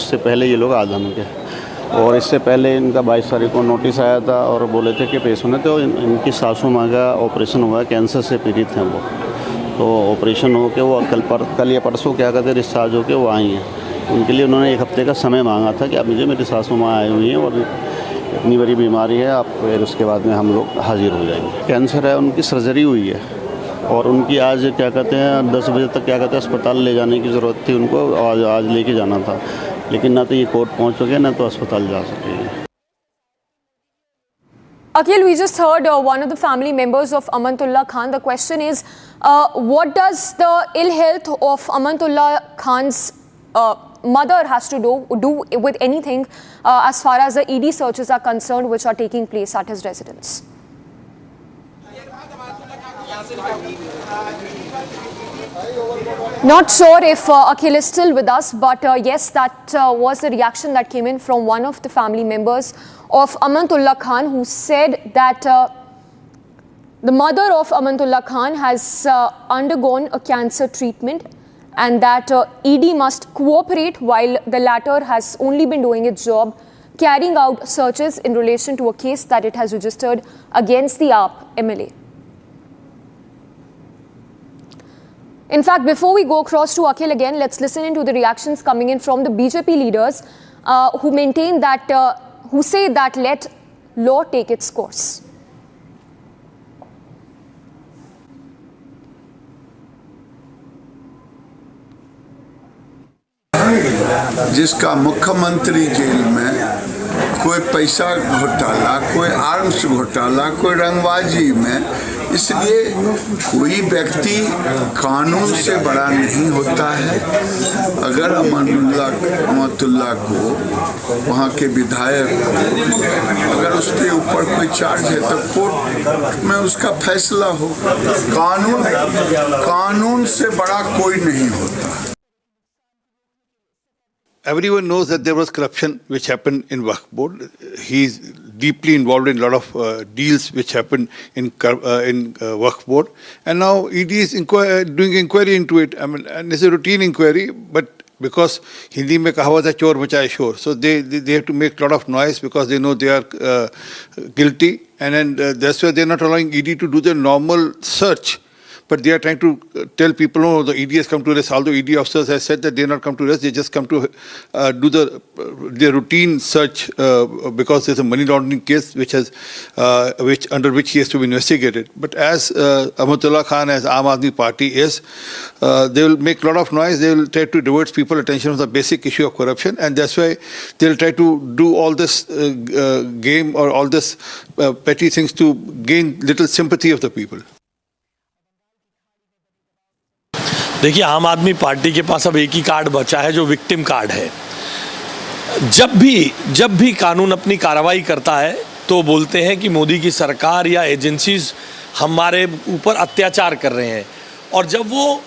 उससे पहले ये लोग आ जाएंगे। और इससे पहले इनका 22 तारीख को नोटिस आया था और बोले थे कि पेश होने, तो इनकी सासू माँ का ऑपरेशन हुआ, कैंसर से पीड़ित हैं वो। तो ऑपरेशन हो के वो कल या परसों क्या कहते हैं डिस्चार्ज हो के वो आई हैं। उनके लिए उन्होंने 1 हफ्ते का समय मांगा था कि अब मुझे मेरी सासू माँ आई हुई हैं और इतनी बड़ी बीमारी है, आप फिर उसके बाद में हम लोग हाजिर हो जाएंगे। कैंसर है, उनकी सर्जरी हुई है और उनकी आज क्या कहते हैं 10 बजे तक क्या कहते हैं अस्पताल ले जाने की ज़रूरत थी उनको, आज लेके जाना था, लेकिन ना तो ये कोर्ट पहुँच सके ना तो अस्पताल जा सके। Akhil, we just heard one of the family members of Amanatullah Khan. The question is, what does the ill health of Amanatullah Khan's mother has to do with anything as far as the ED searches are concerned, which are taking place at his residence? Not sure if Akhil is still with us, but yes, that was the reaction that came in from one of the family members of Amanatullah Khan, who said that the mother of Amanatullah Khan has undergone a cancer treatment and that ED must cooperate while the latter has only been doing its job, carrying out searches in relation to a case that it has registered against the AAP MLA. In fact, before we go across to Akhil again, let's listen into the reactions coming in from the BJP leaders who maintain that, who say that let law take its course. जिसका मुख्यमंत्री jail में कोई पैसा घोटाला, कोई arms घोटाला, कोई रंगबाजी में, इसलिए कोई व्यक्ति कानून से बड़ा नहीं होता है। अगर अमानतुल्लाह को, वहाँ के विधायक को, अगर उसके ऊपर कोई चार्ज है तो कोर्ट में उसका फैसला हो। कानून से बड़ा कोई नहीं होता। Everyone knows that there was corruption which happened in Waqf Board. He is deeply involved in a lot of deals which happened in Waqf Board. And now ED is doing inquiry into it. I mean, and it's a routine inquiry, but because Hindi mein kahawat hai chor machaye shor, so they have to make a lot of noise because they know they are guilty, and then that's why they're not allowing ED to do the normal search. But they are trying to tell people, no, the ED has come to arrest. Although ED officers have said that they are not come to arrest, they just come to do the routine search because there's a money laundering case under which he has to be investigated. But as Amanatullah Khan, as Aam Aadmi Party is, they will make a lot of noise. They will try to divert people's attention from the basic issue of corruption, and that's why they will try to do all this game or all this petty things to gain little sympathy of the people. देखिए, आम आदमी party के पास अब एक ही card बचा है जो victim card है। जब भी कानून अपनी कार्रवाई करता है तो बोलते हैं कि मोदी की सरकार या एजेंसीज हमारे ऊपर अत्याचार कर रहे हैं, और जब वो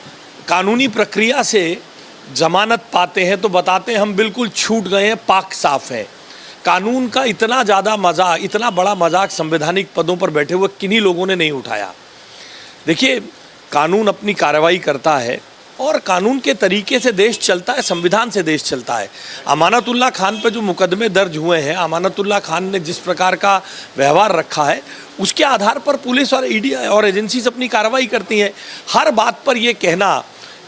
कानूनी प्रक्रिया से जमानत पाते हैं तो बताते हैं हम बिल्कुल छूट गए हैं, पाक साफ है। कानून का इतना ज़्यादा मजाक, इतना बड़ा मजाक संवैधानिक पदों पर बैठे हुए किन्हीं लोगों ने नहीं उठाया। देखिए, कानून अपनी कार्रवाई करता है और कानून के तरीके से देश चलता है, संविधान से देश चलता है। अमानतुल्लाह खान पे जो मुकदमे दर्ज हुए हैं, अमानतुल्लाह खान ने जिस प्रकार का व्यवहार रखा है, उसके आधार पर पुलिस और ईडी और एजेंसीज अपनी कार्रवाई करती हैं। हर बात पर ये कहना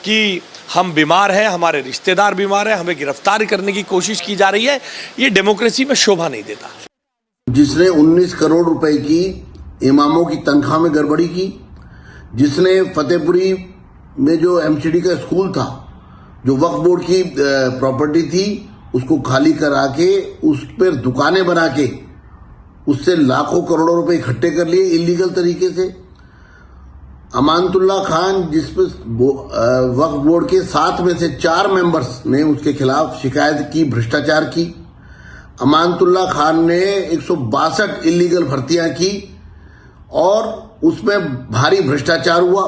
कि हम बीमार हैं, हमारे रिश्तेदार बीमार हैं, हमें गिरफ्तार करने की कोशिश की जा रही है, ये डेमोक्रेसी में शोभा नहीं देता। जिसने 19 करोड़ रुपए की इमामों की तनख्वाह में गड़बड़ी की, जिसने फतेहपुरी में जो एमसीडी का स्कूल था, जो वक्फ बोर्ड की प्रॉपर्टी थी, उसको खाली करा के उस पर दुकानें बना के उससे लाखों करोड़ों रुपए इकट्ठे कर लिए इलीगल तरीके से। अमानतुल्लाह खान, जिस पर वक्फ बोर्ड के 7 में से 4 मेंबर्स ने उसके खिलाफ शिकायत की, भ्रष्टाचार की। अमानतुल्लाह खान ने 162 इलीगल भर्तियां की और उसमें भारी भ्रष्टाचार हुआ।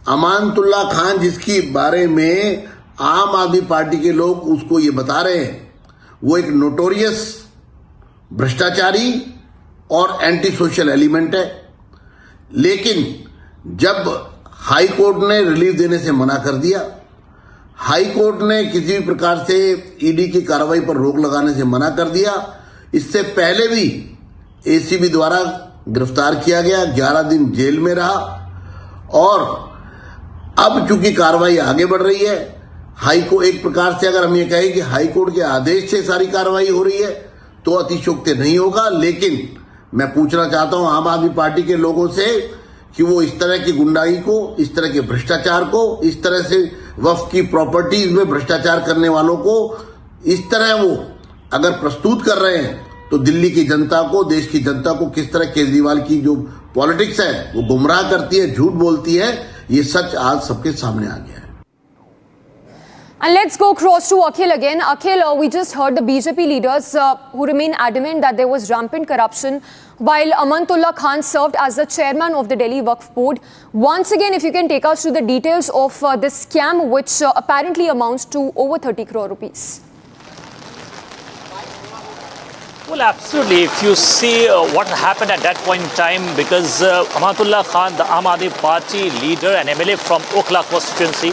अमानतुल्लाह खान, जिसकी बारे में आम आदमी पार्टी के लोग उसको ये बता रहे हैं, वो एक नोटोरियस भ्रष्टाचारी और एंटी सोशल एलिमेंट है। लेकिन जब हाई कोर्ट ने रिलीफ देने से मना कर दिया, हाई कोर्ट ने किसी भी प्रकार से ईडी की कार्रवाई पर रोक लगाने से मना कर दिया। इससे पहले भी एसीबी द्वारा गिरफ्तार किया गया, 11 दिन जेल में रहा और अब चूंकि कार्रवाई आगे बढ़ रही है, हाई को एक प्रकार से अगर हम ये कहें कि हाई कोर्ट के आदेश से सारी कार्रवाई हो रही है तो अतिशयोक्ति नहीं होगा। लेकिन मैं पूछना चाहता हूं आम आदमी पार्टी के लोगों से कि वो इस तरह की गुंडाई को, इस तरह के भ्रष्टाचार को, इस तरह से वक्फ की प्रॉपर्टीज में भ्रष्टाचार करने वालों को इस तरह वो अगर प्रस्तुत कर रहे हैं तो दिल्ली की जनता को, देश की जनता को किस तरह केजरीवाल की जो पॉलिटिक्स है वो गुमराह करती है, झूठ बोलती है, ये सच आज सबके सामने आ गया है। And let's go across to Akhil again. Akhil, we just heard the BJP leaders who remain adamant that there was rampant corruption while Amanatullah Khan served as the chairman of the Delhi Waqf Board. Once again, if you can take us through the details of this scam, which apparently amounts to over 30 crore rupees. Well, absolutely. If you see what happened at that point in time, because Amanatullah Khan, the Aam Aadmi Party leader and MLA from Okhla constituency,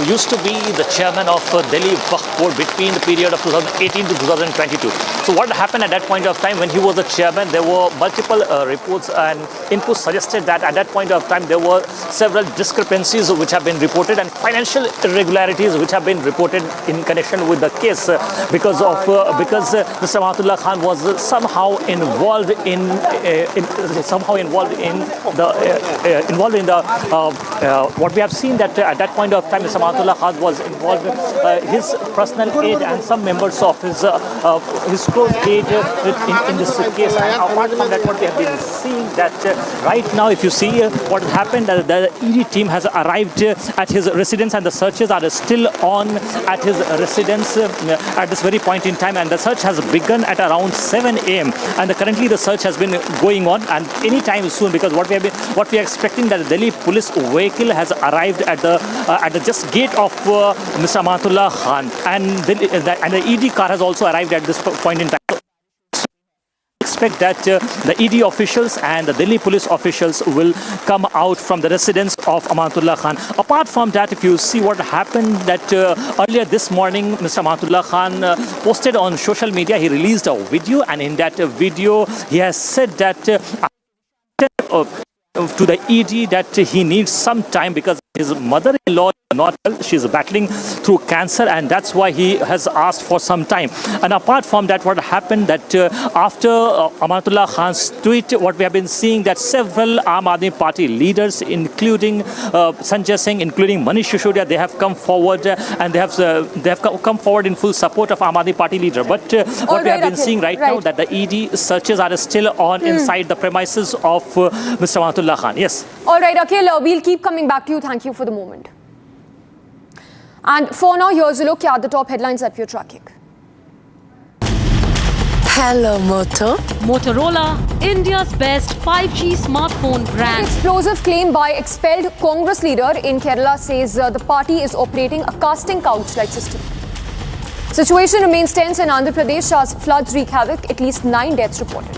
used to be the chairman of Delhi Waqf Board between the period of 2018 to 2022. So what happened at that point of time when he was the chairman, there were multiple reports and inputs suggested that at that point of time there were several discrepancies which have been reported and financial irregularities which have been reported in connection with the case because Mr. Amanatullah Khan was somehow involved in what we have seen that at that point of time Mr. Amanatullah Khan was involved with his personal aide and some members of his close aide in this case. And apart from that, what we have been seeing that right now, if you see what has happened, the ED team has arrived at his residence and the searches are still on at his residence at this very point in time, and the search has begun at around 7 a.m. and currently the search has been going on, and any time soon, because what we are expecting that the Delhi police vehicle has arrived at the just gate of Mr. Amanatullah Khan, and the ED car has also arrived at this point in time. Expect that the ED officials and the Delhi police officials will come out from the residence of Amanatullah Khan. Apart from that, if you see what happened that earlier this morning, Mr. Amanatullah Khan posted on social media, he released a video, and in that video he has said that to the ED that he needs some time because his mother-in-law is not well. She is battling through cancer, and that's why he has asked for some time. And apart from that, what happened that after Amanatullah Khan's tweet, what we have been seeing that several Aam Aadmi Party leaders, including Sanjay Singh, including Manish Sisodiya, they have come forward and they have come forward in full support of Aam Aadmi Party leader. But what we have been seeing right now that the ED searches are still on inside the premises of Mr. Amanatullah Khan. Yes. All right, Akhil, we'll keep coming back to you. Thank you for the moment. And for now, here's a look at the top headlines that we're tracking. Hello, Moto. Motorola, India's best 5G smartphone brand. Explosive claim by expelled Congress leader in Kerala says the party is operating a casting couch-like system. Situation remains tense in Andhra Pradesh as floods wreak havoc, at least 9 deaths reported.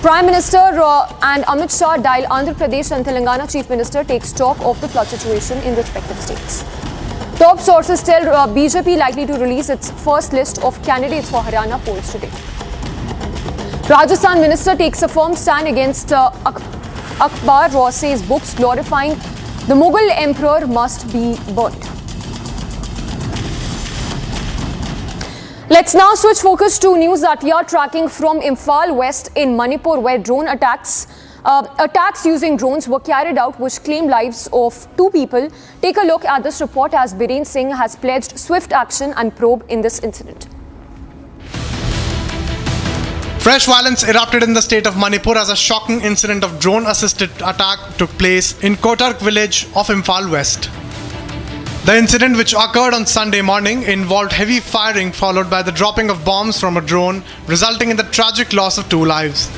Prime Minister and Amit Shah dial Andhra Pradesh and Telangana Chief Minister take stock of the flood situation in respective states. Top sources tell BJP likely to release its first list of candidates for Haryana polls today. Rajasthan Minister takes a firm stand against Akbar Rossey's books glorifying the Mughal Emperor must be burnt. Let's now switch focus to news that we are tracking from Imphal West in Manipur, where drone attacks using drones were carried out which claimed lives of 2 people. Take a look at this report as Biren Singh has pledged swift action and probe in this incident. Fresh violence erupted in the state of Manipur as a shocking incident of drone-assisted attack took place in Kotark village of Imphal West. The incident, which occurred on Sunday morning, involved heavy firing followed by the dropping of bombs from a drone, resulting in the tragic loss of 2 lives.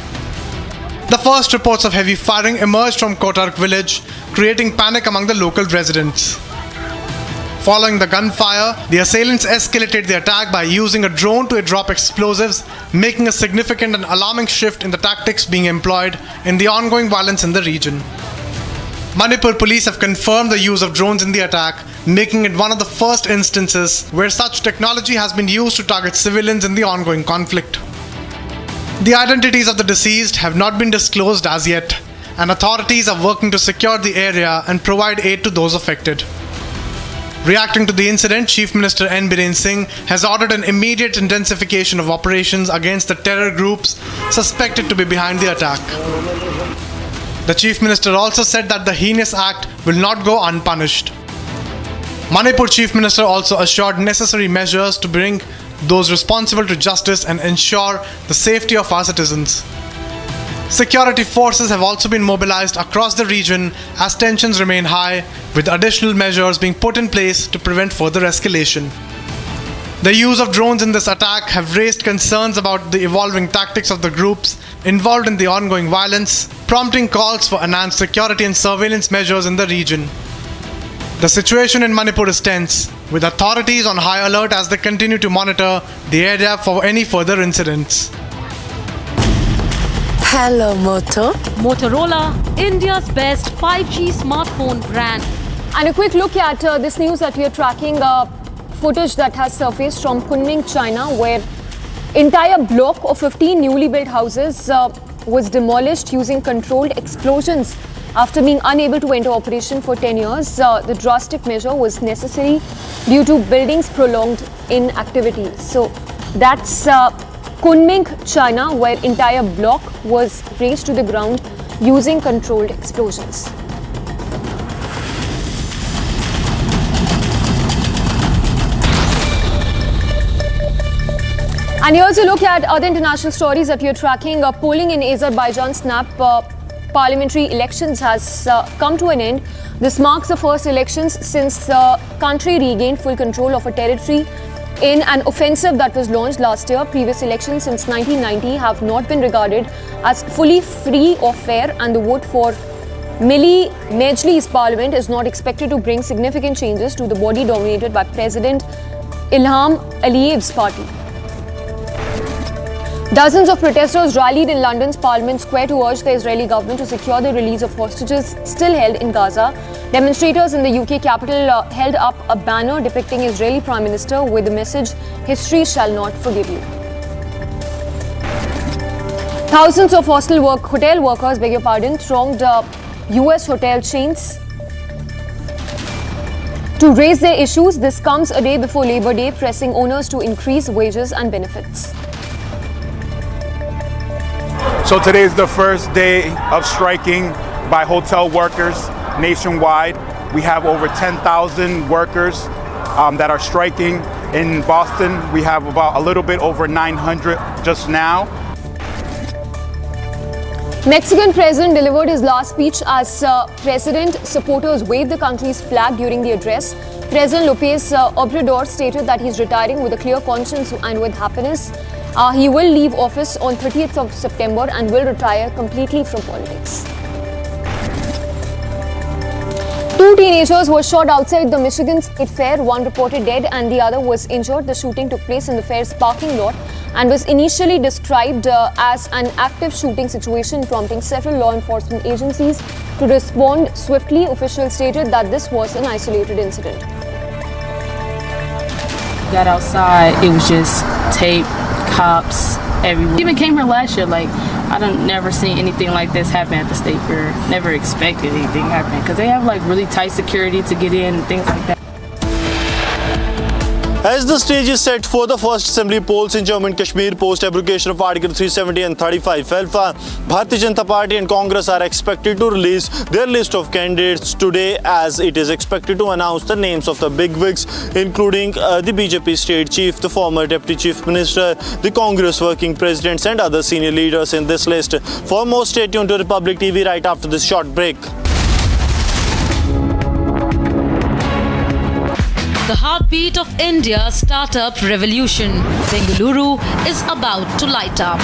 The first reports of heavy firing emerged from Kotark village, creating panic among the local residents. Following the gunfire, the assailants escalated the attack by using a drone to drop explosives, making a significant and alarming shift in the tactics being employed in the ongoing violence in the region. Manipur police have confirmed the use of drones in the attack, making it one of the first instances where such technology has been used to target civilians in the ongoing conflict. The identities of the deceased have not been disclosed as yet, and authorities are working to secure the area and provide aid to those affected. Reacting to the incident, Chief Minister N. Biren Singh has ordered an immediate intensification of operations against the terror groups suspected to be behind the attack. The Chief Minister also said that the heinous act will not go unpunished. Manipur Chief Minister also assured necessary measures to bring those responsible to justice and ensure the safety of our citizens. Security forces have also been mobilized across the region as tensions remain high, with additional measures being put in place to prevent further escalation. The use of drones in this attack have raised concerns about the evolving tactics of the groups involved in the ongoing violence, prompting calls for enhanced security and surveillance measures in the region. The situation in Manipur is tense, with authorities on high alert as they continue to monitor the area for any further incidents. Hello, Moto. Motorola, India's best 5G smartphone brand. And a quick look at this news that we are tracking, footage that has surfaced from Kunming, China, where entire block of 15 newly built houses was demolished using controlled explosions. After being unable to enter operation for 10 years, the drastic measure was necessary due to buildings' prolonged inactivity. So that's Kunming, China, where entire block was razed to the ground using controlled explosions. And here's a look at other international stories that we are tracking. Polling in Azerbaijan snap parliamentary elections has come to an end. This marks the first elections since the country regained full control of a territory in an offensive that was launched last year. Previous elections since 1990 have not been regarded as fully free or fair, and the vote for Milli Mejlis parliament is not expected to bring significant changes to the body dominated by President Ilham Aliyev's party. Dozens of protesters rallied in London's Parliament Square to urge the Israeli government to secure the release of hostages still held in Gaza. Demonstrators in the UK capital held up a banner depicting Israeli Prime Minister with the message, "History shall not forgive you." Thousands of hotel workers, thronged US hotel chains to raise their issues. This comes a day before Labor Day, pressing owners to increase wages and benefits. So today is the first day of striking by hotel workers nationwide. We have over 10,000 workers that are striking in Boston. We have about a little bit over 900 just now. Mexican president delivered his last speech as president supporters waved the country's flag during the address. President López Obrador stated that he's retiring with a clear conscience and with happiness. He will leave office on 30th of September and will retire completely from politics. Two teenagers were shot outside the Michigan State Fair. One reported dead and the other was injured. The shooting took place in the fair's parking lot and was initially described as an active shooting situation, prompting several law enforcement agencies to respond swiftly. Officials stated that this was an isolated incident. Got outside, it was just tape, cops everywhere. Even came here last year, like I don't never seen anything like this happen at the state fair. Never expected anything happen because they have like really tight security to get in and things like that. As the stage is set for the first assembly polls in Jammu and Kashmir post abrogation of Article 370 and 35, Bharatiya Janata Party and Congress are expected to release their list of candidates today, as it is expected to announce the names of the bigwigs, including the BJP state chief, the former deputy chief minister, the Congress working presidents and other senior leaders in this list. For more, stay tuned to Republic TV right after this short break. The heartbeat of India's startup revolution, Bengaluru, is about to light up.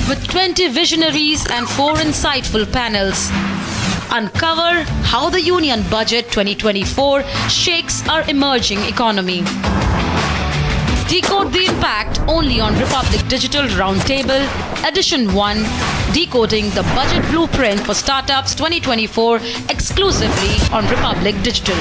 With 20 visionaries and 4 insightful panels, uncover how the Union Budget 2024 shakes our emerging economy. Decode the impact only on Republic Digital Roundtable, Edition 1, Decoding the Budget Blueprint for Startups 2024, exclusively on Republic Digital.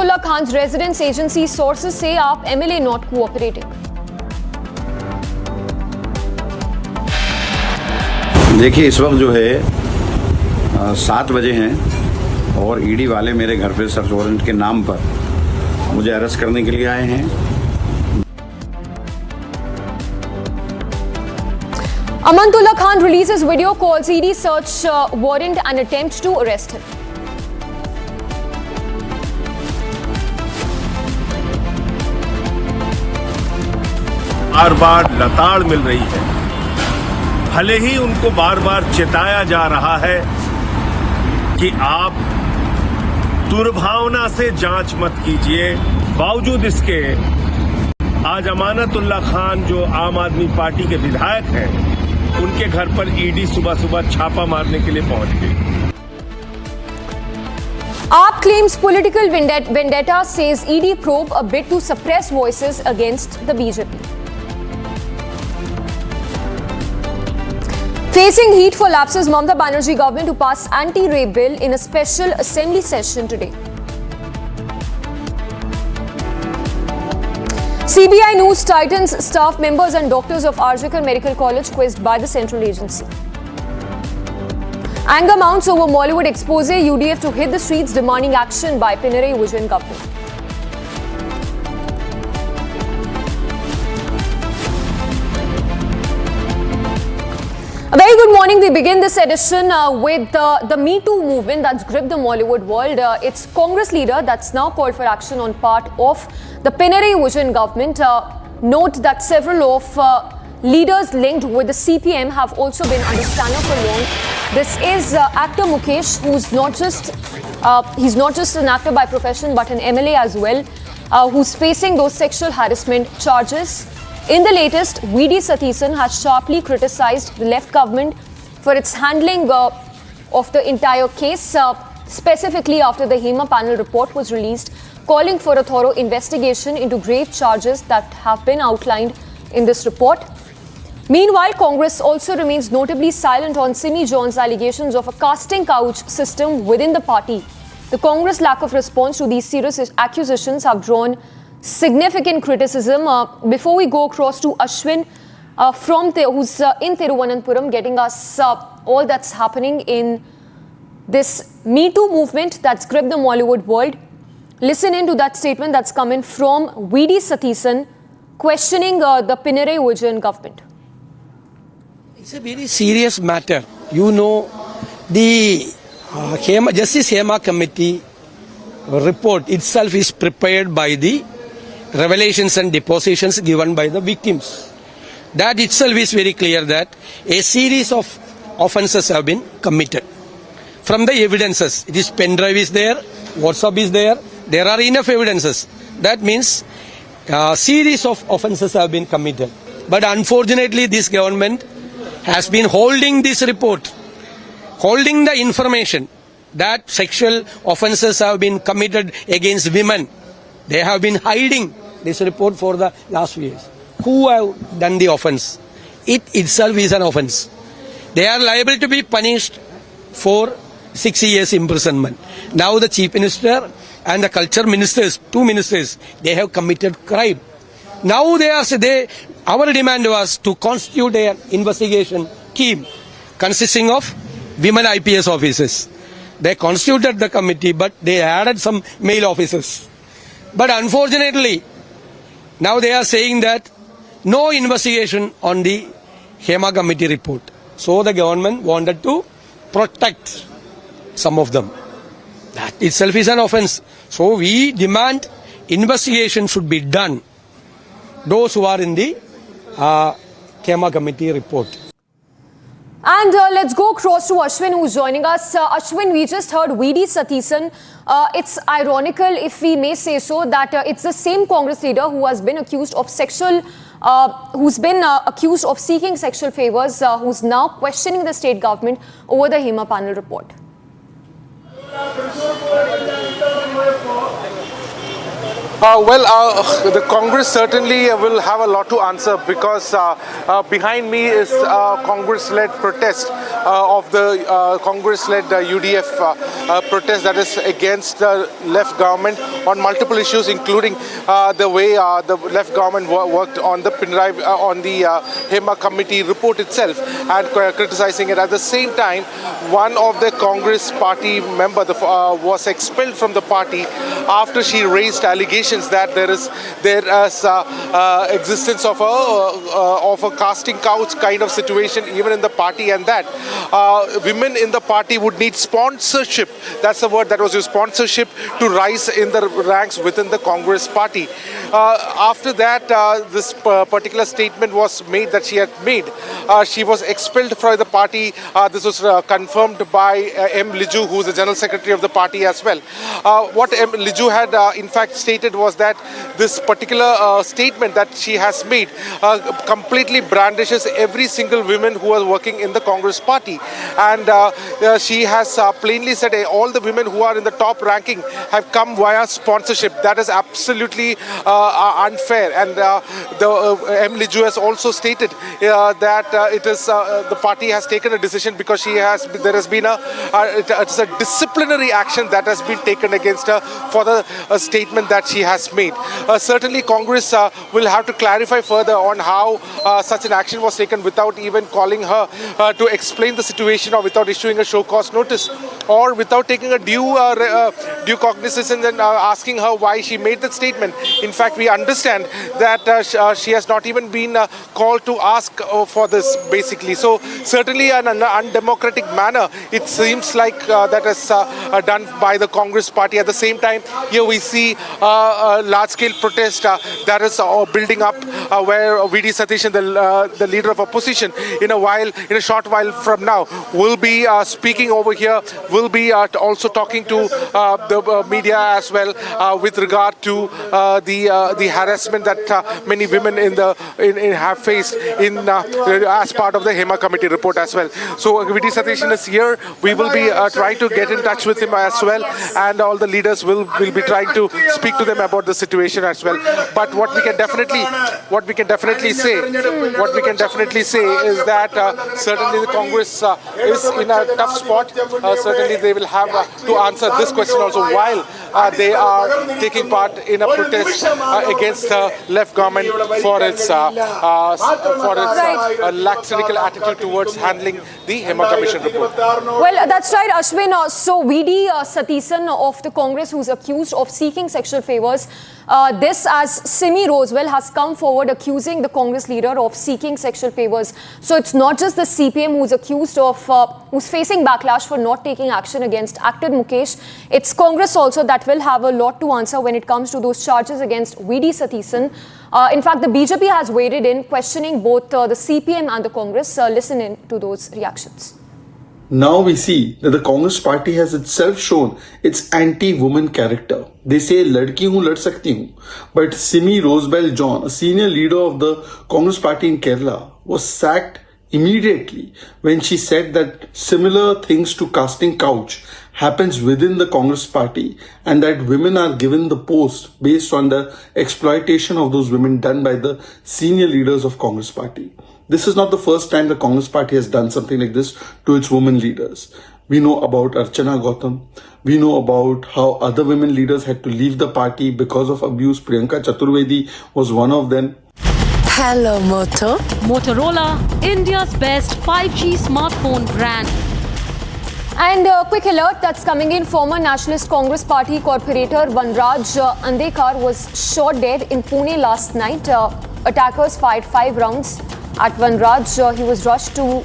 Amanatullah Khan's residence agency sources say AAP MLA not cooperating. देखिए इस वक्त जो है 7 बजे हैं और ED वाले मेरे घर पे सर्च वारंट के नाम पर मुझे अरेस्ट करने के लिए आए हैं। Amanatullah Khan releases video calls ED search warrant and attempt to arrest him. बार बार लताड़ मिल रही है, भले ही उनको बार बार चेताया जा रहा है कि आप दुर्भावना से जांच मत कीजिए, बावजूद इसके आज अमानतुल्लाह खान जो आम आदमी पार्टी के विधायक हैं, उनके घर पर ईडी सुबह सुबह छापा मारने के लिए पहुंच गई। AAP claims political vendetta, says ED probe a bid to suppress voices against the BJP. Facing heat for lapses, Mamata Banerjee government to pass anti-rape bill in a special assembly session today. CBI News tightens staff members and doctors of RJK Medical College quizzed by the central agency. Anger mounts over Mollywood expose, UDF to hit the streets demanding action by Pinarayi Vijayan government. A very good morning. We begin this edition with the Me Too movement that's gripped the Mollywood world. It's Congress leader that's now called for action on part of the Pinarayi Vijayan government. Note that several of leaders linked with the CPM have also been under scanner for long. This is actor Mukesh, who's not just an actor by profession but an MLA as well, who's facing those sexual harassment charges. In the latest, V.D. Satheesan has sharply criticized the left government for its handling of the entire case, specifically after the HEMA panel report was released, calling for a thorough investigation into grave charges that have been outlined in this report. Meanwhile, Congress also remains notably silent on Simi John's allegations of a casting couch system within the party. The Congress' lack of response to these serious accusations have drawn significant criticism. Before we go across to Ashwin who's in Thiruvananthapuram, getting us all that's happening in this Me Too movement that's gripped the Mollywood world. Listen in to that statement that's coming from V.D. Satheesan questioning the Pinarayi Vijayan government. It's a very serious matter. You know, the Justice HEMA Committee report itself is prepared by the revelations and depositions given by the victims. That itself is very clear that a series of offences have been committed. From the evidences, it is pen drive is there, WhatsApp is there are enough evidences. That means a series of offences have been committed. But unfortunately, this government has been holding this report, holding the information that sexual offences have been committed against women. They have been hiding this report for the last few years. Who have done the offence? It itself is an offence. They are liable to be punished for 6 years imprisonment. Now the Chief Minister and the Culture Ministers, 2 ministers, they have committed crime. Now our demand was to constitute an investigation team consisting of women IPS officers. They constituted the committee, but they added some male officers. But unfortunately, now they are saying that no investigation on the HEMA committee report. So the government wanted to protect some of them. That itself is an offence. So we demand investigation should be done. Those who are in the HEMA committee report. And let's go across to Ashwin, who's joining us. Ashwin, we just heard V.D. Satheesan. It's ironical, if we may say so, that it's the same Congress leader who has been accused of accused of seeking sexual favors, who's now questioning the state government over the HEMA panel report. The Congress certainly will have a lot to answer because behind me is Congress-led protest of the Congress-led UDF protest that is against the left government on multiple issues, including the way the left government worked on the Hema committee report itself and criticizing it. At the same time, one of the Congress party member was expelled from the party after she raised allegations that there is existence of a casting couch kind of situation even in the party, and that women in the party would need sponsorship. That's the word that was used, sponsorship, to rise in the ranks within the Congress party. After that, this particular statement was made that she had made. She was expelled from the party. This was confirmed by M. Liju, who is the General Secretary of the party as well. What M. Liju had in fact stated was that this particular statement that she has made completely brandishes every single woman who are working in the Congress party. And she has plainly said all the women who are in the top ranking have come via sponsorship. That is absolutely unfair. And M. Liju has also stated that it is the party has taken a decision because there has been it's a disciplinary action that has been taken against her for the statement that she has made. Certainly Congress will have to clarify further on how such an action was taken without even calling her to explain the situation, or without issuing a show cause notice, or without taking a due cognizance and asking her why she made that statement. In fact, we understand that she has not even been called to ask for this, basically. So certainly in an undemocratic manner, it seems like that is done by the Congress party. At the same time, here we see a large-scale protest that is building up, where V.D. Satishan, the leader of opposition, in a short while from now, will be speaking over here, will be also talking to the media as well with regard to the harassment that many women have faced as part of the Hema committee report as well. So V.D. Satishan is here. We will be trying to get in touch with him as well, and all the leaders will be trying to speak to them about the situation as well. But what we can definitely say is that certainly the Congress is in a tough spot. Certainly they will have to answer this question also while they are taking part in a protest against the left government for its lackadaisical attitude towards handling the Hema Commission report. Well, that's right, Ashwin. So V.D. Satishan of the Congress, who's accused of seeking sexual favors, this as Simi Rosewell has come forward accusing the Congress leader of seeking sexual favors. So it's not just the CPM who's accused of, who's facing backlash for not taking action against actor Mukesh. It's Congress also that will have a lot to answer when it comes to those charges against V.D. Satishan. In fact, the BJP has waded in, questioning both the CPM and the Congress. Listen in to those reactions. Now we see that the Congress party has itself shown its anti-woman character. They say, ladki hu, lad sakti hu. But Simi Rosewell John, a senior leader of the Congress party in Kerala, was sacked immediately when she said that similar things to casting couch happens within the Congress party, and that women are given the post based on the exploitation of those women done by the senior leaders of Congress party. This is not the first time the Congress party has done something like this to its women leaders. We know about Archana Gautam. We know about how other women leaders had to leave the party because of abuse. Priyanka Chaturvedi was one of them. Hello, Moto. Motorola, India's best 5G smartphone brand. And a quick alert that's coming in. Former Nationalist Congress Party corporator Vanraj Andekar was shot dead in Pune last night. Attackers fired 5 rounds at Vanraj. He was rushed to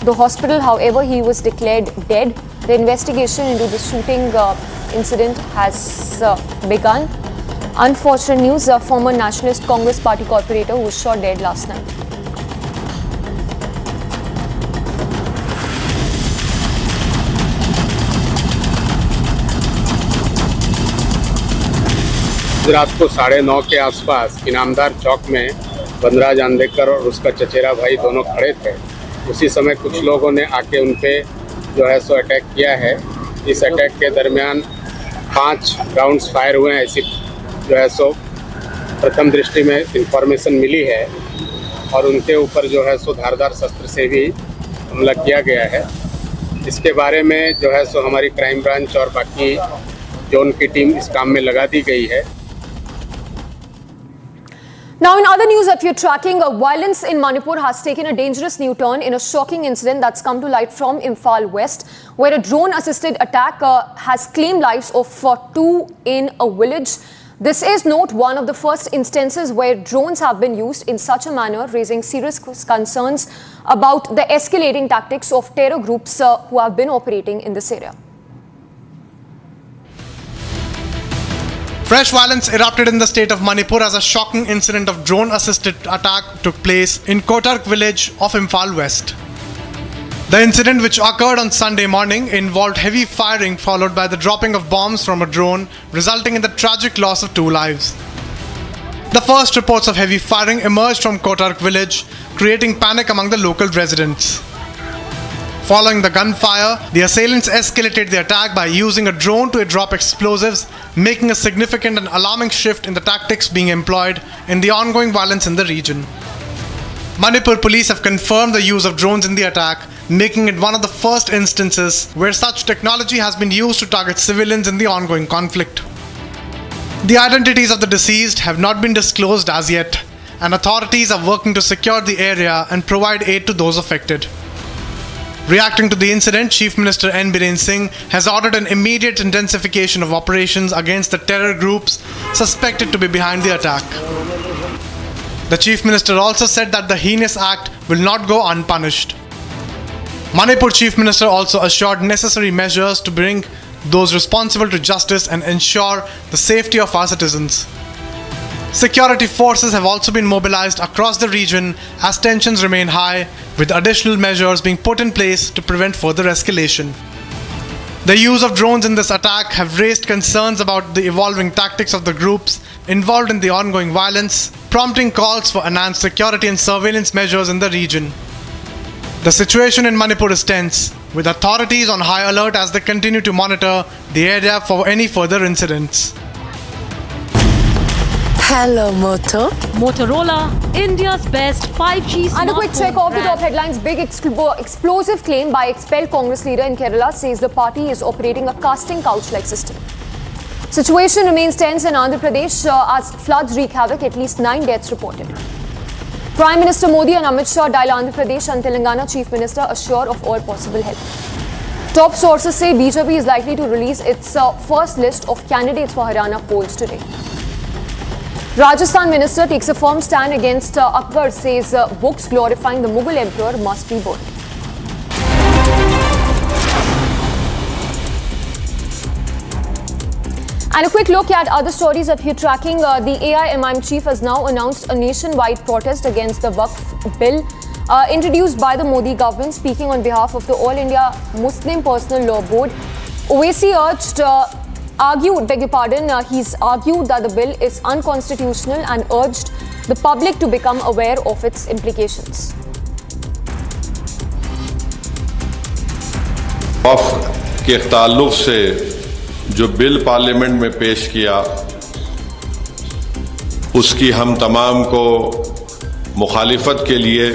the hospital. However, he was declared dead. The investigation into the shooting incident has begun. Unfortunate news, a former Nationalist Congress Party corporator who was shot dead last night. रात को 9:30 के आसपास इनामदार चौक में वनराज आंदेकर और उसका चचेरा भाई दोनों खड़े थे। उसी समय कुछ लोगों ने आके उन पे जो है सो अटैक किया है। इस अटैक के दरमियान 5 राउंड्स फायर हुए हैं। ऐसी जो है सो प्रथम दृष्टि में इंफॉर्मेशन मिली है और उनके ऊपर जो है सो धारदार शस्त्र से भी हमला किया गया है। इसके बारे में जो है सो हमारी क्राइम ब्रांच और बाकी जोन की टीम इस काम में लगा दी गई है। Now, in other news that you're tracking, violence in Manipur has taken a dangerous new turn in a shocking incident that's come to light from Imphal West, where a drone-assisted attack has claimed lives of 2 in a village. This is not one of the first instances where drones have been used in such a manner, raising serious concerns about the escalating tactics of terror groups who have been operating in this area. Fresh violence erupted in the state of Manipur as a shocking incident of drone-assisted attack took place in Kotark village of Imphal West. The incident, which occurred on Sunday morning, involved heavy firing followed by the dropping of bombs from a drone, resulting in the tragic loss of 2 lives. The first reports of heavy firing emerged from Kotark village, creating panic among the local residents. Following the gunfire, the assailants escalated the attack by using a drone to drop explosives, making a significant and alarming shift in the tactics being employed in the ongoing violence in the region. Manipur police have confirmed the use of drones in the attack, making it one of the first instances where such technology has been used to target civilians in the ongoing conflict. The identities of the deceased have not been disclosed as yet, and authorities are working to secure the area and provide aid to those affected. Reacting to the incident, Chief Minister N. Biren Singh has ordered an immediate intensification of operations against the terror groups suspected to be behind the attack. The Chief Minister also said that the heinous act will not go unpunished. Manipur Chief Minister also assured necessary measures to bring those responsible to justice and ensure the safety of our citizens. Security forces have also been mobilized across the region as tensions remain high, with additional measures being put in place to prevent further escalation. The use of drones in this attack have raised concerns about the evolving tactics of the groups involved in the ongoing violence, prompting calls for enhanced security and surveillance measures in the region. The situation in Manipur is tense, with authorities on high alert as they continue to monitor the area for any further incidents. Hello, Moto. Motorola, India's best 5G smartphone And a quick check of the top brand. headlines. Big explosive claim by expelled Congress leader in Kerala says the party is operating a casting couch-like system. Situation remains tense in Andhra Pradesh as floods wreak havoc, at least 9 deaths reported. Prime Minister Modi and Amit Shah dial Andhra Pradesh and Telangana Chief Minister assure of all possible help. Top sources say BJP is likely to release its first list of candidates for Haryana polls today. Rajasthan minister takes a firm stand against Akbar, says books glorifying the Mughal emperor must be burned. And a quick look at other stories if you're tracking. The AIMIM chief has now announced a nationwide protest against the Waqf bill introduced by the Modi government. Speaking on behalf of the All India Muslim Personal Law Board, Owaisi he's argued that the bill is unconstitutional and urged the public to become aware of its implications. वक्फ के ताल्लुक से जो bill parliament में पेश किया उसकी हम तमाम को मुखालिफत के लिए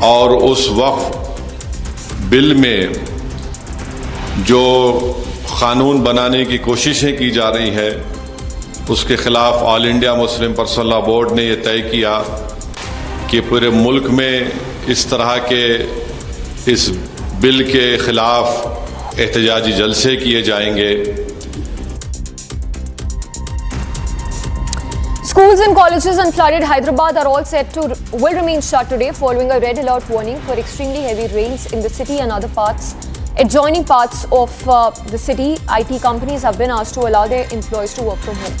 और उस वक्फ बिल में जो कानून बनाने की कोशिशें की जा रही है उसके खिलाफ all India Muslim personal law board ने यह तय किया कि पूरे मुल्क में इस तरह के इस बिल के खिलाफ एहतजाजी जलसे किए जाएंगे. Schools and colleges in flooded Hyderabad are all set to will remain shut today following a red alert warning for extremely heavy rains in the city and other adjoining parts of the city. IT companies have been asked to allow their employees to work from home.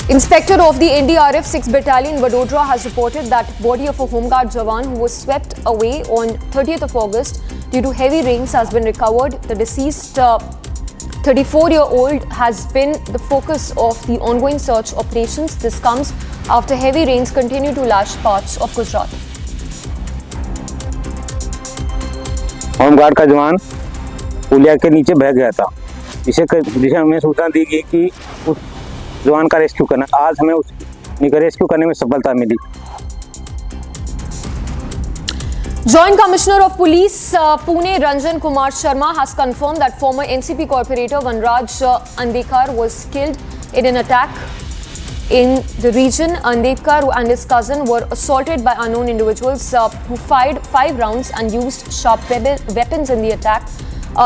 Inspector of the NDRF 6th Battalion Vadodara has reported that body of a homeguard Jawan who was swept away on 30th of August due to heavy rains has been recovered. The deceased 34-year-old has been the focus of the ongoing search operations. This comes after heavy rains continue to lash parts of पुलिया के नीचे बह गया था, जिसे हमें सूचना दी गई कि उस जवान का रेस्क्यू करना। आज हमें उसको रेस्क्यू करने में सफलता मिली। Joint Commissioner of Police Pune Ranjan Kumar Sharma has confirmed that former NCP corporator Vanraj Andekar was killed in an attack in the region. Andekar and his cousin were assaulted by unknown individuals who fired 5 rounds and used sharp weapons in the attack.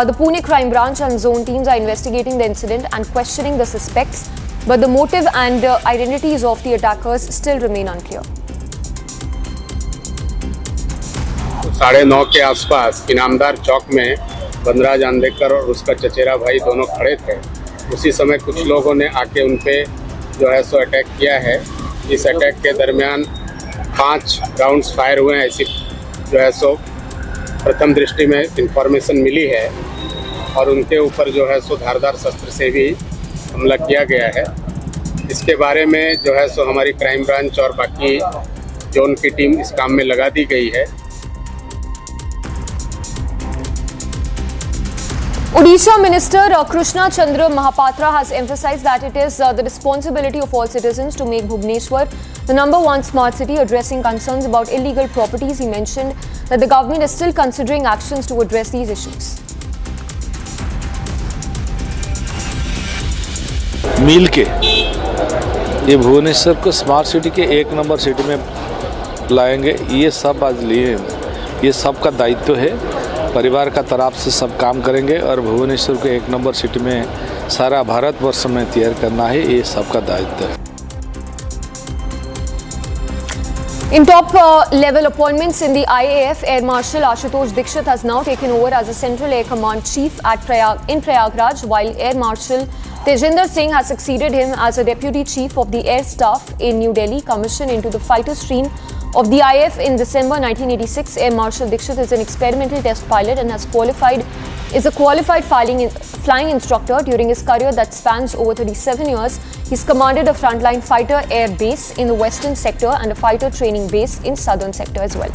The Pune Crime Branch and Zone teams are investigating the incident and questioning the suspects, but the motive and identities of the attackers still remain unclear. 9:30 के आसपास इनामदार चौक में वनराज आंदेकर और उसका चचेरा भाई दोनों खड़े थे। उसी समय कुछ लोगों ने आके उन पे जो है सो अटैक किया है। इस अटैक के दरमियान 5 राउंड्स फायर हुए हैं, ऐसी जो है सो प्रथम दृष्टि में इंफॉर्मेशन मिली है और उनके ऊपर जो है सो धारदार शस्त्र से भी हमला किया गया है। इसके बारे में जो है सो हमारी क्राइम ब्रांच और बाकी जोन की टीम इस काम में लगा दी गई है। Odisha Minister Krishna Chandra Mahapatra has emphasized that it is the responsibility of all citizens to make Bhubaneswar the #1 smart city. Addressing concerns about illegal properties, he mentioned that the government is still considering actions to address these issues. मिल के ये भुवनेश्वर को smart city के 1 number city में लाएंगे, ये सब आज लिए, ये सबका दायित्व है। परिवार का तरफ से सब काम करेंगे और भुवनेश्वर को 1 नंबर सिटी में सारा भारतवर्ष में तैयार करना है, ये सबका दायित्व है। In top level appointments in the IAF, Air Marshal Ashutosh Dikshit has now taken over as a Central Air Command Chief at Prayagraj, while Air Marshal Tejinder Singh has succeeded him as a Deputy Chief of the Air Staff in New Delhi. Commissioned into the fighter stream of the IAF in December 1986, Air Marshal Dikshit is an experimental test pilot and is a qualified flying instructor. During his career that spans over 37 years, he's commanded a frontline fighter air base in the western sector and a fighter training base in southern sector as well.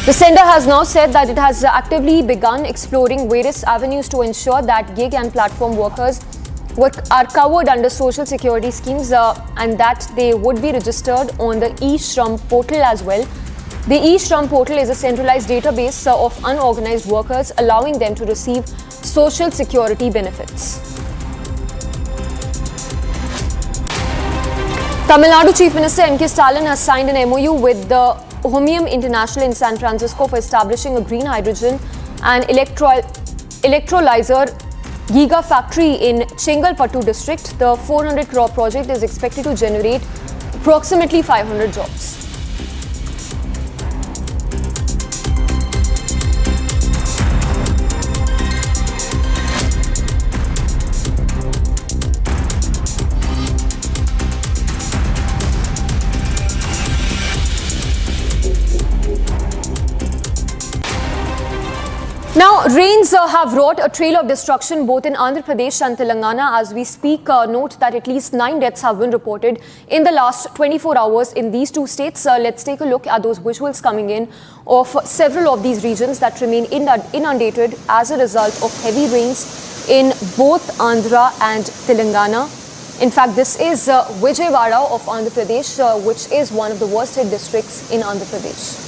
The centre has now said that it has actively begun exploring various avenues to ensure that gig and platform workers are covered under social security schemes and that they would be registered on the e-Shram portal as well. The e-Shram portal is a centralized database of unorganized workers, allowing them to receive social security benefits. Tamil Nadu Chief Minister M.K. Stalin has signed an MOU with the Ohmium International in San Francisco for establishing a green hydrogen and electrolyzer gigafactory in Chengalpattu district. The 400 crore project is expected to generate approximately 500 jobs. Now, rains have wrought a trail of destruction both in Andhra Pradesh and Telangana. As we speak, note that at least 9 deaths have been reported in the last 24 hours in these two states. Let's take a look at those visuals coming in of several of these regions that remain inundated as a result of heavy rains in both Andhra and Telangana. In fact, this is Vijayawada of Andhra Pradesh, which is one of the worst hit districts in Andhra Pradesh.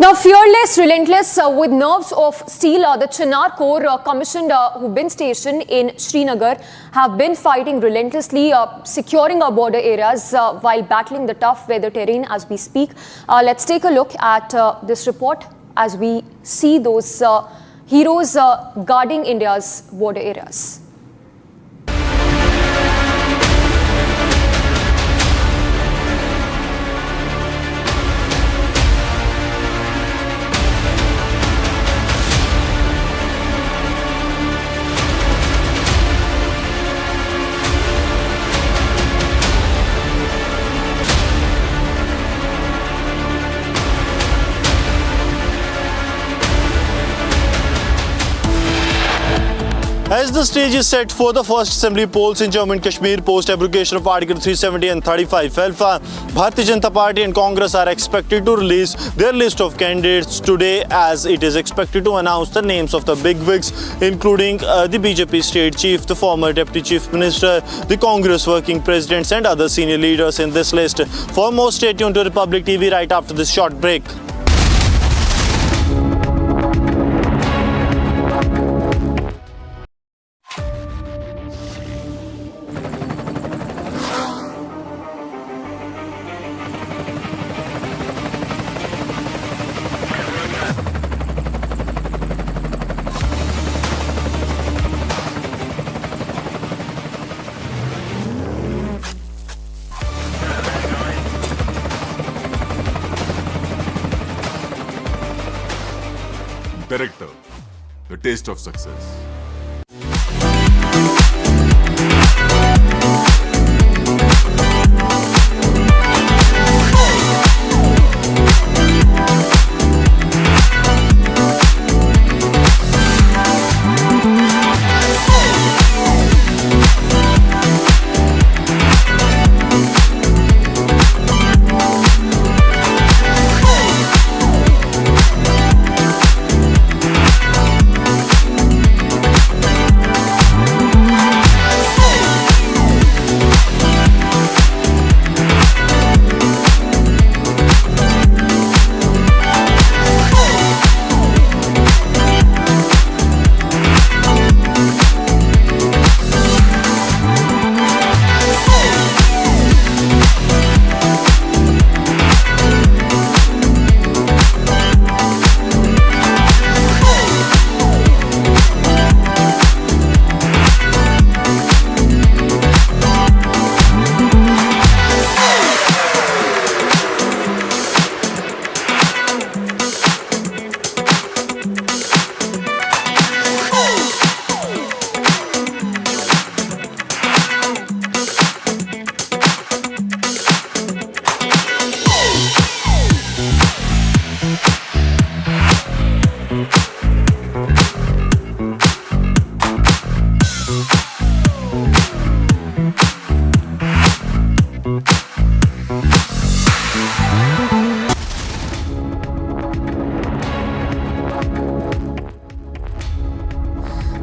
Now, fearless, relentless, with nerves of steel, the Chinar Corps commissioned who've been stationed in Srinagar have been fighting relentlessly, securing our border areas while battling the tough weather terrain as we speak. Let's take a look at this report as we see those heroes guarding India's border areas. As the stage is set for the first assembly polls in Jammu and Kashmir post abrogation of Article 370 and 35 alpha, Bharatiya Janata Party and Congress are expected to release their list of candidates today, as it is expected to announce the names of the bigwigs, including the BJP state chief, the former deputy chief minister, the Congress working presidents and other senior leaders in this list. For more, stay tuned to Republic TV right after this short break. Director, the taste of success.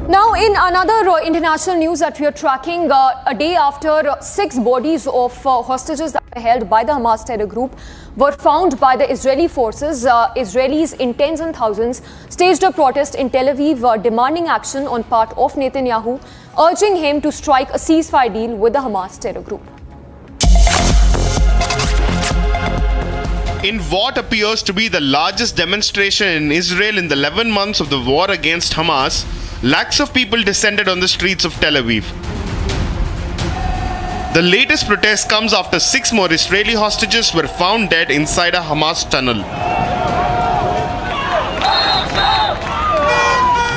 Now, in another international news that we are tracking, a day after 6 bodies of hostages that were held by the Hamas terror group were found by the Israeli forces, Israelis in tens and thousands staged a protest in Tel Aviv demanding action on part of Netanyahu, urging him to strike a ceasefire deal with the Hamas terror group. In what appears to be the largest demonstration in Israel in the 11 months of the war against Hamas, lakhs of people descended on the streets of Tel Aviv. The latest protest comes after 6 more Israeli hostages were found dead inside a Hamas tunnel.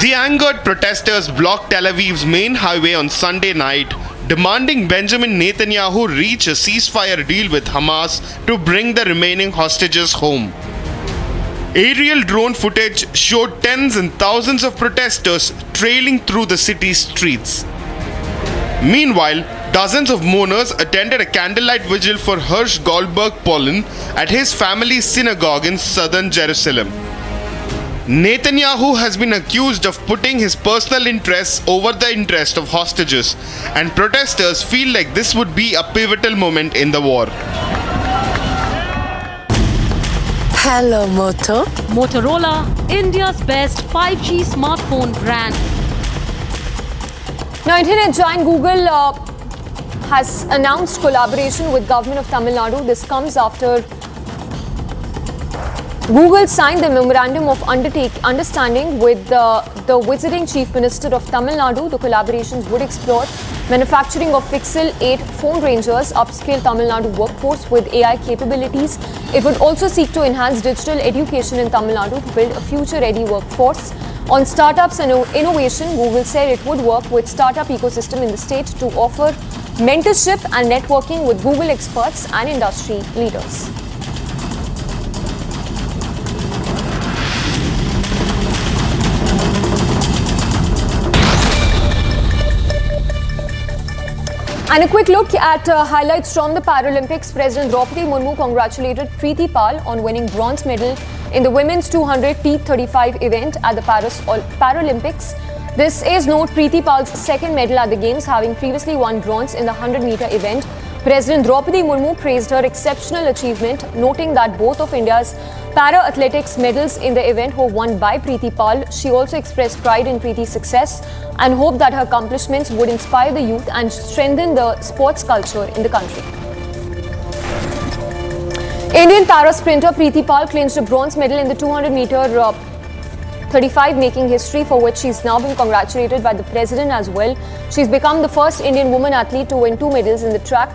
The angered protesters blocked Tel Aviv's main highway on Sunday night, demanding Benjamin Netanyahu reach a ceasefire deal with Hamas to bring the remaining hostages home. Aerial drone footage showed tens and thousands of protesters trailing through the city's streets. Meanwhile, dozens of mourners attended a candlelight vigil for Hirsch Goldberg Polin at his family's synagogue in southern Jerusalem. Netanyahu has been accused of putting his personal interests over the interest of hostages, and protesters feel like this would be a pivotal moment in the war. Hello, Moto. Motorola, India's best 5G smartphone brand. Now, internet giant Google has announced collaboration with government of Tamil Nadu. This comes after Google signed the memorandum of understanding with the visiting Chief Minister of Tamil Nadu. The collaborations would explore manufacturing of Pixel 8 phone rangers, upscale Tamil Nadu workforce with AI capabilities. It would also seek to enhance digital education in Tamil Nadu to build a future-ready workforce. On startups and innovation, Google said it would work with startup ecosystem in the state to offer mentorship and networking with Google experts and industry leaders. And a quick look at highlights from the Paralympics. President Draupadi Murmu congratulated Preeti Pal on winning bronze medal in the women's 200 T35 event at the Paris Paralympics. This is note Preeti Pal's second medal at the Games, having previously won bronze in the 100-meter event. President Draupadi Murmu praised her exceptional achievement, noting that both of India's para-athletics medals in the event were won by Preeti Pal. She also expressed pride in Preeti's success and hoped that her accomplishments would inspire the youth and strengthen the sports culture in the country. Indian para-sprinter Preeti Pal clinched a bronze medal in the 200-meter 35, making history, for which she's now been congratulated by the president as well. She's become the first Indian woman athlete to win 2 medals in the track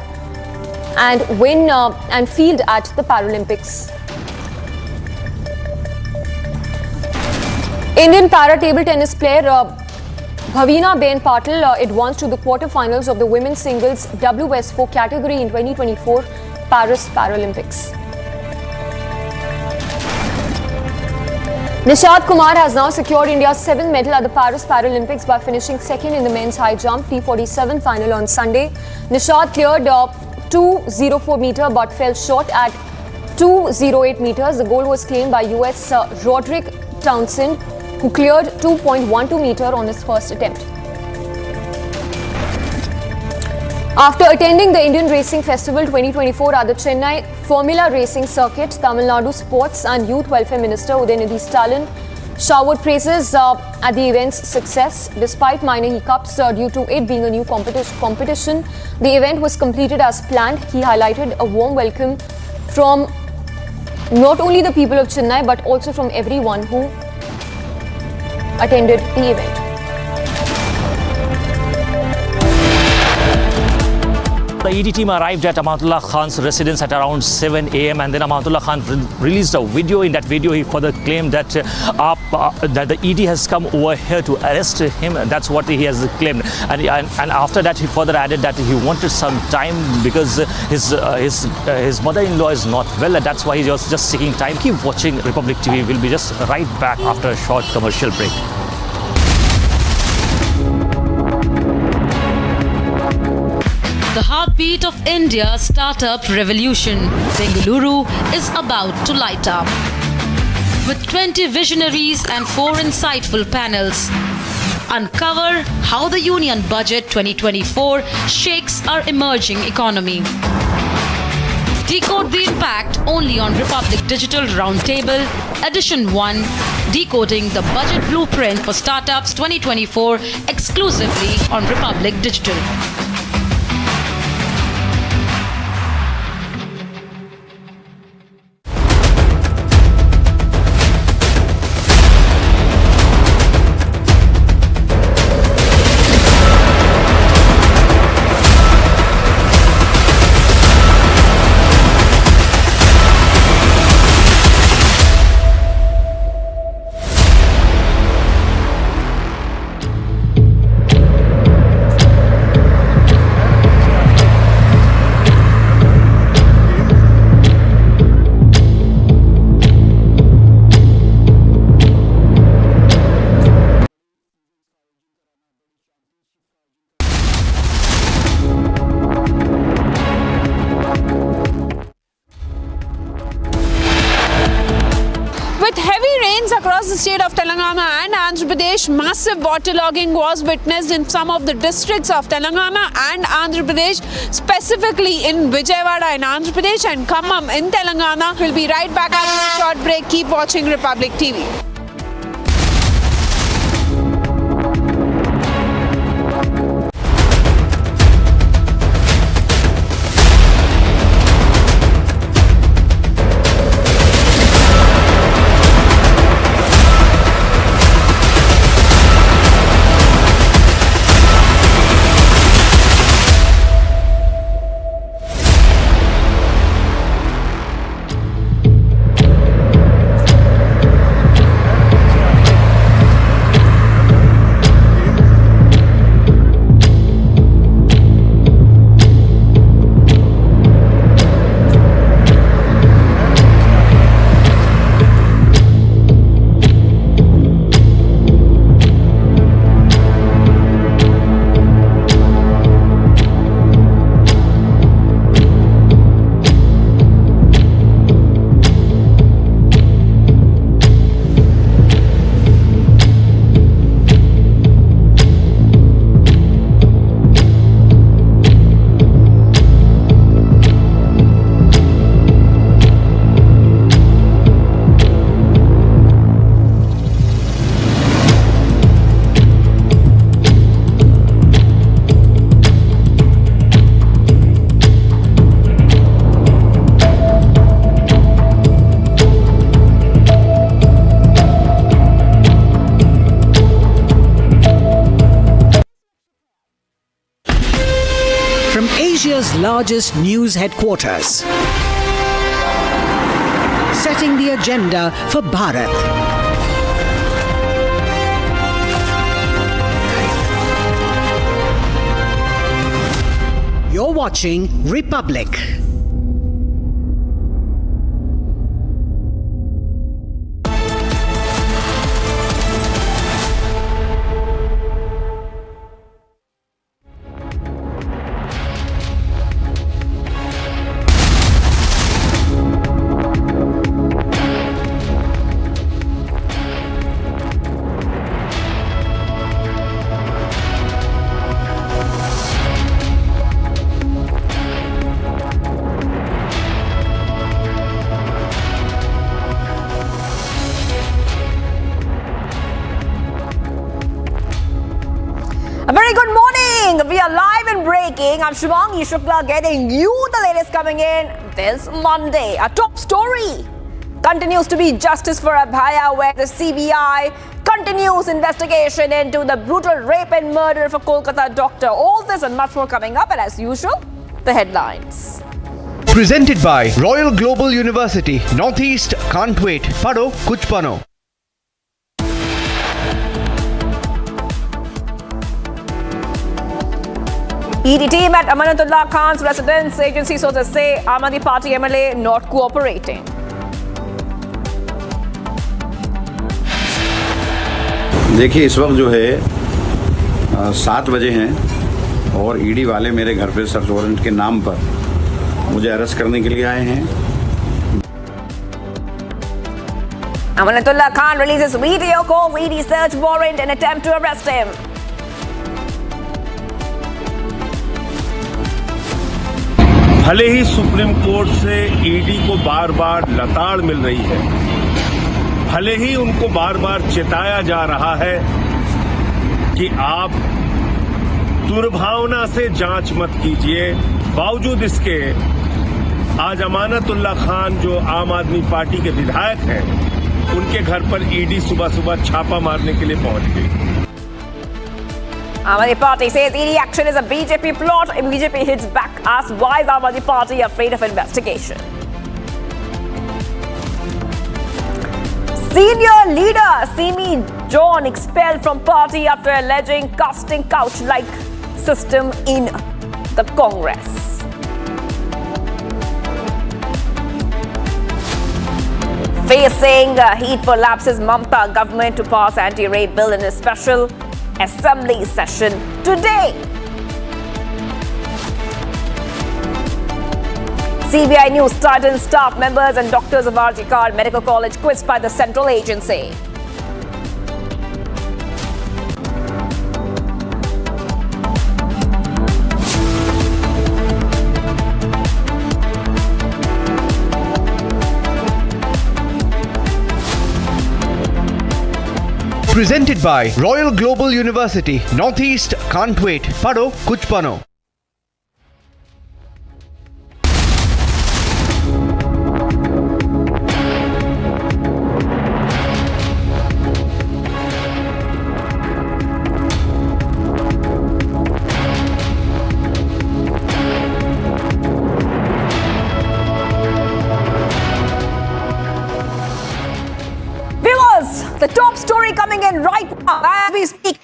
and win and field at the Paralympics. Indian para table tennis player Bhavina Ben Patil advanced to the quarterfinals of the women's singles WS4 category in 2024 Paris Paralympics. Nishad Kumar has now secured India's 7th medal at the Paris Paralympics by finishing second in the men's high jump T47 final on Sunday. Nishad cleared 204 meter but fell short at 208 meters. The gold was claimed by US Roderick Townsend, who cleared 2.12 meter on his first attempt. After attending the Indian Racing Festival 2024 at the Chennai Formula Racing Circuit, Tamil Nadu Sports and Youth Welfare Minister Udayanidhi Stalin showered praises at the event's success. Despite minor hiccups due to it being a new competition, the event was completed as planned. He highlighted a warm welcome from not only the people of Chennai but also from everyone who attended the event. The ED team arrived at Amanatullah Khan's residence at around 7 a.m. and then Amanatullah Khan released a video. In that video, he further claimed that that the ED has come over here to arrest him. That's what he has claimed. And after that, he further added that he wanted some time because his mother-in-law is not well, and that's why he was just seeking time. Keep watching Republic TV. We'll be just right back after a short commercial break. The heartbeat of India's startup revolution, Bengaluru, is about to light up. With 20 visionaries and 4 insightful panels, uncover how the Union Budget 2024 shakes our emerging economy. Decode the impact only on Republic Digital Roundtable, Edition 1, Decoding the Budget Blueprint for Startups 2024, exclusively on Republic Digital. Across the state of Telangana and Andhra Pradesh, massive waterlogging was witnessed in some of the districts of Telangana and Andhra Pradesh, specifically in Vijayawada in Andhra Pradesh and Khammam in Telangana. We'll be right back after a short break. Keep watching Republic TV. Asia's largest news headquarters. Setting the agenda for Bharat. You're watching Republic. A very good morning. We are live and breaking. I'm Shivangi Shukla getting you the latest coming in this Monday. Our top story continues to be justice for Abhaya, where the CBI continues investigation into the brutal rape and murder of a Kolkata doctor. All this and much more coming up, and as usual, the headlines. Presented by Royal Global University. Northeast can't wait. Pado kuch bano. ED team at Amanatullah Khan's residence. Agency sources say Aam Aadmi Party MLA not cooperating. देखिए इस वक्त जो है 7 बजे हैं और ED वाले मेरे घर पे सर्च वारंट के नाम पर मुझे अरेस्ट करने के लिए आए हैं। Amanatullah Khan releases video calls ED search warrant in attempt to arrest him. भले ही सुप्रीम कोर्ट से ईडी को बार बार लताड़ मिल रही है, भले ही उनको बार बार चेताया जा रहा है कि आप दुर्भावना से जांच मत कीजिए, बावजूद इसके आज अमानतुल्लाह खान जो आम आदमी पार्टी के विधायक हैं, उनके घर पर ईडी सुबह सुबह छापा मारने के लिए पहुंच गई। Aam Aadmi Party says ED action is a BJP plot. BJP hits back, asks why is Aam Aadmi Party afraid of investigation. Senior leader Simi John expelled from party after alleging casting couch-like system in the Congress. Facing heat for lapses, Mamta government to pass anti-rape bill in a special assembly session today. CBI News Titan staff members and doctors of RG Kar Medical College quizzed by the central agency. Presented by Royal Global University. Northeast can't wait. Pado kuch bano. The top story coming in right now as we speak.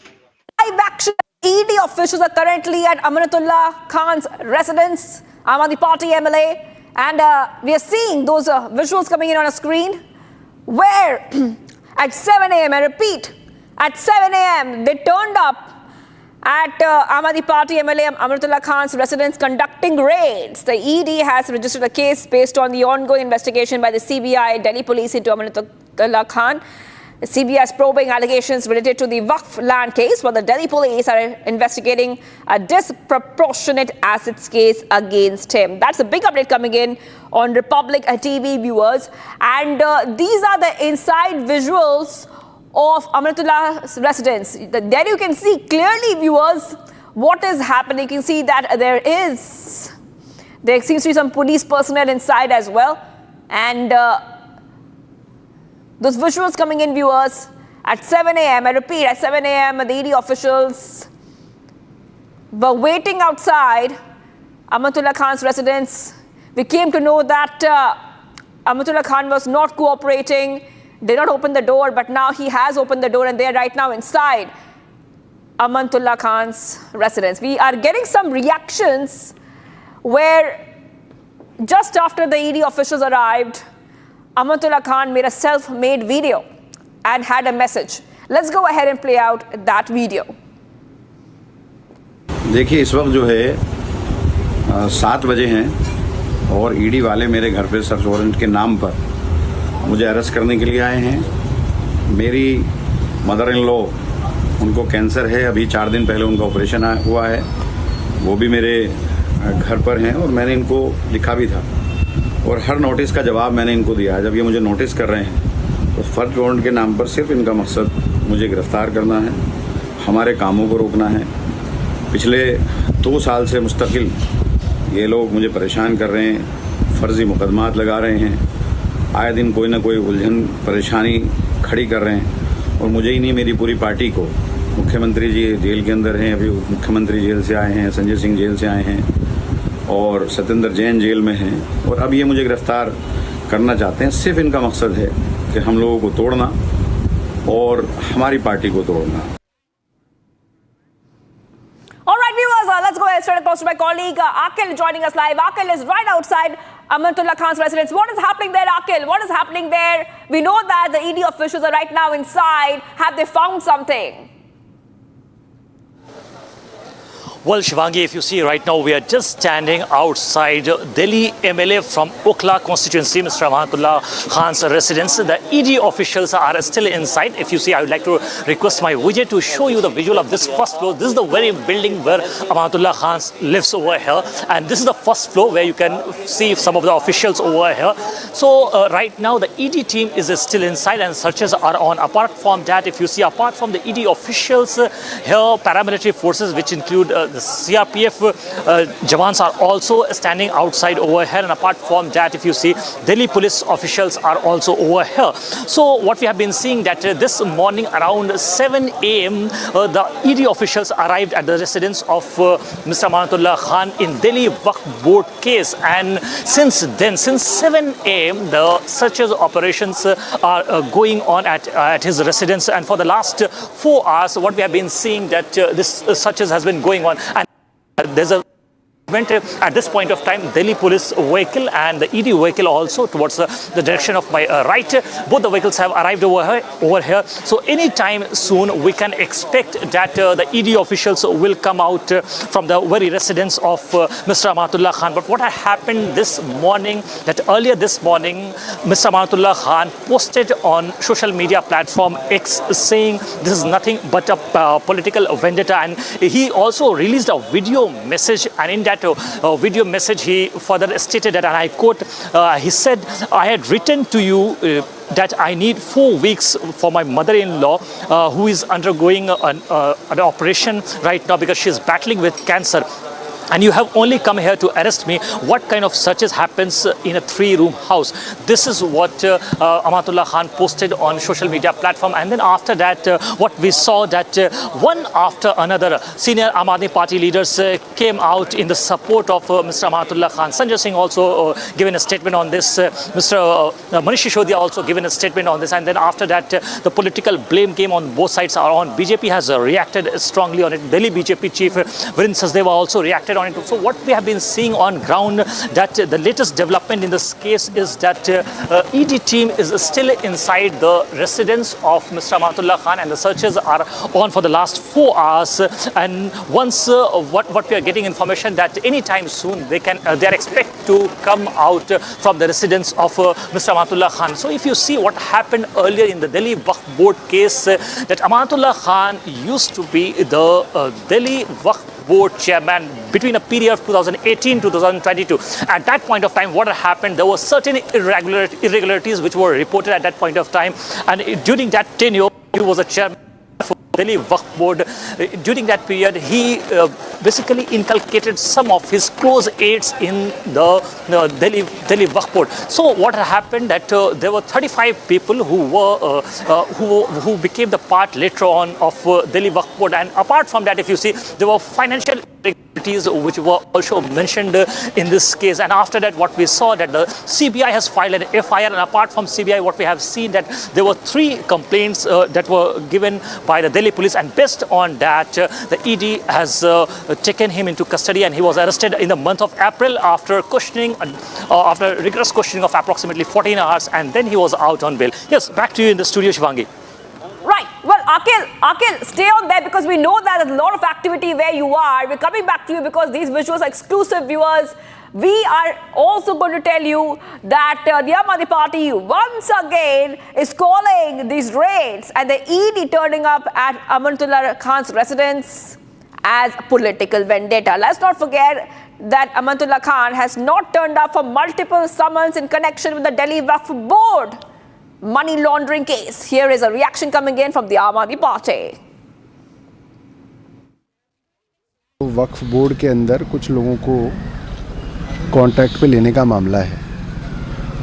Live action. ED officials are currently at Amanatullah Khan's residence, Aam Aadmi Party MLA, and we are seeing those visuals coming in on a screen where at 7 a.m., I repeat, at 7 a.m. they turned up at Aam Aadmi Party MLA Amanatullah Khan's residence conducting raids. The ED has registered a case based on the ongoing investigation by the CBI Delhi police into Amanatullah Khan. The CBI is probing allegations related to the Waqf land case, while the Delhi police are investigating a disproportionate assets case against him. That's a big update coming in on Republic TV, viewers. And these are the inside visuals of Amanatullah's residence. There you can see clearly, viewers, what is happening. You can see that there seems to be some police personnel inside as well. And those visuals coming in, viewers, at 7 a.m., I repeat, at 7 a.m., the ED officials were waiting outside Amanatullah Khan's residence. We came to know that Amanatullah Khan was not cooperating, did not open the door, but now he has opened the door and they're right now inside Amanatullah Khan's residence. We are getting some reactions where just after the ED officials arrived, Amanatullah Khan made a self-made video and had a message. Let's go ahead and play out that video. देखिए इस वक्त जो है 7 बजे हैं और ED वाले मेरे घर पे सर्च वारंट के नाम पर मुझे अरेस्ट करने के लिए आए हैं। मेरी मदर इन लॉ, उनको कैंसर है, अभी 4 दिन पहले उनका ऑपरेशन हुआ है, वो भी मेरे घर पर हैं और मैंने इनको लिखा भी था और हर नोटिस का जवाब मैंने इनको दिया है। जब ये मुझे नोटिस कर रहे हैं तो सर्च वारंट के नाम पर सिर्फ इनका मकसद मुझे गिरफ्तार करना है, हमारे कामों को रोकना है। पिछले 2 साल से मुस्तकिल ये लोग मुझे परेशान कर रहे हैं, फर्जी मुकदमात लगा रहे हैं, आए दिन कोई ना कोई उलझन परेशानी खड़ी कर रहे हैं और मुझे ही नहीं मेरी पूरी पार्टी को। मुख्यमंत्री जी जेल के अंदर हैं, अभी मुख्यमंत्री जेल से आए हैं, संजय सिंह जेल से आए हैं और सत्येंद्र जैन जेल में हैं और अब ये मुझे गिरफ्तार करना चाहते हैं। सिर्फ इनका मकसद है कि हम लोगों को तोड़ना और हमारी पार्टी को तोड़ना। All right, viewers, let's go ahead straight across to my colleague Akil joining us live. Akil is right outside Amanatullah Khan's residence. What is happening there, Akil? What is happening there? We know that the ED officials are right now inside. Have they found something? Well, Shivangi, if you see right now, we are just standing outside Delhi MLA from Okhla constituency, Mr. Amanatullah Khan's residence. The ED officials are still inside. If you see, I would like to request my Vijay to show you the visual of this first floor. This is the very building where Amanatullah Khan lives over here. And this is the first floor where you can see some of the officials over here. So right now, the ED team is still inside and searches are on. Apart from that, if you see, apart from the ED officials, here paramilitary forces, which include the CRPF Jawans are also standing outside over here, and apart from that, if you see, Delhi police officials are also over here. So what we have been seeing that this morning around 7 a.m. The ED officials arrived at the residence of Mr. Amanatullah Khan in Delhi Waqf Board case, and since then, since 7 a.m. the searches operations are going on at his residence, and for the last 4 hours what we have been seeing that this searches has been going on. And there's a at this point of time, Delhi police vehicle and the ED vehicle also towards the direction of my right. Both the vehicles have arrived over here. So anytime soon we can expect that the ED officials will come out from the very residence of Mr. Amanatullah Khan. But what had happened this morning, that earlier this morning, Mr. Amanatullah Khan posted on social media platform X saying this is nothing but a political vendetta, and he also released a video message, and in that video message he further stated that, and I quote, he said, "I had written to you that I need 4 weeks for my mother-in-law who is undergoing an operation right now because she is battling with cancer. And you have only come here to arrest me. What kind of searches happens in a 3-room house?" This is what Amanatullah Khan posted on social media platform. And then after that, what we saw that one after another, senior Aam Aadmi Party leaders came out in the support of Mr. Amanatullah Khan. Sanjay Singh also given a statement on this. Mr. Manish Sisodiya also given a statement on this. And then after that, the political blame game on both sides are on. BJP has reacted strongly on it. Delhi BJP chief Virendra Sachdeva also reacted on it. So what we have been seeing on ground, that the latest development in this case is that ED team is still inside the residence of Mr. Amanatullah Khan, and the searches are on for the last 4 hours. And once what we are getting information that anytime soon they are expected to come out from the residence of Mr. Amanatullah Khan. So if you see what happened earlier in the Delhi Waqf Board case, that Amanatullah Khan used to be the Delhi Waqf Board chairman between a period of 2018 to 2022. At that point of time, what had happened, there were certain irregularities which were reported at that point of time, and during that tenure, he was a chairman for Delhi Waqf Board. During that period, he basically inculcated some of his close aides in the Delhi Waqf Board. So what happened that there were 35 people who became the part later on of Delhi Waqf Board, and apart from that, if you see, there were financial irregularities which were also mentioned in this case. And after that, what we saw that the CBI has filed an FIR, and apart from CBI, what we have seen that there were 3 complaints that were given by the Delhi police, and based on that, the ED has taken him into custody, and he was arrested in the month of April after questioning, after rigorous questioning of approximately 14 hours, and then he was out on bail. Yes, back to you in the studio, Shivangi. Right. Well, Akhil, stay on there because we know that there's a lot of activity where you are. We're coming back to you because these visuals are exclusive, viewers. We are also going to tell you that the Aam Aadmi Party once again is calling these raids and the ED turning up at Amanatullah Khan's residence as political vendetta. Let's not forget that Amanatullah Khan has not turned up for multiple summons in connection with the Delhi Waqf Board money laundering case. Here is a reaction coming in from the Aam Aadmi Party. Waqf board के अंदर कुछ लोगों को contract पे लेने का मामला है,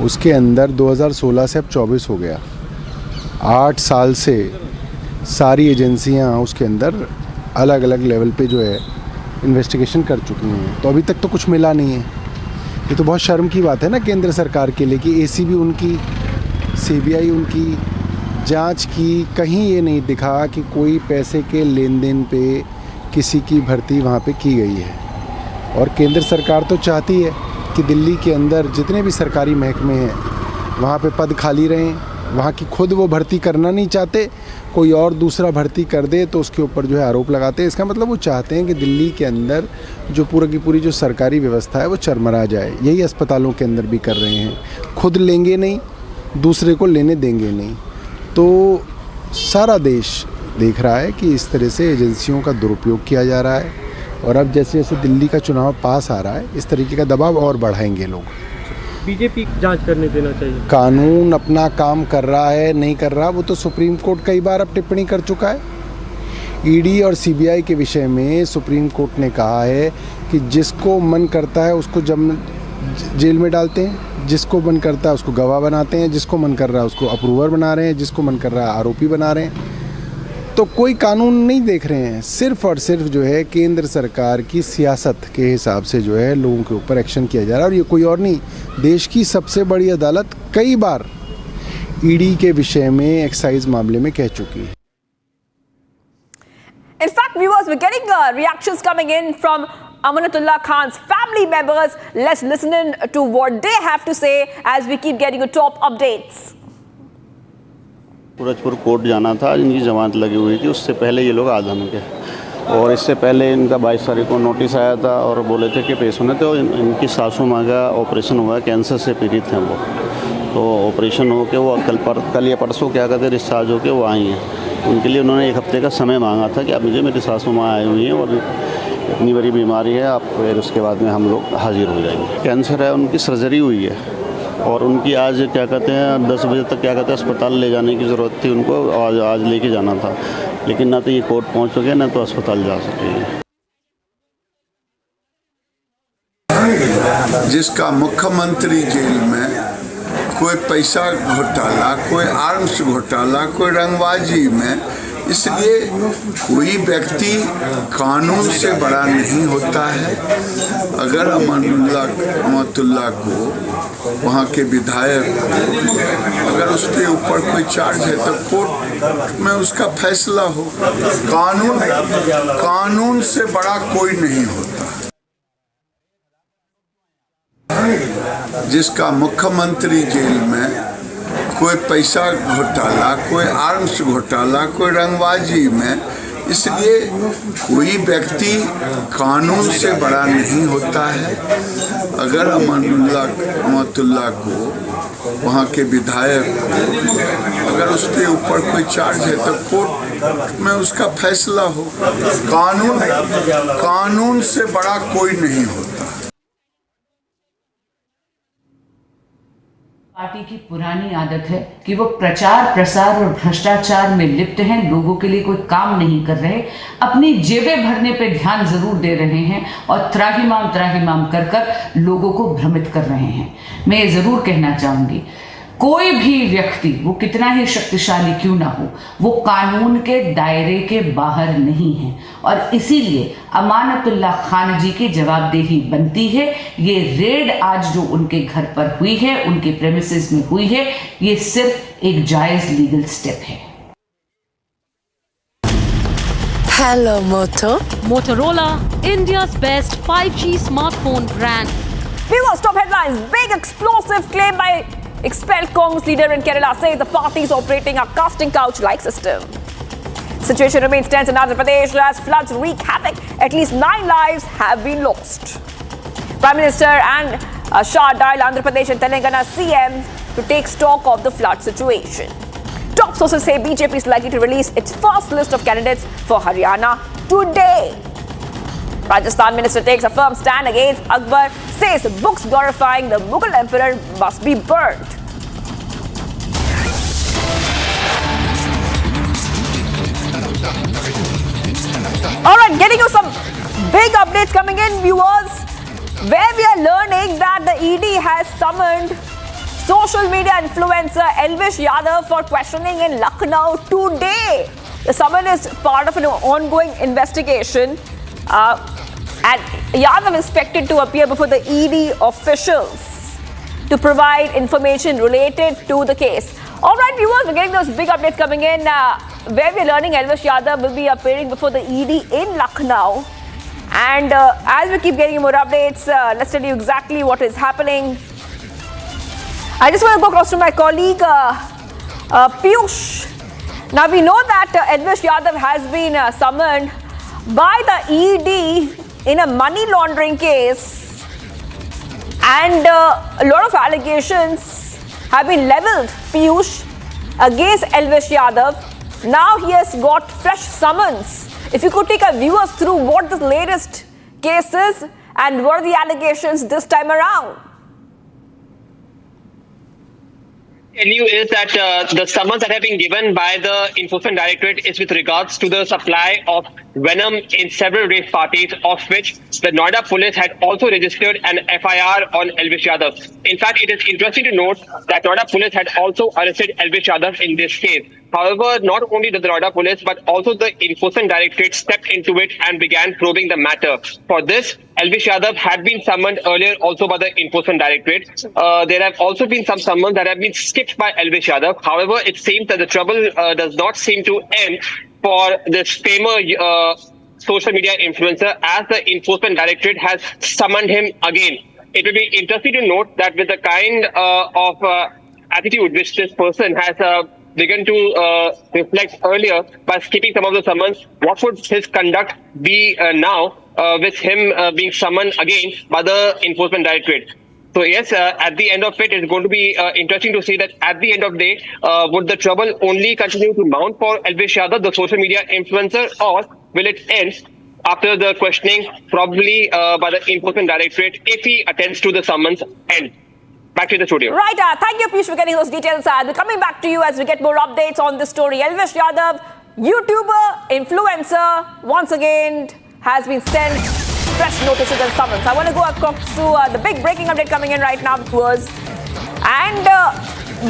उसके अंदर 2016 से अब 24 हो गया। 8 साल से सारी एजेंसियां उसके अंदर अलग अलग लेवल पे जो है इन्वेस्टिगेशन कर चुकी हैं, तो अभी तक तो कुछ मिला नहीं है। ये तो बहुत शर्म की बात है ना केंद्र सरकार के लिए कि एसीबी उनकी, सीबीआई उनकी जांच की, कहीं ये नहीं दिखा कि कोई पैसे के लेन देन पे किसी की भर्ती वहाँ पे की गई है। और केंद्र सरकार तो चाहती है कि दिल्ली के अंदर जितने भी सरकारी महकमे हैं वहाँ पे पद खाली रहें, वहाँ की खुद वो भर्ती करना नहीं चाहते, कोई और दूसरा भर्ती कर दे तो उसके ऊपर जो है आरोप लगाते हैं। इसका मतलब वो चाहते हैं कि दिल्ली के अंदर जो पूरा की पूरी जो सरकारी व्यवस्था है वो चरमरा जाए। यही अस्पतालों के अंदर भी कर रहे हैं, खुद लेंगे नहीं, दूसरे को लेने देंगे नहीं। तो सारा देश देख रहा है कि इस तरह से एजेंसियों का दुरुपयोग किया जा रहा है, और अब जैसे जैसे दिल्ली का चुनाव पास आ रहा है इस तरीके का दबाव और बढ़ाएंगे लोग। बीजेपी जांच करने देना चाहिए। कानून अपना काम कर रहा है नहीं कर रहा, वो तो सुप्रीम कोर्ट कई बार अब टिप्पणी कर चुका है। ईडी और सीबीआई के विषय में सुप्रीम कोर्ट ने कहा है कि जिसको मन करता है उसको जेल में डालते हैं, जिसको मन करता है उसको गवाह बनाते हैं, जिसको मन कर रहा है उसको अप्रूवर बना रहे हैं, जिसको मन कर रहा है आरोपी बना रहे हैं। तो कोई कानून नहीं देख रहे हैं, सिर्फ और सिर्फ जो है केंद्र सरकार की सियासत के हिसाब से जो है लोगों के ऊपर एक्शन किया जा रहा है। और ये कोई और नहीं, देश की सबसे बड़ी अदालत कई बार ईडी के विषय में एक्साइज मामले में कह चुकी है। In fact, viewers, we're getting reactions coming in from Amanatullah Khan's family members. Let's listen in to what they have to say as we keep getting you top updates. Surajpur court जाना था, इनकी जमानत लगी हुई थी, उससे पहले ये लोग आ जाएंगे। और इससे पहले इनका 22 तारीख को नोटिस आया था और बोले थे कि पेश होने थे। और इनकी सासू माँ का ऑपरेशन हुआ, कैंसर से पीड़ित हैं वो, तो ऑपरेशन हो के वो कल या परसों क्या कहते डिस्चार्ज हो के वो आई हैं। उनके लिए उन्होंने 1 हफ्ते का समय मांगा था कि आप मुझे, मेरी सासू माँ आई हुई हैं और इतनी बड़ी बीमारी है, आप फिर उसके बाद में हम लोग हाजिर हो जाएंगे। कैंसर है, उनकी सर्जरी हुई है और उनकी आज क्या कहते हैं 10 बजे तक क्या कहते हैं अस्पताल ले जाने की ज़रूरत थी उनको, आज लेके जाना था, लेकिन ना तो ये कोर्ट पहुंच सके ना तो अस्पताल जा सके। जिसका मुख्यमंत्री जेल में कोई पैसा घोटाला, कोई आर्म्स घोटाला, कोई रंगबाजी में, इसलिए कोई व्यक्ति कानून से बड़ा नहीं होता है। अगर अमानुल्लाह को, वहाँ के विधायक को, अगर उसके ऊपर कोई चार्ज है तो कोर्ट में उसका फैसला हो। कानून से बड़ा कोई नहीं होता। जिसका मुख्यमंत्री जेल में कोई पैसा घोटाला, कोई आर्म्स घोटाला, कोई रंगबाजी में, इसलिए कोई व्यक्ति कानून से बड़ा नहीं होता है। अगर अमानुल्लाह को, वहाँ के विधायक को, अगर उसके ऊपर कोई चार्ज है तो कोर्ट में उसका फैसला हो। कानून से बड़ा कोई नहीं होता। पार्टी की पुरानी आदत है कि वो प्रचार प्रसार और भ्रष्टाचार में लिप्त हैं, लोगों के लिए कोई काम नहीं कर रहे, अपनी जेबें भरने पे ध्यान जरूर दे रहे हैं और त्राहिमाम कर लोगों को भ्रमित कर रहे हैं। मैं ये ज़रूर कहना चाहूँगी, कोई भी व्यक्ति, वो कितना ही शक्तिशाली क्यों ना हो, वो कानून के दायरे के बाहर नहीं है और इसीलिए अमानतुल्लाह खान जी की जवाबदेही बनती है। ये रेड आज जो उनके घर पर हुई है, उनके प्रेमिसेस में हुई है, ये सिर्फ एक जायज लीगल स्टेप है। Hello, Moto. Motorola, India's best 5G smartphone brand. Viewers, top headlines. Big explosive claim by expelled Congress leader in Kerala says the party is operating a casting couch-like system. Situation remains tense in Andhra Pradesh as floods wreak havoc. At least 9 lives have been lost. Prime Minister and Shah dialed Andhra Pradesh and Telangana CM to take stock of the flood situation. Top sources say BJP is likely to release its first list of candidates for Haryana today. Rajasthan minister takes a firm stand against Akbar, says books glorifying the Mughal emperor must be burnt. Alright, getting you some big updates coming in, viewers, where we are learning that the ED has summoned social media influencer Elvish Yadav for questioning in Lucknow today. The summon is part of an ongoing investigation. And Yadav is expected to appear before the ED officials to provide information related to the case. All right, viewers, we're getting those big updates coming in where we're learning Elvish Yadav will be appearing before the ED in Lucknow. And as we keep getting more updates, let's tell you exactly what is happening. I just want to go across to my colleague Piyush. Now, we know that Elvish Yadav has been summoned by the ED in a money laundering case, and a lot of allegations have been leveled, Piyush, against Elvish Yadav. Now he has got fresh summons. If you could take our viewers through what the latest case is and what are the allegations this time around. Tell you is that the summons that have been given by the Enforcement Directorate is with regards to the supply of venom in several race parties, of which the Noida police had also registered an FIR on Elvish Yadav. In fact, it is interesting to note that Noida police had also arrested Elvish Yadav in this case. However, not only did the Noida police, but also the Enforcement Directorate stepped into it and began probing the matter. For this, Elvish Yadav had been summoned earlier also by the Enforcement Directorate. There have also been some summons that have been skipped by Elvish Yadav. However, it seems that the trouble does not seem to end for this famous social media influencer, as the Enforcement Directorate has summoned him again. It will be interesting to note that with the kind of attitude which this person has begun to reflect earlier by skipping some of the summons, what would his conduct be now with him being summoned again by the Enforcement Directorate? So yes, at the end of it, it's going to be interesting to see that at the end of the day, would the trouble only continue to mount for Elvish Yadav, the social media influencer, or will it end after the questioning, probably by the Enforcement Directorate, if he attends to the summons end? Back to the studio. Right, thank you, Piyush, for getting those details. We're coming back to you as we get more updates on this story. Elvish Yadav, YouTuber, influencer, once again has been sent fresh notices and summons. I want to go across to the big breaking update coming in right now, viewers. And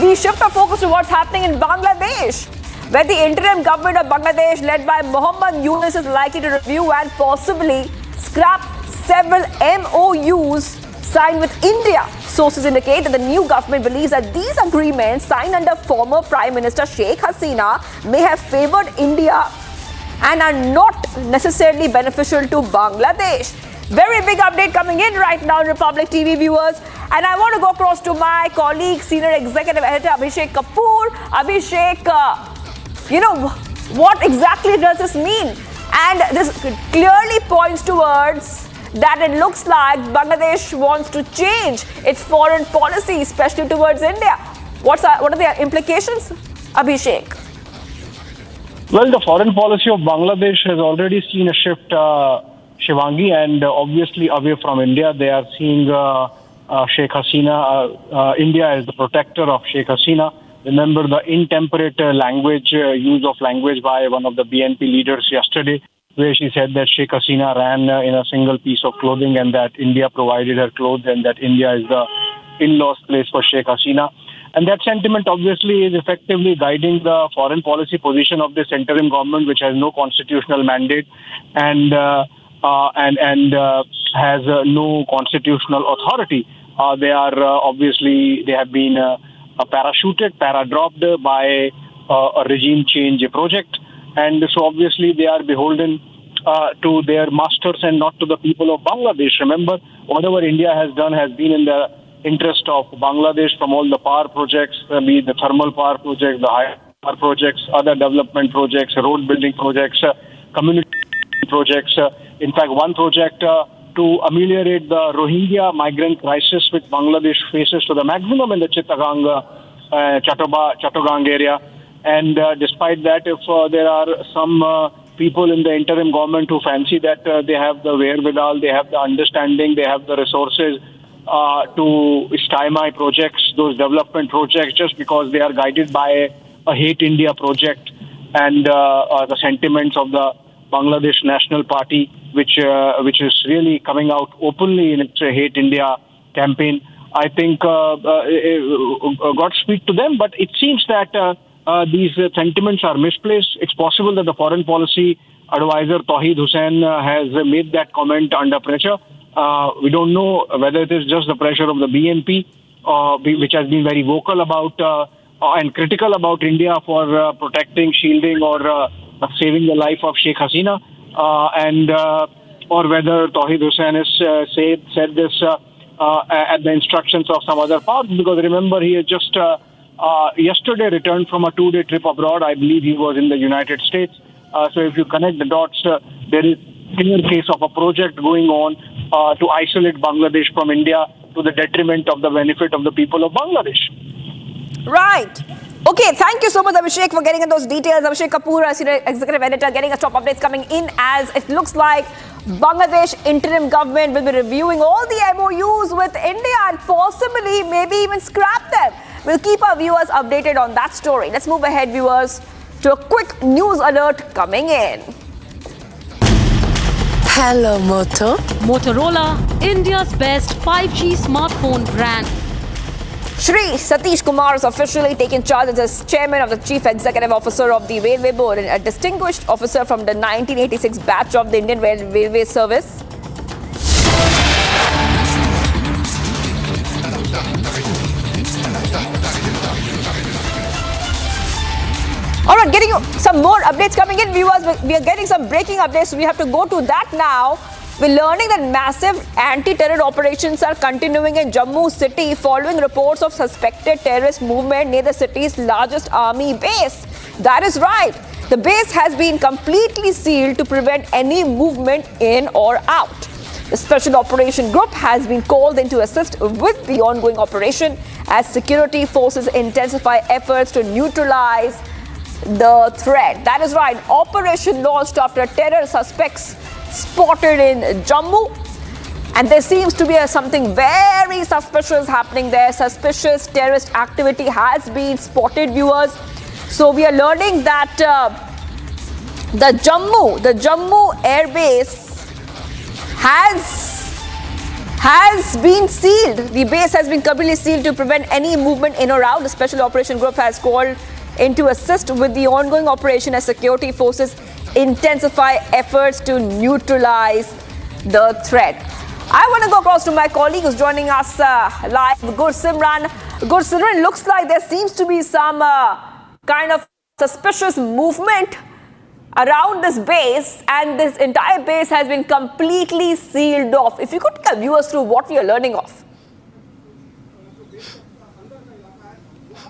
we shift our focus to what's happening in Bangladesh, where the interim government of Bangladesh, led by Mohammad Yunus, is likely to review and possibly scrap several MOUs signed with India. Sources indicate that the new government believes that these agreements signed under former Prime Minister Sheikh Hasina may have favored India and are not necessarily beneficial to Bangladesh. Very big update coming in right now, Republic TV viewers. And I want to go across to my colleague, Senior Executive Editor Abhishek Kapoor. Abhishek, what exactly does this mean? And this clearly points towards that it looks like Bangladesh wants to change its foreign policy, especially towards India. What are the implications, Abhishek? Well, the foreign policy of Bangladesh has already seen a shift, Shivangi, and obviously away from India. They are seeing Sheikh Hasina, India as the protector of Sheikh Hasina. Remember the intemperate use of language by one of the BNP leaders yesterday, where she said that Sheikh Hasina ran in a single piece of clothing and that India provided her clothes and that India is the in-laws place for Sheikh Hasina. And that sentiment obviously is effectively guiding the foreign policy position of this interim government, which has no constitutional mandate and has no constitutional authority. They are obviously, they have been para-dropped by a regime change project. And so obviously they are beholden to their masters and not to the people of Bangladesh. Remember, whatever India has done has been in the interest of Bangladesh, from all the power projects, be it the thermal power projects, the hydro power projects, other development projects, road building projects, community projects. In fact, one project to ameliorate the Rohingya migrant crisis which Bangladesh faces to the maximum in the Chittagong, Chattogang area. And despite that, if there are some people in the interim government who fancy that they have the wherewithal, they have the understanding, they have the resources to stymie projects, those development projects, just because they are guided by a hate India project and the sentiments of the Bangladesh National Party, which is really coming out openly in its hate India campaign. I think Godspeed to them, but it seems that these sentiments are misplaced. It's possible that the foreign policy advisor Tawheed Hussain has made that comment under pressure. We don't know whether it is just the pressure of the BNP, which has been very vocal about and critical about India for protecting, shielding, or saving the life of Sheikh Hasina, or whether Tawheed Hussain has said this at the instructions of some other powers. Because remember, he has just yesterday returned from a 2-day trip abroad. I believe he was in the United States. So if you connect the dots, there is a clear case of a project going on to isolate Bangladesh from India to the detriment of the benefit of the people of Bangladesh. Right. Okay, thank you so much, Abhishek, for getting in those details. Abhishek Kapoor, our senior executive editor, getting us top updates coming in as it looks like Bangladesh interim government will be reviewing all the MOUs with India and possibly maybe even scrap them. We'll keep our viewers updated on that story. Let's move ahead, viewers, to a quick news alert coming in. Hello, Moto. Motorola, India's best 5G smartphone brand. Shri Satish Kumar is officially taking charge as chairman of the Chief Executive Officer of the Railway Board and a distinguished officer from the 1986 batch of the Indian Railway Service. All right, getting you some more updates coming in, viewers. We are getting some breaking updates, so we have to go to that now. We're learning that massive anti-terror operations are continuing in Jammu city following reports of suspected terrorist movement near the city's largest army base. That is right. The base has been completely sealed to prevent any movement in or out. The Special Operation Group has been called in to assist with the ongoing operation as security forces intensify efforts to neutralize the threat. That is right. Operation launched after terror suspects spotted in Jammu, and there seems to be something very suspicious happening there. Suspicious terrorist activity has been spotted, viewers. So we are learning that the Jammu air base has been sealed. The base has been completely sealed to prevent any movement in or out. The Special Operation Group has called in to assist with the ongoing operation as security forces intensify efforts to neutralize the threat. I want to go across to my colleague who's joining us live, Gursimran. Gursimran, looks like there seems to be some kind of suspicious movement around this base, and this entire base has been completely sealed off. If you could take our viewers through what we are learning of.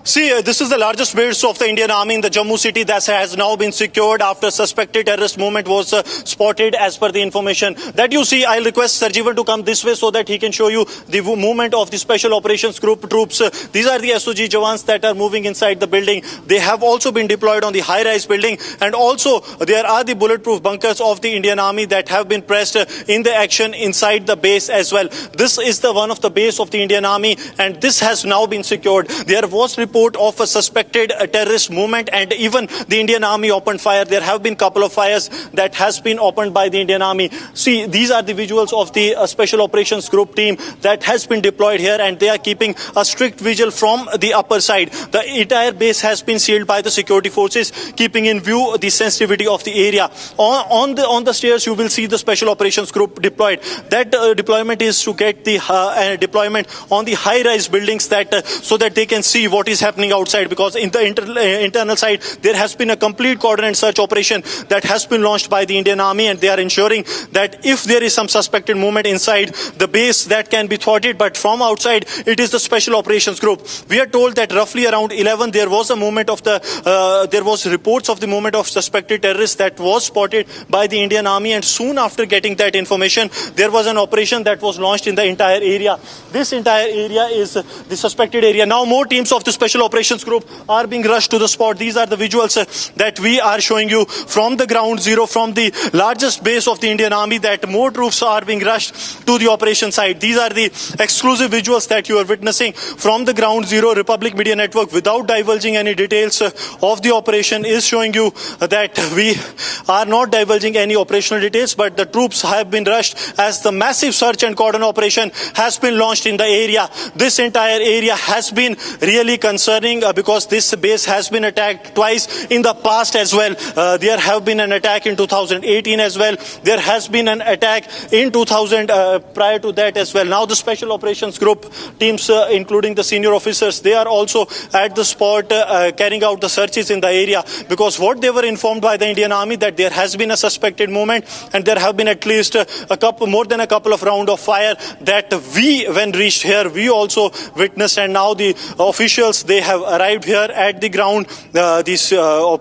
See, this is the largest base of the Indian Army in the Jammu city that has now been secured after suspected terrorist movement was spotted as per the information that you see. I'll request Sarjeevan to come this way so that he can show you the movement of the Special Operations Group troops. These are the SOG Jawans that are moving inside the building. They have also been deployed on the high-rise building, and also there are the bulletproof bunkers of the Indian Army that have been pressed in the action inside the base as well. This is the one of the base of the Indian Army, and this has now been secured. There was report report of a suspected terrorist movement, and even the Indian Army opened fire. There have been a couple of fires that has been opened by the Indian Army. See, these are the visuals of the Special Operations Group team that has been deployed here, and they are keeping a strict vigil from the upper side. The entire base has been sealed by the security forces, keeping in view the sensitivity of the area. On the stairs, you will see the Special Operations Group deployed. That deployment is to get the deployment on the high-rise buildings so that they can see what is happening outside, because in the internal side there has been a complete coordinated search operation that has been launched by the Indian Army, and they are ensuring that if there is some suspected movement inside the base, that can be thwarted, but from outside it is the Special Operations Group. We are told that roughly around 11 there was a movement of there was reports of the movement of suspected terrorists that was spotted by the Indian Army, and soon after getting that information there was an operation that was launched in the entire area. This entire area is the suspected area. Now more teams of the Special Operations Group are being rushed to the spot. These are the visuals that we are showing you from the ground zero, from the largest base of the Indian Army, that more troops are being rushed to the operation site. These are the exclusive visuals that you are witnessing from the ground zero. Republic Media Network, without divulging any details of the operation, is showing you that we are not divulging any operational details, but the troops have been rushed as the massive search and cordon operation has been launched in the area. This entire area has been really concerning because this base has been attacked twice in the past as well. There have been an attack in 2018 as well. There has been an attack in 2000 prior to that as well. Now the Special Operations Group teams, including the senior officers, they are also at the spot carrying out the searches in the area, because what they were informed by the Indian Army that there has been a suspected movement, and there have been at least more than a couple of rounds of fire that we, when reached here, we also witnessed. And now the officials, they have arrived here at the ground. These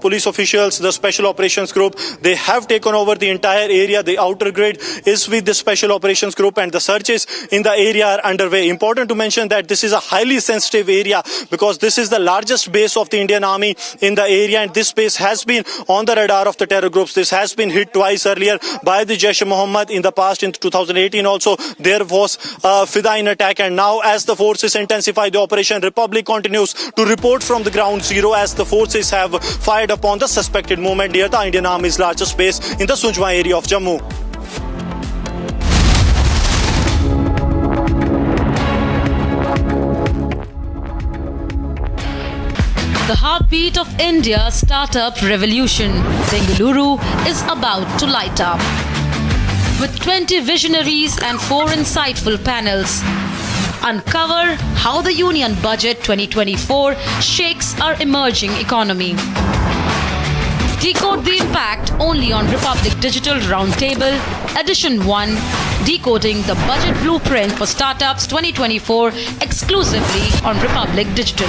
police officials, the Special Operations Group, they have taken over the entire area. The outer grid is with the Special Operations Group, and the searches in the area are underway. Important to mention that this is a highly sensitive area, because this is the largest base of the Indian Army in the area, and this base has been on the radar of the terror groups. This has been hit twice earlier by the Jaish-e-Mohammed in the past. In 2018 also there was a Fidain attack, and now as the forces intensify the operation, Republic continues to report from the ground zero as the forces have fired upon the suspected movement near the Indian Army's largest base in the Sunjwa area of Jammu. The heartbeat of India's startup revolution, Bengaluru, is about to light up. With 20 visionaries and 4 insightful panels, uncover how the Union Budget 2024 shakes our emerging economy. Decode the impact only on Republic Digital Roundtable, Edition 1, Decoding the Budget Blueprint for Startups 2024, exclusively on Republic Digital.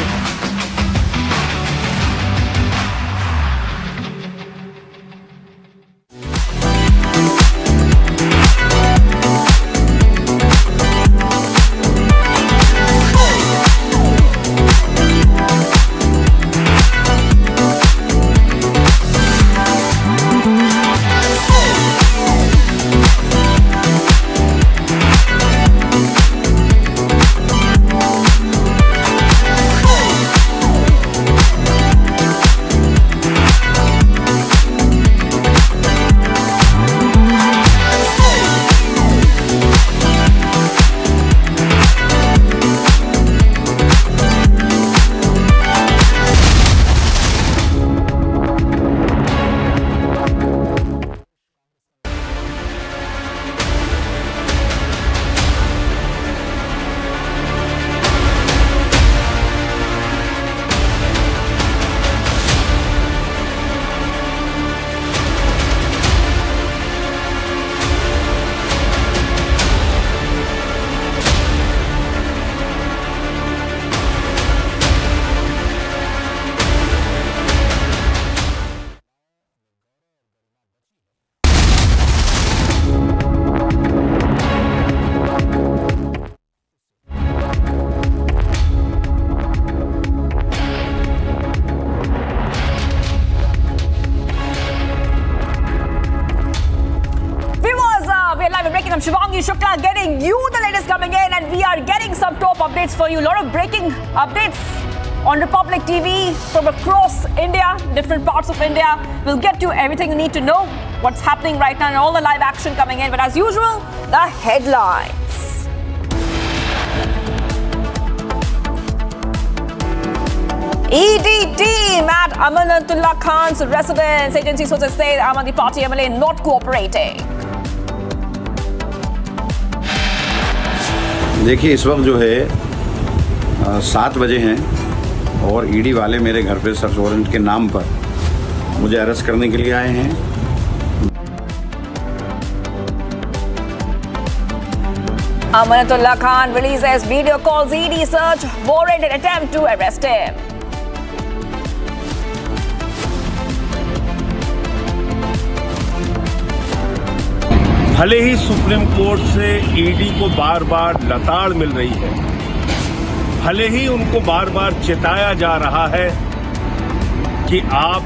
Shukla getting you the latest coming in, and we are getting some top updates for you. A lot of breaking updates on Republic TV from across India, different parts of India. We'll get you everything you need to know, what's happening right now and all the live action coming in. But as usual, the headlines. ED team at Amanatullah Khan's residence. Agency sources say the Aam Aadmi Party MLA not cooperating. देखिए इस वक्त जो है 7 बजे हैं और ED वाले मेरे घर पे सर्च वारंट के नाम पर मुझे अरेस्ट करने के लिए आए हैं। Amanatullah Khan releases video calls ED search warrant in attempt to arrest him. भले ही सुप्रीम कोर्ट से ईडी को बार बार लताड़ मिल रही है, भले ही उनको बार बार चेताया जा रहा है कि आप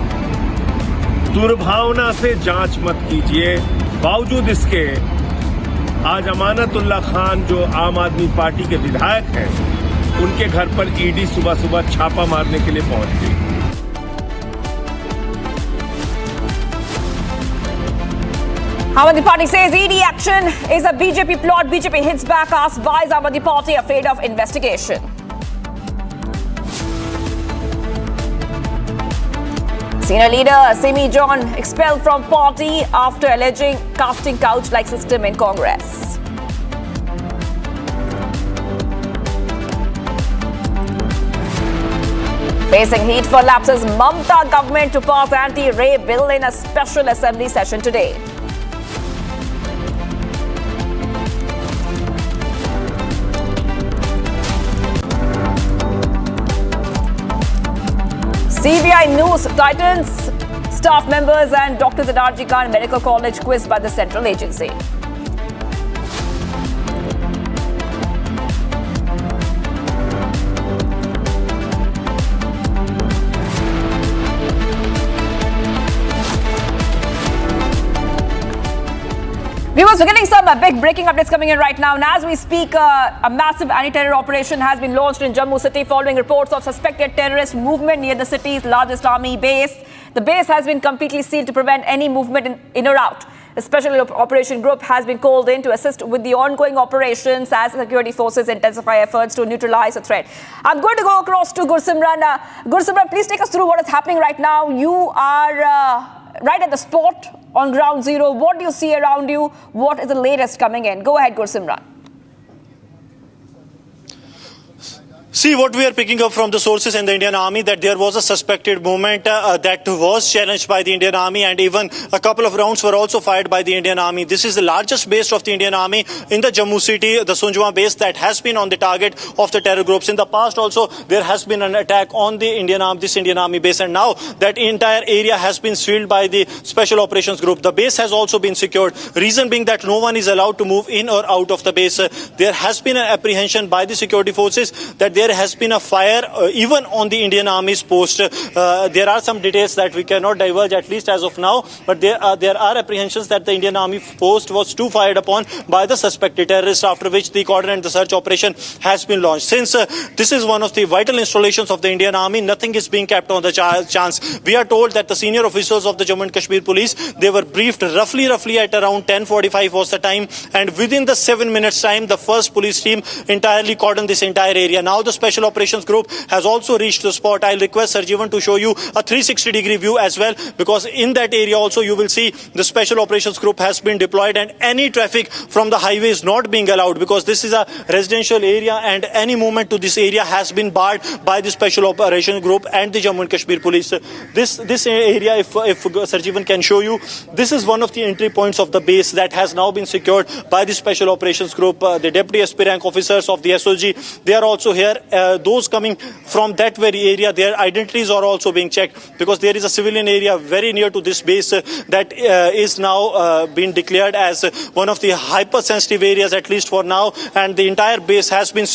दुर्भावना से जांच मत कीजिए, बावजूद इसके आज अमानतुल्लाह खान जो आम आदमी पार्टी के विधायक हैं, उनके घर पर ईडी सुबह सुबह छापा मारने के लिए पहुंच गई। Aam Aadmi Party says ED action is a BJP plot. BJP hits back, asks why is Aam Aadmi Party afraid of investigation? Senior leader Simi John expelled from party after alleging casting couch-like system in Congress. Facing heat for lapses, Mamata government to pass anti-rape bill in a special assembly session today. CBI News Titans, staff members and doctors at RG Khan Medical College quizzed by the central agency. Viewers, we're getting some big breaking updates coming in right now. And as we speak, a massive anti-terror operation has been launched in Jammu city following reports of suspected terrorist movement near the city's largest army base. The base has been completely sealed to prevent any movement in or out. The Special Operation Group has been called in to assist with the ongoing operations as security forces intensify efforts to neutralize the threat. I'm going to go across to Gursimran. Gursimran, please take us through what is happening right now. You are right at the spot on ground zero. What do you see around you? What is the latest coming in? Go ahead, Gursimran. See, what we are picking up from the sources in the Indian Army, that there was a suspected movement that was challenged by the Indian Army, and even a couple of rounds were also fired by the Indian Army. This is the largest base of the Indian Army in the Jammu city, the Sunjwa base, that has been on the target of the terror groups. In the past also, there has been an attack on the this Indian Army base, and now that entire area has been sealed by the Special Operations Group. The base has also been secured. Reason being that no one is allowed to move in or out of the base. There has been an apprehension by the security forces that there has been a fire even on the Indian Army's post. There are some details that we cannot divulge, at least as of now, but there are apprehensions that the Indian Army post was too fired upon by the suspected terrorists, after which the cordon and the search operation has been launched. Since this is one of the vital installations of the Indian Army, nothing is being kept on the chance. We are told that the senior officers of the Jammu and Kashmir Police, they were briefed roughly at around 10:45 was the time, and within the 7 minutes time, the first police team entirely cordoned this entire area. Now the Special Operations Group has also reached the spot. I'll request Sarjeevan to show you a 360-degree view as well, because in that area also you will see the Special Operations Group has been deployed, and any traffic from the highway is not being allowed, because this is a residential area and any movement to this area has been barred by the Special Operations Group and the Jammu and Kashmir Police. This area, if Sarjeevan can show you, this is one of the entry points of the base that has now been secured by the Special Operations Group. The Deputy SP rank officers of the SOG, they are also here. Those coming from that very area, their identities are also being checked, because there is a civilian area very near to this base that is now being declared as one of the hypersensitive areas, at least for now, and the entire base has been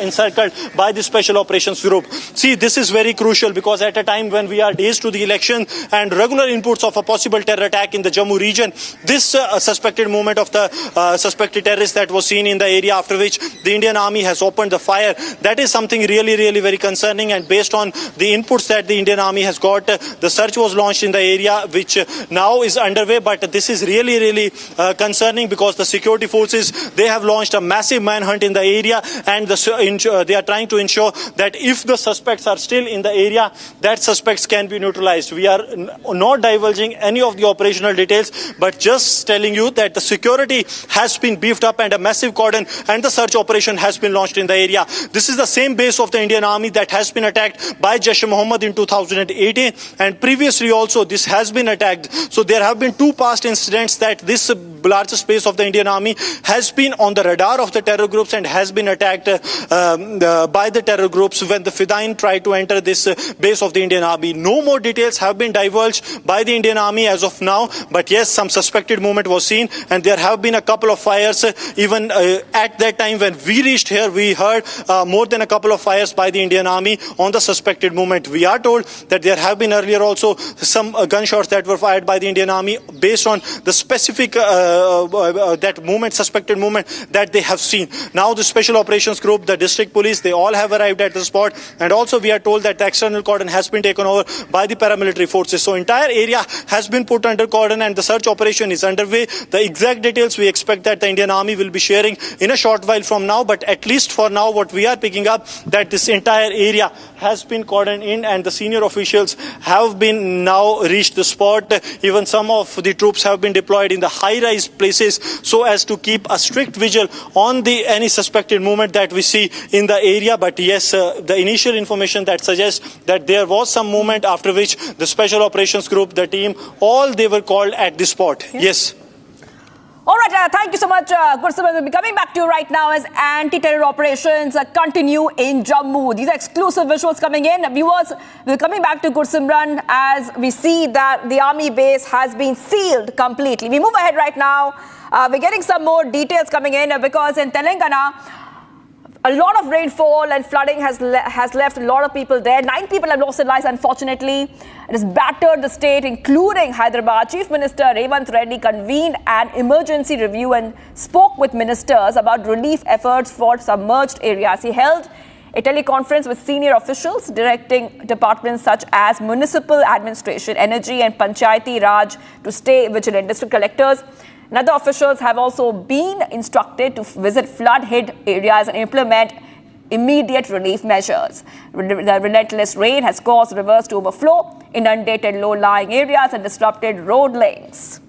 encircled by the Special Operations Group. See, this is very crucial, because at a time when we are days to the election and regular inputs of a possible terror attack in the Jammu region, this suspected movement of the suspected terrorists that was seen in the area, after which the Indian Army has opened the fire, That is something really, really very concerning. And based on the inputs that the Indian Army has got, the search was launched in the area, which now is underway. But this is really, really concerning because the security forces, they have launched a massive manhunt in the area, and they are trying to ensure that if the suspects are still in the area, that suspects can be neutralized. We are not divulging any of the operational details, but just telling you that the security has been beefed up and a massive cordon and the search operation has been launched in the area. This is the same base of the Indian Army that has been attacked by Jaish-e-Mohammed in 2018, and previously also this has been attacked. So there have been two past incidents that this largest base of the Indian Army has been on the radar of the terror groups and has been attacked by the terror groups when the Fidayeen tried to enter this base of the Indian Army. No more details have been divulged by the Indian Army as of now, but yes, some suspected movement was seen, and there have been a couple of fires. Even at that time when we reached here, we heard more than a couple of fires by the Indian Army on the suspected movement. We are told that there have been earlier also some gunshots that were fired by the Indian Army based on the specific that movement, suspected movement that they have seen. Now the Special Operations Group, the district police, they all have arrived at the spot, and also we are told that the external cordon has been taken over by the paramilitary forces. So entire area has been put under cordon and the search operation is underway. The exact details we expect that the Indian Army will be sharing in a short while from now, but at least for now what we are picking up that this entire area has been cordoned in and the senior officials have been now reached the spot. Even some of the troops have been deployed in the high-rise places so as to keep a strict vigil on any suspected movement that we see in the area. But yes, the initial information that suggests that there was some movement, after which the Special Operations Group, the team, all they were called at the spot. Yes. All right, thank you so much, Goswami. We'll be coming back to you right now as anti-terror operations continue in Jammu. These are exclusive visuals coming in. Viewers, we're coming back to Gursimran as we see that the army base has been sealed completely. We move ahead right now. We're getting some more details coming in because in Telangana, a lot of rainfall and flooding has left a lot of people there. 9 people have lost their lives, unfortunately. It has battered the state, including Hyderabad. Chief Minister Revanth Reddy convened an emergency review and spoke with ministers about relief efforts for submerged areas. He held a teleconference with senior officials directing departments such as municipal administration, energy and Panchayati Raj to stay vigilant. District collectors and other officials have also been instructed to visit flood-hit areas and implement immediate relief measures. The relentless rain has caused rivers to overflow, inundated low-lying areas and disrupted road lanes.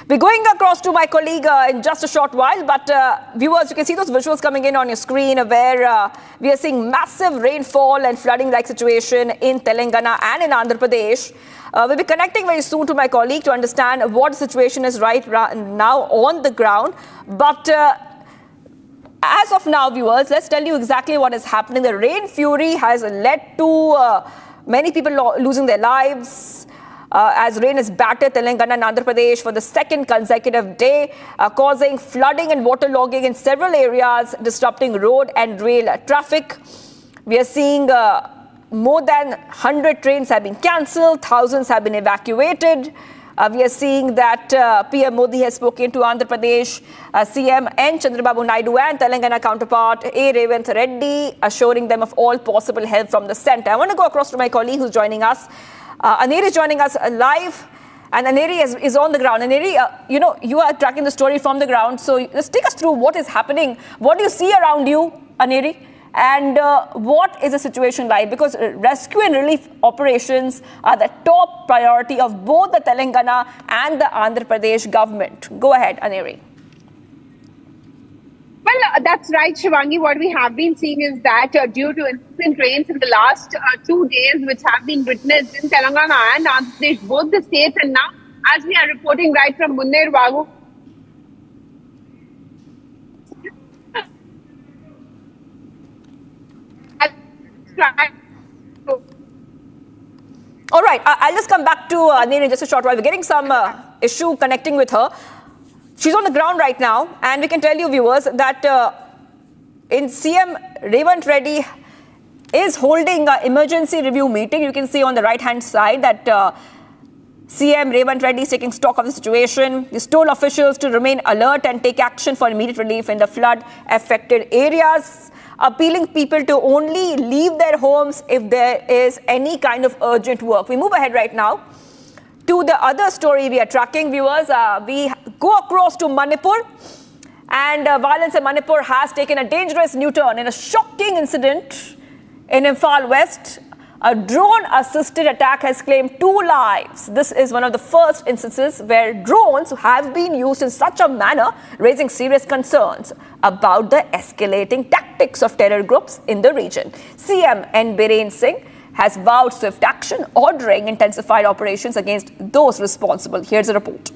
We're going across to my colleague in just a short while, but viewers, you can see those visuals coming in on your screen where we are seeing massive rainfall and flooding-like situation in Telangana and in Andhra Pradesh. We'll be connecting very soon to my colleague to understand what the situation is right now on the ground. But as of now, viewers, let's tell you exactly what is happening. The rain fury has led to many people losing their lives as rain has battered Telangana and Andhra Pradesh for the second consecutive day, causing flooding and waterlogging in several areas, disrupting road and rail traffic. We are seeing more than 100 trains have been cancelled, thousands have been evacuated. We are seeing that PM Modi has spoken to Andhra Pradesh CM N. Chandrababu Naidu and Telangana counterpart A. Revanth Reddy, assuring them of all possible help from the centre. I want to go across to my colleague who's joining us. Aneri is joining us live, and Aneri is on the ground. Aneri, you are tracking the story from the ground, so let's take us through what is happening. What do you see around you, Aneri? And what is the situation like? Because rescue and relief operations are the top priority of both the Telangana and the Andhra Pradesh government. Go ahead, Aneri. Well, that's right, Shivangi. What we have been seeing is that due to incessant rains in the last 2 days, which have been witnessed in Telangana and Andhra Pradesh, both the states, and now, as we are reporting right from Munner Vagu, all right, I'll just come back to Aneri in just a short while. We're getting some issue connecting with her. She's on the ground right now, and we can tell you, viewers, that in CM Revanth Reddy is holding an emergency review meeting. You can see on the right-hand side that CM Revant Reddy is taking stock of the situation. He's told officials to remain alert and take action for immediate relief in the flood-affected areas, appealing people to only leave their homes if there is any kind of urgent work. We move ahead right now to the other story we are tracking, viewers. We go across to Manipur, and violence in Manipur has taken a dangerous new turn in a shocking incident in Imphal West. A drone-assisted attack has claimed 2 lives. This is one of the first instances where drones have been used in such a manner, raising serious concerns about the escalating tactics of terror groups in the region. CM N. Biren Singh has vowed swift action, ordering intensified operations against those responsible. Here's a report.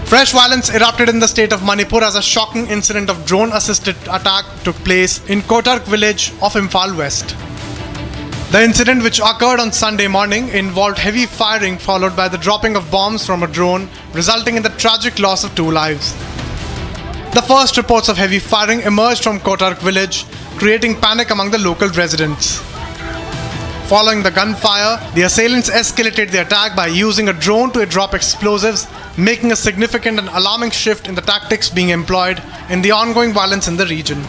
Fresh violence erupted in the state of Manipur as a shocking incident of drone-assisted attack took place in Kotark village of Imphal West. The incident, which occurred on Sunday morning, involved heavy firing followed by the dropping of bombs from a drone, resulting in the tragic loss of 2 lives. The first reports of heavy firing emerged from Kotark village, creating panic among the local residents. Following the gunfire, the assailants escalated the attack by using a drone to drop explosives, making a significant and alarming shift in the tactics being employed in the ongoing violence in the region.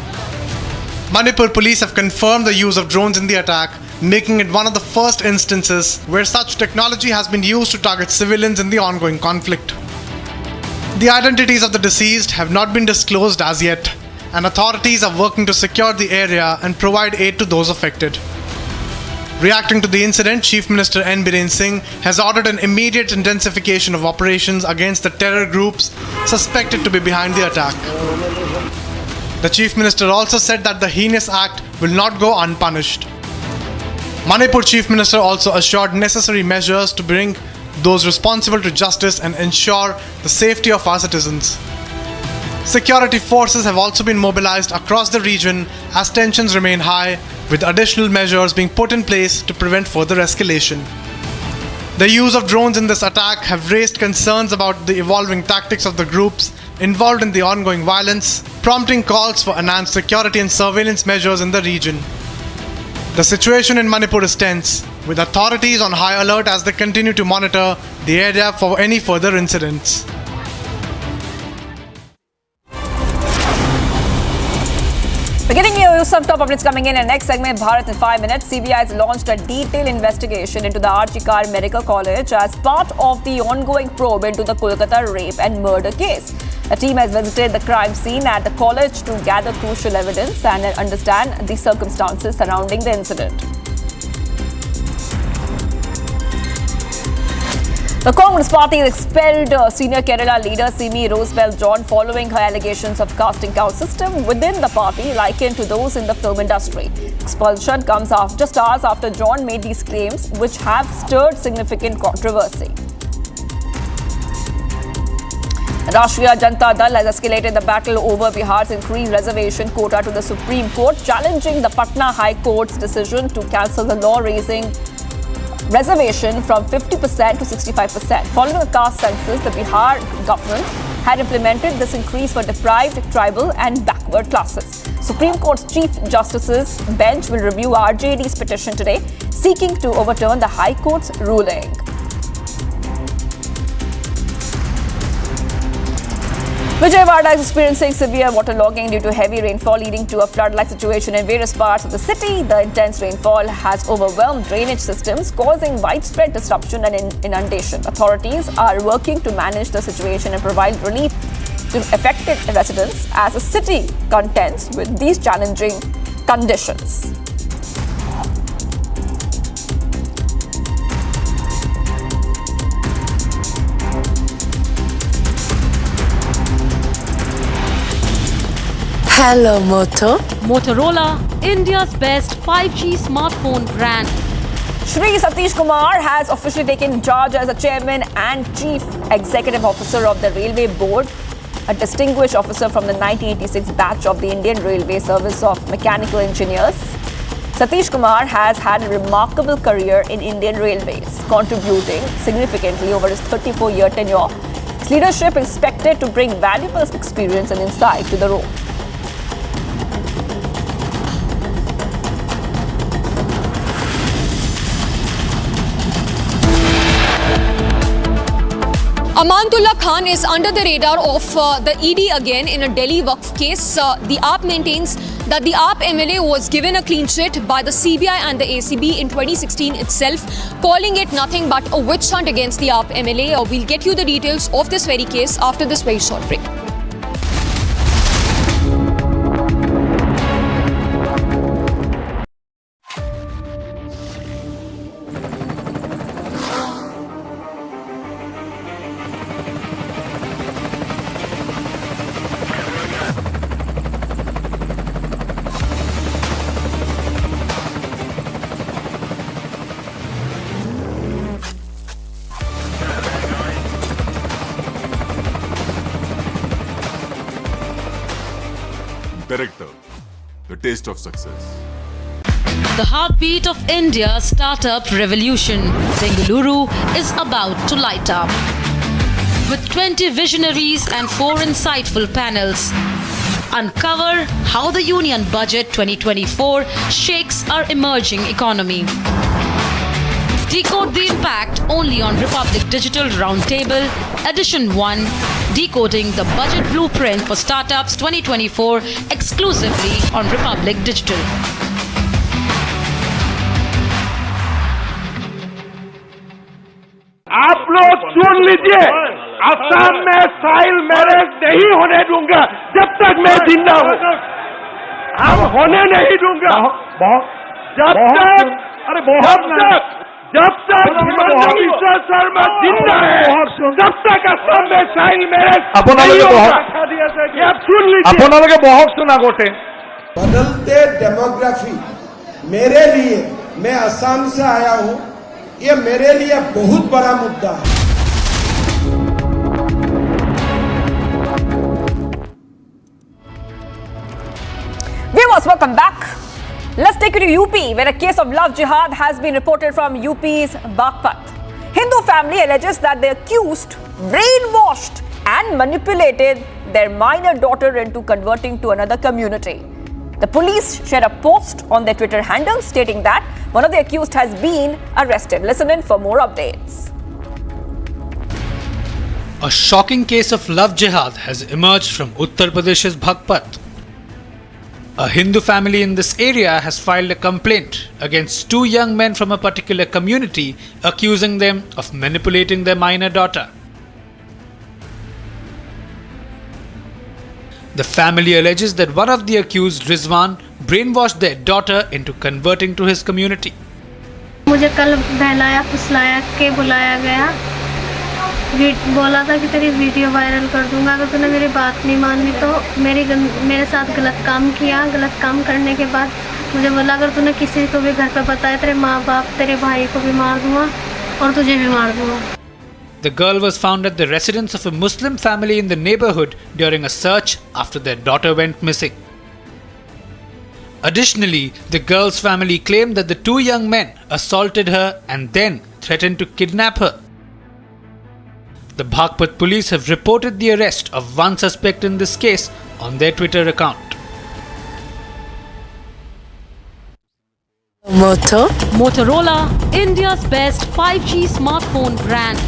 Manipur police have confirmed the use of drones in the attack, making it one of the first instances where such technology has been used to target civilians in the ongoing conflict. The identities of the deceased have not been disclosed as yet, and authorities are working to secure the area and provide aid to those affected. Reacting to the incident, Chief Minister N. Biren Singh has ordered an immediate intensification of operations against the terror groups suspected to be behind the attack. The Chief Minister also said that the heinous act will not go unpunished. Manipur Chief Minister also assured necessary measures to bring those responsible to justice and ensure the safety of our citizens. Security forces have also been mobilized across the region as tensions remain high, with additional measures being put in place to prevent further escalation. The use of drones in this attack have raised concerns about the evolving tactics of the groups involved in the ongoing violence, prompting calls for enhanced security and surveillance measures in the region. The situation in Manipur is tense, with authorities on high alert as they continue to monitor the area for any further incidents. We're getting you some top updates coming in next segment, Bharat in 5 minutes. CBI has launched a detailed investigation into the RG Kar Medical College as part of the ongoing probe into the Kolkata rape and murder case. A team has visited the crime scene at the college to gather crucial evidence and understand the circumstances surrounding the incident. The Congress party has expelled senior Kerala leader Simi Rosebell John following her allegations of casting couch system within the party likened to those in the film industry. Expulsion comes just hours after John made these claims, which have stirred significant controversy. Rashtriya Janata Dal has escalated the battle over Bihar's increased reservation quota to the Supreme Court, challenging the Patna High Court's decision to cancel the law raising reservation from 50% to 65%. Following a caste census, the Bihar government had implemented this increase for deprived, tribal and backward classes. Supreme Court's Chief Justice's bench will review RJD's petition today, seeking to overturn the High Court's ruling. Vijayawada is experiencing severe waterlogging due to heavy rainfall, leading to a flood-like situation in various parts of the city. The intense rainfall has overwhelmed drainage systems, causing widespread disruption and inundation. Authorities are working to manage the situation and provide relief to affected residents as the city contends with these challenging conditions. Hello, Moto. Motorola, India's best 5G smartphone brand. Shri Satish Kumar has officially taken charge as the chairman and chief executive officer of the Railway Board, a distinguished officer from the 1986 batch of the Indian Railway Service of Mechanical Engineers. Satish Kumar has had a remarkable career in Indian Railways, contributing significantly over his 34-year tenure. His leadership is expected to bring valuable experience and insight to the role. Amanatullah Khan is under the radar of the ED again in a Delhi Waqf case. The AAP maintains that the AAP MLA was given a clean sheet by the CBI and the ACB in 2016 itself, calling it nothing but a witch hunt against the AAP MLA. We'll get you the details of this very case after this very short break. Director, the taste of success. The heartbeat of India's startup revolution, Bengaluru, is about to light up. With 20 visionaries and 4 insightful panels, uncover how the Union Budget 2024 shakes our emerging economy. Decode the impact only on Republic Digital Roundtable, Edition 1, Decoding the Budget Blueprint for Startups 2024, exclusively on Republic Digital. आप लोग सुन लीजिए, असम में साइल marriage नहीं होने दूंगा जब तक मैं जिंदा हूँ। हम होने नहीं दूंगा जब तक हिमंत विश्व शर्मा जिंदा है, तब तक असम में साइल मैरिज नहीं होगा। आप सुन लीजिए। बहुत सुना गोटे बदलते डेमोग्राफी मेरे लिए, मैं असम से आया हूँ, ये मेरे लिए बहुत बड़ा मुद्दा है। Viewers, welcome back. Let's take you to UP, where a case of love jihad has been reported from UP's Baghpat. Hindu family alleges that the accused brainwashed and manipulated their minor daughter into converting to another community. The police shared a post on their Twitter handle stating that one of the accused has been arrested. Listen in for more updates. A shocking case of love jihad has emerged from Uttar Pradesh's Baghpat. A Hindu family in this area has filed a complaint against 2 young men from a particular community, accusing them of manipulating their minor daughter. The family alleges that one of the accused, Rizwan, brainwashed their daughter into converting to his community. मुझे कल बहलाया फुसलाया के बुलाया गया, बोला था कि तेरी video viral कर दूंगा अगर तूने मेरी बात नहीं मानी तो मेरे साथ गलत काम किया। गलत काम करने के बाद मुझे बोला अगर तूने किसी को भी घर पे बताया तेरे माँ बाप तेरे भाई को भी मार दूंगा और तुझे भी मार दूंगा। The girl was found at the residence of a Muslim family in the neighborhood during a search after their daughter went missing. Additionally, the girl's family claimed that the 2 young men assaulted her and then threatened to kidnap her. The Baghpat police have reported the arrest of one suspect in this case on their Twitter account. Motorola, India's best 5G smartphone brand.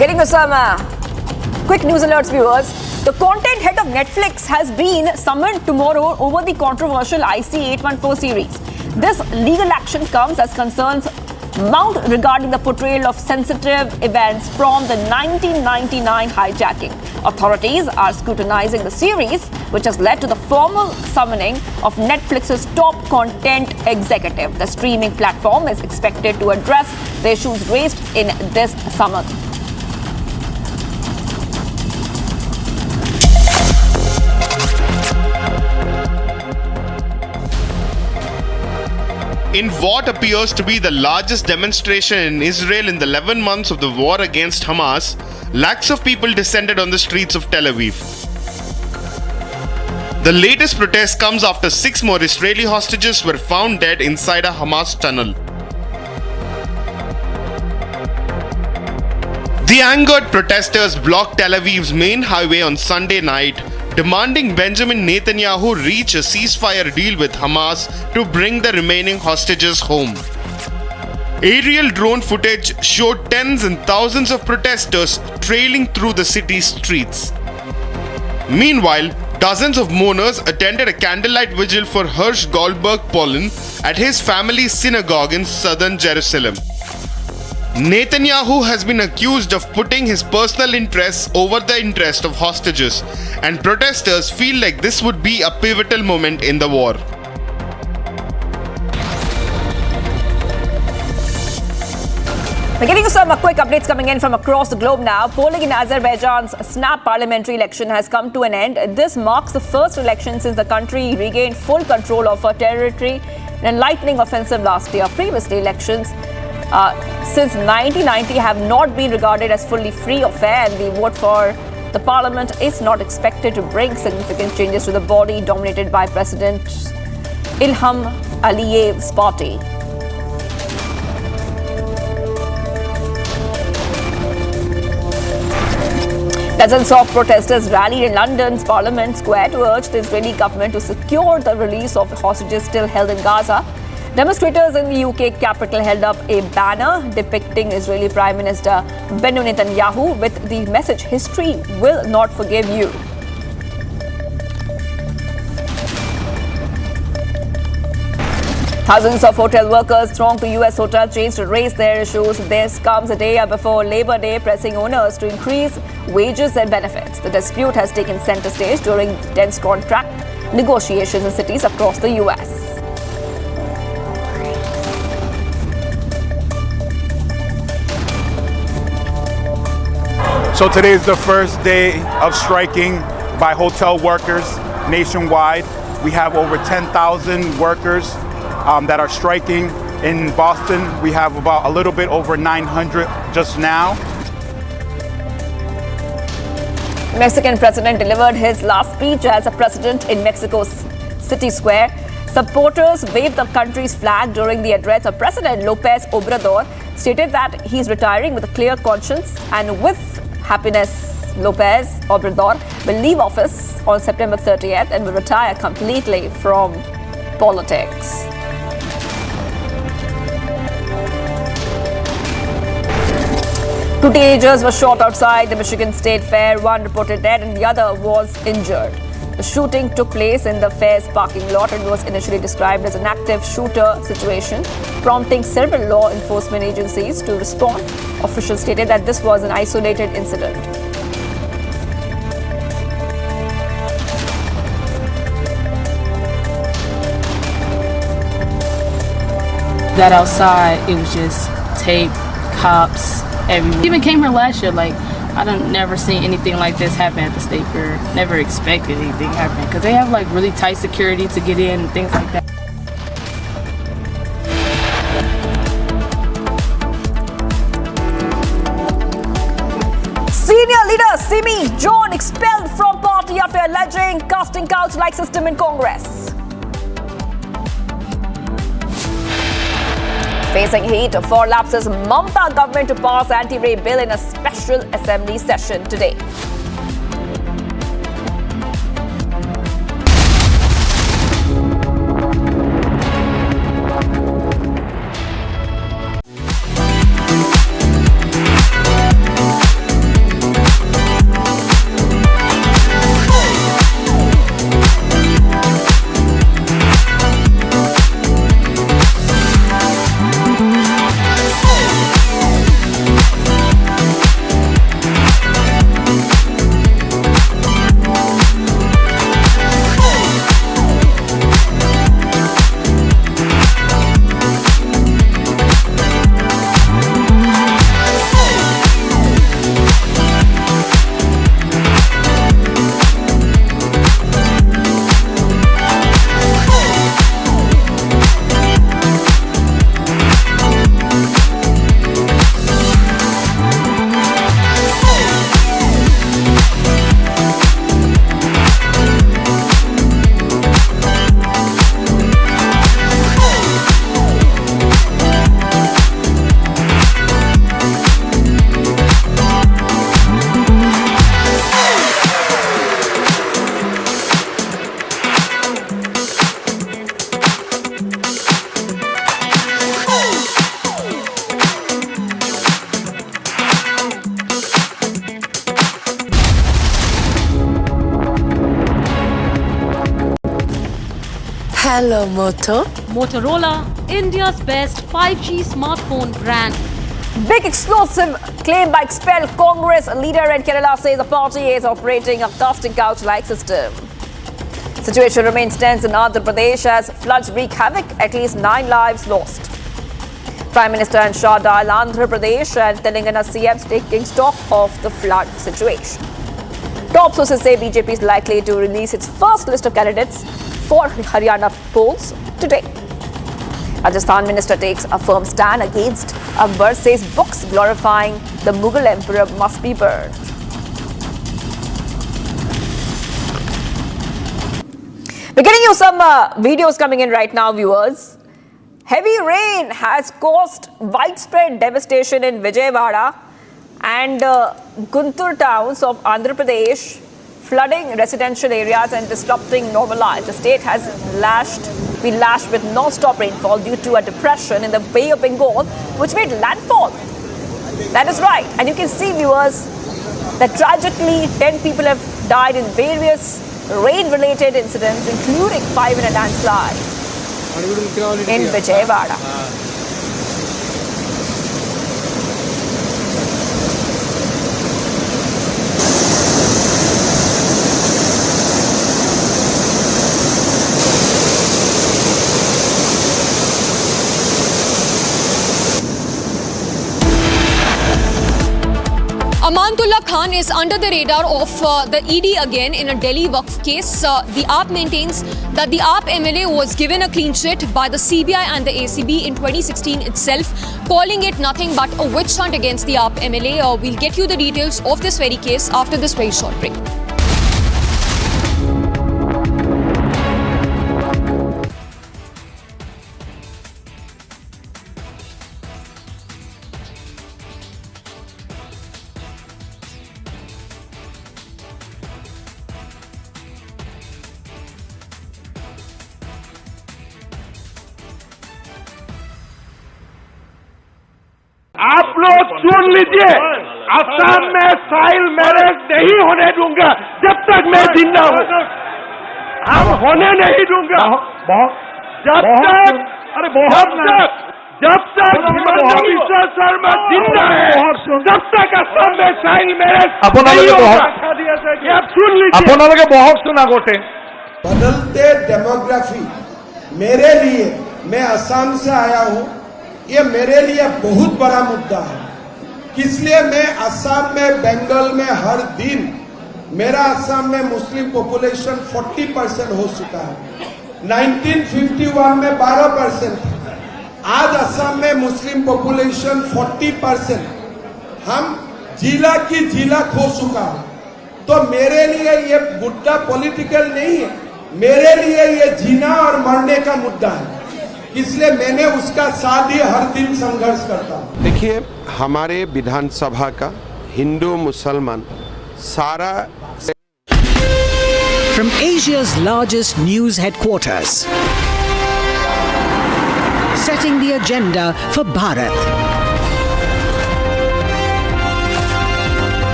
Getting to some quick news alerts, viewers. The content head of Netflix has been summoned tomorrow over the controversial IC-814 series. This legal action comes as concerns mount regarding the portrayal of sensitive events from the 1999 hijacking. Authorities are scrutinizing the series, which has led to the formal summoning of Netflix's top content executive. The streaming platform is expected to address the issues raised in this summon. In what appears to be the largest demonstration in Israel in the 11 months of the war against Hamas, lakhs of people descended on the streets of Tel Aviv. The latest protest comes after 6 more Israeli hostages were found dead inside a Hamas tunnel. The angered protesters blocked Tel Aviv's main highway on Sunday night, demanding Benjamin Netanyahu reach a ceasefire deal with Hamas to bring the remaining hostages home. Aerial drone footage showed tens and thousands of protesters trailing through the city's streets. Meanwhile, dozens of mourners attended a candlelight vigil for Hirsch Goldberg Pollen at his family's synagogue in southern Jerusalem. Netanyahu has been accused of putting his personal interests over the interest of hostages, and protesters feel like this would be a pivotal moment in the war. We're getting you some quick updates coming in from across the globe now. Polling in Azerbaijan's snap parliamentary election has come to an end. This marks the first election since the country regained full control of her territory in a lightning offensive last year. Previously, elections since 1990 have not been regarded as fully free or fair, and the vote for the parliament is not expected to bring significant changes to the body dominated by President Ilham Aliyev's party. Dozens of protesters rallied in London's Parliament Square to urge the Israeli government to secure the release of hostages still held in Gaza. Demonstrators in the UK capital held up a banner depicting Israeli Prime Minister Benjamin Netanyahu with the message, "History will not forgive you." Thousands of hotel workers thronged to US hotel chains to raise their issues. This comes a day before Labor Day, pressing owners to increase wages and benefits. The dispute has taken center stage during tense contract negotiations in cities across the US. So today is the first day of striking by hotel workers nationwide. We have over 10,000 workers that are striking. In Boston, we have about a little bit over 900 just now. Mexican president delivered his last speech as a president in Mexico's City Square. Supporters waved the country's flag during the address. President López Obrador stated that he's retiring with a clear conscience, and with happiness, López Obrador will leave office on September 30th and will retire completely from politics. Two teenagers were shot outside the Michigan State Fair. One reported dead and the other was injured. The shooting took place in the fair's parking lot and was initially described as an active shooter situation, prompting several law enforcement agencies to respond. Officials stated that this was an isolated incident. Got outside, it was just tape, cops, everyone. Even came here last year, like, I done never seen anything like this happen at the state fair. Never expected anything to happen, because they have like really tight security to get in and things like that. Senior leader Simi John expelled from party after alleging casting couch-like system in Congress. Facing heat for lapses, Mamata government to pass anti-rape bill in a special assembly session today. Hello, Moto. Motorola, India's best 5G smartphone brand. Big explosive claim by expelled Congress leader in Kerala says the party is operating a casting couch-like system. Situation remains tense in Andhra Pradesh as floods wreak havoc, at least 9 lives lost. Prime Minister and Shah dial Andhra Pradesh and Telangana CMs taking stock of the flood situation. Top sources say BJP is likely to release its first list of candidates for Haryana polls today. Rajasthan minister takes a firm stand against Akbar, says books glorifying the Mughal emperor must be burned. We're getting you some videos coming in right now, viewers. Heavy rain has caused widespread devastation in Vijayawada and Guntur towns of Andhra Pradesh, flooding residential areas and disrupting normal life. The state has been lashed with non-stop rainfall due to a depression in the Bay of Bengal, which made landfall. That is right. And you can see, viewers, that tragically 10 people have died in various rain-related incidents, including 5 in a landslide in Vijayawada. Amanatullah Khan is under the radar of the ED again in a Delhi Waqf case. The AAP maintains that the AAP MLA was given a clean sheet by the CBI and the ACB in 2016 itself, calling it nothing but a witch hunt against the AAP MLA. We'll get you the details of this very case after this very short break. आप लोग सुन लीजिए, असम में साइल marriage नहीं होने दूंगा जब तक मैं जिंदा हूँ। हम होने नहीं दूंगा जब तक हिमंता बिश्वा शर्मा जिंदा है, तब तक असम में साइल मैरिज नहीं होगा। आप सुन लीजिए, बहुत सुना गोटे। बदलते डेमोग्राफी मेरे लिए, मैं असम से आया हूँ, ये मेरे लिए बहुत बड़ा मुद्दा है। इसलिए मैं असम में, बंगाल में हर दिन, मेरा असम में मुस्लिम पॉपुलेशन 40% हो चुका है। 1951 में 12% था। आज असम में मुस्लिम पॉपुलेशन 40%। हम जिला की जिला खो चुका है। तो मेरे लिए ये मुद्दा पॉलिटिकल नहीं है, मेरे लिए ये जीना और मरने का मुद्दा है। इसलिए मैंने उसका साथ ही हर दिन संघर्ष करता हूँ। देखिए, हमारे विधानसभा का हिंदू मुसलमान सारा From Asia's largest news headquarters, setting the agenda for Bharat.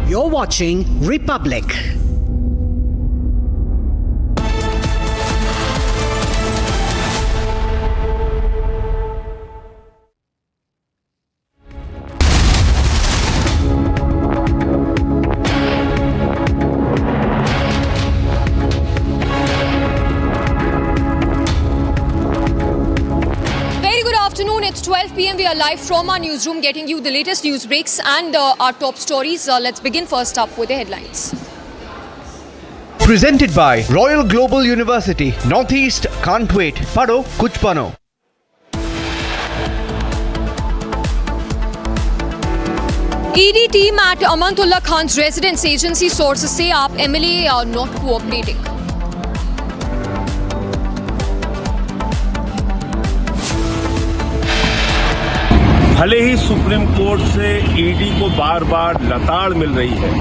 You're watching Republic. It's 12 p.m. We are live from our newsroom getting you the latest news breaks and our top stories. Let's begin first up with the headlines. Presented by Royal Global University, Northeast can't wait. Pado kuch bano. ED team at Amanatullah Khan's residence, agency sources say AAP MLA are not cooperating. भले ही supreme court से ED को बार बार लताड़ मिल रही है,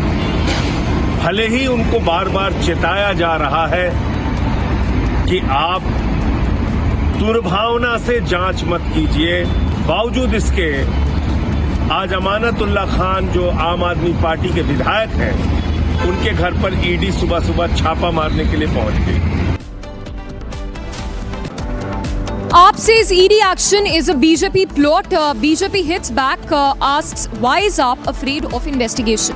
भले ही उनको बार बार चेताया जा रहा है कि आप दुर्भावना से जांच मत कीजिए, बावजूद इसके आज अमानतुल्लाह खान जो आम आदमी पार्टी के विधायक हैं, उनके घर पर ईडी सुबह सुबह छापा मारने के लिए पहुंच गई। AAP says ED action is a BJP plot. BJP hits back, asks why is AAP afraid of investigation?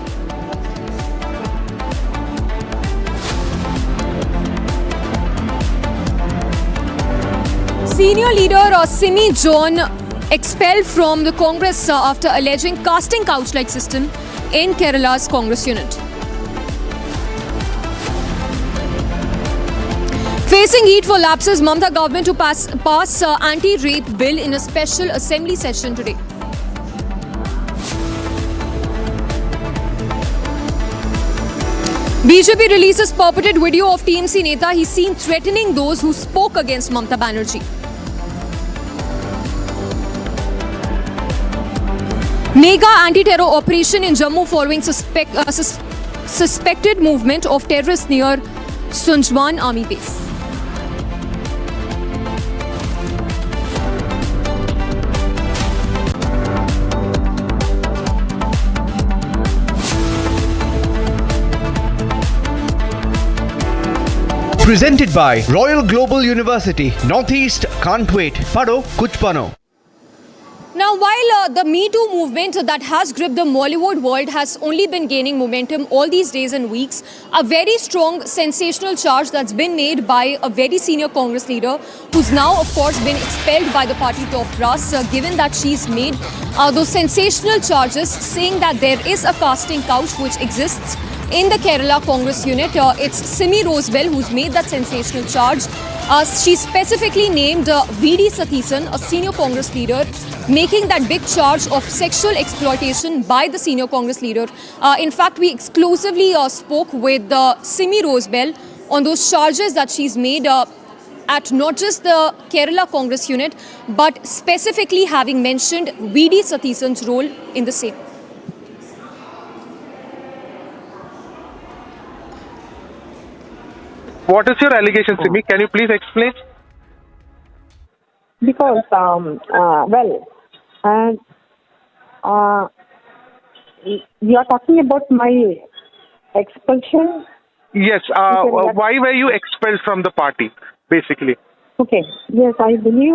Senior leader Simi John expelled from the Congress after alleging casting couch-like system in Kerala's Congress unit. Facing heat for lapses, Mamata government to pass anti-rape bill in a special assembly session today. BJP releases purported video of TMC Neta. He's seen threatening those who spoke against Mamata Banerjee. Mega anti-terror operation in Jammu following suspected movement of terrorists near Sunjwan army base. Presented by Royal Global University. Northeast can't wait. Pado kuch bano. Now, while the Me Too movement that has gripped the Mollywood world has only been gaining momentum all these days and weeks, a very strong sensational charge that's been made by a very senior Congress leader who's now, of course, been expelled by the party top brass, given that she's made those sensational charges saying that there is a casting couch which exists in the Kerala Congress unit. It's Simi Rosewell who's made that sensational charge. She specifically named V.D. Sathisan, a senior Congress leader, making that big charge of sexual exploitation by the senior Congress leader. In fact, we exclusively spoke with Simi Rosewell on those charges that she's made at not just the Kerala Congress unit, but specifically having mentioned V.D. Sathisan's role in the same. What is your allegation, Simi? Can you please explain? Because, you are talking about my expulsion? Yes. Why were you expelled from the party, basically? Okay. Yes, I believe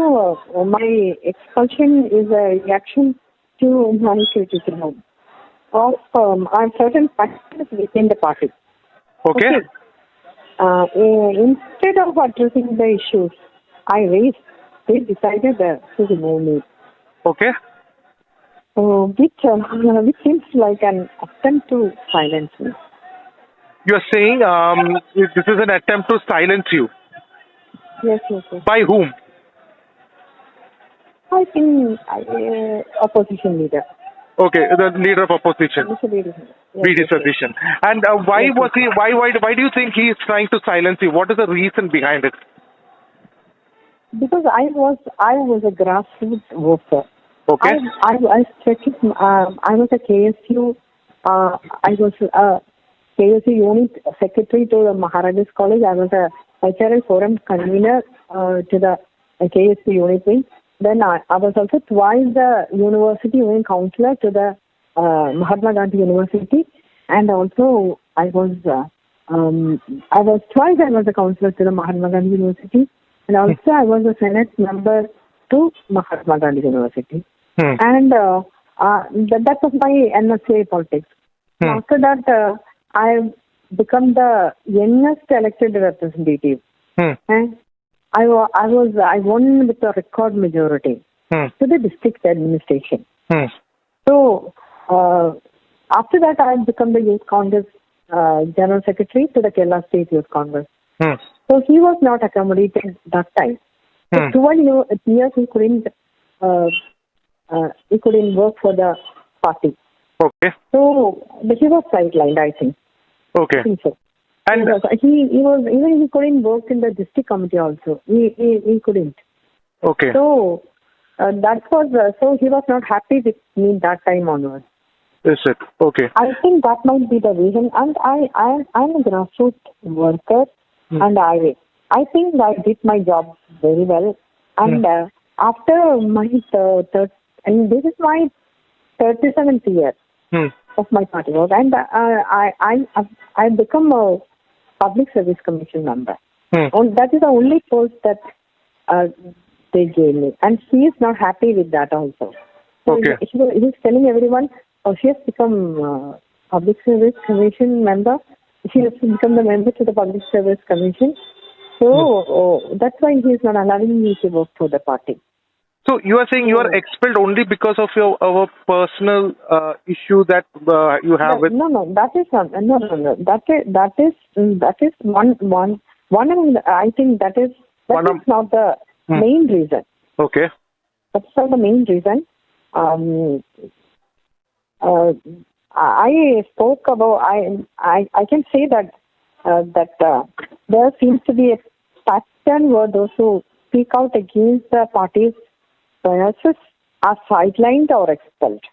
my expulsion is a reaction to my criticism of certain factors within the party. Okay. Instead of addressing the issues I raised, they decided to remove me. Okay. Which seems like an attempt to silence me. You're saying this is an attempt to silence you. Yes. By whom? I think opposition leader. Okay, the leader of opposition. V.D. Sathisan. And why was he? Why do you think he is trying to silence you? What is the reason behind it? Because I was a grassroots worker. Okay. I was a KSU. I was a KSU unit secretary to the Maharajas College. I was a cultural forum convener to the KSU unit wing. Then I was also twice the university wing counselor to the Mahatma Gandhi University, and also I was twice a counselor to the Mahatma Gandhi University, and also I was a Senate member to Mahatma Gandhi University, and that was my NSA politics. After that, I become the youngest elected representative, and I won with a record majority to the district administration. So after that, I become the Youth Congress General Secretary to the Kerala State Youth Congress. So he was not accommodated that time. For 12 years, he couldn't work for the party. Okay. So he was sidelined, I think. Okay. I think so. And he couldn't work in the district committee also. He couldn't. Okay. So so he was not happy with me that time onwards. Is it? Okay. I think that might be the reason. And I'm a grassroots worker, and I think I did my job very well. And after my and this is my 37th year. of my party work, and I become a public service commission member. And that is the only post that they gave me, and she is not happy with that also. So he's telling everyone, she has become public service commission member. She has become the member to the public service commission. So that's why he is not allowing me to work for the party. So you are saying you are expelled only because of our personal issue that you have with? No, that is not. No. That is one. I think that is not the main reason. Okay. That's not the main reason. I spoke about. I can say that there seems to be a pattern where those who speak out against the party's biases are sidelined or expelled.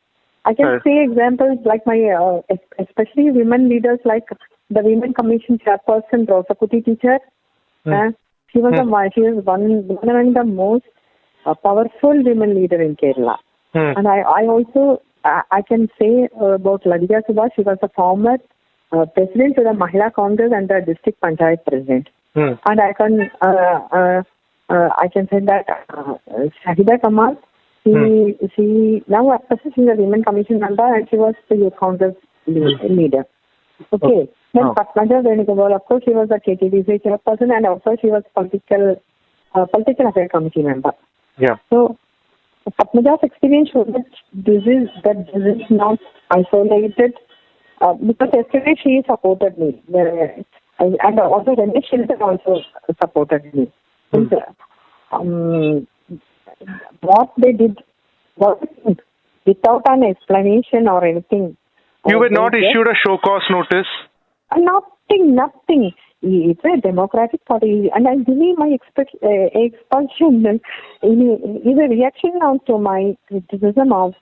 I can say examples like my, especially women leaders like the Women Commission Chairperson Rosakuti teacher. She was one among the most powerful women leader in Kerala. And I also I can say about Ladija Subhash. She was a former president of the Mahila Congress and the district panchayat president. And I can say that Shahida Kamal, she now she's a Women Commission member and she was the Youth Congress leader. Okay. Then Patnaja Venugopal, of course, she was the KTDC chairperson and also she was political affairs committee member. Yeah. So Patnaja's experience shows that this is not isolated because yesterday she supported me and also Ramesh Shilton also supported me. What they did without an explanation or anything. You were not issued a show cause notice? Nothing. It's a democratic party, and I believe my expulsion is a reaction now to my criticism of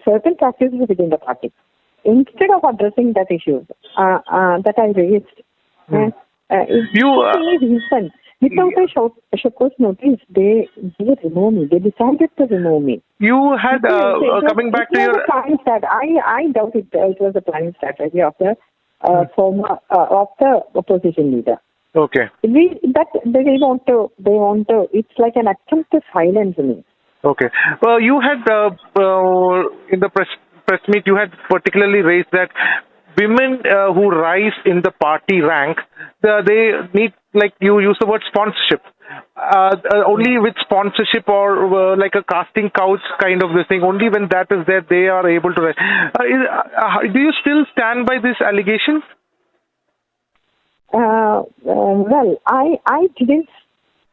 certain practices within the party. Instead of addressing that issue that I raised, without a show cause notice, they remove me. They decided to remove me. You had coming back to your. I doubt it was a planning strategy of the of the opposition leader. Okay. They want to. It's like an attempt to silence me. Okay. Well, you had in the press meet, you had particularly raised that women who rise in the party rank, they need, like you use the word sponsorship. Only with sponsorship or like a casting couch kind of this thing, only when that is there, they are able to rise. Do you still stand by this allegation? Well, I didn't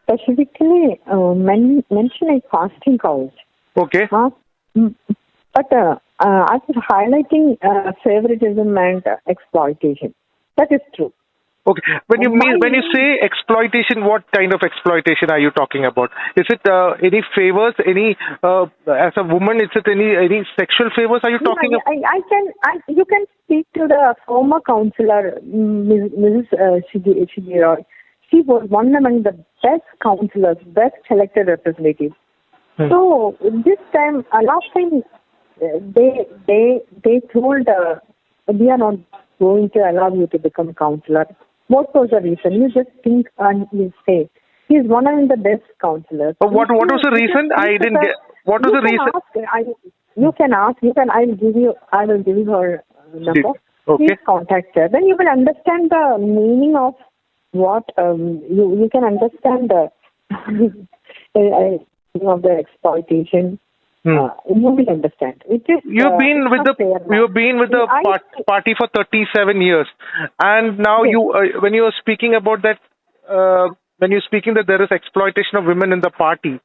specifically mention a casting couch. Okay. But I was highlighting favoritism and exploitation. That is true. Okay. When you say exploitation, what kind of exploitation are you talking about? Is it any favors? Any as a woman? Is it any sexual favors? Are you talking about? You can speak to the former councillor, Mrs. Shigi Roy. She was one among the best councillors, best elected representatives. So this time, last time, they told we are not going to allow you to become councillor. What was the reason? You just think and you say he is one of the best councillors. But what was the reason? I didn't get. What was the reason? You can ask. I will give you her number. Okay. Please contact her. Then you will understand the meaning of what you can understand the of the exploitation. You will understand. You've been with the party for 37 years, and now when you are speaking about that, when you're speaking that there is exploitation of women in the party,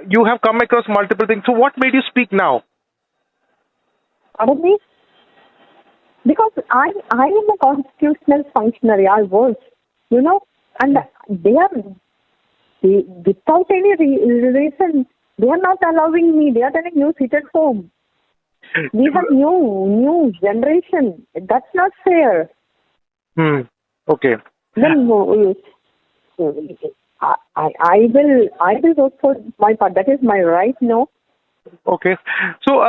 you have come across multiple things. So what made you speak now? Pardon me? Because I am a constitutional functionary. I was, and they are without any reason. They are not allowing me. They are telling you sit at home. We have new generation. That's not fair. Okay. Then I will work for my part. That is my right. No, Okay. So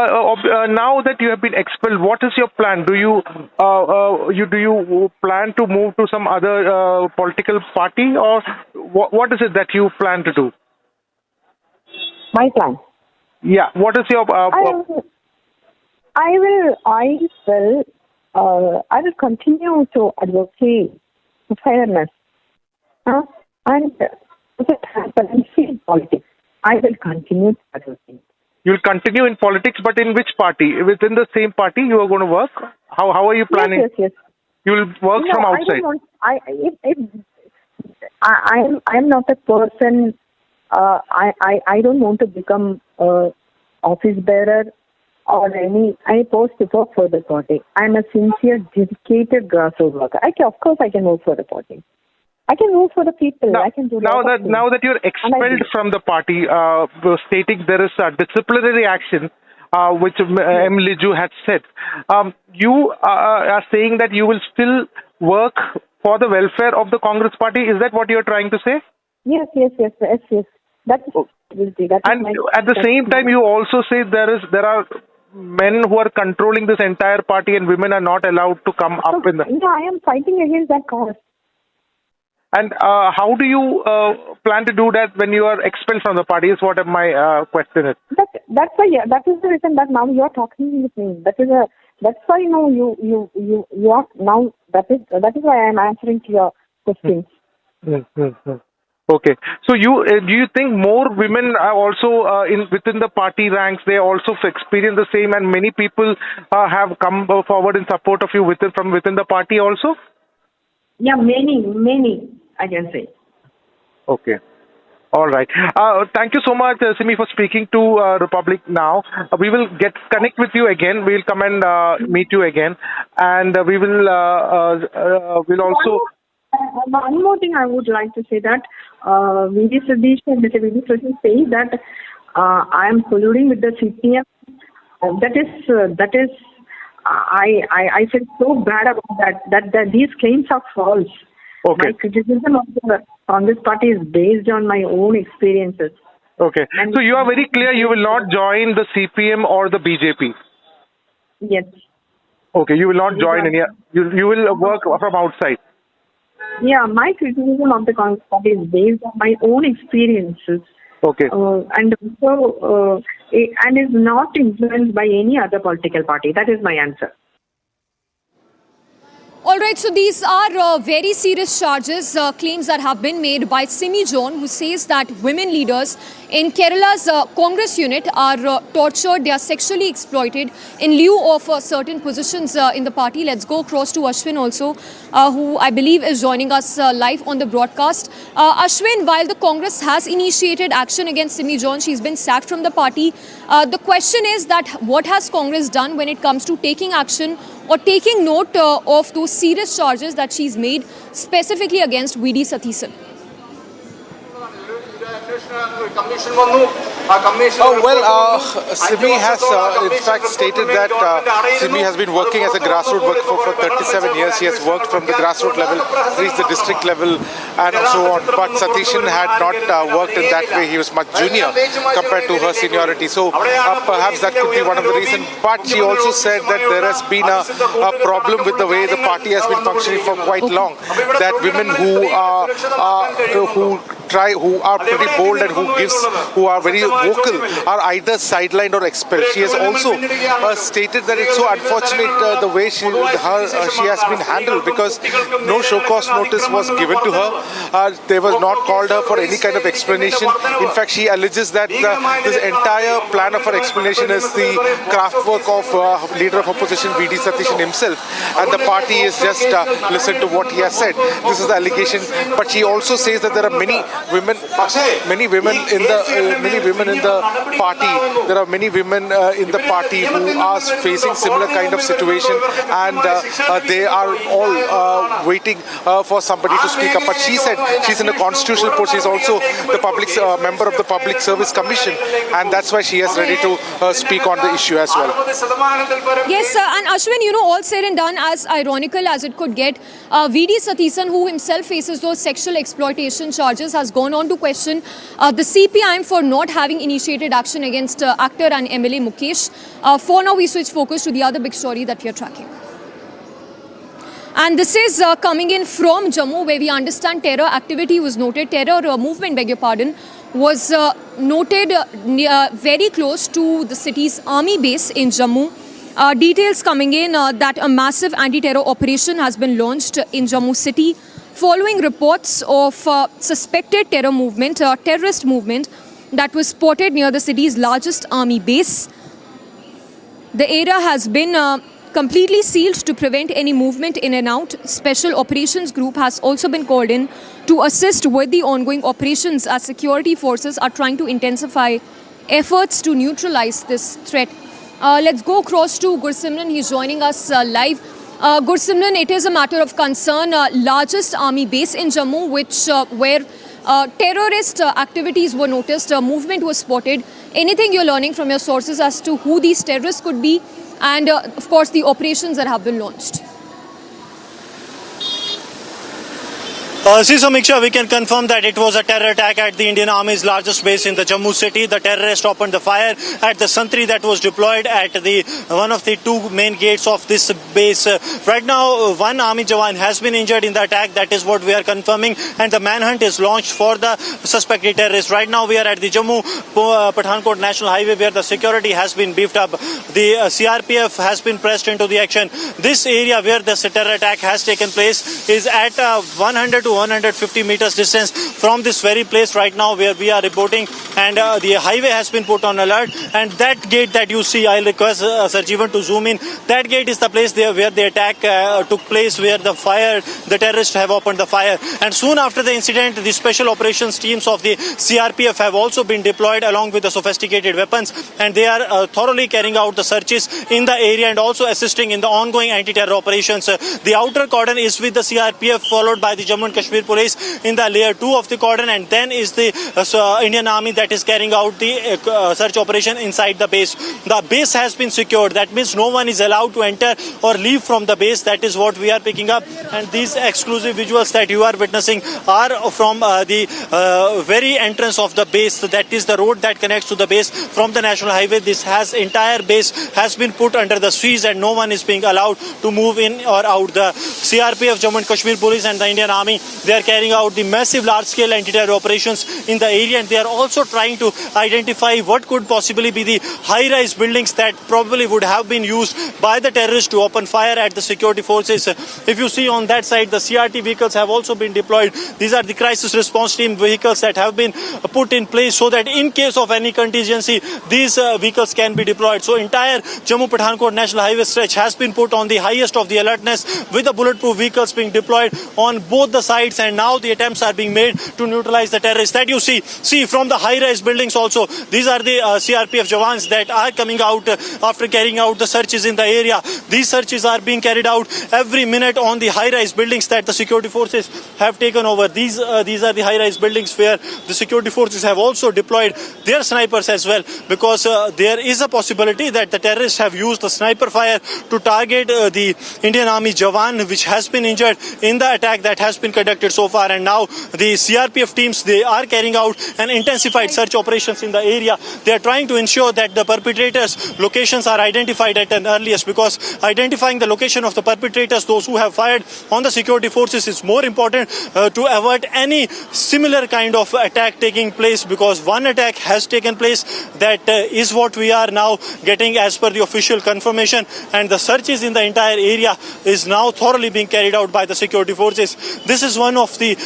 now that you have been expelled, what is your plan? Do you plan to move to some other political party, or what is it that you plan to do? My plan. Yeah. What is your? I will continue to advocate fairness, and transparency in politics. I will continue to advocate. You'll continue in politics, but in which party? Within the same party you are going to work? How are you planning? Yes. You will work from outside. I'm not a person. I don't want to become office bearer or any post to work for the party. I'm a sincere, dedicated grassroots worker. Of course, I can work for the party. I can work for the people. Now, I can do now that you're expelled from the party, stating there is a disciplinary action, which M. Liju had said, you are saying that you will still work for the welfare of the Congress party. Is that what you're trying to say? Yes. That is and at the same time, you also say there are men who are controlling this entire party, and women are not allowed to come up in the. Yeah, I am fighting against that cause. And how do you plan to do that when you are expelled from the party? Is what my question is. That's why. Yeah, that is the reason that now you are talking with me. That's why you are now. That is why I am answering to your questions. Okay. So do you think more women are also within the party ranks? They also experience the same, and many people have come forward in support of you from within the party also. Yeah, many. I can say. Okay. All right. Thank you so much, Simi, for speaking to Republic Now. We will connect with you again. We will come and meet you again, and we will we'll also. One more thing I would like to say that Mr. V.D. Satish says that I am colluding with the CPM. That is. I feel so bad about that these claims are false. Okay. My criticism of the Congress party is based on my own experiences. Okay. So you are very clear you will not join the CPM or the BJP? Yes. Okay. You will not join any. You will work from outside? Yeah. My criticism of the Congress party is based on my own experiences. Okay. And is not influenced by any other political party. That is my answer. All right, so these are very serious charges, claims that have been made by Simi John, who says that women leaders in Kerala's Congress unit are tortured, they are sexually exploited in lieu of certain positions in the party. Let's go across to Ashwin also, who I believe is joining us live on the broadcast. Ashwin, while the Congress has initiated action against Simi John, she's been sacked from the party. The question is that what has Congress done when it comes to taking action or taking note of those serious charges that she's made specifically against V.D. Satish? Simi has in fact stated that Simi has been working as a grassroots worker for 37 years. He has worked from the grassroots level, reached the district level and so on. But Satishan had not worked in that way. He was much junior compared to her seniority. So perhaps that could be one of the reasons. But she also said that there has been a problem with the way the party has been functioning for quite long. That women who are pretty bold and who are very vocal are either sidelined or expelled. She has also stated that it's so unfortunate the way she has been handled, because no show cause notice was given to her. They was not called her for any kind of explanation. In fact, she alleges that this entire plan of her explanation is the craftwork of leader of opposition V.D. Satish himself, and the party is just listened to what he has said. This is the allegation. But she also says that there are many women in the party. There are many women in the party who are facing similar kind of situation, and they are all waiting for somebody to speak up. But she said she's in a constitutional post. She's also the member of the Public Service Commission, and that's why she is ready to speak on the issue as well. Yes, and Ashwin, all said and done, as ironical as it could get, V.D. Satish, who himself faces those sexual exploitation charges, has gone on to question the CPIM for not having having initiated action against actor and MLA Mukesh. For now, we switch focus to the other big story that we are tracking. And this is coming in from Jammu, where we understand terror activity was noted, terror movement, beg your pardon, was noted very close to the city's army base in Jammu. Details coming in that a massive anti-terror operation has been launched in Jammu city following reports of suspected terrorist movement that was spotted near the city's largest army base. The area has been completely sealed to prevent any movement in and out. Special operations group has also been called in to assist with the ongoing operations as security forces are trying to intensify efforts to neutralize this threat. Let's go across to Gursimran. He's joining us live. Gursimran, it is a matter of concern. Largest army base in Jammu, where terrorist activities were noticed, movement was spotted. Anything you're learning from your sources as to who these terrorists could be? And of course, the operations that have been launched. See, Samiksha, we can confirm that it was a terror attack at the Indian Army's largest base in the Jammu city. The terrorists opened the fire at the sentry that was deployed at one of the two main gates of this base. Right now, one army jawan has been injured in the attack. That is what we are confirming. And the manhunt is launched for the suspected terrorists. Right now, we are at the Jammu-Pathankot National Highway, where the security has been beefed up. The CRPF has been pressed into the action. This area where the terror attack has taken place is at 100 to 150 meters distance from this very place right now where we are reporting, and the highway has been put on alert. And that gate that you see, I'll request Sir Jeevan to zoom in. That gate is the place there where the attack took place, where the terrorists have opened the fire. And soon after the incident, the special operations teams of the CRPF have also been deployed along with the sophisticated weapons, and they are thoroughly carrying out the searches in the area and also assisting in the ongoing anti-terror operations. The outer cordon is with the CRPF, followed by the Jammu and Kashmir Police in the layer 2 of the cordon, and then is the Indian Army that is carrying out the search operation inside the base. The base has been secured. That means no one is allowed to enter or leave from the base. That is what we are picking up. And these exclusive visuals that you are witnessing are from the very entrance of the base. That is the road that connects to the base from the national highway. This entire base has been put under the siege, and no one is being allowed to move in or out. The CRPF, Jammu and Kashmir Police and the Indian Army, they are carrying out the massive large-scale anti-terror operations in the area, and they are also trying to identify what could possibly be the high-rise buildings that probably would have been used by the terrorists to open fire at the security forces. If you see on that side, the CRT vehicles have also been deployed. These are the crisis response team vehicles that have been put in place so that in case of any contingency, these vehicles can be deployed. So entire Jammu-Pathankot National Highway stretch has been put on the highest of the alertness, with the bulletproof vehicles being deployed on both the sides, and now the attempts are being made to neutralize the terrorists. That you see from the high-rise buildings also. These are the CRPF jawans that are coming out after carrying out the searches in the area. These searches are being carried out every minute on the high-rise buildings that the security forces have taken over. These are the high-rise buildings where the security forces have also deployed their snipers as well, because there is a possibility that the terrorists have used the sniper fire to target the Indian Army jawan, which has been injured in the attack that has been conducted so far. And now the CRPF teams, they are carrying out an intensified search operations in the area. They are trying to ensure that the perpetrators' locations are identified at an earliest, because identifying the location of the perpetrators, those who have fired on the security forces, is more important to avert any similar kind of attack taking place, because one attack has taken place. That is what we are now getting as per the official confirmation, and the searches in the entire area is now thoroughly being carried out by the security forces. This is one of the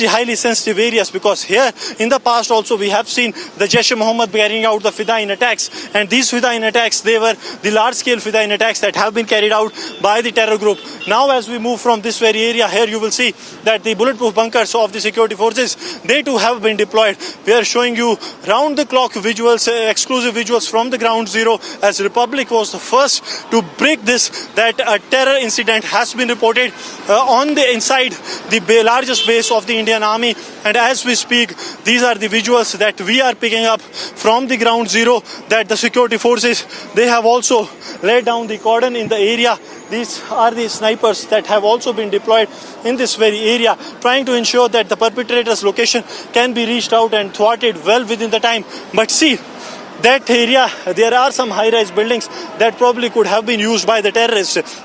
highly sensitive areas, because here in the past also we have seen the Jaish-e-Mohammed carrying out the Fidain attacks, and these Fidain attacks, they were the large-scale Fidain attacks that have been carried out by the terror group. Now as we move from this very area, here you will see that the bulletproof bunkers of the security forces, they too have been deployed. We are showing you round-the-clock visuals, exclusive visuals from the ground zero, as Republic was the first to break this, that a terror incident has been reported on the inside the largest base of the Indian Army. And as we speak, these are the visuals that we are picking up from the ground zero, that the security forces, they have also laid down the cordon in the area. these are the snipers that have also been deployed in this very area, trying to ensure that the perpetrator's location can be reached out and thwarted well within the time. But see, that area, there are some high-rise buildings that probably could have been used by the terrorists.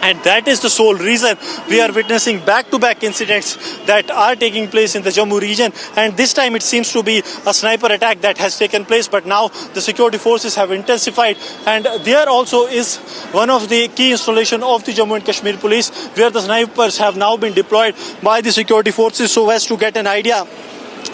And that is the sole reason we are witnessing back-to-back incidents that are taking place in the Jammu region. And this time it seems to be a sniper attack that has taken place. But now the security forces have intensified. And there also is one of the key installation of the Jammu and Kashmir police, where the snipers have now been deployed by the security forces so as to get an idea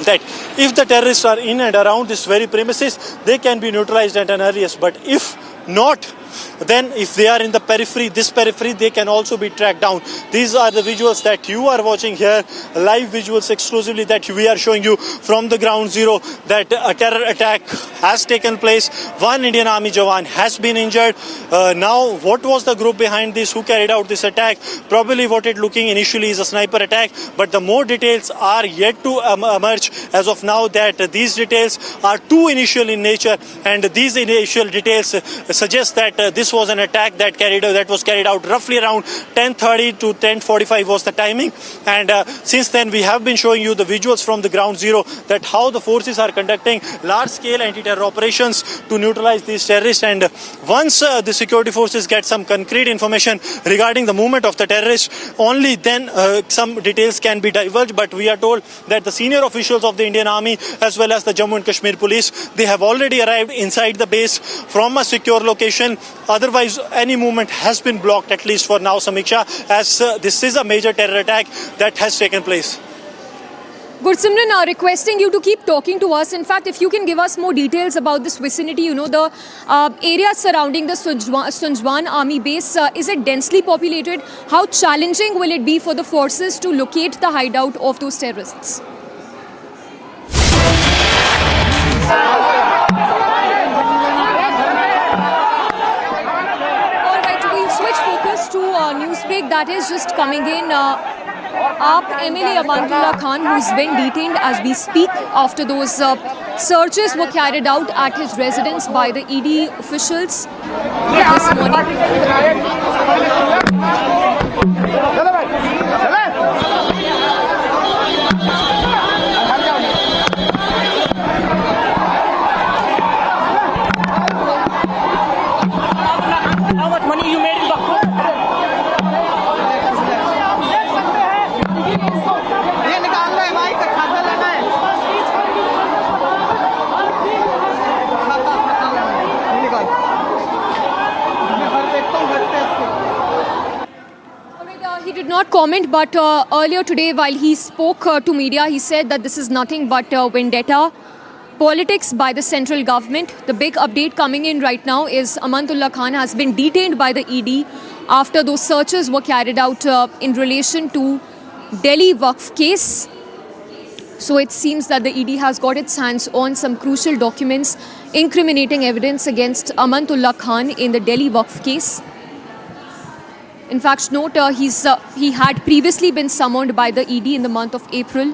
that if the terrorists are in and around this very premises, they can be neutralized at an earliest. But if not, then if they are in the periphery, this periphery, they can also be tracked down. These are the visuals that you are watching here, live visuals exclusively that we are showing you from the ground zero, that a terror attack has taken place. One Indian Army Jawan has been injured. Now, what was the group behind this? Who carried out this attack? Probably what it looking initially is a sniper attack, but the more details are yet to emerge as of now, that these details are too initial in nature, and these initial details suggest that this was an attack that was carried out roughly around 10:30 to 10:45 was the timing. And since then we have been showing you the visuals from the ground zero, that how the forces are conducting large-scale anti-terror operations to neutralize these terrorists. And once the security forces get some concrete information regarding the movement of the terrorists, only then some details can be divulged. But we are told that the senior officials of the Indian Army as well as the Jammu and Kashmir police, they have already arrived inside the base from a secure location. Otherwise, any movement has been blocked, at least for now, Samiksha, as this is a major terror attack that has taken place. Gursimran, requesting you to keep talking to us. In fact, if you can give us more details about this vicinity, the area surrounding the Sunjwan army base, is it densely populated? How challenging will it be for the forces to locate the hideout of those terrorists? To news break that is just coming in. AAP MLA Amanatullah Khan, who's been detained as we speak after those searches were carried out at his residence by the ED officials this morning. How much money you made in the He did not comment, but earlier today while he spoke to media, he said that this is nothing but vendetta politics by the central government. The big update coming in right now is Amanatullah Khan has been detained by the ED after those searches were carried out in relation to Delhi Waqf case. So it seems that the ED has got its hands on some crucial documents incriminating evidence against Amanatullah Khan in the Delhi Waqf case. In fact, note he had previously been summoned by the ED in the month of April.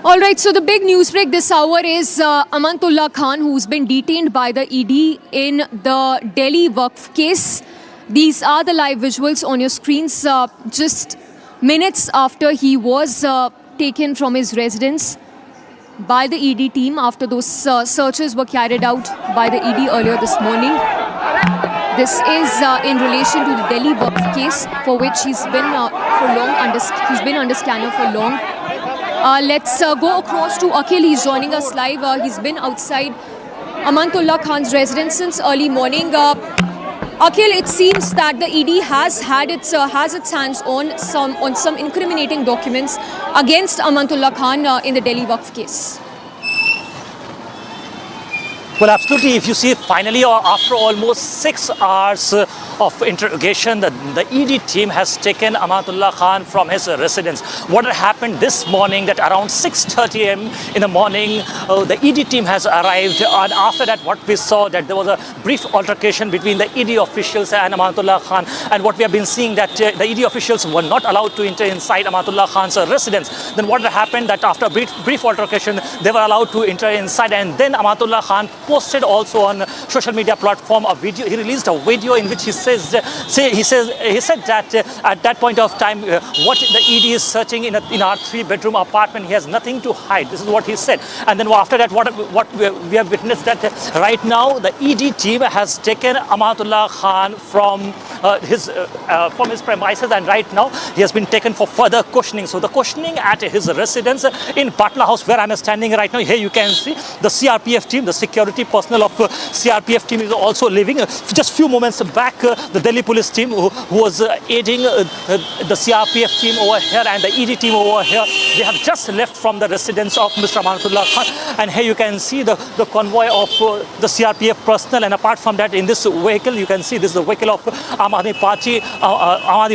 All right, so the big news break this hour is Amanatullah Khan, who's been detained by the ED in the Delhi Waqf case. These are the live visuals on your screens just minutes after he was taken from his residence by the ED team after those searches were carried out by the ED earlier this morning. This is in relation to the Delhi Waqf case, for which he's been under scanner for long. Let's go across to Akhil. He's joining us live. He's been outside Amanatullah Khan's residence since early morning. Akhil, it seems that the ED has had its hands on some incriminating documents against Amanatullah Khan in the Delhi Waqf case. Well, absolutely. If you see, finally, after almost 6 hours of interrogation, the ED team has taken Amanatullah Khan from his residence. What had happened this morning, that around 6:30 a.m. in the morning, the ED team has arrived. And after that, what we saw, that there was a brief altercation between the ED officials and Amanatullah Khan. And what we have been seeing, that the ED officials were not allowed to enter inside Amanatullah Khan's residence. Then what had happened, that after a brief altercation, they were allowed to enter inside. And then Amanatullah Khan posted also on social media platform a video. He released a video in which he said that at that point of time, what the ED is searching in our 3-bedroom apartment, he has nothing to hide. This is what he said. And then after that, what we have witnessed, that right now the ED team has taken Amanatullah Khan from his premises, and right now he has been taken for further questioning. So the questioning at his residence in Patna House, where I'm standing right now, here you can see the CRPF team, the security personnel of CRPF team is also leaving. Just few moments back, the Delhi police team who was aiding the CRPF team over here and the ED team over here, they have just left from the residence of Mr. Amanatullah Khan. And here you can see the convoy of the CRPF personnel. And apart from that, in this vehicle, you can see this is the vehicle of Aam Aadmi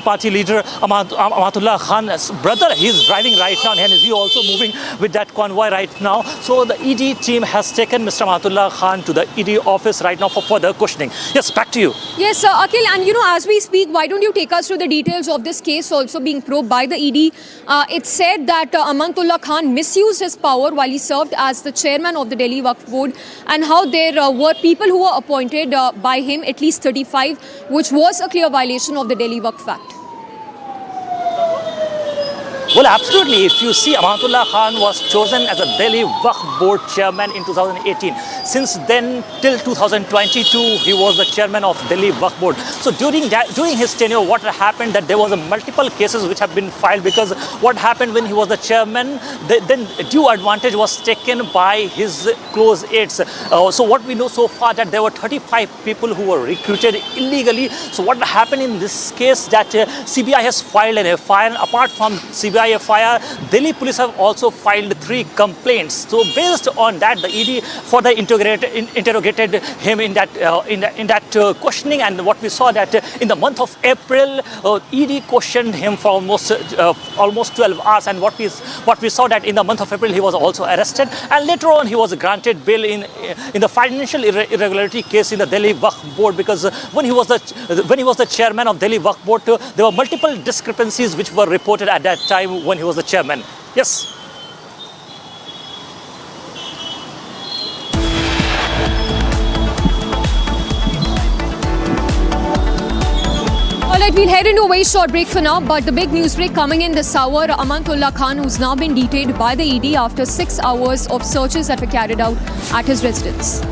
Party leader Amanatullah Khan's brother. He is driving right now, and he is also moving with that convoy right now. So the ED team has taken Mr. Amanatullah Khan to the ED office right now for further questioning. Yes, back to you. Yes, Akhil, and as we speak, why don't you take us through the details of this case also being probed by the ED? It's said that Amanatullah Khan misused his power while he served as the chairman of the Delhi Waqf Board, and how there were people who were appointed by him, at least 35, which was a clear violation of the Delhi Waqf Act. Well, absolutely. If you see, Amanatullah Khan was chosen as a Delhi Waqf Board chairman in 2018. Since then, till 2022, he was the chairman of Delhi Waqf Board. So during his tenure, what happened, that there was multiple cases which have been filed, because what happened when he was the chairman, then due advantage was taken by his close aides. So what we know so far, that there were 35 people who were recruited illegally. So what happened in this case, that CBI has filed an FIR, and apart from CBI FIR, Delhi police have also filed 3 complaints. So based on that, the ED further interrogated him in that questioning, and what we saw, that in the month of April, ED questioned him for almost 12 hours, and what we saw, that in the month of April he was also arrested, and later on he was granted bail in the financial irregularity case in the Delhi Waqf Board, because when he was the chairman of Delhi Waqf Board, there were multiple discrepancies which were reported at that time when he was the chairman. Yes. Alright, we'll head into a very short break for now, but the big news break coming in this hour, Amanatullah Khan, who's now been detained by the ED after 6 hours of searches that were carried out at his residence.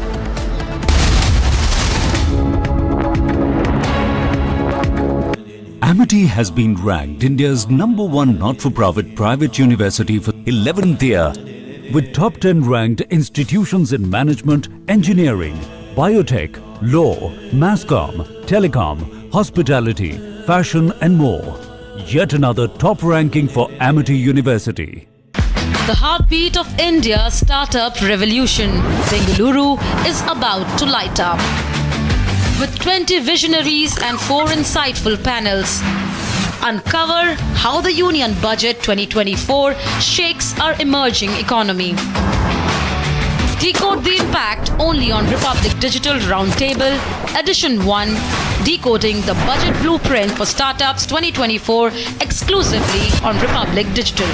Amity has been ranked India's #1 not-for-profit private university for 11th year, with top 10 ranked institutions in management, engineering, biotech, law, masscom, telecom, hospitality, fashion and more. Yet another top ranking for Amity University. The heartbeat of India's startup revolution, Bengaluru, is about to light up. With 20 visionaries and 4 insightful panels, uncover how the Union Budget 2024 shakes our emerging economy. Decode the impact only on Republic Digital Roundtable, Edition 1, Decoding the Budget Blueprint for Startups 2024, exclusively on Republic Digital.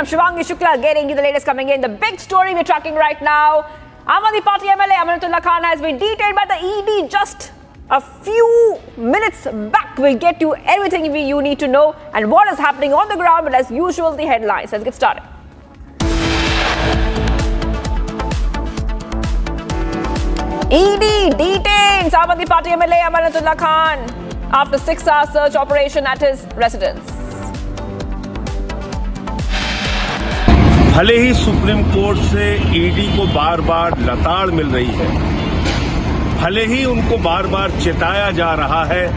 I'm Shivangi Shukla, getting you the latest coming in. The big story we're tracking right now. Aam Aadmi Party MLA Amanatullah Khan has been detained by the ED just a few minutes back. We'll get you everything you need to know and what is happening on the ground. But as usual, the headlines. Let's get started. ED detains Aam Aadmi Party MLA Amanatullah Khan after 6-hour search operation at his residence. भले ही supreme court से ED को बार बार लताड़ मिल रही है, भले ही उनको बार बार चेताया जा रहा है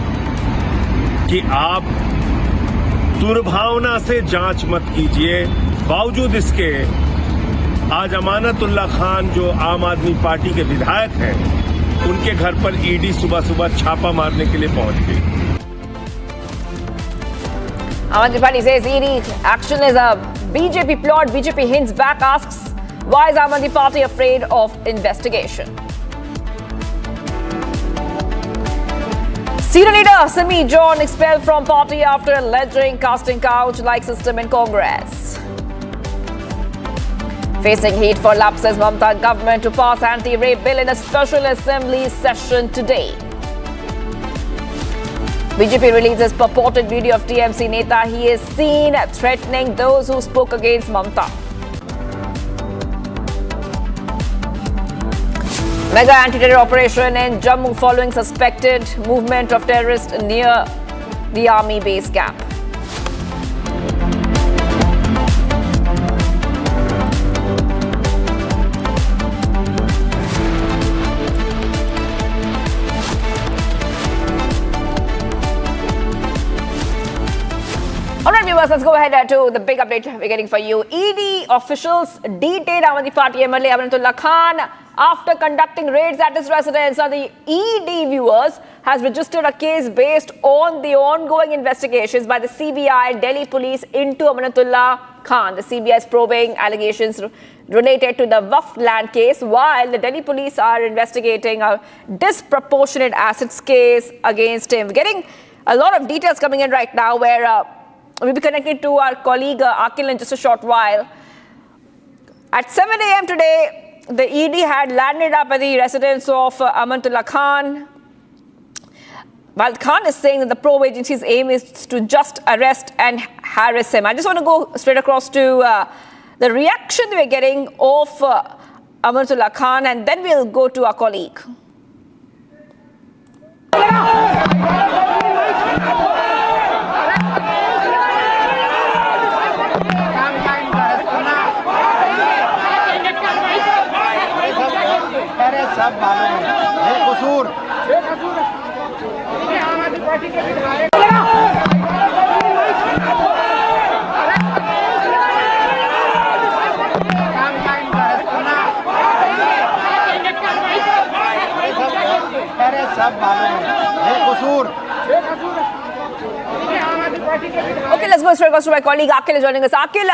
कि आप दुर्भावना से जांच मत कीजिए, बावजूद इसके आज अमानतुल्लाह खान जो आम आदमी पार्टी के विधायक हैं, उनके घर पर ईडी सुबह सुबह छापा मारने के लिए पहुंच गई। Aam Aadmi Party says ED action is a BJP plot. BJP hints back, asks why is Aam Aadmi Party afraid of investigation? Senior leader Simi John expelled from party after alleging casting couch-like system in Congress. Facing heat for lapses, Mamata government to pass anti-rape bill in a special assembly session today. BJP releases purported video of TMC Neta. He is seen threatening those who spoke against Mamata. Mega anti-terror operation in Jammu following suspected movement of terrorists near the army base camp. Alright viewers, let's go ahead to the big update we're getting for you. ED officials detained Aam Aadmi Party MLA Amanatullah Khan after conducting raids at his residence. Now the ED viewers has registered a case based on the ongoing investigations by the CBI and Delhi police into Amanatullah Khan. The CBI is probing allegations related to the Waqf land case, while the Delhi police are investigating a disproportionate assets case against him. We're getting a lot of details coming in right now where we'll be connected to our colleague Akil in just a short while. At 7 a.m. today, the ED had landed up at the residence of Amanatullah Khan. While Khan is saying that the probe agency's aim is to just arrest and harass him. I just want to go straight across to the reaction we're getting of Amanatullah Khan, and then we'll go to our colleague. सब मालूम है कसूर आम आदमी party के विधायक सब मालूम है कसूर Okay, let's go straight across to my colleague Akil is joining us. Akil,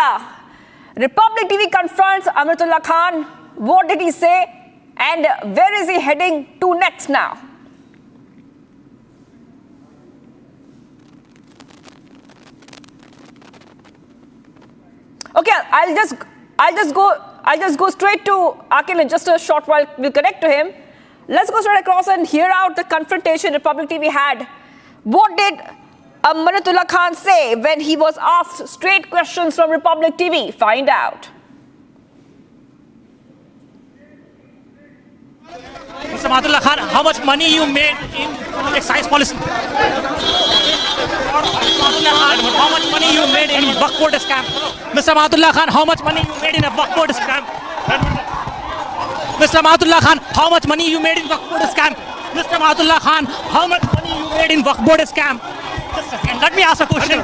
Republic TV confronts Amanatullah Khan. What did he say? And where is he heading to next now? Okay, I'll just go straight to Akil in just a short while. We'll connect to him. Let's go straight across and hear out the confrontation Republic TV had. What did Amanatullah Khan say when he was asked straight questions from Republic TV? Find out. Mr. Amanatullah Khan, how much money you made in excise policy? How much money you made in Waqf board scam? Mr. Amanatullah Khan, how much money you made in a Waqf board scam? Mr. Amanatullah Khan, how much money you made in Waqf board scam? Mr. Amanatullah Khan, how much money you made in Waqf board scam? Just a second, let me ask a question.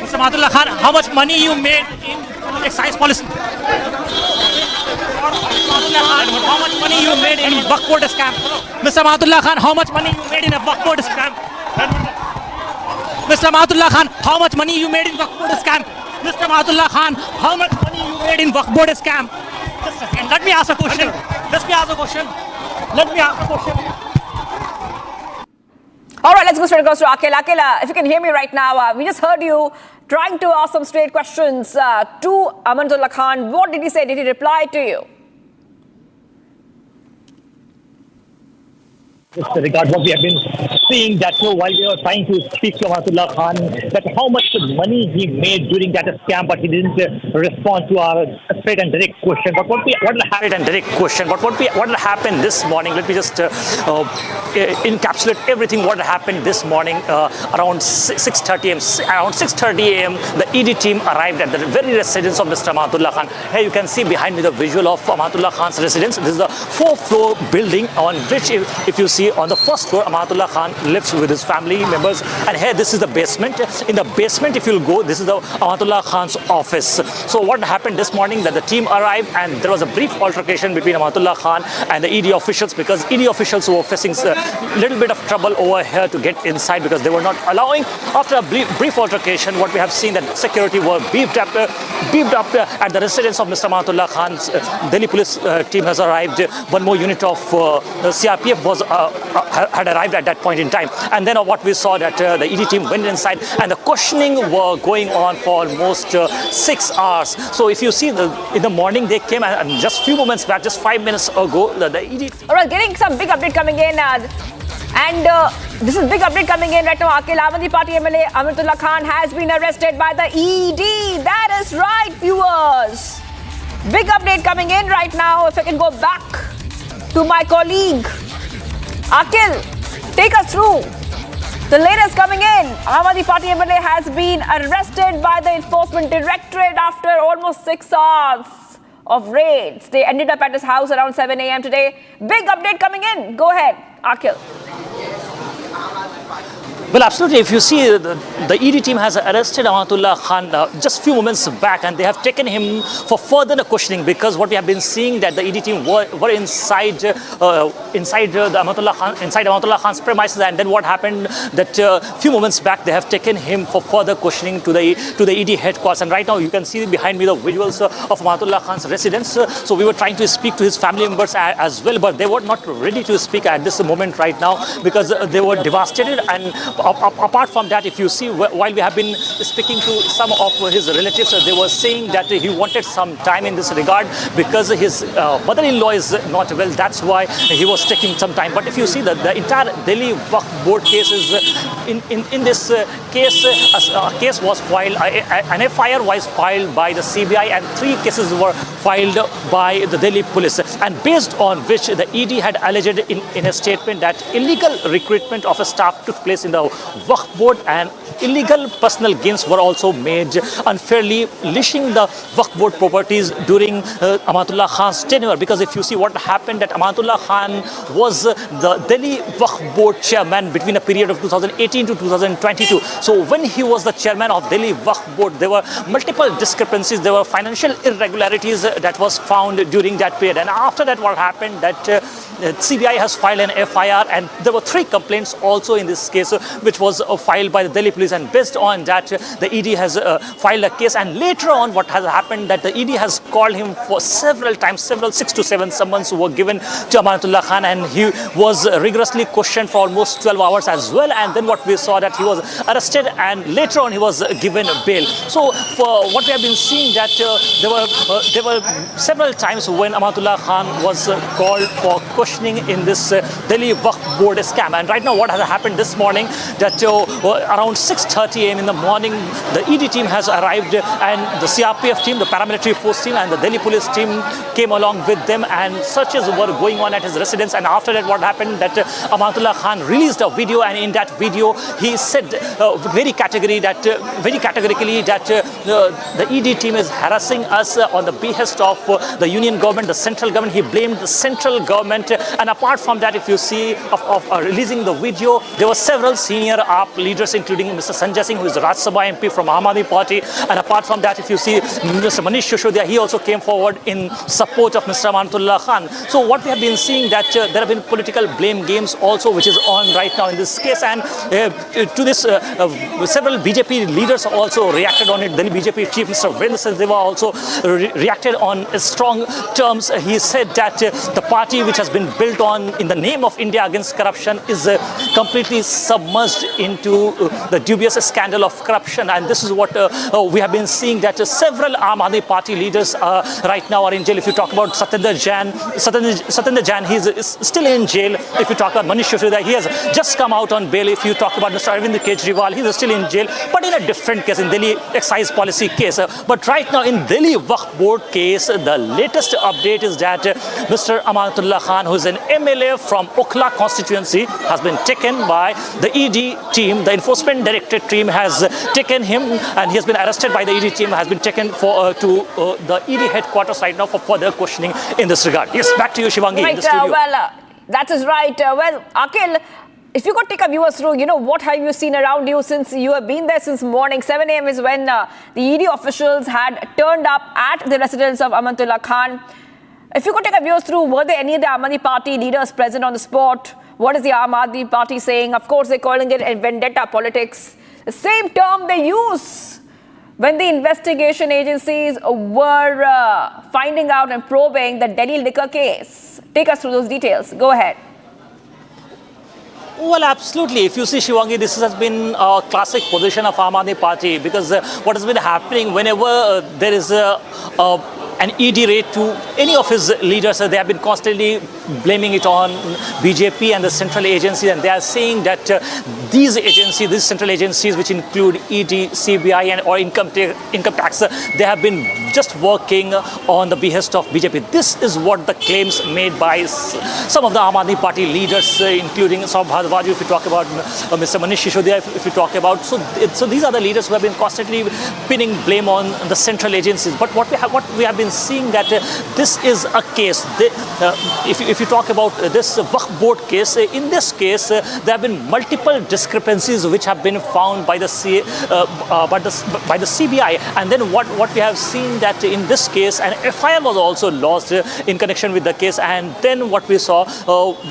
Mr. Amanatullah Khan, how much money you made in excise policy? How much money you made in Waqf board scam? Mr. Amanatullah Khan, how much money you made in a Waqf board scam? Mr. Amanatullah Khan, how much money you made in Waqf board scam? Mr. Amanatullah Khan, how much money you made in Waqf board scam? Just a second, let me ask a question. All right, let's go straight across to Akhil. Akhil, if you can hear me right now, we just heard you trying to ask some straight questions to Amanatullah Khan. What did he say? Did he reply to you? Just regard what we have been seeing, that while we were trying to speak to Amanatullah Khan, that how much money he made during that scam, but he didn't respond to our straight and direct question. But what will happen this morning? Let me just encapsulate everything what happened this morning around 6:30 a.m. Around 6:30 a.m. the ED team arrived at the very residence of Mr. Amanatullah Khan. Here you can see behind me the visual of Amanatullah Khan's residence. This is a 4-floor building on which, if you see, on the first floor, Amanatullah Khan lives with his family members, and here this is the basement. In the basement, if you'll go, this is the Amanatullah Khan's office. So what happened this morning, that the team arrived and there was a brief altercation between Amanatullah Khan and the ED officials, because ED officials were facing a little bit of trouble over here to get inside because they were not allowing. After a brief altercation, what we have seen, that security were beefed up at the residence of Mr. Amanatullah Khan's. Delhi police team has arrived. One more unit of CRPF was had arrived at that point in time, and then what we saw, that the ED team went inside and the questioning were going on for almost 6 hours. So if you see, in the morning they came, and just few moments back, just 5 minutes ago, the ED. All right, getting some big update coming in, and this is big update coming in right now. Akhil, Aam Aadmi Party MLA Amanatullah Khan has been arrested by the ED. That is right, viewers. Big update coming in right now. If I can go back to my colleague Akhil, take us through the latest coming in. Aam Aadmi Party MLA has been arrested by the Enforcement Directorate after almost 6 hours of raids. They ended up at his house around 7 a.m. today. Big update coming in. Go ahead, Akhil. Well, absolutely. If you see, the ED team has arrested Amanatullah Khan just few moments back, and they have taken him for further questioning, because what we have been seeing, that the ED team were inside Amanatullah Khan's premises, and then what happened, that few moments back they have taken him for further questioning to the ED headquarters. And right now you can see behind me the visuals of Amanatullah Khan's residence. So we were trying to speak to his family members as well, but they were not ready to speak at this moment right now, because they were devastated. And apart from that, if you see, while we have been speaking to some of his relatives, they were saying that he wanted some time in this regard because his mother-in-law is not well. That's why he was taking some time. But if you see, the entire Delhi Waqf Board case is in this case, a case was filed, an FIR was filed by the CBI, and 3 cases were filed by the Delhi police, and based on which the ED had alleged in a statement that illegal recruitment of a staff took place in the Waqf Board, and illegal personal gains were also made, unfairly leashing the Waqf Board properties during Amanatullah Khan's tenure. Because if you see what happened, that Amanatullah Khan was the Delhi Waqf Board chairman between a period of 2018 to 2022. So when he was the chairman of Delhi Waqf Board, there were multiple discrepancies, there were financial irregularities that was found during that period. And after that, what happened, that CBI has filed an FIR, and there were 3 complaints also in this case, which was filed by the Delhi police, and based on that, the ED has filed a case. And later on, what has happened, that the ED has called him for several times, 6 to 7 summons were given to Amanatullah Khan, and he was rigorously questioned for almost 12 hours as well. And then what we saw, that he was arrested, and later on he was given bail. So for what we have been seeing, that there were several times when Amanatullah Khan was called for questioning in this Delhi Waqf Board scam. And right now, what has happened this morning, that around 6:30 a.m. in the morning, the ED team has arrived, and the CRPF team, the paramilitary force team, and the Delhi police team came along with them, and searches were going on at his residence. And after that, what happened, that Amanatullah Khan released a video, and in that video he said very categorically that the ED team is harassing us on the behest of the union government, the central government. He blamed the central government. And apart from that, if you see of releasing the video, there were several scenes senior AAP leaders, including Mr. Sanjay Singh, who is the Rajya Sabha MP from Aam Aadmi Party. And apart from that, if you see Mr. Manish Sisodiya, he also came forward in support of Mr. Amanatullah Khan. So what we have been seeing that there have been political blame games also, which is on right now in this case. And to this, several BJP leaders also reacted on it. Delhi BJP chief Mr. Virendra Sachdeva also reacted on strong terms. He said that the party which has been built on in the name of India against corruption is completely submerged into the dubious scandal of corruption. And this is what we have been seeing, that several Aam Aadmi Party leaders right now are in jail. If you talk about Satyendra Jain, he is still in jail. If you talk about Manish Sisodiya, he has just come out on bail. If you talk about Mr. Arvind Kejriwal, he is still in jail, but in a different case, in Delhi excise policy case. But right now in Delhi Waqf Board case, the latest update is that Mr. Amanatullah Khan, who is an MLA from Okhla constituency, has been taken by the ED team. The Enforcement Directorate team has taken him, and he has been arrested by the ED team, has been taken to the ED headquarters right now for further questioning in this regard. Yes, back to you, Shivangi. Right, that is right. Akhil, if you could take a viewer through, what have you seen around you since you have been there since morning? 7 a.m. is when the ED officials had turned up at the residence of Amanatullah Khan. If you could take a viewer through, were there any of the Aam Aadmi Party leaders present on the spot? What is the Aam Aadmi Party saying? Of course, they're calling it vendetta politics. The same term they use when the investigation agencies were finding out and probing the Delhi liquor case. Take us through those details. Go ahead. Well, absolutely. If you see, Shivangi, this has been a classic position of Aam Aadmi Party, because what has been happening whenever there is an ED raid to any of his leaders, they have been constantly blaming it on BJP and the central agencies, and they are saying that these central agencies, which include ED, CBI, or income tax, they have been just working on the behest of BJP. This is what the claims made by some of the Aam Aadmi Party leaders, including Saurabh Bhardwaj, if you talk about Mr. Manish Sisodiya, if you talk about. So these are the leaders who have been constantly pinning blame on the central agencies. But what we have been seeing that this is a case. If you talk about this Waqf Board case, in this case there have been multiple discrepancies which have been found by the CBI, and then what we have seen that in this case an FIR was also lodged in connection with the case, and then what we saw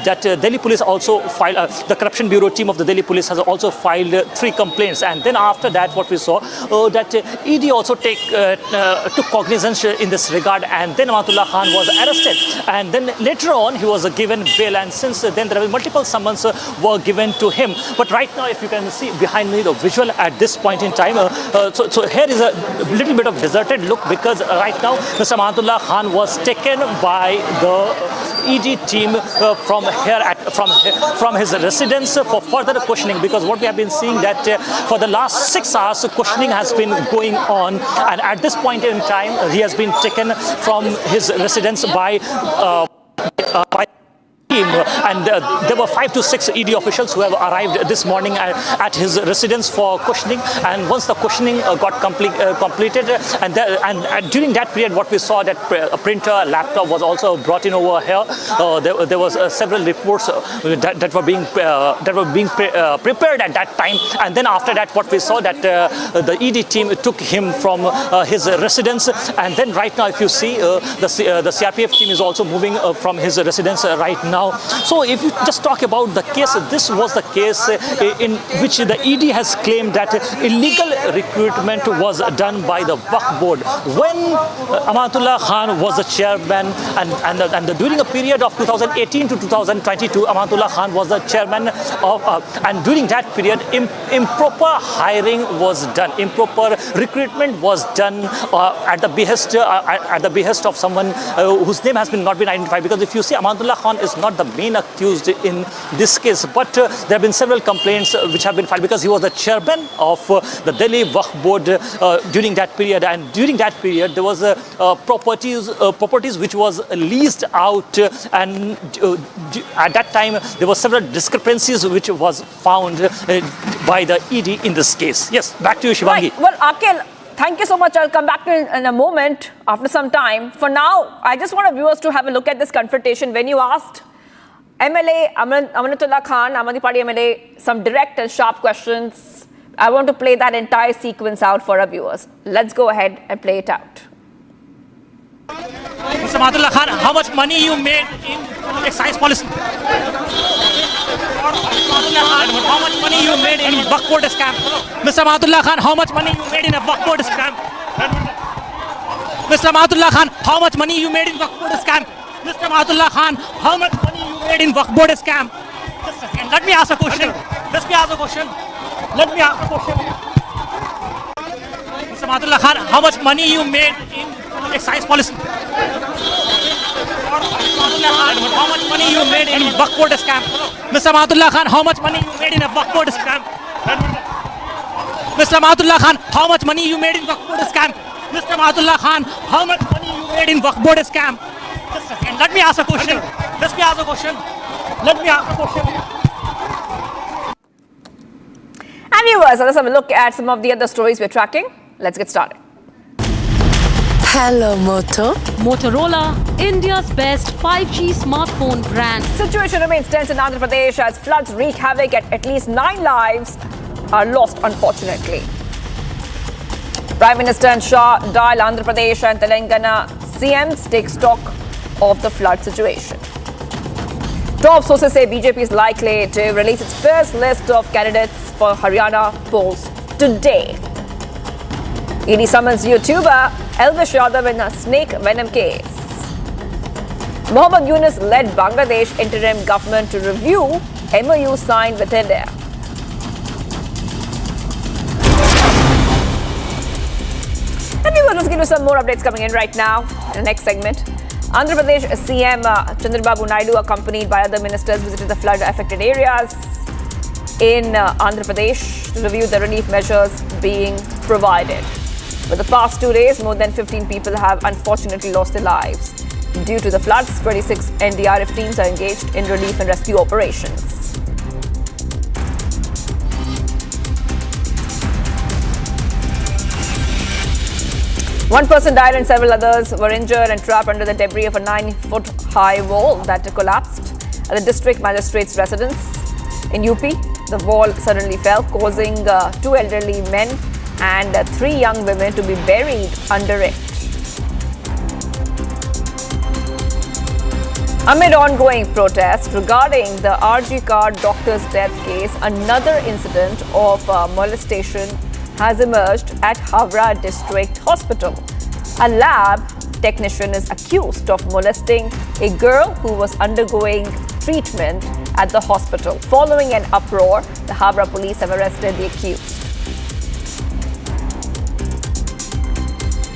that Delhi Police also filed, the Corruption Bureau team of the Delhi Police has also filed 3 complaints, and then after that what we saw that ED also took cognizance in this regard, and then Amanatullah Khan was arrested, and then later on he was given bail, and since then there have been multiple summons were given to him. But right now, if you can see behind me the visual at this point in time, so here is a little bit of deserted look, because right now Mr. Amanatullah Khan was taken by the ED team from his residence for further questioning, because what we have been seeing that for the last 6 hours questioning has been going on, and at this point in time he has been taken from his residence by team, and there were 5 to 6 ED officials who have arrived this morning at his residence for questioning. And once the questioning got completed, and during that period, what we saw that a printer, a laptop was also brought in over here. There was several reports that were being prepared at that time, and then after that, what we saw that the ED team took him from his residence, and then right now, if you see, the CRPF team is also moving from his residence right now. So if you just talk about the case, this was the case in which the ED has claimed that illegal recruitment was done by the Waqf Board when Amanatullah Khan was the chairman, and during a period of 2018 to 2022, Amanatullah Khan was the chairman of, and during that period, improper hiring was done, improper recruitment was done at the behest of someone whose name has not been identified. Because if you see, Amanatullah Khan is not the main accused in this case, but there have been several complaints which have been filed, because he was the chairman of the Delhi Waqf Board during that period, and during that period there was properties which was leased out, and at that time there were several discrepancies which was found by the ED in this case. Yes, back to you, Shivangi. Right. Well, Akhil, thank you so much. I'll come back to you in a moment after some time. For now, I just want our viewers to have a look at this confrontation. When you asked MLA Amanatullah Khan, Aam Aadmi Party MLA, some direct and sharp questions. I want to play that entire sequence out for our viewers. Let's go ahead and play it out. Mr. Amanatullah Khan, how much money you made in excise policy? How much money you made in Waqf board scam? Mr. Amanatullah Khan, how much money you made in a Waqf board scam? Mr. Amanatullah Khan, how much money you made in Waqf board scam? Mr. Amanatullah Khan, how much money you made in Waqf board scam? Just a second, let me ask a question. Let me ask a question. Mr. Amanatullah Khan, how much money you made in excise policy? How much money you made in Waqf board scam? Mr. Amanatullah Khan, how much money you made in a Waqf board scam? Mr. Amanatullah Khan, how much money you made in Waqf board scam? Mr. Amanatullah Khan, how much money you made in Waqf board scam? Just a second, let me ask a question. And viewers, let's have a look at some of the other stories we're tracking. Let's get started. Hello, Moto. Motorola, India's best 5G smartphone brand. Situation remains tense in Andhra Pradesh as floods wreak havoc. At least 9 lives are lost, unfortunately. Prime Minister and Shah dial Andhra Pradesh and Telangana CMs take stock of the flood situation. Top sources say BJP is likely to release its first list of candidates for Haryana polls today. ED summons YouTuber Elvish Yadav in a snake venom case. Mohammad Yunus led Bangladesh interim government to review MOU signed with India. And we will just give you some more updates coming in right now in the next segment. Andhra Pradesh CM Chandrababu Naidu, accompanied by other ministers, visited the flood-affected areas in Andhra Pradesh to review the relief measures being provided. For the past 2 days, more than 15 people have unfortunately lost their lives. Due to the floods, 26 NDRF teams are engaged in relief and rescue operations. One person died and several others were injured and trapped under the debris of a 9-foot-high wall that collapsed at the district magistrate's residence in UP. The wall suddenly fell, causing 2 elderly men and 3 young women to be buried under it. Amid ongoing protests regarding the RG Card doctor's death case, another incident of molestation has emerged at Havra District Hospital. A lab technician is accused of molesting a girl who was undergoing treatment at the hospital. Following an uproar, the Havra police have arrested the accused.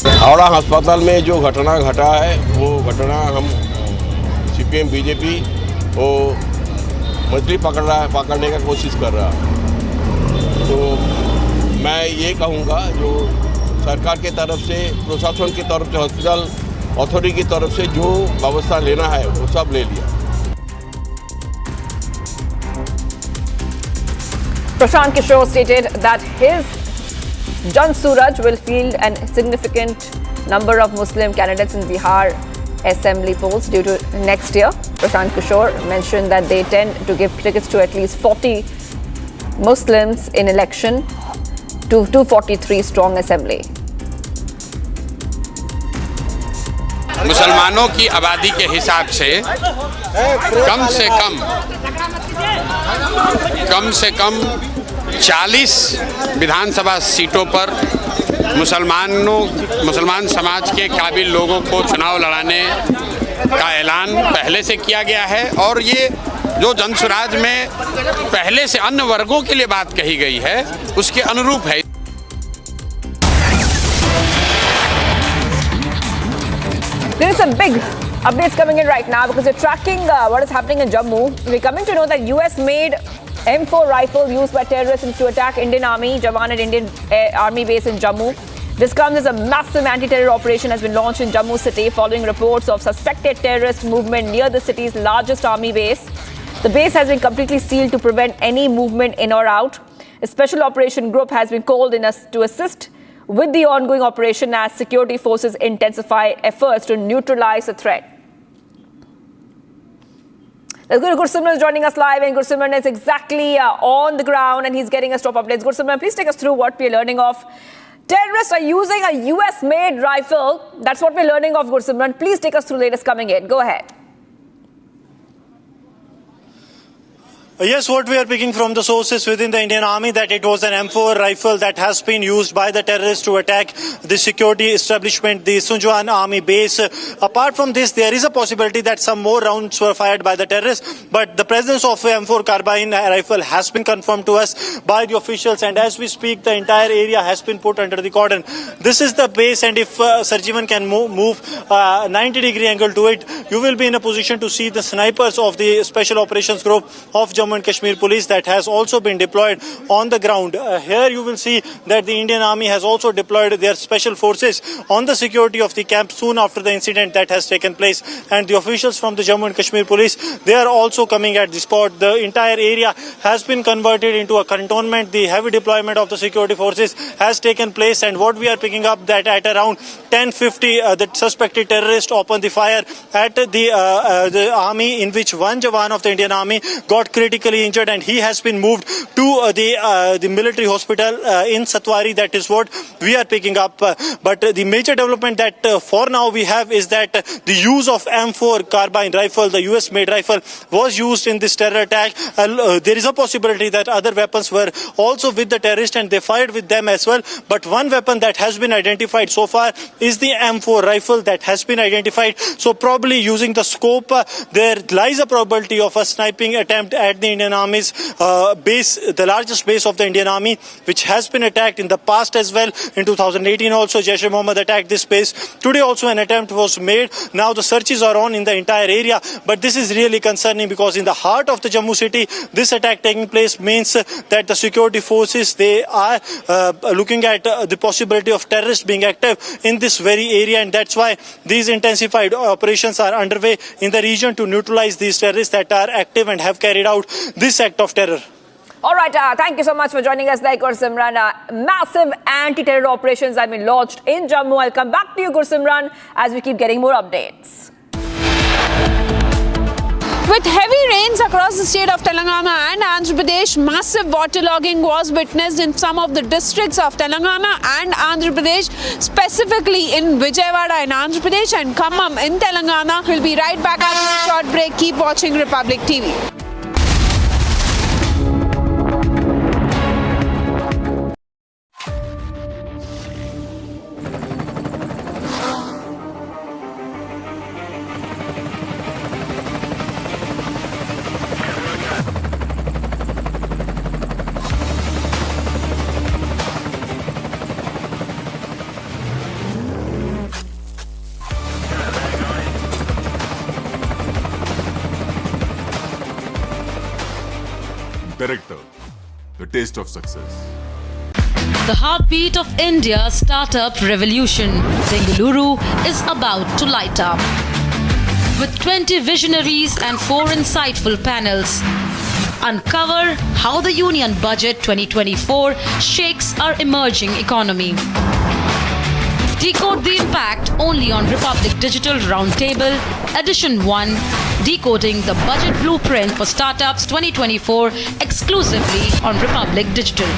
Howrah अस्पताल में जो घटना घटा है वो घटना हम CPM BJP वो मछली पकड़ने का कोशिश कर रहा है। तो मैं ये कहूँगा जो सरकार के तरफ से, प्रशासन की तरफ से, हॉस्पिटल अथॉरिटी की तरफ से जो व्यवस्था लेना है वो सब ले लिया। Prashant Kishore stated that his Jan Suraj will field a significant number of Muslim candidates in Bihar assembly polls due to next year. Prashant Kishore mentioned that they tend to give tickets to at least 40 Muslims in election to 243 strong assembly. मुसलमानों की आबादी के हिसाब से कम से कम 40 विधानसभा सीटों पर मुसलमान समाज के काबिल लोगों को चुनाव लड़ाने का ऐलान पहले से किया गया है और ये जो जनसुराज में पहले से अन्य वर्गों के लिए बात कही गई है उसके अनुरूप है। There is some big updates coming in right now because we're tracking what is happening in Jammu. We're coming to know that US-made M4 rifle used by terrorists to attack Indian Army Jawan at Indian Army base in Jammu. This comes as a massive anti-terror operation has been launched in Jammu city following reports of suspected terrorist movement near the city's largest army base. The base has been completely sealed to prevent any movement in or out. A special operation group has been called in to assist with the ongoing operation as security forces intensify efforts to neutralize the threat. Let's go to Gursimran joining us live, and Gursimran is exactly on the ground and he's getting us top updates. Gursimran, please take us through what we're learning of. Terrorists are using a US-made rifle. That's what we're learning of, Gursimran. Please take us through the latest coming in. Go ahead. Yes, what we are picking from the sources within the Indian Army that it was an M4 rifle that has been used by the terrorists to attack the security establishment, the Sunjwan Army base. Apart from this, there is a possibility that some more rounds were fired by the terrorists, but the presence of an M4 carbine rifle has been confirmed to us by the officials, and as we speak, the entire area has been put under the cordon. This is the base, and if Sarjivan can move 90-degree angle to it, you will be in a position to see the snipers of the Special Operations Group of Jammu and Kashmir Police that has also been deployed on the ground. Here you will see that the Indian Army has also deployed their special forces on the security of the camp soon after the incident that has taken place, and the officials from the Jammu and Kashmir Police, they are also coming at the spot. The entire area has been converted into a cantonment. The heavy deployment of the security forces has taken place, and what we are picking up that at around 10:50 the suspected terrorist opened the fire at the army, in which one Jawan of the Indian Army got critically injured, and he has been moved to the military hospital in Satwari. That is what we are picking up. But the major development that for now we have is that the use of M4 carbine rifle, the US-made rifle, was used in this terror attack. There is a possibility that other weapons were also with the terrorists and they fired with them as well. But one weapon that has been identified so far is the M4 rifle that has been identified. So probably using the scope, there lies a probability of a sniping attempt at the Indian Army's base, the largest base of the Indian Army, which has been attacked in the past as well. In 2018 also, Jaish-e-Mohammed attacked this base. Today also an attempt was made. Now the searches are on in the entire area. But this is really concerning because in the heart of the Jammu city, this attack taking place means that the security forces, they are looking at the possibility of terrorists being active in this very area. And that's why these intensified operations are underway in the region to neutralize these terrorists that are active and have carried out this act of terror. All right, thank you so much for joining us there, Gursimran. Massive anti-terror operations have been launched in Jammu. I'll come back to you, Gursimran, as we keep getting more updates. With heavy rains across the state of Telangana and Andhra Pradesh, massive waterlogging was witnessed in some of the districts of Telangana and Andhra Pradesh, specifically in Vijayawada in Andhra Pradesh and Khammam in Telangana. We'll be right back after a short break. Keep watching Republic TV. Director, the taste of success. The heartbeat of India's startup revolution, Bengaluru, is about to light up. With 20 visionaries and 4 insightful panels, uncover how the Union Budget 2024 shakes our emerging economy. Decode the impact only on Republic Digital Roundtable, Edition 1, Decoding the Budget Blueprint for Startups 2024, exclusively on Republic Digital.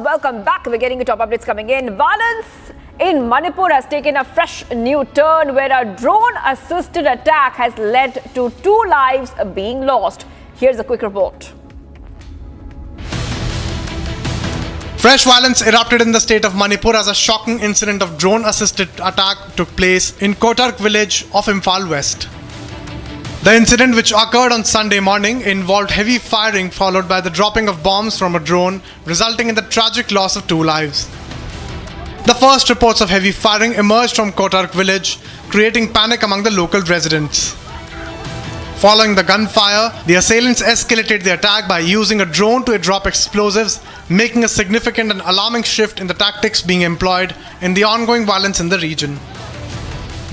Welcome back. We're getting the top updates coming in. Violence in Manipur has taken a fresh new turn where a drone-assisted attack has led to 2 lives being lost. Here's a quick report. Fresh violence erupted in the state of Manipur as a shocking incident of drone-assisted attack took place in Kotark village of Imphal West. The incident, which occurred on Sunday morning, involved heavy firing followed by the dropping of bombs from a drone, resulting in the tragic loss of 2 lives. The first reports of heavy firing emerged from Kotark village, creating panic among the local residents. Following the gunfire, the assailants escalated the attack by using a drone to drop explosives, making a significant and alarming shift in the tactics being employed in the ongoing violence in the region.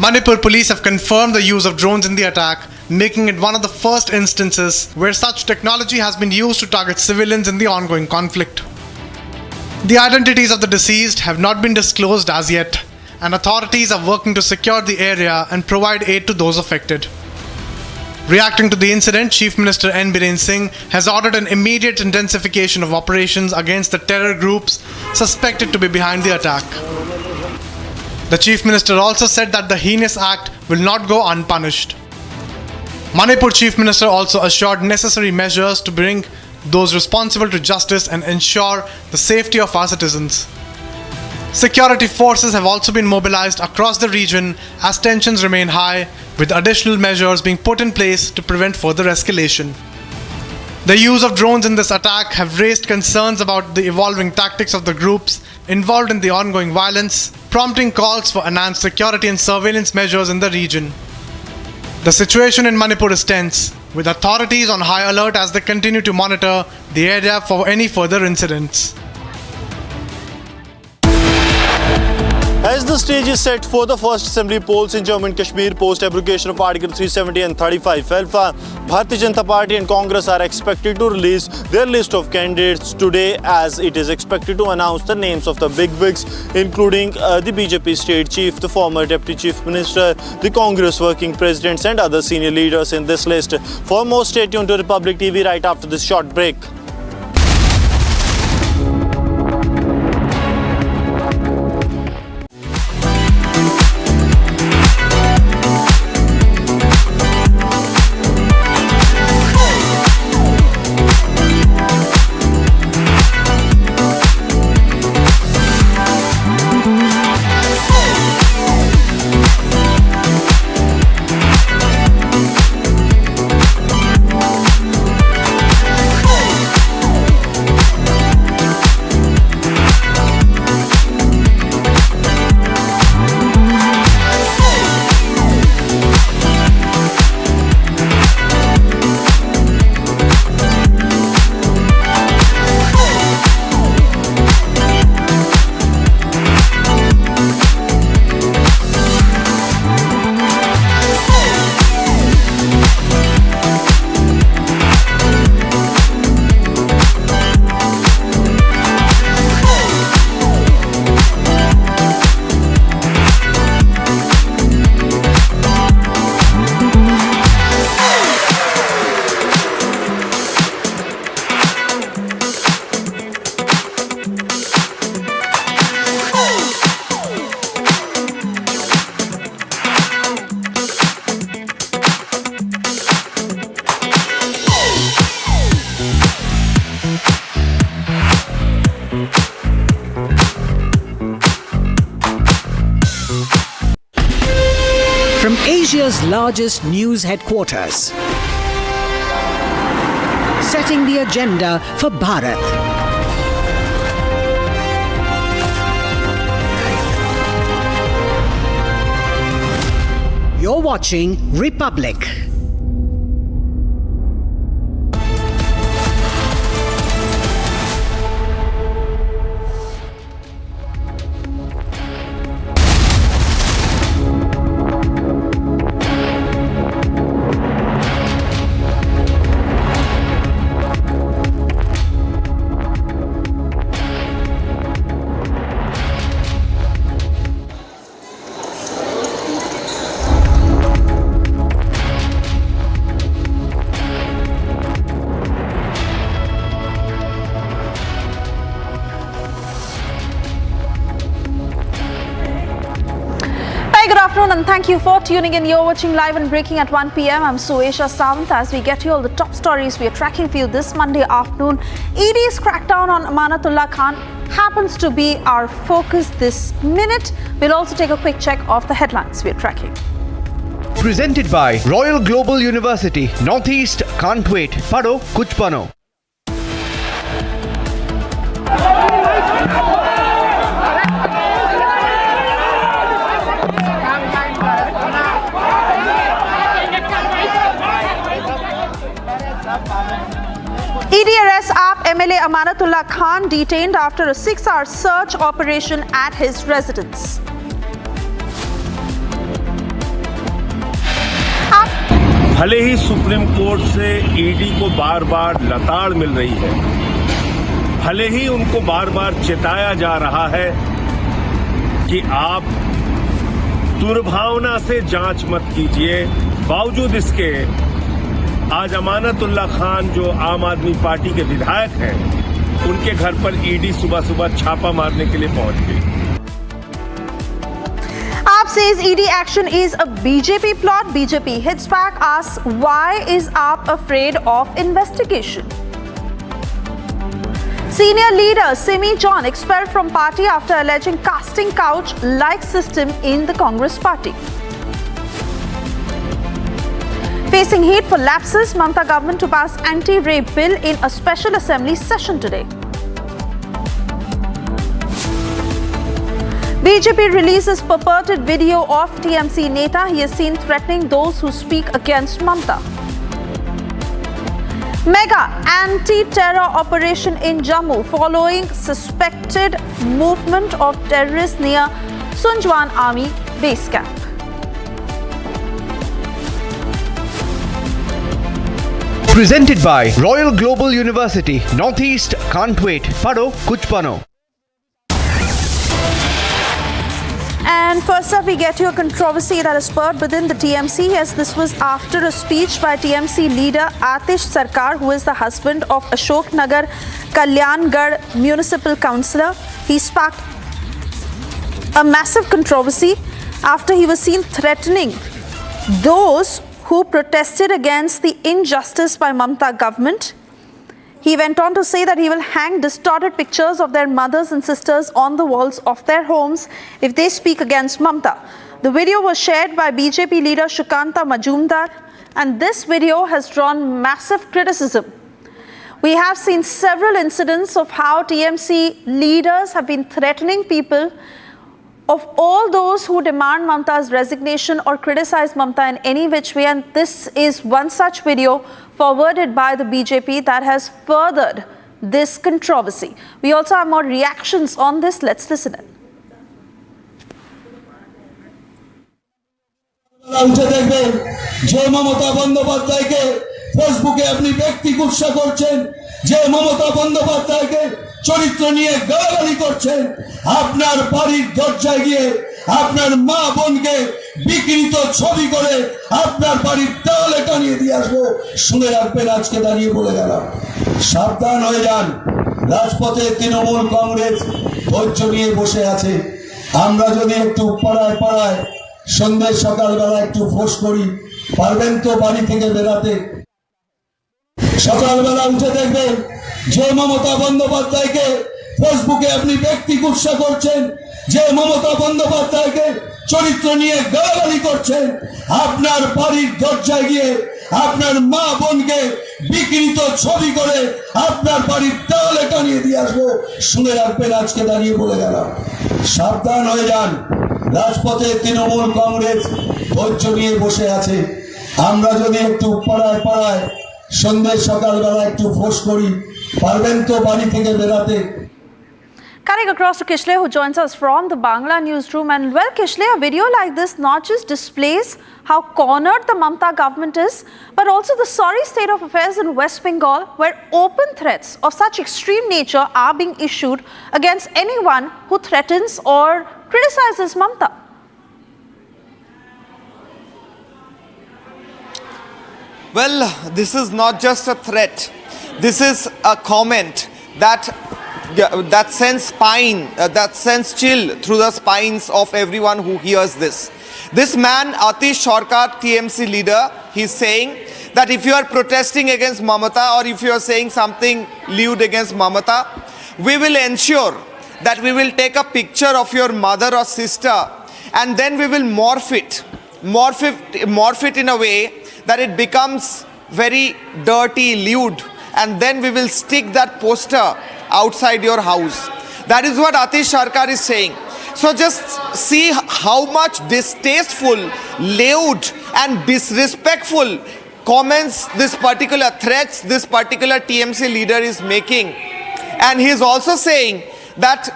Manipur police have confirmed the use of drones in the attack, making it one of the first instances where such technology has been used to target civilians in the ongoing conflict. The identities of the deceased have not been disclosed as yet, and authorities are working to secure the area and provide aid to those affected. Reacting to the incident, Chief Minister N. Biren Singh has ordered an immediate intensification of operations against the terror groups suspected to be behind the attack. The Chief Minister also said that the heinous act will not go unpunished. Manipur Chief Minister also assured necessary measures to bring those responsible to justice and ensure the safety of our citizens. Security forces have also been mobilized across the region as tensions remain high, with additional measures being put in place to prevent further escalation. The use of drones in this attack have raised concerns about the evolving tactics of the groups involved in the ongoing violence, prompting calls for enhanced security and surveillance measures in the region. The situation in Manipur is tense, with authorities on high alert as they continue to monitor the area for any further incidents. As the stage is set for the first assembly polls in Jammu and Kashmir post abrogation of Article 370 and 35 alpha, Bharatiya Janata Party and Congress are expected to release their list of candidates today, as it is expected to announce the names of the bigwigs, including the BJP state chief, the former deputy chief minister, the Congress working presidents and other senior leaders in this list. For more, stay tuned to Republic TV right after this short break. From Asia's largest news headquarters, setting the agenda for Bharat. You're watching Republic. afternoon and thank you for tuning in. You're watching Live and Breaking at 1 p.m. I'm Suesha Sawant. As we get you all the top stories we are tracking for you this Monday afternoon, ED's crackdown on Amanatullah Khan happens to be our focus this minute. We'll also take a quick check of the headlines we are tracking. Presented by Royal Global University, Northeast can't wait. Pado kuch bano. ED arrests AAP MLA Amanatullah Khan, detained after a 6-hour search operation at his residence. भले ही supreme court से ED को बार बार लताड़ मिल रही है, भले ही उनको बार बार चेताया जा रहा है कि आप दुर्भावना से जांच मत कीजिए, बावजूद इसके आज अमानतुल्लाह खान जो आम आदमी पार्टी के विधायक हैं, उनके घर पर ईडी सुबह सुबह छापा मारने के लिए पहुंच गई। AAP says ED action is a BJP plot. BJP hits back, asks why is AAP afraid of investigation? Senior leader Simi John expelled from party after alleging casting couch-like system in the Congress party. Facing heat for lapses, Mamata government to pass anti-rape bill in a special assembly session today. BJP releases purported video of TMC Neta. He is seen threatening those who speak against Mamata. Mega anti-terror operation in Jammu following suspected movement of terrorists near Sunjwan Army base camp. Presented by Royal Global University, Northeast can't wait. Pado kuch bano. And first up, we get to a controversy that has spurred within the TMC. Yes, this was after a speech by TMC leader Atish Sarkar, who is the husband of Ashok Nagar Kalyangarh Municipal Councillor. He sparked a massive controversy after he was seen threatening those who protested against the injustice by Mamata government. He went on to say that he will hang distorted pictures of their mothers and sisters on the walls of their homes if they speak against Mamata. The video was shared by BJP leader Shukanta Majumdar, and this video has drawn massive criticism. We have seen several incidents of how TMC leaders have been threatening people of all those who demand Mamata's resignation or criticize Mamata in any which way, and this is one such video forwarded by the BJP that has furthered this controversy. We also have more reactions on this. Let's listen in. যে মমতা বন্দ্যোপাধ্যায়কে ফেসবুকে আপনি ব্যক্তি গুচ্ছা করছেন, যে মমতা বন্দ্যোপাধ্যায়কে চরিত্র নিয়ে গালাগালি করছেন, আপনার বাড়ির দরজায় গিয়ে আপনার মা বোনকে বিকৃত ছবি করে আপনার বাড়ির দেওয়ালে টানিয়ে দিয়ে আসবো, শুনে রাখবেন আজকে দাঁড়িয়ে বলে গেলাম। সাবধান হয়ে যান, রাজপথে তৃণমূল কংগ্রেস ধৈর্য নিয়ে বসে আছে। আমরা যদি একটু পাড়ায় পাড়ায় সন্ধ্যে সকালবেলা একটু ফোঁস করি, পারবেন তো বাড়ি থেকে বেরাতে? সকালবেলা উঠে দেখবেন যে মমতা বন্দ্যোপাধ্যায়কে ফেসবুকে আপনি ব্যক্তি গুচ্ছা করছেন, যে মমতা বন্দ্যোপাধ্যায়কে চরিত্র নিয়ে গালাগালি করছেন, আপনার বাড়ির দরজায় গিয়ে আপনার মা বোনকে বিকৃত ছবি করে আপনার বাড়ির দেওয়ালে টানিয়ে দিয়ে আসবো, শুনে রাখবেন আজকে দাঁড়িয়ে বলে গেলাম। সাবধান হয়ে যান, রাজপথে তৃণমূল কংগ্রেস ধৈর্য নিয়ে বসে আছে। আমরা যদি একটু পাড়ায় পাড়ায় সন্ধ্যে সকালবেলা একটু ফোঁস করি, পারবেন তো বাড়ি থেকে বেরাতে? Cutting across to Kishle, who joins us from the Bangla newsroom. And well, Kishle, a video like this not just displays how cornered the Mamata government is, but also the sorry state of affairs in West Bengal, where open threats of such extreme nature are being issued against anyone who threatens or criticizes Mamata. Well, this is not just a threat. This is a comment that sends chill through the spines of everyone who hears this. This man, Atish Sarkar, TMC leader, he's saying that if you are protesting against Mamata or if you are saying something lewd against Mamata, we will ensure that we will take a picture of your mother or sister and then we will morph it in a way that it becomes very dirty, lewd, and then we will stick that poster outside your house. That is what Atish Sarkar is saying. So just see how much distasteful, lewd and disrespectful comments this particular threats this particular TMC leader is making. And he is also saying that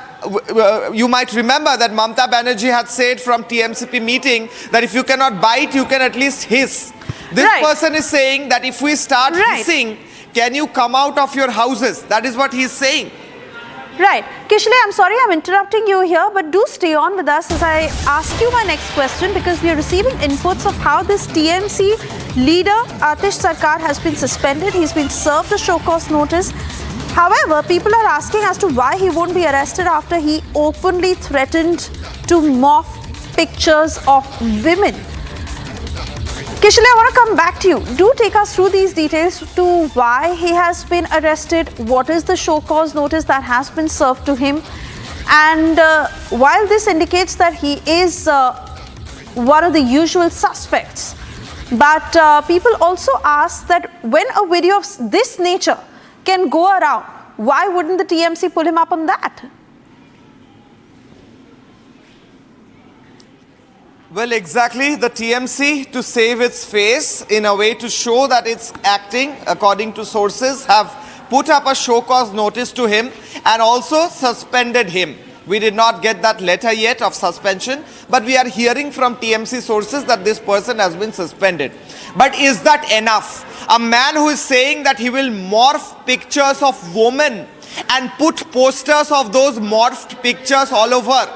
you might remember that Mamata Banerjee had said from TMCP meeting that if you cannot bite, you can at least hiss. This person is saying that if we start hissing, can you come out of your houses? That is what he is saying. Right. Kishale, I'm sorry I'm interrupting you here, but do stay on with us as I ask you my next question, because we are receiving inputs of how this TMC leader, Atish Sarkar, has been suspended. He's been served a show cause notice. However, people are asking as to why he won't be arrested after he openly threatened to morph pictures of women. Kishale, I want to come back to you. Do take us through these details to why he has been arrested, what is the show cause notice that has been served to him, and while this indicates that he is one of the usual suspects, but people also ask that when a video of this nature can go around, why wouldn't the TMC pull him up on that? Well, exactly, the TMC, to save its face in a way to show that it's acting according to sources, have put up a show cause notice to him and also suspended him. We did not get that letter yet of suspension, but we are hearing from TMC sources that this person has been suspended. But is that enough? A man who is saying that he will morph pictures of women and put posters of those morphed pictures all over,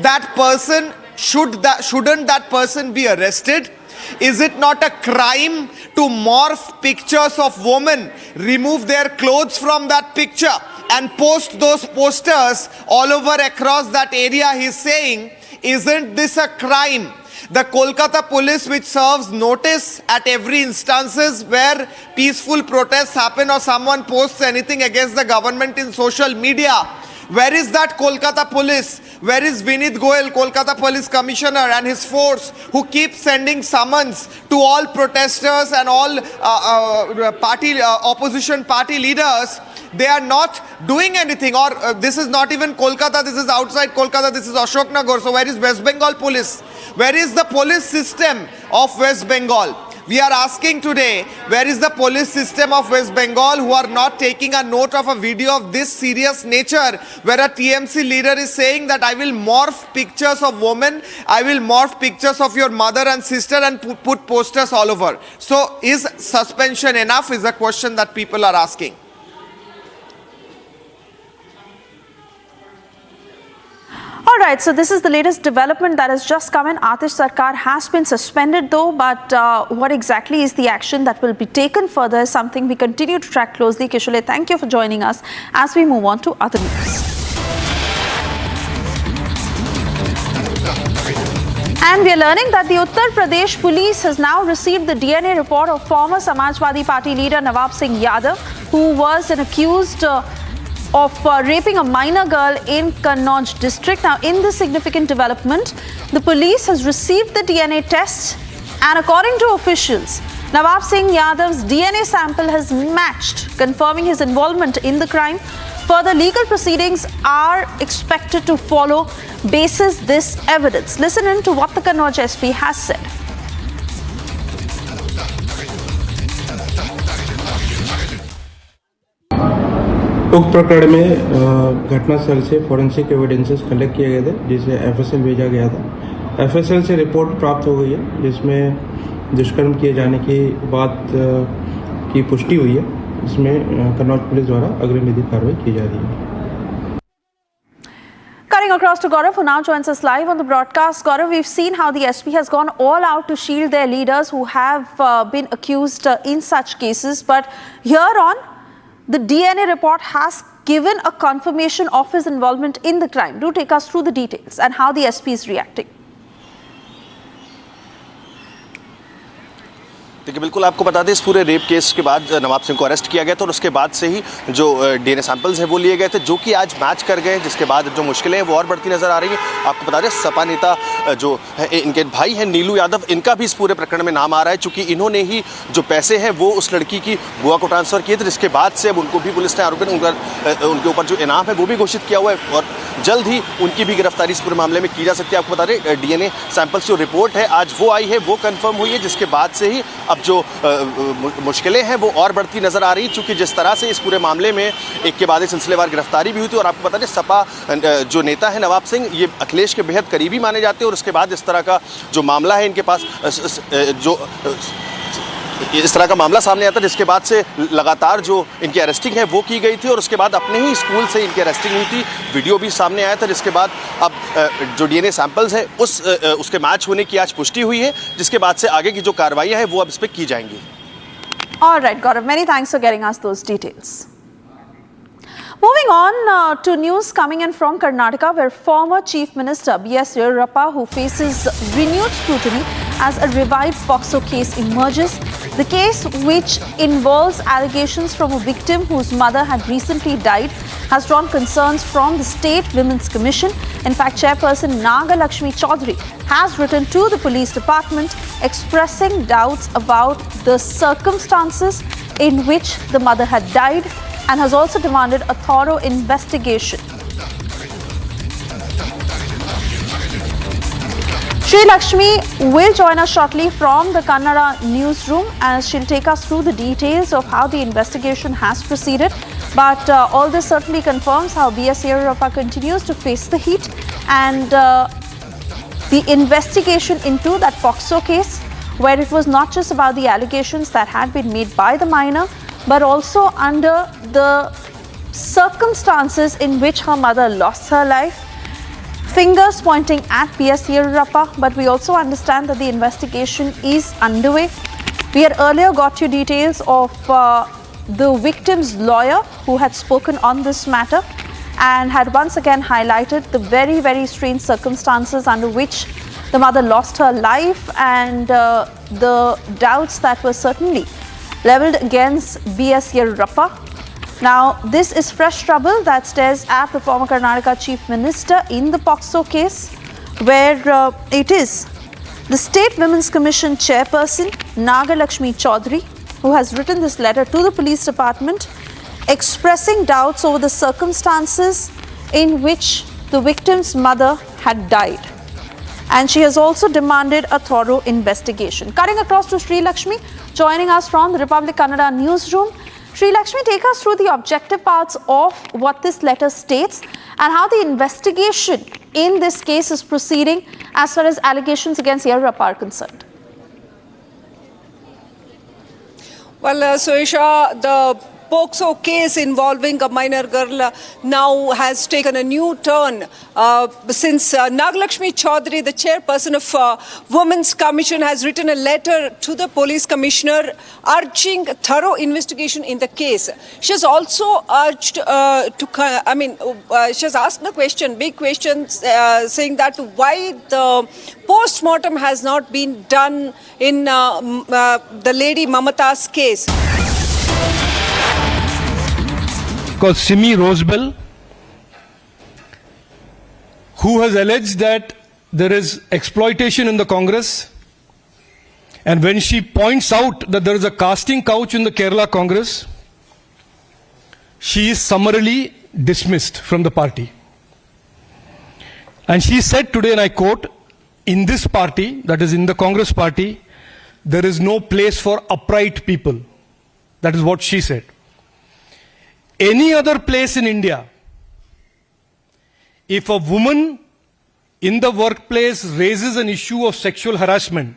that person, shouldn't that person be arrested? Is it not a crime to morph pictures of women, remove their clothes from that picture and post those posters all over across that area? He's saying, isn't this a crime? The Kolkata police, which serves notice at every instances where peaceful protests happen or someone posts anything against the government in social media, where is that Kolkata police? Where is Vinit Goyal, Kolkata Police Commissioner, and his force, who keep sending summons to all protesters and all opposition party leaders? They are not doing anything. Or this is not even Kolkata, this is outside Kolkata, this is Ashoknagar. So where is West Bengal police? Where is the police system of West Bengal? We are asking today, where is the police system of West Bengal, who are not taking a note of a video of this serious nature, where a TMC leader is saying that I will morph pictures of women, I will morph pictures of your mother and sister and put posters all over. So is suspension enough is a question that people are asking. All right, so this is the latest development that has just come in. Atish Sarkar has been suspended though, but what exactly is the action that will be taken further is something we continue to track closely. Kishale, thank you for joining us as we move on to other news. And we are learning that the Uttar Pradesh police has now received the DNA report of former Samajwadi Party leader Nawab Singh Yadav, who was accused of raping a minor girl in Kannauj district. Now, in this significant development, the police has received the DNA test, and according to officials, Nawab Singh Yadav's DNA sample has matched, confirming his involvement in the crime. Further legal proceedings are expected to follow basis this evidence. Listen in to what the Kannauj SP has said. उक्त प्रकरण में घटनास्थल से forensic evidences collect किए गए थे, जिसे FSL भेजा गया था। एफएसएल से रिपोर्ट प्राप्त हो गई है, जिसमें दुष्कर्म किए जाने की बात की पुष्टि हुई है। इसमें कन्नौज पुलिस द्वारा अग्रिम विधिक कार्रवाई की जा रही है। Cutting across to Gaurav, who now joins us live on the broadcast. Gaurav, we've seen how the SP has gone all out to shield their leaders who have been accused in such cases, but here on, the DNA report has given a confirmation of his involvement in the crime. Do take us through the details and how the SP is reacting. देखिए बिल्कुल आपको बता दें इस पूरे rape case के बाद नवाब सिंह को अरेस्ट किया गया था और उसके बाद से ही जो डीएनए सैंपल्स हैं वो लिए गए थे जो कि आज मैच कर गए, जिसके बाद जो मुश्किलें हैं वो और बढ़ती नजर आ रही हैं। आपको बता दें सपा नेता जो है इनके भाई हैं नीलू यादव, इनका भी इस पूरे प्रकरण में नाम आ रहा है चूँकि इन्होंने ही जो पैसे हैं वो उस लड़की की बुआ को ट्रांसफ़र किए थे, जिसके बाद से अब उनको भी पुलिस ने आरोपी उनके ऊपर जो इनाम है वो भी घोषित किया हुआ है और जल्द ही उनकी भी गिरफ्तारी इस पूरे मामले में की जा सकती है। आपको बता दें डीएनए सैंपल्स जो रिपोर्ट है आज वो आई है, वो कंफर्म हुई है, जिसके बाद से ही अब जो मुश्किलें हैं वो और बढ़ती नजर आ रही हैं क्योंकि जिस तरह से इस पूरे मामले में एक के बाद एक सिलसिलेवार गिरफ्तारी भी हुई थी और आपको बता दें सपा जो नेता है नवाब सिंह ये अखिलेश के बेहद करीबी माने जाते हैं और उसके बाद इस तरह का जो मामला है इनके पास जो इस तरह का मामला सामने आता है जिसके बाद से लगातार जो इनकी अरेस्टिंग है वो की गई थी और उसके बाद अपने ही स्कूल से इनकी अरेस्टिंग हुई थी, वीडियो भी सामने आया था, जिसके बाद अब जो डीएनए सैंपल्स है उसके मैच होने की आज पुष्टि हुई है, जिसके बाद से आगे की जो कार्रवाइयाँ हैं वो अब इस पर की जाएंगी। All right, Gaurav, many thanks for getting us those details. Moving on to news coming in from Karnataka, where former Chief Minister B.S. Yediyurappa, who faces renewed scrutiny as a revived POCSO case emerges. The case, which involves allegations from a victim whose mother had recently died, has drawn concerns from the State Women's Commission. In fact, Chairperson Nagalakshmi Chaudhary has written to the police department expressing doubts about the circumstances in which the mother had died and has also demanded a thorough investigation. Sri Lakshmi will join us shortly from the Kannada newsroom as she'll take us through the details of how the investigation has proceeded. But all this certainly confirms how B.S. Yediyurappa continues to face the heat and the investigation into that POCSO case, where it was not just about the allegations that had been made by the minor, but also under the circumstances in which her mother lost her life. Fingers pointing at B.S. Yediyurappa, but we also understand that the investigation is underway. We had earlier got you details of the victim's lawyer who had spoken on this matter and had once again highlighted the very, very strange circumstances under which the mother lost her life and the doubts that were certainly levelled against B.S. Yediyurappa. Now, this is fresh trouble that stares at the former Karnataka Chief Minister in the POCSO case, where it is the State Women's Commission Chairperson Nagalakshmi Chaudhary who has written this letter to the police department expressing doubts over the circumstances in which the victim's mother had died. And she has also demanded a thorough investigation. Cutting across to Sri Lakshmi, joining us from the Republic Kannada newsroom. Sri Lakshmi, take us through the objective parts of what this letter states and how the investigation in this case is proceeding as far as allegations against Yediyurappa are concerned. Well, Suisha, the POCSO case involving a minor girl now has taken a new turn since Nagalakshmi Chaudhary, the chairperson of Women's Commission, has written a letter to the police commissioner urging thorough investigation in the case. She has also urged she has asked the question, big questions, saying that why the post-mortem has not been done in the lady Mamata's case. Called Simi Rosebell, who has alleged that there is exploitation in the Congress, and when she points out that there is a casting couch in the Kerala Congress, she is summarily dismissed from the party. And she said today, and I quote, "In this party, that is in the Congress party, there is no place for upright people." That is what she said. Any other place in India, if a woman in the workplace raises an issue of sexual harassment,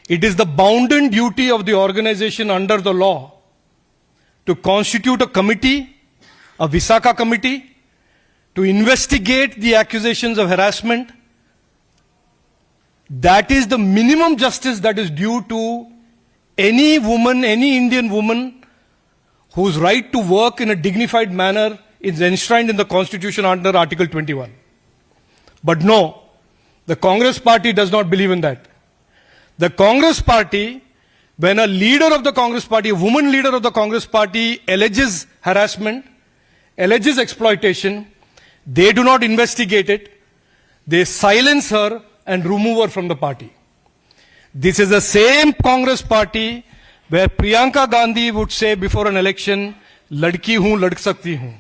it is the bounden duty of the organization under the law to constitute a committee, a Visakha committee, to investigate the accusations of harassment. That is the minimum justice that is due to any woman, any Indian woman, whose right to work in a dignified manner is enshrined in the Constitution under Article 21. But no, the Congress party does not believe in that. The Congress party When a leader of the Congress party, a woman leader of the Congress party alleges harassment, alleges exploitation, they do not investigate it. They silence her and remove her from the party. This is the same Congress party where Priyanka Gandhi would say before an election, ladki hoon, lad sakti hoon.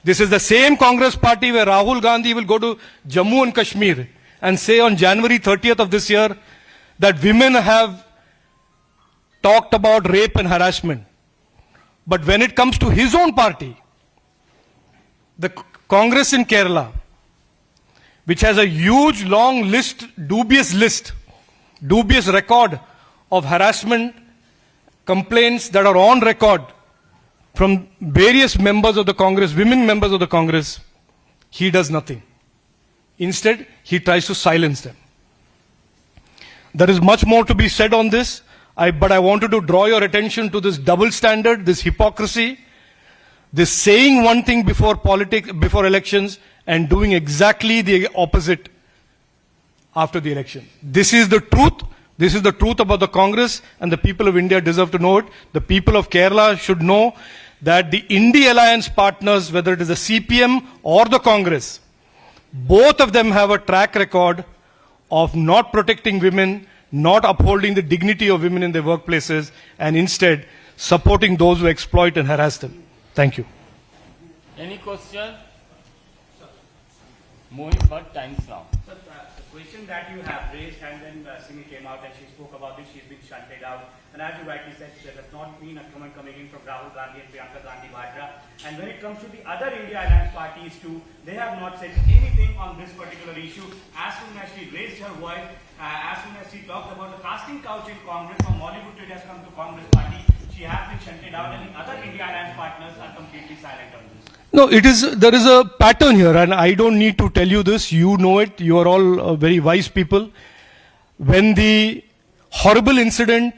This is the same Congress party where Rahul Gandhi will go to Jammu and Kashmir and say on January 30th of this year that women have talked about rape and harassment. But when it comes to his own party, the Congress in Kerala, which has a huge, long list, dubious record of harassment complaints that are on record from various members of the Congress, women members of the Congress, he does nothing. Instead, he tries to silence them. There is much more to be said on this, but I wanted to draw your attention to this double standard, this hypocrisy, this saying one thing before before elections and doing exactly the opposite after the election. This is the truth. This is the truth about the Congress, and the people of India deserve to know it. The people of Kerala should know that the Indie Alliance partners, whether it is the CPM or the Congress, both of them have a track record of not protecting women, not upholding the dignity of women in their workplaces, and instead supporting those who exploit and harass them. Thank you. Any question? Mohit, but time's now. Sir, the question that you have raised, and then Simi came out and she spoke about this, she's been shunted out. And as you rightly said, there has not been a comment coming in from Rahul Gandhi and Priyanka Gandhi Vadra. And when it comes to the other India Alliance parties too, they have not said anything on this particular issue. As soon as she raised her voice, as soon as she talked about the casting couch in Congress, from Bollywood to it has come to Congress party, she has been shunted out, and the other India Alliance partners are completely silent on this. No, there is a pattern here, and I don't need to tell you this. You know it. You are all very wise people. When the horrible incident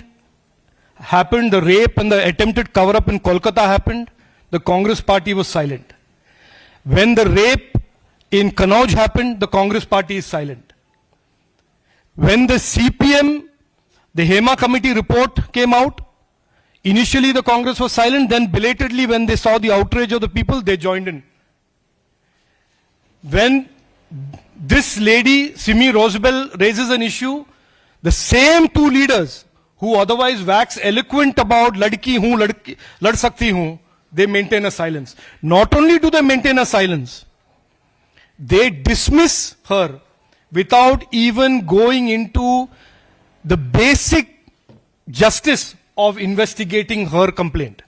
happened, the rape and the attempted cover-up in Kolkata happened, the Congress party was silent. When the rape in Kannauj happened, the Congress party is silent. When the CPM, the Hema committee report came out, initially the Congress was silent, then belatedly when they saw the outrage of the people, they joined in. When this lady, Simi Rosabelle, raises an issue, the same two leaders who otherwise wax eloquent about ladki hoon, lad sakti hoon, they maintain a silence. Not only do they maintain a silence, they dismiss her without even going into the basic justice of investigating her complaint.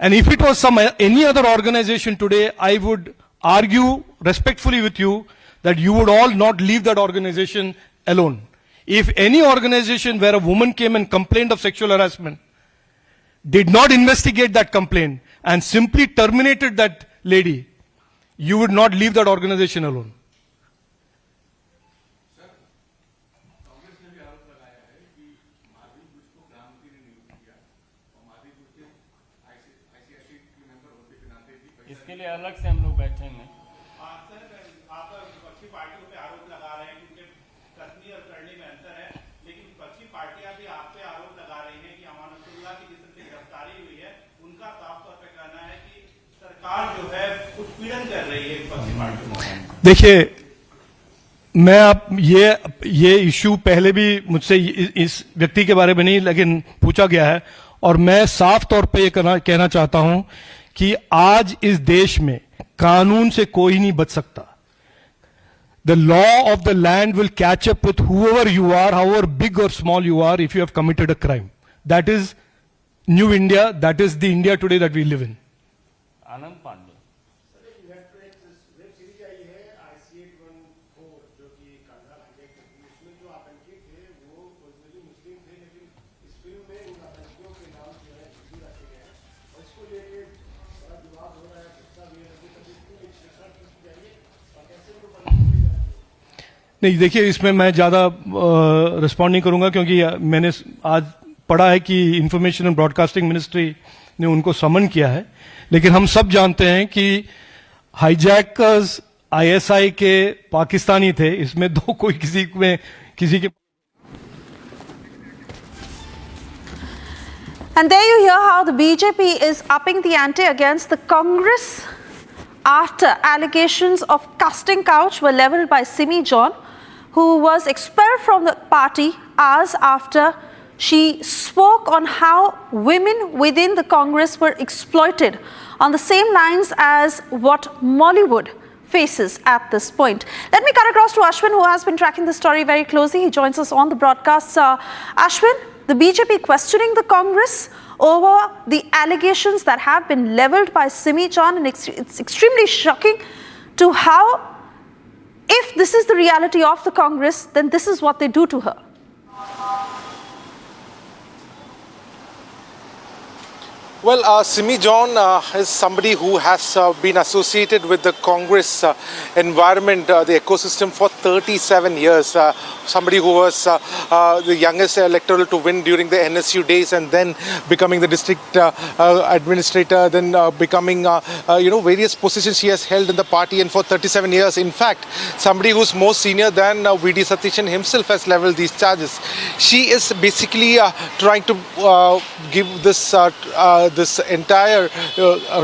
And if it was any other organization today, I would argue respectfully with you that you would all not leave that organization alone. If any organization where a woman came and complained of sexual harassment, did not investigate that complaint and simply terminated that lady, you would not leave that organization alone. इसके लिए अलग से हम लोग बैठेंगे। आप विपक्षी पार्टियों पे आरोप लगा रहे हैं क्योंकि कथनी और करनी में अंतर है, लेकिन विपक्षी पार्टियां भी आप पे आरोप लगा रही हैं कि अमानतुल्लाह की जिससे गिरफ्तारी हुई है, उनका साफ तौर पे कहना है कि सरकार जो है उत्पीड़न कर रही है विपक्षी पार्टियों को। देखिए, मैं ये इश्यू पहले भी मुझसे इस व्यक्ति के बारे में नहीं लेकिन पूछा गया है, और मैं साफ तौर पे ये कहना चाहता हूं कि आज इस देश में कानून से कोई नहीं बच सकता. The law of the land will catch up with whoever you are, however big or small you are, if you have committed a crime. That is New India. That is the India today that we live in. आनंद पांडे. नहीं, देखिए, इसमें मैं ज़्यादा respond नहीं करूंगा क्योंकि मैंने आज पढ़ा है कि इंफॉर्मेशन एंड ब्रॉडकास्टिंग मिनिस्ट्री ने उनको समन किया है, लेकिन हम सब जानते हैं कि हाईजैकर्स आईएसआई के पाकिस्तानी थे. इसमें दो कोई किसी के And there you hear how the BJP is upping the ante against the Congress after allegations of casting couch were levelled by Simi John, who was expelled from the party hours after she spoke on how women within the Congress were exploited on the same lines as what Mollywood faces at this point. Let me cut across to Ashwin, who has been tracking the story very closely. He joins us on the broadcast. Ashwin, the BJP questioning the Congress over the allegations that have been levelled by Simi John, and it's extremely shocking to how, if this is the reality of the Congress, then this is what they do to her. Well, Simi John is somebody who has been associated with the Congress environment, the ecosystem for 37 years. Somebody who was the youngest electoral to win during the NSU days, and then becoming the district administrator, then becoming, various positions she has held in the party, and for 37 years. In fact, somebody who's more senior than V.D. Satishan himself has leveled these charges. She is basically trying to give this entire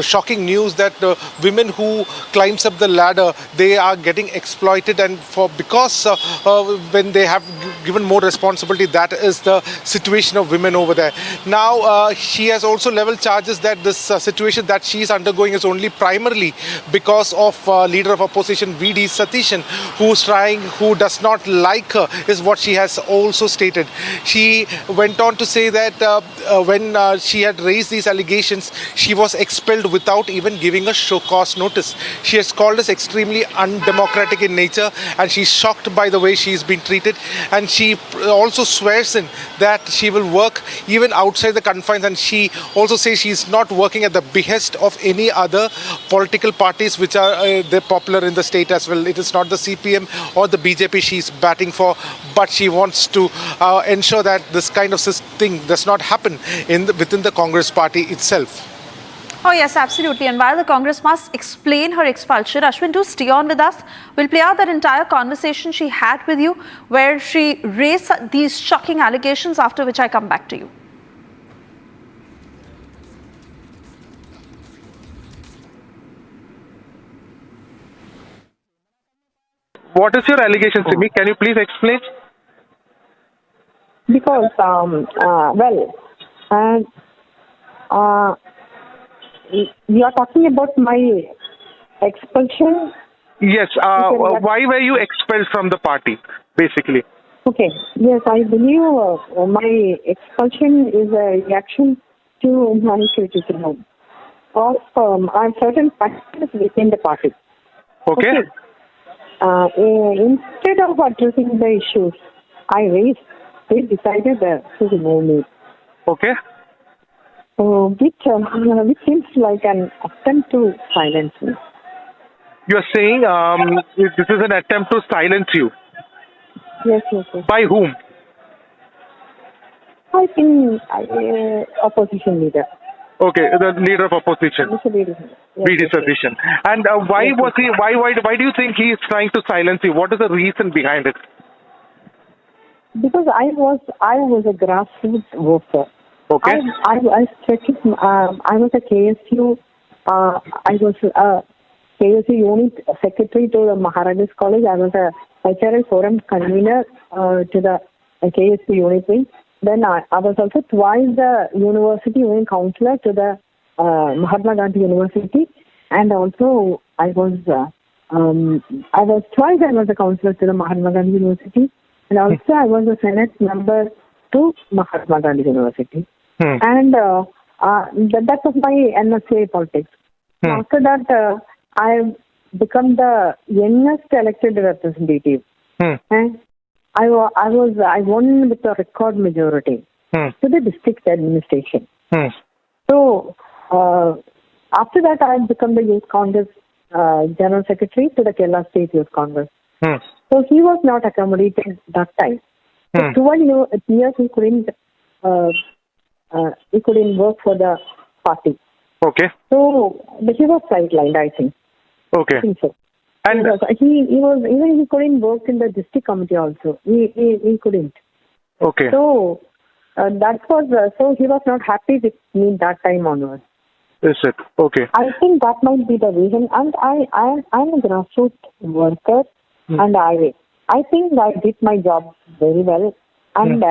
shocking news that women who climbs up the ladder, they are getting exploited, and because when they have given more responsibility, that is the situation of women over there. Now she has also leveled charges that this situation that she is undergoing is only primarily because of leader of opposition V.D. Satishan, who does not like her, is what she has also stated. She went on to say that when she had raised these allegations, she was expelled without even giving a show cause notice. She has called us extremely undemocratic in nature, and she's shocked by the way she's been treated, and she also swears in that she will work even outside the confines, and she also says she's not working at the behest of any other political parties which are they're popular in the state as well. It is not the CPM or the BJP she's batting for, but she wants to ensure that this kind of thing does not happen within the Congress party itself. Oh yes, absolutely. And while the Congress must explain her expulsion, Ashwin, do stay on with us. We'll play out that entire conversation she had with you, where she raised these shocking allegations, after which I come back to you. What is your allegation, Simi? Can you please explain? Because, you are talking about my expulsion? Yes. Why were you expelled from the party, basically? Okay. Yes, I believe my expulsion is a reaction to my criticism of certain factors within the party. Okay. Instead of addressing the issues I raised, they decided to remove me. Okay. Which seems like an attempt to silence me. You're saying this is an attempt to silence you? Yes. By whom? I think opposition leader. Okay, the leader of opposition. V.D. Satishan. And why do you think he is trying to silence you? What is the reason behind it? Because I was a grassroots worker. Okay. I was a KSU. I was a KSU unit secretary to the Maharajas College. I was a cultural forum convener to the KSU unit wing. Then I was also twice the university wing counselor to the Mahatma Gandhi University, and also I was a counselor to the Mahatma Gandhi University, and also I was a Senate member to Mahatma Gandhi University. And that was my NSA politics. After that, I become the youngest elected representative. And I won with a record majority to the district administration. So after that, I become the Youth Congress General Secretary to the Kerala State Youth Congress. So he was not accommodated that time. For 12 years, he couldn't work for the party. Okay. So he was sidelined, I think. Okay. I think so. And he couldn't work in the district committee also. He couldn't. Okay. So that was so he was not happy with me that time onwards. Is it? Okay. I think that might be the reason. And I'm a grassroots worker, and I think I did my job very well. And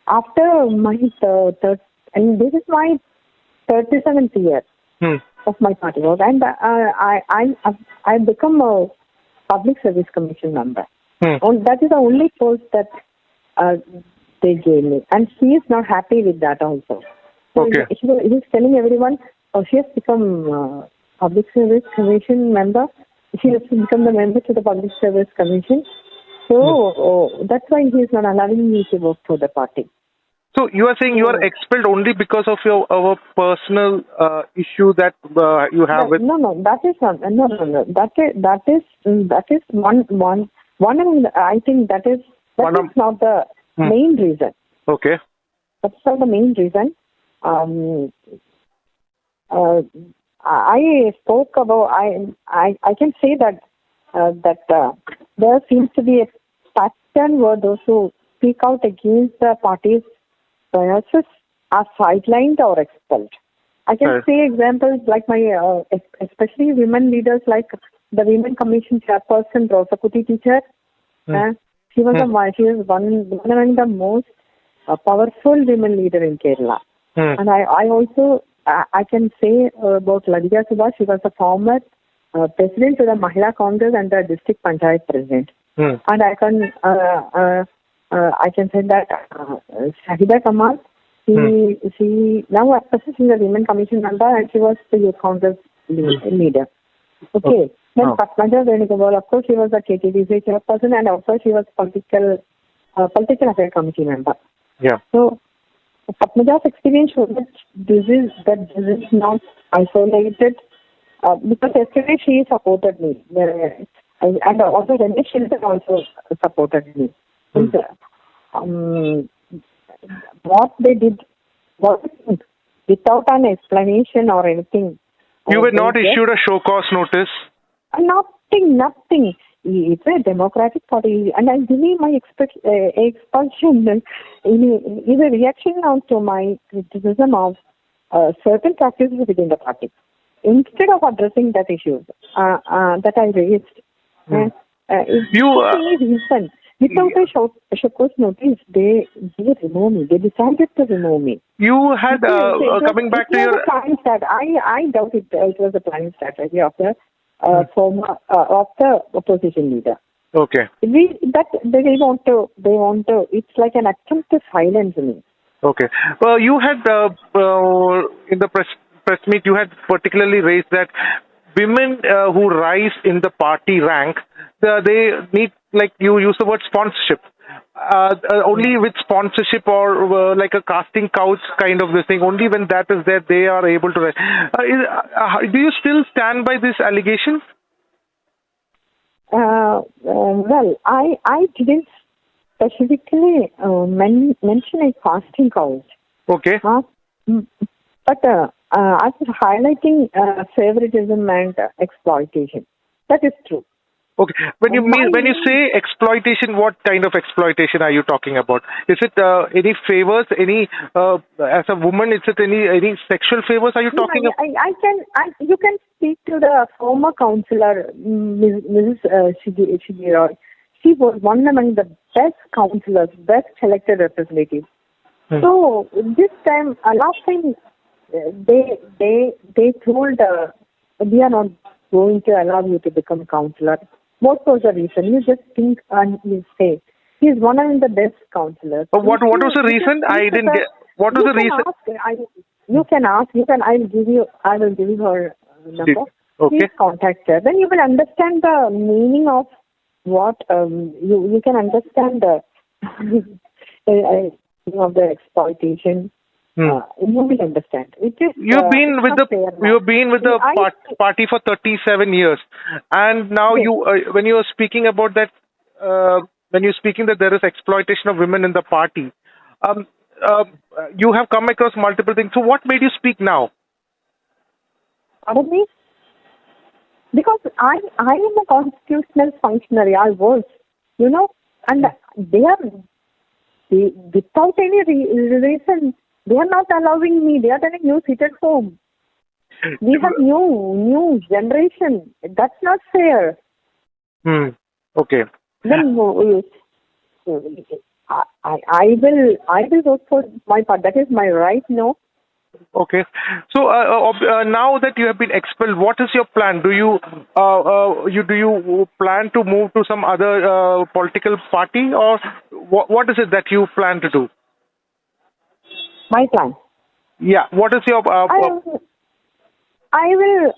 after my and this is my 37th year of my party work, and I become a public service commission member. And that is the only post that they gave me, and she is not happy with that also. So he is telling everyone, oh, she has become public service commission member. She has become the member to the public service commission. So that's why he is not allowing me to work for the party. So you are saying you are expelled only because of our personal issue that you have with? No, that is not. No. That is one. I think that is not the main reason. Okay. That's not the main reason. I spoke about. I can say that there seems to be a pattern where those who speak out against the party's biases are sidelined or expelled. I can say examples like my, especially women leaders like the Women Commission Chairperson Rosakuti teacher. She was one among the most powerful women leader in Kerala. And I also I can say about Ladija Subhash. She was a former president of the Mahila Congress and the district panchayat president. And I can say that Shahida Kamal, she now acts in the Women Commission member, and she was the Youth Congress leader. Okay. Then Patmaja Venugopal, of course, she was the KTDC chairperson, and also she was political affairs committee member. Yeah. So Patmaja's experience shows that this is not isolated, because yesterday she supported me, and also Ramesh Shilton also supported me. What they did without an explanation or anything. You were not issued a show cause notice? Nothing. It's a democratic party, and I believe my expulsion is a reaction now to my criticism of certain practices within the party. Instead of addressing that issue that I raised, reason. Without a show cause notice, they remove me. They decided to remove me. You had coming back to your. I doubt it was a planning strategy of the of the opposition leader. Okay. They want to. It's like an attempt to silence me. Okay. Well, you had in the press meet, you had particularly raised that women who rise in the party rank, they need, like you use the word sponsorship. Only with sponsorship or like a casting couch kind of this thing, only when that is there, they are able to rise. Do you still stand by this allegation? Well, I didn't specifically mention a casting couch. Okay. But I was highlighting favoritism and exploitation. That is true. Okay. When you say exploitation, what kind of exploitation are you talking about? Is it any favors? Any as a woman, is it any sexual favors? Are you talking about? You can speak to the former councillor, Mrs. Shigi Roy. She was one among the best councillors, best elected representatives. So this time, last time, they told we are not going to allow you to become councillor. What was the reason? You just think and you say he is one of the best councillors. But what was the reason? I didn't get. What was the reason? You can ask. I will give you her number. Okay. Please contact her. Then you will understand the meaning of what you can understand the of the exploitation. You will understand. You've been with the party for 37 years, and now when you are speaking about that, when you're speaking that there is exploitation of women in the party, you have come across multiple things. So what made you speak now? Pardon me? Because I am a constitutional functionary. I was, and they are without any reason, they are not allowing me. They are telling you sit at home. We have new generation. That's not fair. Okay. Then I will vote for my part. That is my right. No. Okay. So now that you have been expelled, what is your plan? Do you plan to move to some other political party, or what is it that you plan to do? My plan. Yeah. What is your? I will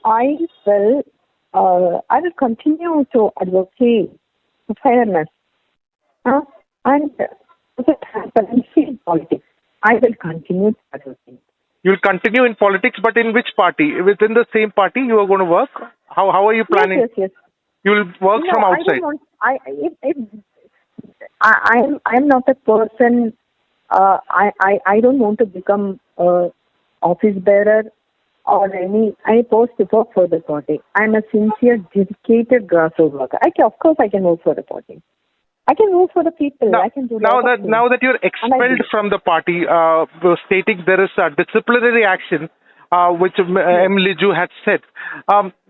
continue to advocate for fairness. And in politics, I will continue to advocate. You'll continue in politics, but in which party? Within the same party you are going to work? How are you planning? Yes. You'll work from outside. I'm not a person. I don't want to become office bearer or any post to work for the party. I'm a sincere, dedicated grassroots worker. Of course, I can work for the party. I can work for the people. Now, I can do now that you're expelled from the party, stating there is a disciplinary action, which M. Liju had said,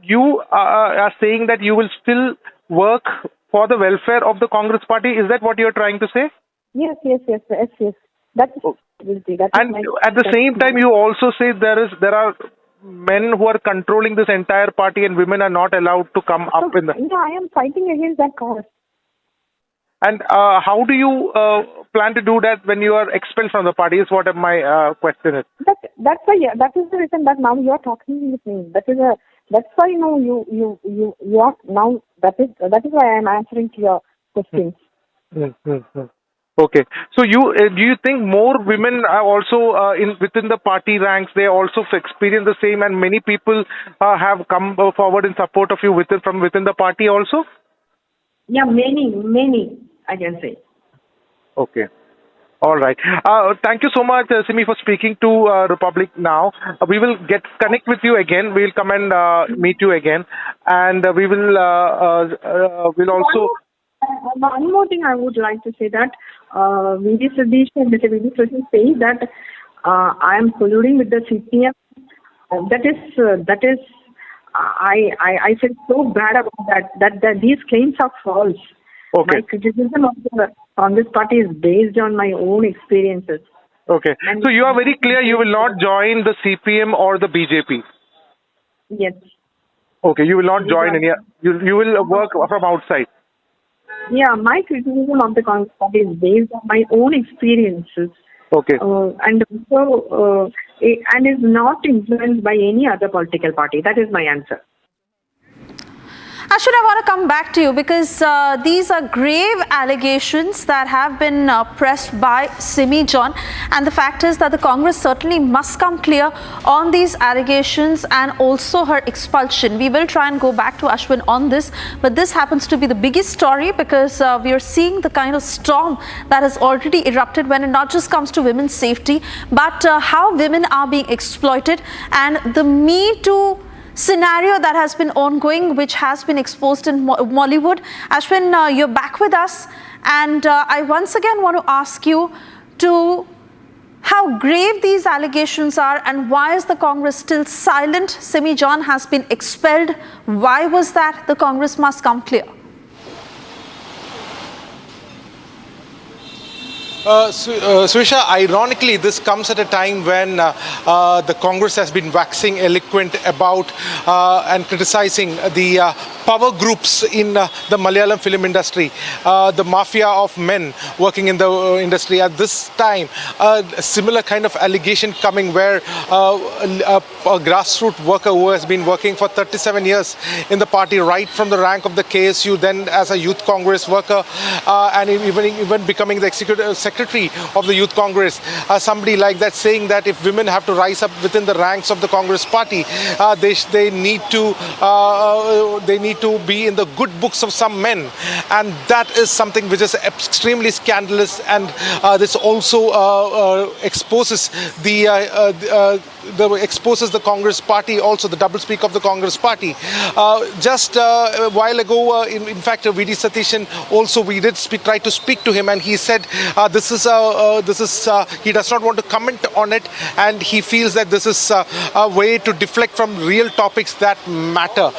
you are saying that you will still work for the welfare of the Congress party. Is that what you're trying to say? Yes. That is. And at the same time, you also say there are men who are controlling this entire party, and women are not allowed to come up in the. Yeah, I am fighting against that cause. And how do you plan to do that when you are expelled from the party? Is what my question is. That's why. Yeah, that is the reason that now you are talking with me. That's why you are now. That is why I am answering to your questions. Okay. So do you think more women are also within the party ranks? They also experience the same, and many people have come forward in support of you from within the party also. Yeah, many. I can say. Okay. All right. Thank you so much, Simi, for speaking to Republic Now. We will connect with you again. We'll come and meet you again, and we will we'll also. One more thing I would like to say that V.D. Sadish says that I am colluding with the CPM. That is. I feel so bad about that these claims are false. Okay. My criticism of the Congress party is based on my own experiences. Okay. So you are very clear you will not join the CPM or the BJP? Yes. Okay. You will not join any. You will work from outside? Yeah. My criticism of the Congress party is based on my own experiences. Okay. And also, and is not influenced by any other political party. That is my answer. Ashwin, I want to come back to you because these are grave allegations that have been pressed by Simi John, and the fact is that the Congress certainly must come clear on these allegations and also her expulsion. We will try and go back to Ashwin on this, but this happens to be the biggest story because we are seeing the kind of storm that has already erupted when it not just comes to women's safety, but how women are being exploited, and the Me Too scenario that has been ongoing, which has been exposed in Mollywood. Ashwin, you're back with us, and I once again want to ask you to how grave these allegations are, and why is the Congress still silent? Simi John has been expelled. Why was that? The Congress must come clear. Suisha, ironically, this comes at a time when the Congress has been waxing eloquent about and criticizing the power groups in the Malayalam film industry, the mafia of men working in the industry. At this time, a similar kind of allegation coming where a grassroots worker who has been working for 37 years in the party, right from the rank of the KSU, then as a youth Congress worker, and even becoming the executive secretary of the Youth Congress, somebody like that saying that if women have to rise up within the ranks of the Congress party, they need to be in the good books of some men, and that is something which is extremely scandalous, and this also exposes the exposes the Congress party, also the doublespeak of the Congress party. Just a while ago, in fact, V.D. Satishan also, we did try to speak to him, and he said he does not want to comment on it, and he feels that this is a way to deflect from real topics that matter.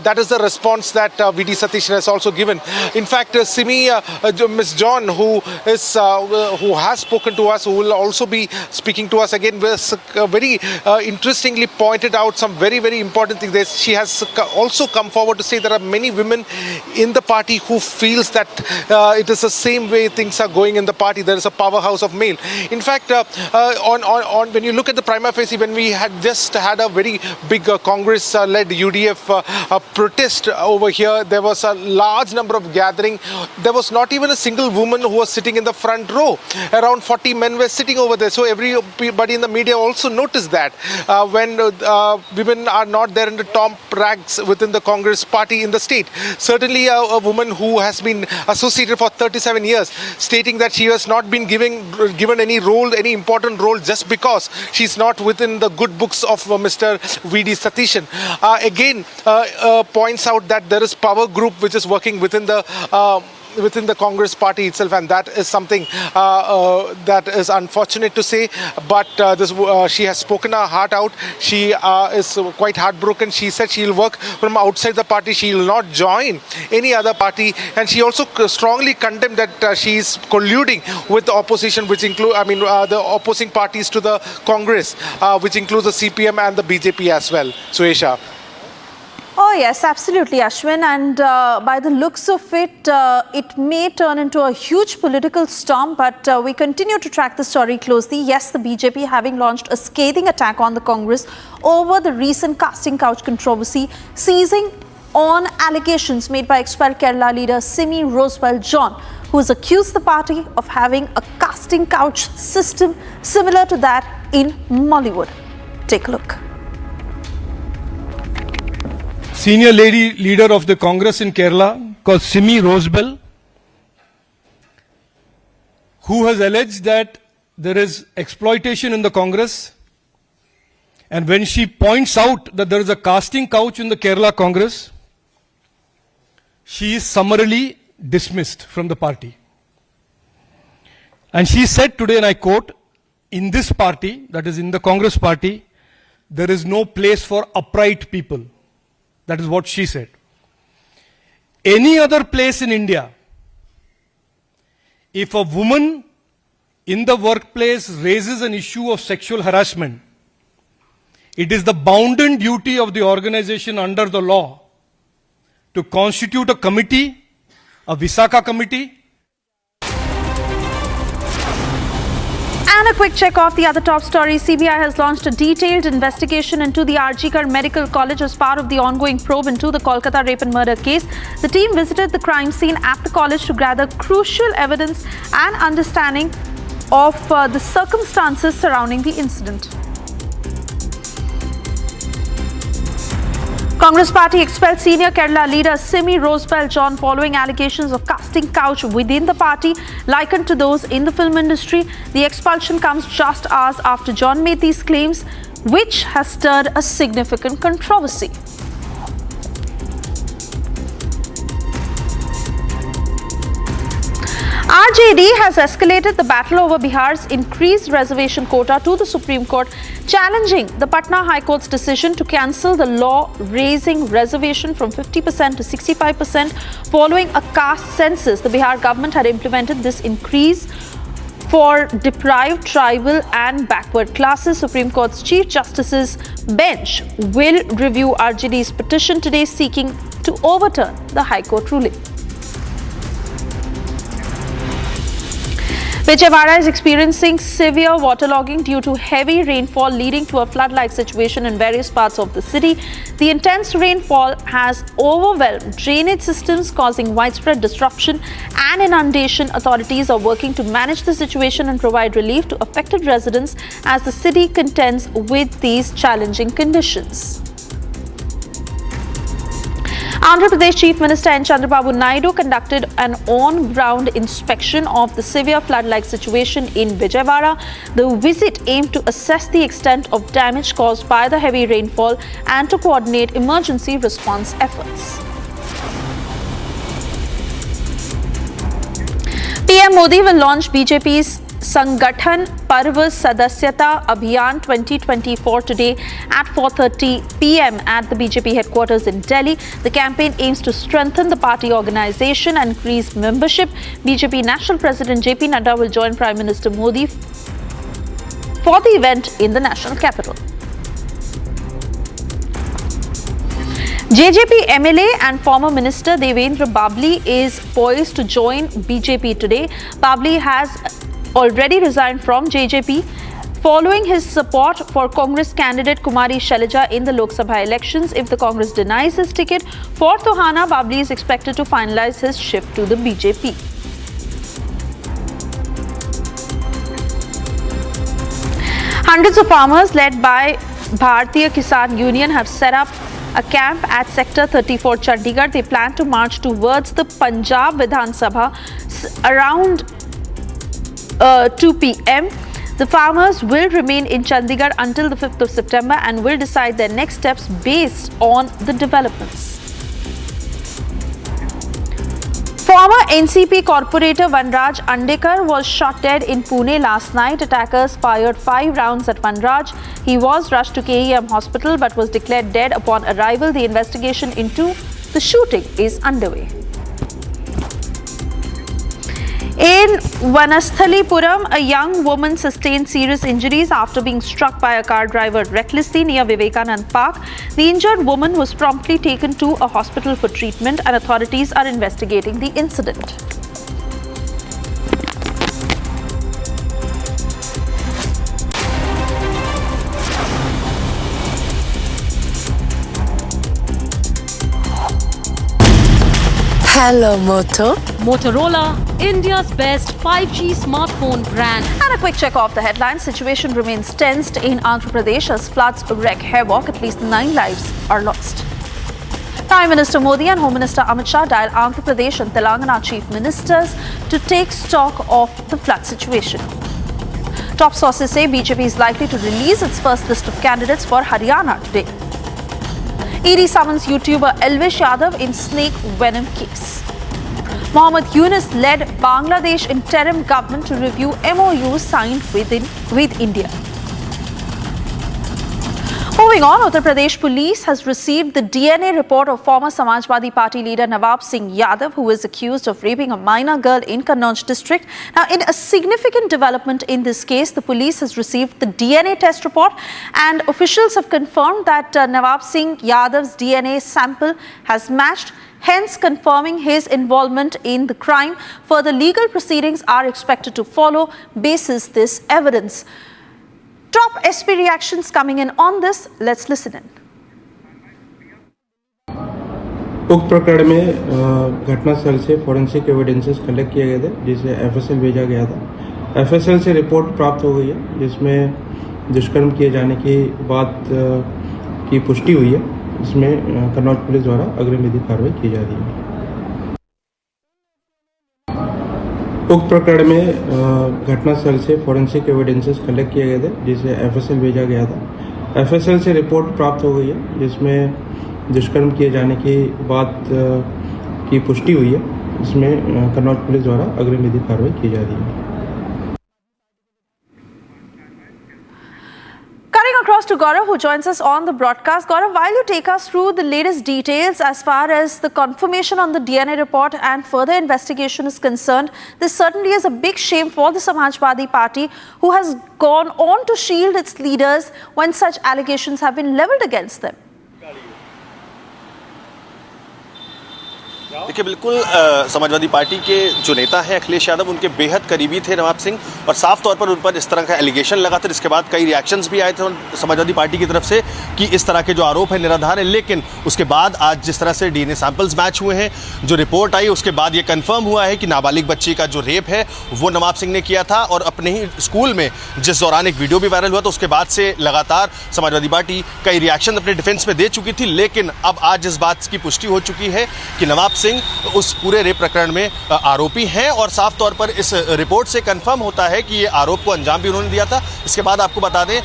That is the response that V.D. Satishan has also given. In fact, Ms. John, who has spoken to us, who will also be speaking to us again, was very interestingly pointed out some very, very important things. She has also come forward to say there are many women in the party who feels that it is the same way things are going in the party. There is a powerhouse of male. In fact, when you look at the prima facie, when we had just had a very big Congress-led UDF protest over here, there was a large number of gathering. There was not even a single woman who was sitting in the front row. Around 40 men were sitting over there. So everybody in the media also noticed that when women are not there in the top ranks within the Congress party in the state. Certainly a woman who has been associated for 37 years, stating that she has not been given any role, any important role, just because she's not within the good books of Mr. V.D. Satishan. Again, points out that there is power group which is working within the Congress party itself, and that is something that is unfortunate to say, but she has spoken her heart out. She is quite heartbroken. She said she will work from outside the party. She will not join any other party, and she also strongly condemned that she is colluding with the opposition, which include, the opposing parties to the Congress, which includes the CPM and the BJP as well. Suesha. Oh yes, absolutely, Ashwin, and by the looks of it, it may turn into a huge political storm, but we continue to track the story closely. Yes, the BJP having launched a scathing attack on the Congress over the recent casting couch controversy, seizing on allegations made by expelled Kerala leader Simi Rosewell John, who has accused the party of having a casting couch system similar to that in Mollywood. Take a look. Senior leader of the Congress in Kerala called Simi Rosewell, who has alleged that there is exploitation in the Congress, and when she points out that there is a casting couch in the Kerala Congress, she is summarily dismissed from the party. And she said today, and I quote, "In this party, that is in the Congress party, there is no place for upright people." That is what she said. Any other place in India, if a woman in the workplace raises an issue of sexual harassment, it is the bounden duty of the organization under the law to constitute a committee, a Visakha committee. And a quick check of the other top stories. CBI has launched a detailed investigation into the RG Medical College as part of the ongoing probe into the Kolkata rape and murder case. The team visited the crime scene at the college to gather crucial evidence and understanding of the circumstances surrounding the incident. Congress party expelled senior Kerala leader Simi Rosewell John following allegations of casting couch within the party likened to those in the film industry. The expulsion comes just hours after John made these claims, which has stirred a significant controversy. RJD has escalated the battle over Bihar's increased reservation quota to the Supreme Court, challenging the Patna High Court's decision to cancel the law raising reservation from 50% to 65% following a caste census. The Bihar government had implemented this increase for deprived tribal and backward classes. Supreme Court's Chief Justice's bench will review RJD's petition today seeking to overturn the High Court ruling. Vijayawada is experiencing severe waterlogging due to heavy rainfall leading to a flood-like situation in various parts of the city. The intense rainfall has overwhelmed drainage systems, causing widespread disruption and inundation. Authorities are working to manage the situation and provide relief to affected residents as the city contends with these challenging conditions. Andhra Pradesh Chief Minister N. Chandrababu Naidu conducted an on-ground inspection of the severe flood-like situation in Vijayawada. The visit aimed to assess the extent of damage caused by the heavy rainfall and to coordinate emergency response efforts. PM Modi will launch BJP's Sangathan Parv Sadasyata Abhiyan 2024 today at 4:30 p.m. at the BJP headquarters in Delhi. The campaign aims to strengthen the party organization and increase membership. BJP National President JP Nadda will join Prime Minister Modi for the event in the national capital. JJP MLA and former Minister Devendra Babli is poised to join BJP today. Babli has already resigned from JJP following his support for Congress candidate Kumari Shailaja in the Lok Sabha elections. If the Congress denies his ticket for Tohana, Babli is expected to finalize his shift to the BJP. Hundreds of farmers led by Bharatiya Kisan Union have set up a camp at Sector 34 Chandigarh. They plan to march towards the Punjab Vidhan Sabha around 2 p.m. The farmers will remain in Chandigarh until the 5th of September and will decide their next steps based on the developments. Former NCP corporator Vanraj Andekar was shot dead in Pune last night. Attackers fired 5 rounds at Vanraj. He was rushed to KEM hospital but was declared dead upon arrival. The investigation into the shooting is underway. In Vanasthalipuram, a young woman sustained serious injuries after being struck by a car driver recklessly near Vivekanand Park. The injured woman was promptly taken to a hospital for treatment and authorities are investigating the incident. Hello, Moto. Motorola, India's best 5G smartphone brand. And a quick check of the headlines. Situation remains tensed in Andhra Pradesh as floods wreak havoc. At least 9 lives are lost. Prime Minister Modi and Home Minister Amit Shah dialed Andhra Pradesh and Telangana chief ministers to take stock of the flood situation. Top sources say BJP is likely to release its first list of candidates for Haryana today. ED summons YouTuber Elvish Yadav in snake venom case. Mohammad Yunus led Bangladesh interim government to review MOUs signed with India. Moving on, Uttar Pradesh police has received the DNA report of former Samajwadi Party leader Nawab Singh Yadav, who is accused of raping a minor girl in Kannauj district. Now, in a significant development in this case, the police has received the DNA test report and officials have confirmed that Nawab Singh Yadav's DNA sample has matched, hence confirming his involvement in the crime. Further legal proceedings are expected to follow basis this evidence. Top SP reactions coming in on this. Let's listen in. उक्त प्रकरण में घटनास्थल से forensic evidences collect किए गए थे जिसे FSL भेजा गया था। एफएसएल से रिपोर्ट प्राप्त हो गई है जिसमें दुष्कर्म किए जाने की बात की पुष्टि हुई है। इसमें कन्नौज पुलिस द्वारा अग्रिम विधिक कार्रवाई की जा रही है। उक्त प्रकरण में घटनास्थल से फॉरेंसिक एविडेंसेस कलेक्ट किए गए थे जिसे एफएसएल भेजा गया था। एफएसएल से रिपोर्ट प्राप्त हो गई है जिसमें दुष्कर्म किए जाने की बात की पुष्टि हुई है। इसमें कन्नौज पुलिस द्वारा अग्रिम विधिक कार्रवाई की जा रही है। Across to Gaurav, who joins us on the broadcast. Gaurav, while you take us through the latest details as far as the confirmation on the DNA report and further investigation is concerned, this certainly is a big shame for the Samajwadi Party, who has gone on to shield its leaders when such allegations have been levelled against them. देखिए बिल्कुल Samajwadi party के जो नेता हैं अखिलेश यादव, उनके बेहद करीबी थे नवाब सिंह, और साफ तौर पर उन पर इस तरह का एलिगेशन लगा था, जिसके बाद कई रिएक्शंस भी आए थे समाजवादी पार्टी की तरफ से कि इस तरह के जो आरोप है निराधार है। लेकिन उसके बाद आज जिस तरह से डीएनए सैंपल्स मैच हुए हैं, जो रिपोर्ट आई उसके बाद ये कंफर्म हुआ है कि नाबालिग बच्ची का जो रेप है वो नवाब सिंह ने किया था। और अपने ही स्कूल में जिस दौरान एक वीडियो भी वायरल हुआ था, उसके बाद से लगातार समाजवादी पार्टी कई रिएक्शन अपने डिफेंस में दे चुकी थी। लेकिन अब आज इस बात की पुष्टि हो चुकी है कि नवाब सिंह उस पूरे रेप प्रकरण में आरोपी हैं, और साफ तौर पर इस रिपोर्ट से कंफर्म होता है कि ये आरोप को अंजाम भी उन्होंने दिया था। इसके बाद आपको बता दें,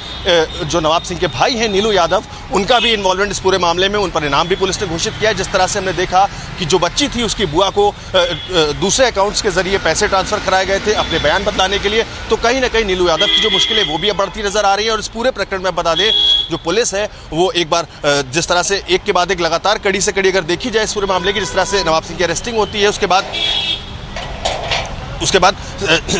जो नवाब सिंह के भाई हैं नीलू यादव, उनका भी इन्वॉल्वमेंट इस पूरे मामले में, उन पर इनाम भी पुलिस ने घोषित किया है। जिस तरह से हमने देखा कि जो बच्ची थी उसकी बुआ को दूसरे अकाउंट्स के जरिए पैसे ट्रांसफर कराए गए थे अपने बयान बदलाने के लिए, तो कहीं ना कहीं नीलू यादव की जो मुश्किलें वो भी अब बढ़ती नजर आ रही है। और इस पूरे प्रकरण में बता दें, जो पुलिस है वो एक बार जिस तरह से एक के बाद एक लगातार कड़ी से कड़ी अगर देखी जाए इस पूरे मामले की, जिस तरह से नवाब सिंह की अरेस्टिंग होती है, उसके बाद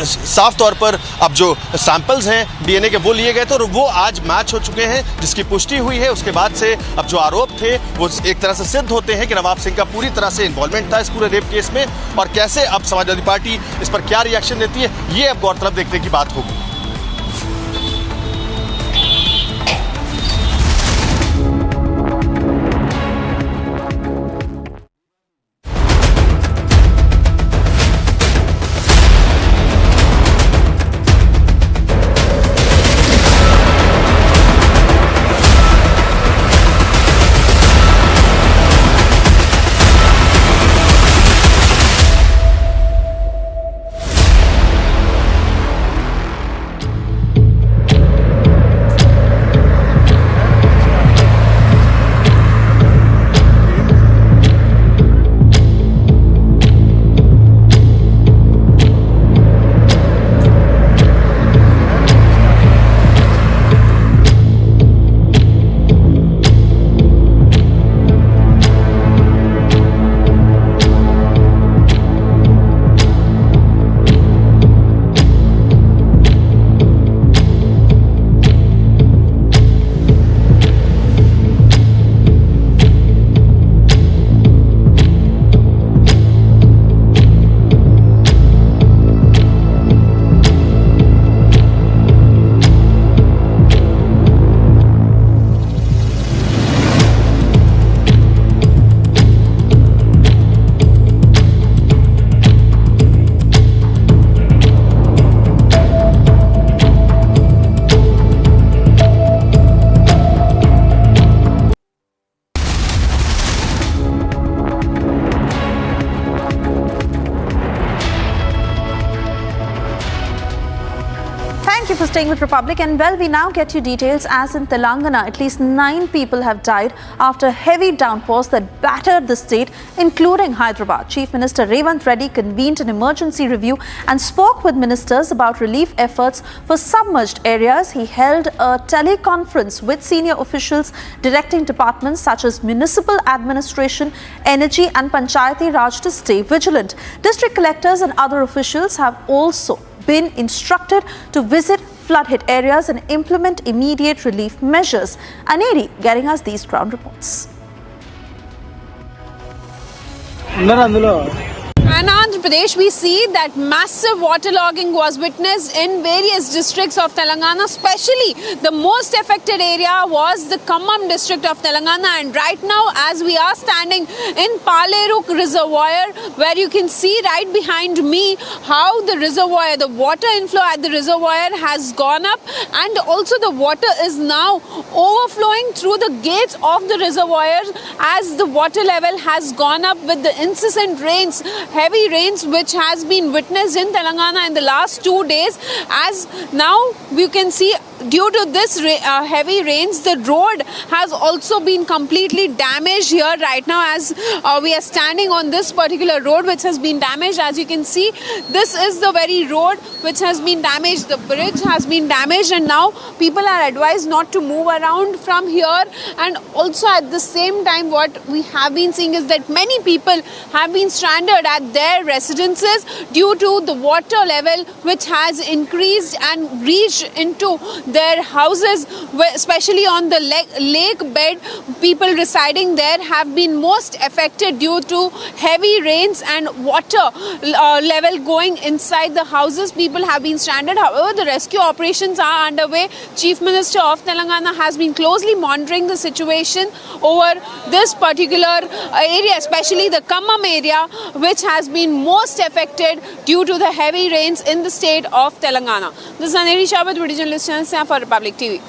साफ तौर पर अब जो सैंपल्स हैं डीएनए के वो लिए गए थे और वो आज मैच हो चुके हैं, जिसकी पुष्टि हुई है। उसके बाद से अब जो आरोप थे वो एक तरह से सिद्ध होते हैं कि नवाब सिंह का पूरी तरह से इन्वॉल्वमेंट था इस पूरे रेप केस में। और कैसे अब समाजवादी पार्टी इस पर क्या रिएक्शन देती है, ये अब गौरतलब देखने की बात होगी। For staying with Republic, and well, we now get you details as in Telangana at least 9 people have died after heavy downpours that battered the state, including Hyderabad. Chief Minister Revant Reddy convened an emergency review and spoke with ministers about relief efforts for submerged areas. He held a teleconference with senior officials directing departments such as municipal administration, energy and Panchayati Raj to stay vigilant. District collectors and other officials have also been instructed to visit flood-hit areas and implement immediate relief measures. Aneri getting us these ground reports. In Andhra Pradesh, we see that massive waterlogging was witnessed in various districts of Telangana, especially the most affected area was the Khammam district of Telangana. And right now, as we are standing in Paleruk Reservoir, where you can see right behind me how the reservoir, the water inflow at the reservoir has gone up, and also the water is now overflowing through the gates of the reservoir as the water level has gone up with the incessant rains, heavy rains which has been witnessed in Telangana in the last 2 days. As now you can see, due to this heavy rains, the road has also been completely damaged here right now, as we are standing on this particular road which has been damaged. As you can see, this is the very road which has been damaged. The bridge has been damaged, and now people are advised not to move around from here. And also at the same time, what we have been seeing is that many people have been stranded at their residences due to the water level which has increased and reached into their houses, especially on the lake bed. People residing there have been most affected due to heavy rains and water level going inside the houses. People have been stranded. However, the rescue operations are underway. Chief Minister of Telangana has been closely monitoring the situation over this particular area, especially the Khammam area, which has been most affected due to the heavy rains in the state of Telangana. This is Aneri Shabat, video journalist for Republic TV.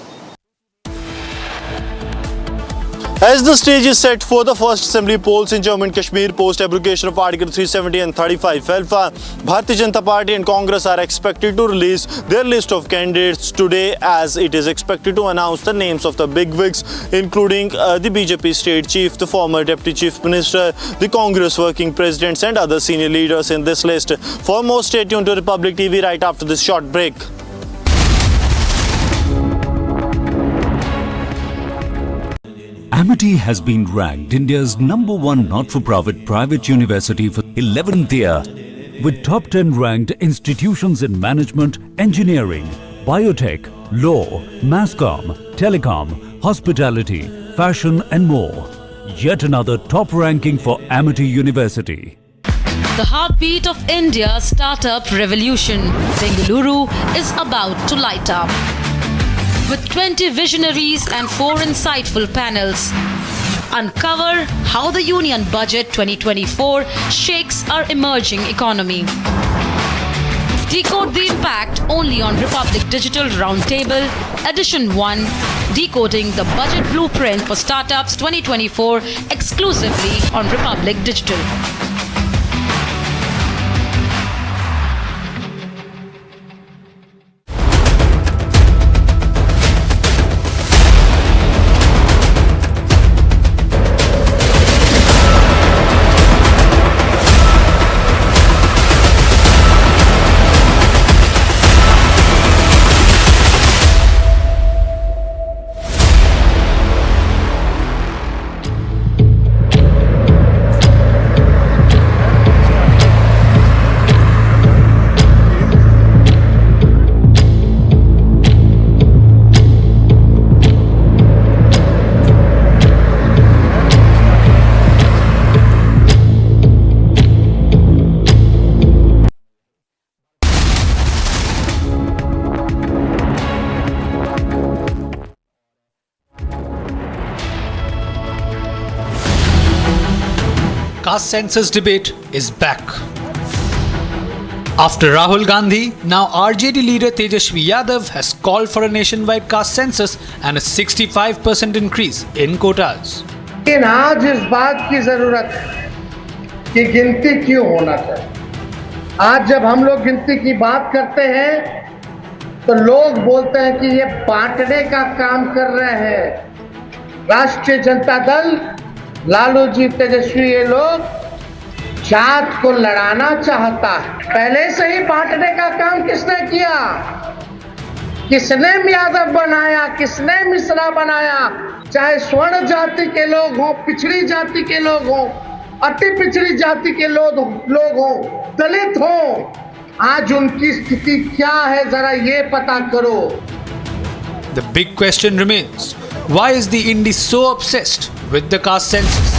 As the stage is set for the first assembly polls in Jammu and Kashmir post abrogation of Article 370 and 35 alpha, Bharatiya Janata Party and Congress are expected to release their list of candidates today, as it is expected to announce the names of the bigwigs, including the BJP state chief, the former deputy chief minister, the Congress working presidents and other senior leaders in this list. For more, stay tuned to Republic TV right after this short break. Amity has been ranked India's #1 not-for-profit private university for 11th year, with top 10 ranked institutions in management, engineering, biotech, law, masscom, telecom, hospitality, fashion and more. Yet another top ranking for Amity University. The heartbeat of India's startup revolution, Bengaluru, is about to light up. With 20 visionaries and 4 insightful panels, uncover how the Union Budget 2024 shakes our emerging economy. Decode the impact only on Republic Digital Roundtable, Edition 1, Decoding the Budget Blueprint for Startups 2024, exclusively on Republic Digital. Caste census debate is back. After Rahul Gandhi, now RJD leader Tejashwi Yadav has called for a nationwide caste census and a 65% increase in quotas. लेकिन आज इस बात की जरूरत है कि गिनती क्यों होना चाहिए। आज जब हम लोग गिनती की बात करते हैं तो लोग बोलते हैं कि ये बांटने का काम कर रहे हैं। राष्ट्रीय जनता दल, लालू जी, तेजस्वी, ये लोग जात को लड़ाना चाहता है। पहले से ही बांटने का काम किसने किया? किसने यादव बनाया, किसने मिश्रा बनाया? चाहे स्वर्ण जाति के लोग हों, पिछड़ी जाति के लोग हों, अति पिछड़ी जाति के लोग हों, दलित हों, आज उनकी स्थिति क्या है जरा ये पता करो। The big question remains, why is the Indie so obsessed with the caste census?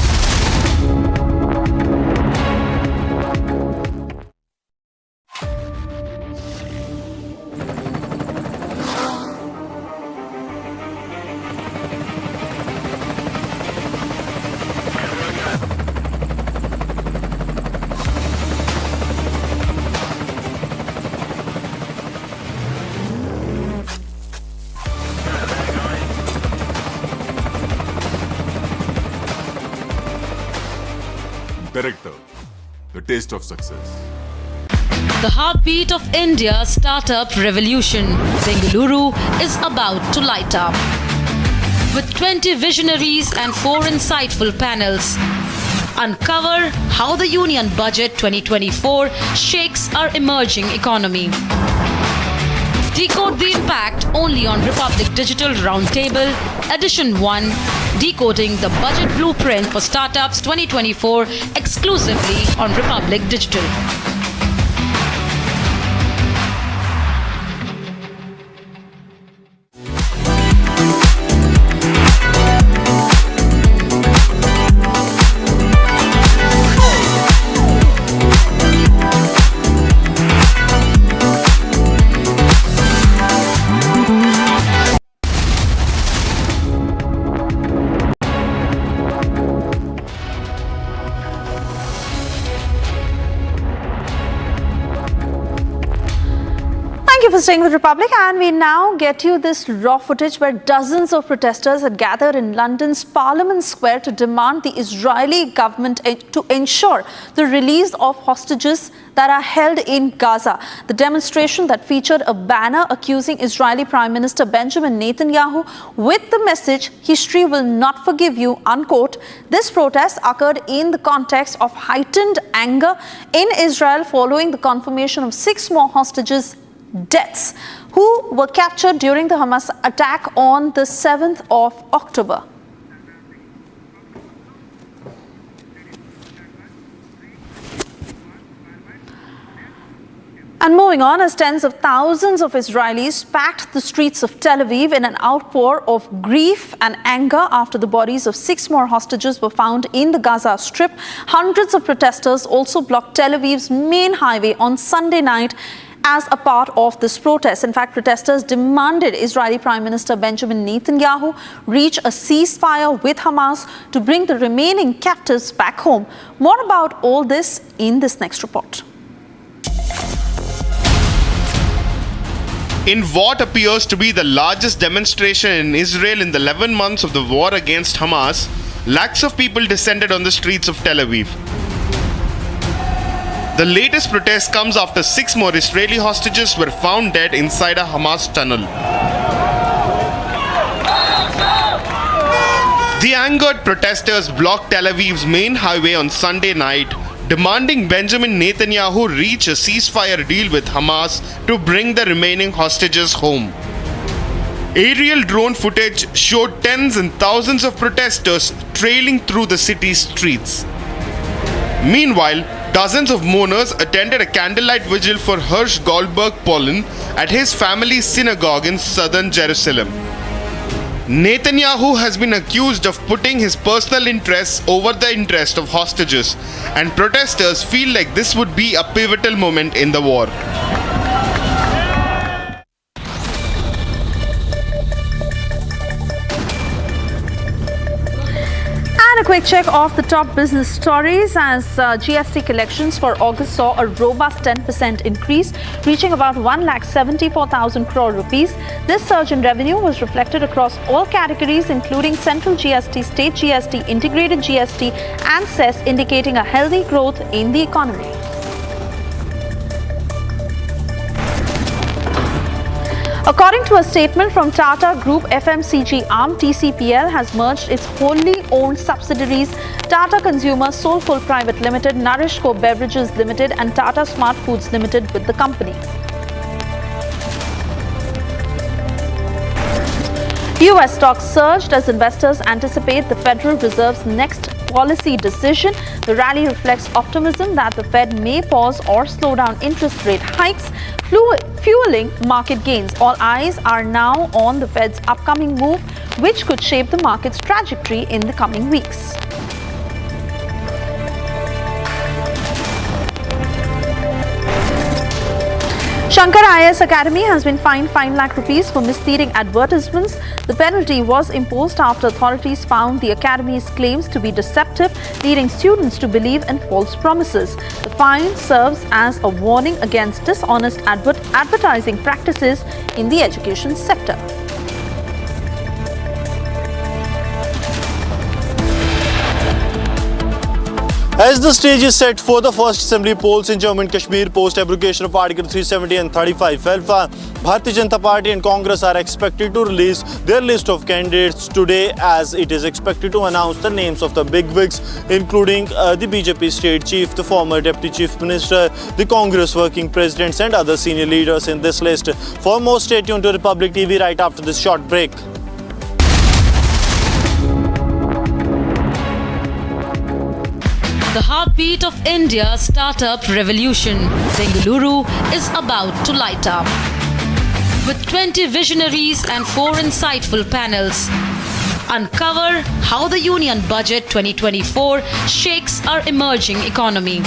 Director, the taste of success. The heartbeat of India's startup revolution, Bengaluru, is about to light up. With 20 visionaries and 4 insightful panels, uncover how the Union Budget 2024 shakes our emerging economy. Decode the impact only on Republic Digital Roundtable, Edition 1, Decoding the Budget Blueprint for Startups 2024, exclusively on Republic Digital. Thank you for staying with Republic, and we now get you this raw footage where dozens of protesters had gathered in London's Parliament Square to demand the Israeli government to ensure the release of hostages that are held in Gaza. The demonstration that featured a banner accusing Israeli Prime Minister Benjamin Netanyahu with the message, "History will not forgive you," unquote. This protest occurred in the context of heightened anger in Israel following the confirmation of 6 more hostages' deaths who were captured during the Hamas attack on the 7th of October. And moving on, as tens of thousands of Israelis packed the streets of Tel Aviv in an outpour of grief and anger after the bodies of 6 more hostages were found in the Gaza Strip, hundreds of protesters also blocked Tel Aviv's main highway on Sunday night as a part of this protest. In fact, protesters demanded Israeli Prime Minister Benjamin Netanyahu reach a ceasefire with Hamas to bring the remaining captives back home. More about all this in this next report. In what appears to be the largest demonstration in Israel in the 11 months of the war against Hamas, lakhs of people descended on the streets of Tel Aviv. The latest protest comes after 6 more Israeli hostages were found dead inside a Hamas tunnel. The angered protesters blocked Tel Aviv's main highway on Sunday night, demanding Benjamin Netanyahu reach a ceasefire deal with Hamas to bring the remaining hostages home. Aerial drone footage showed tens and thousands of protesters trailing through the city's streets. Meanwhile, dozens of mourners attended a candlelight vigil for Hirsch Goldberg Polin at his family's synagogue in southern Jerusalem. Netanyahu has been accused of putting his personal interests over the interest of hostages, and protesters feel like this would be a pivotal moment in the war. And a quick check of the top business stories as GST collections for August saw a robust 10% increase, reaching about 1,74,000 crore rupees. This surge in revenue was reflected across all categories, including central GST, state GST, integrated GST, and cess, indicating a healthy growth in the economy. According to a statement from Tata Group, FMCG arm TCPL has merged its wholly owned subsidiaries Tata Consumer Soulful Private Limited, Nourishco Beverages Limited and Tata Smart Foods Limited with the company. US stocks surged as investors anticipate the Federal Reserve's next policy decision. The rally reflects optimism that the Fed may pause or slow down interest rate hikes, fueling market gains. All eyes are now on the Fed's upcoming move, which could shape the market's trajectory in the coming weeks. Shankar IAS Academy has been fined 5 lakh rupees for misleading advertisements. The penalty was imposed after authorities found the academy's claims to be deceptive, leading students to believe in false promises. The fine serves as a warning against dishonest advertising practices in the education sector. As the stage is set for the first assembly polls in Jammu and Kashmir post abrogation of Article 370 and 35 alpha, Bharatiya Janata Party and Congress are expected to release their list of candidates today, as it is expected to announce the names of the bigwigs, including the BJP state chief, the former deputy chief minister, the Congress working presidents and other senior leaders in this list. For more, stay tuned to Republic TV right after this short break. The heartbeat of India's startup revolution, Bengaluru, is about to light up. With 20 visionaries and 4 insightful panels, uncover how the Union Budget 2024 shakes our emerging economy.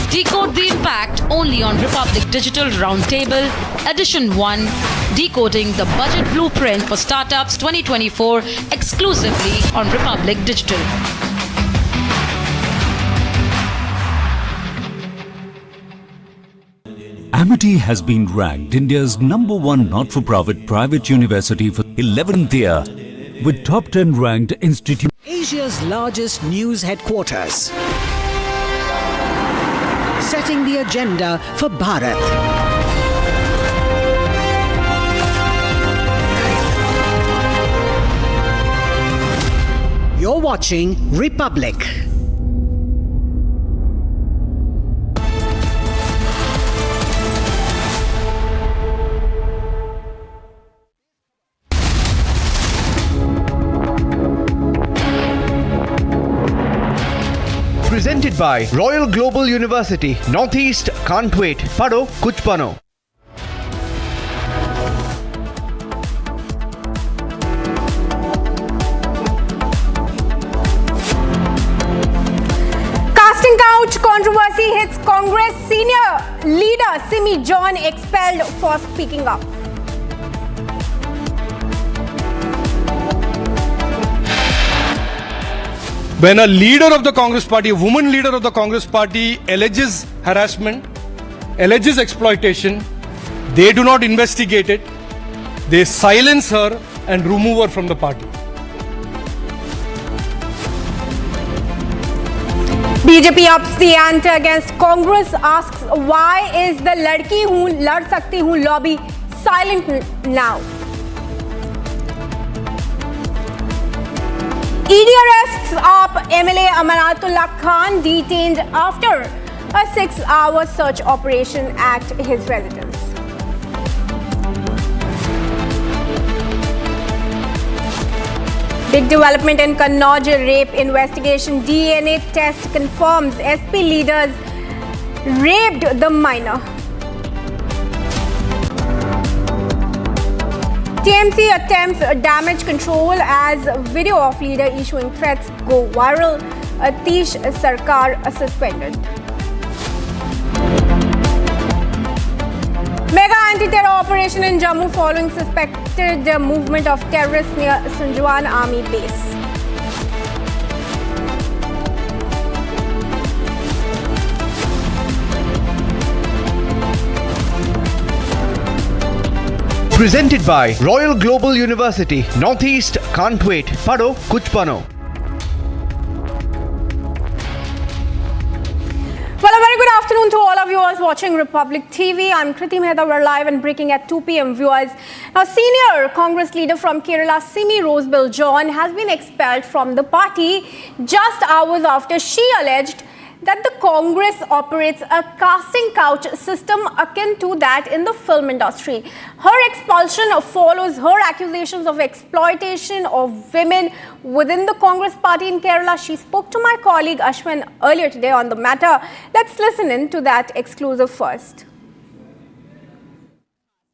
Decode the impact only on Republic Digital Roundtable, Edition 1, Decoding the Budget Blueprint for Startups 2024, exclusively on Republic Digital. Amity has been ranked India's #1 not-for-profit private university for 11th year, with top 10 ranked institute. Asia's largest news headquarters, setting the agenda for Bharat. You're watching Republic. Presented by Royal Global University, Northeast, can't wait, Pado, kuch bano. Casting couch controversy hits Congress senior leader Simi John expelled for speaking up. When a leader of the Congress party, a woman leader of the Congress party alleges harassment, alleges exploitation, they do not investigate it. They silence her and remove her from the party. BJP ups the ante against Congress, asks why is the ladki hu lad sakti hu lobby silent now? ED arrests AAP MLA Amanatullah Khan, detained after a 6-hour search operation at his residence. Big development in Kannauj rape investigation. DNA test confirms SP leaders raped the minor. TMC attempts damage control as video of leader issuing threats go viral. Atish Sarkar suspended. Mega anti-terror operation in Jammu following suspected movement of terrorists near Sunjwan Army base. Presented by Royal Global University, Northeast, can't wait, Pado, kuch bano. Well, a very good afternoon to all of viewers watching Republic TV. I'm Kriti Mehta. We're live and breaking at 2 p.m. viewers. Now, senior Congress leader from Kerala, Simi Rosebell John, has been expelled from the party just hours after she alleged that the Congress operates a casting couch system akin to that in the film industry. Her expulsion follows her accusations of exploitation of women within the Congress party in Kerala. She spoke to my colleague Ashwin earlier today on the matter. Let's listen in to that exclusive first.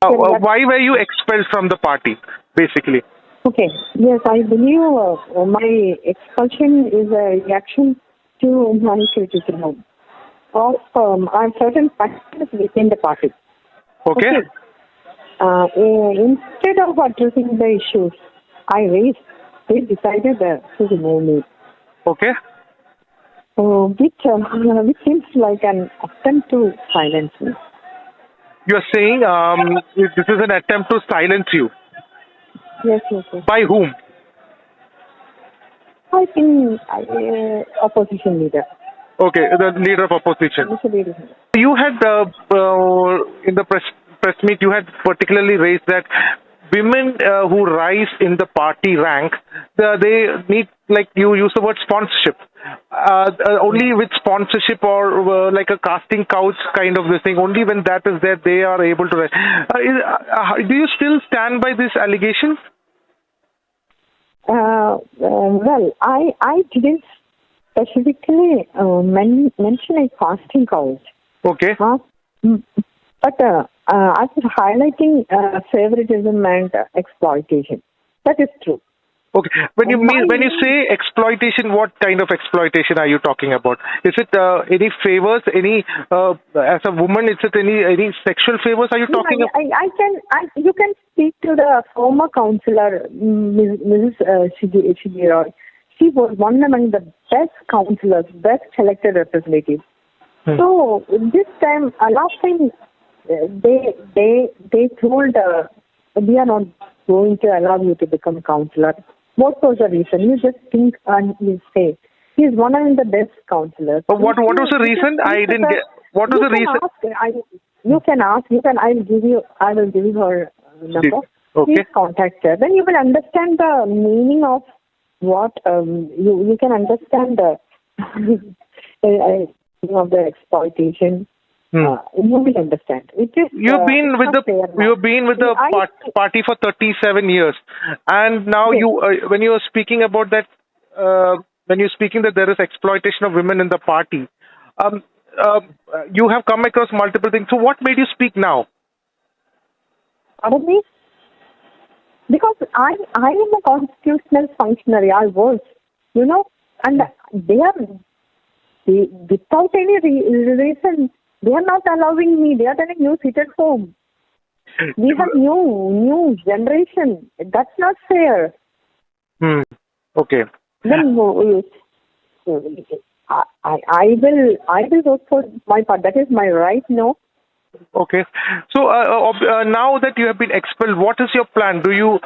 Why were you expelled from the party, basically? Okay. Yes, I believe my expulsion is a reaction to my criticism of certain factors within the party. Okay. Instead of addressing the issues I raised, they decided to remove me. Okay. Which seems like an attempt to silence me. You're saying this is an attempt to silence you. Yes. By whom? I think opposition leader. Okay, the leader of opposition. You had in the press meet, you had particularly raised that women who rise in the party rank, they need, like you use the word sponsorship. Only with sponsorship or like a casting couch kind of this thing, only when that is there, they are able to rise. Do you still stand by this allegation? Well, I didn't specifically mention a casting couch. Okay. But I was highlighting favoritism and exploitation. That is true. Okay. When you say exploitation, what kind of exploitation are you talking about? Is it any favors? Any as a woman, is it any sexual favors? Are you talking about? You can speak to the former councillor, Mrs. Shigi Roy. She was one among the best councillors, best elected representatives. So this time, last time, they told we are not going to allow you to become councillor. What was the reason? You just think and you say he is one of the best councillors. But what was the reason? I didn't get. What was the reason? You can ask. I will give you her number. Okay. Please contact her. Then you will understand the meaning of what you can understand the of the exploitation. You will understand. You've been with the party for 37 years, and now when you are speaking about that, when you're speaking that there is exploitation of women in the party, you have come across multiple things. So what made you speak now? Pardon me? Because I am a constitutional functionary. I was, and they are without any reason. They are not allowing me. They are telling you sit at home. We have new generation. That's not fair. Okay. Then I will vote for my part. That is my right. No. Okay. So now that you have been expelled, what is your plan? Do you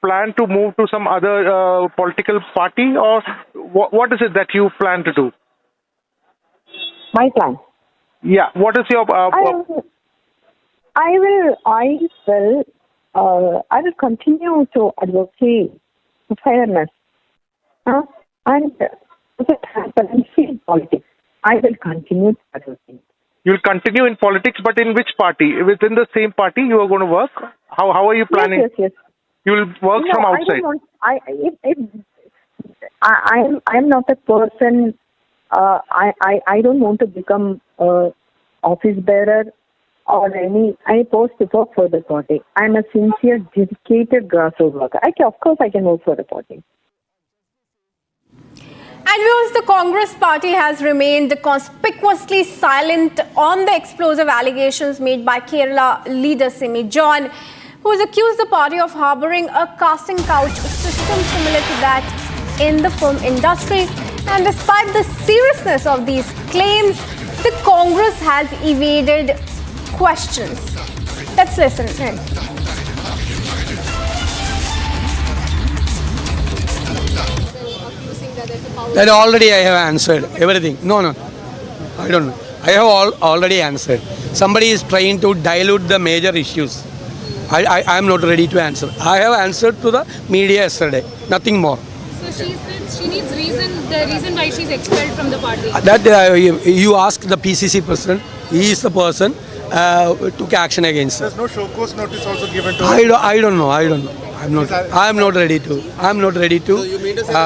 plan to move to some other political party, or what is it that you plan to do? My plan. Yeah. What is your? I will continue to advocate fairness, and transparency in politics. I will continue to advocate. You will continue in politics, but in which party? Within the same party, you are going to work. How are you planning? Yes. You will work from outside. I'm not a person. I don't want to become office bearer or any post to work for the party. I'm a sincere, dedicated grassroots worker. Of course, I can work for the party. And viewers, the Congress party has remained conspicuously silent on the explosive allegations made by Kerala leader Simi John, who has accused the party of harboring a casting couch system similar to that in the film industry. And despite the seriousness of these claims, the Congress has evaded questions. Let's listen. That already I have answered everything. No, I don't know. I have already answered. Somebody is trying to dilute the major issues. I am not ready to answer. I have answered to the media yesterday. Nothing more. So she said she needs the reason why she's expelled from the party. That you ask the PCC president. He is the person who took action against her. There's no show cause notice also given to her. I don't know. I'm not ready to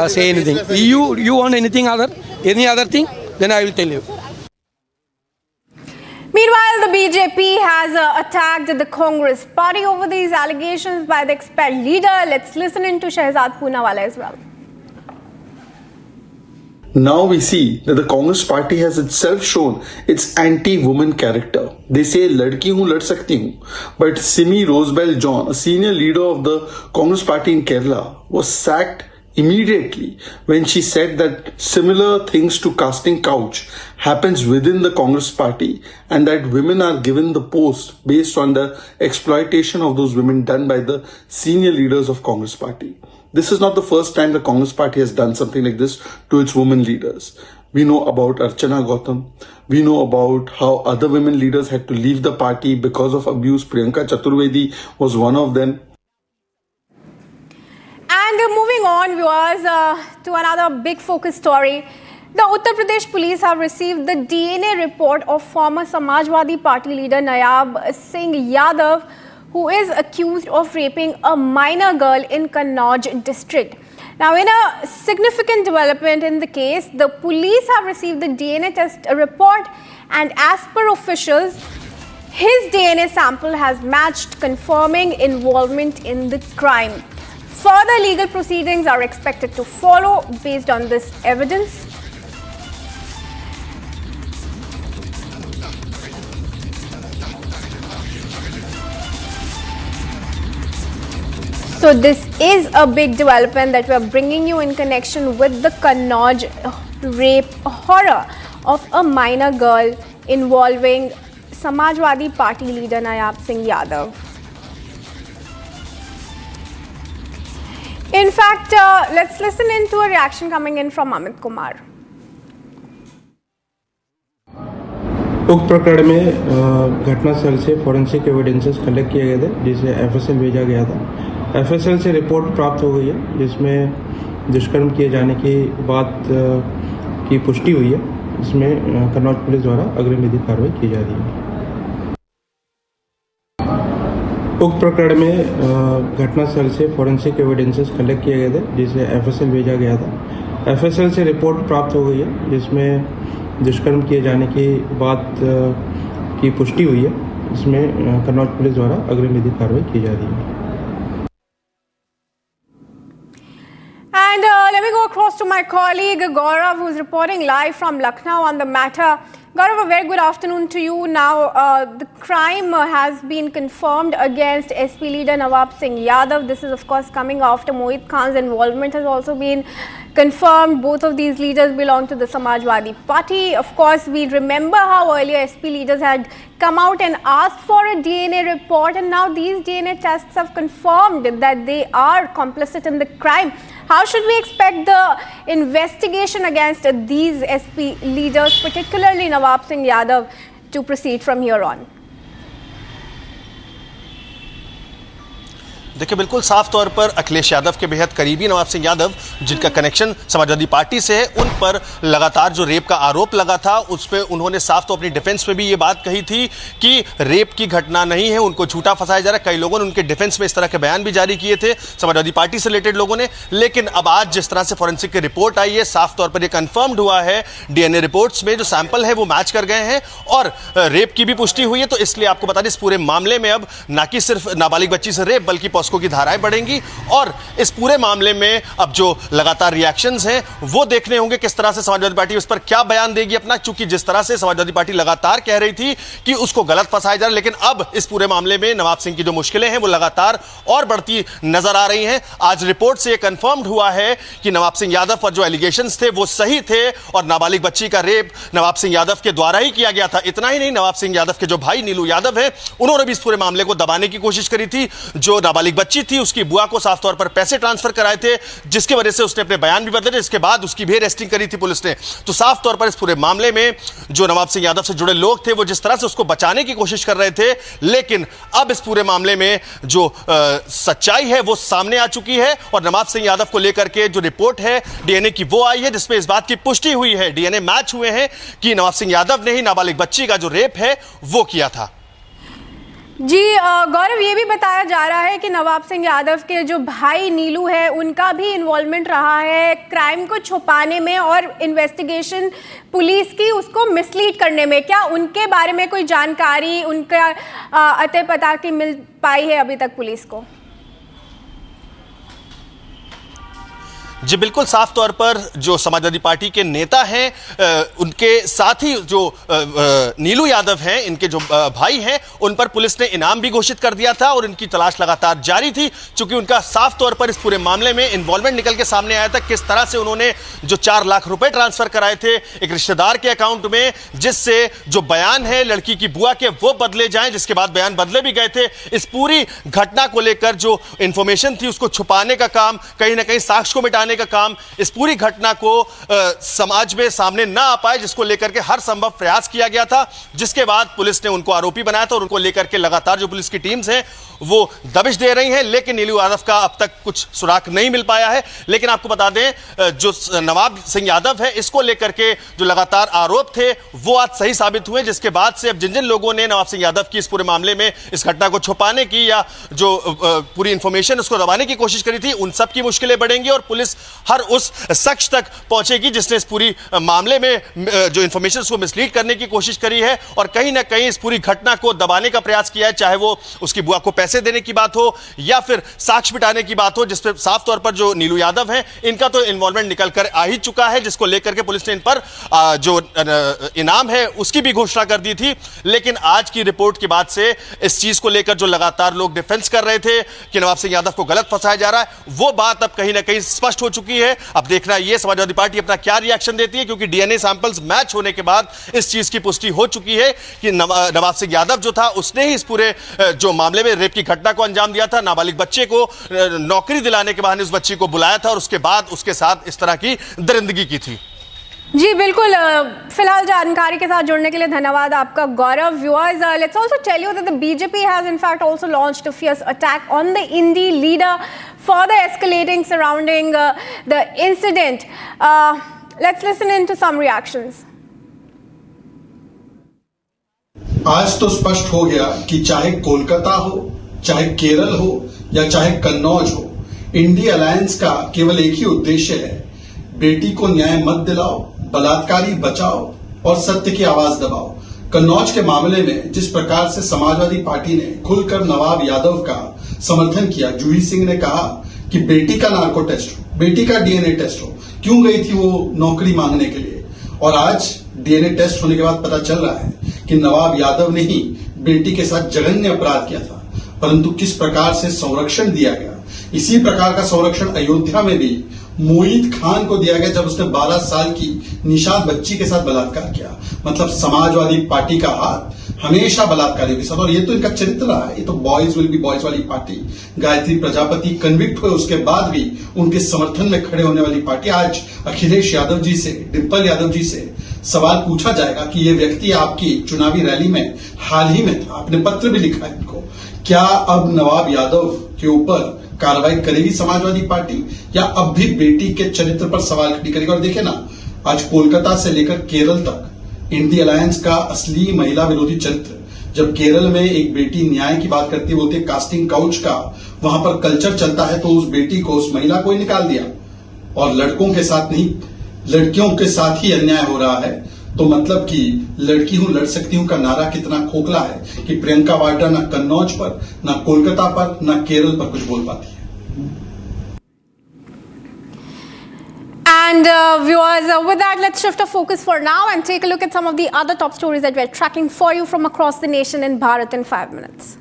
say anything. You want any other thing? Then I will tell you. Meanwhile, the BJP has attacked the Congress party over these allegations by the expelled leader. Let's listen into Shehzad Poonawala as well. Now we see that the Congress party has itself shown its anti-woman character. They say, "Ladki hu, lad sakti hu." But Simi Rosebell John, a senior leader of the Congress party in Kerala, was sacked immediately when she said that similar things to casting couch happens within the Congress party and that women are given the post based on the exploitation of those women done by the senior leaders of Congress party. This is not the first time the Congress party has done something like this to its women leaders. We know about Archana Gautam. We know about how other women leaders had to leave the party because of abuse. Priyanka Chaturvedi was one of them. And moving on, viewers, to another big focus story. The Uttar Pradesh police have received the DNA report of former Samajwadi Party leader Nayab Singh Yadav, who is accused of raping a minor girl in Kannauj district. Now, in a significant development in the case, the police have received the DNA test report, and as per officials, his DNA sample has matched, confirming involvement in the crime. Further legal proceedings are expected to follow based on this evidence. So this is a big development that we are bringing you in connection with the Kannauj rape horror of a minor girl involving Samajwadi Party leader Nayab Singh Yadav. In fact, let's listen into a reaction coming in from Amit Kumar. उक्त प्रकरण में घटनास्थल से forensic evidences collect किए गए थे, जिसे FSL भेजा गया था। एफएसएल से रिपोर्ट प्राप्त हो गई है, जिसमें दुष्कर्म किए जाने की बात की पुष्टि हुई है। इसमें कन्नौज पुलिस द्वारा अग्रिम विधिक कार्रवाई की जा रही है। उक्त प्रकरण में घटनास्थल से फॉरेंसिक एविडेंसेस कलेक्ट किए गए थे, जिसे एफएसएल भेजा गया था। एफएसएल से रिपोर्ट प्राप्त हो गई है, जिसमें दुष्कर्म किए जाने की बात की पुष्टि हुई है। इसमें कन्नौज पुलिस द्वारा अग्रिम विधिक कार्रवाई की जा रही है। And let me go across to my colleague Gaurav, who is reporting live from Lucknow on the matter. Gaurav, a very good afternoon to you. Now, the crime has been confirmed against SP leader Nawab Singh Yadav. This is, of course, coming after Mohit Khan's involvement has also been confirmed. Both of these leaders belong to the Samajwadi Party. Of course, we remember how earlier SP leaders had come out and asked for a DNA report, and now these DNA tests have confirmed that they are complicit in the crime. How should we expect the investigation against these SP leaders, particularly Nawab Singh Yadav, to proceed from here on? देखिए, बिल्कुल साफ तौर पर अखिलेश यादव के बेहद करीबी नवाब सिंह यादव, जिनका connection Samajwadi party से है, उन पर लगातार जो रेप का आरोप लगा था, उस पर उन्होंने साफ तौर अपनी डिफेंस में भी ये बात कही थी कि रेप की घटना नहीं है, उनको झूठा फंसाया जा रहा है। कई लोगों ने उनके डिफेंस में इस तरह के बयान भी जारी किए थे समाजवादी पार्टी से रिलेटेड लोगों ने। लेकिन अब आज जिस तरह से फॉरेंसिक की रिपोर्ट आई है, साफ तौर पर यह कंफर्म्ड हुआ है, डीएनए रिपोर्ट्स में जो सैंपल है वो मैच कर गए हैं और रेप की भी पुष्टि हुई है। तो इसलिए आपको बता दें, इस पूरे मामले में अब ना कि सिर्फ नाबालिग बच्ची से रेप, बल्कि पॉस्को की धाराएं बढ़ेंगी और इस पूरे मामले में अब जो लगातार रिएक्शंस हैं वो देखने होंगे किस तरह से समाजवादी पार्टी उस पर क्या बयान देगी अपना। चूंकि जिस तरह से समाजवादी पार्टी लगातार कह रही थी कि उसको गलत फंसाया जा रहा है, लेकिन अब इस पूरे मामले में नवाब सिंह की जो मुश्किलें हैं वो लगातार और बढ़ती नजर आ रही हैं। आज रिपोर्ट से यह कंफर्म्ड हुआ है कि नवाब सिंह यादव पर जो एलिगेशंस थे वो सही थे और नाबालिग बच्ची का रेप नवाब सिंह यादव के द्वारा ही किया गया था। इतना ही नहीं, नवाब सिंह यादव के जो भाई नीलू यादव है, उन्होंने भी इस पूरे मामले को दबाने की कोशिश करी थी। जो नाबालिग बच्ची थी उसकी बुआ को साफ तौर पर पैसे ट्रांसफर कराए थे, जिसकी वजह से उसने अपने बयान भी बदले, जिसके बाद उसकी भी अरेस्टिंग करी थी पुलिस ने। तो साफ तौर पर इस पूरे मामले में जो नवाब सिंह यादव से जुड़े लोग थे वो जिस तरह से उसको बचाने की कोशिश कर रहे थे, लेकिन अब इस पूरे मामले में जो सच्चाई है वो सामने आ चुकी है और नवाब सिंह यादव को लेकर के जो रिपोर्ट है डीएनए की वो आई है, जिसमें इस बात की पुष्टि हुई है, डीएनए मैच हुए हैं कि नवाब सिंह यादव ने ही नाबालिग बच्ची का जो रेप है वो किया था। जी गौरव, ये भी बताया जा रहा है कि नवाब सिंह यादव के जो भाई नीलू है उनका भी इन्वॉल्वमेंट रहा है क्राइम को छुपाने में और इन्वेस्टिगेशन पुलिस की उसको मिसलीड करने में। क्या उनके बारे में कोई जानकारी, उनका अते पता की मिल पाई है अभी तक पुलिस को? जी बिल्कुल, साफ तौर पर जो समाजवादी पार्टी के नेता हैं उनके साथ ही जो नीलू यादव हैं, इनके जो भाई हैं, उन पर पुलिस ने इनाम भी घोषित कर दिया था और इनकी तलाश लगातार जारी थी, चूंकि उनका साफ तौर पर इस पूरे मामले में इन्वॉल्वमेंट निकल के सामने आया था। किस तरह से उन्होंने जो 4 लाख रुपए ट्रांसफर कराए थे एक रिश्तेदार के अकाउंट में, जिससे जो बयान है लड़की की बुआ के वो बदले जाएं, जिसके बाद बयान बदले भी गए थे। इस पूरी घटना को लेकर जो इंफॉर्मेशन थी उसको छुपाने का काम, कहीं ना कहीं साक्ष्य को मिटाने का काम, इस पूरी घटना को समाज में सामने ना आ पाए, जिसको लेकर के हर संभव प्रयास किया गया था, जिसके बाद पुलिस ने उनको आरोपी बनाया था और उनको लेकर के लगातार जो पुलिस की टीम्स हैं वो दबिश दे रही हैं, लेकिन नीलू यादव का अब तक कुछ सुराग नहीं मिल पाया है। लेकिन आपको बता दें जो नवाब सिंह यादव है, इसको लेकर के जो लगातार आरोप थे वो आज सही साबित हुए, जिसके बाद से अब जिन जिन लोगों ने नवाब सिंह यादव की इस पूरे मामले में इस घटना को छुपाने की या जो पूरी इंफॉर्मेशन उसको दबाने की कोशिश करी थी, उन सब की मुश्किलें बढ़ेंगी और पुलिस हर उस शख्स तक पहुंचेगी जिसने इस पूरी मामले में जो इंफॉर्मेशन उसको मिसलीड करने की कोशिश करी है और कहीं ना कहीं इस पूरी घटना को दबाने का प्रयास किया है, चाहे वो उसकी बुआ को पैसे देने की बात हो या फिर साक्ष्य मिटाने की बात हो, जिसपे साफ तौर पर जो नीलू यादव हैं इनका तो इन्वॉल्वमेंट निकल कर आ ही चुका है, जिसको लेकर के पुलिस ने इन पर जो इनाम है उसकी भी घोषणा कर दी थी। लेकिन आज की रिपोर्ट के बाद से इस चीज को लेकर जो लगातार लोग डिफेंस कर रहे थे कि नवाब सिंह यादव को गलत फंसाया जा रहा है, वो बात अब कहीं ना कहीं स्पष्ट हो चुकी है। अब देखना ये समाजवादी पार्टी अपना क्या रिएक्शन देती है, क्योंकि डीएनए सैंपल्स मैच होने के बाद इस चीज की पुष्टि हो चुकी है कि नवाब सिंह यादव जो था उसने ही इस पूरे जो मामले में रेप की घटना को अंजाम दिया था। नाबालिग बच्चे को नौकरी दिलाने के बहाने उस बच्ची को बुलाया था और उसके बाद उसके साथ इस तरह की दरिंदगी की थी। जी बिल्कुल, फिलहाल जानकारी के साथ जुड़ने के लिए धन्यवाद आपका Gaurav. Viewers, let's also tell you that the BJP has in fact also launched a fierce attack on the INDI leader further escalating surrounding the incident. Let's listen into some reactions. आज तो स्पष्ट हो गया कि चाहे कोलकाता हो, चाहे केरल हो या चाहे कन्नौज हो, इंडी अलायंस का केवल एक ही उद्देश्य है, बेटी को न्याय मत दिलाओ, बलात्कारी बचाओ और सत्य की आवाज दबाओ। कन्नौज के मामले में जिस प्रकार से समाजवादी पार्टी ने खुलकर नवाब यादव का समर्थन किया, जूही सिंह ने कहा कि बेटी का नार्को टेस्ट हो, बेटी का डीएनए टेस्ट हो, क्यों गई थी वो नौकरी मांगने के लिए, और आज डीएनए टेस्ट होने के बाद पता चल रहा है कि नवाब यादव ने ही बेटी के साथ जघन्य अपराध किया था, परंतु किस प्रकार से संरक्षण दिया गया। इसी प्रकार का संरक्षण अयोध्या में भी मोईद खान को दिया गया जब उसने 12 साल की निशाद बच्ची के साथ बलात्कार किया। मतलब समाजवादी पार्टी का हाथ हमेशा बलात्कारियों के साथ, और ये तो इनका चरित्र रहा है। ये तो बॉयज विल बी बॉयज वाली पार्टी। गायत्री प्रजापति कन्विक्ट हुए, उसके बाद भी उनके समर्थन में खड़े होने वाली पार्टी। आज अखिलेश यादव जी से, डिम्पल यादव जी से सवाल पूछा जाएगा कि ये व्यक्ति आपकी चुनावी रैली में हाल ही में था, आपने पत्र भी लिखा है इनको, क्या अब नवाब यादव के ऊपर कार्रवाई करेगी समाजवादी पार्टी या अब भी बेटी के चरित्र पर सवाल खड़ी करेगी। और देखिए ना, आज कोलकाता से लेकर केरल तक इंडी अलायंस का असली महिला विरोधी चरित्र, जब केरल में एक बेटी न्याय की बात करती है, बोलते कास्टिंग काउच का वहां पर कल्चर चलता है, तो उस बेटी को, उस महिला को ही निकाल दिया और लड़कों के साथ नहीं, लड़कियों के साथ ही अन्याय हो रहा है। तो मतलब कि लड़की हूं लड़ सकती हूं का नारा कितना खोखला है कि प्रियंका वाड्रा ना कन्नौज पर, ना कोलकाता पर, ना केरल पर कुछ बोल पाती है। And viewers, with that, let's shift our focus for now and take a look at some of the other top stories that we're tracking for you from across the nation in Bharat in 5 minutes.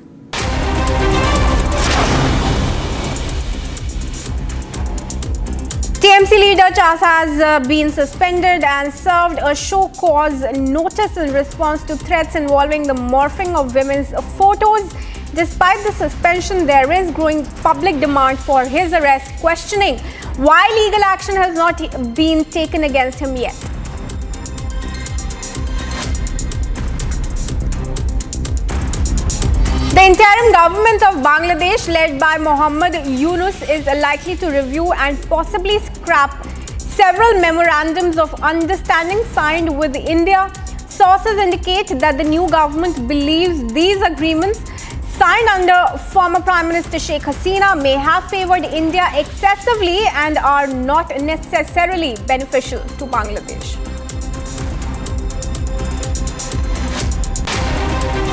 TMC leader Chas has been suspended and served a show cause notice in response to threats involving the morphing of women's photos. Despite the suspension, there is growing public demand for his arrest, questioning why legal action has not been taken against him yet. The interim government of Bangladesh, led by Mohammad Yunus, is likely to review and possibly scrap several memorandums of understanding signed with India. Sources indicate that the new government believes these agreements, signed under former Prime Minister Sheikh Hasina, may have favored India excessively and are not necessarily beneficial to Bangladesh.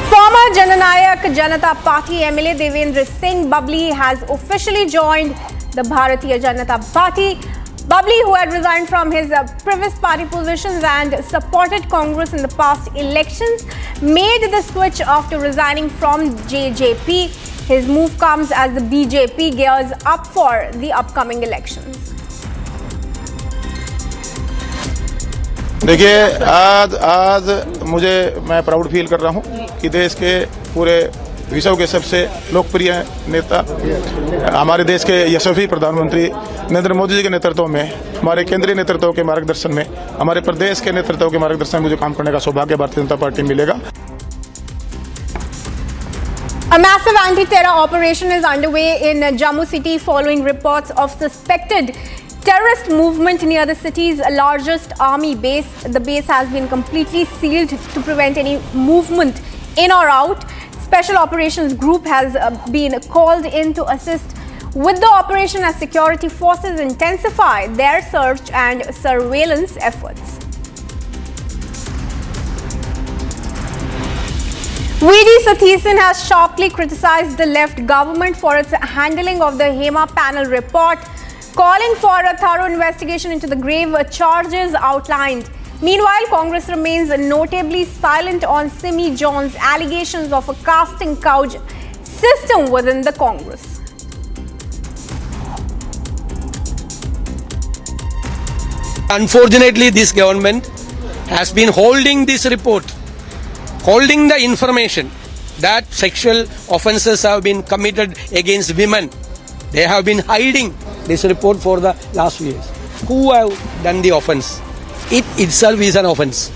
Former Jananayak Janata Party MLA Devendra Singh Babli has officially joined the Bharatiya Janata Party. Bubbly, who had resigned from his previous party positions and supported Congress in the past elections, made the switch after resigning from JJP. His move comes as the BJP gears up for the upcoming elections. देखिए, आज मैं proud feel कर रहा हूँ कि देश के पूरे विश्व के सबसे लोकप्रिय नेता, हमारे देश के यशस्वी प्रधानमंत्री नरेंद्र मोदी जी के नेतृत्व में, हमारे केंद्रीय नेतृत्व के मार्गदर्शन में, हमारे प्रदेश के नेतृत्व के मार्गदर्शन में मुझे काम करने का सौभाग्य भारतीय जनता पार्टी में मिलेगा. A massive anti-terror operation is underway in Jammu city following reports of suspected terrorist movement near the city's largest army base. The base has been completely sealed to prevent any movement in or out. Special Operations Group has been called in to assist with the operation as security forces intensify their search and surveillance efforts. VD Satheesan has sharply criticized the left government for its handling of the Hema panel report, calling for a thorough investigation into the grave charges outlined. Meanwhile, Congress remains notably silent on Simi John's allegations of a casting couch system within the Congress. Unfortunately, this government has been holding this report, holding the information that sexual offences have been committed against women. They have been hiding this report for the last few years. Who have done the offence? It itself is an offence.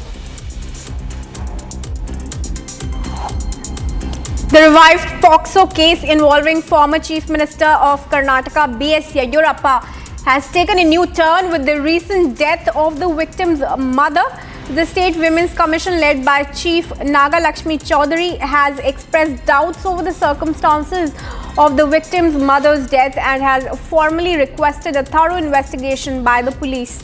The revived POXO case involving former Chief Minister of Karnataka B.S. Yediyurappa has taken a new turn with the recent death of the victim's mother. The State Women's Commission, led by Chief Nagalakshmi Chaudhary, has expressed doubts over the circumstances of the victim's mother's death and has formally requested a thorough investigation by the police.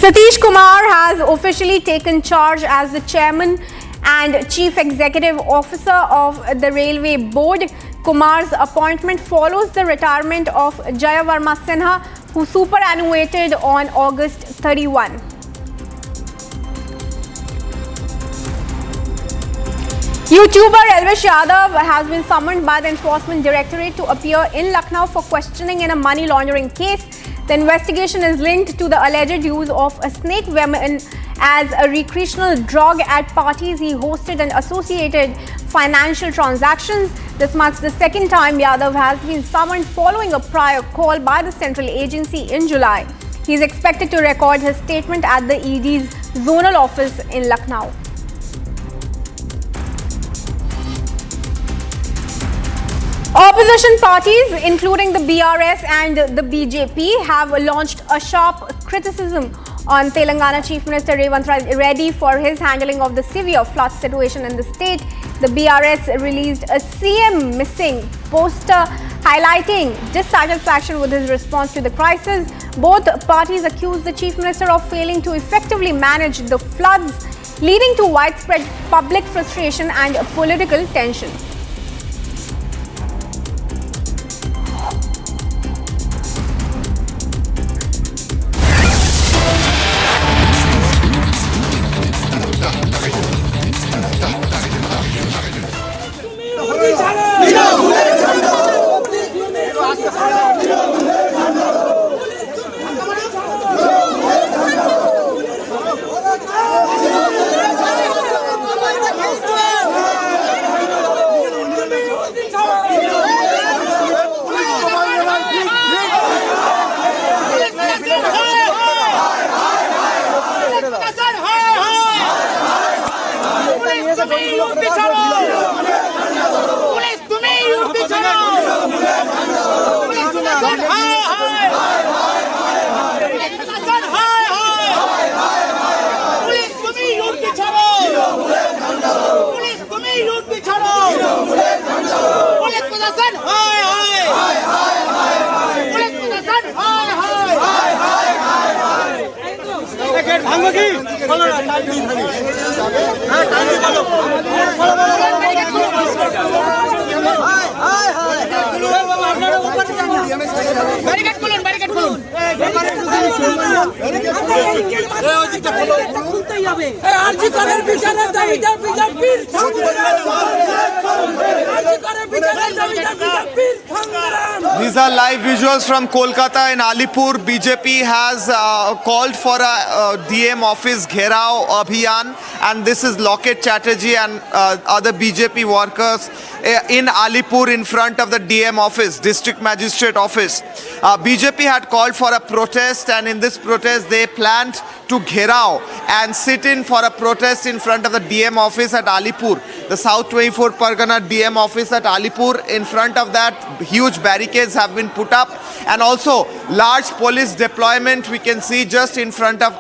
Satish Kumar has officially taken charge as the chairman and chief executive officer of the Railway Board. Kumar's appointment follows the retirement of Jaya Varma Sinha, who superannuated on August 31. YouTuber Elvish Yadav has been summoned by the Enforcement Directorate to appear in Lucknow for questioning in a money laundering case. The investigation is linked to the alleged use of a snake venom as a recreational drug at parties he hosted and associated financial transactions. This marks the second time Yadav has been summoned following a prior call by the central agency in July. He is expected to record his statement at the ED's zonal office in Lucknow. Opposition parties, including the BRS and the BJP, have launched a sharp criticism on Telangana Chief Minister Revanth Reddy for his handling of the severe flood situation in the state. The BRS released a CM missing poster highlighting dissatisfaction with his response to the crisis. Both parties accused the Chief Minister of failing to effectively manage the floods, leading to widespread public frustration and political tension. These are live visuals from Kolkata. In Alipur, BJP has called for a DM office Gherao Abhiyan, and this is Loket Chatterjee and other BJP workers in Alipur in front of the DM office, District Magistrate office. BJP had called for a protest, and in this protest they planned to Gherao and sit in for a protest in front of the DM office at Alipur, the South 24 Pargana DM office at Alipur. In front of that, huge barricades have been put up, and also large police deployment we can see just in front of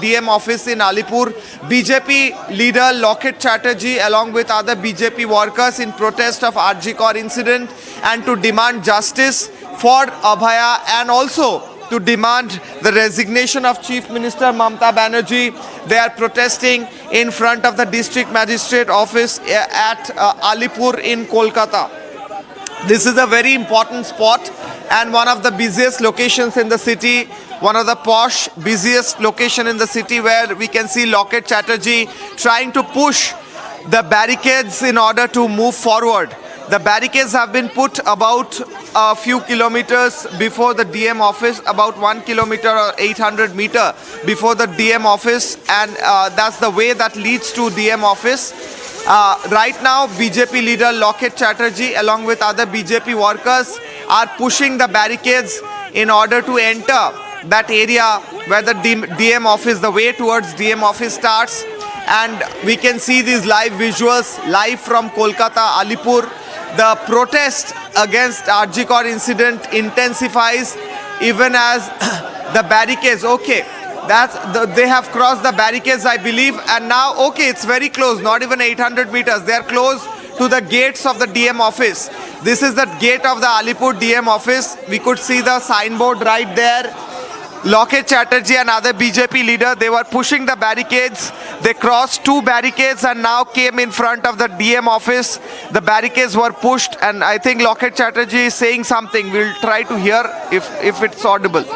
DM office in Alipur. BJP leader Loket Chatterjee along with other BJP workers in protest of RG Kar incident and to demand justice for Abhaya, and also to demand the resignation of Chief Minister Mamata Banerjee. They are protesting in front of the District Magistrate office at Alipur in Kolkata. This is a very important spot and one of the busiest locations in the city, one of the posh, busiest location in the city, where we can see Loket Chatterjee trying to push the barricades in order to move forward. The barricades have been put about a few kilometers before the DM office, about 1 kilometer or 800 meter before the DM office, and that's the way that leads to DM office. Right now, BJP leader Loket Chatterjee along with other BJP workers are pushing the barricades in order to enter that area where the DM office, the way towards DM office starts. And we can see these live visuals live from Kolkata, Alipur. The protest against RG Kar incident intensifies even as the barricades, they have crossed the barricades, I believe, and now, it's very close, not even 800 meters. They are close to the gates of the DM office. This is the gate of the Alipur DM office. We could see the signboard right there. Loket Chatterjee and other BJP leader, they were pushing the barricades. They crossed 2 barricades and now came in front of the DM office. The barricades were pushed, and I think Loket Chatterjee is saying something. We'll try to hear if it's audible.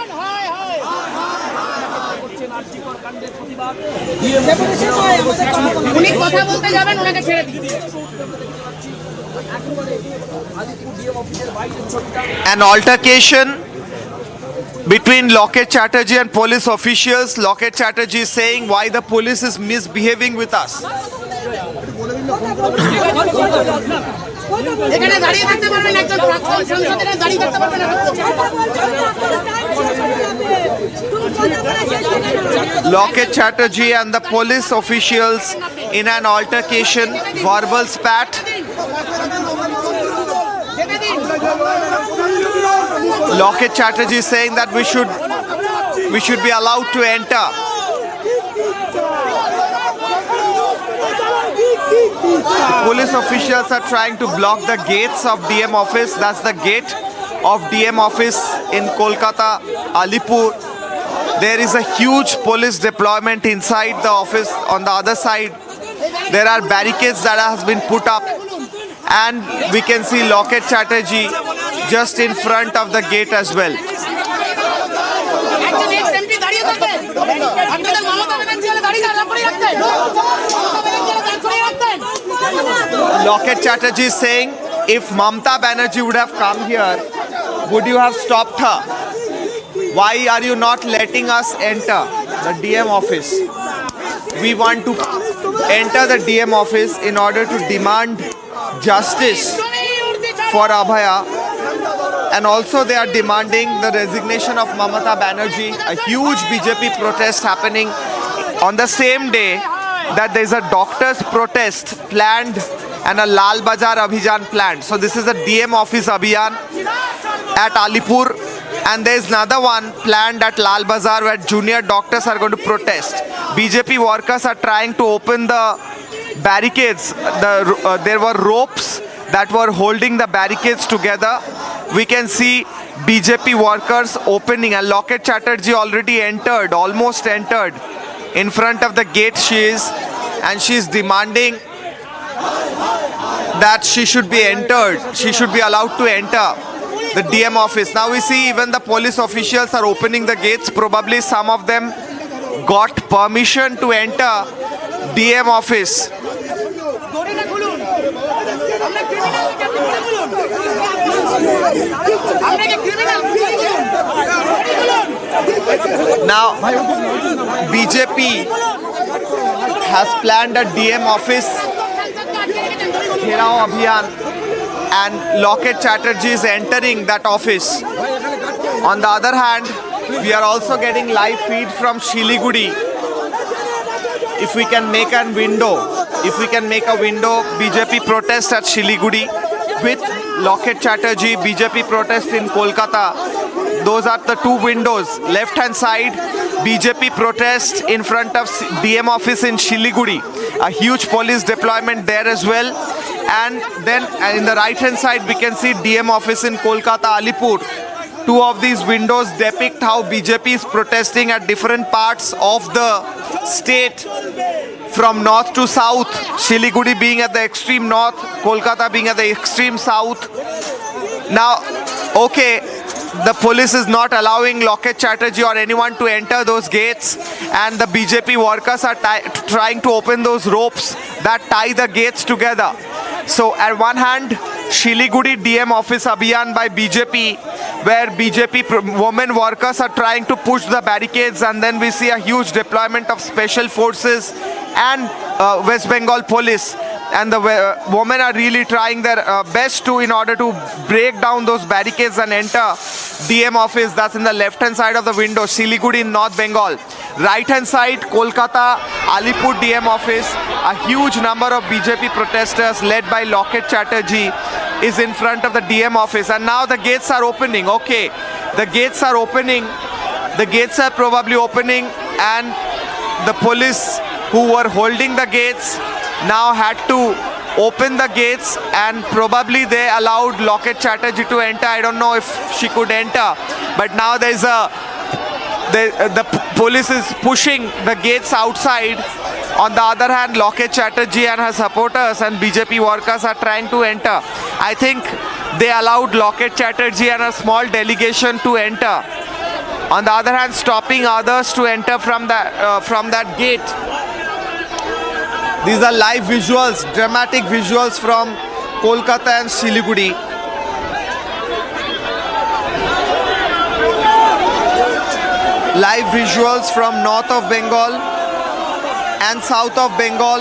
An altercation between Loket Chatterjee and police officials. Loket Chatterjee is saying why the police is misbehaving with us. Loket Chatterjee and the police officials in an altercation, verbal spat. Loket Chatterjee is saying that we should be allowed to enter. Police officials are trying to block the gates of DM office. That's the gate of DM office in Kolkata, Alipur. There is a huge police deployment inside the office. On the other side, there are barricades that has been put up, and we can see Loket Chatterjee just in front of the gate as well. Loket Chatterjee is saying, if Mamata Banerjee would have come here, would you have stopped her? Why are you not letting us enter the DM office? We want to enter the DM office in order to demand justice for Abhaya, and also they are demanding the resignation of Mamata Banerjee. A huge BJP protest happening on the same day that there is a doctors' protest planned and a Lal Bazaar Abhijan planned. So this is a DM office Abhiyan at Alipur, and there is another one planned at Lal Bazaar where junior doctors are going to protest. BJP workers are trying to open the barricades. There were ropes that were holding the barricades together. We can see BJP workers opening, and Loket Chatterjee already entered, almost entered. In front of the gate she is, and she is demanding that she should be entered. She should be allowed to enter. the DM office. Now we see even the police officials are opening the gates. Probably some of them got permission to enter DM office. Now BJP has planned a DM office Ghirao Abhiyan, and Loket Chatterjee is entering that office. On the other hand, we are also getting live feed from Shiliguri. If we can make a window, BJP protest at Shiliguri with Loket Chatterjee, BJP protest in Kolkata. Those are the two windows. Left hand side, BJP protest in front of DM office in Shiliguri. A huge police deployment there as well. And then in the right hand side, we can see DM office in Kolkata, Alipur. Two of these windows depict how BJP is protesting at different parts of the state, from north to south, Shiliguri being at the extreme north, Kolkata being at the extreme south. Now, okay, the police is not allowing Loket Chatterjee or anyone to enter those gates, and the BJP workers are trying to open those ropes that tie the gates together. So at one hand, Shiliguri DM office Abhiyan by BJP, where BJP women workers are trying to push the barricades, and then we see a huge deployment of special forces and West Bengal police. And the women are really trying their best in order to break down those barricades and enter DM office. That's in the left hand side of the window, Shiliguri in North Bengal. Right hand side, Kolkata, Alipur DM office. A huge number of BJP protesters led by Loket Chatterjee is in front of the DM office. And now the gates are opening. Okay, the gates are opening. The gates are probably opening, and the police who were holding the gates now had to open the gates, and probably they allowed Loket Chatterjee to enter. I don't know if she could enter, but now there's the police is pushing the gates outside. On the other hand, Loket Chatterjee and her supporters and BJP workers are trying to enter. I think they allowed Loket Chatterjee and a small delegation to enter. On the other hand, stopping others to enter from that gate. These are live visuals, dramatic visuals from Kolkata and Shiliguri. Live visuals from north of Bengal and south of Bengal.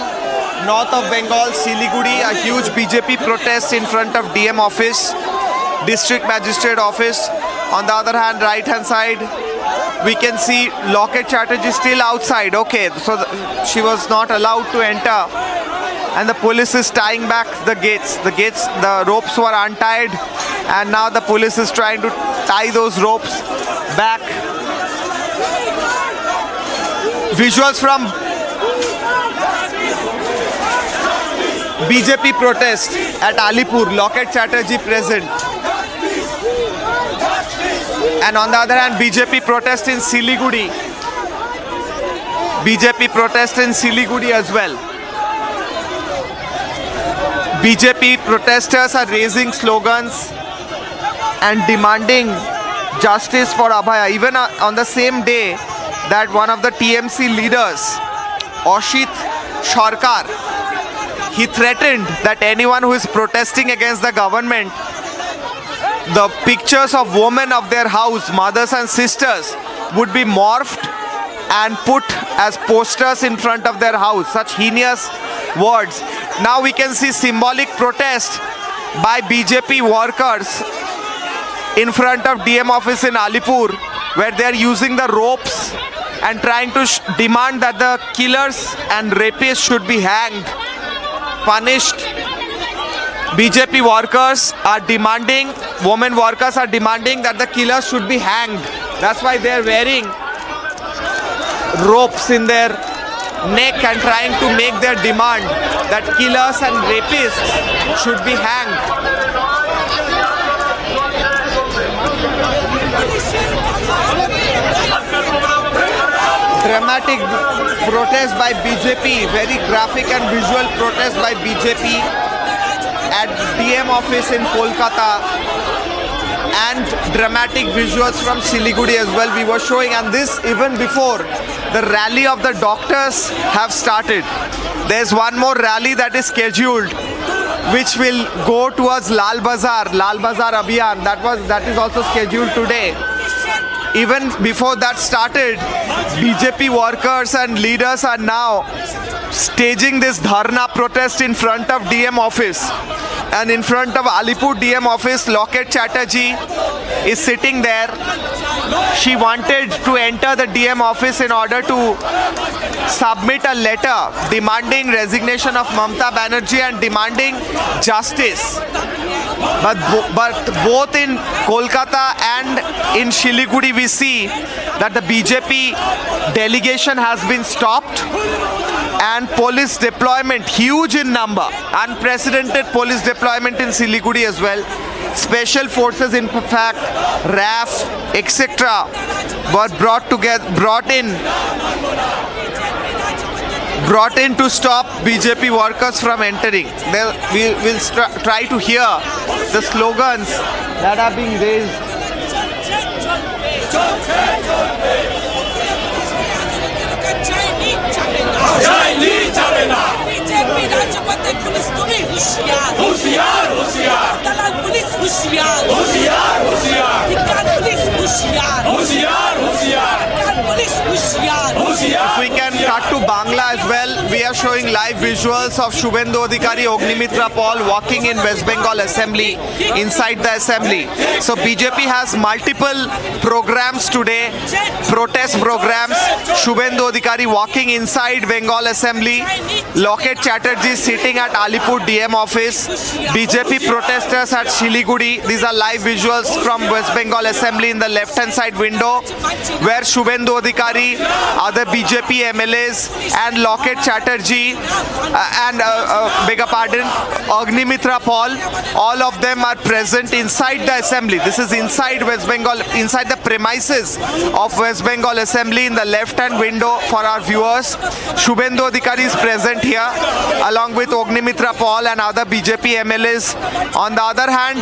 North of Bengal, Shiliguri, a huge BJP protest in front of DM office, district magistrate office. On the other hand, right hand side, we can see Loket Chatterjee still outside. Okay, so she was not allowed to enter, and the police is tying back the gates. The ropes were untied, and now the police is trying to tie those ropes back. Visuals from BJP protest at Alipur, Loket Chatterjee present. And on the other hand, BJP protest in Shiliguri. BJP protest in Shiliguri as well. BJP protesters are raising slogans and demanding justice for Abhaya. Even on the same day that one of the TMC leaders, Ashit Sarkar, he threatened that anyone who is protesting against the government, the pictures of women of their house, mothers and sisters, would be morphed and put as posters in front of their house. Such heinous words. Now we can see symbolic protest by BJP workers in front of DM office in Alipur, where they are using the ropes and trying to demand that the killers and rapists should be hanged, punished. BJP workers are demanding, women workers are demanding that the killers should be hanged. That's why they are wearing ropes in their neck and trying to make their demand that killers and rapists should be hanged. Dramatic protest by BJP, very graphic and visual protest by BJP at DM office in Kolkata. and dramatic visuals from Siliguri as well we were showing, and this even before the rally of the doctors have started. There's one more rally that is scheduled which will go towards Lal Bazar Abhiyan. That is also scheduled today. Even before that started, BJP workers and leaders are now staging this dharna protest in front of DM office. And in front of Alipur DM office, Locket Chatterjee is sitting there. She wanted to enter the DM office in order to submit a letter demanding resignation of Mamata Banerjee and demanding justice. But both in Kolkata and in Siliguri we see that the BJP delegation has been stopped and police deployment huge in number, unprecedented police deployment in Siliguri as well. Special forces, in fact, RAF, etc. were brought in to stop BJP workers from entering. We will try to hear the slogans that are being raised. If we can cut to Bangla as well, we are showing live visuals of Shubhendu Adhikari, Ognimitra Paul walking in West Bengal Assembly, inside the Assembly. So BJP has multiple programs today, protest programs. Shubhendu Adhikari walking inside Bengal Assembly, Locket Chatterjee sitting at Alipur DM office, BJP protesters at Siliguri. These are live visuals from West Bengal Assembly in the left hand side window, where Shubhendu Adhikari, other BJP MLAs and Locket Chatterjee Ognimitra Paul, all of them are present inside the Assembly. This is inside West Bengal, inside the premises of West Bengal Assembly in the left hand window for our viewers. Shubhendu Adhikari is present here along with Ognimitra Paul and other BJP MLAs. On the other hand,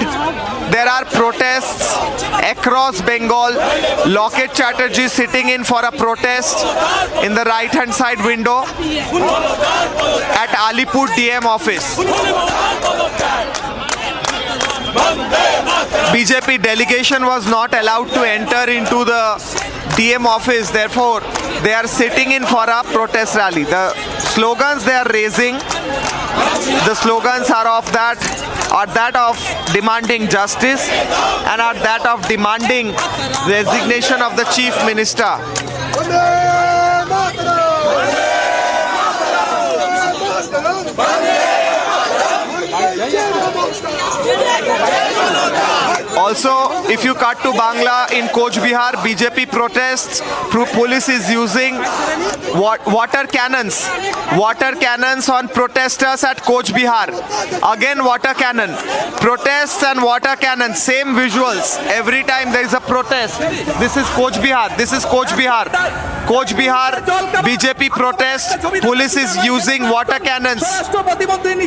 there are protests across Bengal. Locket Chatterjee sitting in for a protest in the right hand side window at Alipur DM office. BJP delegation was not allowed to enter into the DM office, therefore they are sitting in for a protest rally. The slogans they are raising, the slogans are that of demanding justice and are that of demanding resignation of the chief minister. Also, if you cut to Bangla, in Coach Bihar, BJP protests, police is using water cannons on protesters at Coach Bihar. Again water cannon, protests and water cannon, same visuals every time there is a protest. This is Coach Bihar, Coach Bihar, BJP protest, police is using water cannons.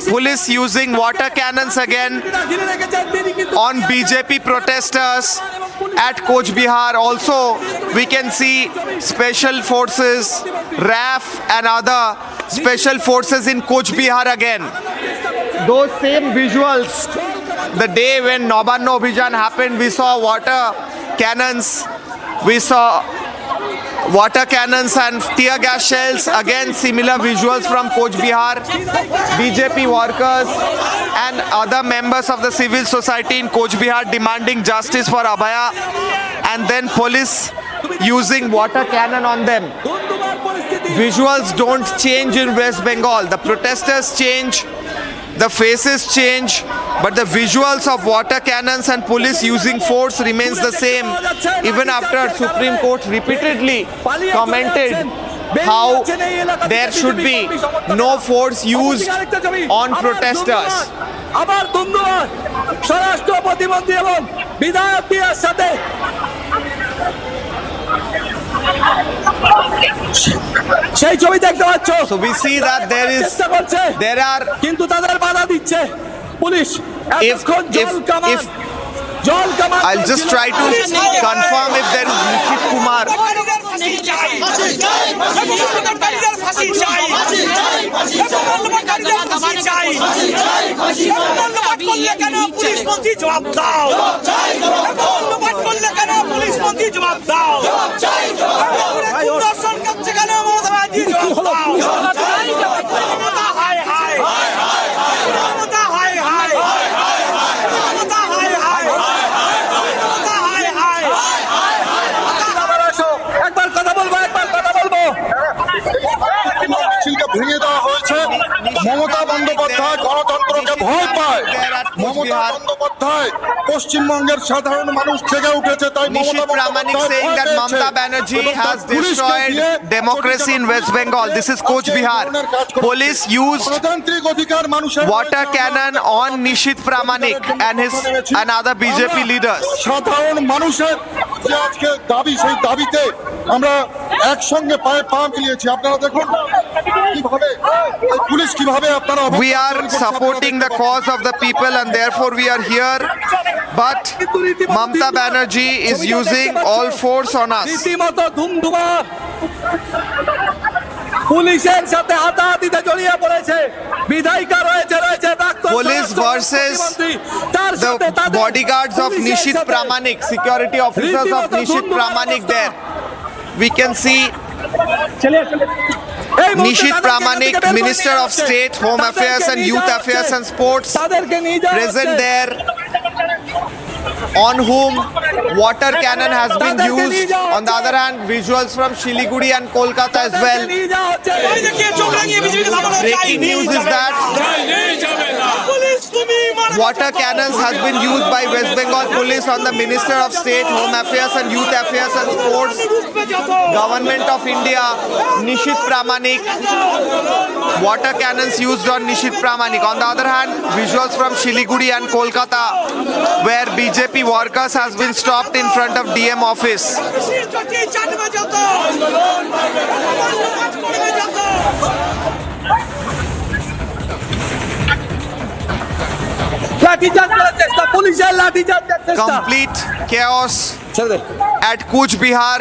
Police using water cannons again on BJP protesters at Coach Bihar. Also, we can see special forces, RAF and other special forces in Coach Bihar again. Those same visuals, the day when Nabanno Abhijan happened, we saw water cannons, and tear gas shells. Again, similar visuals from Coach Bihar. BJP workers and other members of the civil society in Coach Bihar demanding justice for Abhaya, and then police using water cannon on them. Visuals don't change in West Bengal. The protesters change, the faces change, but the visuals of water cannons and police using force remains the same, even after Supreme Court repeatedly commented how there should be no force used on protesters. So we see that I'll just try to confirm if there is Nishit Kumar. ভেঙে দেওয়া হয়েছে। মমতা বন্দ্যোপাধ্যায় গণতন্ত্রকে ভয় পায়। মমতা বন্দ্যোপাধ্যায় পশ্চিমবঙ্গের সাধারণ মানুষ জেগে উঠেছে, তাই Nishit Pramanik saying that Mamata Banerjee has destroyed democracy in West Bengal. This is Coach Bihar. Police used water cannon on Nishit Pramanik and other BJP leaders. সাধারণ মানুষের যে আজকে দাবি, সেই দাবিতে আমরা একসঙ্গে পায়ে পা মিলিয়েছি। আপনারা দেখুন কিভাবে পুলিশ কিভাবে আপনারা We are supporting the cause of the people and therefore we are here, but Mamata Banerjee is using all force on us. রীতিমতো ধুমধুমা পুলিশের সাথে হাতাহাতিতে জড়িয়ে পড়েছে। বিধায়িকা রয়েছে Police versus the bodyguards of Nishit Pramanik, security officers of Nishit Pramanik there. We can see Nishit Pramanik, Minister of State, Home Affairs and Youth Affairs and Sports, present there, on whom water cannon has been used. On the other hand, visuals from Shiliguri and Kolkata as well. Breaking news is that water cannons has been used by West Bengal Police on the Minister of State, Home Affairs and Youth Affairs and Sports, Government of India, Nishit Pramanik. Water cannons used on Nishit Pramanik. On the other hand, visuals from Shiliguri and Kolkata, where BJP workers has been stopped in front of DM office. Complete chaos at Kuch Bihar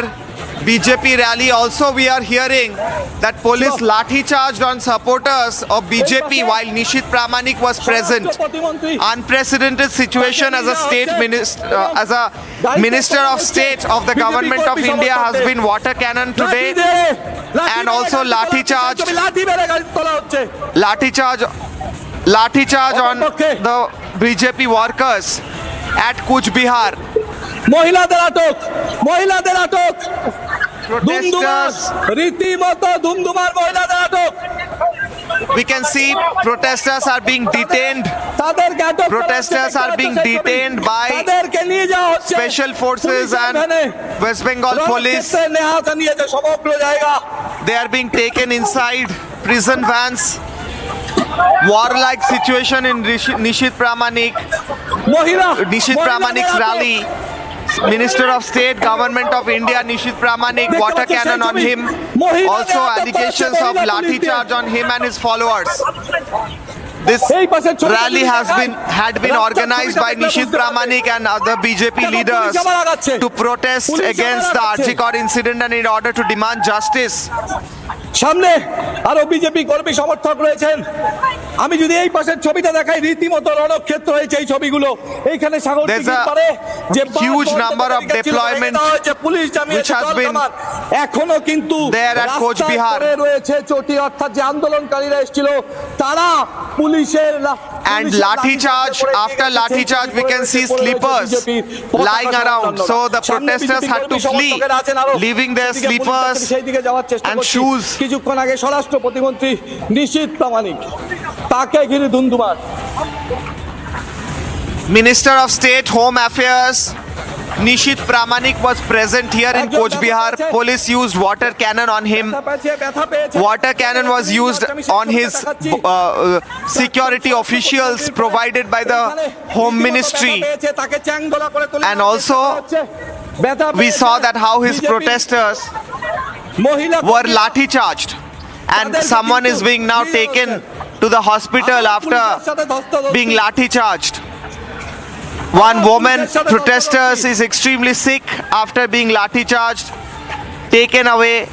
BJP rally. Also we are hearing that police lathi charged on supporters of BJP while Nishit Pramanik was present. Unprecedented situation as a state minister of state of the government of India has been water cannon today, and also lathi charge on the BJP workers at Kuch Bihar. মহিলাদের আটক Protesters, রীতিমতো ধুমধুমার মহিলাদের আটক। we can see protesters are being detained. Protesters are being detained by special forces and West Bengal police. They are being taken inside prison vans. Warlike situation in Nishit Pramanik's rally. Minister of State, Government of India, Nishit Pramanik, water cannon on him. Also allegations of lathi charge on him and his followers. This rally had been organized by Nishit Pramanik and other BJP leaders to protest against the Arjikar incident and in order to demand justice. সামনে আরো BJP কর্মী সমর্থক রয়েছেন। আমি যদি এই পাশের ছবিটা দেখাই, রীতিমতো রণক্ষেত্র হয়েছে এই ছবিগুলো। এইখানে সাগরদিঘির পারে যে huge number of deployment police which has been এখনো কিন্তু there at Coach Bihar রয়েছে চটি, অর্থাৎ যে আন্দোলনকারীরা এসেছিল তারা পুলিশের and lathi charge. After lathi charge we can see sleepers lying around, so the protesters had to flee, leaving their sleepers and shoes. কিছুক্ষণ আগে স্বরাষ্ট্র প্রতিমন্ত্রী নিশীথ প্রামাণিক, তাকে ঘিরে ধুমধুমার। Minister of State, Home Affairs Nishit Pramanik was present here in Coach Bihar. Police used water cannon on him. Water cannon was used on his security officials provided by the Home Ministry. And also we saw that how his protesters were lathi charged, and someone is being now taken to the hospital after being lathi charged. One woman protester is extremely sick after being lathi charged, taken away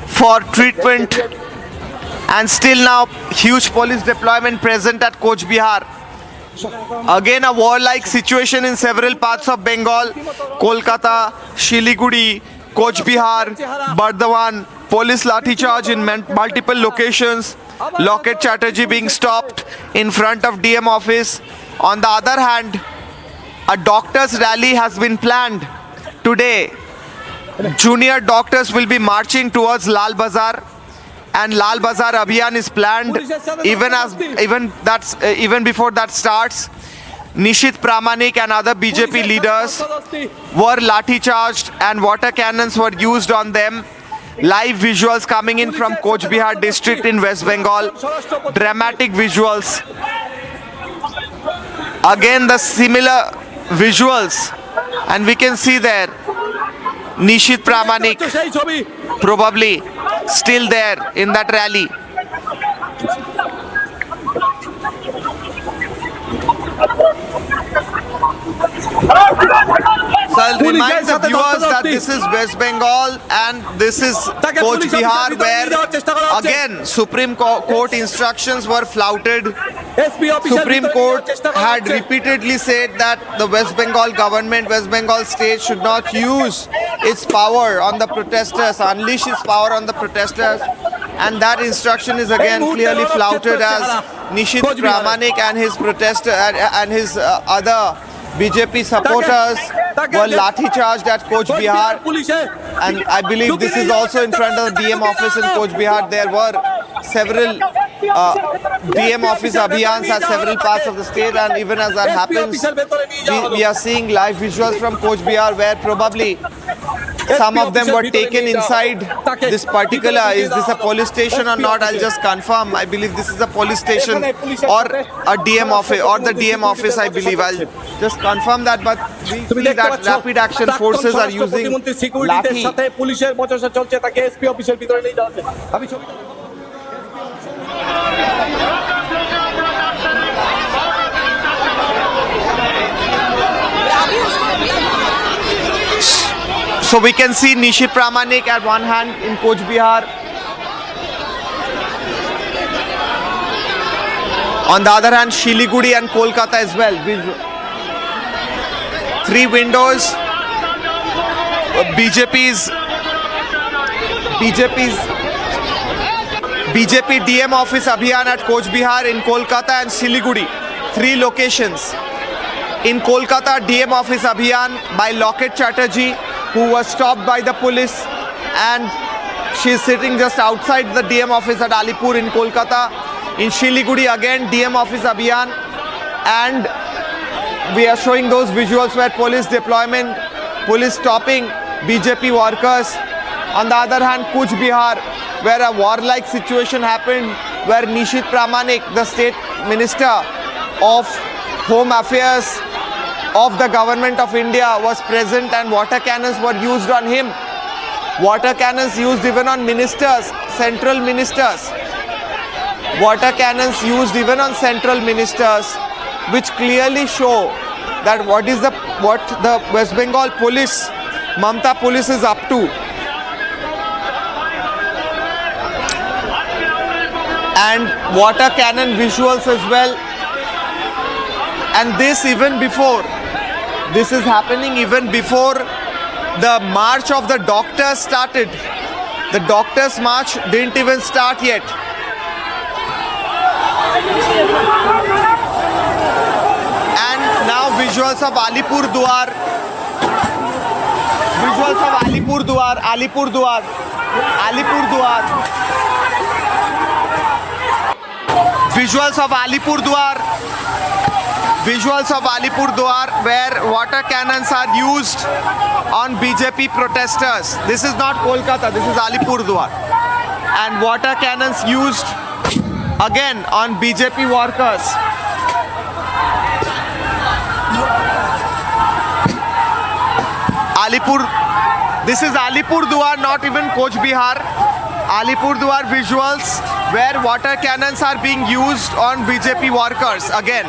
for treatment, and still now huge police deployment present at Coach Bihar. Again a warlike situation in several parts of Bengal, Kolkata, Shiliguri, Coach Bihar, Bardhaman, police lathi charge in multiple locations, Locket Chatterjee being stopped in front of DM office. On the other hand, a doctors rally has been planned today. Junior doctors will be marching towards Lal Bazar, and Lal Bazar Abhiyan is planned even before that starts. Nishit Pramanik and other BJP leaders were lathi charged and water cannons were used on them. Live visuals coming in from Coach Bihar district in West Bengal. Dramatic visuals. Again the similar visuals, and we can see there Nishit Pramanik probably still there in that rally. So I'll remind the viewers that this is West Bengal and this is Coach Bihar, where again Supreme Court instructions were flouted. Supreme Court had repeatedly said that the West Bengal government, West Bengal state should not use its power on the protesters, unleash its power on the protesters, and that instruction is again clearly flouted as Nishit Pramanik and his protester and his other BJP supporters were lathi charged at Coach Bihar, and I believe this is also in front of the DM office in Coach Bihar. There were several DM office abhiyans at several parts of the state, and even as that happens, we are seeing live visuals from Coach Bihar where probably some of them were taken inside this particular. Is this a police station or not? I'll just confirm. I believe this is a police station or a DM office or the DM office. I believe I'll just confirm that. But we see that rapid action forces are using lathi. So we can see Nishit Pramanik at one hand in Coach Bihar. On the other hand, Shiliguri and Kolkata as well. Three windows. BJP DM office Abhiyan at Coach Bihar in Kolkata and Shiliguri. Three locations. In Kolkata, DM office Abhiyan by Locket Chatterjee, who was stopped by the police, and she is sitting just outside the DM office at Alipur in Kolkata. In Shiliguri again DM office Abhiyan, and we are showing those visuals where police deployment, police stopping BJP workers. On the other hand, Coach Bihar, where a warlike situation happened, where Nishit Pramanik, the state minister of Home Affairs of the government of India, was present, and water cannons were used on him. Water cannons used even on ministers, central ministers. Water cannons used even on central ministers, which clearly show that what the West Bengal police, Mamata police, is up to. And water cannon visuals as well. And this even before. This is happening even before the march of the doctors started. The doctors' march didn't even start yet. And now visuals of Alipur Duar. Visuals of Alipur Duar. Alipur Duar. Alipur Duar. Visuals of Alipur Duar. Visuals of Alipur Duar, where water cannons are used on BJP protesters. This is not Kolkata, this is Alipur Duar. And water cannons used again on BJP workers. Alipur, this is Alipur Duar, not even Coach Bihar. Alipurduar visuals where water cannons are being used on BJP workers again.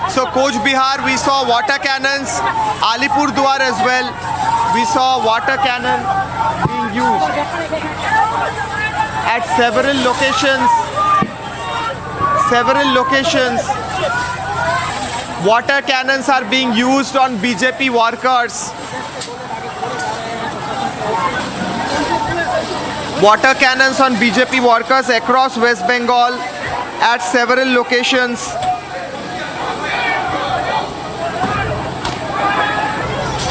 So Coach Bihar, we saw water cannons. Alipurduar as well, we saw water cannon being used at several locations. Water cannons are being used on BJP workers. Water cannons on BJP workers across West Bengal at several locations.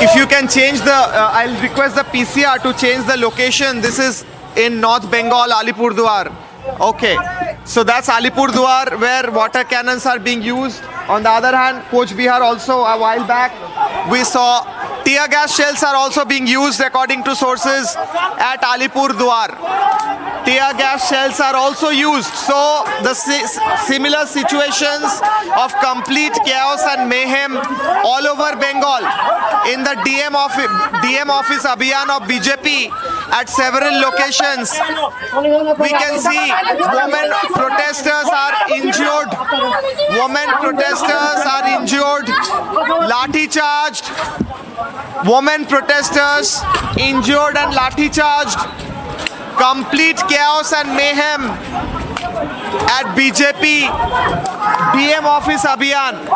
If you can change the, I'll request the PCR to change the location. This is in North Bengal, Alipurduar. Okay, so that's Alipurduar where water cannons are being used. On the other hand, Coach Bihar also a while back, we saw tear gas shells are also being used according to sources at Alipurduar. Tear gas shells are also used. So the similar situations of complete chaos and mayhem all over Bengal in the DM office Abhiyan of BJP at several locations. We can see women protesters are injured. Lathi charged. Women protesters injured and lathi charged. Complete chaos and mayhem at BJP DM office Abhiyan.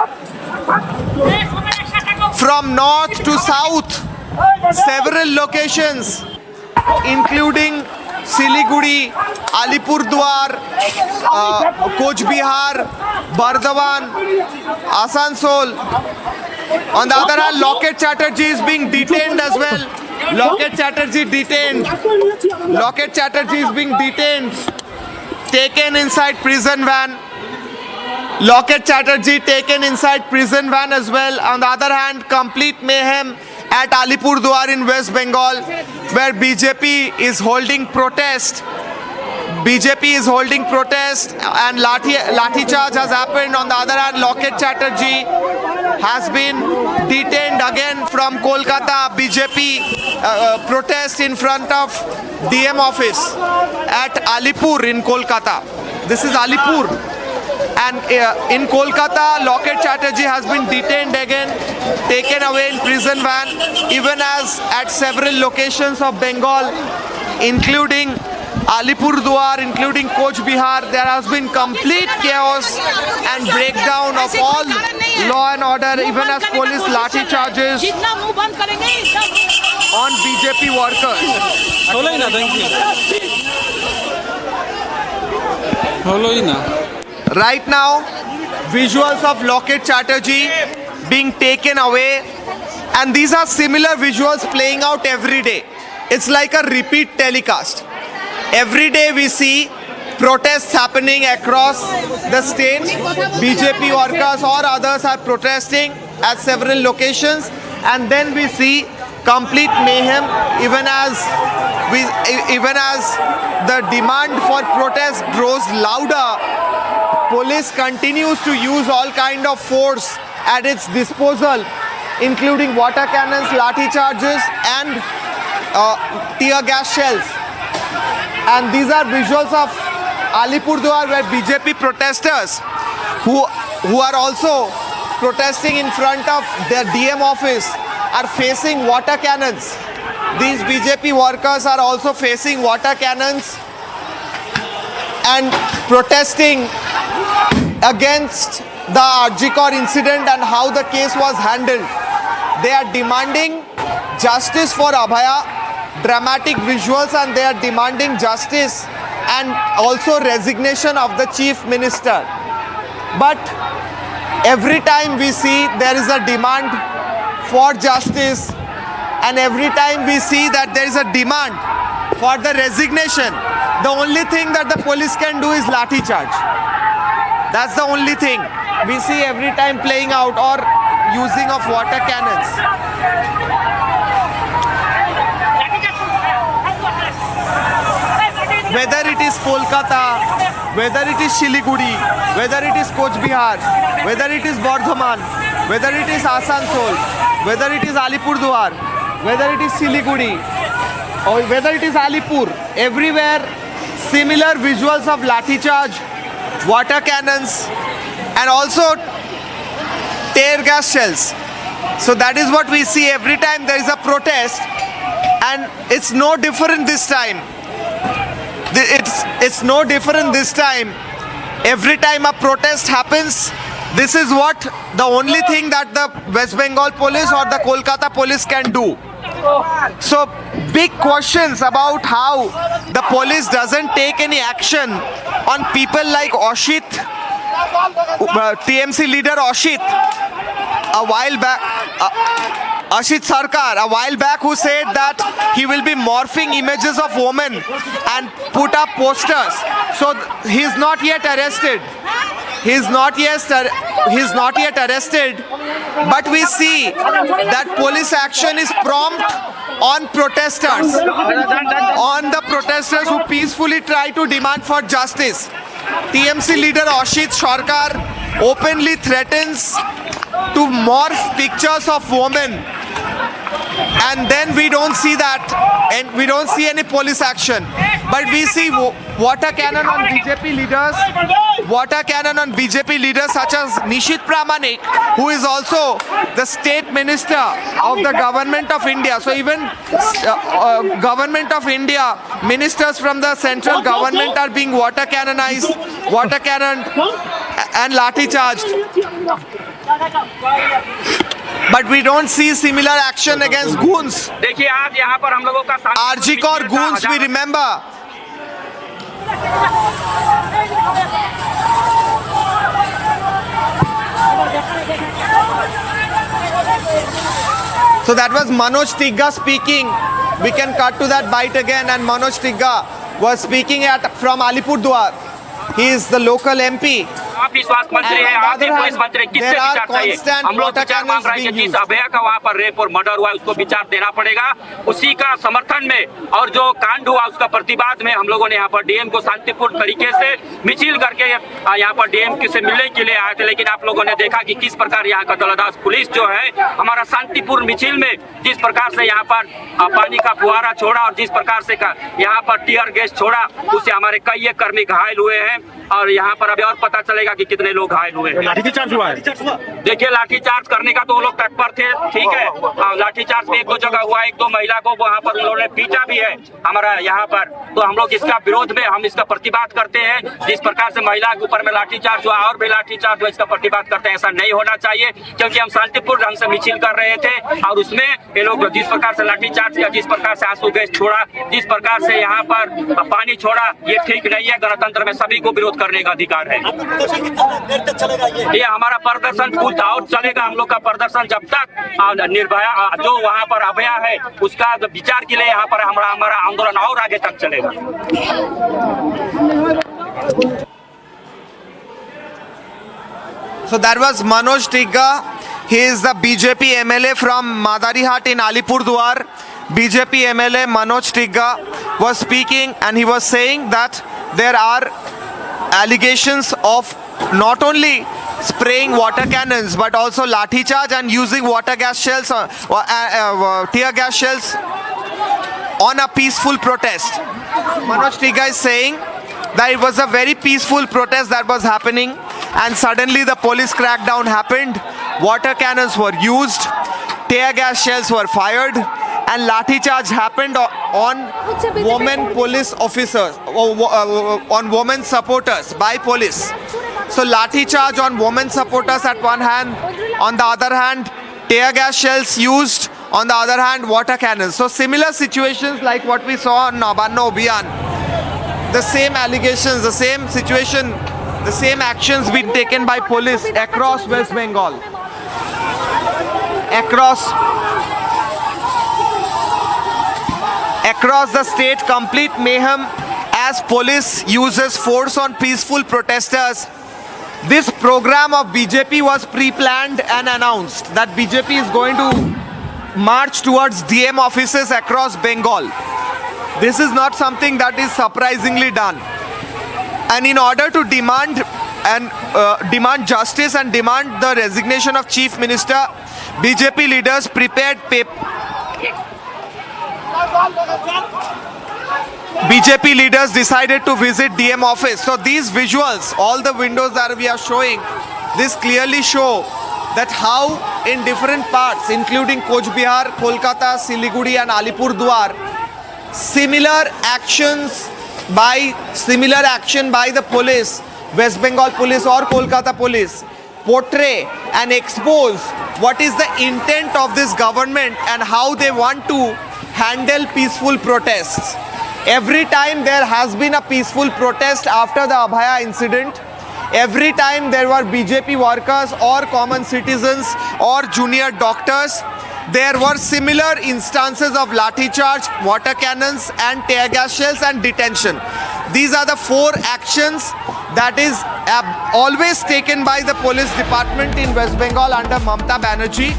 From north to south, several locations including Siliguri, Alipurduar, Coach Bihar, Bardhaman, Asansol. On the other hand, Locket Chatterjee is being detained as well. Locket Chatterjee is being detained, taken inside prison van. Locket Chatterjee taken inside prison van as well. On the other hand, complete mayhem at Alipurduar in West Bengal, where BJP is holding protest. And lathi charge has happened. On the other hand, Locket Chatterjee has been detained again from Kolkata. BJP protest in front of DM office at Alipur in Kolkata. This is Alipur. And in Kolkata, Locket Chatterjee has been detained again, taken away in prison van, even as at several locations of Bengal, including Alipurduar, including Coach Bihar, there has been complete chaos and breakdown of all law and order, even as police lathi charges on BJP workers. Right now, visuals of Locket Chatterjee being taken away, and these are similar visuals playing out every day. It's like a repeat telecast. Every day we see protests happening across the state. BJP workers or others are protesting at several locations, and then we see complete mayhem even as the demand for protest grows louder. Police continues to use all kind of force at its disposal, including water cannons, lathi charges and tear gas shells. And these are visuals of Alipurduar where BJP protesters who are also protesting in front of their DM office are facing water cannons. These BJP workers are also facing water cannons and protesting against the Arjikor incident and how the case was handled. They are demanding justice for Abhaya, dramatic visuals, and they are demanding justice and also resignation of the chief minister. But every time we see there is a demand for justice, and every time we see that there is a demand for the resignation, the only thing that the police can do is lathi charge. That's the only thing we see every time playing out, or using of water cannons. Whether it is Kolkata, whether it is Siliguri, whether it is Coach Bihar, whether it is Bardhaman, whether it is Asansol, whether it is Alipurduar, whether it is Siliguri, or whether it is Alipur, everywhere similar visuals of lathi charge, water cannons, and also tear gas shells. So that is what we see every time there is a protest, and it's no different this time. It's no different this time. Every time a protest happens, this is what the only thing that the West Bengal police or the Kolkata police can do. So big questions about how the police doesn't take any action on people like Ashit, TMC leader Ashit, a while back, Ashit Sarkar, a while back, who said that he will be morphing images of women and put up posters. So he's not yet arrested. He's not yet arrested, but we see that police action is prompt on protesters, on the protesters who peacefully try to demand for justice. TMC leader Ashit Sarkar openly threatens to morph pictures of women, and then we don't see that, and we don't see any police action. But we see water cannon on BJP leaders such as Nishit Pramanik, who is also the state minister of the government of India. So even government of India, ministers from the central government are being water cannoned and lathi charged. But we don't see similar action against goons. RG Kor goons, we remember. So that was Manoj Tigga speaking. We can cut to that bite again, and Manoj Tigga was speaking from Alipurduar. He is the local MP. आप भी स्वास्थ्य मंत्री हैं, आप भी police मंत्री, किससे विचार चाहिए? हम लोग विचार मांग रहे हैं कि जिस अभया का वहाँ पर रेप और मर्डर हुआ है उसको विचार देना पड़ेगा। उसी का समर्थन में और जो कांड हुआ उसका प्रतिवाद में हम लोगों ने यहाँ पर डीएम को शांतिपूर्ण तरीके से मिছিল करके यहाँ पर डीएम से मिलने के लिए आए थे। लेकिन आप लोगों ने देखा कि किस प्रकार यहाँ का दलदास पुलिस जो है हमारा शांतिपूर्ण मिছিল में जिस प्रकार से यहाँ पर पानी का फुहारा छोड़ा और जिस प्रकार से यहाँ पर टीयर गैस छोड़ा, उससे हमारे कई कर्मी घायल हुए हैं और यहाँ पर अभी और पता चलेगा कि कितने लोग घायल हुए हैं। लाठीचार्ज हुआ है। देखिए लाठीचार्ज करने का तो वो लोग तत्पर थे, ठीक है। लाठीचार्ज में एक दो जगह हुआ, एक दो महिला को वहाँ पर उन्होंने पीटा भी है हमारा यहाँ पर। तो हम लोग इसका विरोध में हम इसका प्रतिवाद करते हैं। जिस प्रकार से महिला के ऊपर में लाठीचार्ज हुआ और भी लाठीचार्ज हुआ, इसका प्रतिवाद करते हैं। ऐसा नहीं होना चाहिए क्योंकि हम शांतिपूर्ण ढंग से मिছিল कर रहे थे और उसमें ये लोग जिस प्रकार से लाठीचार्ज किया, जिस प्रकार से आंसू गैस छोड़ा, जिस प्रकार से यहाँ पर पानी छोड़ा, ये ठीक नहीं है। गणतंत्र में सभी को विरोध करने का अधिकार है। ये हमारा प्रदर्शन फुल आउट चलेगा। हम लोग का प्रदर्शन जब तक निर्भया जो वहाँ पर अभया है उसका विचार के लिए यहाँ पर हमारा आंदोलन और आगे तक चलेगा। So that was Manoj Tigga. He is the BJP MLA from Madarihat in Alipurduar. BJP MLA Manoj Tigga was speaking, and he was saying that there are allegations of not only spraying water cannons but also lathi charge and using water gas shells, tear gas shells on a peaceful protest. Manoj Tigga is saying that it was a very peaceful protest that was happening, and suddenly the police crackdown happened. Water cannons were used, tear gas shells were fired, and lathi charge happened on women police officers, on women supporters by police. So lathi charge on women supporters at one hand, on the other hand tear gas shells used, on the other hand water cannons. So similar situations like what we saw on Nabanna Abhiyan, the same allegations, the same situation, the same actions being taken by police across West Bengal, across the state. Complete mayhem as police uses force on peaceful protesters. This program of BJP was pre-planned and announced that BJP is going to march towards DM offices across Bengal. This is not something that is surprisingly done. And in order to demand justice and demand the resignation of Chief Minister, BJP leaders prepared BJP leaders decided to visit DM office. So these visuals, all the windows that we are showing, this clearly show that how in different parts, including Coach Bihar, Kolkata, Siliguri and Alipurduar, similar action by the police, West Bengal police or Kolkata police, portray and expose what is the intent of this government and how they want to handle peaceful protests. Every time there has been a peaceful protest after the Abhaya incident, every time there were BJP workers or common citizens or junior doctors, there were similar instances of lathi charge, water cannons and tear gas shells and detention. These are the 4 actions that is always taken by the police department in West Bengal under Mamata Banerjee.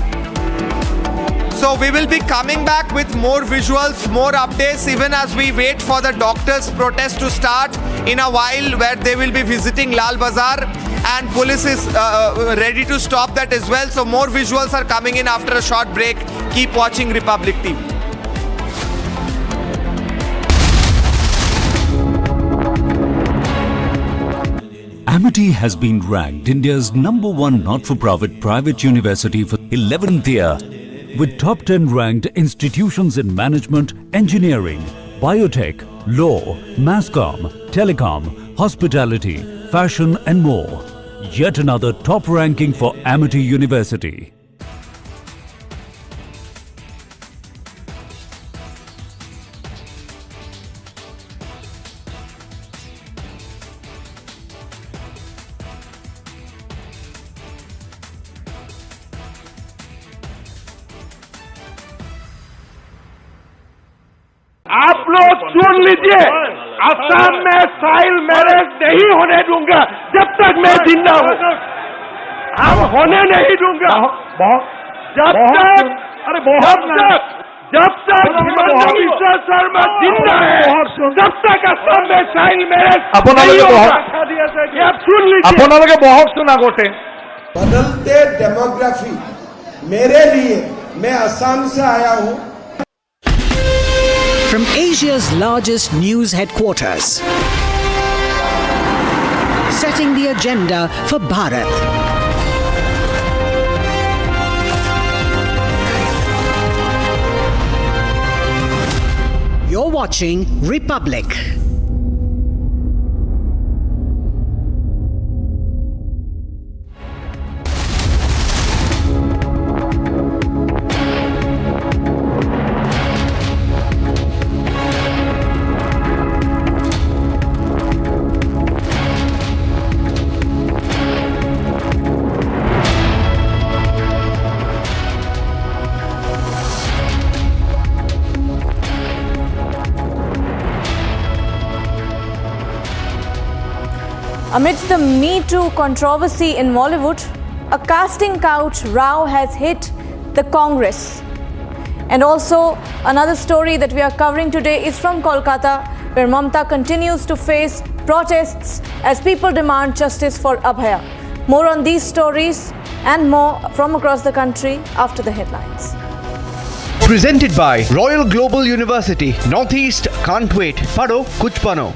So we will be coming back with more visuals, more updates, even as we wait for the doctors' protest to start in a while, where they will be visiting Lal Bazaar, and police is ready to stop that as well. So more visuals are coming in after a short break. Keep watching Republic TV. Amity has been ranked India's #1 not-for-profit private university for 11th year, with top 10 ranked institutions in management, engineering, biotech, law, masscom, telecom, hospitality, fashion and more. Yet another top ranking for Amity University. आप लोग सुन लीजिए, असम में साइल marriage नहीं होने दूंगा जब तक मैं जिंदा हूँ। हम होने नहीं दूंगा जब तक हिमंत विश्व शर्मा जिंदा है, तब तक असम में साइल मैरिज नहीं होगा। ये आप सुन लीजिए। আপোনালোকে बहुत सुना गोटे। बदलते डेमोग्राफी मेरे लिए, मैं असम से आया हूँ। From Asia's largest news headquarters, setting the agenda for Bharat. You're watching Republic. Amidst the Me Too controversy in Bollywood, a casting couch row has hit the Congress. And also, another story that we are covering today is from Kolkata, where Mamata continues to face protests as people demand justice for Abhaya. More on these stories and more from across the country after the headlines. Presented by Royal Global University. Northeast can't wait. Pado kuch bano.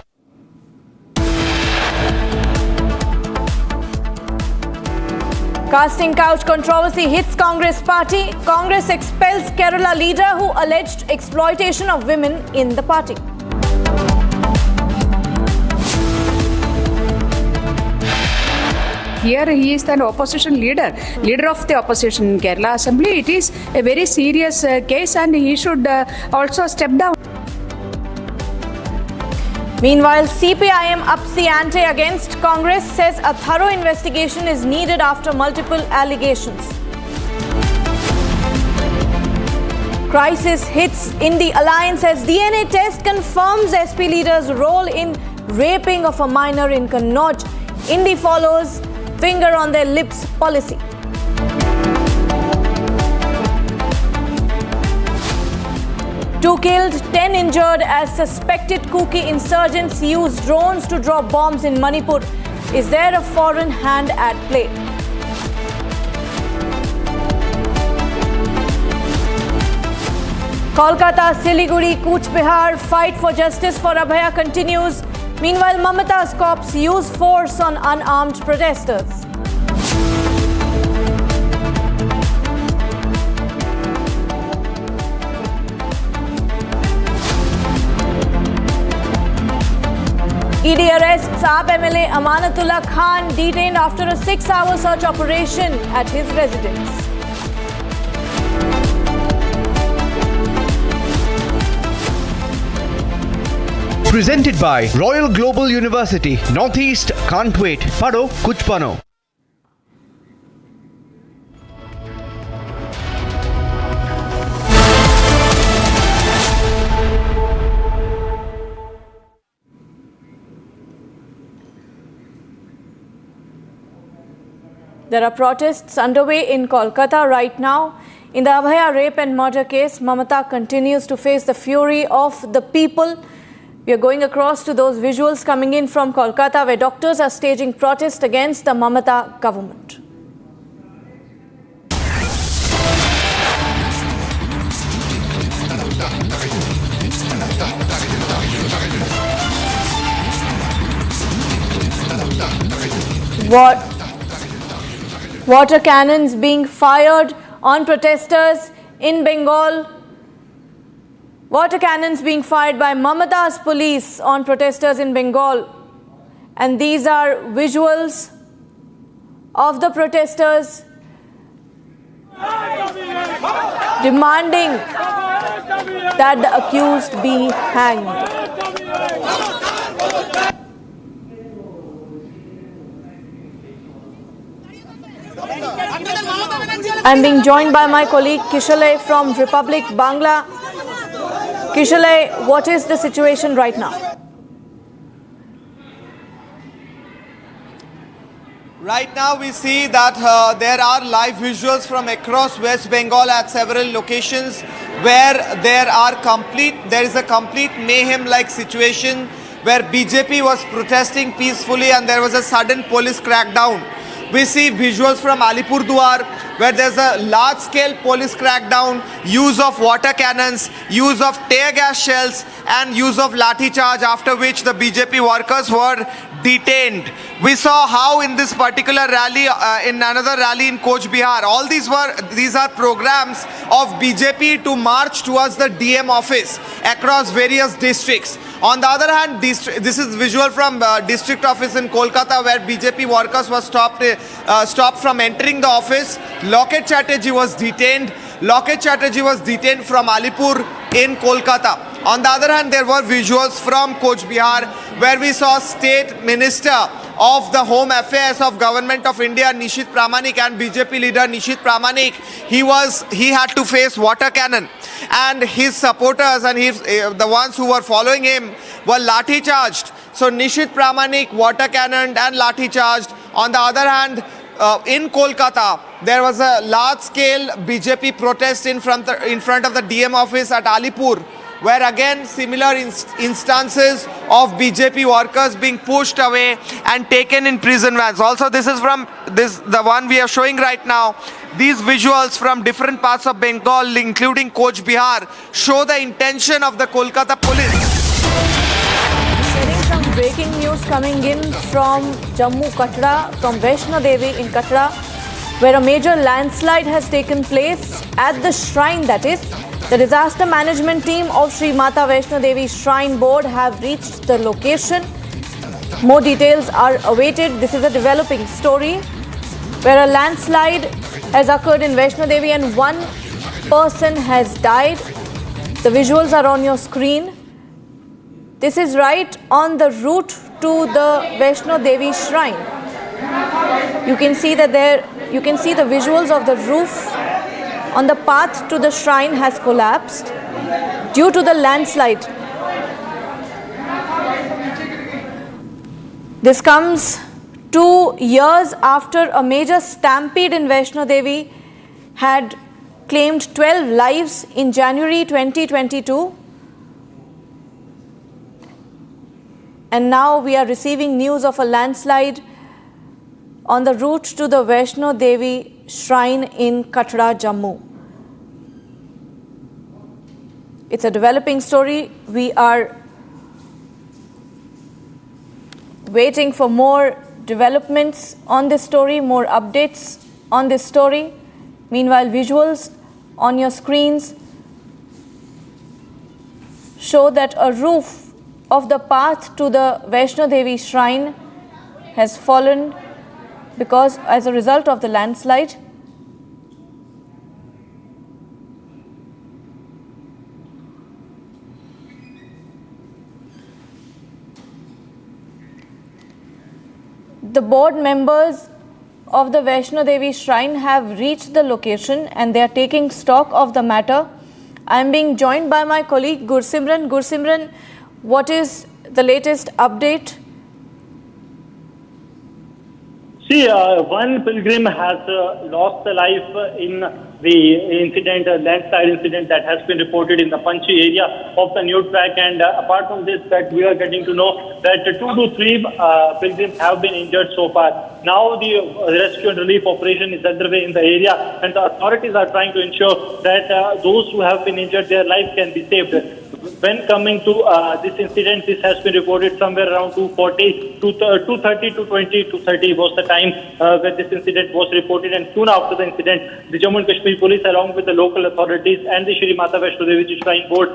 Casting couch controversy hits Congress party. Congress expels Kerala leader who alleged exploitation of women in the party. Here he is an opposition leader of the opposition in Kerala Assembly. It is a very serious case and he should also step down. Meanwhile, CPIM ups the ante against Congress, says a thorough investigation is needed after multiple allegations. Crisis hits in the alliance as DNA test confirms SP leader's role in raping of a minor in Kannauj. Indi follows finger on their lips policy. Two killed, 10 injured as suspected Kuki insurgents use drones to drop bombs in Manipur. Is there a foreign hand at play? Kolkata, Siliguri, Cooch Behar, fight for justice for Abhaya continues. Meanwhile, Mamata's cops use force on unarmed protesters. ED arrests AAP MLA Amanatullah Khan, detained after a 6-hour search operation at his residence. Presented by Royal Global University. Northeast can't wait. Pado kuch pano. There are protests underway in Kolkata right now. In the Abhaya rape and murder case, Mamata continues to face the fury of the people. We are going across to those visuals coming in from Kolkata, where doctors are staging protest against the Mamata government. Water cannons being fired on protesters in Bengal. Water cannons being fired by Mamata's police on protesters in Bengal. And these are visuals of the protesters demanding that the accused be hanged. I'm being joined by my colleague Kishale from Republic Bangla. Kishale, what is the situation right now? Right now we see that there are live visuals from across West Bengal at several locations where there is a complete mayhem-like situation where BJP was protesting peacefully and there was a sudden police crackdown. We see visuals from Alipurduar where there's a large-scale police crackdown, use of water cannons, use of tear gas shells and use of lathi charge, after which the BJP workers were detained. We saw how in this particular rally, in another rally in Cooch Behar, all these are programs of BJP to march towards the DM office across various districts. On the other hand, this is visual from district office in Kolkata where BJP workers were stopped from entering the office. Loket Chatterjee was detained. Loket Chatterjee was detained from Alipur in Kolkata. On the other hand, there were visuals from Cooch Behar where we saw State Minister of the Home Affairs of Government of India, Nishit Pramanik, and BJP leader Nishit Pramanik. He had to face water cannon, and his supporters and the ones who were following him were lathi charged. So Nishit Pramanik water cannoned and lathi charged. On the other hand, in Kolkata, there was a large-scale BJP protest in front of the DM office at Alipur, where again similar instances of BJP workers being pushed away and taken in prison vans. Also, this is from the one we are showing right now. These visuals from different parts of Bengal, including Cooch Behar, show the intention of the Kolkata police. Getting some breaking news coming in from Jammu Katra, from Vaishno Devi in Katra, where a major landslide has taken place at the shrine, that is. The disaster management team of Sri Mata Vaishno Devi Shrine Board have reached the location. More details are awaited. This is a developing story where a landslide has occurred in Vaishno Devi and one person has died. The visuals are on your screen. This is right on the route to the Vaishno Devi Shrine. You can see that you can see the visuals of the roof on the path to the shrine has collapsed due to the landslide. This comes 2 years after a major stampede in Vaishno Devi had claimed 12 lives in January 2022. And now we are receiving news of a landslide on the route to the Vaishno Devi Shrine in Katra, Jammu. It's a developing story. We are waiting for more developments on this story, more updates on this story. Meanwhile, visuals on your screens show that a roof of the path to the Vaishno Devi shrine has fallen because as a result of the landslide. The board members of the Vaishno Devi shrine have reached the location and they are taking stock of the matter. I am being joined by my colleague Gursimran. Gursimran, what is the latest update? See, one pilgrim has lost the life in the incident, landslide incident that has been reported in the Panchi area of the new track. And apart from this, that we are getting to know that 2 to 3 pilgrims have been injured so far. Now the rescue and relief operation is underway in the area, and the authorities are trying to ensure that those who have been injured, their life can be saved. When coming to this incident, this has been reported somewhere around 2:30 to 2:30 was the time where this incident was reported. And soon after the incident, the Jammu and Kashmir police, along with the local authorities and the Shri Mata Vaishno Devi Shrine Board,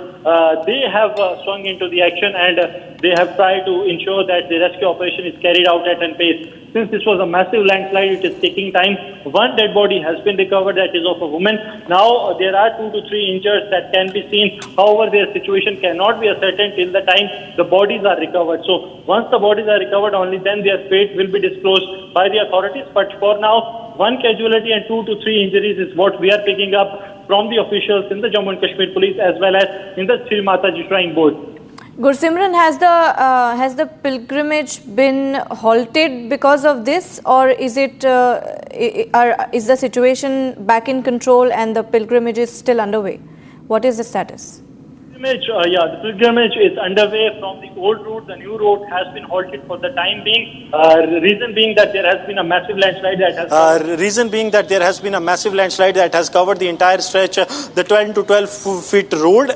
they have swung into the action, and they have tried to ensure that the rescue operation is carried out at an pace. Since this was a massive landslide, it is taking time. One dead body has been recovered, that is of a woman. Now there are 2 to 3 injured that can be seen. However, their situation cannot be ascertained till the time the bodies are recovered. So once the bodies are recovered, only then their fate will be disclosed by the authorities. But for now, 1 casualty and 2 to 3 injuries is what we are picking up from the officials in the Jammu and Kashmir police as well as in the Sri Mataji Shrine Board. Gursimran, has the pilgrimage been halted because of this, or is it is the situation back in control and the pilgrimage is still underway? What is the status? The pilgrimage is underway from the old route. The new route has been halted for the time being. Reason being that there has been a massive landslide that has covered the entire stretch, the 12 to 12 feet road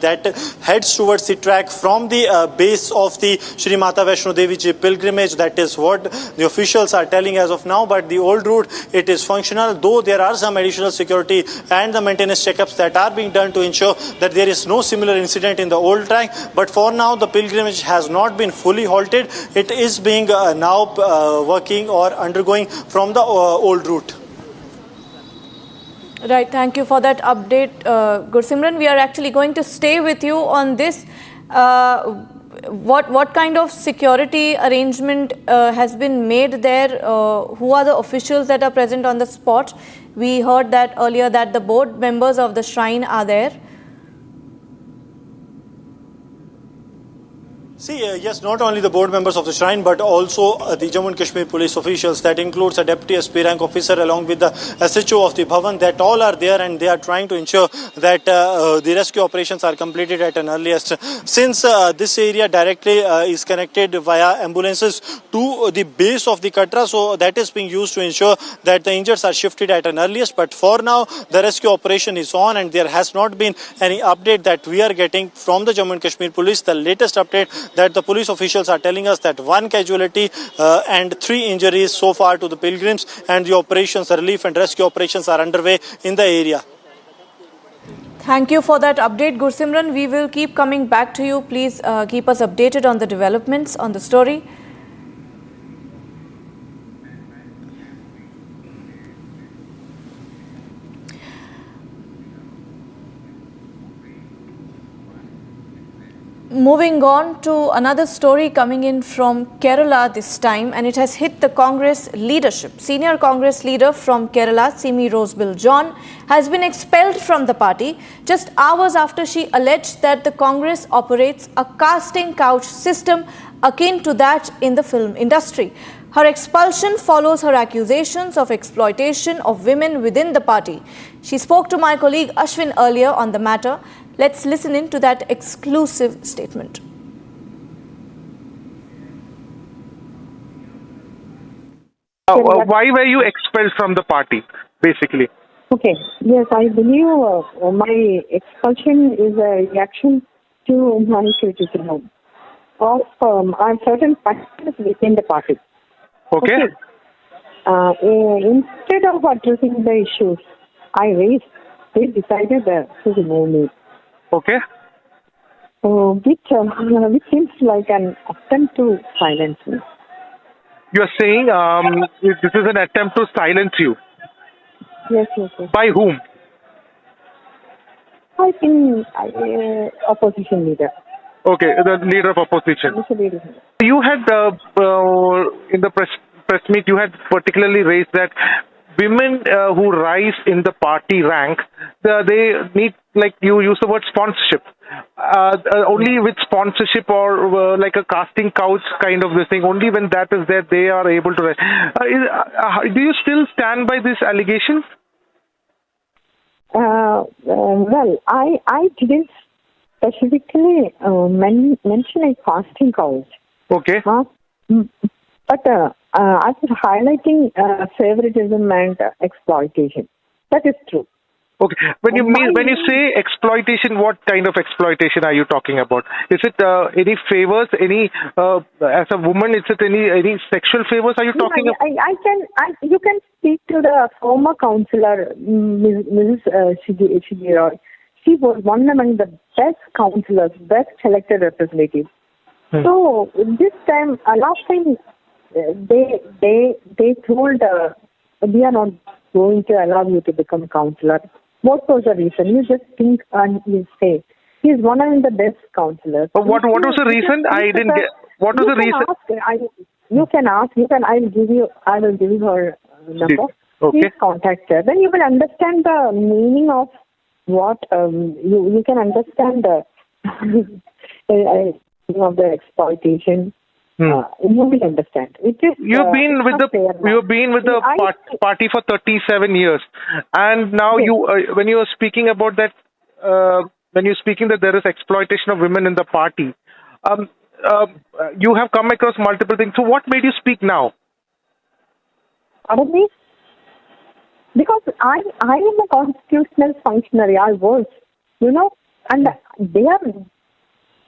that heads towards the track from the base of the Shri Mata Vaishno Devi Ji pilgrimage. That is what the officials are telling as of now. But the old route, it is functional, though there are some additional security and the maintenance checkups that are being done to ensure that there is no similar incident in the old track. But for now, the pilgrimage has not been fully halted. It is being now working or undergoing from the old route. Right, thank you for that update, Gursimran. We are actually going to stay with you on this. What kind of security arrangement has been made there? Who are the officials that are present on the spot? We heard that earlier that the board members of the shrine are there. See, yes, not only the board members of the shrine, but also the Jammu and Kashmir police officials. That includes a deputy SP rank officer along with the SHO of the Bhavan. That all are there, and they are trying to ensure that the rescue operations are completed at an earliest. Since this area directly is connected via ambulances to the base of the Katra, so that is being used to ensure that the injured are shifted at an earliest. But for now, the rescue operation is on, and there has not been any update that we are getting from the Jammu and Kashmir police. The latest update that the police officials are telling us that 1 casualty and 3 injuries so far to the pilgrims, and the operations, the relief and rescue operations are underway in the area. Thank you for that update, Gursimran. We will keep coming back to you. Please keep us updated on the developments on the story. Moving on to another story coming in from Kerala this time, and it has hit the Congress leadership. Senior Congress leader from Kerala, Simi Rosebel John, has been expelled from the party just hours after she alleged that the Congress operates a casting couch system akin to that in the film industry. Her expulsion follows her accusations of exploitation of women within the party. She spoke to my colleague Ashwin earlier on the matter. Let's listen in to that exclusive statement. Why were you expelled from the party, basically? Okay. Yes, I believe my expulsion is a reaction to my criticism of certain factors within the party. Okay. Instead of addressing the issues I raised, they decided to remove me. Okay. Which seems like an attempt to silence me. You are saying this is an attempt to silence you. Yes. By whom? I think opposition leader. Okay, the leader of opposition. You had in the press meet, you had particularly raised that women who rise in the party rank, they need, like you use the word sponsorship. Only with sponsorship or like a casting couch kind of this thing, only when that is there, they are able to rise. Do you still stand by this allegation? Well, I didn't specifically mention a casting couch. Okay. But I was highlighting favoritism and exploitation. That is true. Okay. When you say exploitation, what kind of exploitation are you talking about? Is it any favors? Any as a woman? Is it any sexual favors? Are you talking about? You can speak to the former councillor, Mrs. Shigi Roy. She was one among the best councillors, best elected representatives. So this time, last time, they told we are not going to allow you to become councillor. What was the reason? You just think and you say. He is one of the best councillors. But what was the reason? I didn't get. What was the reason? You can ask. I will give you her number. Okay. Please contact her. Then you will understand the meaning of what you can understand of the exploitation. You will understand. You've been with the party for 37 years, and now when you are speaking about that, when you're speaking that there is exploitation of women in the party, you have come across multiple things. So what made you speak now? Pardon me? Because I am a constitutional functionary. I was, and they are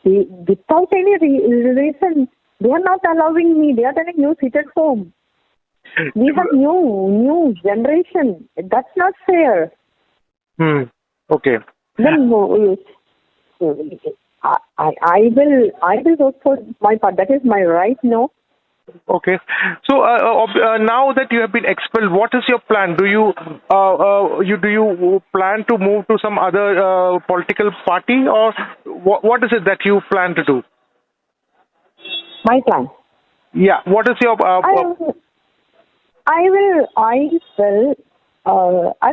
without any reason. They are not allowing me. They are telling you sit at home. We have new generation. That's not fair. Okay. Then I will vote for my part. That is my right. No. Okay. So now that you have been expelled, what is your plan? Do you plan to move to some other political party, or what is it that you plan to do? My plan. Yeah. What is your? I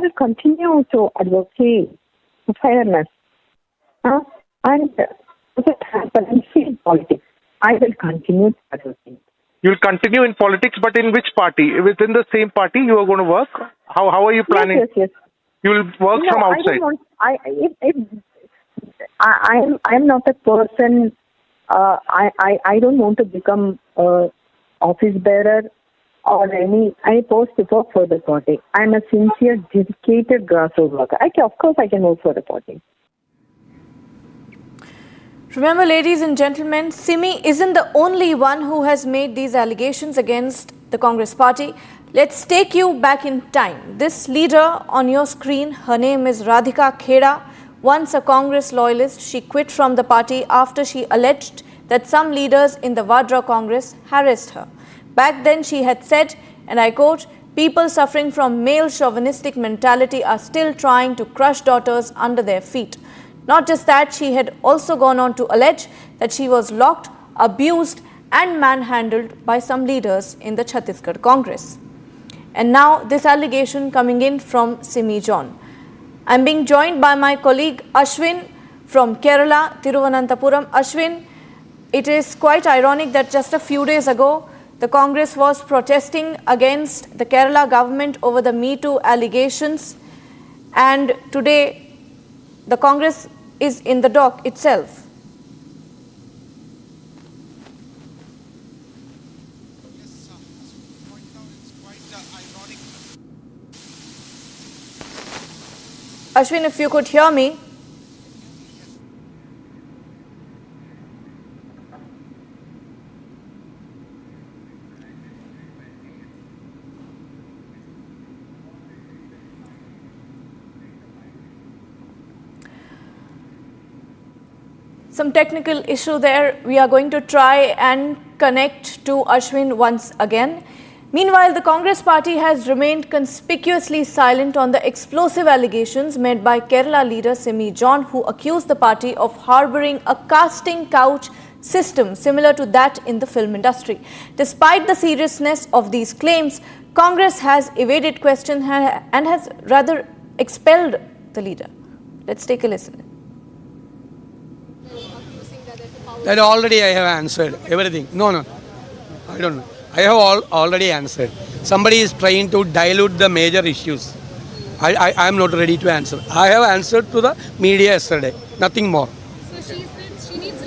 will continue to advocate fairness, and transparency in politics. I will continue to advocate. You'll continue in politics, but in which party? Within the same party you are going to work? How are you planning? Yes. You will work from outside. I'm not a person. I don't want to become office bearer or any post to work for the party. I'm a sincere, dedicated grassroots worker. Of course, I can work for the party. Remember, ladies and gentlemen, Simi isn't the only one who has made these allegations against the Congress party. Let's take you back in time. This leader on your screen, her name is Radhika Kheda. Once a Congress loyalist, she quit from the party after she alleged that some leaders in the Vadra Congress harassed her. Back then she had said, and I quote, "People suffering from male chauvinistic mentality are still trying to crush daughters under their feet." Not just that, she had also gone on to allege that she was locked, abused and manhandled by some leaders in the Chhattisgarh Congress. And now this allegation coming in from Simi John. I'm being joined by my colleague Ashwin from Kerala, Thiruvananthapuram. Ashwin, it is quite ironic that just a few days ago, the Congress was protesting against the Kerala government over the Me Too allegations, and today the Congress is in the dock itself. Ashwin, if you could hear me. Some technical issue there. We are going to try and connect to Ashwin once again. Meanwhile, the Congress party has remained conspicuously silent on the explosive allegations made by Kerala leader Simi John, who accused the party of harboring a casting couch system similar to that in the film industry. Despite the seriousness of these claims, Congress has evaded question and has rather expelled the leader. Let's take a listen. That already I have answered everything. No, I don't know. I have already answered. Somebody is trying to dilute the major issues. I am not ready to answer. I have answered to the media yesterday. Nothing more. So she said she needs the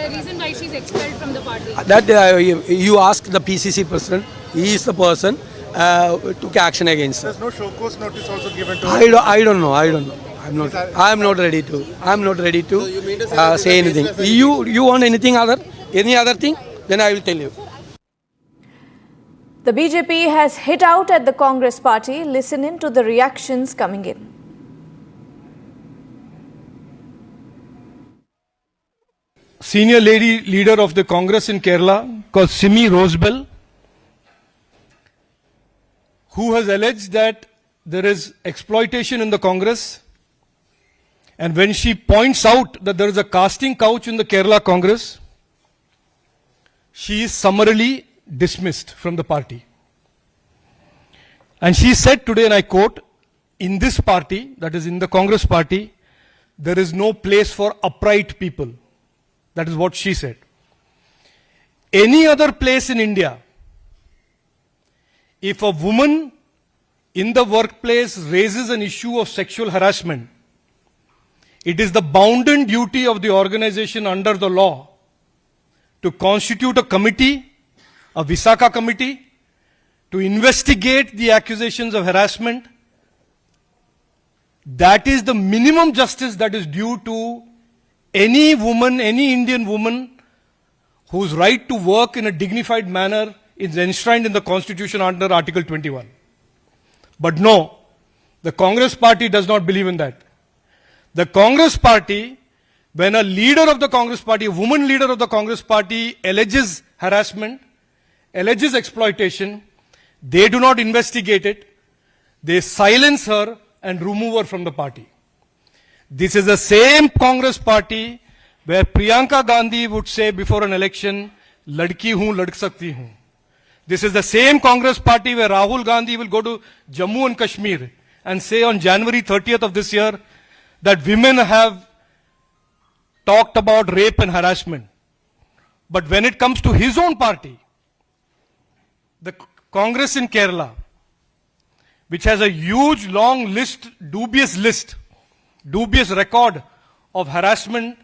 reason why she's expelled from the party. That you ask the PCC president. He is the person took action against her. There's no show cause notice also given to I don't know. I'm not ready to say anything. You want any other thing? Then I will tell you. The BJP has hit out at the Congress party. Listen in to the reactions coming in. Senior leader of the Congress in Kerala called Simi Rosebell, who has alleged that there is exploitation in the Congress. And when she points out that there is a casting couch in the Kerala Congress, she is summarily dismissed from the party. And she said today, and I quote, in this party, that is in the Congress party, there is no place for upright people. That is what she said. Any other place in India, if a woman in the workplace raises an issue of sexual harassment, it is the bounden duty of the organization under the law to constitute a committee, a Visakha committee, to investigate the accusations of harassment. That is the minimum justice that is due to any woman, any Indian woman whose right to work in a dignified manner is enshrined in the Constitution under Article 21. But no, the Congress party does not believe in that. The Congress party, when a leader of the Congress party, a woman leader of the Congress party alleges harassment, alleges exploitation, they do not investigate it. They silence her and remove her from the party. This is the same Congress party where Priyanka Gandhi would say before an election, "Ladki hoon, ladk sakti hoon." This is the same Congress party where Rahul Gandhi will go to Jammu and Kashmir and say on January 30th of this year that women have talked about rape and harassment. But when it comes to his own party, the Congress in Kerala, which has a huge, long list, dubious record of harassment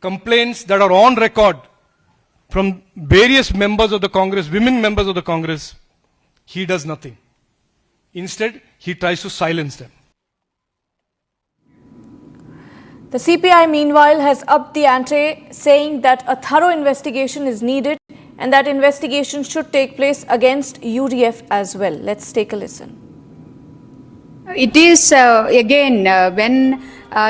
complaints that are on record from various members of the Congress, women members of the Congress, he does nothing. Instead, he tries to silence them. The CPI, meanwhile, has upped the ante, saying that a thorough investigation is needed and that investigation should take place against UDF as well. Let's take a listen. It is again when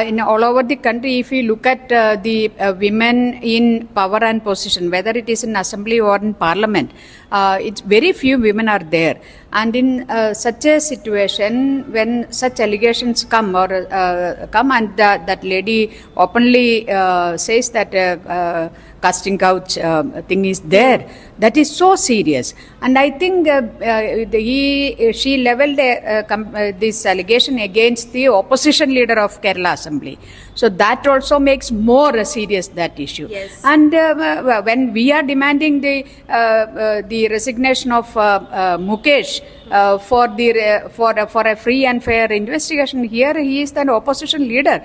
in all over the country, if you look at the women in power and position, whether it is in assembly or in parliament, it's very few women are there. And in such a situation, when such allegations come and that lady openly says that casting couch thing is there, that is so serious. And I think she leveled this allegation against the opposition leader of Kerala Assembly. So that also makes more serious that issue. Yes. And when we are demanding the resignation of Mukesh for a free and fair investigation, here he is the opposition leader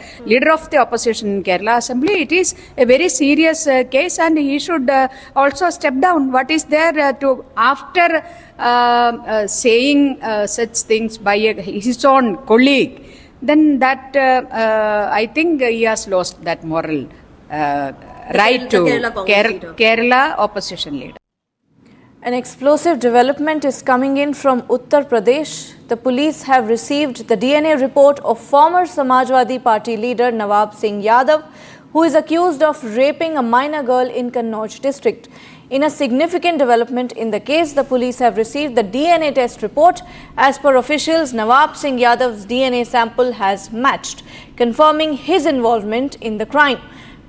of the opposition in Kerala Assembly. It is a very serious case, and he should also step down. What is there to after saying such things by his own colleague? then that I think he has lost that moral right to Kerala opposition leader. An explosive development is coming in from Uttar Pradesh. The police have received the DNA report of former Samajwadi Party leader Nawab Singh Yadav, who is accused of raping a minor girl in Kannauj district. In a significant development in the case, the police have received the DNA test report. As per officials, Nawab Singh Yadav's DNA sample has matched, confirming his involvement in the crime.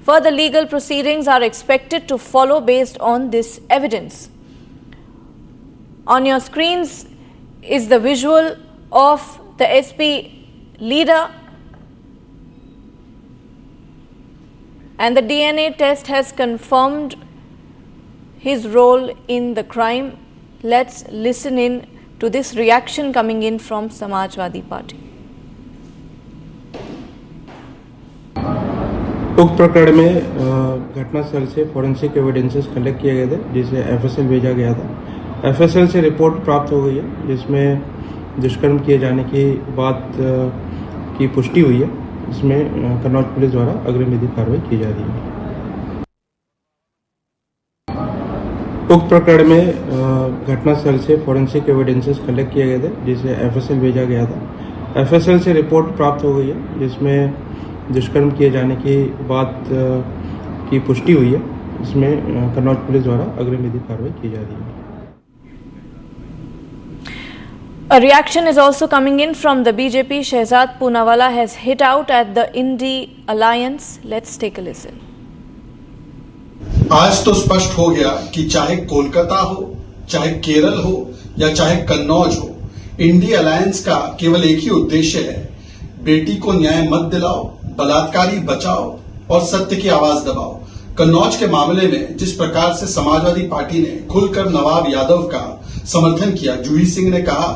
Further legal proceedings are expected to follow based on this evidence. On your screens is the visual of the SP leader, and the DNA test has confirmed his role in the crime. Let's listen in to this reaction coming in from Samajwadi Party. उक्त प्रकरण में घटनास्थल से forensic evidences collect किए गए थे, जिसे FSL भेजा गया था। एफएसएल से रिपोर्ट प्राप्त हो गई है, जिसमें दुष्कर्म किए जाने की बात की पुष्टि हुई है। इसमें कन्नौज पुलिस द्वारा अग्रिम विधिक कार्रवाई की जा रही है। उक्त प्रकरण में घटनास्थल से फॉरेंसिक एविडेंसेस कलेक्ट किए गए थे, जिसे एफएसएल भेजा गया था। एफएसएल से रिपोर्ट प्राप्त हो गई है, जिसमें दुष्कर्म किए जाने की बात की पुष्टि हुई है। इसमें कन्नौज पुलिस द्वारा अग्रिम विधिक कार्रवाई की जा रही है। A reaction is also coming in from the BJP. Shehzad Poonawalla has hit out at the Indie Alliance. Let's take a listen. आज तो स्पष्ट हो गया कि चाहे कोलकाता हो, चाहे केरल हो या चाहे कन्नौज हो, इंडी अलायंस का केवल एक ही उद्देश्य है, बेटी को न्याय मत दिलाओ, बलात्कारी बचाओ और सत्य की आवाज दबाओ। कन्नौज के मामले में जिस प्रकार से समाजवादी पार्टी ने खुलकर नवाब यादव का समर्थन किया, जूही सिंह ने कहा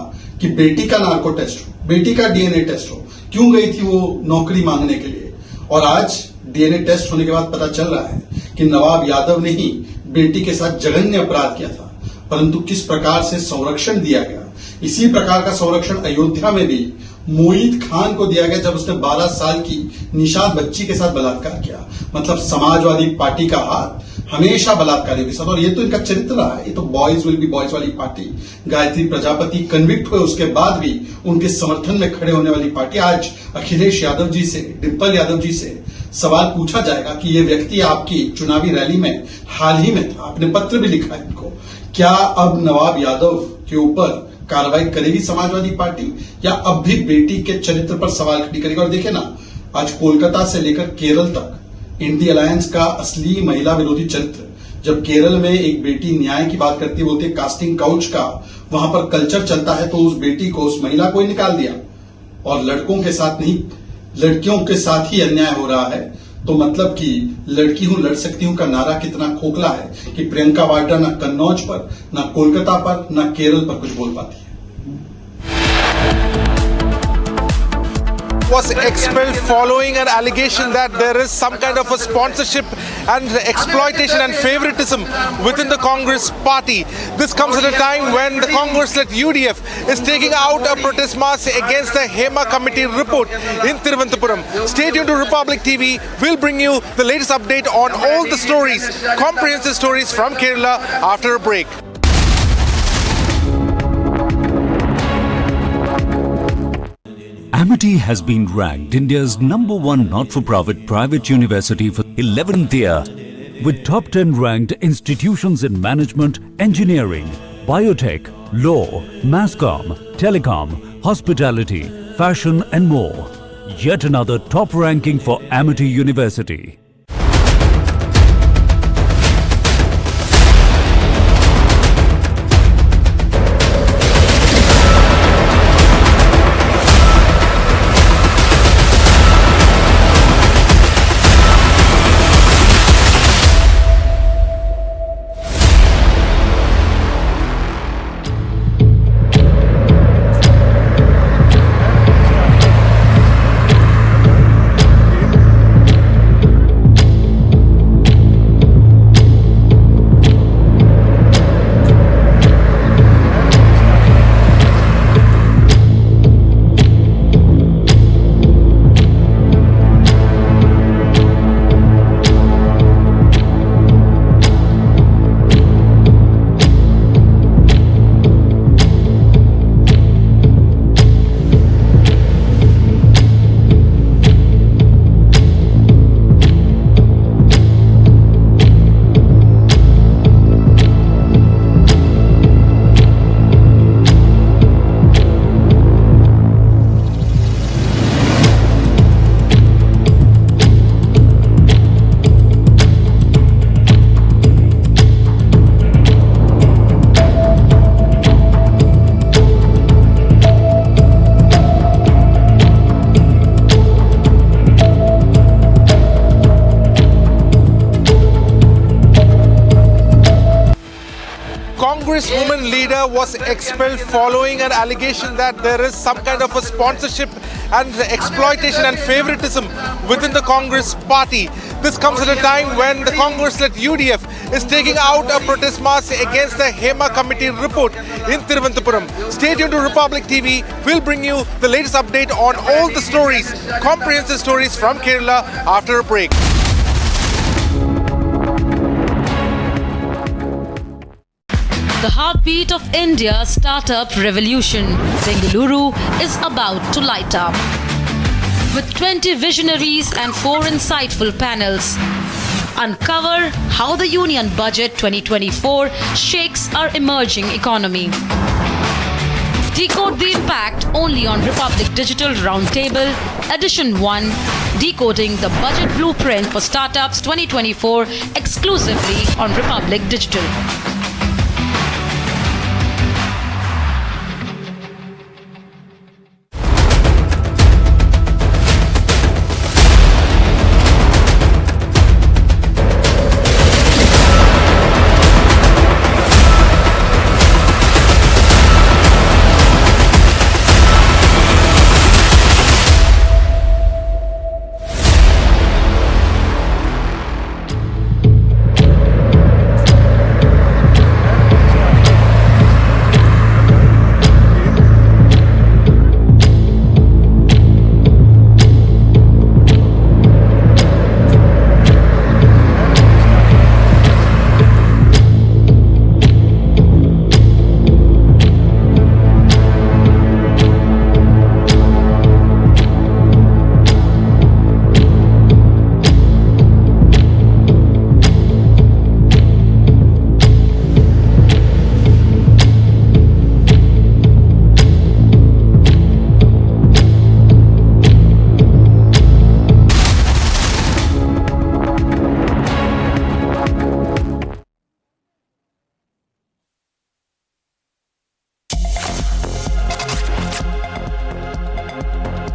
कि बेटी का नार्को टेस्ट हो, बेटी का डीएनए टेस्ट हो, क्यों गई थी वो नौकरी मांगने के लिए। और आज डीएनए टेस्ट होने के बाद पता चल रहा है कि नवाब यादव ने ही बेटी के साथ जघन्य अपराध किया था, परंतु किस प्रकार से संरक्षण दिया गया। इसी प्रकार का संरक्षण अयोध्या में भी मोईद खान को दिया गया, जब उसने 12 साल की निषाद बच्ची के साथ बलात्कार किया। मतलब समाजवादी पार्टी का हाथ हमेशा बलात्कारियों के साथ, और ये तो इनका चरित्र रहा है। ये तो बॉयज विल बी बॉयज वाली पार्टी। गायत्री प्रजापति कन्विक्ट हुए, उसके बाद भी उनके समर्थन में खड़े होने वाली पार्टी। आज अखिलेश यादव जी से, डिम्पल यादव जी से सवाल पूछा जाएगा कि ये व्यक्ति आपकी चुनावी रैली में हाल ही में था, आपने पत्र भी लिखा है इनको, क्या अब नवाब यादव के ऊपर कार्रवाई करेगी समाजवादी पार्टी, या अब भी बेटी के चरित्र पर सवाल खड़ी करेगी। और देखिए ना, आज कोलकाता से लेकर केरल तक इंडी अलायंस का असली महिला विरोधी चरित्र। जब केरल में एक बेटी न्याय की बात करती है, बोलती है कास्टिंग काउच का वहां पर कल्चर चलता है, तो उस बेटी को, उस महिला को ही निकाल दिया। और लड़कों के साथ नहीं, लड़कियों के साथ ही अन्याय हो रहा है। तो मतलब कि लड़की हूं लड़ सकती हूं का नारा कितना खोखला है कि प्रियंका वाड्रा ना कन्नौज पर, ना कोलकाता पर, ना केरल पर कुछ बोल पाती है। Was expelled following an allegation that there is some kind of a sponsorship and exploitation and favoritism within the Congress party. This comes at a time when the Congress-led UDF is taking out a protest march against the Hema Committee report in Thiruvananthapuram. Stay tuned to Republic TV. We'll bring you the latest update on all the stories, comprehensive stories from Kerala after a break. Amity has been ranked India's #1 not-for-profit private university for 11th year, with top 10 ranked institutions in management, engineering, biotech, law, masscom, telecom, hospitality, fashion and more. Yet another top ranking for Amity University. Congresswoman leader was expelled following an allegation that there is some kind of a sponsorship and exploitation and favoritism within the Congress party. This comes at a time when the Congress-led UDF is taking out a protest march against the Hema Committee report in Thiruvananthapuram. Stay tuned to Republic TV. We'll bring you the latest update on all the stories, comprehensive stories from Kerala after a break. The heartbeat of India's startup revolution, Bengaluru, is about to light up. With 20 visionaries and 4 insightful panels, uncover how the Union Budget 2024 shakes our emerging economy. Decode the impact only on Republic Digital Roundtable, Edition 1, Decoding the Budget Blueprint for Startups 2024, exclusively on Republic Digital.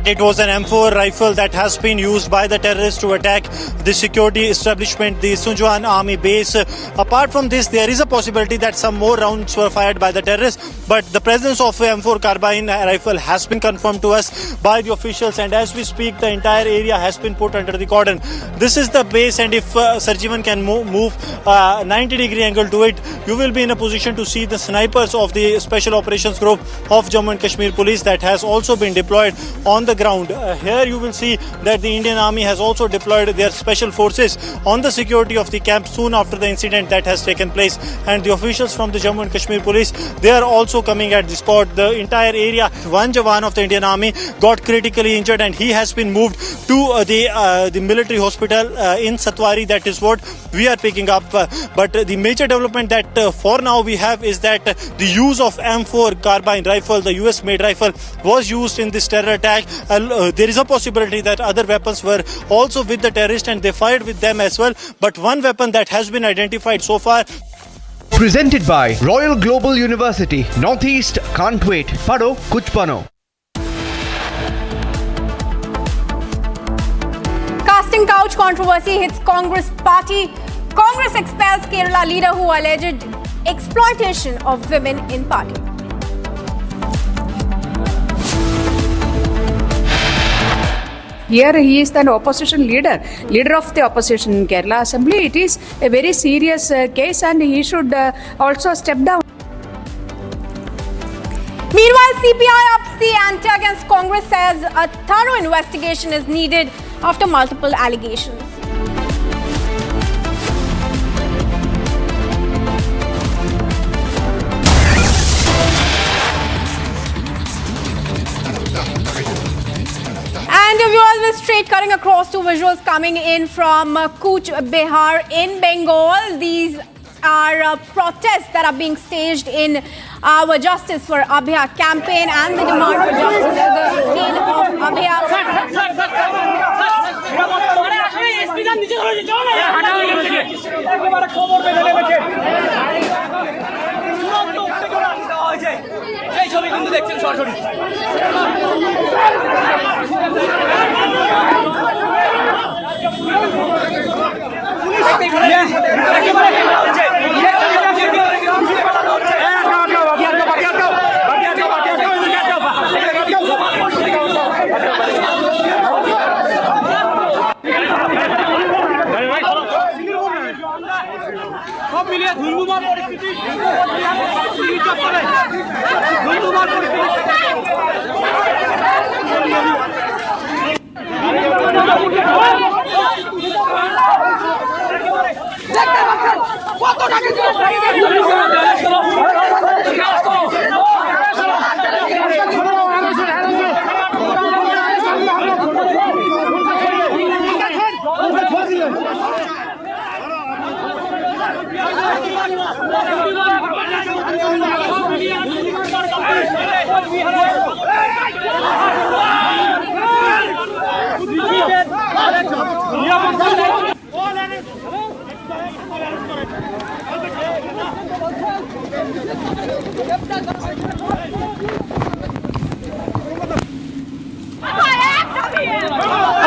It was an M4 rifle that has been used by the terrorists to attack the security establishment, the Sunjwan army base. Apart from this, there is a possibility that some more rounds were fired by the terrorists, but the presence of M4 carbine rifle has been confirmed to us by the officials, and as we speak, the entire area has been put under the cordon. This is the base, and if Sarjivan can move 90-degree angle to it, you will be in a position to see the snipers of the Special Operations Group of Jammu and Kashmir Police that has also been deployed on the ground. Here you will see that the Indian Army has also deployed their special forces on the security of the camp soon after the incident that has taken place, and the officials from the Jammu and Kashmir Police, they are also coming at the spot. The entire area, one Jawan of the Indian Army got critically injured and he has been moved to the military hospital in Satwari. That is what we are picking up. But the major development that for now we have is that the use of M4 carbine rifle, the US made rifle, was used in this terror attack. There is a possibility that other weapons were also with the terrorists and they fired with them as well. But one weapon that has been identified so far. Presented by Royal Global University. Northeast can't wait. Pado kuch bano. Casting couch controversy hits Congress party. Congress expels Kerala leader who alleged exploitation of women in party. Here he is the opposition leader of the opposition in Kerala Assembly. It is a very serious case and he should also step down. Meanwhile, CPI ups the ante against Congress, says a thorough investigation is needed after multiple allegations. And viewers, we're straight cutting across to visuals coming in from Cooch Behar in Bengal. These are protests that are being staged in our Justice for Abhya campaign and the demand for justice for the king of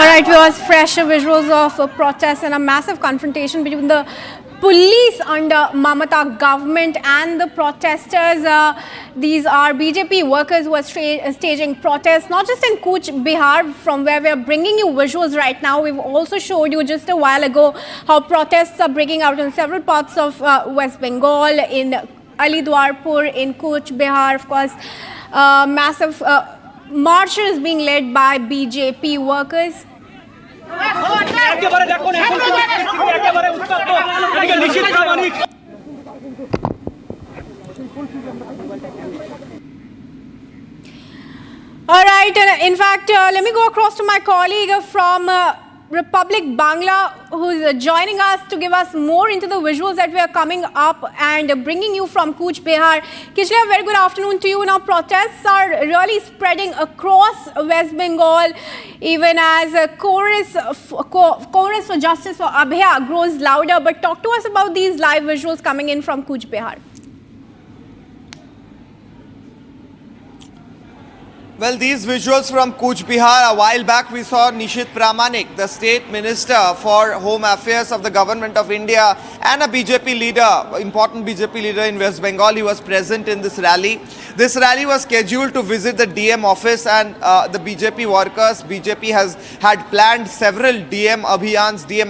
Alright, viewers, fresh visuals of a protest and a massive confrontation between the police under Mamata government and the protesters. These are BJP workers who are staging protests, not just in Cooch Behar, from where we are bringing you visuals right now. We've also showed you just a while ago how protests are breaking out in several parts of West Bengal, in Alidwarpur, in Cooch Behar, of course. Massive marches being led by BJP workers. All right, in fact, let me go across to my colleague from Republic Bangla, who is joining us to give us more into the visuals that we are coming up and bringing you from Cooch Behar. Kishla, very good afternoon to you. Now, protests are really spreading across West Bengal, even as chorus for justice for Abhaya grows louder. But talk to us about these live visuals coming in from Cooch Behar. Well, these visuals from Cooch Behar, a while back we saw Nishit Pramanik, the State Minister for Home Affairs of the Government of India, and a BJP leader, important BJP leader in West Bengal. He was present in this rally. This rally was scheduled to visit the DM office, and the BJP workers, BJP had planned several DM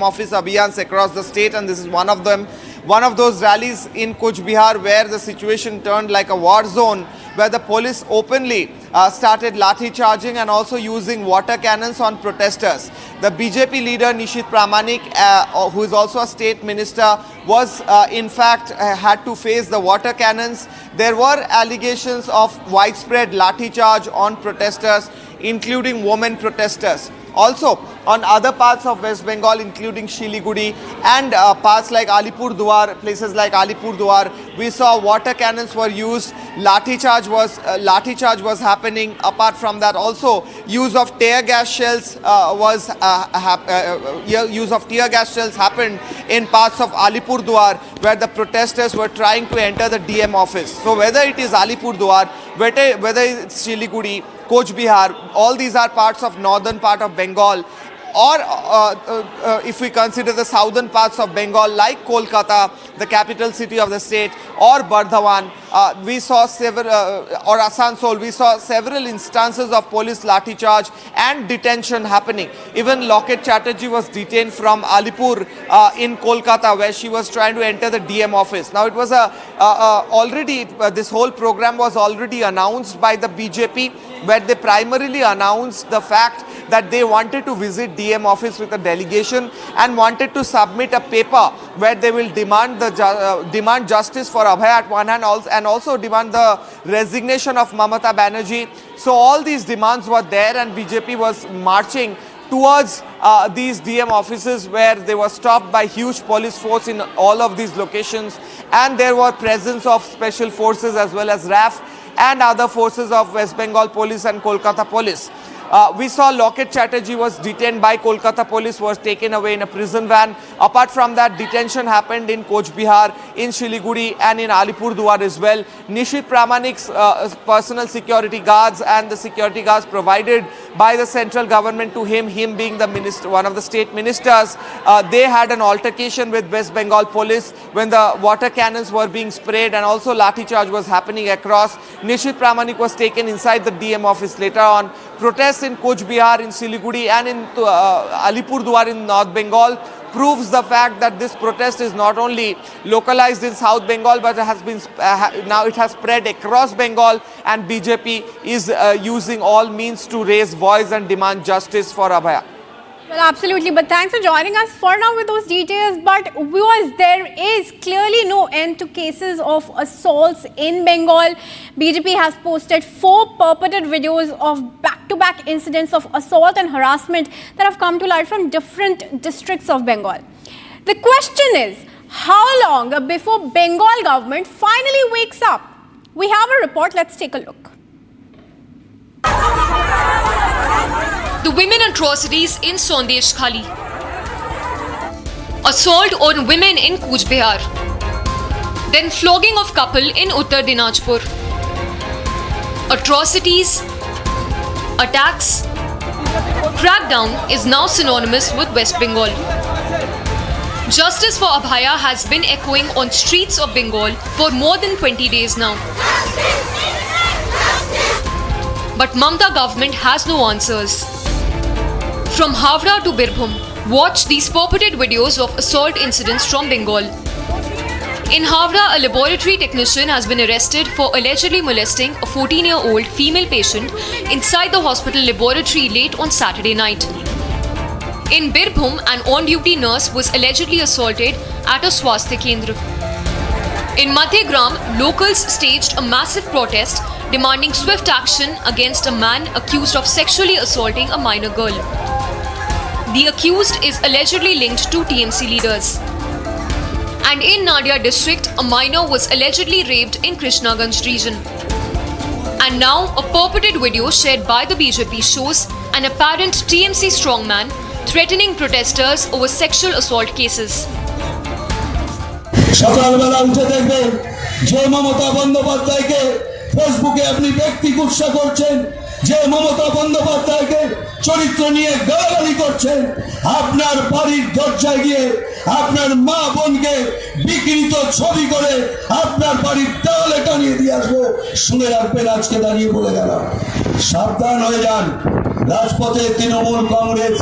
office abhiyans across the state, and this is one of them. One of those rallies in Cooch Behar where the situation turned like a war zone, where the police openly started lathi charging and also using water cannons on protesters. The BJP leader Nishit Pramanik, who is also a state minister, was in fact had to face the water cannons. There were allegations of widespread lathi charge on protesters, including women protesters. Also, on other parts of West Bengal, including Shiliguri and parts like Alipurduar, places like Alipurduar, we saw water cannons were used. Lathi charge was happening. Apart from that, also use of tear gas shells happened in parts of Alipurduar, where the protesters were trying to enter the DM office. So whether it is Alipurduar, whether it's Shiliguri, Cooch Behar, all these are parts of northern part of Bengal, or if we consider the southern parts of Bengal like Kolkata, the capital city of the state, or Bardhaman, we saw several, or Asansol, we saw several instances of police lathi charge and detention happening. Even Locket Chatterjee was detained from Alipur in Kolkata, where she was trying to enter the DM office. Now it was this whole program was already announced by the BJP, where they primarily announced the fact that they wanted to visit DM office with a delegation and wanted to submit a paper where they will demand justice for Abhaya at one hand, and also demand the resignation of Mamata Banerjee. So all these demands were there, and BJP was marching towards these DM offices, where they were stopped by huge police force in all of these locations, and there were presence of special forces as well as RAF and other forces of West Bengal police and Kolkata police. We saw Locket Chatterjee was detained by Kolkata police, was taken away in a prison van. Apart from that, detention happened in Cooch Behar, in Shiliguri and in Alipurduar as well. Nishit Pramanik's personal security guards and the security guards provided by the central government to him being the minister, one of the state ministers, they had an altercation with West Bengal police when the water cannons were being sprayed, and also lathi charge was happening across. Nishit Pramanik was taken inside the DM office. Later on, protests in Cooch Behar, in Siliguri and in Alipurduar in North Bengal proves the fact that this protest is not only localized in South Bengal, but it has been now it has spread across Bengal, and BJP is using all means to raise voice and demand justice for Abhaya. Well, absolutely. But thanks for joining us for now with those details. But viewers, there is clearly no end to cases of assaults in Bengal. BJP has posted 4 purported videos of back-to-back incidents of assault and harassment that have come to light from different districts of Bengal. The question is, how long before Bengal government finally wakes up? We have a report. Let's take a look. The women atrocities in Sandesh Khali. Assault on women in Cooch Behar. Then flogging of couple in Uttar Dinajpur. Atrocities, attacks, crackdown is now synonymous with West Bengal. Justice for Abhaya has been echoing on streets of Bengal for more than 20 days now. But Mamata government has no answers. From Havra to Birbhum, watch these purported videos of assault incidents from Bengal. In Havra, a laboratory technician has been arrested for allegedly molesting a 14-year-old female patient inside the hospital laboratory late on Saturday night. In Birbhum, an on-duty nurse was allegedly assaulted at a Swasthya Kendra. In Madhyagram, locals staged a massive protest demanding swift action against a man accused of sexually assaulting a minor girl. The accused is allegedly linked to TMC leaders. And in Nadia district, a minor was allegedly raped in Krishnaganj region. And now, a purported video shared by the BJP shows an apparent TMC strongman threatening protesters over sexual assault cases. সকালবেলা উঠে দেখবেন যে মমতা বন্দ্যোপাধ্যায়কে ফেসবুকে আপনি ব্যক্তি কুৎসা করছেন, যে মমতা বন্দ্যোপাধ্যায়কে চরিত্র নিয়ে গালাগালি করছেন, আপনার বাড়ির দরজায় গিয়ে আপনার মা বোনকে বিকৃত ছবি করে আপনার বাড়ির দেওয়ালে টানিয়ে দিয়ে আসবো। শুনে রাখবেন, আজকে দাঁড়িয়ে বলে গেলাম, সাবধান হয়ে যান। রাজপথে তৃণমূল কংগ্রেস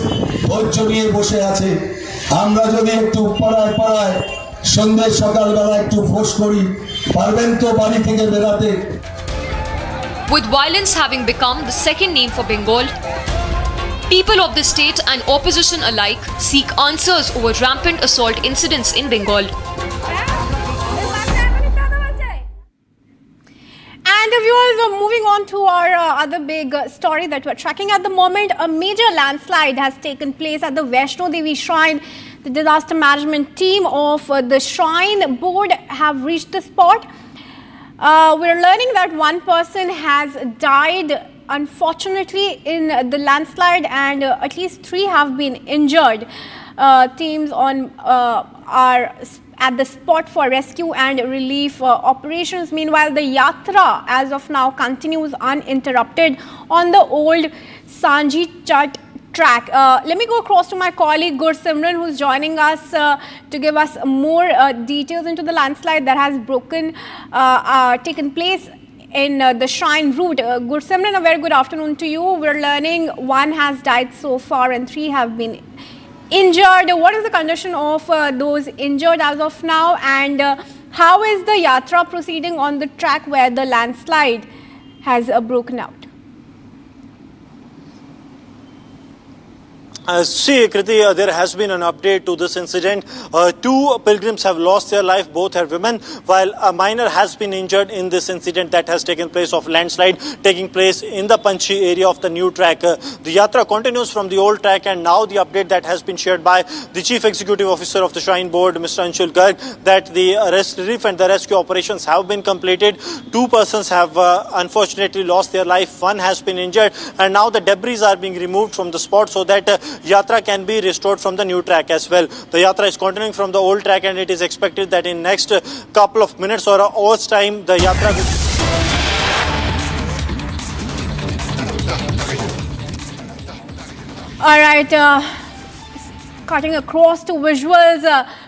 ধৈর্য নিয়ে বসে আছে। আমরা যদি একটু পাড়ায় পাড়ায় সন্ধ্যে সকালবেলা একটু ফোঁস করি, পারবেন তো বাড়ি থেকে বেরাতে? With violence having become the second name for Bengal, people of the state and opposition alike seek answers over rampant assault incidents in Bengal. And viewers, moving on to our other big story that we're tracking at the moment, a major landslide has taken place at the Vaishno Devi Shrine. The disaster management team of the Shrine Board have reached the spot. We're learning that one person has died, unfortunately, in the landslide, and at least 3 have been injured. Teams are at the spot for rescue and relief operations. Meanwhile, the yatra, as of now, continues uninterrupted on the old Sanji Chat track. Let me go across to my colleague Gursimran, who's joining us to give us more details into the landslide that has taken place in the Shrine route. Gursimran, a very good afternoon to you. We're learning 1 has died so far and 3 have been injured. What is the condition of those injured as of now, and how is the yatra proceeding on the track where the landslide has broken out? See, Kriti, there has been an update to this incident. 2 pilgrims have lost their life, both are women, while a minor has been injured in this incident that has taken place of landslide taking place in the Panchi area of the new track. The yatra continues from the old track, and now the update that has been shared by the Chief Executive Officer of the Shrine Board, Mr. Anshul Garg, that the relief and the rescue operations have been completed. 2 persons have unfortunately lost their life, 1 has been injured, and now the debris are being removed from the spot so that yatra can be restored from the new track as well. The yatra is continuing from the old track, and it is expected that in next couple of minutes or hours time, the yatra will... All right, cutting across to visuals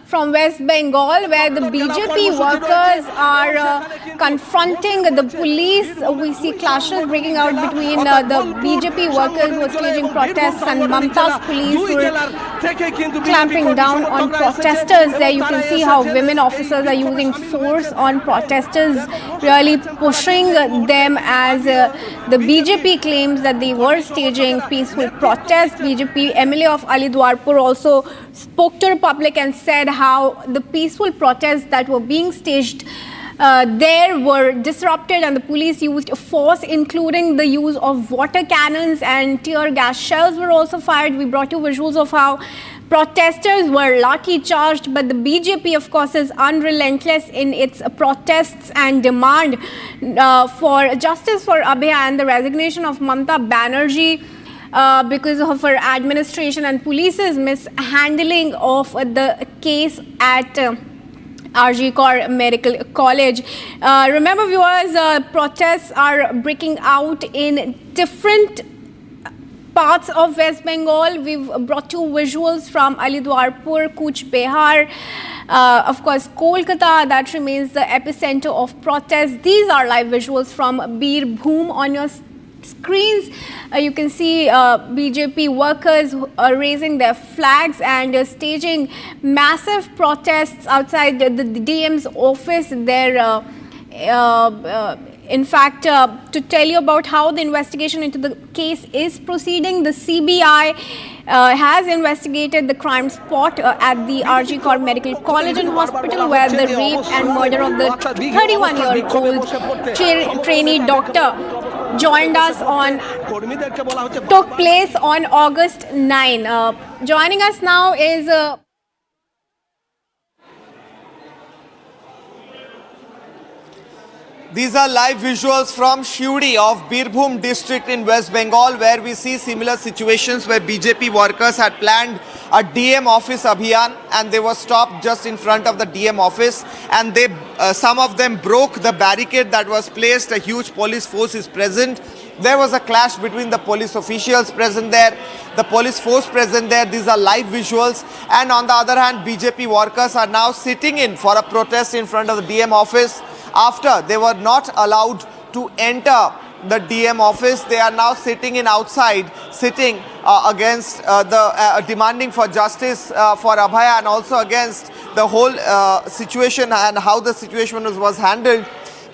from West Bengal, where the BJP workers are confronting the police. We see clashes breaking out between the BJP workers who are staging protests and Mamta's police who are clamping down on protesters. There you can see how women officers are using force on protesters, really pushing them as the BJP claims that they were staging peaceful protests. BJP MLA of Alidwarpur also spoke to the public and said how the peaceful protests that were being staged there were disrupted and the police used force, including the use of water cannons and tear gas shells were also fired. We brought you visuals of how protesters were lathi charged, but the BJP, of course, is unrelentless in its protests and demand for justice for Abhay and the resignation of Mamta Banerjee because of her administration and police's mishandling of the case at RG Kaur Medical College. Remember, viewers, protests are breaking out in different parts of West Bengal. We've brought you visuals from Alidwarpur, Kuch Behar, of course Kolkata, that remains the epicenter of protests. These are live visuals from Birbhum on your screens. You can see BJP workers raising their flags and staging massive protests outside the DM's office there. In fact, to tell you about how the investigation into the case is proceeding, the CBI has investigated the crime spot at the RG Kaur Medical College and Hospital, where the rape and murder of the 31-year-old trainee doctor joined us took place on August 9. Joining us now is These are live visuals from Shiudi of Birbhum district in West Bengal, where we see similar situations where BJP workers had planned a DM office abhiyan and they were stopped just in front of the DM office, and they some of them broke the barricade that was placed. A huge police force is present. There was a clash between the police officials present there, the police force present there. These are live visuals. And on the other hand, BJP workers are now sitting in for a protest in front of the DM office. After they were not allowed to enter the DM office, they are now sitting in outside, sitting against demanding for justice for Abhay, and also against the whole situation and how the situation was handled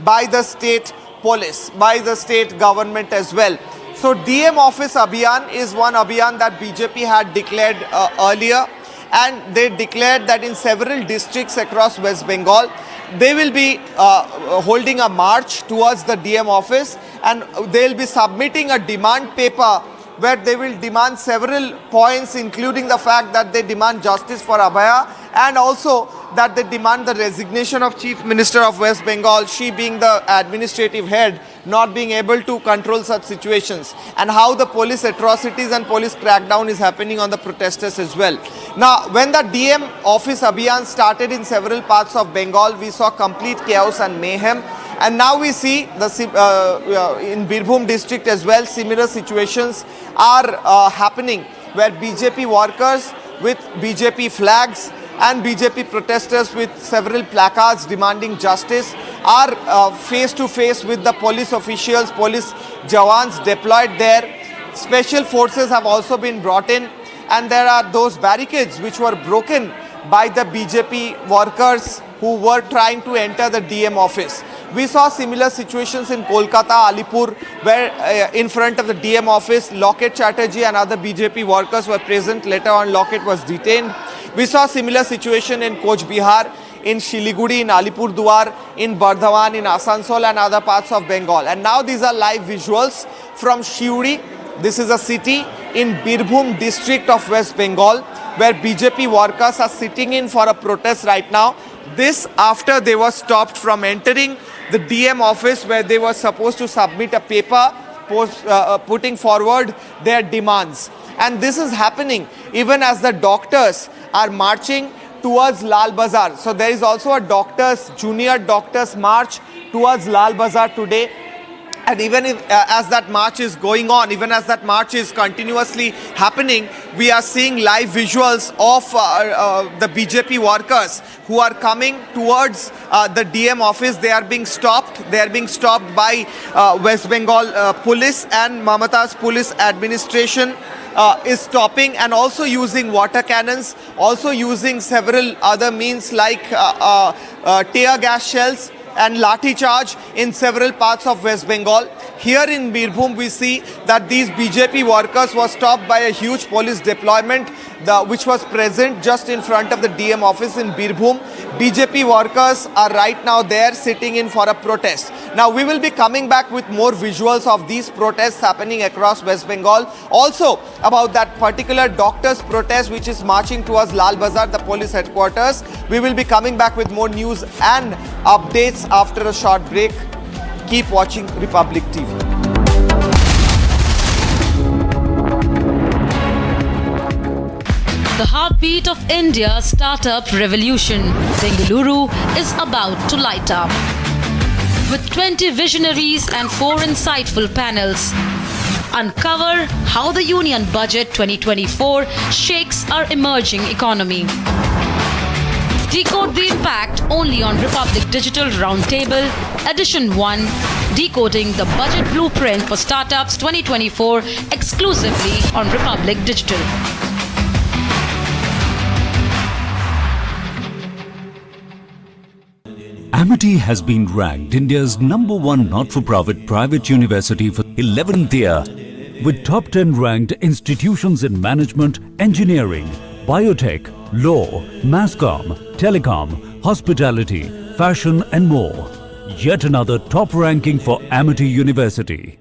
by the state police, by the state government as well. So DM office abhiyan is one abhiyan that BJP had declared earlier, and they declared that in several districts across West Bengal they will be holding a march towards the DM office, and they will be submitting a demand paper where they will demand several points, including the fact that they demand justice for Abhaya, and also that they demand the resignation of Chief Minister of West Bengal, she being the administrative head, not being able to control such situations, and how the police atrocities and police crackdown is happening on the protesters as well. Now, when the DM office abhiyan started in several parts of Bengal, we saw complete chaos and mayhem. And now we see in Birbhum district as well, similar situations are happening, where BJP workers with BJP flags and BJP protesters with several placards demanding justice are face to face with the police officials, police jawans deployed there. Special forces have also been brought in, and there are those barricades which were broken by the BJP workers who were trying to enter the DM office. We saw similar situations in Kolkata, Alipur, where in front of the DM office, Locket Chatterjee and other BJP workers were present. Later on, Locket was detained. We saw similar situation in Coach Bihar, in Shiliguri, in Alipurduar, in Bardhaman, in Asansol and other parts of Bengal. And now these are live visuals from Shiudi. This is a city in Birbhum district of West Bengal, where BJP workers are sitting in for a protest right now. This after they were stopped from entering the DM office, where they were supposed to submit a paper putting forward their demands. And this is happening even as the doctors are marching towards Lal Bazar. So there is also a junior doctors march towards Lal Bazar today. And even if, as that march is going on, even as that march is continuously happening, we are seeing live visuals of the BJP workers who are coming towards the DM office. They are being stopped. They are being stopped by West Bengal police, and Mamata's police administration is stopping and also using water cannons, also using several other means like tear gas shells and lathi charge in several parts of West Bengal. Here in Birbhum, we see that these BJP workers were stopped by a huge police deployment which was present just in front of the DM office in Birbhum. BJP workers are right now there sitting in for a protest. Now we will be coming back with more visuals of these protests happening across West Bengal. Also about that particular doctors' protest which is marching towards Lal Bazar, the police headquarters. We will be coming back with more news and updates after a short break. Keep watching Republic TV. The heartbeat of India's startup revolution, Bengaluru, is about to light up. With 20 visionaries and 4 insightful panels, uncover how the Union Budget 2024 shakes our emerging economy. Decode the impact only on Republic Digital Roundtable, Edition 1, Decoding the Budget Blueprint for Startups 2024, exclusively on Republic Digital. Amity has been ranked India's #1 not-for-profit private university for 11th year, with top 10 ranked institutions in management, engineering, biotech, law, masscom, telecom, hospitality, fashion and more. Yet another top ranking for Amity University.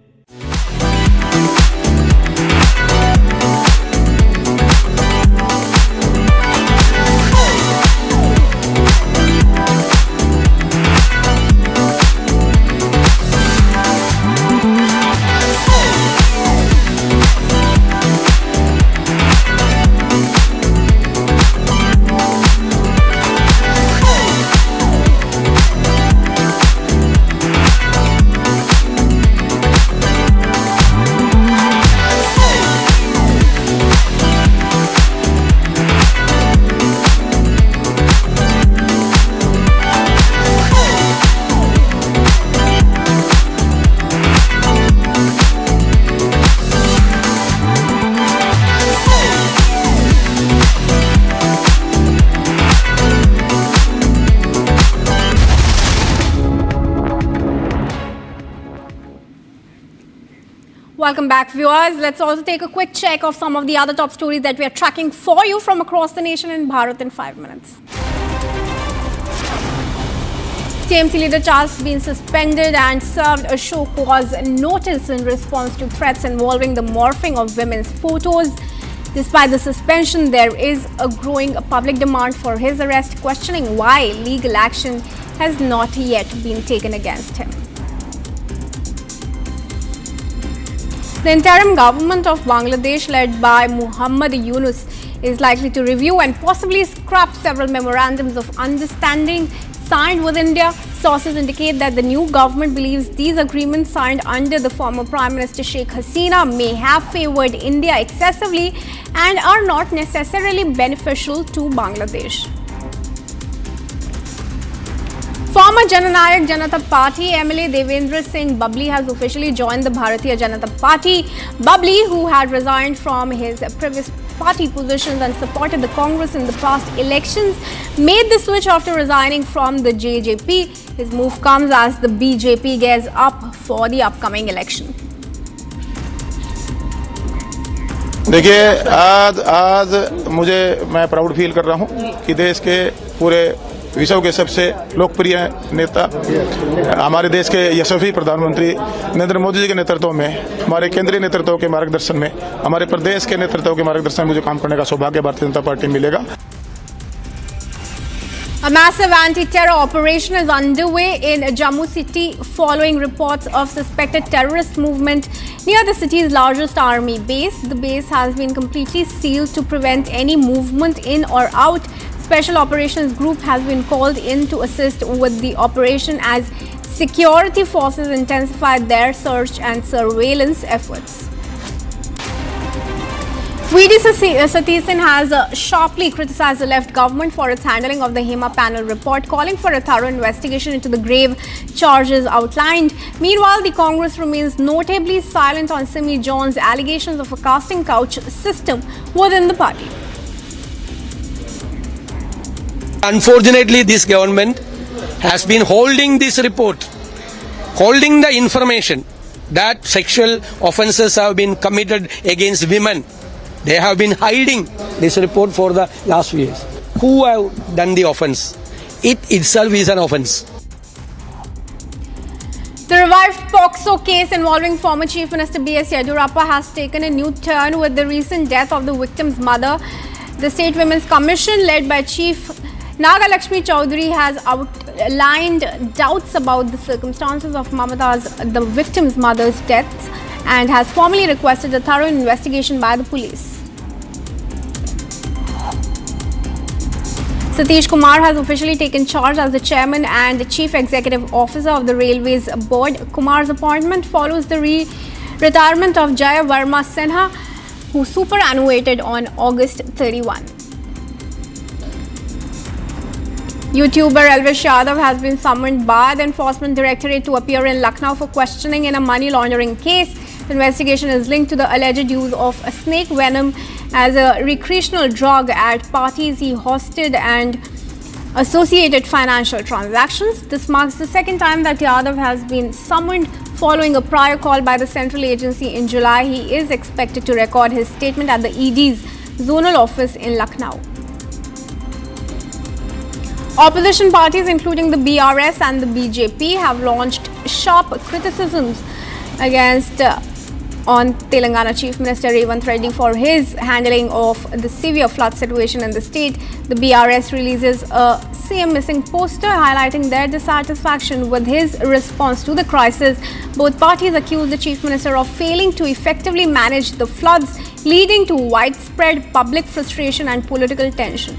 Welcome back, viewers. Let's also take a quick check of some of the other top stories that we are tracking for you from across the nation in Bharat in 5 minutes. TMC leader Charles been suspended and served a show cause notice in response to threats involving the morphing of women's photos. Despite the suspension, there is a growing public demand for his arrest, questioning why legal action has not yet been taken against him. The interim government of Bangladesh, led by Muhammad Yunus, is likely to review and possibly scrap several memorandums of understanding signed with India. Sources indicate that the new government believes these agreements signed under the former Prime Minister Sheikh Hasina may have favored India excessively and are not necessarily beneficial to Bangladesh. Former Jananayak Janata Party MLA Devendra Singh Babli has officially joined the Bharatiya Janata Party. Babli, who had resigned from his previous party positions and supported the Congress in the past elections, made the switch after resigning from the JJP. His move comes as the BJP gears up for the upcoming election. देखिए आज मैं proud feel कर रहा हूँ कि देश के पूरे विश्व के सबसे लोकप्रिय नेता हमारे देश के यशस्वी प्रधानमंत्री नरेंद्र मोदी जी के नेतृत्व में, हमारे केंद्रीय नेतृत्व के मार्गदर्शन में, हमारे प्रदेश के नेतृत्व के मार्गदर्शन में मुझे काम करने का सौभाग्य भारतीय जनता पार्टी मिलेगा. A massive anti-terror operation is underway in Jammu city following reports of suspected terrorist movement near the city's largest army base. The base has been completely sealed to prevent any movement in or out. Special Operations Group has been called in to assist with the operation as security forces intensified their search and surveillance efforts. VD Satheesan has sharply criticized the left government for its handling of the HEMA panel report, calling for a thorough investigation into the grave charges outlined. Meanwhile, the Congress remains notably silent on Simi John's allegations of a casting couch system within the party. Unfortunately, this government has been holding this report, holding the information that sexual offences have been committed against women. They have been hiding this report for the last few years. Who have done the offence? It itself is an offence. The revived POCSO case involving former Chief Minister B.S. Yediyurappa has taken a new turn with the recent death of the victim's mother. The State Women's Commission, led by Chief Nagalakshmi Chowdhury, has outlined doubts about the circumstances of the victim's mother's death and has formally requested a thorough investigation by the police. Satish Kumar has officially taken charge as the chairman and the chief executive officer of the Railways Board. Kumar's appointment follows the retirement of Jaya Verma Sinha, who superannuated on August 31. YouTuber Elvis Yadav has been summoned by the Enforcement Directorate to appear in Lucknow for questioning in a money laundering case. The investigation is linked to the alleged use of snake venom as a recreational drug at parties he hosted and associated financial transactions. This marks the second time that Yadav has been summoned following a prior call by the central agency in July. He is expected to record his statement at the ED's zonal office in Lucknow. Opposition parties, including the BRS and the BJP, have launched sharp criticisms against on Telangana Chief Minister Revanth Reddy for his handling of the severe flood situation in the state. The BRS releases a CM missing poster highlighting their dissatisfaction with his response to the crisis. Both parties accuse the Chief Minister of failing to effectively manage the floods, leading to widespread public frustration and political tension.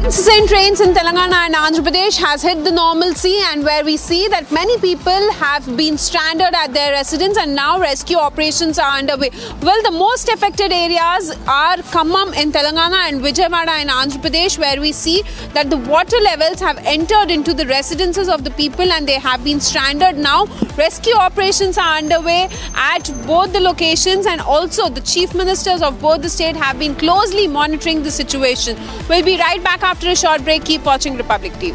Insane trains in Telangana and Andhra Pradesh has hit the normalcy, and where we see that many people have been stranded at their residence and now rescue operations are underway. Well, the most affected areas are Khammam in Telangana and Vijayawada in Andhra Pradesh, where we see that the water levels have entered into the residences of the people and they have been stranded. Now rescue operations are underway at both the locations, and also the chief ministers of both the state have been closely monitoring the situation. We'll be right back after a short break. Keep watching Republic TV.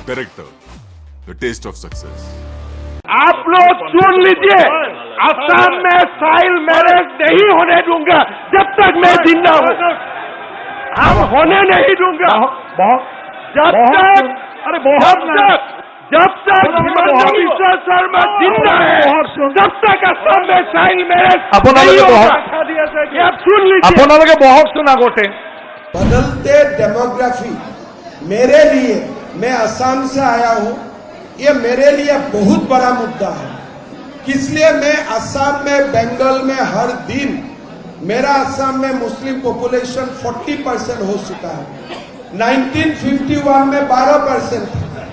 Director, the taste of success. आप लोग सुन लीजिए, असम में साइल marriage नहीं होने दूंगा जब तक मैं जिंदा हूँ। हम होने नहीं दूंगा जब तक हिमंता बिस्वा शर्मा जिंदा है, तब तक असम में साइल मैरिज नहीं होगा। आप सुन लीजिए। बदलते डेमोग्राफी मेरे लिए, मैं असम से आया हूं, ये मेरे लिए बहुत बड़ा मुद्दा है। इसलिए मैं असम में, बंगाल में हर दिन, मेरा असम में मुस्लिम पॉपुलेशन 40% हो चुका है। 1951 में 12% था।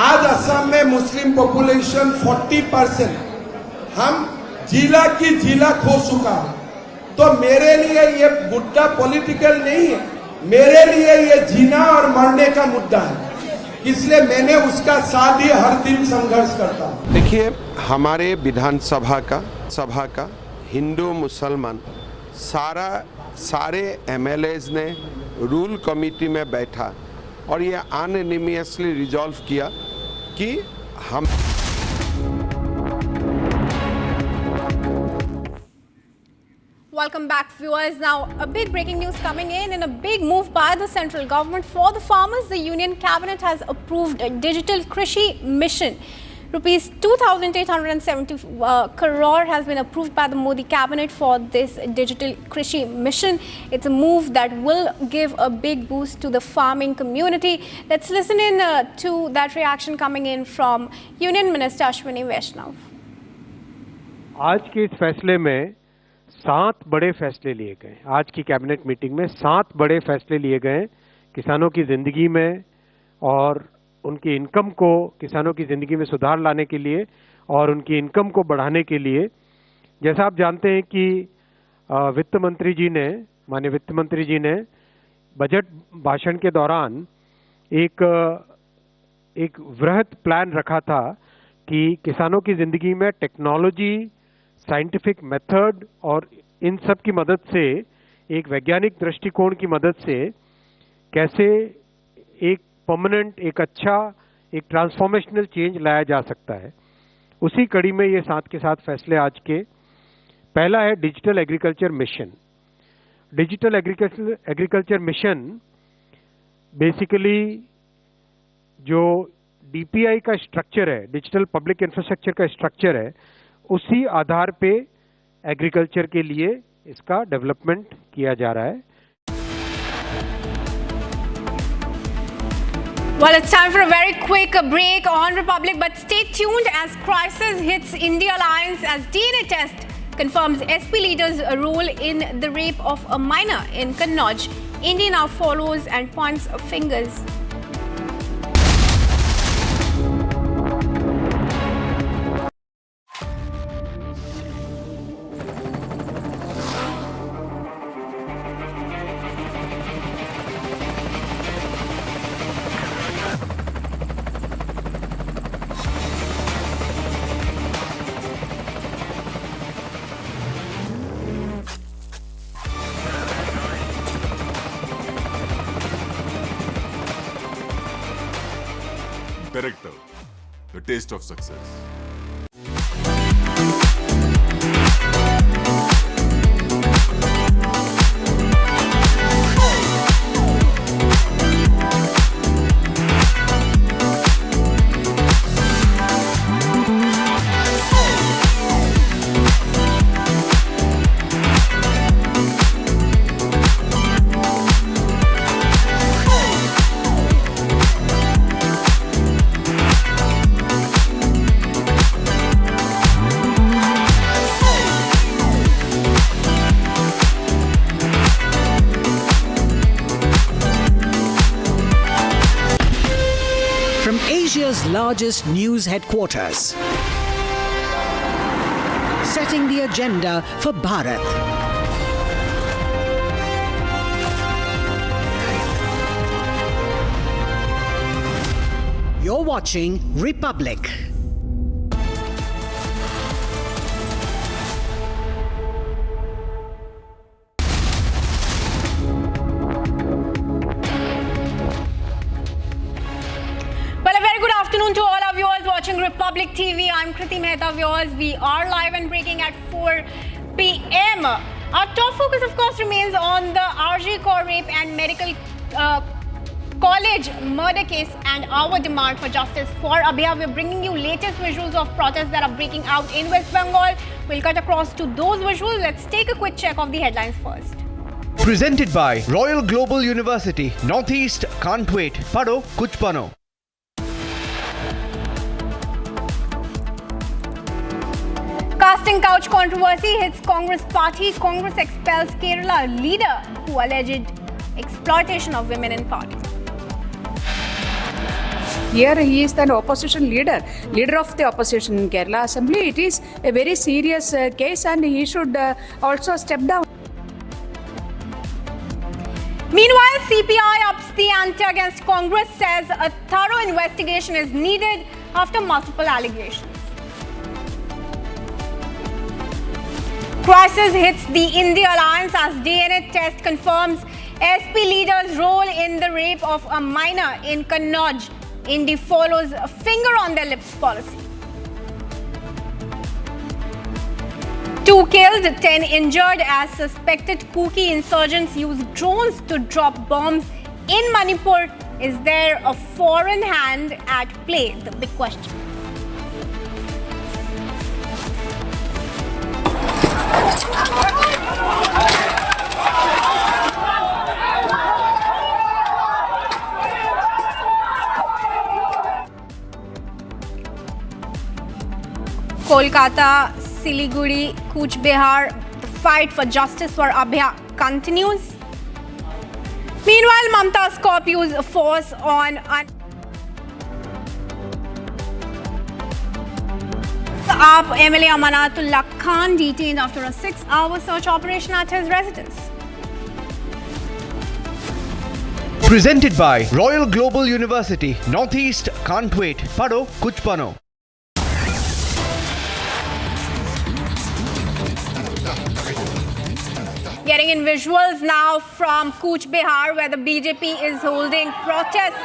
आज असम में मुस्लिम पॉपुलेशन 40%। हम जिला की जिला खो चुका है। तो मेरे लिए ये मुद्दा पॉलिटिकल नहीं है, मेरे लिए ये जीना और मरने का मुद्दा है। इसलिए मैंने उसका साथ ही हर दिन संघर्ष करता हूँ। देखिए, हमारे विधानसभा का हिंदू मुसलमान सारे एमएलएज ने रूल कमेटी में बैठा और ये अनएनिमियसली रिजॉल्व किया कि हम Welcome back, viewers. Now, a big breaking news coming in a big move by the central government for the farmers. The Union Cabinet has approved a digital Krishi mission. Rupees 2,870 crore has been approved by the Modi cabinet for this digital Krishi mission. It's a move that will give a big boost to the farming community. Let's listen in to that reaction coming in from Union Minister Ashwini Vaishnav. आज के इस फैसले में 7 बड़े फैसले लिए गए। आज की कैबिनेट मीटिंग में 7 बड़े फैसले लिए गए किसानों की जिंदगी में और उनकी इनकम को, किसानों की जिंदगी में सुधार लाने के लिए और उनकी इनकम को बढ़ाने के लिए। जैसा आप जानते हैं कि वित्त मंत्री जी ने, माननीय वित्त मंत्री जी ने बजट भाषण के दौरान एक वृहद प्लान रखा था कि किसानों की जिंदगी में टेक्नोलॉजी, साइंटिफिक मेथड और इन सब की मदद से, एक वैज्ञानिक दृष्टिकोण की मदद से कैसे एक परमानेंट, एक अच्छा, एक ट्रांसफॉर्मेशनल चेंज लाया जा सकता है। उसी कड़ी में ये 7 के 7 फैसले आज के। पहला है digital agriculture mission. Digital agriculture mission basically जो डीपीआई का स्ट्रक्चर है, डिजिटल पब्लिक इंफ्रास्ट्रक्चर का स्ट्रक्चर है, उसी आधार पे एग्रीकल्चर के लिए इसका डेवलपमेंट किया जा रहा है। Well, it's time for a very quick break on Republic, but stay tuned as crisis hits India Alliance as DNA test confirms SP leader's role in the rape of a minor in Kannauj. India now follows and points fingers. Director, the taste of success. Asia's largest news headquarters, setting the agenda for Bharat. You're watching Republic. To all our viewers watching Republic TV, I'm Kriti Mehta. Viewers, we are live and breaking at 4 p.m. Our top focus, of course, remains on the RG Kaur rape and medical college murder case and our demand for justice for Abhiya. We're bringing you latest visuals of protests that are breaking out in West Bengal. We'll cut across to those visuals. Let's take a quick check of the headlines first. Presented by Royal Global University. Northeast can't wait. Pado kuch bano. Casting couch controversy hits Congress party. Congress expels Kerala leader who alleged exploitation of women in party. Here he is the opposition leader of the opposition in Kerala Assembly. It is a very serious case and he should also step down. Meanwhile, CPI ups the ante against Congress, says a thorough investigation is needed after multiple allegations. Crisis hits the India Alliance as DNA test confirms SP leader's role in the rape of a minor in Kannauj. India follows a finger on their lips policy. 2 killed, 10 injured as suspected Kuki insurgents use drones to drop bombs in Manipur. Is there a foreign hand at play? The big question. Kolkata, Siliguri, Cooch Behar, the fight for justice for Abhay continues. Meanwhile, Mamta's cop used force on the AAP MLA Amanatullah Khan detained after a 6-hour search operation at his residence. Presented by Royal Global University, Northeast can't wait. Pado kuch bano. Getting in visuals now from Cooch Behar, where the BJP is holding protests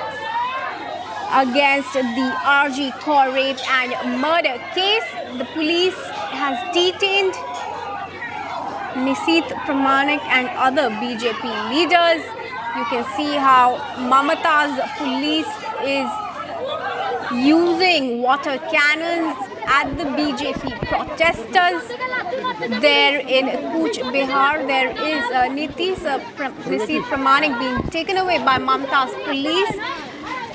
against the RG Kaur rape and murder case. The police has detained Nishit Pramanik and other BJP leaders. You can see how Mamata's police is using water cannons at the BJP protesters. There in Cooch Behar, there is Nishit Pramanik being taken away by Mamata's police.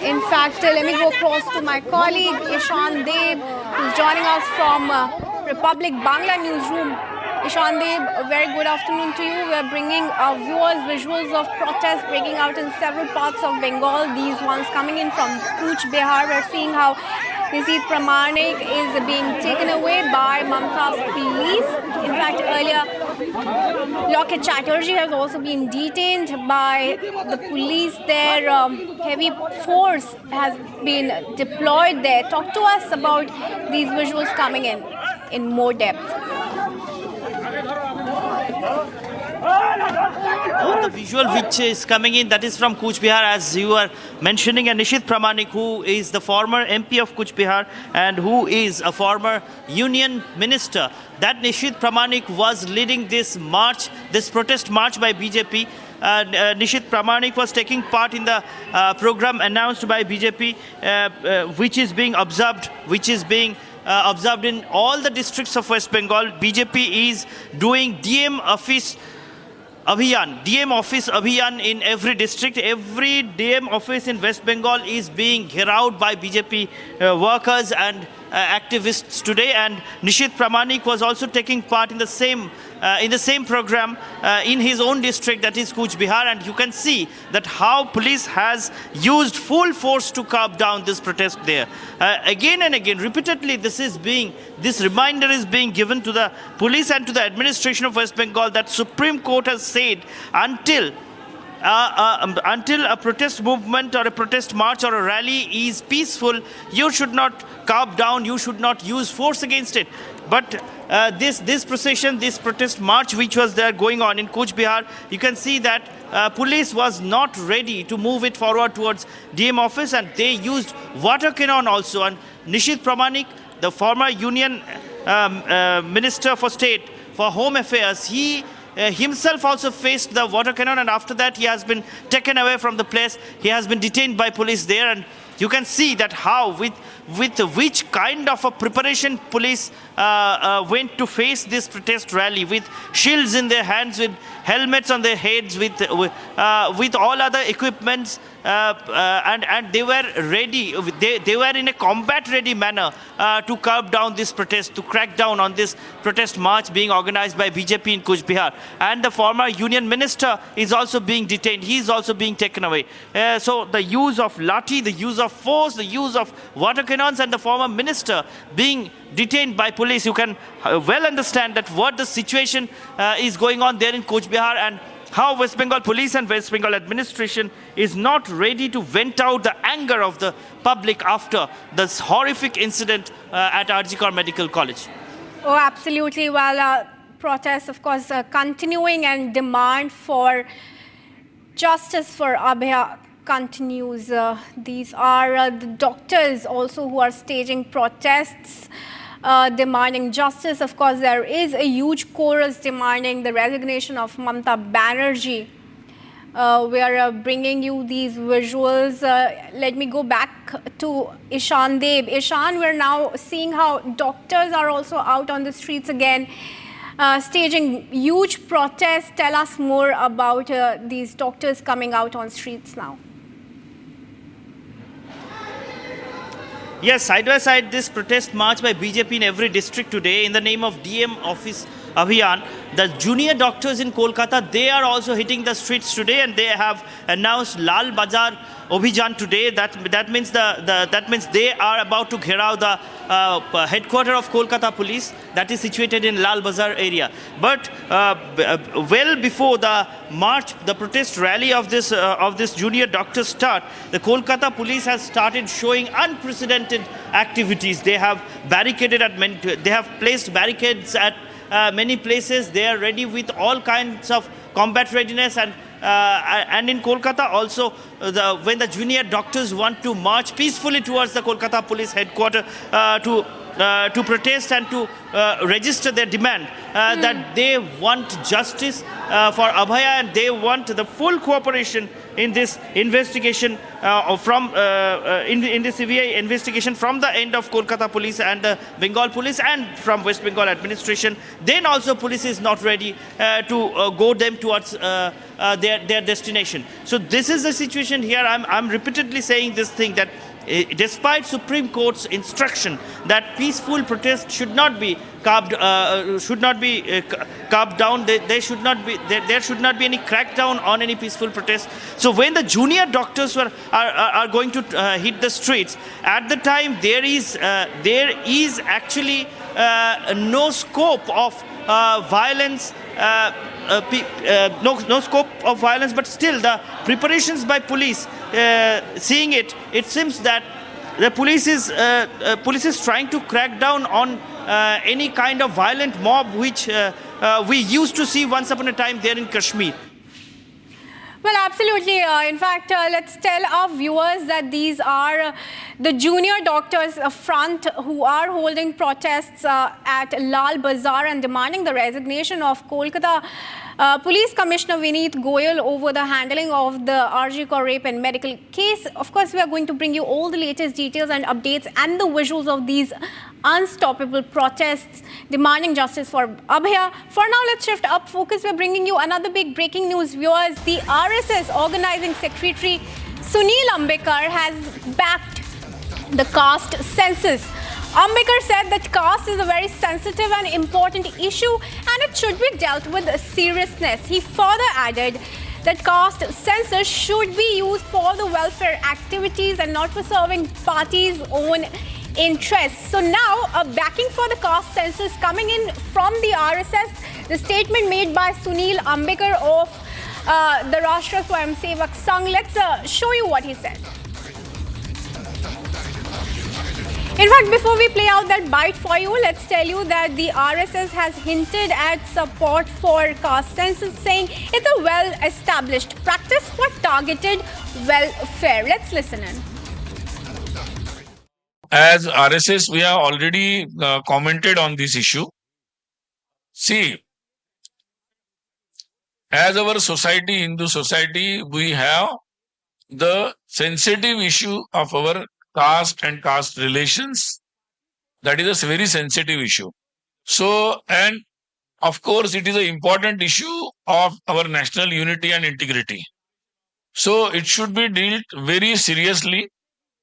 In fact, let me go across to my colleague Ishan Deb, who's joining us from Republic Bangla newsroom. Ishan Deb, a very good afternoon to you. We're bringing our viewers visuals of protests breaking out in several parts of Bengal. These ones coming in from Cooch Behar. We're seeing how Nishit Pramanik is being taken away by Mamata's police. In fact, earlier, Loket Chatterjee has also been detained by the police. Their heavy force has been deployed there. Talk to us about these visuals coming in more depth. The visual which is coming in, that is from Cooch Behar, as you are mentioning, and Nishit Pramanik, who is the former MP of Cooch Behar and who is a former union minister. That Nishit Pramanik was leading this march, this protest march by BJP. Nishit Pramanik was taking part in the program announced by BJP, which is being observed, observed in all the districts of West Bengal. BJP is doing DM office Abhiyan in every district. Every DM office in West Bengal is being gheraud by BJP workers and activists today, and Nishit Pramanik was also taking part in the same program in his own district, that is Cooch Behar, and you can see that how police has used full force to curb down this protest there. Again and again, repeatedly, this reminder is being given to the police and to the administration of West Bengal that Supreme Court has said until a protest movement or a protest march or a rally is peaceful, you should not curb down, you should not use force against it. But this procession, this protest march which was there going on in Cooch Behar, you can see that police was not ready to move it forward towards DM office, and they used water cannon also. And Nishit Pramanik, the former union minister for state for home affairs, he himself also faced the water cannon, and after that he has been taken away from the place. He has been detained by police there, and you can see that how with which kind of a preparation police went to face this protest rally, with shields in their hands, with helmets on their heads, with all other equipments, and they were ready. They were in a combat ready manner to curb down this protest, to crack down on this protest march being organized by BJP in Cooch Behar. And the former union minister is also being detained. He is also being taken away. So the use of lathi, the use of force, the use of water cannons, and the former minister being detained by police, you can well understand that what the situation is going on there in Cooch Behar, and how West Bengal police and West Bengal administration is not ready to vent out the anger of the public after this horrific incident at RG Kaur Medical College. Oh, absolutely. Well, protests, of course, continuing, and demand for justice for Abhay continues. These are the doctors also who are staging protests demanding justice. Of course, there is a huge chorus demanding the resignation of Mamata Banerjee. We are bringing you these visuals. Let me go back to Ishan Deb. Ishan, we're now seeing how doctors are also out on the streets again, staging huge protests. Tell us more about these doctors coming out on streets now. Yes, side by side, this protest march by BJP in every district today in the name of DM office Abhiyan. The junior doctors in Kolkata, they are also hitting the streets today, and they have announced Lal Bazar Abhijan today. That means they are about to gherao the headquarter of Kolkata Police that is situated in Lal Bazar area. But well before the march, the protest rally of this junior doctors start, the Kolkata Police has started showing unprecedented activities. They have barricaded they have placed barricades at many places. They are ready with all kinds of combat readiness, and in Kolkata also, when the junior doctors want to march peacefully towards the Kolkata Police headquarters to protest and to register their demand that they want justice for Abhaya, and they want the full cooperation in this investigation in this CBI investigation from the end of Kolkata Police and Bengal Police and from West Bengal administration. Then also police is not ready to go them towards their destination. So this is the situation here. I'm repeatedly saying this thing that despite Supreme Court's instruction that peaceful protest should not be carved down, there should not be any crackdown on any peaceful protest. So when the junior doctors are going to hit the streets, at the time there is actually no scope of violence. No scope of violence, but still the preparations by police, seeing it seems that the police is trying to crack down on any kind of violent mob which we used to see once upon a time there in Kashmir. Well, absolutely. In fact, let's tell our viewers that these are the junior doctors front who are holding protests at Lal Bazar and demanding the resignation of Kolkata Police Commissioner Vineet Goyal over the handling of the RG Kaur rape and medical case. Of course, we are going to bring you all the latest details and updates and the visuals of these unstoppable protests demanding justice for Abhaya. For now, let's shift up focus. We're bringing you another big breaking news, viewers. The RSS Organizing Secretary Sunil Ambekar has backed the caste census. Ambekar said that caste is a very sensitive and important issue and it should be dealt with seriousness. He further added that caste census should be used for the welfare activities and not for serving parties' own interests. So now, a backing for the caste census coming in from the RSS, the statement made by Sunil Ambekar of the Rashtra Swayamsevak Sangh. Let's show you what he said. In fact, before we play out that bite for you, let's tell you that the RSS has hinted at support for caste census, saying it's a well-established practice for targeted welfare. Let's listen in. As RSS, we have already commented on this issue. See, as our society, Hindu society, we have the sensitive issue of our caste and caste relations. That is a very sensitive issue. So, and of course, it is an important issue of our national unity and integrity. So, it should be dealt very seriously,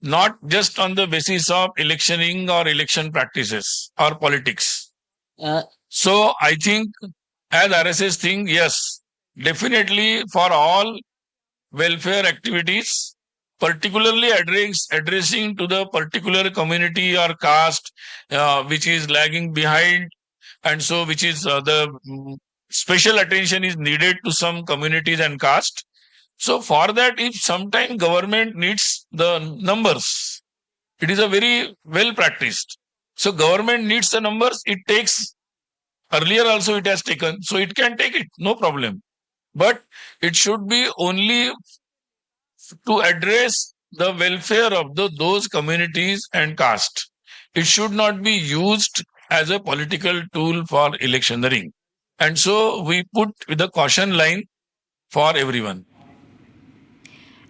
not just on the basis of electioning or election practices or politics. So, I think as RSS think, yes, definitely for all welfare activities, particularly addressing to the particular community or caste which is lagging behind, and so which is the special attention is needed to some communities and caste. So for that, if sometime government needs the numbers, it is a very well practiced. So government needs the numbers, it takes, earlier also it has taken, so it can take it, no problem. But it should be only to address the welfare of those communities and caste. it should not be used as a political tool for electioneering. And so we put the caution line for everyone.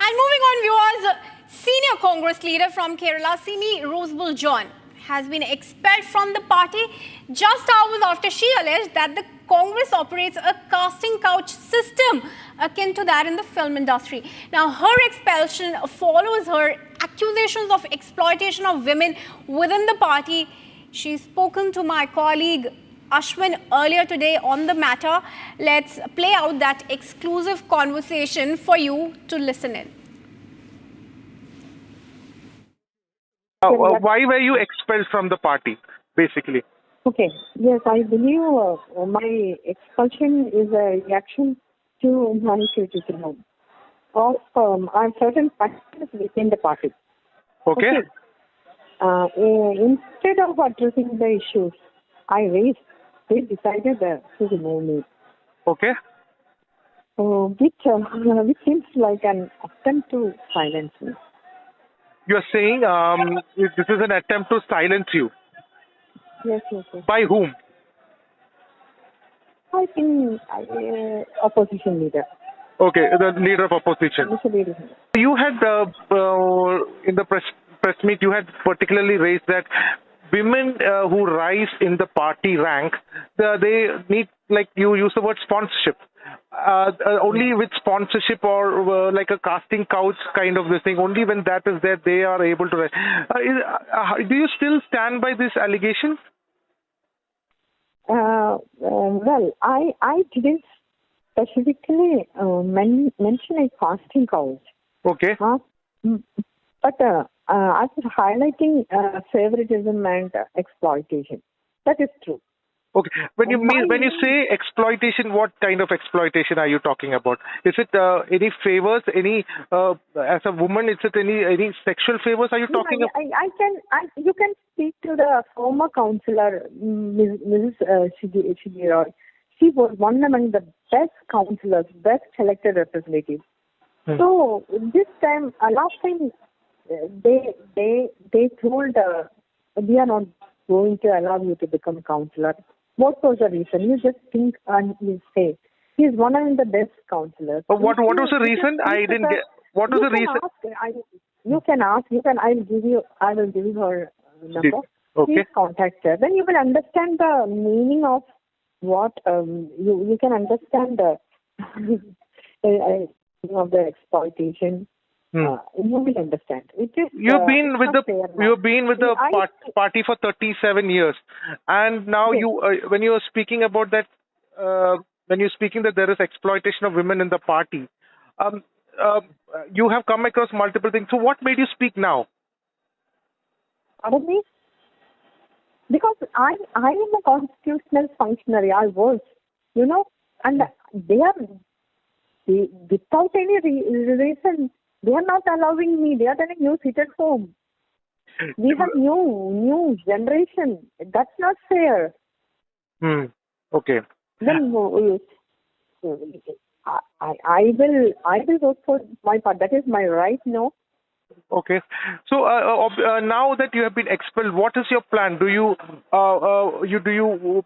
And moving on, viewers, senior Congress leader from Kerala, Simi Rosebul John, has been expelled from the party just hours after she alleged that the Congress operates a casting couch system akin to that in the film industry. Now, her expulsion follows her accusations of exploitation of women within the party. She's spoken to my colleague Ashwin earlier today on the matter. Let's play out that exclusive conversation for you to listen in. Why were you expelled from the party, basically? Okay. Yes, I believe my expulsion is a reaction to my criticism of certain practices within the party. Okay. Instead of addressing the issues they decided to remove me. Okay. Which seems like an attempt to silence me. You are saying this is an attempt to silence you. Yes. By whom? I think opposition leader. Okay, the leader of opposition. You had in the press meet, you had particularly raised that women who rise in the party rank, they need, like you use the word sponsorship. Only with sponsorship or like a casting couch kind of this thing, only when that is there, they are able to rise. Do you still stand by this allegation? Well, I didn't specifically mention a casting couch. Okay. But I was highlighting favoritism and exploitation. That is true. Okay. When you say exploitation, what kind of exploitation are you talking about? Is it any favors? Any as a woman? Is it any sexual favors? Are you talking about? You can speak to the former councillor, Mrs. Shigi Roy. She was one among the best councillors, best elected representatives. So this time, last time, they told we are not going to allow you to become councillor. What was the reason? You just think and you say he is one of the best councillors. What was the reason? I didn't get. What was the reason? You can ask. I will give you her number. Okay. Please contact her. Then you will understand the meaning of what you can understand the of the exploitation. You will understand. You've been with the party for 37 years, and now when you are speaking about that, when you're speaking that there is exploitation of women in the party, you have come across multiple things. So what made you speak now? Pardon me? Because I am a constitutional functionary. I was, and they are without any reason. They are not allowing me. They are telling you sit at home. We have new generation. That's not fair. Okay. Then I will vote for my part. That is my right. No. Okay. So now that you have been expelled, what is your plan? Do you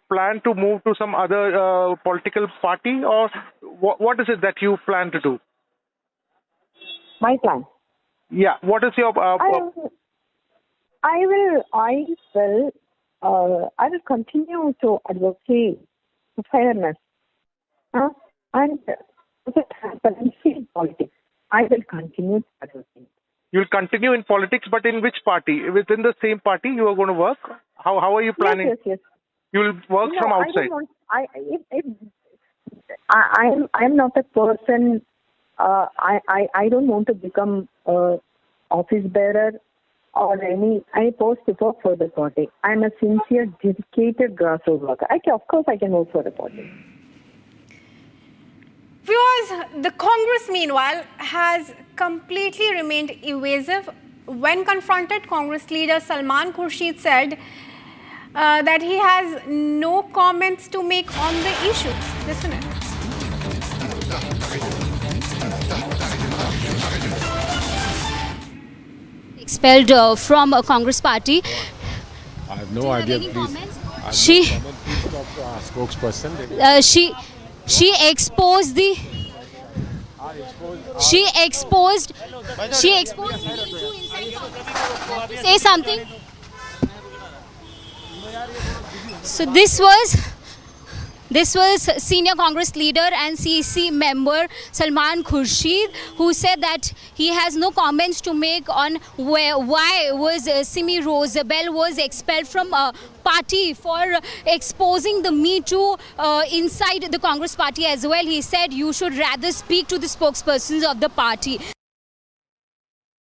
plan to move to some other political party, or what is it that you plan to do? My plan. Yeah. What is your? I will continue to advocate fairness and transparency in politics. I will continue to advocate. You'll continue in politics, but in which party? Within the same party you are going to work? How are you planning? Yes. You'll work from outside. I'm not a person. I don't want to become office bearer or any post to work for the party. I'm a sincere, dedicated grassroots worker. Of course, I can work for the party. Viewers, the Congress, meanwhile, has completely remained evasive. When confronted, Congress leader Salman Khurshid said that he has no comments to make on the issue. Listen in. Expelled from a Congress party. I have no idea. Please. She Spokesperson. she exposed the she exposed say something. So this was senior Congress leader and CEC member Salman Khurshid, who said that he has no comments to make on why was Simi Rosabelle was expelled from party for exposing the Me Too inside the Congress party as well. He said you should rather speak to the spokespersons of the party.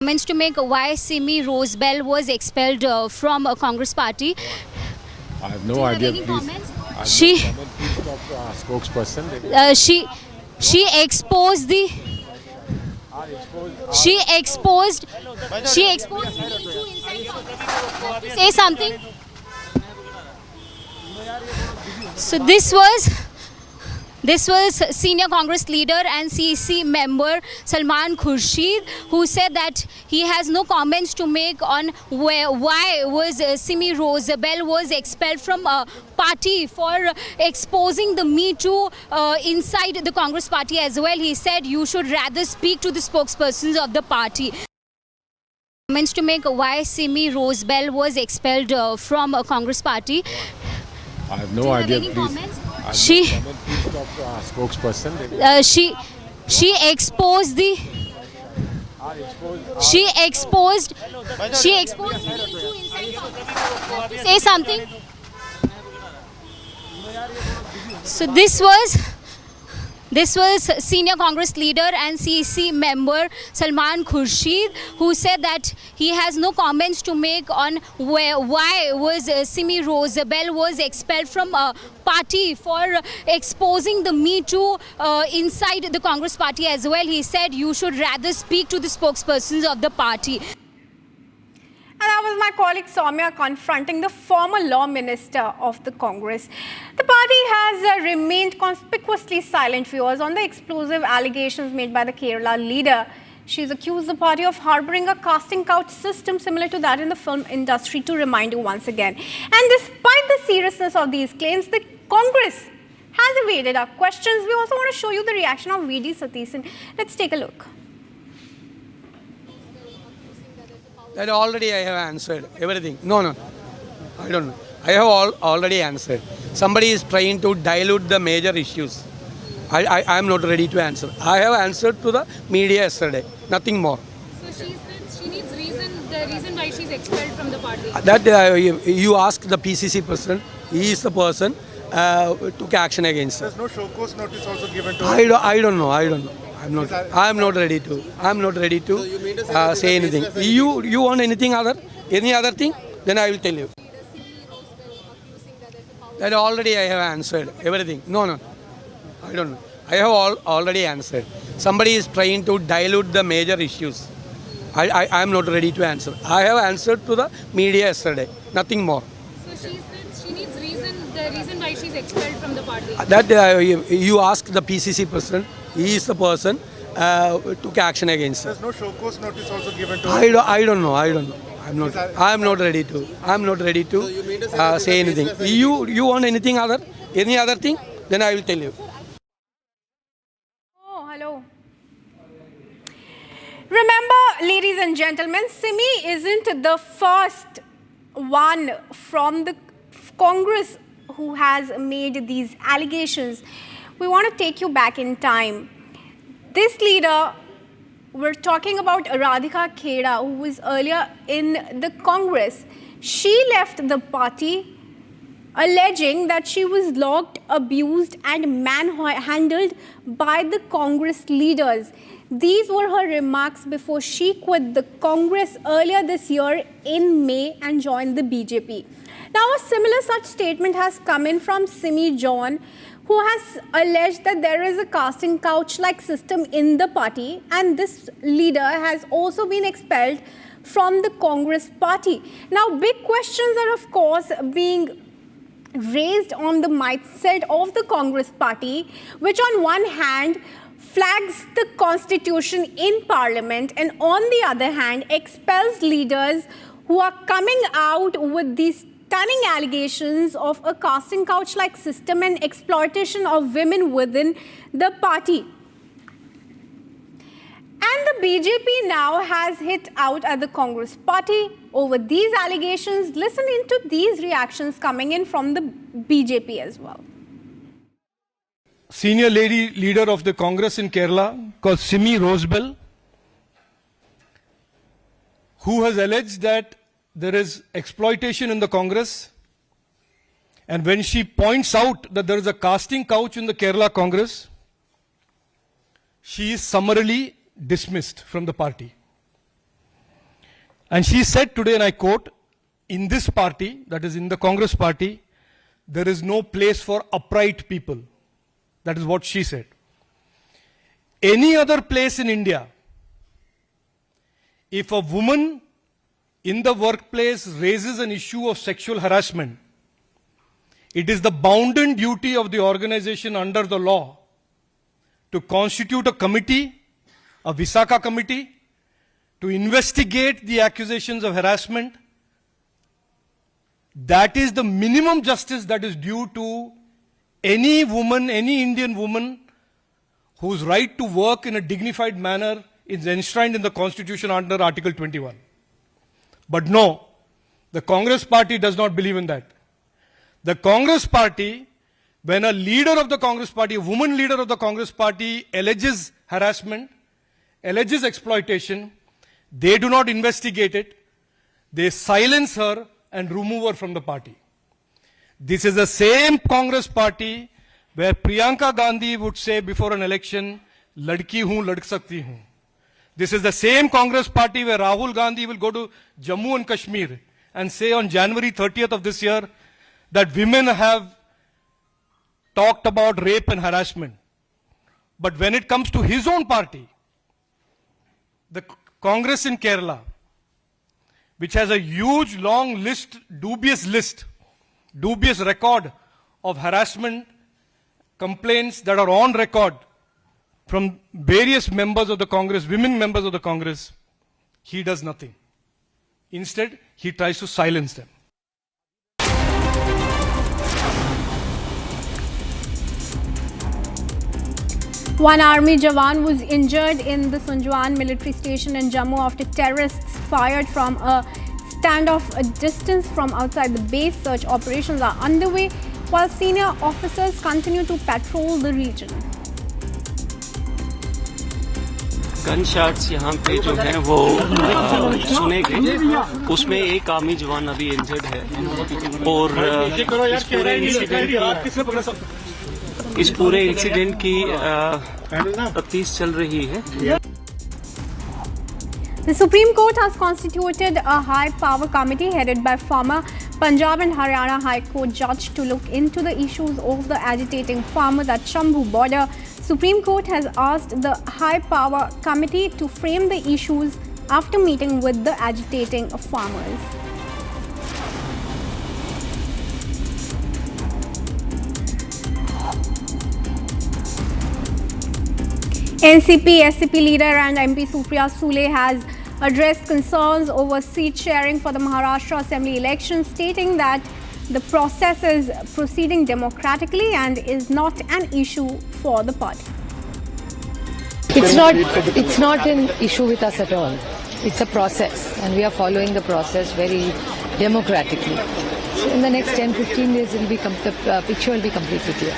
Comments to make why Simi Rosabelle was expelled from a Congress party. I have no idea. Please. Spokesperson. She exposed say something. So this was senior Congress leader and CEC member Salman Khurshid, who said that he has no comments to make on why was Simi Rosabelle was expelled from party for exposing the Me Too inside the Congress party as well. He said you should rather speak to the spokespersons of the party. Comments to make why Simi Rosabelle was expelled from a Congress party. I have no idea. Please. Spokesperson. She exposed say something. So this was senior Congress leader and CEC member Salman Khurshid, who said that he has no comments to make on why was Simi Rosabelle was expelled from party for exposing the Me Too inside the Congress party as well. He said you should rather speak to the spokespersons of the party. And that was my colleague Soumya confronting the former law minister of the Congress. The party has remained conspicuously silent, viewers, on the explosive allegations made by the Kerala leader. She's accused the party of harboring a casting couch system similar to that in the film industry, to remind you once again. And despite the seriousness of these claims, the Congress has evaded our questions. We also want to show you the reaction of VD Satheesan. Let's take a look. That already I have answered everything. No, I don't know. I have already answered. Somebody is trying to dilute the major issues. I am not ready to answer. I have answered to the media yesterday. Nothing more. So she said she needs the reason why she's expelled from the party. That you ask the PCC president. He is the person took action against her. There's no show cause notice also given to I don't know. I'm not ready to say anything. You want any other thing? Then I will tell you. That already I have answered everything. No, I don't know. I have already answered. Somebody is trying to dilute the major issues. I am not ready to answer. I have answered to the media yesterday. Nothing more. So she said she needs the reason why she's expelled from the party. That you ask the PCC president. He is the person took action against her. There's no show cause notice also given to I don't know. I'm not ready to say anything. You want any other thing? Then I will tell you. Oh, hello. Remember, ladies and gentlemen, Simi isn't the first one from the Congress who has made these allegations. We want to take you back in time. This leader, we're talking about Radhika Khera, who was earlier in the Congress. She left the party alleging that she was locked, abused and manhandled by the Congress leaders. These were her remarks before she quit the Congress earlier this year in May and joined the BJP. Now, a similar such statement has come in from Simi John, who has alleged that there is a casting couch-like system in the party, and this leader has also been expelled from the Congress party. Now, big questions are, of course, being raised on the mindset of the Congress party, which on one hand flags the constitution in parliament and on the other hand expels leaders who are coming out with these stunning allegations of a casting couch-like system and exploitation of women within the party. And the BJP now has hit out at the Congress party over these allegations. Listen into these reactions coming in from the BJP as well. Senior lady leader of the Congress in Kerala called Simi Rosebell, who has alleged that there is exploitation in the Congress. And when she points out that there is a casting couch in the Kerala Congress, she is summarily dismissed from the party. And she said today, and I quote, in this party, that is in the Congress party, there is no place for upright people. That is what she said. Any other place in India, if a woman in the workplace raises an issue of sexual harassment, it is the bounden duty of the organization under the law to constitute a committee, a Visakha committee, to investigate the accusations of harassment. That is the minimum justice that is due to any woman, any Indian woman whose right to work in a dignified manner is enshrined in the Constitution under Article 21. But no, the Congress party does not believe in that. The Congress party, when a leader of the Congress party, a woman leader of the Congress party alleges harassment, alleges exploitation, they do not investigate it. They silence her and remove her from the party. This is the same Congress party where Priyanka Gandhi would say before an election, "Ladki hoon, lad sakti hoon." This is the same Congress party where Rahul Gandhi will go to Jammu and Kashmir and say on January 30th of this year that women have talked about rape and harassment. But when it comes to his own party, the Congress in Kerala, which has a huge, long list, dubious record of harassment complaints that are on record from various members of the Congress, women members of the Congress, he does nothing. Instead, he tries to silence them. One army jawan was injured in the Sunjwan military station in Jammu after terrorists fired from a standoff a distance from outside the base. Search operations are underway while senior officers continue to patrol the region. Gun shots यहाँ पे जो हैं वो सुने गए, उसमें एक army जवान अभी इंजर्ड है और इस पूरे इंसिडेंट की तफ्तीश चल रही है. The Supreme Court has constituted a high-power committee headed by former Punjab and Haryana High Court judge to look into the issues of the agitating farmers at Shambhu border. Supreme Court has asked the high-power committee to frame the issues after meeting with the agitating farmers. NCP-SCP leader and MP Supriya Sule has addressed concerns over seat sharing for the Maharashtra Assembly election, stating that the process is proceeding democratically and is not an issue for the party. It's not an issue with us at all. It's a process and we are following the process very democratically. So in the next 10-15 days, the picture will be completely clear.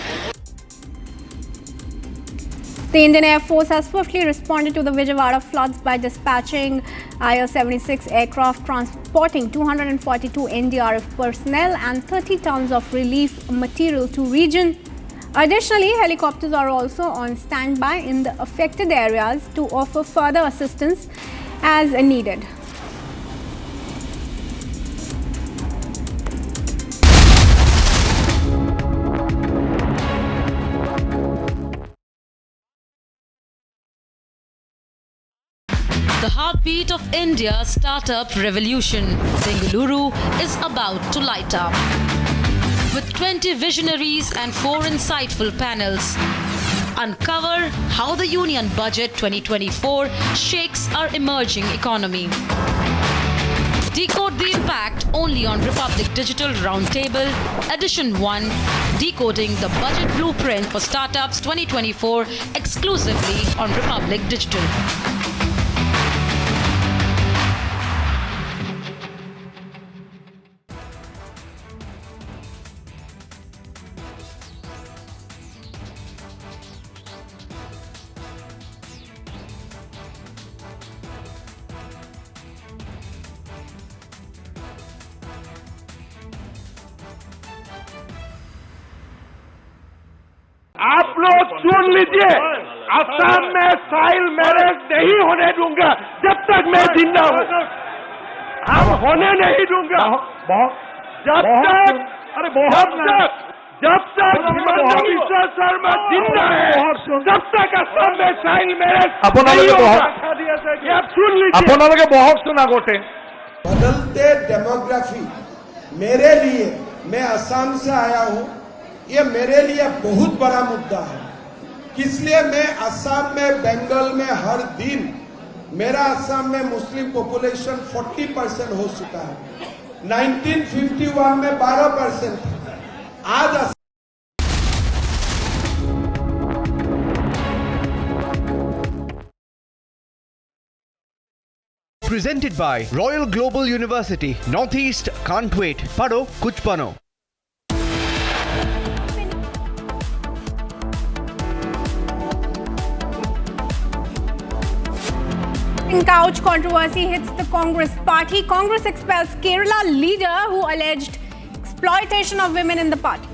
The Indian Air Force has swiftly responded to the Vijayawada floods by dispatching IL-76 aircraft transporting 242 NDRF personnel and 30 tons of relief material to region. Additionally, helicopters are also on standby in the affected areas to offer further assistance as needed. The heartbeat of India's startup revolution, Bengaluru, is about to light up. With 20 visionaries and 4 insightful panels, uncover how the Union Budget 2024 shakes our emerging economy. Decode the impact only on Republic Digital Roundtable, Edition 1, Decoding the Budget Blueprint for Startups 2024, exclusively on Republic Digital. आप लोग सुन लीजिए, असम में child marriage नहीं होने दूंगा जब तक मैं जिंदा हूँ। हम होने नहीं दूंगा जब तक हिमंता बिश्व शर्मा जिंदा है, तब तक असम में चाइल्ड मैरिज नहीं होगा। ये आप सुन लीजिए। बहुत सुना गोटे बदलते डेमोग्राफी मेरे लिए, मैं असम से आया हूँ, ये मेरे लिए बहुत बड़ा मुद्दा है। इसलिए मैं असम में, बंगाल में हर दिन, मेरा असम में मुस्लिम पॉपुलेशन 40% हो चुका है। 1951 में 12% था। आज Presented by Royal Global University, Northeast can't wait. Pado kuch bano. Couch controversy hits the Congress party. Congress expels Kerala leader who alleged exploitation of women in the party.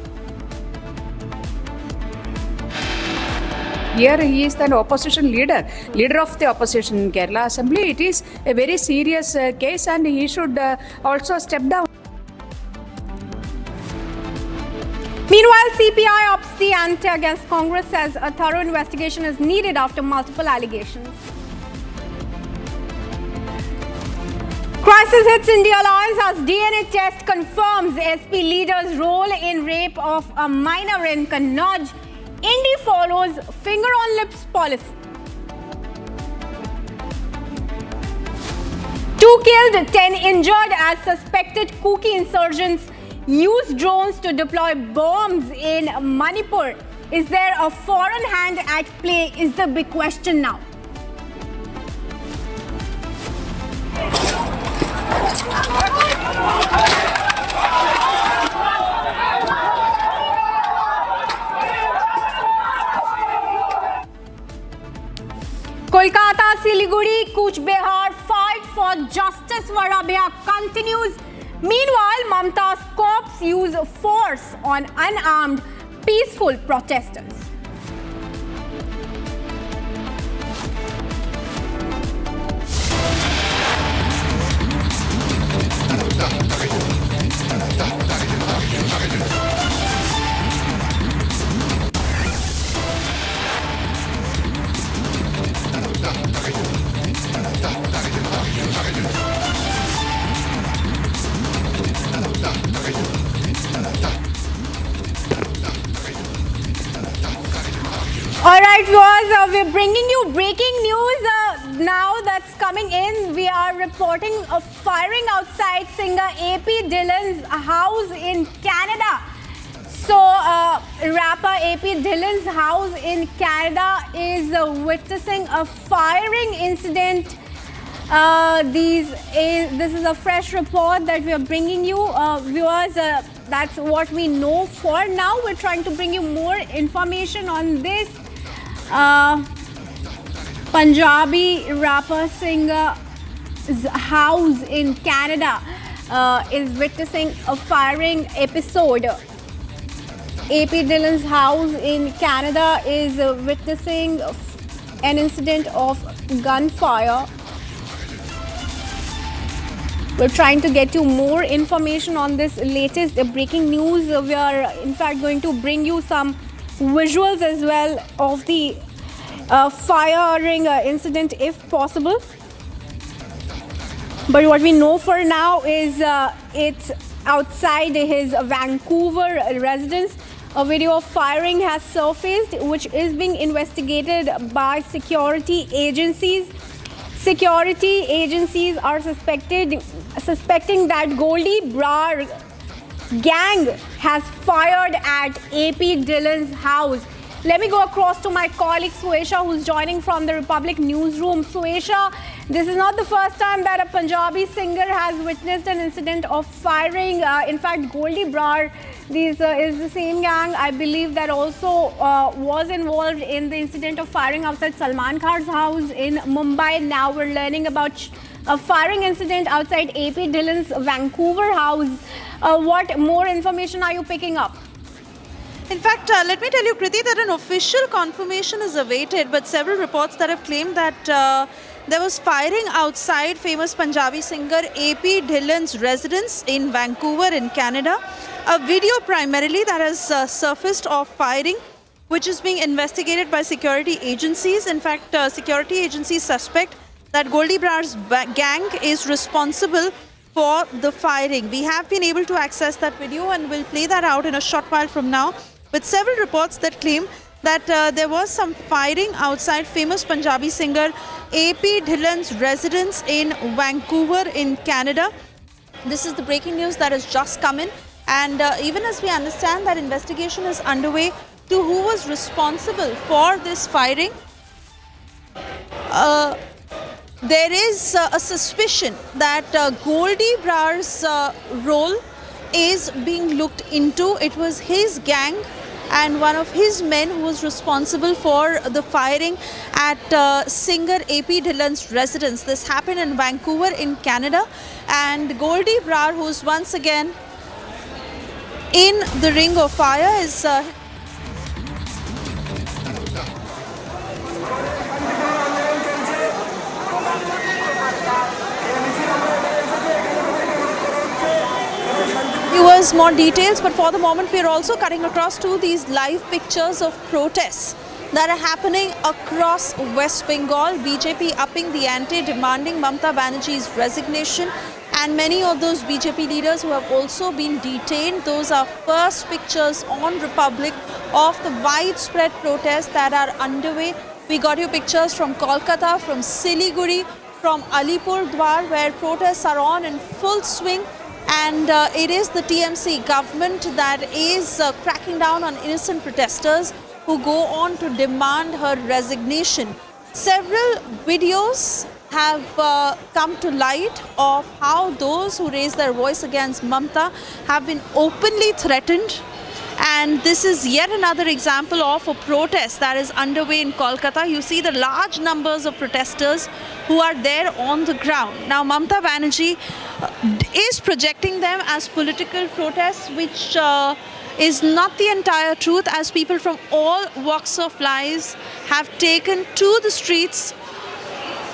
Here he is the opposition leader of the opposition in Kerala Assembly. It is a very serious case and he should also step down. Meanwhile, CPI ups the ante against Congress, says a thorough investigation is needed after multiple allegations. Crisis hits India Alliance as DNA test confirms SP leader's role in rape of a minor in Kannauj. Indy follows finger on lips policy. 2 killed, 10 injured as suspected Kuki insurgents use drones to deploy bombs in Manipur. Is there a foreign hand at play is the big question now. Kolkata, Siliguri, Kuch Behar, fight for justice for Rabia continues. Meanwhile, Mamta's cops use force on unarmed, peaceful protesters. All right, viewers, we're bringing you breaking news now that's coming in. We are reporting a firing outside singer AP Dhillon's house in Canada. So, rapper AP Dhillon's house in Canada is witnessing a firing incident. This is a fresh report that we are bringing you. Viewers, that's what we know for now. We're trying to bring you more information on this. Punjabi rapper singer's house in Canada is witnessing a firing episode. AP Dhillon's house in Canada is witnessing an incident of gunfire. We're trying to get you more information on this latest breaking news. We are in fact going to bring you some visuals as well of the firing incident if possible. But what we know for now is it's outside his Vancouver residence. A video of firing has surfaced which is being investigated by security agencies. security agencies are suspecting that Goldie Brar gang has fired at AP Dillon's house. Let me go across to my colleague Suesha, who's joining from the Republic newsroom. Suesha, this is not the first time that a Punjabi singer has witnessed an incident of firing. In fact, Goldie Brar is the same gang, I believe, that also was involved in the incident of firing outside Salman Khan's house in Mumbai. Now we're learning about a firing incident outside AP Dillon's Vancouver house. What more information are you picking up? In fact, let me tell you, Kriti, that an official confirmation is awaited, but several reports that have claimed that there was firing outside famous Punjabi singer AP Dillon's residence in Vancouver in Canada. A video primarily that has surfaced of firing, which is being investigated by security agencies. In fact, security agencies suspect that Goldie Brar's gang is responsible for the firing. We have been able to access that video and we'll play that out in a short while from now. With several reports that claim that there was some firing outside famous Punjabi singer AP Dillon's residence in Vancouver in Canada. This is the breaking news that has just come in, and even as we understand that investigation is underway to who was responsible for this firing. There is a suspicion that Goldie Brar's role is being looked into. It was his gang and one of his men who was responsible for the firing at singer AP Dillon's residence. This happened in Vancouver in Canada, and Goldie Brar, who's once again in the ring of fire, is viewers more details, but for the moment we are also cutting across to these live pictures of protests that are happening across West Bengal. BJP upping the ante, demanding Mamata Banerjee's resignation, and many of those BJP leaders who have also been detained. Those are first pictures on Republic of the widespread protests that are underway. We got you pictures from Kolkata, from Siliguri, from Alipurdwar, where protests are on in full swing. And it is the TMC government that is cracking down on innocent protesters who go on to demand her resignation. Several videos have come to light of how those who raise their voice against Mamata have been openly threatened. And this is yet another example of a protest that is underway in Kolkata. You see the large numbers of protesters who are there on the ground. Now, Mamata Banerjee is projecting them as political protests, which is not the entire truth, as people from all walks of life have taken to the streets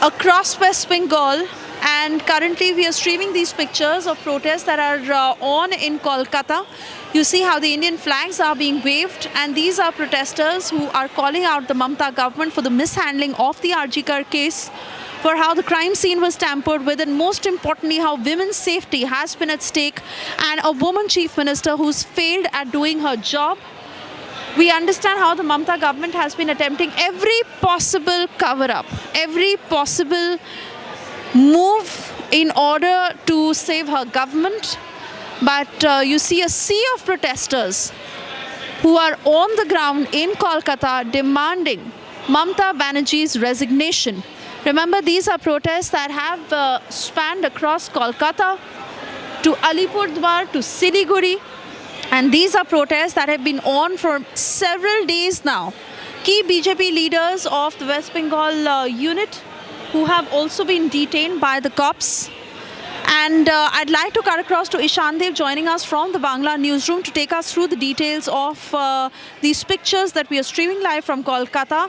across West Bengal. And currently we are streaming these pictures of protests that are on in Kolkata. You see how the Indian flags are being waved, and these are protesters who are calling out the Mamata government for the mishandling of the RG Kar case, for how the crime scene was tampered with, and most importantly how women's safety has been at stake, and a woman chief minister who's failed at doing her job. We understand how the Mamata government has been attempting every possible cover-up, every possible move in order to save her government. But you see a sea of protesters who are on the ground in Kolkata demanding Mamata Banerjee's resignation. Remember, these are protests that have spanned across Kolkata to Alipurdwar to Siliguri, and these are protests that have been on for several days now. Key BJP leaders of the West Bengal unit who have also been detained by the cops. And I'd like to cut across to Ishan Dev joining us from the Bangla newsroom to take us through the details of these pictures that we are streaming live from Kolkata.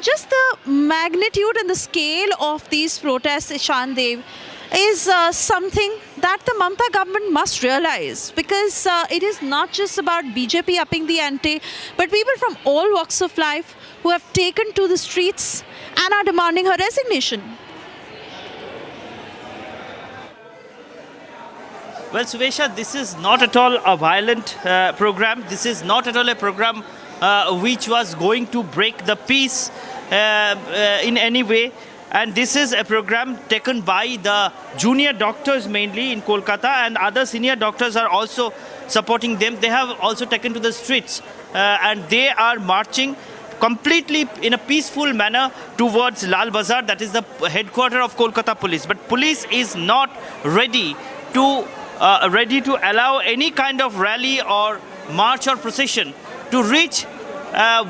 Just the magnitude and the scale of these protests, Ishan Dev, is something that the Mamata government must realize, because it is not just about BJP upping the ante, but people from all walks of life who have taken to the streets and are demanding her resignation. Well, Suvesha, this is not at all a violent program. This is not at all a program which was going to break the peace in any way. And this is a program taken by the junior doctors mainly in Kolkata, and other senior doctors are also supporting them. They have also taken to the streets and they are marching completely in a peaceful manner towards Lal Bazar, that is the headquarters of Kolkata Police. But police is not ready to allow any kind of rally or march or procession to reach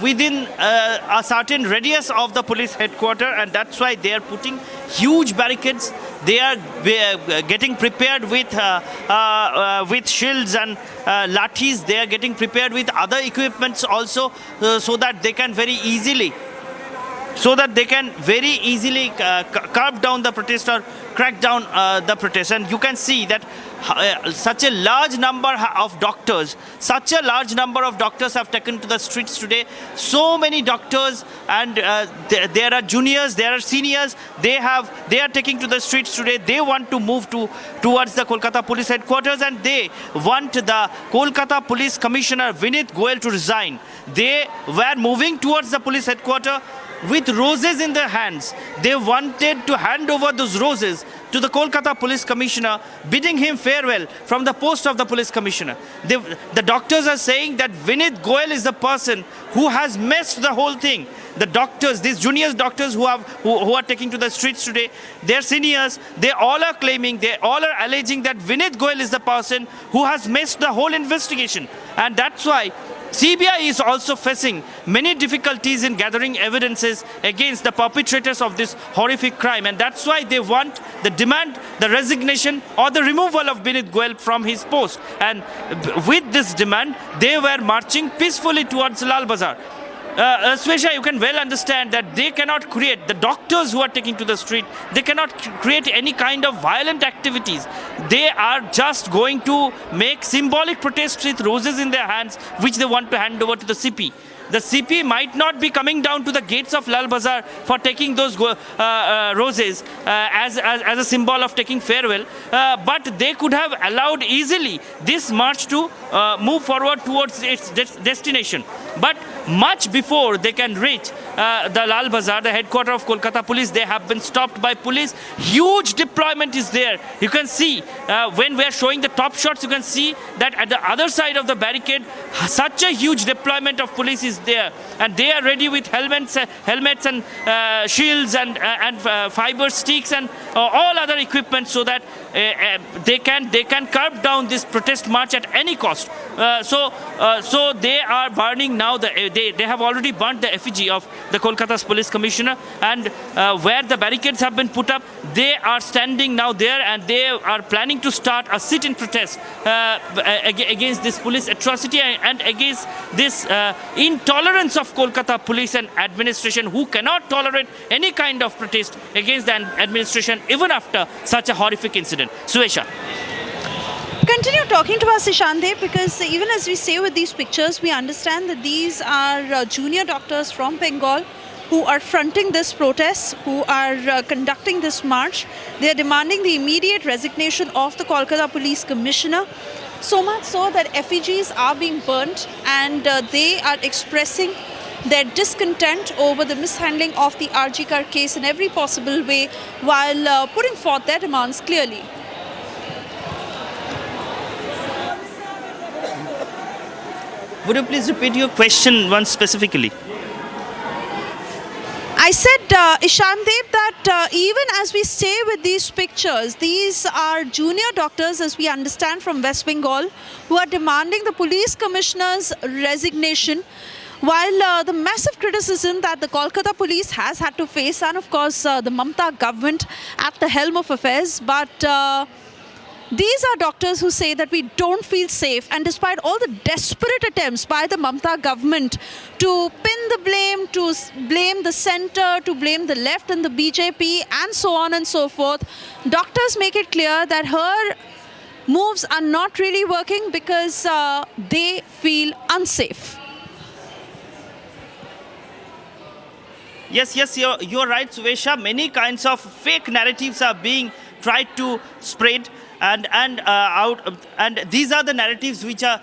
within a certain radius of the police headquarters, and that's why they are putting huge barricades. They are getting prepared with shields and lathis. They are getting prepared with other equipments also, so that they can very easily curb down the protest or crack down the protest. And you can see that such a large number of doctors have taken to the streets today. So many doctors, and there are juniors, there are seniors. They are taking to the streets today. They want to move towards the Kolkata Police headquarters, and they want the Kolkata Police Commissioner Vinit Goyal to resign. They were moving towards the police headquarters with roses in their hands. They wanted to hand over those roses to the Kolkata Police Commissioner, bidding him farewell from the post of the Police Commissioner. The doctors are saying that Vinit Goyal is the person who has messed the whole thing. The doctors, these junior doctors who are taking to the streets today, their seniors, they all are claiming, they all are alleging that Vinit Goyal is the person who has messed the whole investigation. And that's why CBI is also facing many difficulties in gathering evidences against the perpetrators of this horrific crime, and that's why they demand the resignation or the removal of Vinit Goyal from his post. And with this demand, they were marching peacefully towards Lal Bazar. Swesha, you can well understand that they cannot create, the doctors who are taking to the street, they cannot create any kind of violent activities. They are just going to make symbolic protests with roses in their hands, which they want to hand over to the CP. The CP might not be coming down to the gates of Lal Bazar for taking those roses as a symbol of taking farewell, but they could have allowed easily this march to move forward towards its destination. But much before they can reach the Lal Bazar, the headquarters of Kolkata Police, they have been stopped by police. Huge deployment is there. You can see when we are showing the top shots, you can see that at the other side of the barricade, such a huge deployment of police is there, and they are ready with helmets and shields and fiber sticks and all other equipment, so that they can curb down this protest march at any cost. So they are burning now. They have already burnt the effigy of the Kolkata's police commissioner, and where the barricades have been put up, they are standing now there, and they are planning to start a sit-in protest against this police atrocity and against this intolerance of Kolkata police and administration, who cannot tolerate any kind of protest against the administration even after such a horrific incident. Suesha. Continue talking to us, Ishande, because even as we say with these pictures, we understand that these are junior doctors from Bengal who are fronting this protest, who are conducting this march. They are demanding the immediate resignation of the Kolkata Police Commissioner. So much so that effigies are being burnt, and they are expressing their discontent over the mishandling of the RG Kar case in every possible way, while putting forth their demands clearly. Would you please repeat your question once specifically? I said, Ishandeep, that even as we stay with these pictures, these are junior doctors, as we understand, from West Bengal, who are demanding the police commissioner's resignation, while the massive criticism that the Kolkata police has had to face, and of course the Mamata government at the helm of affairs, but these are doctors who say that we don't feel safe, and despite all the desperate attempts by the Mamata government to pin the blame, to blame the centre, to blame the left and the BJP, and so on and so forth, doctors make it clear that her moves are not really working because they feel unsafe. Yes, you're right, Suesha. Many kinds of fake narratives are being tried to spread. and these are the narratives which are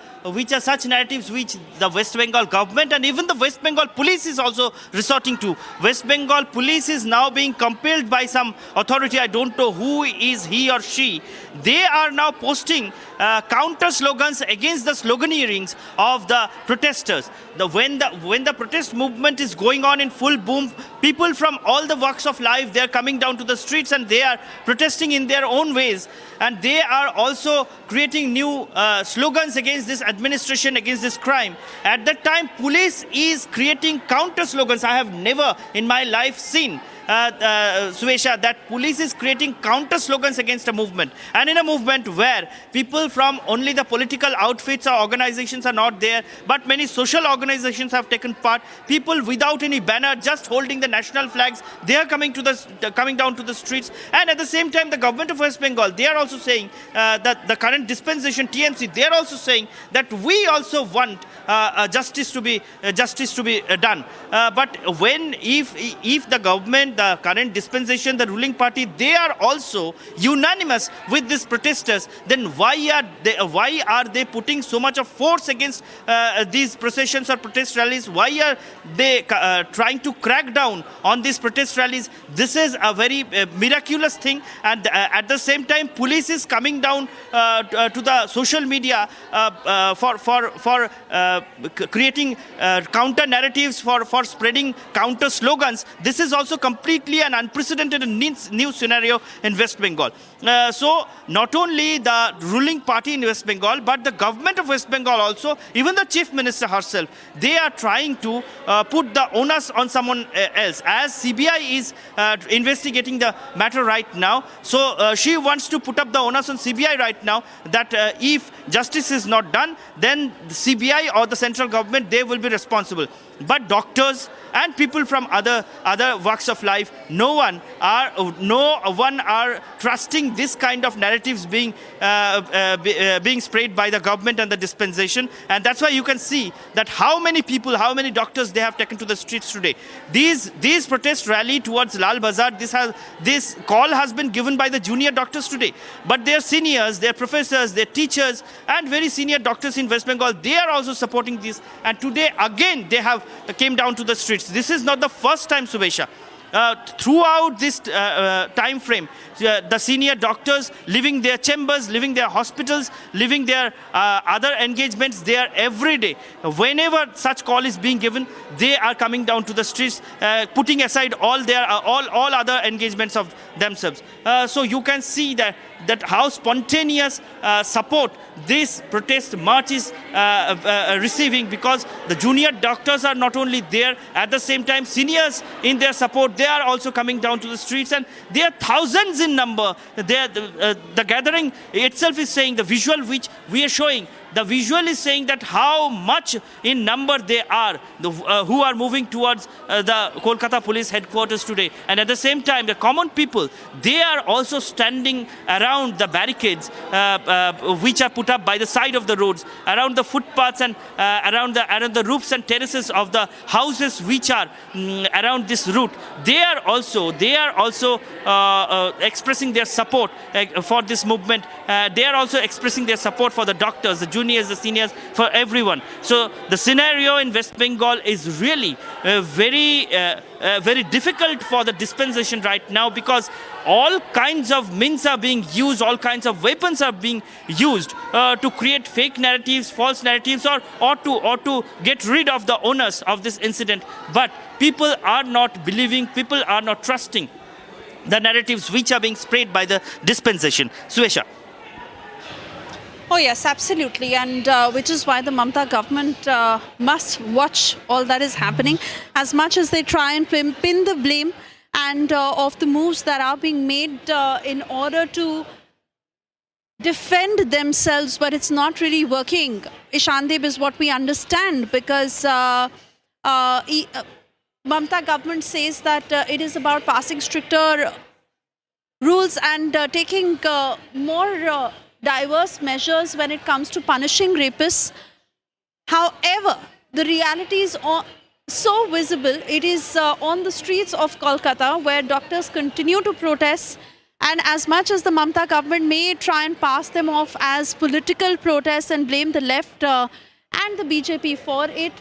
such narratives which the West Bengal government and even the West Bengal police is also resorting to. West Bengal police is now being compelled by some authority, I don't know who is he or she. They are now posting counter slogans against the sloganeerings of the protesters. When the protest movement is going on in full boom, people from all the walks of life, they are coming down to the streets and they are protesting in their own ways, and they are also creating new slogans against this administration, against this crime. At that time, police is creating counter slogans. I have never in my life seen Suesha, that police is creating counter slogans against a movement, and in a movement where people from only the political outfits or organizations are not there, but many social organizations have taken part. People without any banner, just holding the national flags, they are coming down to the streets. And at the same time, the government of West Bengal, they are also saying that the current dispensation TMC, they are also saying that we also want justice to be done. But if the government, the current dispensation, the ruling party, they are also unanimous with these protesters, then why are they putting so much of force against these processions or protest rallies? Why are they trying to crack down on these protest rallies? This is a very miraculous thing, and at the same time, police is coming down to the social media for creating counter narratives, for spreading counter slogans. This is also completely an unprecedented new scenario in West Bengal. So not only the ruling party in West Bengal, but the government of West Bengal also, even the chief minister herself, they are trying to put the onus on someone else. As CBI is investigating the matter right now, so she wants to put up the onus on CBI right now, that if justice is not done, then the CBI or the central government, they will be responsible. But doctors and people from other walks of life, no one are trusting this kind of narratives being sprayed by the government and the dispensation. And that's why you can see that how many people, how many doctors they have taken to the streets today. These protest rally towards Lal Bazar, this call has been given by the junior doctors today. But their seniors, their professors, their teachers, and very senior doctors in West Bengal, they are also supporting this. And today again they have came down to the streets. This is not the first time, Subesha. Throughout this time frame, the senior doctors leaving their chambers, leaving their hospitals, leaving their other engagements there every day. Whenever such call is being given, they are coming down to the streets, putting aside all other engagements of themselves. So you can see that how spontaneous support this protest march is receiving, because the junior doctors are not only there, at the same time seniors in their support, they are also coming down to the streets, and they are thousands in number. The gathering itself is saying, the visual which we are showing, the visual is saying that how much in number they are, who are moving towards the Kolkata police headquarters today. And at the same time, the common people, they are also standing around the barricades which are put up by the side of the roads, around the footpaths, and around the roofs and terraces of the houses which are around this route. They are also expressing their support for this movement. They are also expressing their support for the doctors, the juniors, the seniors, for everyone. So the scenario in West Bengal is really very difficult for the dispensation right now, because all kinds of means are being used, all kinds of weapons are being used to create fake narratives, false narratives, or to get rid of the owners of this incident. But people are not believing, people are not trusting the narratives which are being sprayed by the dispensation. Suesha. Oh yes, absolutely, and which is why the Mamata government must watch all that is happening, as much as they try and pin the blame and of the moves that are being made in order to defend themselves, but it's not really working. Ishandeb is what we understand, because Mamata government says that it is about passing stricter rules and taking more diverse measures when it comes to punishing rapists. However, the reality is so visible. It is on the streets of Kolkata, where doctors continue to protest, And as much as the Mamata government may try and pass them off as political protests and blame the left and the BJP for it,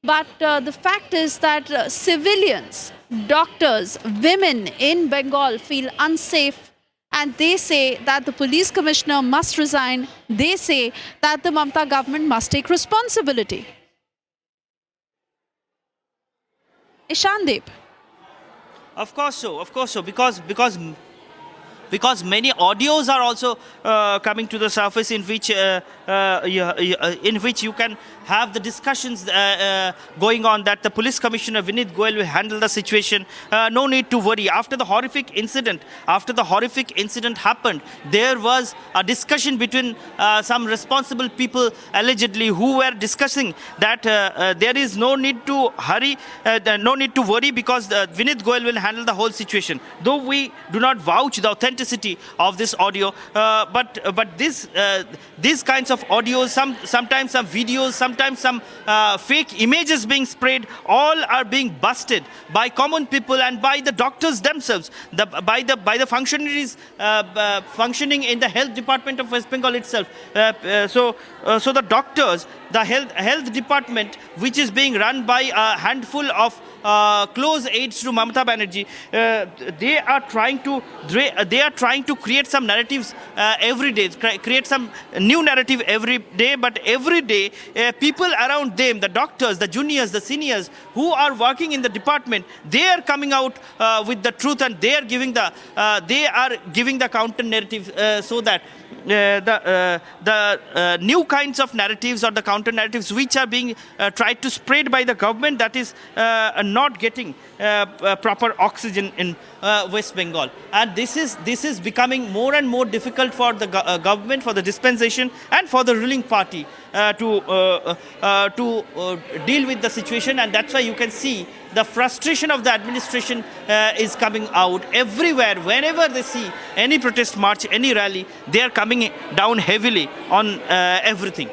but the fact is that civilians, doctors, women in Bengal feel unsafe, and they say that the police commissioner must resign. They say that the Mamata government must take responsibility. Ishandeep. Of course so, because many audios are also coming to the surface in which you can have the discussions going on that the police commissioner Vinit Goyal will handle the situation. No need to worry. After the horrific incident happened, there was a discussion between some responsible people allegedly who were discussing that there is no need to hurry, no need to worry because Vinit Goyal will handle the whole situation. Though we do not vouch the authenticity of this audio, but these kinds of audios, sometimes some videos, sometimes some fake images being sprayed, all are being busted by common people and by the doctors themselves, by the functionaries functioning in the health department of West Bengal itself. So the doctors, the health department, which is being run by a handful of close aides to Mamata Banerjee, they are trying to create some narratives every day, create some new narrative every day. But every day, people around them, the doctors, the juniors, the seniors who are working in the department, they are coming out with the truth, and they are giving the counter narrative, so that the new kinds of narratives or the counter narratives which are being tried to spread by the government, that is not getting proper oxygen in West Bengal. And this is becoming more and more difficult for the government, for the dispensation, and for the ruling party to deal with the situation. And that's why you can see the frustration of the administration is coming out everywhere. Whenever they see any protest march, any rally, they are coming down heavily on everything.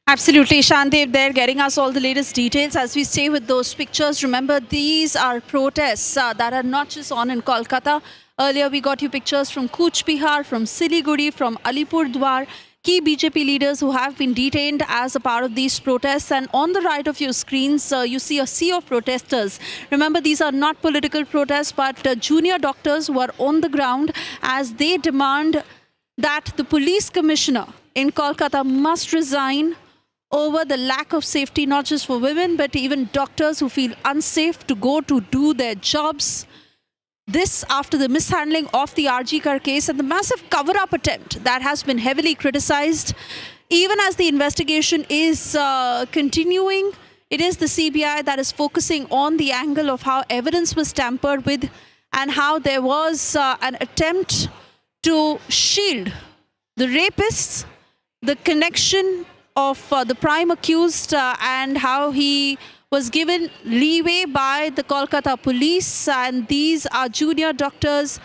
Absolutely, Shandev there getting us all the latest details as we stay with those pictures. Remember, these are protests that are not just on in Kolkata. Earlier we got you pictures from Cooch Behar, from Siliguri, from Alipurdwar, key BJP leaders who have been detained as a part of these protests. And on the right of your screens, you see a sea of protesters. Remember, these are not political protests, but junior doctors who are on the ground as they demand that the police commissioner in Kolkata must resign over the lack of safety, not just for women, but even doctors who feel unsafe to go to do their jobs. This after the mishandling of the RG Kar case and the massive cover-up attempt that has been heavily criticized. Even as the investigation is continuing, it is the CBI that is focusing on the angle of how evidence was tampered with and how there was an attempt to shield the rapists, the connection of the prime accused, and how he was given leeway by the Kolkata police. And these are junior doctors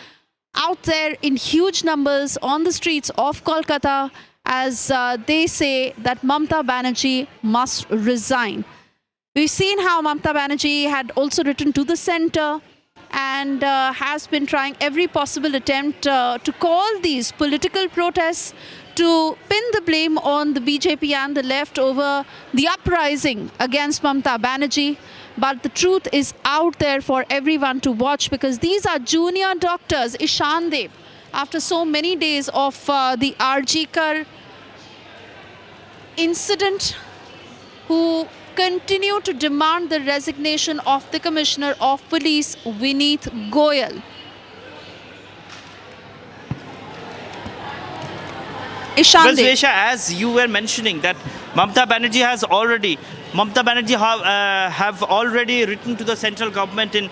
out there in huge numbers on the streets of Kolkata as they say that Mamata Banerjee must resign. We've seen how Mamata Banerjee had also written to the centre and has been trying every possible attempt to call these political protests, to pin the blame on the BJP and the left over the uprising against Mamata Banerjee. But the truth is out there for everyone to watch, because these are junior doctors, Ishandev, after so many days of the RG Kar incident, who continue to demand the resignation of the Commissioner of Police, Vinit Goyal. Well, Suesha, as you were mentioning, that Mamata Banerjee have already written to the central government in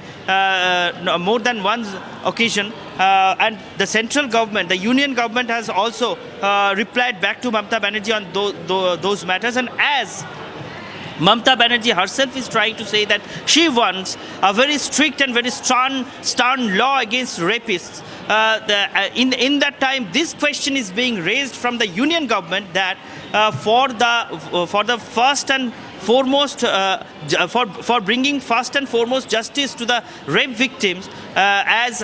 more than one occasion, and the central government, the union government, has also replied back to Mamata Banerjee on those matters. And as Mamata Banerjee herself is trying to say that she wants a very strict and very stern law against rapists. In that time, this question is being raised from the union government that for the first and foremost for bringing first and foremost justice to the rape victims, as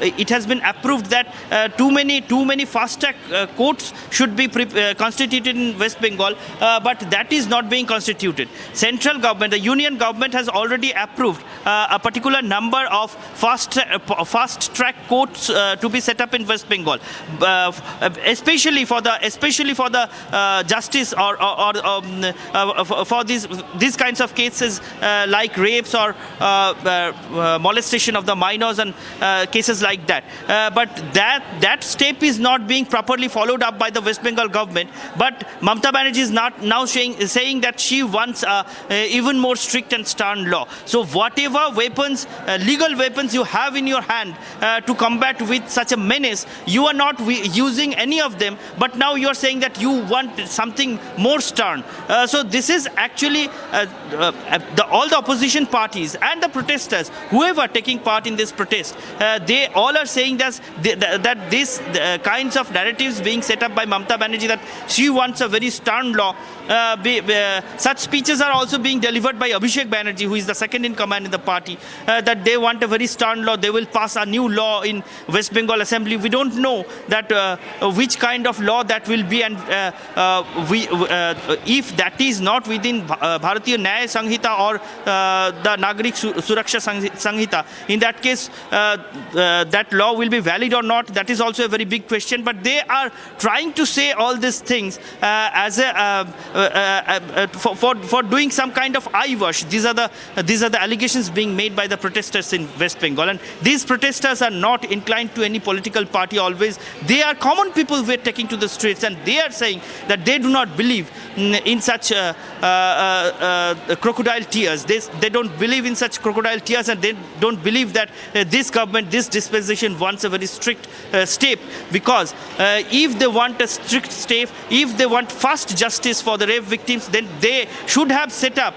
it has been approved that too many fast track courts should be constituted in West Bengal, but that is not being constituted. Central government, the union government, has already approved a particular number of fast track courts to be set up in West Bengal, especially for the justice or for these kinds of cases like rapes or molestation of the minors and cases like that. But that step is not being properly followed up by the West Bengal government. But Mamata Banerjee is now saying that she wants even more strict and stern law. So whatever weapons, legal weapons you have in your hand to combat with such a menace, you are not using any of them, but now you are saying that you want something more stern. So this is actually all the opposition parties and the protesters, whoever taking part in this protest, they all are saying that these kinds of narratives being set up by Mamata Banerjee, that she wants a very stern law. Such speeches are also being delivered by Abhishek Banerjee, who is the second in command in the party, that they want a very stern law. They will pass a new law in West Bengal Assembly. We don't know that which kind of law that will be, and if that is not within Bharatiya Nyaya Sanhita or the Nagrik Suraksha Sanhita, in that case that law will be valid or not. That is also a very big question. But they are trying to say all these things as a for doing some kind of eyewash. These are the allegations being made by the protesters in West Bengal, and these protesters are not inclined to any political party always. They are common people who are taking to the streets, and they are saying that they do not believe in such crocodile tears. They don't believe in such crocodile tears, and they don't believe that this government, this dispensation wants a very strict step, because if they want a strict step, if they want fast justice for the rape victims, then they should have set up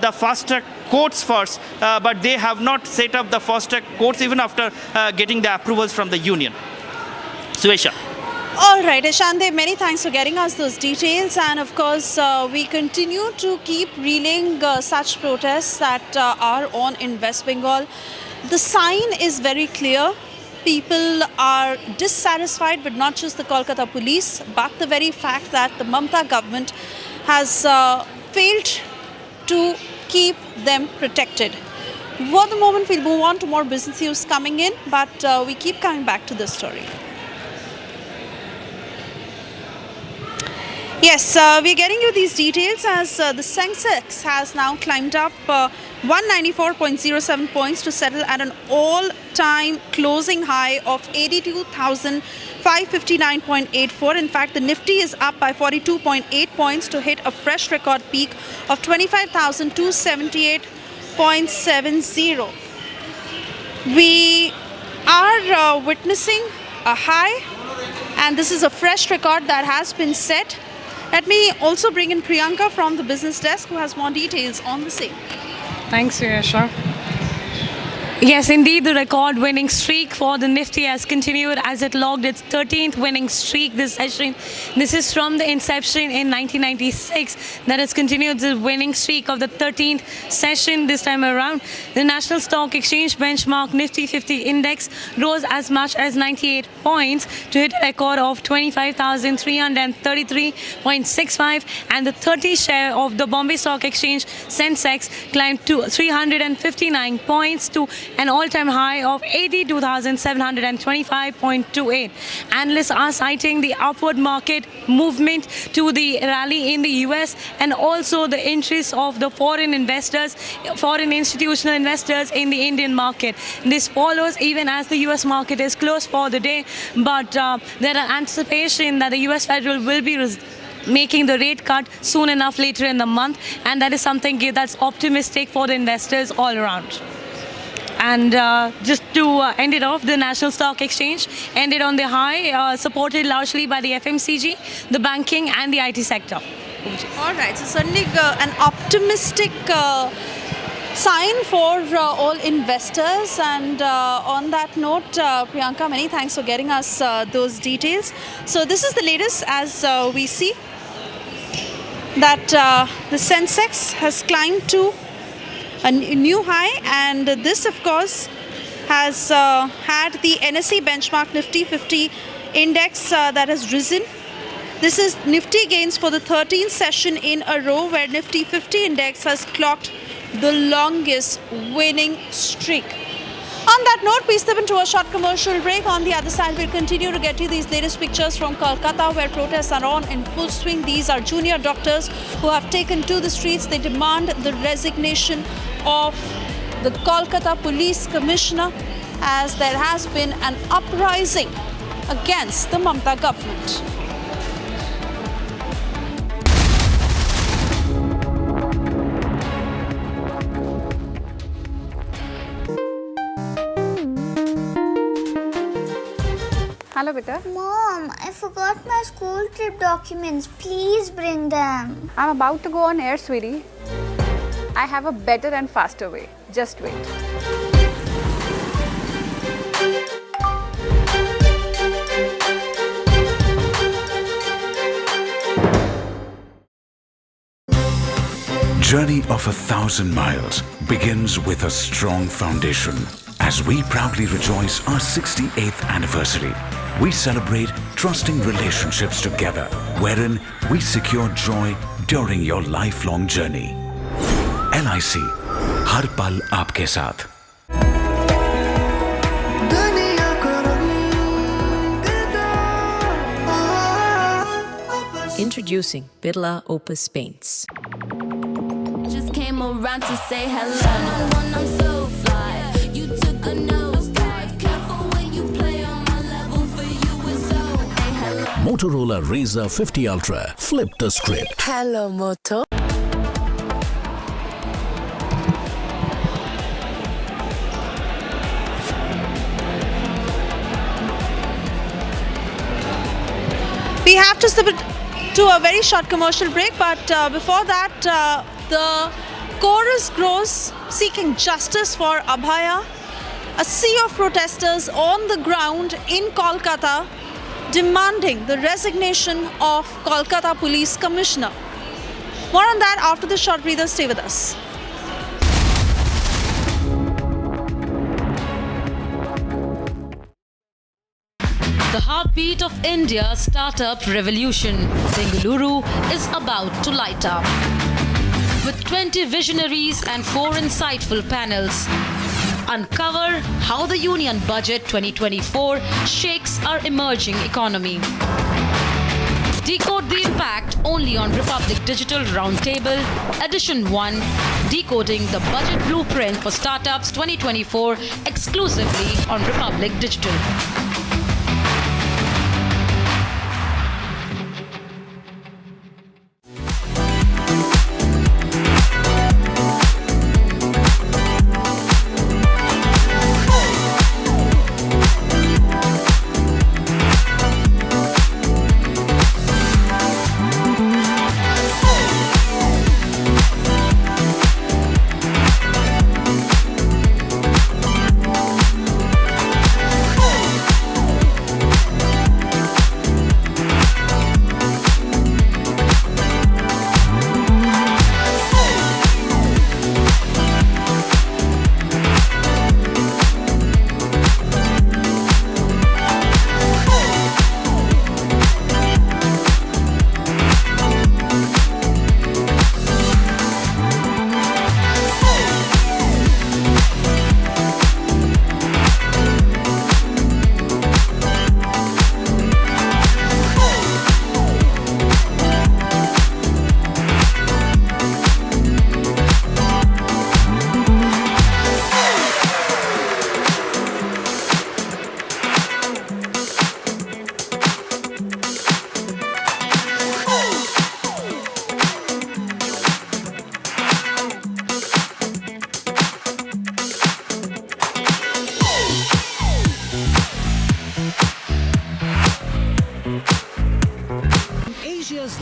the fast track courts first, but they have not set up the fast track courts even after getting the approvals from the union. Suesha. All right, Ishande, many thanks for getting us those details. And of course, we continue to keep reeling such protests that are on in West Bengal. The sign is very clear. People are dissatisfied with not just the Kolkata police, but the very fact that the Mamata government has failed to keep them protected. For the moment, we'll move on to more business news coming in, but we keep coming back to this story. Yes, we're getting you these details as the Sensex has now climbed up 194.07 points to settle at an all-time closing high of 82,559.84. In fact, the Nifty is up by 42.8 points to hit a fresh record peak of 25,278.70. We are witnessing a high, and this is a fresh record that has been set. Let me also bring in Priyanka from the business desk, who has more details on the same. Thanks, Yasha. Yes, indeed, the record-winning streak for the Nifty has continued as it logged its 13th winning streak this session. This is from the inception in 1996 that has continued the winning streak of the 13th session this time around. The National Stock Exchange benchmark Nifty 50 index rose as much as 98 points to hit a record of 25,333.65, and the 30 share of the Bombay Stock Exchange Sensex climbed to 359 points to an all-time high of 82,725.28. Analysts are citing the upward market movement to the rally in the US and also the interest of the foreign investors, foreign institutional investors in the Indian market. This follows even as the US market is closed for the day, but there are anticipation that the US Federal will be making the rate cut soon enough later in the month, and that is something that's optimistic for the investors all around. And just to end it off, the National Stock Exchange ended on the high, supported largely by the FMCG, the banking and the IT sector. All right, so certainly an optimistic sign for all investors. And on that note, Priyanka, many thanks for getting us those details. So this is the latest as we see. that the Sensex has climbed to a new high, and this of course has had the NSE benchmark Nifty 50 index that has risen. This is Nifty gains for the 13th session in a row, where Nifty 50 index has clocked the longest winning streak. On that note, we step into a short commercial break. On the other side, we'll continue to get you these latest pictures from Kolkata, where protests are on in full swing. These are junior doctors who have taken to the streets. They demand the resignation of the Kolkata Police Commissioner, as there has been an uprising against the Mamata government. Hello, Beta. Mom, I forgot my school trip documents. Please bring them. I'm about to go on air, sweetie. I have a better and faster way. Just wait. Journey of 1,000 miles begins with a strong foundation. As we proudly rejoice our 68th anniversary, we celebrate trusting relationships together, wherein we secure joy during your lifelong journey. LIC, हर पल आपके साथ. Introducing Birla Opus Paints. Just came around to say hello. When I'm so fly, you took a nosedive. Careful when you play on my level. For you it's so. Hey, hello. Motorola Razr 50 Ultra. Flip the script. Hello, Moto. We have to step to a very short commercial break, but before that, the chorus grows seeking justice for Abhaya. A sea of protesters on the ground in Kolkata demanding the resignation of Kolkata Police Commissioner. More on that after the short breather. Stay with us. The heartbeat of India's startup revolution, Bengaluru, is about to light up. With 20 visionaries and 4 insightful panels, uncover how the Union Budget 2024 shakes our emerging economy. Decode the impact only on Republic Digital Roundtable, Edition 1, Decoding the Budget Blueprint for Startups 2024, exclusively on Republic Digital.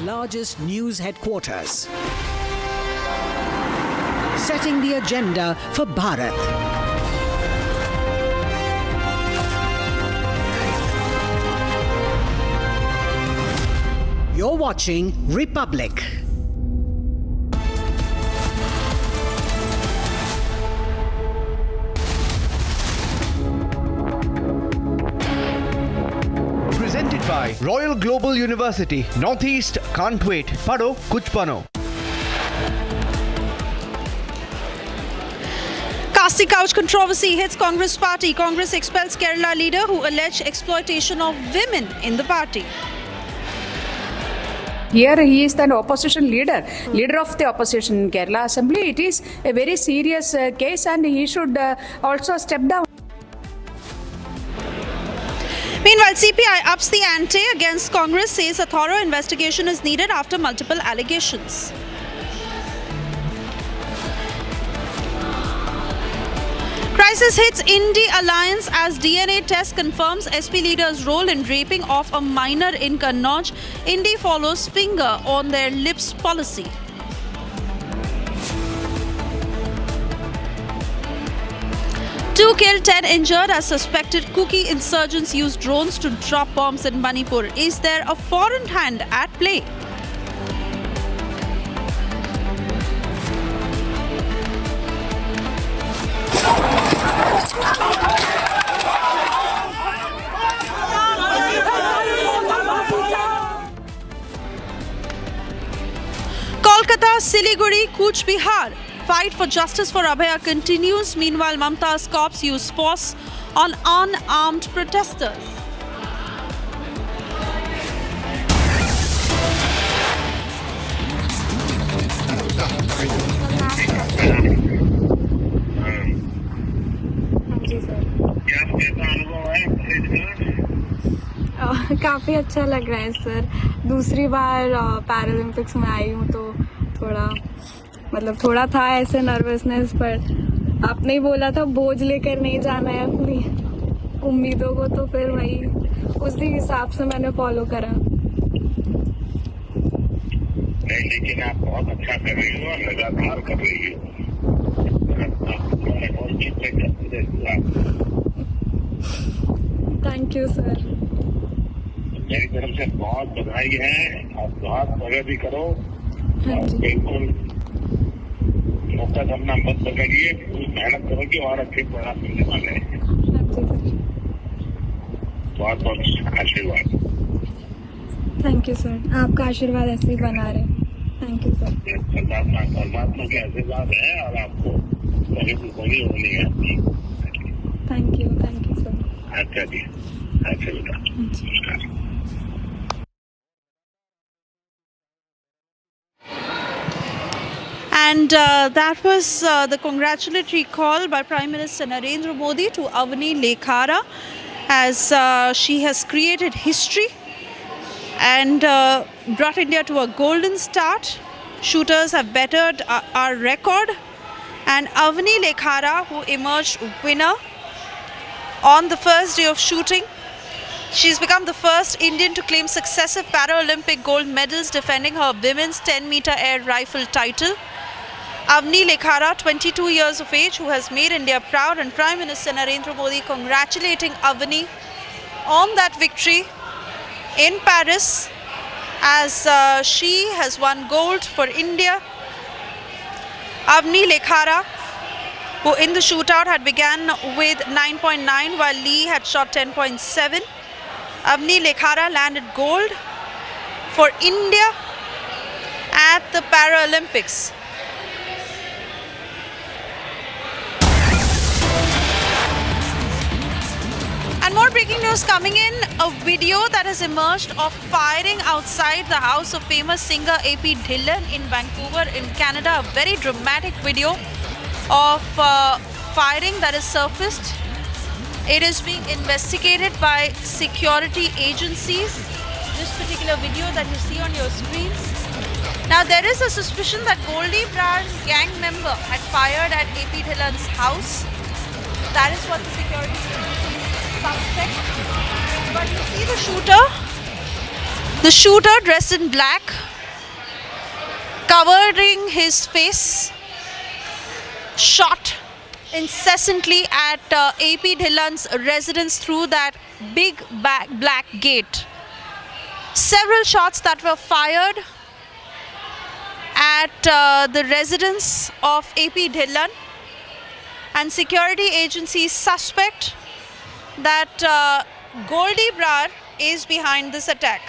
Largest news headquarters, setting the agenda for Bharat. You're watching Republic. Royal Global University, Northeast can't wait. Pado kuch bano. Casting couch controversy hits Congress party. Congress expels Kerala leader who alleged exploitation of women in the party. Here he is an opposition leader of the opposition in Kerala Assembly. It is a very serious case and he should also step down. Meanwhile, CPI ups the ante against Congress, says a thorough investigation is needed after multiple allegations. Crisis hits Indy alliance as DNA test confirms SP leader's role in raping of a minor in Kannauj. Indy follows finger on their lips policy. Two killed, 10 injured as suspected Kuki insurgents used drones to drop bombs in Manipur. Is there a foreign hand at play? Kolkata, Siliguri, Cooch Behar. Fight for justice for Abhaya continues. Meanwhile, Mamta's cops use force on unarmed protesters. काफ़ी अच्छा लग रहा है sir. दूसरी बार Paralympics में आई हूँ तो थोड़ा था ऐसे नर्वसनेस, पर आपने ही बोला था बोझ लेकर नहीं जाना है अपनी उम्मीदों को, तो फिर वही उसी हिसाब से मैंने फॉलो करा. नहीं, लेकिन आप बहुत अच्छा कर रही हो और लगातार कर रही हो. Thank you sir. मेरी तरफ से बहुत बधाई है. आप बहुत प्रगति करो और बिल्कुल मौका करना मत पकड़िए. मेहनत करोगे और अच्छे परिणाम मिलने वाले हैं. बहुत बहुत आशीर्वाद. Thank you sir. आपका आशीर्वाद ऐसे ही बना रहे. Thank you sir. परमात्मा के आशीर्वाद है और आपको प्रगति होनी है आपकी. Thank you sir. अच्छा जी. अच्छा बेटा. नमस्कार. And that was the congratulatory call by Prime Minister Narendra Modi to Avani Lekhara, as she has created history and brought India to a golden start. Shooters have bettered our record, and Avani Lekhara, who emerged winner on the first day of shooting, she's become the first Indian to claim successive Paralympic gold medals, defending her women's 10-meter air rifle title. Avani Lekhara, 22 years of age, who has made India proud, and Prime Minister Narendra Modi congratulating Avani on that victory in Paris, as she has won gold for India. Avani Lekhara, who in the shootout had begun with 9.9 while Lee had shot 10.7. Avani Lekhara landed gold for India at the Paralympics. And more breaking news coming in. A video that has emerged of firing outside the house of famous singer AAP Dhillon in Vancouver in Canada. A very dramatic video of firing that is surfaced. It is being investigated by security agencies. This particular video that you see on your screens. Now there is a suspicion that Goldie Brown's gang member had fired at AAP Dhillon's house. That is what the security agencies suspect. But you see the shooter. The shooter dressed in black, covering his face, shot incessantly at AAP Dhillon's residence through that big black gate. Several shots that were fired at the residence of AAP Dhillon, and security agencies suspect that Goldie Brar is behind this attack.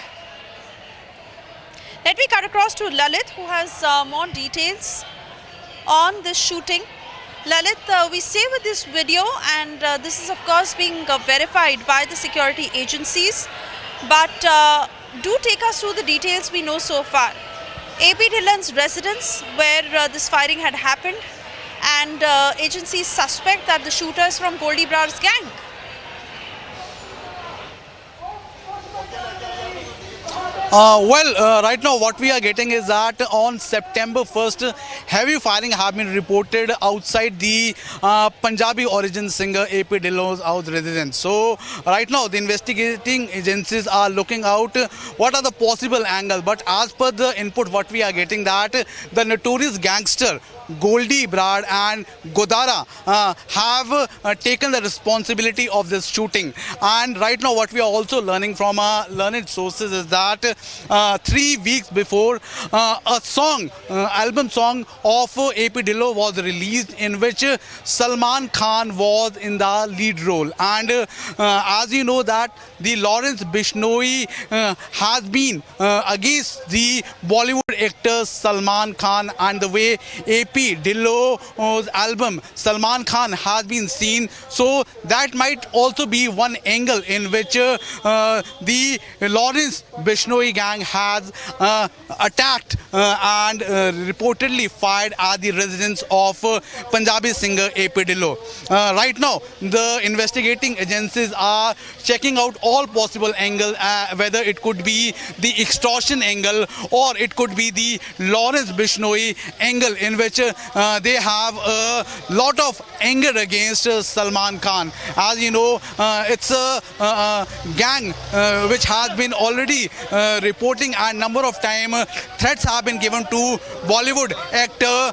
Let me cut across to Lalit, who has more details on this shooting. Lalit, we stay with this video, and this is of course being verified by the security agencies, but do take us through the details we know so far. AP Dhillon's residence, where this firing had happened, and agencies suspect that the shooter is from Goldie Brar's gang. Right now what we are getting is that on September 1st, heavy firing have been reported outside the Punjabi origin singer AP Dhillon's house residence. So right now the investigating agencies are looking out what are the possible angles, but as per the input what we are getting, that the notorious gangster Goldie Brar and Godara have taken the responsibility of this shooting. And right now what we are also learning from our learned sources is that 3 weeks before a song, album song of AP Dhillon was released, in which Salman Khan was in the lead role. And as you know that the Lawrence Bishnoi has been against the Bollywood actor Salman Khan, and the way AP Dhillon's album Salman Khan has been seen. So that might also be one angle in which the Lawrence Bishnoi gang has attacked and reportedly fired at the residence of Punjabi singer AP Dhillon. Right now the investigating agencies are checking out all possible angles, whether it could be the extortion angle or it could be the Lawrence Bishnoi angle, in which they have a lot of anger against Salman Khan. As you know, it's a gang which has been already reporting, and number of time threats have been given to Bollywood actor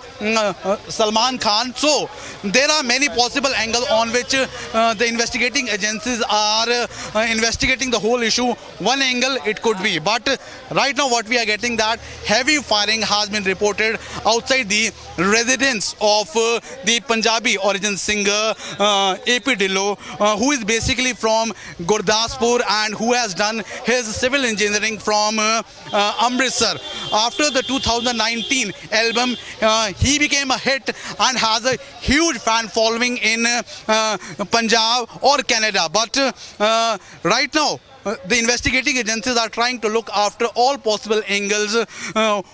Salman Khan. So there are many possible angles on which the investigating agencies are investigating the whole issue. One angle it could be, but right now what we are getting, that heavy firing has been reported outside the residence of the Punjabi origin singer AP Dhillon, who is basically from Gurdaspur and who has done his civil engineering from Amritsar. After the 2019 album, he became a hit and has a huge fan following in Punjab or Canada. But right now the investigating agencies are trying to look after all possible angles,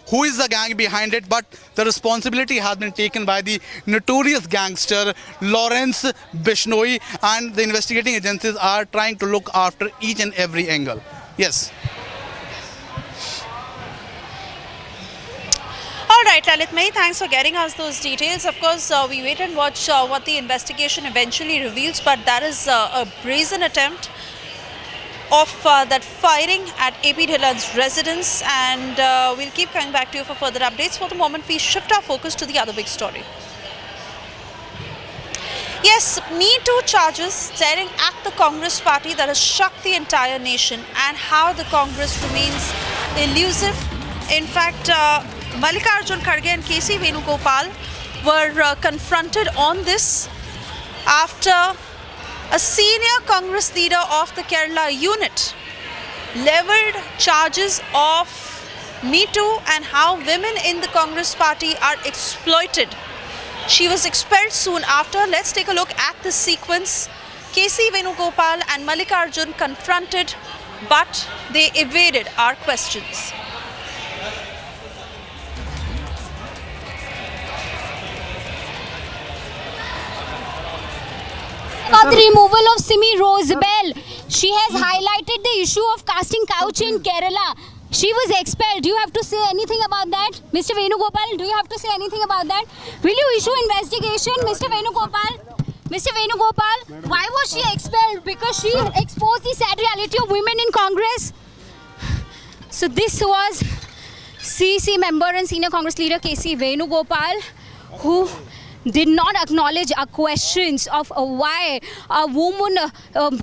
who is the gang behind it, but the responsibility has been taken by the notorious gangster Lawrence Bishnoi, and the investigating agencies are trying to look after each and every angle. Yes. All right, Lalit, many thanks for getting us those details. Of course, we wait and watch what the investigation eventually reveals, but that is a brazen attempt of that firing at AP Dhillon's residence, and we'll keep coming back to you for further updates. For the moment, we shift our focus to the other big story. Yes, Me Too charges staring at the Congress party that has shocked the entire nation, and how the Congress remains elusive. In fact, Mallikarjun Kharge and KC Venugopal were confronted on this after a senior Congress leader of the Kerala unit leveled charges of Me Too and how women in the Congress party are exploited. She was expelled soon after. Let's take a look at the sequence. KC Venugopal and Mallikarjun confronted, but they evaded our questions. About the removal of Simi Rosabelle, she has highlighted the issue of casting couch in Kerala. She was expelled. Do you have to say anything about that? Mr. Venugopal, do you have to say anything about that? Will you issue investigation, Mr. Venugopal? Mr. Venugopal, why was she expelled? Because she exposed the sad reality of women in Congress. So this was CC member and senior Congress leader KC Venugopal, who did not acknowledge our questions of why a woman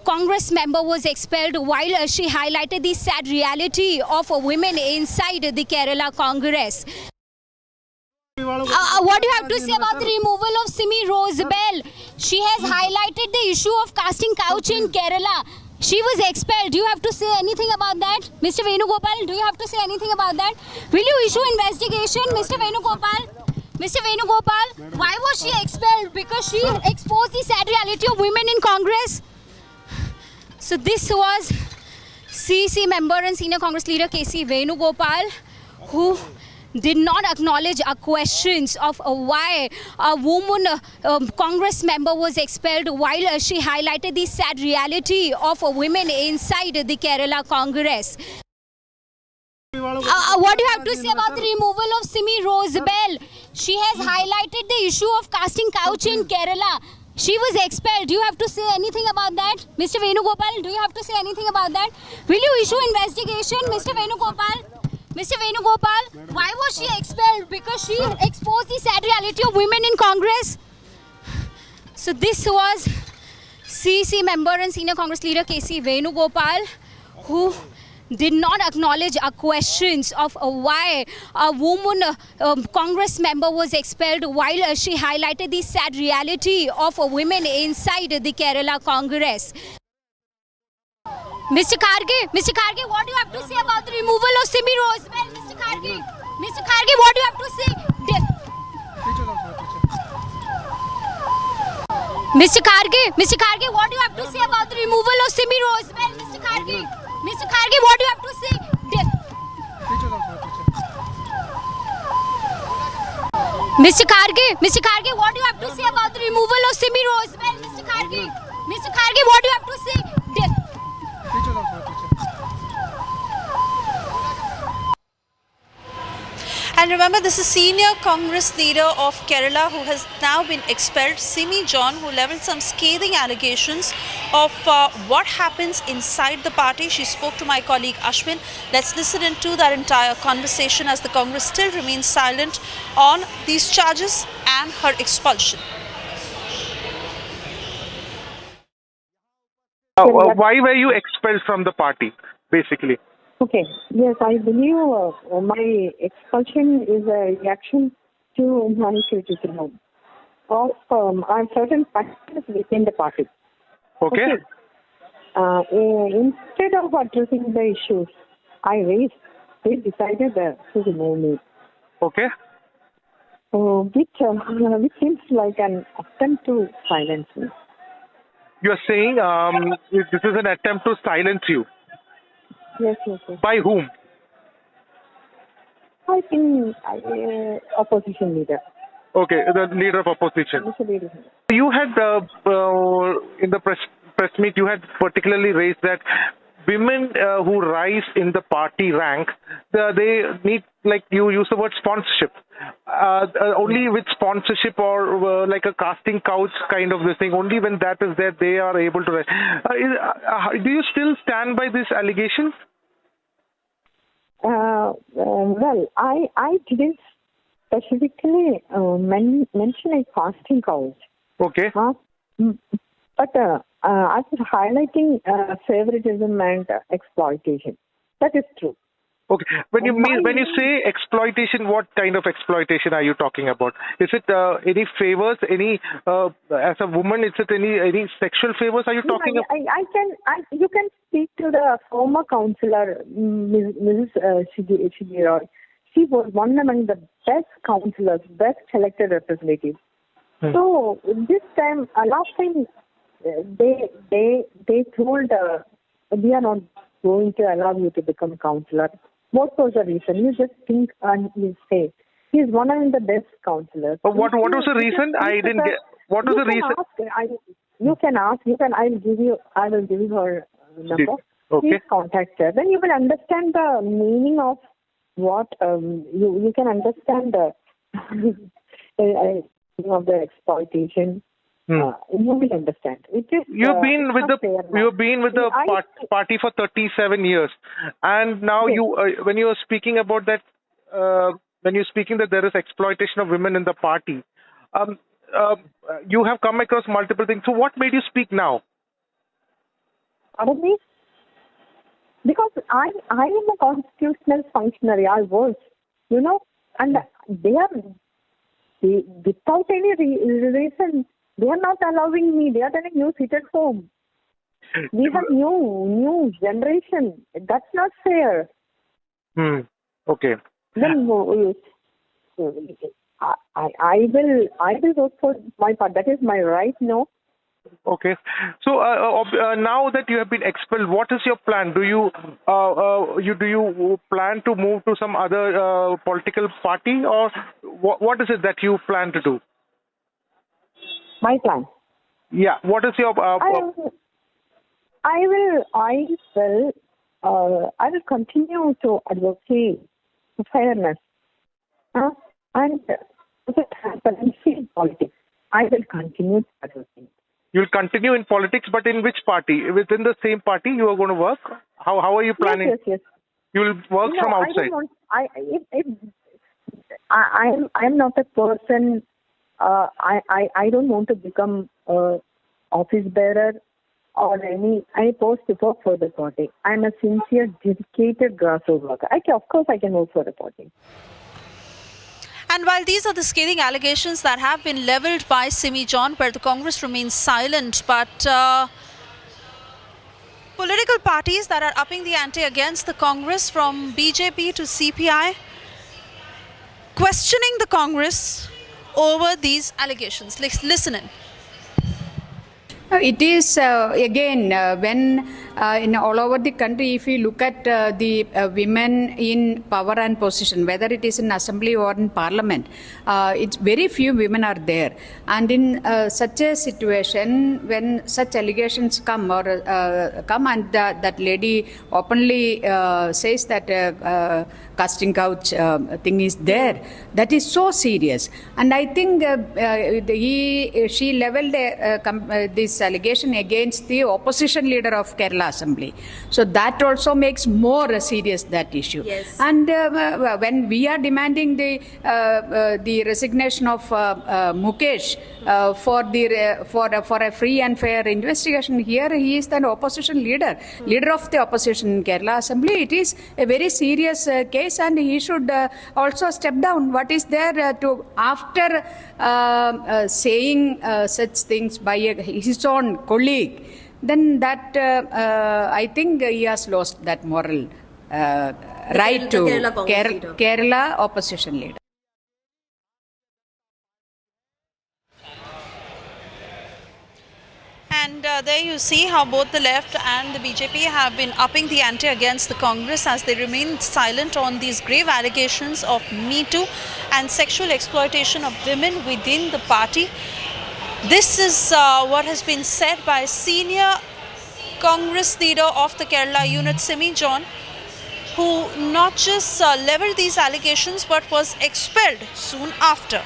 Congress member was expelled, while she highlighted the sad reality of women inside the Kerala Congress. What do you have to say about the removal of Simi Rosabelle? She has highlighted the issue of casting couch in Kerala. She was expelled. Do you have to say anything about that? Mr. Venugopal, do you have to say anything about that? Will you issue investigation, Mr. Venugopal? Mr. Venugopal, why was she expelled? Because she exposed the sad reality of women in Congress. So this was CC member and senior Congress leader KC Venugopal, who did not acknowledge our questions of why a woman Congress member was expelled, while she highlighted the sad reality of women inside the Kerala Congress. What do you have to say about the removal of Simi Rosabel? She has highlighted the issue of casting couch in Kerala. She was expelled. Do you have to say anything about that? Mr. Venugopal, do you have to say anything about that? Will you issue investigation, Mr. Venugopal? Mr. Venugopal, why was she expelled? Because she exposed the sad reality of women in Congress. So this was CC member and senior Congress leader KC Venugopal, who did not acknowledge our questions of why a woman Congress member was expelled, while she highlighted the sad reality of women inside the Kerala Congress. Mr. Kharge, what do you have to say about the removal of Simi Rosabel? Mr. Kharge, what do you have to say? Mr. Kharge, what do you have to say about the removal of Simi Rosabel? Mr. Kharge, what do you have to say? Mr. Kharge, what do you have to say about the removal of Simi Rosabel? Mr. Kharge, what do you have to say? And remember, this is senior Congress leader of Kerala who has now been expelled, Simi John, who leveled some scathing allegations of what happens inside the party. She spoke to my colleague Ashwin. Let's listen into that entire conversation as the Congress still remains silent on these charges and her expulsion. Why were you expelled from the party, basically? Okay. Yes, I believe my expulsion is a reaction to my criticism of certain practices within the party. Okay. Instead of addressing the issues they decided to remove me. Okay. Which seems like an attempt to silence me. You are saying this is an attempt to silence you. Yes. By whom? I think opposition leader. Okay, the leader of opposition. You had in the press meet, you had particularly raised that women who rise in the party rank, they need, like you use the word sponsorship. Only with sponsorship or like a casting couch kind of this thing, only when that is there, they are able to rise. Do you still stand by this allegation? Well, I didn't specifically mention a casting couch. Okay. But I was highlighting favoritism and exploitation. That is true. Okay. When you say exploitation, what kind of exploitation are you talking about? Is it any favors? Any as a woman? Is it any sexual favors? Are you talking about? You can speak to the former councillor, Mrs. Shigi Roy. She was one among the best councillors, best elected representatives. So this time, last time, they told we are not going to allow you to become councillor. What was the reason? You just think and you say. He is one of the best councillors. What was the reason? I didn't get. What was the reason? You can ask. I will give you her number. Okay. Please contact her. Then you will understand the meaning of what you can understand of the exploitation. You will understand. You've been with the party for 37 years, and now when you are speaking about that, when you're speaking that there is exploitation of women in the party, you have come across multiple things. So what made you speak now? Pardon me? Because I am a constitutional functionary. I was, and they are without any reason. They are not allowing me. They are telling you sit at home. We have new generation. That's not fair. Okay. Then I will vote for my part. That is my right. No. Okay. So now that you have been expelled, what is your plan? Do you plan to move to some other political party, or what is it that you plan to do? My plan. Yeah. What is your? I will continue to advocate fairness and transparency in politics. I will continue to advocate. You'll continue in politics, but in which party? Within the same party you are going to work? How are you planning? Yes. You will work from outside. I'm not a person. I don't want to become office bearer or any post to work for the party. I'm a sincere, dedicated grassroots worker. Of course, I can work for the party. And while these are the scathing allegations that have been levelled by Simi John, where the Congress remains silent, but political parties that are upping the ante against the Congress, from BJP to CPI, questioning the Congress over these allegations. Listen in. It is again when in all over the country, if you look at the women in power and position, whether it is in assembly or in parliament, it's very few women are there. And in such a situation, when such allegations come and that lady openly says that casting couch thing is there, that is so serious. And I think she leveled this allegation against the opposition leader of Kerala Assembly. So that also makes more serious that issue. Yes. And when we are demanding the resignation of Mukesh for a free and fair investigation, here he is an opposition leader of the opposition in Kerala Assembly. It is a very serious case, and he should also step down. What is there to, after saying such things by his own colleague, then that I think he has lost that moral right to Kerala opposition leader. And there you see how both the left and the BJP have been upping the ante against the Congress as they remain silent on these grave allegations of Me Too and sexual exploitation of women within the party. This is what has been said by senior Congress leader of the Kerala unit, Simi John, who not just levelled these allegations but was expelled soon after.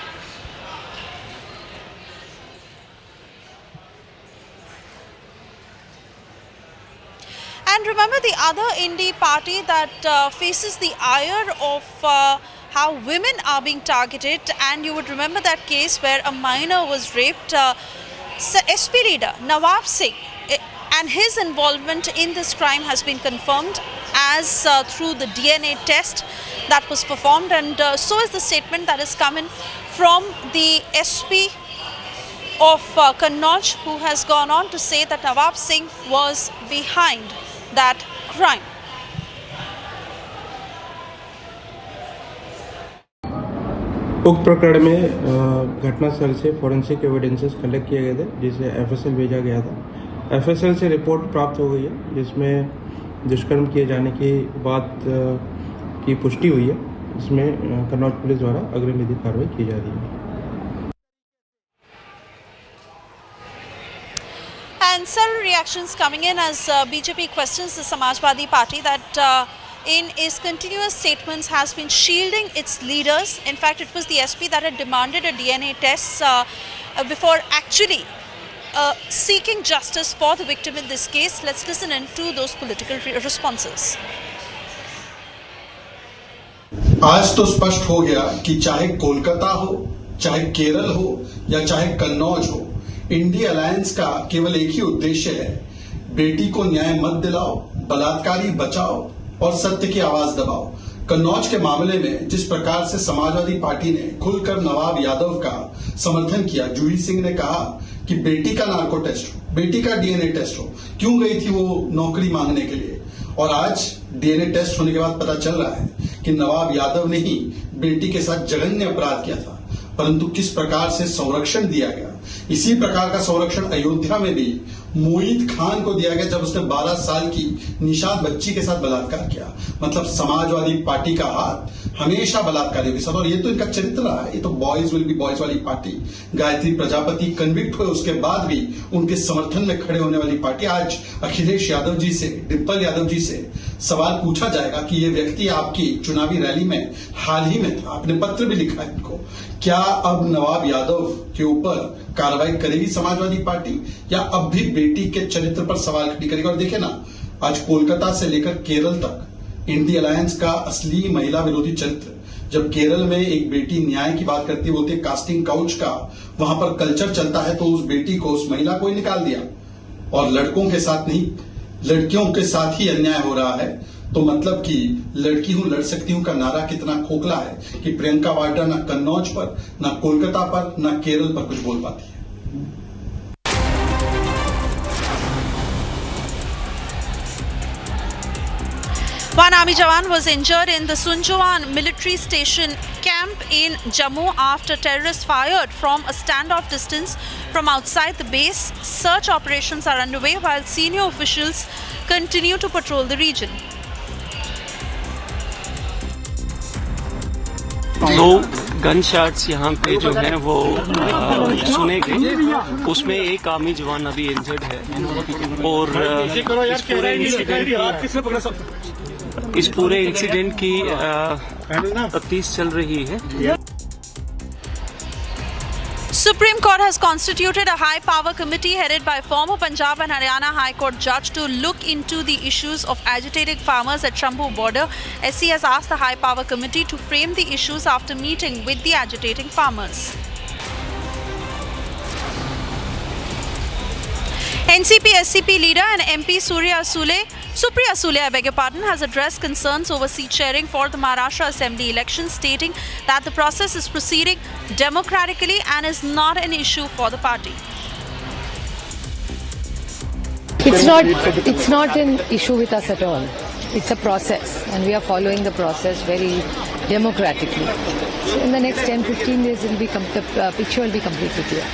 And remember, the other indie party that faces the ire of how women are being targeted, and you would remember that case where a minor was raped, SP leader Nawab Singh, and his involvement in this crime has been confirmed as through the DNA test that was performed, and so is the statement that is coming from the SP of Kannauj, who has gone on to say that Nawab Singh was behind that crime. उक्त प्रकरण में घटनास्थल से forensic evidences collect किए गए थे, जिसे FSL भेजा गया था। एफएसएल से रिपोर्ट प्राप्त हो गई है, जिसमें दुष्कर्म किए जाने की बात की पुष्टि हुई है। इसमें कन्नौज पुलिस द्वारा अग्रिम विधिक कार्रवाई की जा रही है। And several reactions coming in as BJP questions the Samajwadi Party that in its continuous statements has been shielding its leaders. In fact, it was the SP that had demanded a DNA test before actually seeking justice for the victim in this case. Let's listen in to those political responses. आज तो स्पष्ट हो गया कि चाहे कोलकाता हो, चाहे केरल हो या चाहे कन्नौज हो, इंडिया अलायंस का केवल एक ही उद्देश्य है, बेटी को न्याय मत दिलाओ, बलात्कारी बचाओ और सत्य की आवाज दबाओ। कन्नौज के मामले में जिस प्रकार से समाजवादी पार्टी ने खुलकर नवाब यादव का समर्थन किया, जूही सिंह ने कहा कि बेटी का नार्को टेस्ट हो, बेटी का डीएनए टेस्ट हो, क्यों गई थी वो नौकरी मांगने के लिए। और आज डीएनए टेस्ट होने के बाद पता चल रहा है कि नवाब यादव ने ही बेटी के साथ जघन्य अपराध किया था, परंतु किस प्रकार से संरक्षण दिया गया। इसी प्रकार का संरक्षण अयोध्या में भी मोईद खान को दिया गया जब उसने 12 साल की निषाद बच्ची के साथ बलात्कार किया। मतलब समाजवादी पार्टी का हाथ हमेशा बलात्कारियों के साथ, और ये तो इनका चरित्र रहा है। ये तो बॉयज विल बी बॉयज वाली पार्टी। गायत्री प्रजापति कन्विक्ट हुए, उसके बाद भी उनके समर्थन में खड़े होने वाली पार्टी। आज अखिलेश यादव जी से, डिम्पल यादव जी से सवाल पूछा जाएगा कि ये व्यक्ति आपकी चुनावी रैली में हाल ही में था, आपने पत्र भी लिखा है इनको, क्या अब नवाब यादव के ऊपर कार्रवाई करेगी समाजवादी पार्टी, या अब भी बेटी के चरित्र पर सवाल खड़ी करेगी। और देखे ना, आज कोलकाता से लेकर केरल तक इंडी अलायंस का असली महिला विरोधी चरित्र। जब केरल में एक बेटी न्याय की बात करती है, बोलती है कास्टिंग काउच का वहां पर कल्चर चलता है, तो उस बेटी को, उस महिला को ही निकाल दिया। और लड़कों के साथ नहीं, लड़कियों के साथ ही अन्याय हो रहा है। तो मतलब कि लड़की हूं लड़ सकती हूं का नारा कितना खोखला है कि प्रियंका वाड्रा ना कन्नौज पर, ना कोलकाता पर, ना केरल पर कुछ बोल पाती है। One army jawan was injured in the Sunjwan military station camp in Jammu after terrorists fired from a standoff distance from outside the base. Search operations are underway while senior officials continue to patrol the region. दो gun shots यहाँ पे जो हैं वो सुने गए, उसमें एक आर्मी जवान अभी इंजर्ड है। और इस पूरे इंसिडेंट की तफ्तीश चल रही है। Supreme Court has constituted a high-power committee headed by former Punjab and Haryana High Court judge to look into the issues of agitating farmers at Shambhu border. SC has asked the high-power committee to frame the issues after meeting with the agitating farmers. NCP SCP leader and MP Supriya Sule, has addressed concerns over seat sharing for the Maharashtra Assembly elections, stating that the process is proceeding democratically and is not an issue for the party. It's not an issue with us at all. It's a process, and we are following the process very democratically. So in the next 10-15 days, the picture will be completely clear.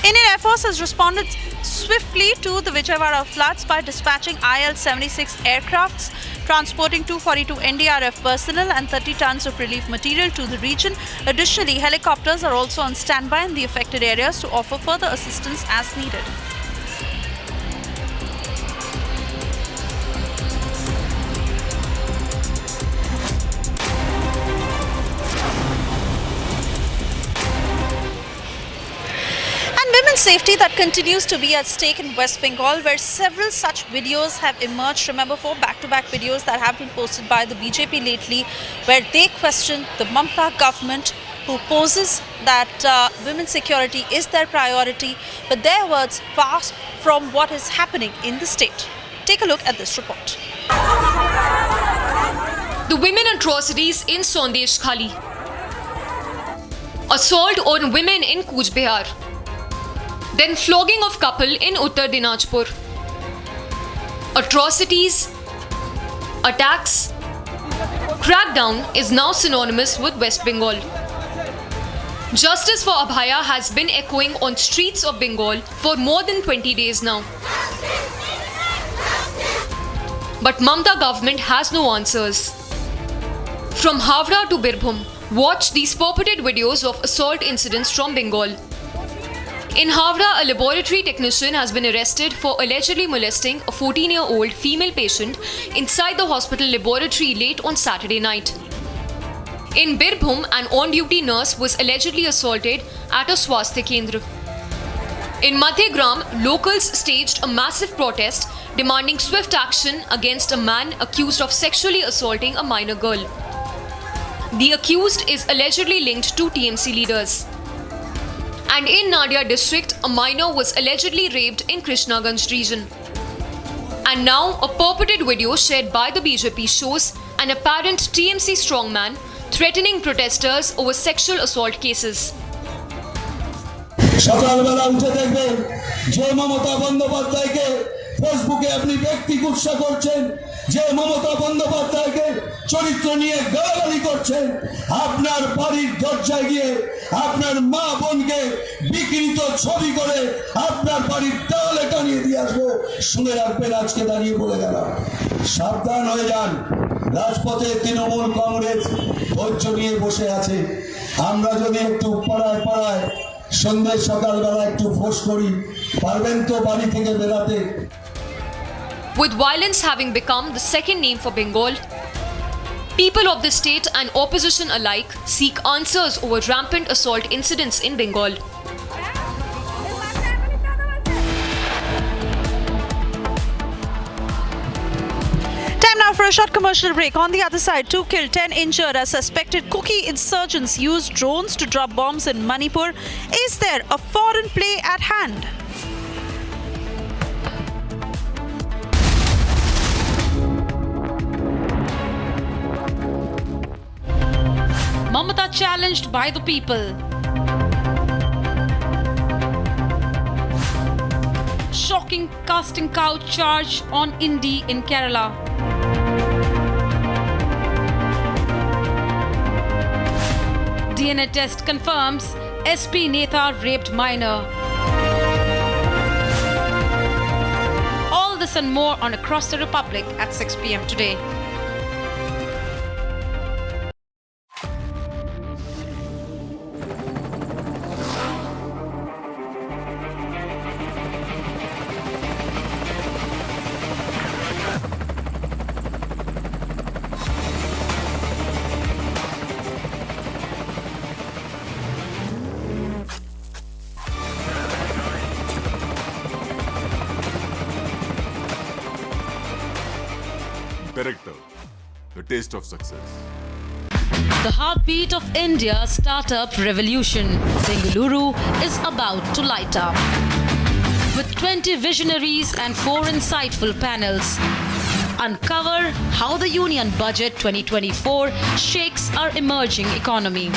Indian Air Force has responded swiftly to the Vijayawada floods by dispatching IL-76 aircrafts, transporting 242 NDRF personnel and 30 tons of relief material to the region. Additionally, helicopters are also on standby in the affected areas to offer further assistance as needed. Women's safety that continues to be at stake in West Bengal, where several such videos have emerged. Remember, 4 back-to-back videos that have been posted by the BJP lately, where they question the Mamta government, who poses that women's security is their priority, but their words far from what is happening in the state. Take a look at this report. The women atrocities in Sandesh Khali. Assault on women in Cooch Behar. Then flogging of couple in Uttar Dinajpur. Atrocities, attacks, crackdown is now synonymous with West Bengal. Justice for Abhaya has been echoing on streets of Bengal for more than 20 days now. But Mamta government has no answers. From Havra to Birbhum, watch these purported videos of assault incidents from Bengal. In Havra, a laboratory technician has been arrested for allegedly molesting a 14-year-old female patient inside the hospital laboratory late on Saturday night. In Birbhum, an on-duty nurse was allegedly assaulted at a Swasthya Kendra. In Madhyagram, locals staged a massive protest demanding swift action against a man accused of sexually assaulting a minor girl. The accused is allegedly linked to TMC leaders. And in Nadia district, a minor was allegedly raped in Krishnaganj region. And now, a purported video shared by the BJP shows an apparent TMC strongman threatening protesters over sexual assault cases. সকালবেলা উঠে দেখবেন যে মমতা বন্দ্যোপাধ্যায়কে ফেসবুকে আপনি ব্যক্তি গুৎসা করছেন, যে মমতা বন্দ্যোপাধ্যায়কে চরিত্র নিয়ে গালাগালি করছেন, আপনার বাড়ির দরজায় গিয়ে আপনার মা বোনকে বিকৃত ছবি করে আপনার বাড়ির দেওয়ালে টানিয়ে দিয়ে আসবো। শুনে রাখবেন, আজকে দাঁড়িয়ে বলে গেলাম, সাবধান হয়ে যান। রাজপথে তৃণমূল কংগ্রেস ধৈর্য নিয়ে বসে আছে। আমরা যদি একটু পাড়ায় পাড়ায় সন্ধ্যে সকালবেলা একটু ফোর্স করি, পারবেন তো বাড়ি থেকে বেরাতে? With violence having become the second name for Bengal, people of the state and opposition alike seek answers over rampant assault incidents in Bengal. Time now for a short commercial break. On the other side, 2 killed, 10 injured as suspected cookie insurgents used drones to drop bombs in Manipur. Is there a foreign play at hand? Mamata challenged by the people. Shocking casting couch charge on Indi in Kerala. DNA test confirms SP Netha raped minor. All this and more on Across the Republic at 6 p.m. today. Director, the taste of success. The heartbeat of India's startup revolution, Bengaluru, is about to light up. With 20 visionaries and 4 insightful panels, uncover how the Union Budget 2024 shakes our emerging economy.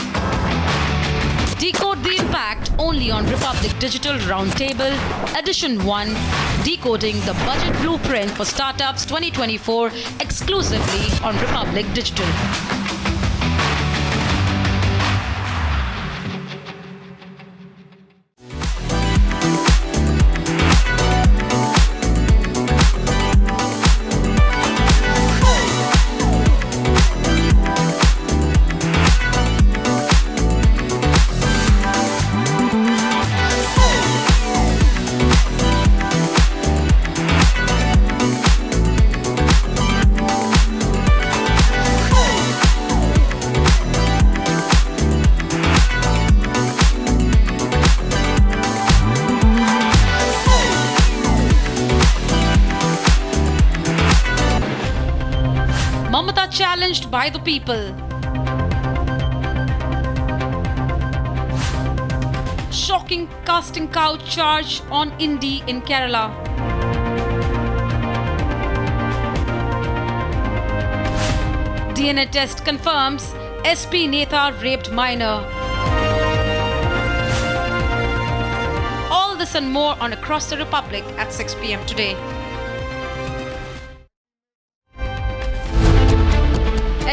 Decode the impact only on Republic Digital Roundtable, Edition 1, Decoding the Budget Blueprint for Startups 2024, exclusively on Republic Digital. Mamata challenged by the people. Shocking casting couch charge on Indi in Kerala. DNA test confirms SP Netha raped minor. All this and more on Across the Republic at 6 p.m. today.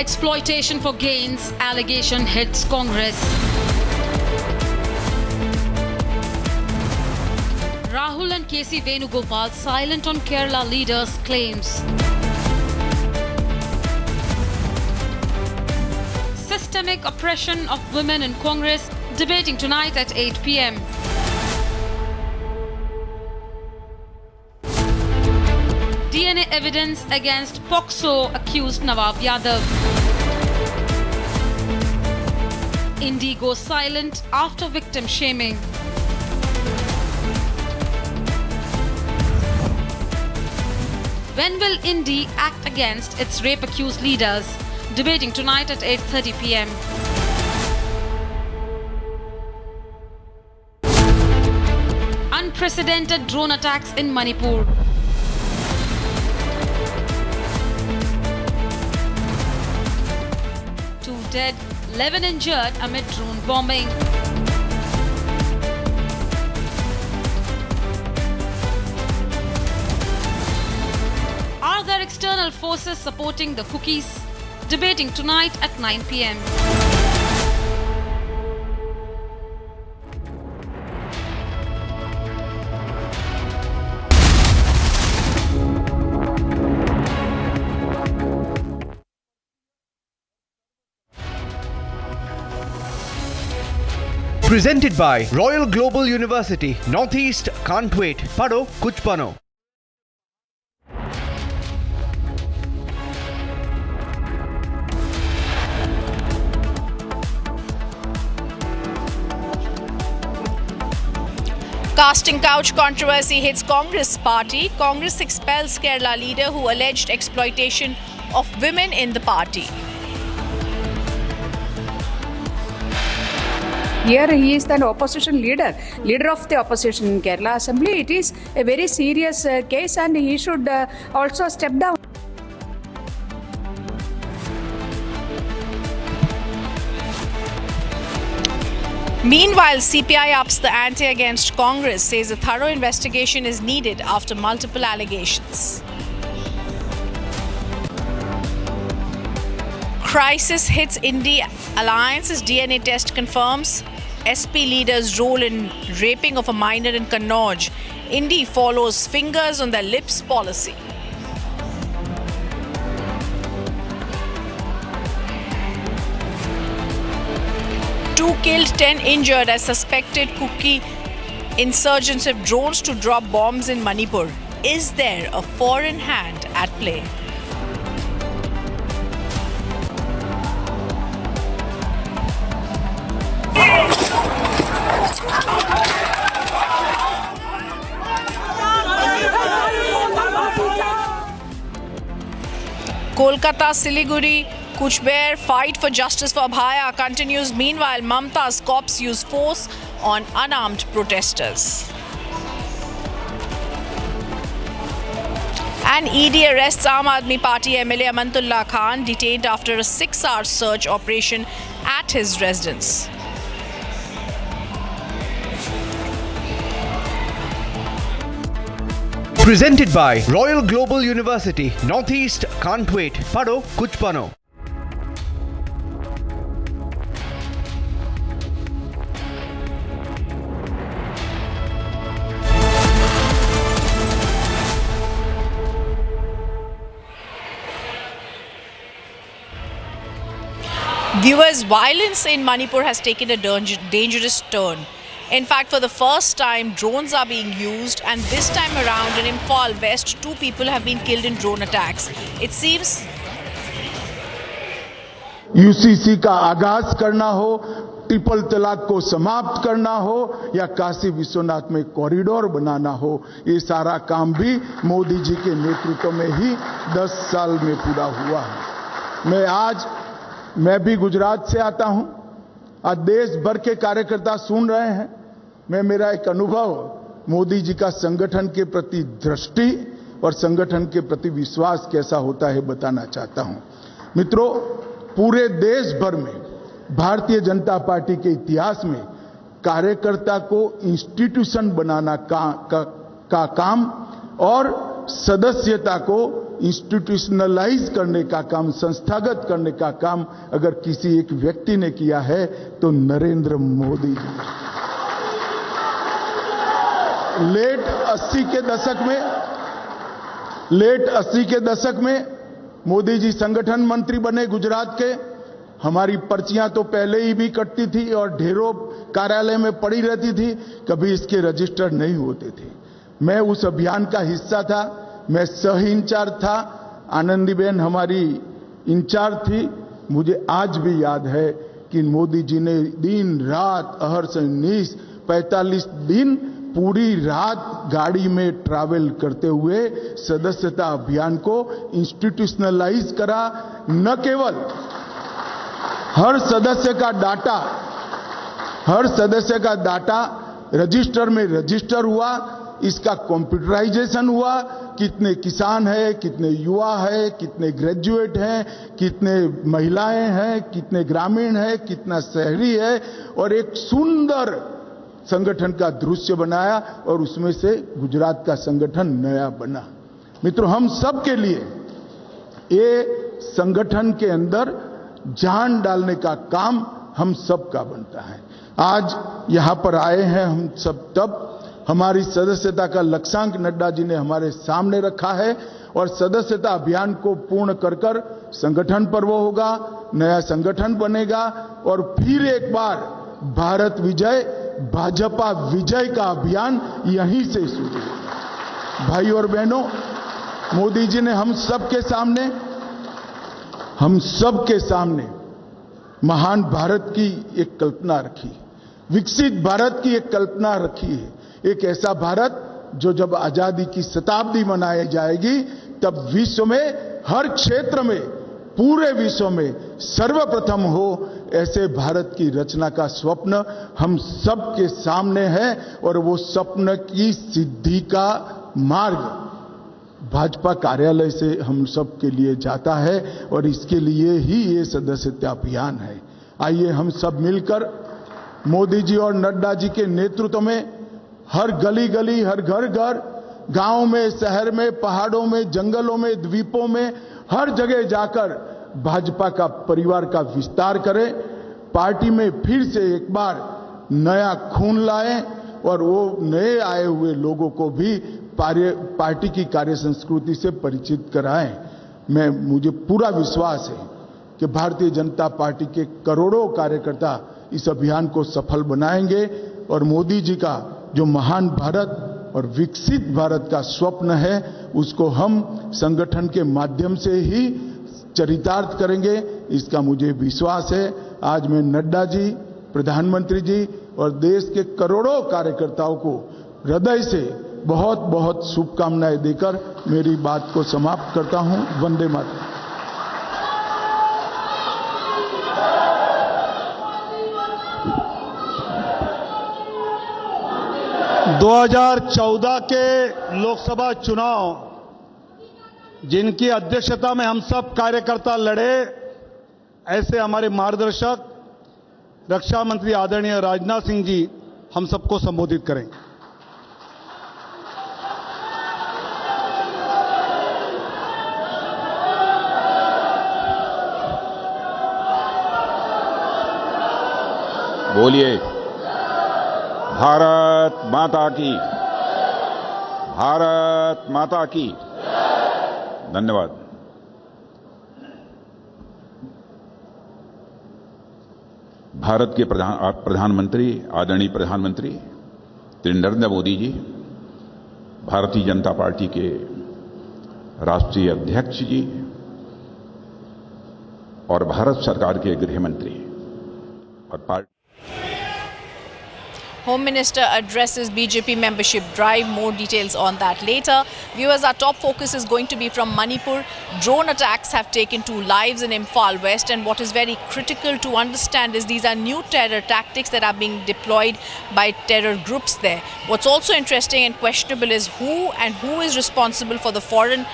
Exploitation for gains, allegation hits Congress. Rahul and KC Venugopal silent on Kerala leaders' claims. Systemic oppression of women in Congress, debating tonight at 8 p.m. DNA evidence against POCSO accused Nawab Yadav. Indi goes silent after victim shaming. When will Indi act against its rape-accused leaders? Debating tonight at 8:30 p.m. Unprecedented drone attacks in Manipur. 2 dead, 11 injured amid drone bombing. forces supporting the cookies, debating tonight at 9 p.m. Presented by Royal Global University, Northeast can't wait. Pado kuch bano. Casting couch controversy hits Congress party. Congress expels Kerala leader who alleged exploitation of women in the party. Here he is the opposition leader of the opposition in Kerala Assembly. It is a very serious case and he should also step down. Meanwhile, CPI ups the ante against Congress, says a thorough investigation is needed after multiple allegations. Crisis hits India. Alliance's DNA test confirms SP leader's role in raping of a minor in Kannauj. Indy follows fingers on their lips policy. Two killed, 10 injured as suspected Kuki insurgents have drones to drop bombs in Manipur. Is there a foreign hand at play? Kolkata, Siliguri, Kuchbehar fight for justice for Abhaya continues. Meanwhile, Mamta's cops use force on unarmed protesters. And ED arrests Aam Aadmi Party MLA Amanatullah Khan, detained after a 6-hour search operation at his residence. Presented by Royal Global University, Northeast can't wait. Pado kuch bano. Viewers, violence in Manipur has taken a dangerous turn. In fact, for the first time, drones are being used, and this time around in Imphal West, 2 people have been killed in drone attacks. It seems UCC का आगाज करना हो, triple तलाक को समाप्त करना हो या काशी विश्वनाथ में कॉरिडोर बनाना हो, ये सारा काम भी मोदी जी के नेतृत्व में ही 10 साल में पूरा हुआ है। मैं भी गुजरात से आता हूं। आज देश भर के कार्यकर्ता सुन रहे हैं। मेरा एक अनुभव मोदी जी का संगठन के प्रति दृष्टि और संगठन के प्रति विश्वास कैसा होता है बताना चाहता हूं। मित्रों, पूरे देश भर में भारतीय जनता पार्टी के इतिहास में कार्यकर्ता को इंस्टीट्यूशन बनाना का काम और सदस्यता को इंस्टीट्यूशनलाइज करने का काम, संस्थागत करने का काम अगर किसी एक व्यक्ति ने किया है तो नरेंद्र मोदी जी। लेट 80 के दशक में मोदी जी संगठन मंत्री बने गुजरात के। हमारी पर्चियां तो पहले ही भी कटती थी और ढेरों कार्यालय में पड़ी रहती थी, कभी इसके रजिस्टर नहीं होते थे। मैं उस अभियान का हिस्सा था, मैं सह इंचार्ज था, आनंदीबेन हमारी इंचार्ज थी। मुझे आज भी याद है कि मोदी जी ने दिन रात अहर्ष निश 45 दिन पूरी रात गाड़ी में ट्रैवल करते हुए सदस्यता अभियान को इंस्टीट्यूशनलाइज करा। न केवल हर सदस्य का डाटा रजिस्टर में रजिस्टर हुआ, इसका कंप्यूटराइजेशन हुआ। कितने किसान हैं, कितने युवा हैं, कितने ग्रेजुएट हैं, कितने महिलाएं हैं, कितने ग्रामीण हैं, कितना शहरी है, और एक सुंदर संगठन का दृश्य बनाया और उसमें से गुजरात का संगठन नया बना। मित्रों, हम सब के लिए ये संगठन के अंदर जान डालने का काम हम सब का बनता है। आज यहां पर आए हैं हम सब, तब हमारी सदस्यता का लक्ष्यांक नड्डा जी ने हमारे सामने रखा है और सदस्यता अभियान को पूर्ण कर कर संगठन पर्व होगा, नया संगठन बनेगा और फिर एक बार भारत विजय, भाजपा विजय का अभियान यहीं से शुरू होगा। भाई और बहनों, मोदी जी ने हम सबके सामने महान भारत की एक कल्पना रखी, विकसित भारत की एक कल्पना रखी है। एक ऐसा भारत जो जब आजादी की शताब्दी मनाई जाएगी तब विश्व में हर क्षेत्र में, पूरे विश्व में सर्वप्रथम हो, ऐसे भारत की रचना का स्वप्न हम सबके सामने है और वो स्वप्न की सिद्धि का मार्ग भाजपा कार्यालय से हम सब के लिए जाता है और इसके लिए ही ये सदस्यता अभियान है। आइए हम सब मिलकर मोदी जी और नड्डा जी के नेतृत्व में हर गली गली, हर घर घर, गांव में, शहर में, पहाड़ों में, जंगलों में, द्वीपों में, हर जगह जाकर भाजपा का परिवार का विस्तार करें, पार्टी में फिर से एक बार नया खून लाएं और वो नए आए हुए लोगों को भी पार्टी की कार्य संस्कृति से परिचित कराएं। मुझे पूरा विश्वास है कि भारतीय जनता पार्टी के करोड़ों कार्यकर्ता इस अभियान को सफल बनाएंगे और मोदी जी का जो महान भारत और विकसित भारत का स्वप्न है उसको हम संगठन के माध्यम से ही चरितार्थ करेंगे, इसका मुझे विश्वास है। आज मैं नड्डा जी, प्रधानमंत्री जी और देश के करोड़ों कार्यकर्ताओं को हृदय से बहुत बहुत शुभकामनाएं देकर मेरी बात को समाप्त करता हूं। वंदे मातरम। 2014 के लोकसभा चुनाव जिनकी अध्यक्षता में हम सब कार्यकर्ता लड़े, ऐसे हमारे मार्गदर्शक रक्षा मंत्री आदरणीय राजनाथ सिंह जी हम सबको संबोधित करेंगे। बोलिए भारत माता की, भारत माता की। धन्यवाद। भारत के प्रधानमंत्री, आदरणीय प्रधानमंत्री श्री नरेंद्र मोदी जी, भारतीय जनता पार्टी के राष्ट्रीय अध्यक्ष जी और भारत सरकार के गृह मंत्री और party Home Minister addresses BJP membership drive. More details on that later. Viewers, our top focus is going to be from Manipur. Drone attacks have taken 2 lives in Imphal West, and what is very critical to understand is these are new terror tactics that are being deployed by terror groups there. What's also interesting and questionable is who is responsible for the foreign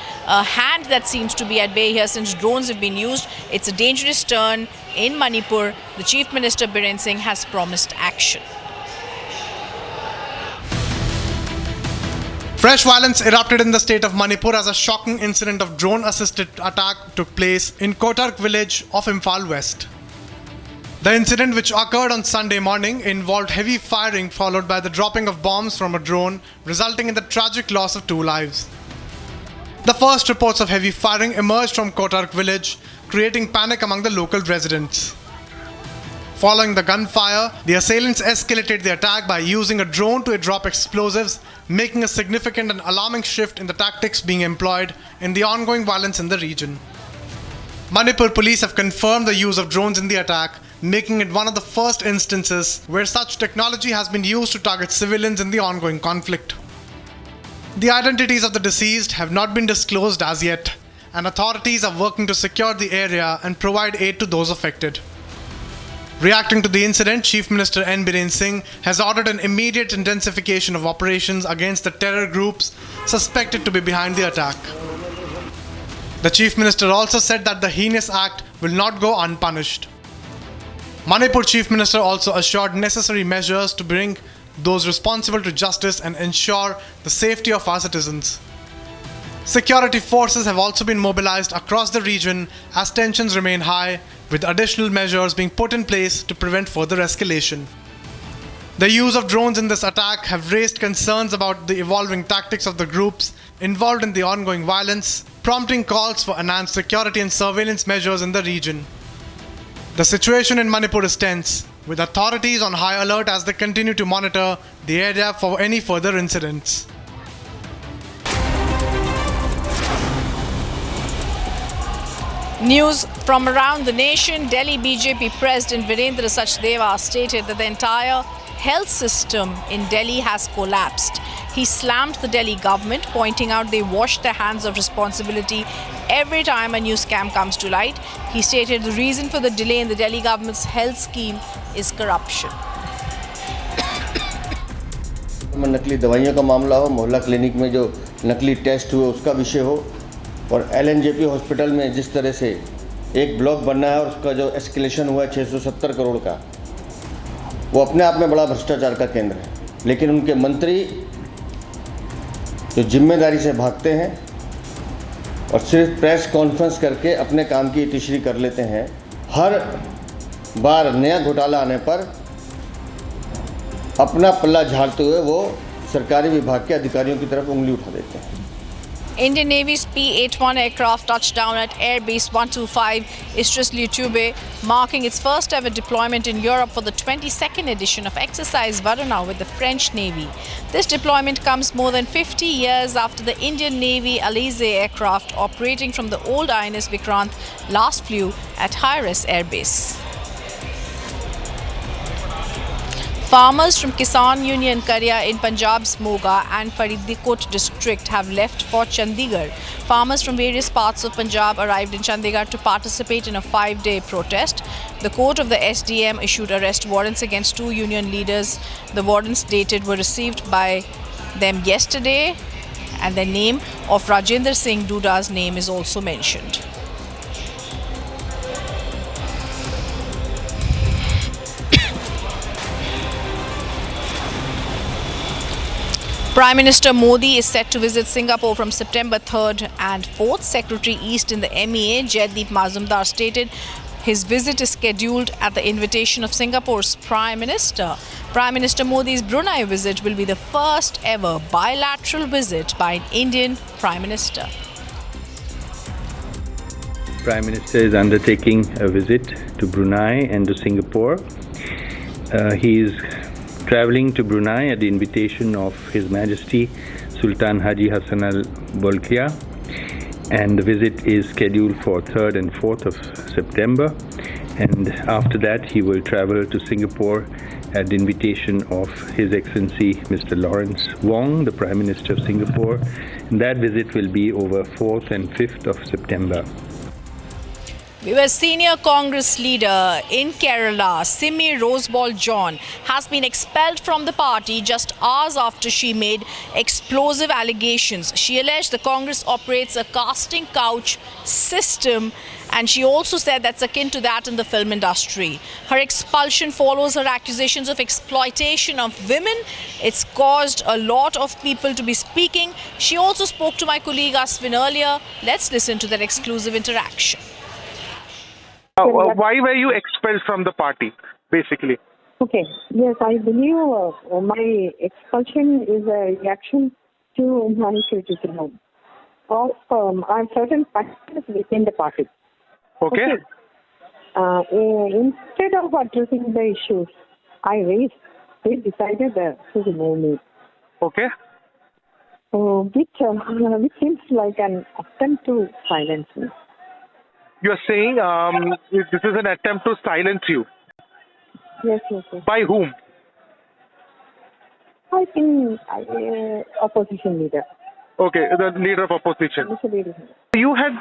hand that seems to be at bay here since drones have been used. It's a dangerous turn in Manipur. The Chief Minister Biren Singh has promised action. Fresh violence erupted in the state of Manipur as a shocking incident of drone-assisted attack took place in Kotark village of Imphal West. The incident, which occurred on Sunday morning, involved heavy firing followed by the dropping of bombs from a drone, resulting in the tragic loss of 2 lives. The first reports of heavy firing emerged from Kotark village, creating panic among the local residents. Following the gunfire, the assailants escalated the attack by using a drone to drop explosives, making a significant and alarming shift in the tactics being employed in the ongoing violence in the region. Manipur police have confirmed the use of drones in the attack, making it one of the first instances where such technology has been used to target civilians in the ongoing conflict. The identities of the deceased have not been disclosed as yet, and authorities are working to secure the area and provide aid to those affected. Reacting to the incident, Chief Minister N. Biren Singh has ordered an immediate intensification of operations against the terror groups suspected to be behind the attack. The Chief Minister also said that the heinous act will not go unpunished. Manipur Chief Minister also assured necessary measures to bring those responsible to justice and ensure the safety of our citizens. Security forces have also been mobilized across the region as tensions remain high, with additional measures being put in place to prevent further escalation. The use of drones in this attack have raised concerns about the evolving tactics of the groups involved in the ongoing violence, prompting calls for enhanced security and surveillance measures in the region. The situation in Manipur is tense, with authorities on high alert as they continue to monitor the area for any further incidents. News from around the nation. Delhi BJP President Virendra Sachdeva stated that the entire health system in Delhi has collapsed. He slammed the Delhi government, pointing out they wash their hands of responsibility every time a new scam comes to light. He stated the reason for the delay in the Delhi government's health scheme is corruption. नकली दवाइयों का मामला हो, मोहल्ला clinic में जो नकली test हुए उसका विषय हो, और LNJP हॉस्पिटल में जिस तरह से एक ब्लॉक बनना है और उसका जो एस्केलेशन हुआ है 670 करोड़ का, वो अपने आप में बड़ा भ्रष्टाचार का केंद्र है। लेकिन उनके मंत्री जो जिम्मेदारी से भागते हैं और सिर्फ प्रेस कॉन्फ्रेंस करके अपने काम की टिशरी कर लेते हैं, हर बार नया घोटाला आने पर अपना पल्ला झाड़ते हुए वो सरकारी विभाग के अधिकारियों की तरफ उंगली उठा देते हैं। Indian Navy's P-81 aircraft touched down at Air Base 125 Istris-Lutube, marking its first ever deployment in Europe for the 22nd edition of Exercise Varuna with the French Navy. This deployment comes more than 50 years after the Indian Navy Alizé aircraft operating from the old INS Vikrant last flew at High-Res Air Base. Farmers from Kisan Union Karya in Punjab's Moga and Faridikot district have left for Chandigarh. Farmers from various parts of Punjab arrived in Chandigarh to participate in a 5-day protest. The court of the SDM issued arrest warrants against 2 union leaders. The warrants dated were received by them yesterday, and the name of Rajendra Singh Duda's name is also mentioned. Prime Minister Modi is set to visit Singapore from September 3rd and 4th. Secretary East in the MEA, Jaideep Mazumdar, stated his visit is scheduled at the invitation of Singapore's Prime Minister. Prime Minister Modi's Brunei visit will be the first ever bilateral visit by an Indian Prime Minister. Prime Minister is undertaking a visit to Brunei and to Singapore. He is travelling to Brunei at the invitation of His Majesty Sultan Haji Hassan Al Bolkiah, and the visit is scheduled for 3rd and 4th of September, and after that he will travel to Singapore at the invitation of His Excellency Mr. Lawrence Wong, the Prime Minister of Singapore, and that visit will be over 4th and 5th of September. We were senior Congress leader in Kerala, Simi Roseball John, has been expelled from the party just hours after she made explosive allegations. She alleged the Congress operates a casting couch system, and she also said that's akin to that in the film industry. Her expulsion follows her accusations of exploitation of women. It's caused a lot of people to be speaking. She also spoke to my colleague Aswin earlier. Let's listen to that exclusive interaction. Why were you expelled from the party, basically? Okay. Yes, I believe my expulsion is a reaction to my criticism of certain factors within the party. Okay. Instead of addressing the issues I raised, they decided to remove me. Okay. Which seems like an attempt to silence me. You're saying this is an attempt to silence you. Yes. By whom? I think opposition leader. Okay, the leader of opposition. You had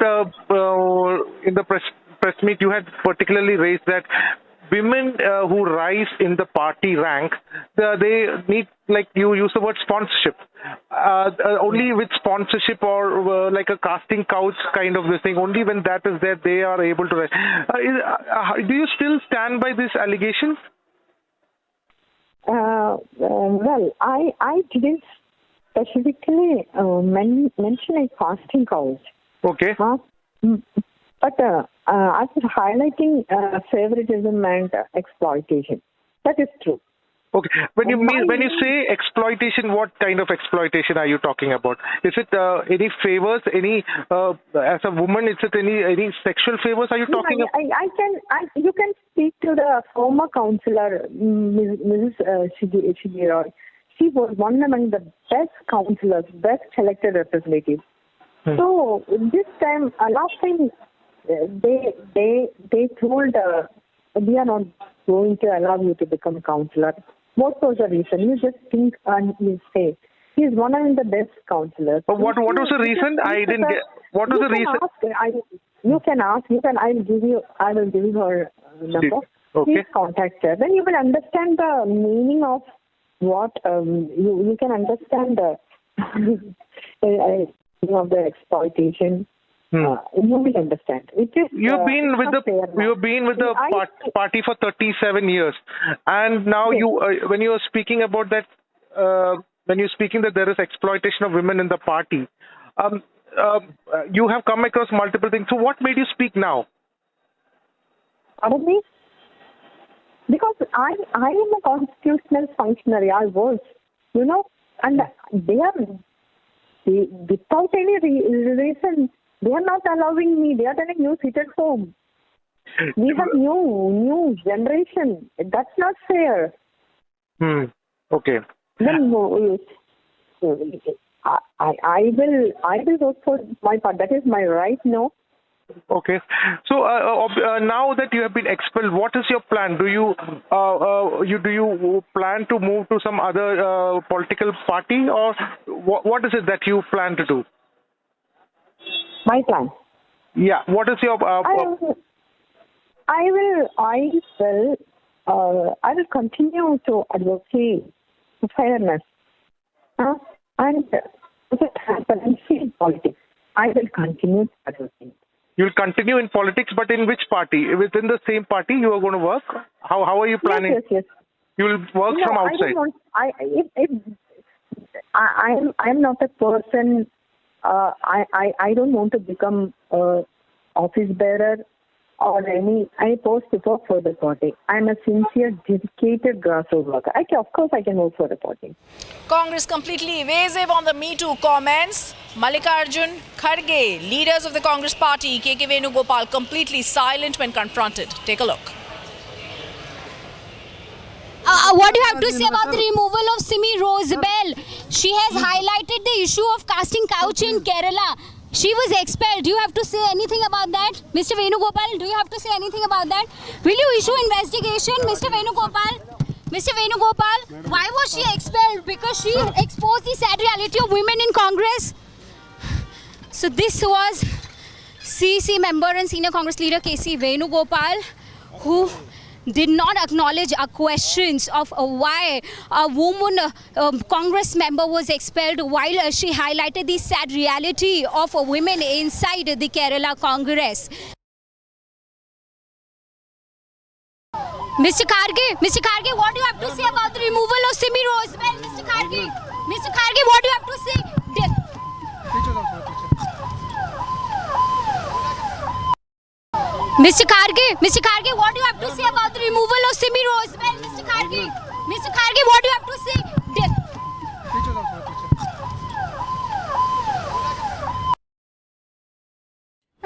in the press meet, you had particularly raised that women who rise in the party rank, they need, like you use the word sponsorship. Only with sponsorship or like a casting couch kind of this thing, only when that is there, they are able to rise. Do you still stand by this allegation? Well, I didn't specifically mention a casting couch. Okay. But I was highlighting favoritism and exploitation. That is true. Okay. When you say exploitation, what kind of exploitation are you talking about? Is it any favors? Any as a woman? Is it any sexual favors? Are you talking about? You can speak to the former councillor, Mrs. Shigi Roy. She was one among the best councillors, best elected representatives. So this time, last time, they told we are not going to allow you to become councillor. What was the reason? You just think and you say he is one of the best councillors. But what was the reason? I didn't get. What was the reason? You can ask. I will give you her number. Okay. Please contact her. Then you will understand the meaning of what you can understand of the exploitation. You will understand. You've been with the party for 37 years, and now when you are speaking about that, when you're speaking that there is exploitation of women in the party, you have come across multiple things. So what made you speak now? Pardon me? Because I am a constitutional functionary. I was, and they are without any reason. They are not allowing me. They are telling you sit at home. We have new generation. That's not fair. Okay. Then I will vote for my part. That is my right. No. Okay. So now that you have been expelled, what is your plan? Do you plan to move to some other political party, or what is it that you plan to do? My plan. Yeah. What is your? I will continue to advocate fairness and transparency in politics. I will continue to advocate. You will continue in politics, but in which party? Within the same party you are going to work? How are you planning? Yes. You will work from outside. I'm not a person. I don't want to become office bearer or any post to work for the party. I'm a sincere, dedicated grassroots worker. Of course, I can work for the party. Congress completely evasive on the Me Too comments. Mallikarjun Kharge, leaders of the Congress party, K.K. Venugopal, completely silent when confronted. Take a look. What do you have to say about the removal of Simi Rosabel? She has highlighted the issue of casting couch in Kerala. She was expelled. Do you have to say anything about that? Mr. Venugopal, do you have to say anything about that? Will you issue investigation, Mr. Venugopal? Mr. Venugopal, why was she expelled? Because she exposed the sad reality of women in Congress. So this was CC member and senior Congress leader K.C. Venugopal, who did not acknowledge our questions of why a woman Congress member was expelled, while she highlighted the sad reality of women inside the Kerala Congress. Mr. Kharge, what do you have to say about the removal of Simi Rosabel? Mr. Kharge, what do you have to say? Mr. Kharge, what do you have to say about the removal of Simi Rosabel? Mr. Kharge, what do you have to say?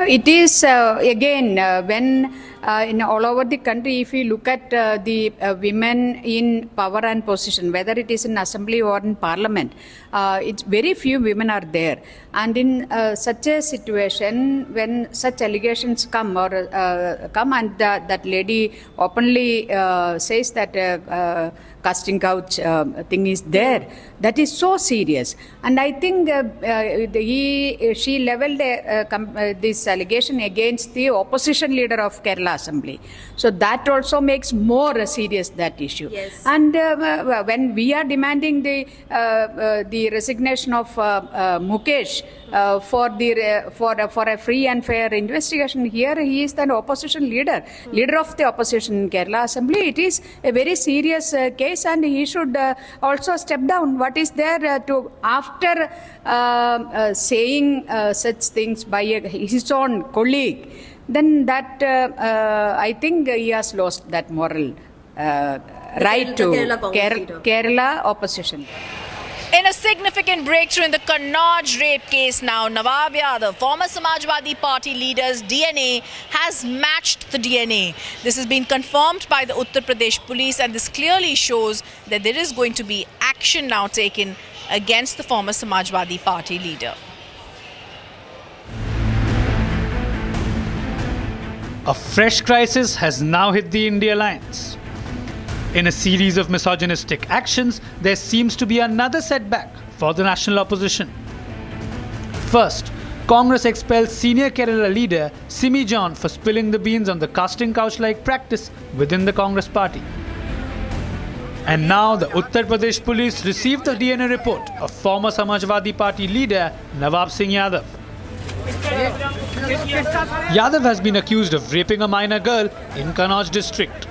It is again when in all over the country, if you look at the women in power and position, whether it is in assembly or in parliament, it's very few women are there. And in such a situation, when such allegations come and that lady openly says that casting couch thing is there, that is so serious. And I think she leveled this allegation against the opposition leader of Kerala Assembly. So that also makes more serious that issue. Yes. And when we are demanding the resignation of Mukesh for a free and fair investigation, here he is the opposition leader of the opposition in Kerala Assembly. It is a very serious case. case and he should also step down. What is there to, after saying such things by his own colleague, then that I think he has lost that moral right to Kerala opposition. In a significant breakthrough in the Kannauj rape case now, Nawab Yadav, former Samajwadi Party leader's DNA has matched the DNA. This has been confirmed by the Uttar Pradesh police, and this clearly shows that there is going to be action now taken against the former Samajwadi Party leader. A fresh crisis has now hit the India alliance. In a series of misogynistic actions, there seems to be another setback for the national opposition. First, Congress expels senior Kerala leader Simi John for spilling the beans on the casting couch-like practice within the Congress party. And now the Uttar Pradesh police received the DNA report of former Samajwadi Party leader Nawab Singh Yadav. Yadav has been accused of raping a minor girl in Kannauj district.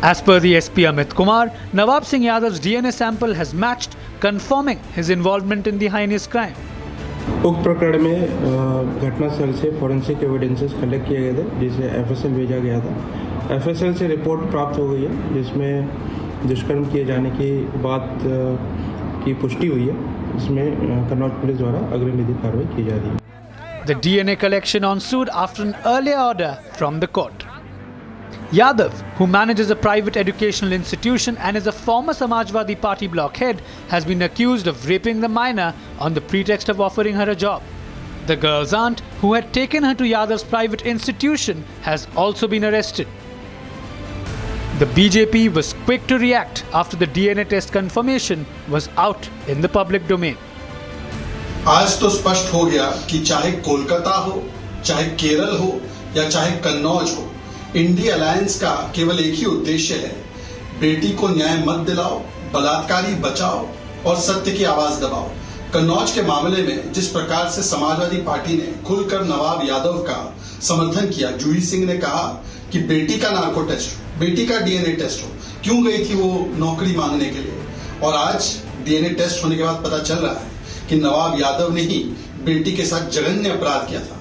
As per the SP Amit Kumar, Nawab Singh Yadav's DNA sample has matched, confirming his involvement in the heinous crime. उक्त प्रकरण में घटनास्थल से forensic evidences collect किए गए थे, जिसे FSL भेजा गया था। एफएसएल से रिपोर्ट प्राप्त हो गई है, जिसमें दुष्कर्म किए जाने की बात की पुष्टि हुई है। इसमें कन्नौज पुलिस द्वारा अग्रिम विधिक कार्रवाई की जा रही है। The DNA collection ensued after an earlier order from the court. Yadav, who manages a private educational institution and is a former Samajwadi Party bloc head, has been accused of raping the minor on the pretext of offering her a job. The girl's aunt, who had taken her to Yadav's private institution, has also been arrested. The BJP was quick to react after the DNA test confirmation was out in the public domain. आज तो स्पष्ट हो गया कि चाहे कोलकाता हो, चाहे केरल हो या चाहे कन्नौज हो, इंडिया अलायंस का केवल एक ही उद्देश्य है, बेटी को न्याय मत दिलाओ, बलात्कारी बचाओ और सत्य की आवाज दबाओ। कन्नौज के मामले में जिस प्रकार से समाजवादी पार्टी ने खुलकर नवाब यादव का समर्थन किया, जूही सिंह ने कहा कि बेटी का नार्को टेस्ट हो, बेटी का डीएनए टेस्ट हो, क्यों गई थी वो नौकरी मांगने के लिए, और आज डीएनए टेस्ट होने के बाद पता चल रहा है कि नवाब यादव ने ही बेटी के साथ जघन्य अपराध किया था।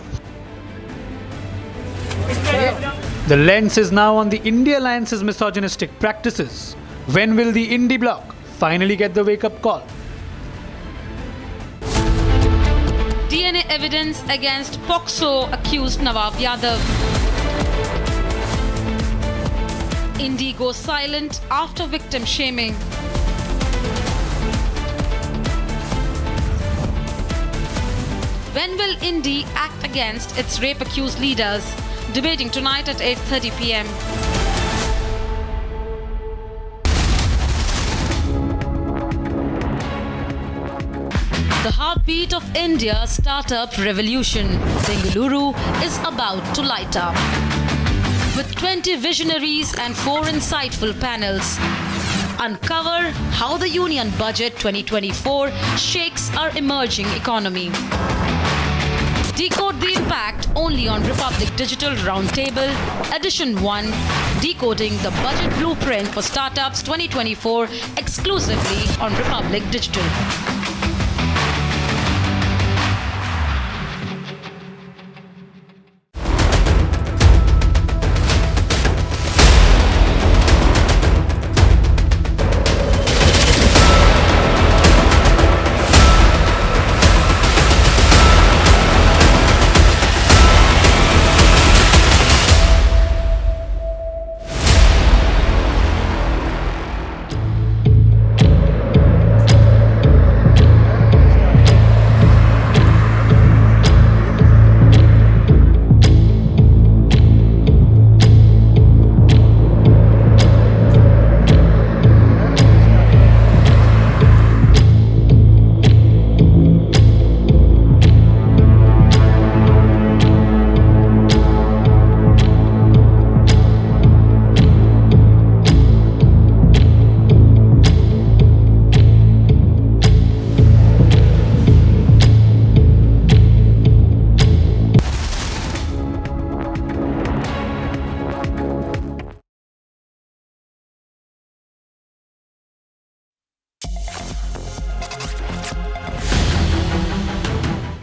The lens is now on the India alliance's misogynistic practices. When will the Indie bloc finally get the wake-up call? DNA evidence against POCSO accused Nawab Yadav. Indie goes silent after victim shaming. When will Indie act against its rape-accused leaders? Debating tonight at 8:30 p.m. The heartbeat of India's startup revolution, Bengaluru, is about to light up. With 20 visionaries and 4 insightful panels, uncover how the Union Budget 2024 shakes our emerging economy. Decode the impact only on Republic Digital Roundtable, Edition 1, Decoding the Budget Blueprint for Startups 2024, exclusively on Republic Digital.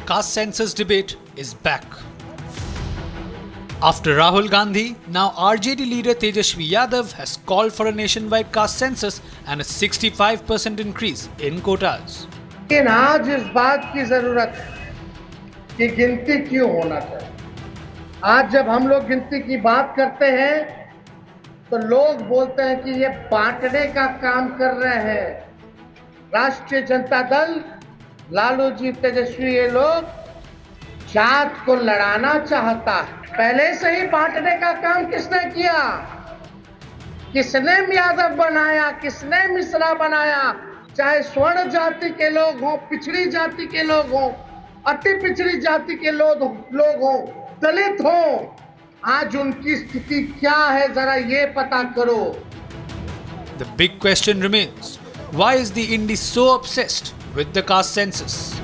caste census debate is back. After Rahul Gandhi, now RJD leader Tejashwi Yadav has called for a nationwide caste census and a 65% increase in quotas. लेकिन आज इस बात की जरूरत है कि गिनती क्यों होना चाहिए। आज जब हम लोग गिनती की बात करते हैं तो लोग बोलते हैं कि ये बांटने का काम कर रहे हैं। राष्ट्रीय जनता दल, लालू जी, तेजस्वी, ये लोग जात को लड़ाना चाहता है। पहले से ही बांटने का काम किसने किया? किसने यादव बनाया, किसने मिश्रा बनाया? चाहे स्वर्ण जाति के लोग हों, पिछड़ी जाति के लोग हों, अति पिछड़ी जाति के लोग हों, दलित हों, आज उनकी स्थिति क्या है जरा ये पता करो। The big question remains, why is the Indi so obsessed with the caste census?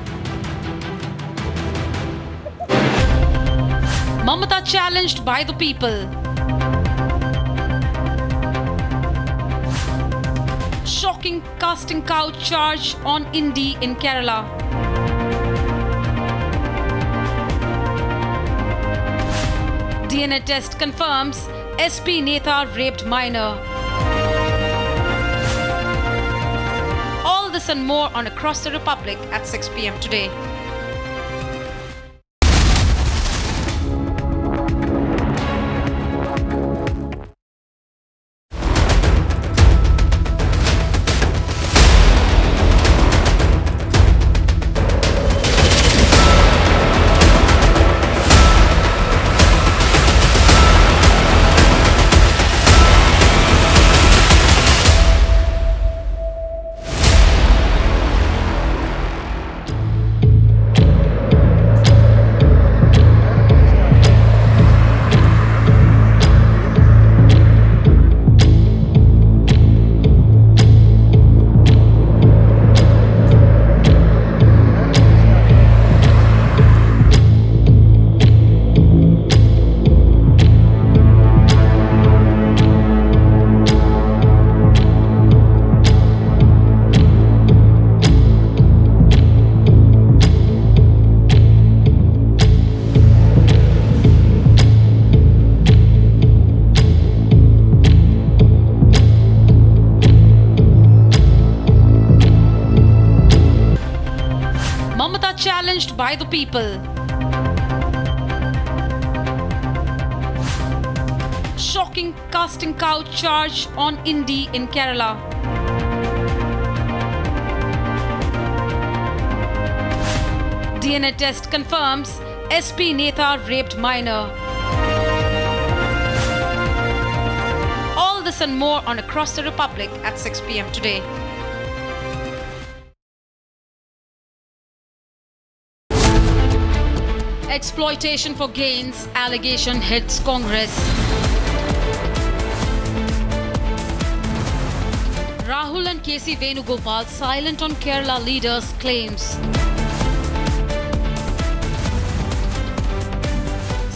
Mamata challenged by the people. Shocking casting couch charge on Indi in Kerala. DNA test confirms SP Neta raped minor. All this and more on Across the Republic at 6 p.m. today. Challenged by the people. Shocking casting couch charge on Indi in Kerala. DNA test confirms SP Neta raped minor. All this and more on Across the Republic at 6 p.m. today. Exploitation for gains, allegation hits Congress. Rahul and KC Venugopal silent on Kerala leaders' claims.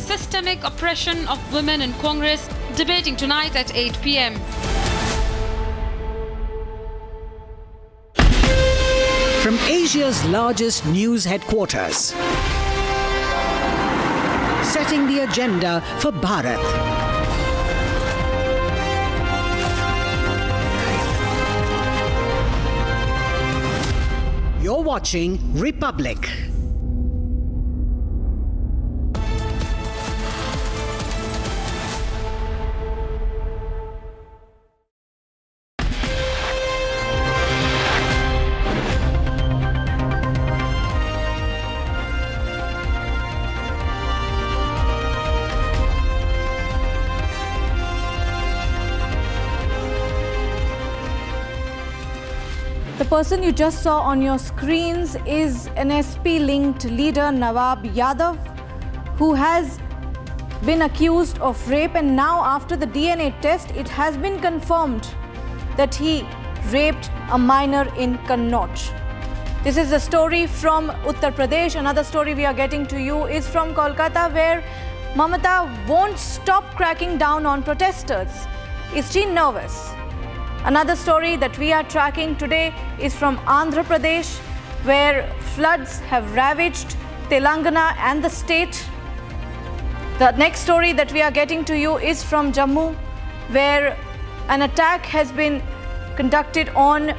Systemic oppression of women in Congress, debating tonight at 8 p.m. From Asia's largest news headquarters, setting the agenda for Bharat. You're watching Republic. The person you just saw on your screens is an SP-linked leader, Nawab Yadav, who has been accused of rape, and now after the DNA test, it has been confirmed that he raped a minor in Kannauj. This is a story from Uttar Pradesh. Another story we are getting to you is from Kolkata, where Mamata won't stop cracking down on protesters. Is she nervous? Another story that we are tracking today is from Andhra Pradesh, where floods have ravaged Telangana and the state. The next story that we are getting to you is from Jammu, where an attack has been conducted on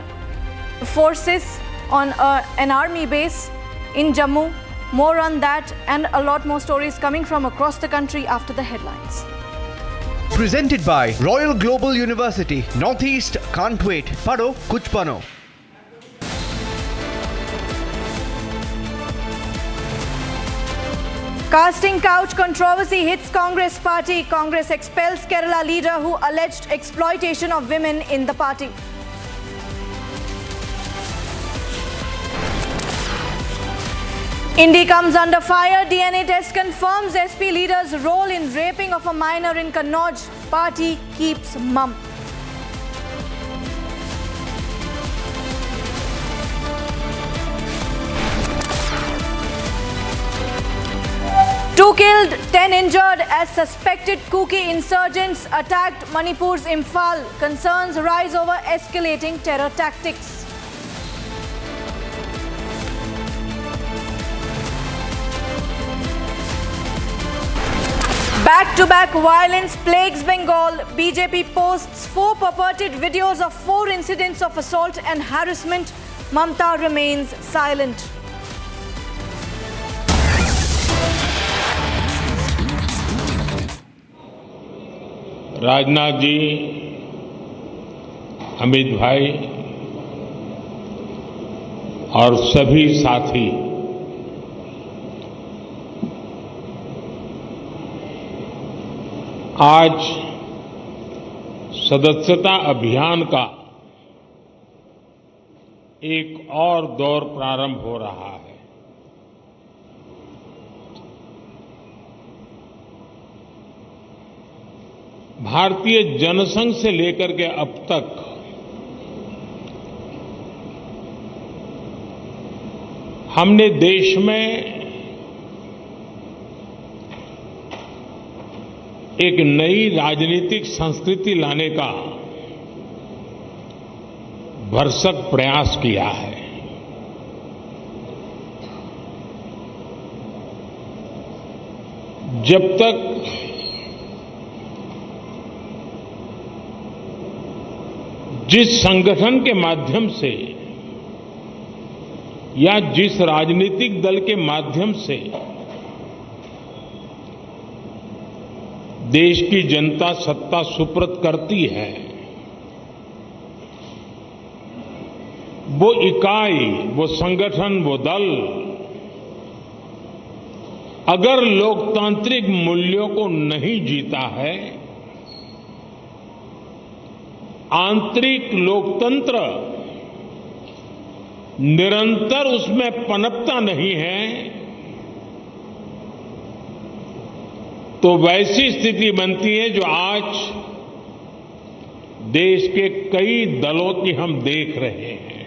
forces on an army base in Jammu. More on that and a lot more stories coming from across the country after the headlines. Presented by Royal Global University. Northeast can't wait. Pado kuch bano. Casting couch controversy hits Congress party. Congress expels Kerala leader who alleged exploitation of women in the party. Indy comes under fire. DNA test confirms SP leader's role in raping of a minor in Kannauj. Party keeps mum. Two killed, 10 injured as suspected Kuki insurgents attacked Manipur's Imphal. Concerns rise over escalating terror tactics. Back-to-back violence plagues Bengal. BJP posts 4 purported videos of 4 incidents of assault and harassment. Mamta remains silent. Rajnath ji, Amit भाई और सभी साथी आज सदस्यता अभियान का एक और दौर प्रारंभ हो रहा है। भारतीय जनसंघ से लेकर के अब तक हमने देश में एक नई राजनीतिक संस्कृति लाने का भरसक प्रयास किया है। जब तक जिस संगठन के माध्यम से या जिस राजनीतिक दल के माध्यम से देश की जनता सत्ता सुपुर्द करती है, वो इकाई, वो संगठन, वो दल अगर लोकतांत्रिक मूल्यों को नहीं जीता है, आंतरिक लोकतंत्र निरंतर उसमें पनपता नहीं है, तो वैसी स्थिति बनती है जो आज देश के कई दलों की हम देख रहे हैं।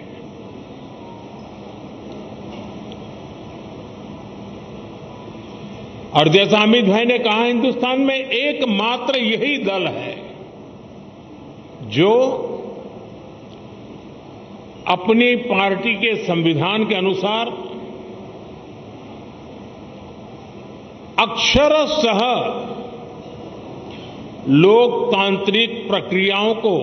और जैसा अमित भाई ने कहा, हिंदुस्तान में एकमात्र यही दल है जो अपनी पार्टी के संविधान के अनुसार अक्षरशः लोकतांत्रिक प्रक्रियाओं को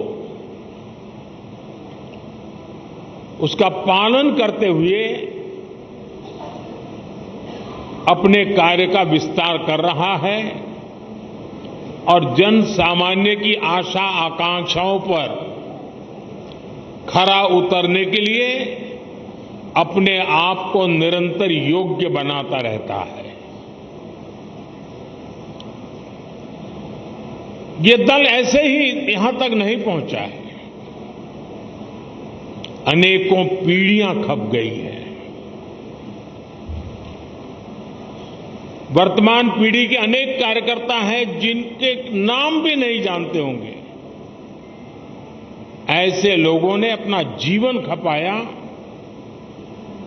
उसका पालन करते हुए अपने कार्य का विस्तार कर रहा है और जन सामान्य की आशा आकांक्षाओं पर खरा उतरने के लिए अपने आप को निरंतर योग्य बनाता रहता है। ये दल ऐसे ही यहां तक नहीं पहुंचा है, अनेकों पीढ़ियां खप गई है। वर्तमान पीढ़ी के अनेक कार्यकर्ता हैं जिनके नाम भी नहीं जानते होंगे। ऐसे लोगों ने अपना जीवन खपाया,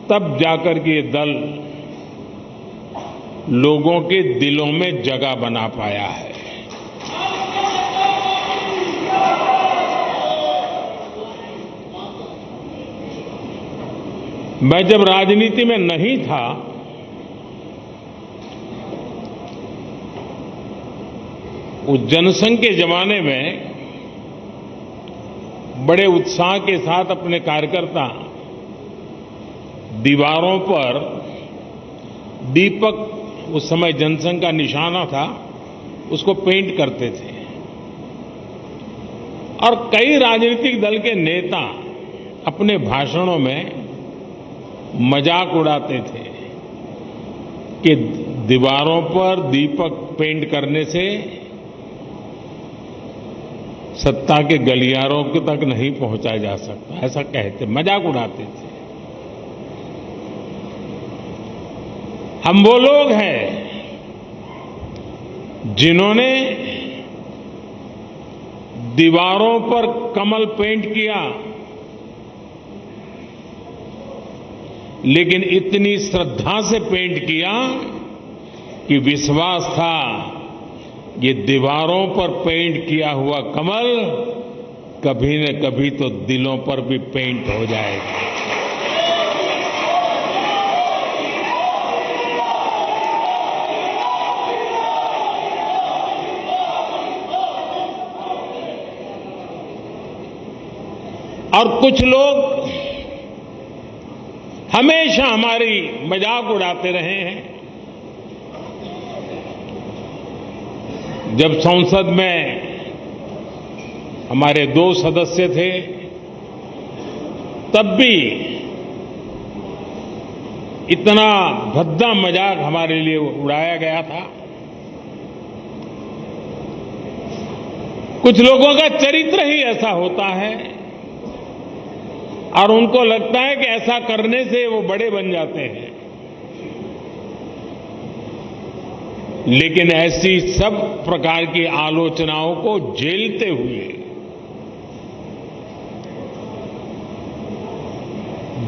तब जाकर के ये दल लोगों के दिलों में जगह बना पाया है। मैं जब राजनीति में नहीं था उस जनसंघ के जमाने में बड़े उत्साह के साथ अपने कार्यकर्ता दीवारों पर दीपक, उस समय जनसंघ का निशाना था, उसको पेंट करते थे। और कई राजनीतिक दल के नेता अपने भाषणों में मजाक उड़ाते थे कि दीवारों पर दीपक पेंट करने से सत्ता के गलियारों तक नहीं पहुंचा जा सकता, ऐसा कहते, मजाक उड़ाते थे। हम वो लोग हैं जिन्होंने दीवारों पर कमल पेंट किया, लेकिन इतनी श्रद्धा से पेंट किया कि विश्वास था ये दीवारों पर पेंट किया हुआ कमल कभी न कभी तो दिलों पर भी पेंट हो जाएगा। और कुछ लोग हमेशा हमारी मजाक उड़ाते रहे हैं। जब संसद में हमारे 2 सदस्य थे, तब भी इतना भद्दा मजाक हमारे लिए उड़ाया गया था। कुछ लोगों का चरित्र ही ऐसा होता है और उनको लगता है कि ऐसा करने से वो बड़े बन जाते हैं। लेकिन ऐसी सब प्रकार की आलोचनाओं को झेलते हुए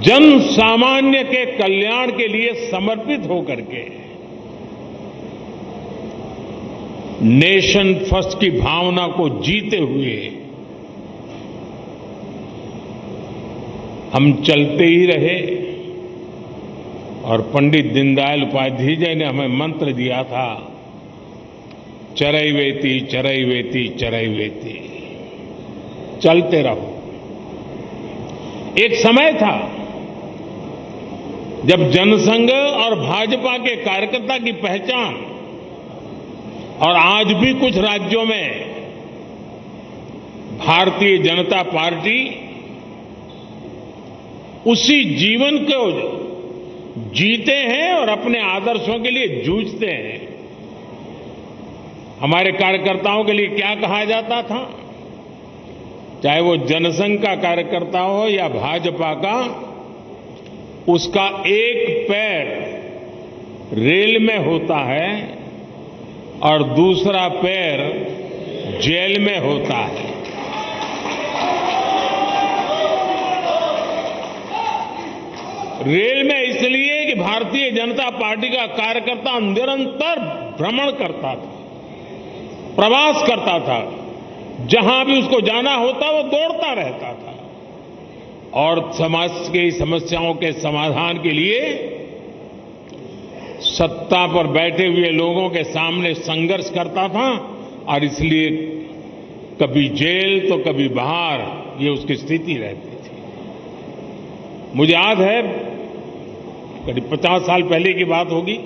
जन सामान्य के कल्याण के लिए समर्पित होकर के नेशन फर्स्ट की भावना को जीते हुए हम चलते ही रहे। और पंडित दीनदयाल उपाध्याय जी ने हमें मंत्र दिया था, चरैवेति चरैवेति चरैवेति, चलते रहो। एक समय था जब जनसंघ और भाजपा के कार्यकर्ता की पहचान, और आज भी कुछ राज्यों में भारतीय जनता पार्टी उसी जीवन को जीते हैं और अपने आदर्शों के लिए जूझते हैं। हमारे कार्यकर्ताओं के लिए क्या कहा जाता था, चाहे वो जनसंघ का कार्यकर्ता हो या भाजपा का, उसका एक पैर रेल में होता है और दूसरा पैर जेल में होता है। रेल में इसलिए कि भारतीय जनता पार्टी का कार्यकर्ता निरंतर भ्रमण करता था, प्रवास करता था, जहां भी उसको जाना होता वो दौड़ता रहता था और समाज की समस्याओं के समाधान के लिए सत्ता पर बैठे हुए लोगों के सामने संघर्ष करता था। और इसलिए कभी जेल तो कभी बाहर, ये उसकी स्थिति रहती थी। मुझे याद है करीब 50 साल पहले की बात होगी,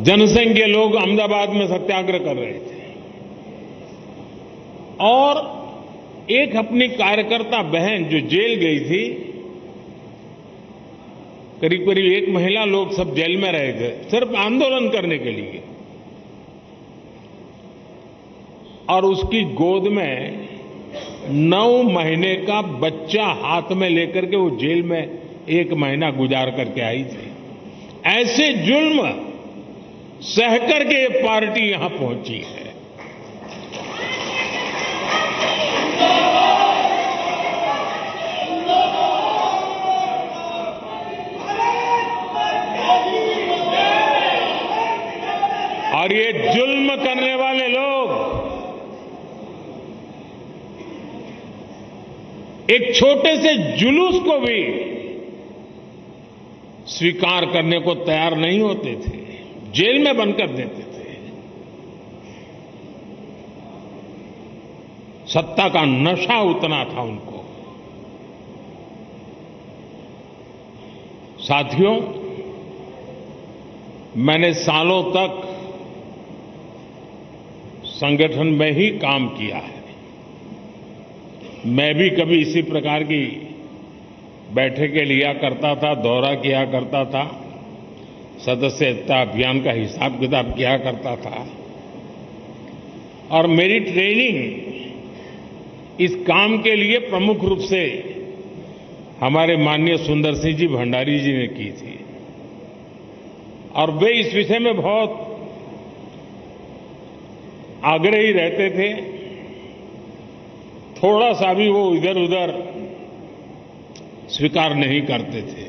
जनसंघ के लोग अहमदाबाद में सत्याग्रह कर रहे थे और एक अपनी कार्यकर्ता बहन जो जेल गई थी, करीब करीब 1 महीना लोग सब जेल में रहे थे सिर्फ आंदोलन करने के लिए, और उसकी गोद में 9 महीने का बच्चा हाथ में लेकर के वो जेल में 1 महीना गुजार करके आई थी। ऐसे जुल्म सहकर के ये पार्टी यहां पहुंची है। और ये जुल्म करने वाले लोग एक छोटे से जुलूस को भी स्वीकार करने को तैयार नहीं होते थे, जेल में बंद कर देते थे। सत्ता का नशा उतना था उनको। साथियों, मैंने सालों तक संगठन में ही काम किया है। मैं भी कभी इसी प्रकार की बैठकें लिया करता था, दौरा किया करता था, सदस्यता अभियान का हिसाब किताब किया करता था। और मेरी ट्रेनिंग इस काम के लिए प्रमुख रूप से हमारे माननीय सुंदर सिंह जी भंडारी जी ने की थी। और वे इस विषय में बहुत आग्रही रहते थे। थोड़ा सा भी वो इधर उधर स्वीकार नहीं करते थे।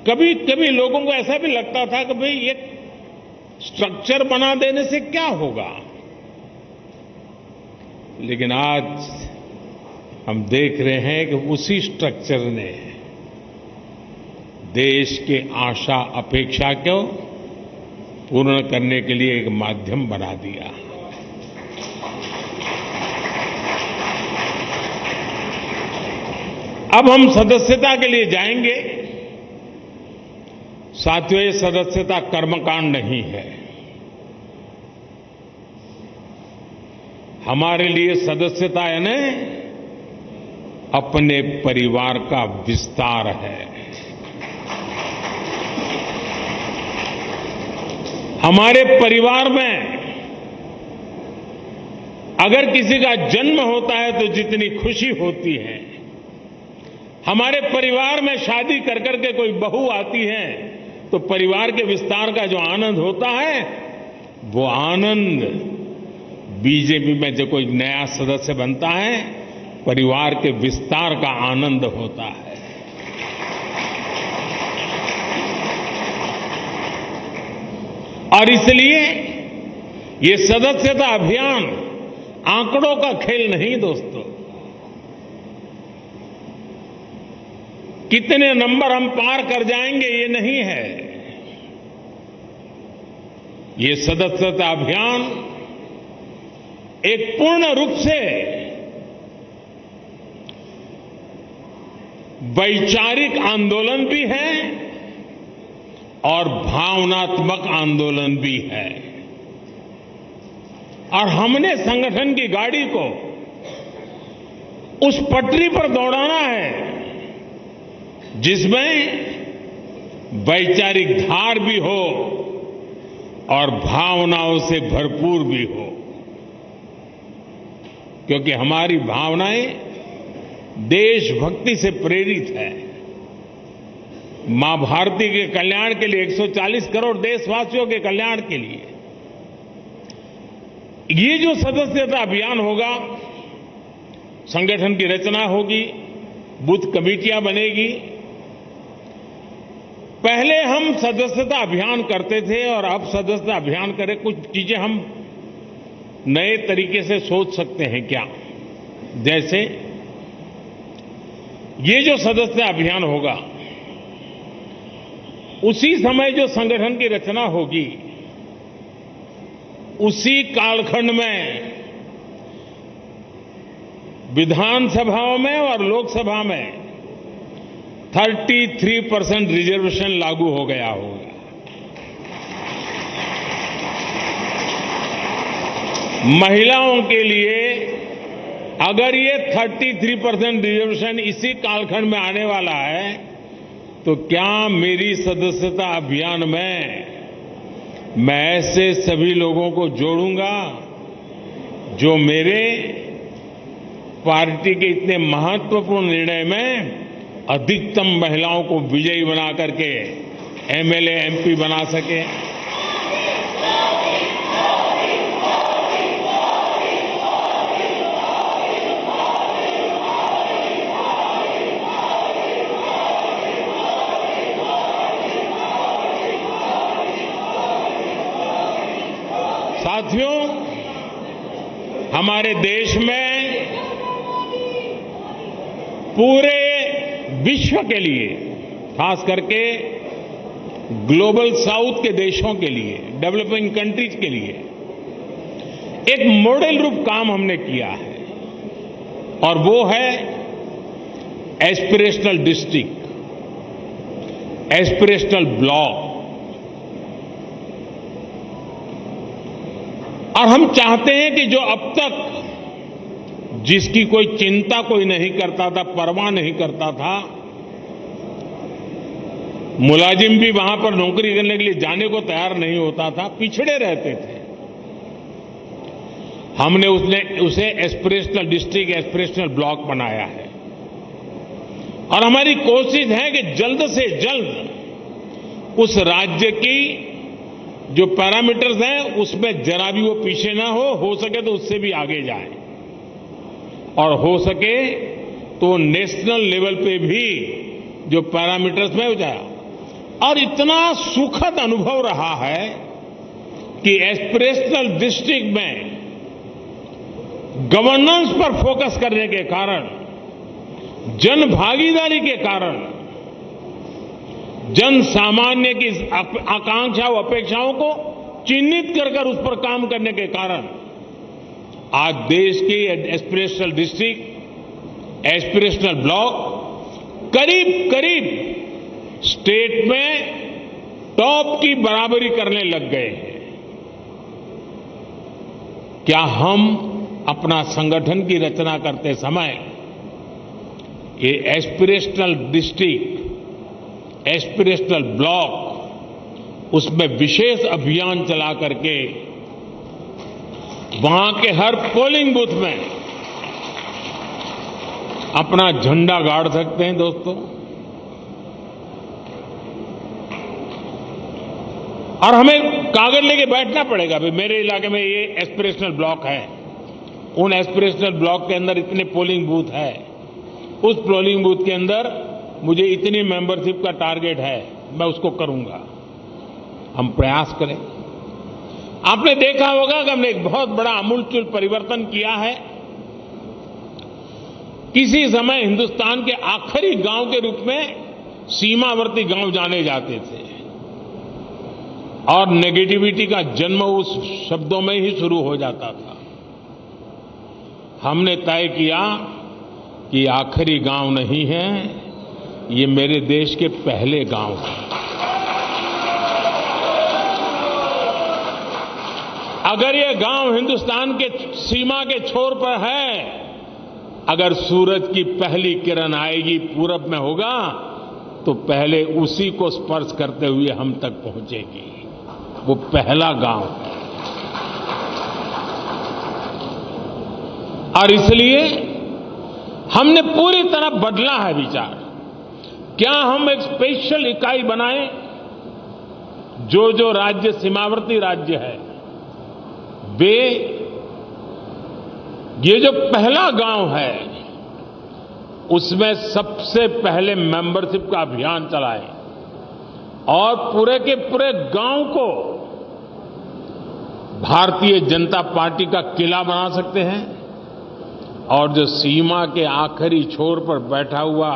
कभी कभी लोगों को ऐसा भी लगता था कि भाई ये स्ट्रक्चर बना देने से क्या होगा, लेकिन आज हम देख रहे हैं कि उसी स्ट्रक्चर ने देश के आशा अपेक्षा को पूर्ण करने के लिए एक माध्यम बना दिया। अब हम सदस्यता के लिए जाएंगे। साथियों, ये सदस्यता कर्मकांड नहीं है। हमारे लिए सदस्यता यानी अपने परिवार का विस्तार है। हमारे परिवार में अगर किसी का जन्म होता है तो जितनी खुशी होती है, हमारे परिवार में शादी कर करके कोई बहू आती है तो परिवार के विस्तार का जो आनंद होता है, वो आनंद बीजेपी में जो कोई नया सदस्य बनता है, परिवार के विस्तार का आनंद होता है। और इसलिए ये सदस्यता अभियान आंकड़ों का खेल नहीं दोस्तों। कितने नंबर हम पार कर जाएंगे ये नहीं है। ये सदस्यता अभियान एक पूर्ण रूप से वैचारिक आंदोलन भी है और भावनात्मक आंदोलन भी है। और हमने संगठन की गाड़ी को उस पटरी पर दौड़ाना है जिसमें वैचारिक धार भी हो और भावनाओं से भरपूर भी हो, क्योंकि हमारी भावनाएं देशभक्ति से प्रेरित है। मां भारती के कल्याण के लिए, 140 करोड़ देशवासियों के कल्याण के लिए ये जो सदस्यता अभियान होगा, संगठन की रचना होगी, बूथ कमेटियां बनेगी। पहले हम सदस्यता अभियान करते थे और अब सदस्यता अभियान करें, कुछ चीजें हम नए तरीके से सोच सकते हैं क्या? जैसे ये जो सदस्यता अभियान होगा, उसी समय जो संगठन की रचना होगी, उसी कालखंड में विधानसभाओं में और लोकसभा में 33% रिजर्वेशन लागू हो गया होगा। महिलाओं के लिए अगर ये 33% रिजर्वेशन इसी कालखंड में आने वाला है, तो क्या मेरी सदस्यता अभियान में मैं ऐसे सभी लोगों को जोड़ूंगा जो मेरे पार्टी के इतने महत्वपूर्ण निर्णय में अधिकतम महिलाओं को विजयी बना करके एमएलए एमपी बना सके? साथियों, हमारे देश में पूरे विश्व के लिए, खास करके ग्लोबल साउथ के देशों के लिए, डेवलपिंग कंट्रीज के लिए एक मॉडल रूप काम हमने किया है, और वो है एस्पिरेशनल डिस्ट्रिक्ट, एस्पिरेशनल ब्लॉक। और हम चाहते हैं कि जो अब तक जिसकी कोई चिंता कोई नहीं करता था, परवाह नहीं करता था, मुलाजिम भी वहां पर नौकरी करने के लिए जाने को तैयार नहीं होता था, पिछड़े रहते थे, हमने उसे एस्पिरेशनल डिस्ट्रिक्ट, एस्पिरेशनल ब्लॉक बनाया है। और हमारी कोशिश है कि जल्द से जल्द उस राज्य की जो पैरामीटर्स हैं उसमें जरा भी वो पीछे ना हो सके तो उससे भी आगे जाए, और हो सके तो नेशनल लेवल पे भी जो पैरामीटर्स में हो जाए। और इतना सुखद अनुभव रहा है कि एस्पिरेशनल डिस्ट्रिक्ट में गवर्नेंस पर फोकस करने के कारण, जन भागीदारी के कारण, जन सामान्य की आकांक्षा और अपेक्षाओं को चिन्हित कर उस पर काम करने के कारण आज देश की एस्पिरेशनल डिस्ट्रिक्ट, एस्पिरेशनल ब्लॉक करीब स्टेट में टॉप की बराबरी करने लग गए हैं। क्या हम अपना संगठन की रचना करते समय ये एस्पिरेशनल डिस्ट्रिक्ट, एस्पिरेशनल ब्लॉक, उसमें विशेष अभियान चला करके वहां के हर पोलिंग बूथ में अपना झंडा गाड़ सकते हैं दोस्तों? और हमें कागज लेके बैठना पड़ेगा, भाई मेरे इलाके में ये एस्पिरेशनल ब्लॉक है, उन एस्पिरेशनल ब्लॉक के अंदर इतने पोलिंग बूथ है, उस पोलिंग बूथ के अंदर मुझे इतनी मेंबरशिप का टारगेट है, मैं उसको करूंगा। हम प्रयास करें। आपने देखा होगा कि हमने एक बहुत बड़ा आमूलचूल परिवर्तन किया है। किसी समय हिंदुस्तान के आखिरी गांव के रूप में सीमावर्ती गांव जाने जाते थे, और नेगेटिविटी का जन्म उस शब्दों में ही शुरू हो जाता था। हमने तय किया कि आखिरी गांव नहीं है, ये मेरे देश के पहले गांव हैं। अगर ये गांव हिंदुस्तान के सीमा के छोर पर है, अगर सूरज की पहली किरण आएगी पूरब में होगा, तो पहले उसी को स्पर्श करते हुए हम तक पहुंचेगी। वो पहला गांव है। और इसलिए हमने पूरी तरह बदला है विचार। क्या हम एक स्पेशल इकाई बनाएं? जो राज्य सीमावर्ती राज्य है, वे ये जो पहला गांव है उसमें सबसे पहले मेंबरशिप का अभियान चलाएं, और पूरे के पूरे गांव को भारतीय जनता पार्टी का किला बना सकते हैं। और जो सीमा के आखिरी छोर पर बैठा हुआ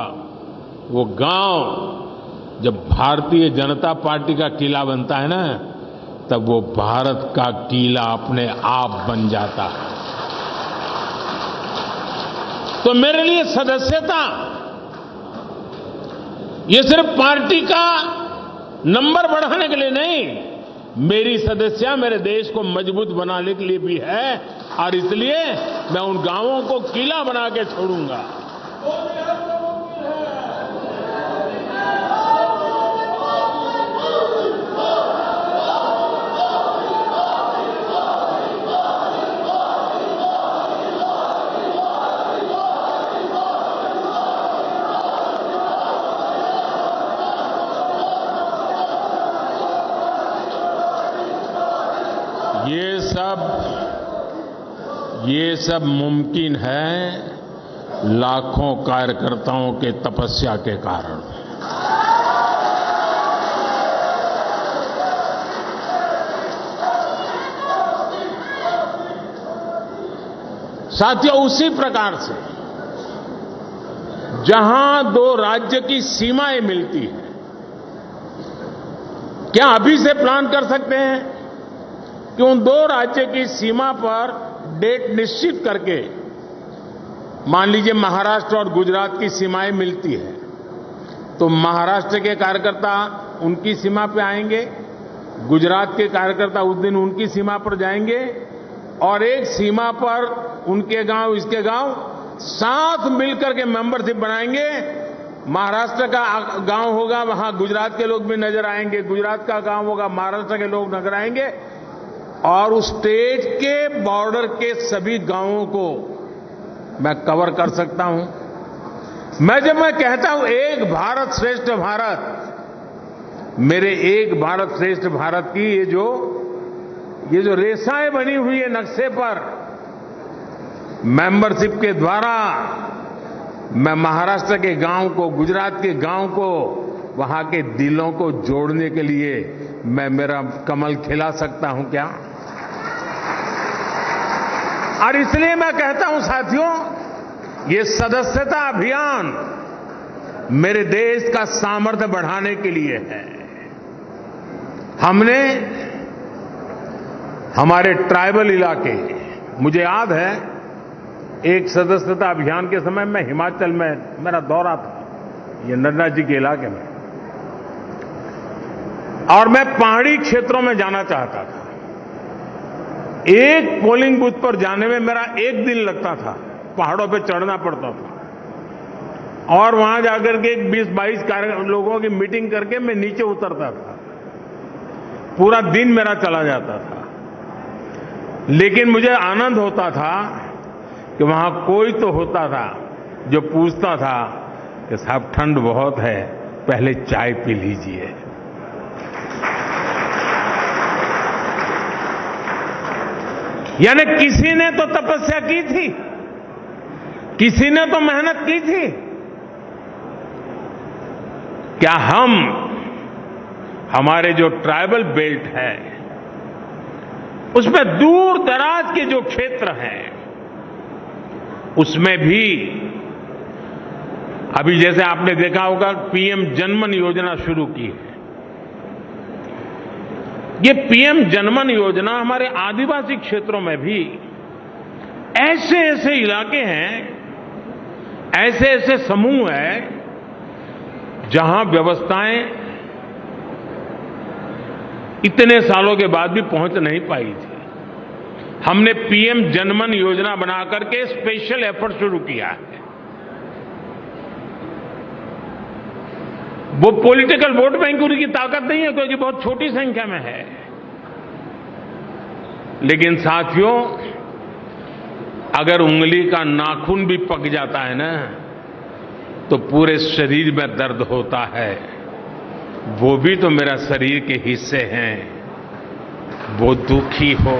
वो गांव जब भारतीय जनता पार्टी का किला बनता है ना, तब वो भारत का किला अपने आप बन जाता है। तो मेरे लिए सदस्यता ये सिर्फ पार्टी का नंबर बढ़ाने के लिए नहीं, मेरी सदस्यता मेरे देश को मजबूत बनाने के लिए भी है। और इसलिए मैं उन गांवों को किला बना के छोड़ूंगा। ये सब मुमकिन है लाखों कार्यकर्ताओं के तपस्या के कारण। साथियों, उसी प्रकार से जहां दो राज्य की सीमाएं मिलती हैं, क्या अभी से प्लान कर सकते हैं कि उन दो राज्य की सीमा पर डेट निश्चित करके, मान लीजिए महाराष्ट्र और गुजरात की सीमाएं मिलती है, तो महाराष्ट्र के कार्यकर्ता उनकी सीमा पे आएंगे, गुजरात के कार्यकर्ता उस दिन उनकी सीमा पर जाएंगे और एक सीमा पर उनके गांव इसके गांव साथ मिलकर के मेंबरशिप बनाएंगे। महाराष्ट्र का गांव होगा, वहां गुजरात के लोग भी नजर आएंगे, गुजरात का गांव होगा, महाराष्ट्र के लोग नजर आएंगे और उस स्टेट के बॉर्डर के सभी गांवों को मैं कवर कर सकता हूं। जब मैं कहता हूं एक भारत श्रेष्ठ भारत, मेरे एक भारत श्रेष्ठ भारत की ये जो रेखाएं बनी हुई है नक्शे पर, मेंबरशिप के द्वारा मैं महाराष्ट्र के गांव को, गुजरात के गांव को, वहां के दिलों को जोड़ने के लिए मैं मेरा कमल खिला सकता हूं क्या? और इसलिए मैं कहता हूं साथियों, ये सदस्यता अभियान मेरे देश का सामर्थ्य बढ़ाने के लिए है। हमने हमारे ट्राइबल इलाके, मुझे याद है एक सदस्यता अभियान के समय मैं हिमाचल में मेरा दौरा था, ये नड्डा जी के इलाके में, और मैं पहाड़ी क्षेत्रों में जाना चाहता था। एक पोलिंग बूथ पर जाने में मेरा एक दिन लगता था, पहाड़ों पे चढ़ना पड़ता था और वहां जाकर के 20-22 लोगों की मीटिंग करके मैं नीचे उतरता था। पूरा दिन मेरा चला जाता था, लेकिन मुझे आनंद होता था कि वहां कोई तो होता था जो पूछता था कि साहब ठंड बहुत है, पहले चाय पी लीजिए। यानी किसी ने तो तपस्या की थी, किसी ने तो मेहनत की थी। क्या हमारे जो ट्राइबल बेल्ट है उसमें दूर दराज के जो क्षेत्र हैं उसमें भी अभी जैसे आपने देखा होगा पीएम जनमन योजना शुरू की है। ये पीएम जनमन योजना हमारे आदिवासी क्षेत्रों में भी ऐसे ऐसे इलाके हैं, ऐसे ऐसे समूह हैं जहां व्यवस्थाएं इतने सालों के बाद भी पहुंच नहीं पाई थी। हमने पीएम जनमन योजना बना करके स्पेशल एफर्ट शुरू किया है। वो पॉलिटिकल वोट बैंक उनकी ताकत नहीं है क्योंकि बहुत छोटी संख्या में है, लेकिन साथियों अगर उंगली का नाखून भी पक जाता है ना तो पूरे शरीर में दर्द होता है। वो भी तो मेरा शरीर के हिस्से हैं। वो दुखी हो,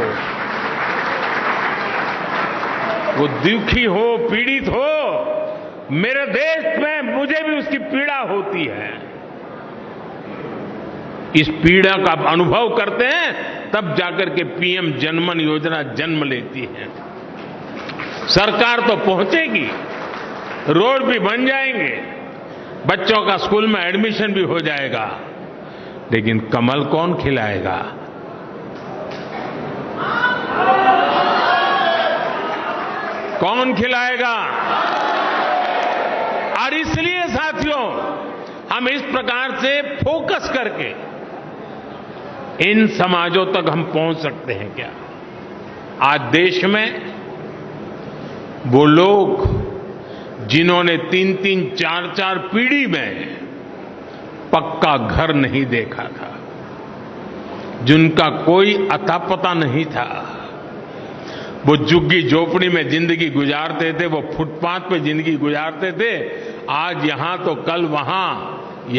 वो दुखी हो, पीड़ित हो, मेरे देश में मुझे भी उसकी पीड़ा होती है। इस पीड़ा का अनुभव करते हैं तब जाकर के पीएम जनमन योजना जन्म लेती है। सरकार तो पहुंचेगी, रोड भी बन जाएंगे, बच्चों का स्कूल में एडमिशन भी हो जाएगा, लेकिन कमल कौन खिलाएगा? कौन खिलाएगा? और इसलिए साथियों हम इस प्रकार से फोकस करके इन समाजों तक हम पहुंच सकते हैं क्या? आज देश में वो लोग जिन्होंने 3-3, 4-4 पीढ़ी में पक्का घर नहीं देखा था, जिनका कोई अता पता नहीं था, वो झुग्गी झोपड़ी में जिंदगी गुजारते थे, वो फुटपाथ पे जिंदगी गुजारते थे, आज यहां तो कल वहां,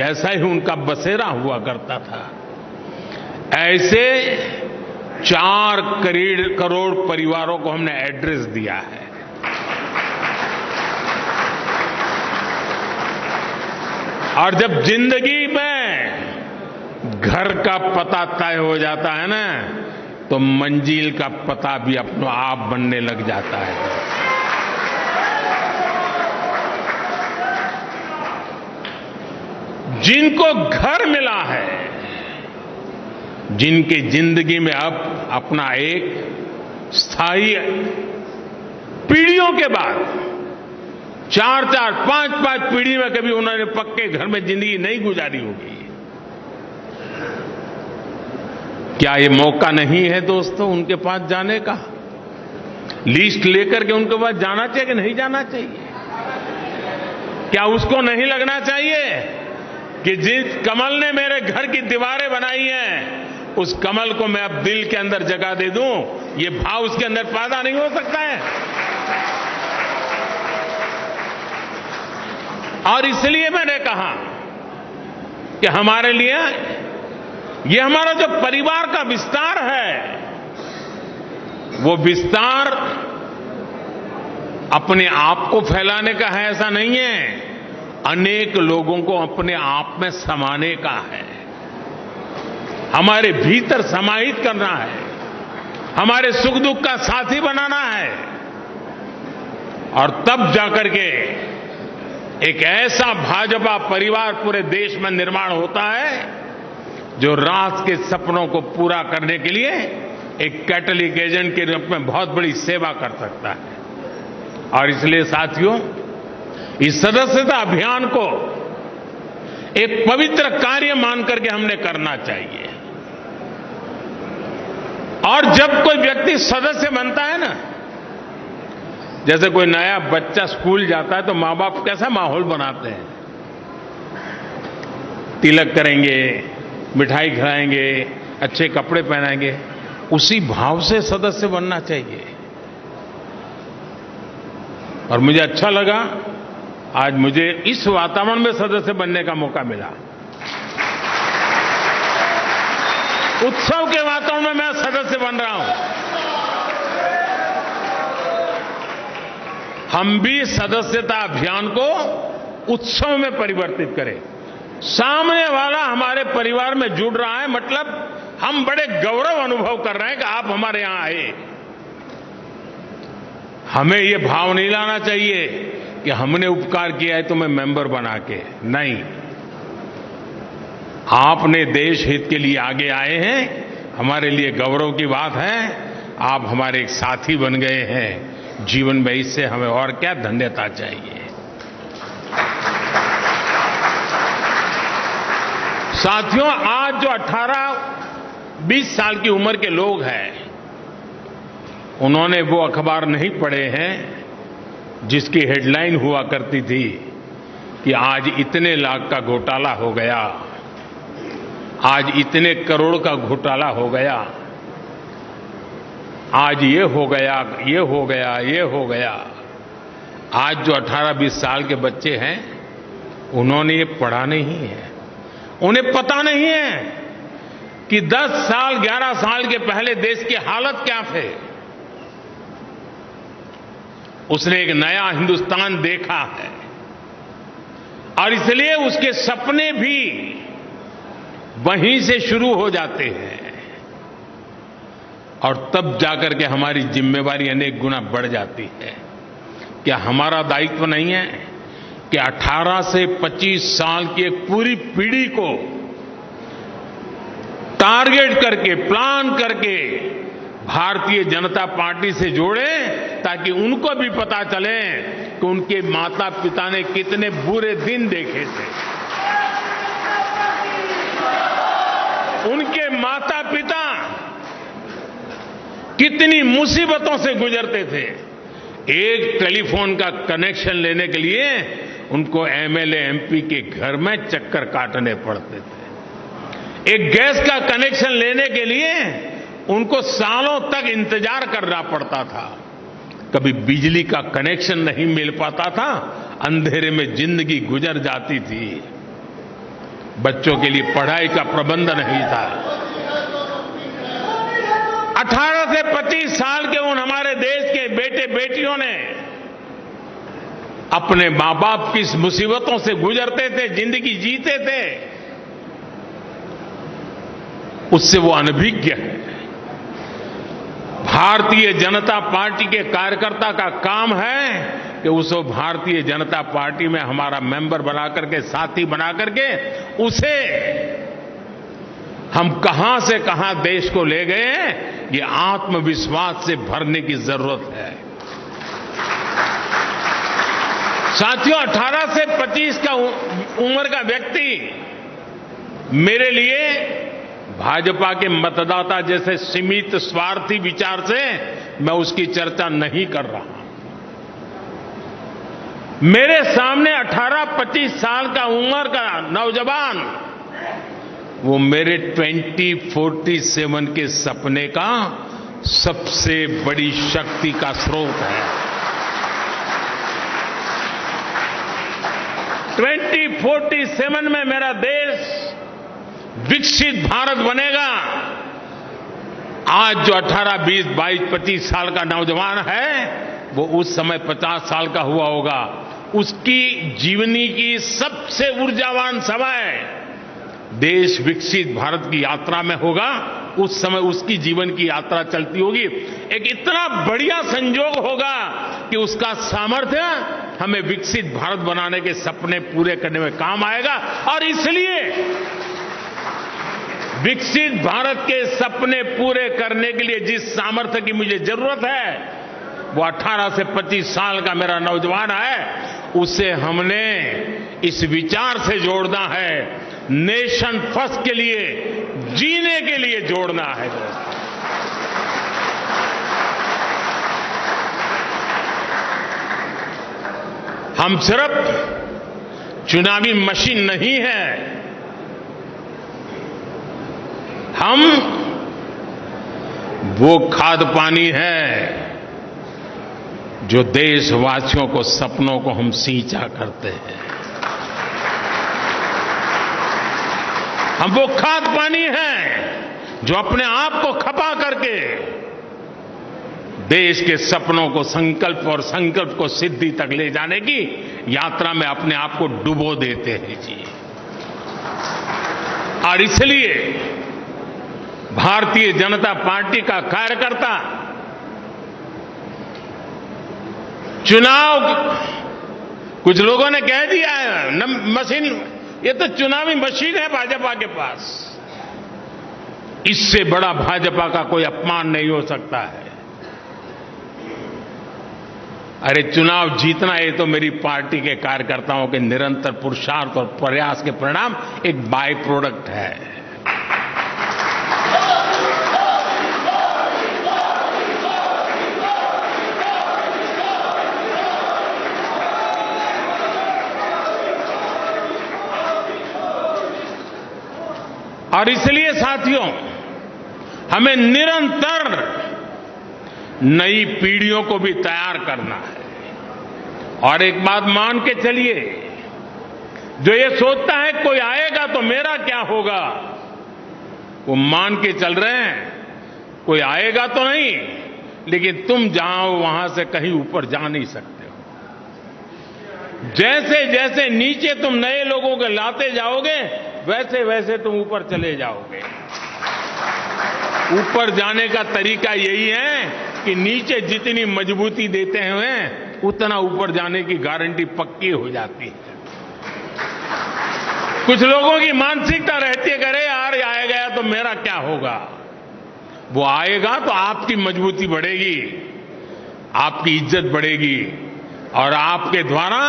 ऐसा ही उनका बसेरा हुआ करता था। ऐसे 4 करोड़ परिवारों को हमने एड्रेस दिया है। और जब जिंदगी में घर का पता तय हो जाता है ना तो मंजिल का पता भी अपने आप बनने लग जाता है। जिनको घर मिला है जिनके जिंदगी में अब अपना एक स्थायी पीढ़ियों के बाद 4-4, 5-5 पीढ़ी में कभी उन्होंने पक्के घर में जिंदगी नहीं गुजारी होगी। क्या ये मौका नहीं है दोस्तों उनके पास जाने का? लिस्ट लेकर के उनके पास जाना चाहिए कि नहीं जाना चाहिए? क्या उसको नहीं लगना चाहिए कि जिस कमल ने मेरे घर की दीवारें बनाई हैं, उस कमल को मैं अब दिल के अंदर जगह दे दूं? ये भाव उसके अंदर पैदा नहीं हो सकता है? और इसलिए मैंने कहा कि हमारे लिए ये हमारा जो परिवार का विस्तार है, वो विस्तार अपने आप को फैलाने का है ऐसा नहीं है, अनेक लोगों को अपने आप में समाने का है, हमारे भीतर समाहित करना है, हमारे सुख दुख का साथी बनाना है। और तब जाकर के एक ऐसा भाजपा परिवार पूरे देश में निर्माण होता है जो राष्ट्र के सपनों को पूरा करने के लिए एक कैटलिक एजेंट के रूप में बहुत बड़ी सेवा कर सकता है। और इसलिए साथियों, इस सदस्यता अभियान को एक पवित्र कार्य मान करके हमने करना चाहिए। और जब कोई व्यक्ति सदस्य बनता है ना, जैसे कोई नया बच्चा स्कूल जाता है तो माँ बाप कैसा माहौल बनाते हैं, तिलक करेंगे, मिठाई खिलाएंगे, अच्छे कपड़े पहनाएंगे, उसी भाव से सदस्य बनना चाहिए। और मुझे अच्छा लगा आज मुझे इस वातावरण में सदस्य बनने का मौका मिला। उत्सव के वातावरण में मैं सदस्य बन रहा हूं। हम भी सदस्यता अभियान को उत्सव में परिवर्तित करें। सामने वाला हमारे परिवार में जुड़ रहा है, मतलब हम बड़े गौरव अनुभव कर रहे हैं कि आप हमारे यहां आए। हमें ये भाव नहीं लाना चाहिए कि हमने उपकार किया है तो मैं मेंबर बना के, नहीं, आपने देश हित के लिए आगे आए हैं, हमारे लिए गौरव की बात है। आप हमारे एक साथी बन गए हैं जीवन में, इससे हमें और क्या धन्यता चाहिए। साथियों, आज जो 18-20 साल की उम्र के लोग हैं, उन्होंने वो अखबार नहीं पढ़े हैं जिसकी हेडलाइन हुआ करती थी कि आज इतने लाख का घोटाला हो गया, आज इतने करोड़ का घोटाला हो गया, आज ये हो गया, ये हो गया, ये हो गया। आज जो 18-20 साल के बच्चे हैं, उन्होंने ये पढ़ा नहीं है, उन्हें पता नहीं है कि 10 साल 11 साल के पहले देश की हालत क्या थे। उसने एक नया हिंदुस्तान देखा है और इसलिए उसके सपने भी वहीं से शुरू हो जाते हैं और तब जाकर के हमारी जिम्मेवारी अनेक गुना बढ़ जाती है। क्या हमारा दायित्व नहीं है कि 18 से 25 साल की एक पूरी पीढ़ी को टारगेट करके, प्लान करके भारतीय जनता पार्टी से जोड़ें, ताकि उनको भी पता चले कि उनके माता पिता ने कितने बुरे दिन देखे थे, उनके माता पिता कितनी मुसीबतों से गुजरते थे। एक टेलीफोन का कनेक्शन लेने के लिए उनको एमएलए एमपी के घर में चक्कर काटने पड़ते थे। एक गैस का कनेक्शन लेने के लिए उनको सालों तक इंतजार करना पड़ता था। कभी बिजली का कनेक्शन नहीं मिल पाता था, अंधेरे में जिंदगी गुजर जाती थी। बच्चों के लिए पढ़ाई का प्रबंध नहीं था। 18 से 25 साल के उन हमारे देश के बेटे बेटियों ने अपने मां बाप की मुसीबतों से गुजरते थे, जिंदगी जीते थे, उससे वो अनभिज्ञ है। भारतीय जनता पार्टी के कार्यकर्ता का काम है कि उसको भारतीय जनता पार्टी में हमारा मेंबर बना करके, साथी बना करके उसे हम कहां से कहां देश को ले गए हैं, ये आत्मविश्वास से भरने की जरूरत है। साथियों, 18 से 25 का उम्र का व्यक्ति मेरे लिए भाजपा के मतदाता जैसे सीमित स्वार्थी विचार से मैं उसकी चर्चा नहीं कर रहा। मेरे सामने 18-25 साल का उम्र का नौजवान, वो मेरे 2047 के सपने का सबसे बड़ी शक्ति का स्रोत है। 2047 में मेरा देश विकसित भारत बनेगा। आज जो 18, 20, 22, 25 साल का नौजवान है, वो उस समय 50 साल का हुआ होगा। उसकी जीवनी की सबसे ऊर्जावान समय देश विकसित भारत की यात्रा में होगा। उस समय उसकी जीवन की यात्रा चलती होगी। एक इतना बढ़िया संयोग होगा कि उसका सामर्थ्य हमें विकसित भारत बनाने के सपने पूरे करने में काम आएगा। और इसलिए विकसित भारत के सपने पूरे करने के लिए जिस सामर्थ्य की मुझे जरूरत है, वो 18 से 25 साल का मेरा नौजवान है, उसे हमने इस विचार से जोड़ना है, नेशन फर्स्ट के लिए, जीने के लिए जोड़ना है। हम सिर्फ चुनावी मशीन नहीं है, हम वो खाद पानी है जो देशवासियों को सपनों को हम सींचा करते हैं। हम वो खाद पानी हैं जो अपने आप को खपा करके देश के सपनों को संकल्प और संकल्प को सिद्धि तक ले जाने की यात्रा में अपने आप को डुबो देते हैं जी। और इसलिए भारतीय जनता पार्टी का कार्यकर्ता चुनाव, कुछ लोगों ने कह दिया है मशीन, ये तो चुनावी मशीन है भाजपा के पास। इससे बड़ा भाजपा का कोई अपमान नहीं हो सकता है। अरे चुनाव जीतना, ये तो मेरी पार्टी के कार्यकर्ताओं के निरंतर पुरुषार्थ और प्रयास के परिणाम एक बाय प्रोडक्ट है। और इसलिए साथियों, हमें निरंतर नई पीढ़ियों को भी तैयार करना है। और एक बात मान के चलिए, जो ये सोचता है कोई आएगा तो मेरा क्या होगा, वो मान के चल रहे हैं कोई आएगा तो नहीं, लेकिन तुम जाओ वहां से कहीं ऊपर जा नहीं सकते हो। जैसे जैसे नीचे तुम नए लोगों को लाते जाओगे, वैसे वैसे तुम ऊपर चले जाओगे। ऊपर जाने का तरीका यही है कि नीचे जितनी मजबूती देते हैं, उतना ऊपर जाने की गारंटी पक्की हो जाती है। कुछ लोगों की मानसिकता रहती है, अरे यार आए गया तो मेरा क्या होगा। वो आएगा तो आपकी मजबूती बढ़ेगी, आपकी इज्जत बढ़ेगी, और आपके द्वारा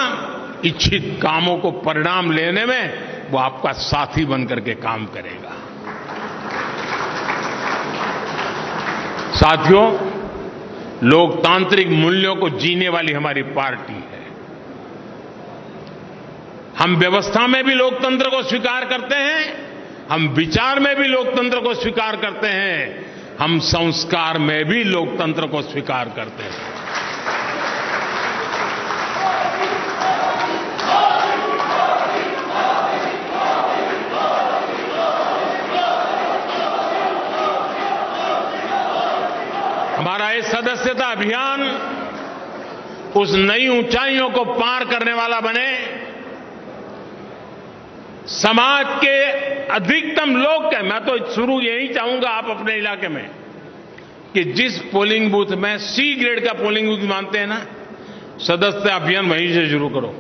इच्छित कामों को परिणाम लेने में वो आपका साथी बनकर के काम करेगा। साथियों, लोकतांत्रिक मूल्यों को जीने वाली हमारी पार्टी है। हम व्यवस्था में भी लोकतंत्र को स्वीकार करते हैं, हम विचार में भी लोकतंत्र को स्वीकार करते हैं, हम संस्कार में भी लोकतंत्र को स्वीकार करते हैं। हमारा ये सदस्यता अभियान उस नई ऊंचाइयों को पार करने वाला बने, समाज के अधिकतम लोग के, मैं तो शुरू यही चाहूंगा आप अपने इलाके में, कि जिस पोलिंग बूथ में सी ग्रेड का पोलिंग बूथ मानते हैं ना, सदस्यता अभियान वहीं से शुरू करो,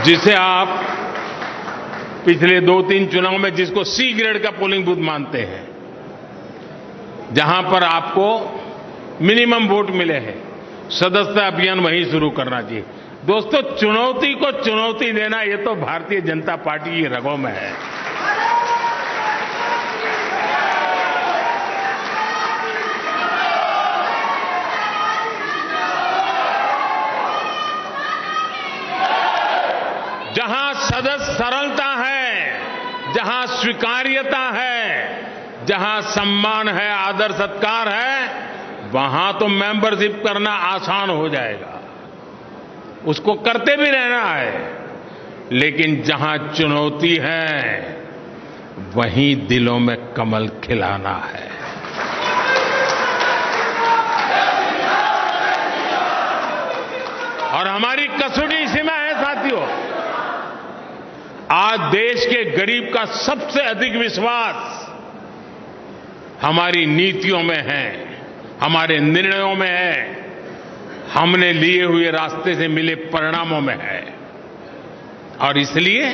जिसे आप पिछले 2-3 चुनाव में जिसको सी ग्रेड का पोलिंग बूथ मानते हैं, जहां पर आपको मिनिमम वोट मिले हैं, सदस्यता अभियान वहीं शुरू करना चाहिए। दोस्तों, चुनौती को चुनौती देना ये तो भारतीय जनता पार्टी की रगों में है। जहां सदस्य सरलता है, जहां स्वीकार्यता है, जहां सम्मान है, आदर सत्कार है, वहां तो मेंबरशिप करना आसान हो जाएगा, उसको करते भी रहना है। लेकिन जहां चुनौती है, वहीं दिलों में कमल खिलाना है। और हमारी कसौटी इसी में है साथियों। आज देश के गरीब का सबसे अधिक विश्वास हमारी नीतियों में है, हमारे निर्णयों में है, हमने लिए हुए रास्ते से मिले परिणामों में है। और इसलिए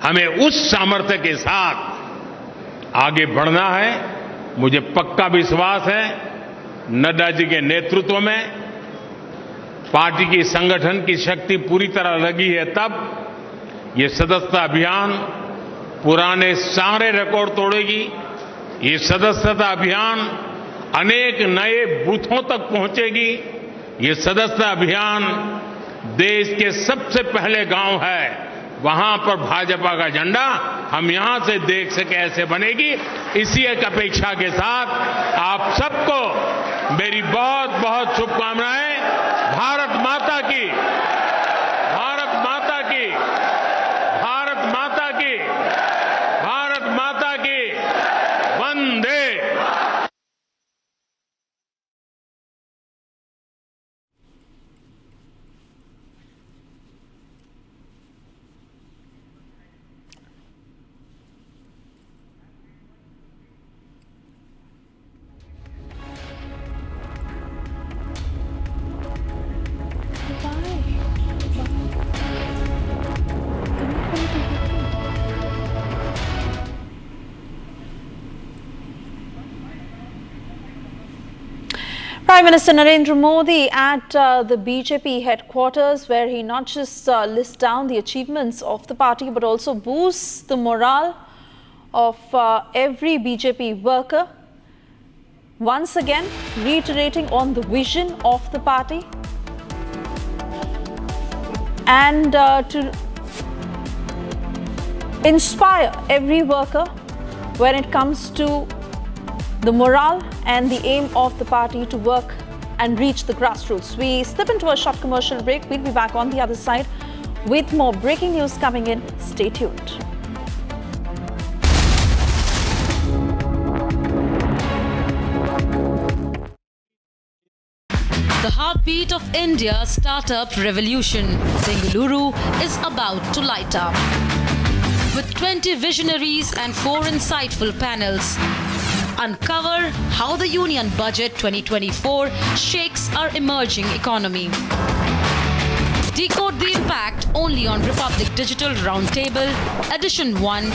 हमें उस सामर्थ्य के साथ आगे बढ़ना है। मुझे पक्का विश्वास है नड्डा जी के नेतृत्व में पार्टी की संगठन की शक्ति पूरी तरह लगी है, तब ये सदस्यता अभियान पुराने सारे रिकॉर्ड तोड़ेगी। ये सदस्यता अभियान अनेक नए बूथों तक पहुंचेगी। ये सदस्यता अभियान देश के सबसे पहले गांव है, वहां पर भाजपा का झंडा हम यहां से देख सके ऐसे बनेगी। इसी एक अपेक्षा के साथ आप सबको मेरी बहुत बहुत शुभकामनाएं। भारत माता की, भारत माता की, भारत माता की, भारत माता की, वंदे। Prime Minister Narendra Modi at the BJP headquarters, where he not just lists down the achievements of the party but also boosts the morale of every BJP worker, once again reiterating on the vision of the party and to inspire every worker when it comes to the morale and the aim of the party to work and reach the grassroots. We slip into a short commercial break. We'll be back on the other side with more breaking news coming in. Stay tuned. The heartbeat of India's startup revolution, Bengaluru, is about to light up. With 20 visionaries and 4 insightful panels, uncover how the Union Budget 2024 shakes our emerging economy. Decode the impact only on Republic Digital Roundtable, Edition 1,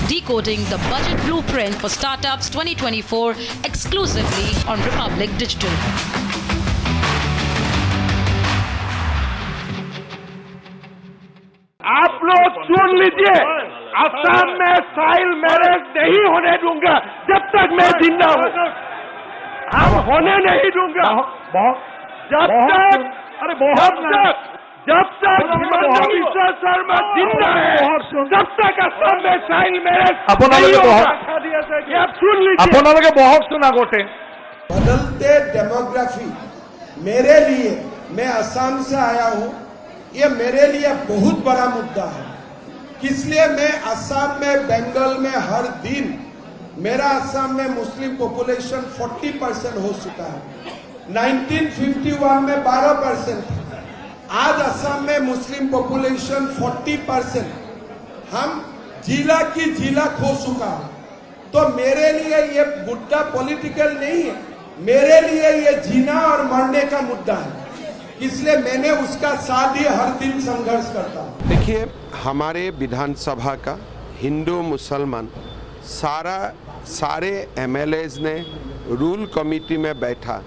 Decoding the Budget Blueprint for Startups 2024, exclusively on Republic Digital. आप लोग सुन लीजिए, असम में साइल marriage नहीं होने दूंगा जब तक मैं जिंदा हूँ। हम होने नहीं दूंगा जब तक हिमंत बिश्व शर्मा जिंदा है, तब तक असम में साइल मैरिज नहीं होगा। आप सुन लीजिए, बहुत सुना गोटे। बदलते डेमोग्राफी मेरे लिए, मैं असम से आया हूँ, ये मेरे लिए बहुत बड़ा मुद्दा है। इसलिए मैं असम में, बंगाल में हर दिन, मेरा असम में मुस्लिम पॉपुलेशन 40% हो चुका है। 1951 में 12% था, आज असम में मुस्लिम पॉपुलेशन 40%। हम जिला की जिला खो चुका है। तो मेरे लिए ये मुद्दा पॉलिटिकल नहीं है, मेरे लिए ये जीना और मरने का मुद्दा है। इसलिए मैंने उसका साथ ही हर दिन संघर्ष करता हूं। देखिए, हमारे विधानसभा का हिंदू मुसलमान सारे एमएलएज ने रूल कमेटी में बैठा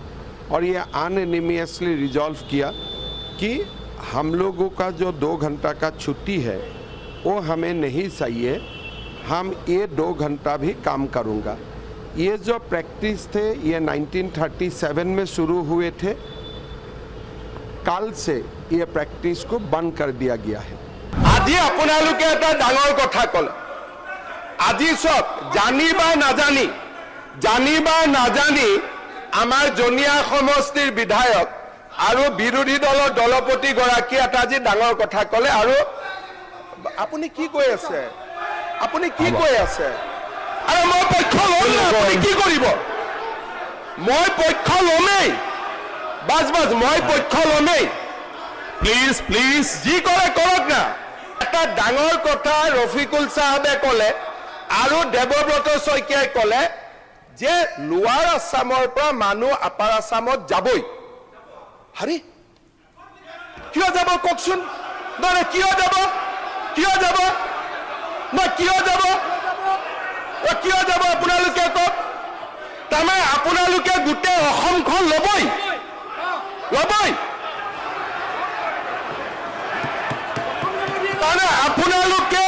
और ये अनएनिमियसली रिजॉल्व किया कि हम लोगों का जो 2 घंटा का छुट्टी है वो हमें नहीं चाहिए, हम ये 2 घंटा भी काम करूँगा। ये जो प्रैक्टिस थे ये 1937 में शुरू हुए थे, कल से ये प्रैक्टिस को बंद कर दिया गया है। আজি আপোনালোকে এটা ডাঙৰ কথা ক'লে, আজি সব জানি বা নাজানি আমাৰ জনিয়া সমষ্টিৰ বিধায়ক আৰু বিৰোধী দলৰ দলপতি গৰাকী এটা আজি ডাঙৰ কথা ক'লে। আৰু আপুনি কি কৈ আছে? আরে মই পক্ষ লম না, আপুনি কি কৰিব? মই পক্ষ লমেই, বাজ মই পক্ষ লমেই। প্লিজ যি কৰে কৰক না। এটা ডাঙৰ কথা ৰফিকুল সাহেবে ক'লে আৰু দেৱব্ৰত শইকীয়াই ক'লে যে লোৱাৰ আছামৰ পৰা মানুহ আপাৰ আছামত যাবই। আরে কিয় যাব কওকচোন? নহয় কিয় যাব আপোনালোকে কওক। তাৰমানে আপোনালোকে গোটেই অসমখন ল'বই। তাৰমানে আপোনালোকে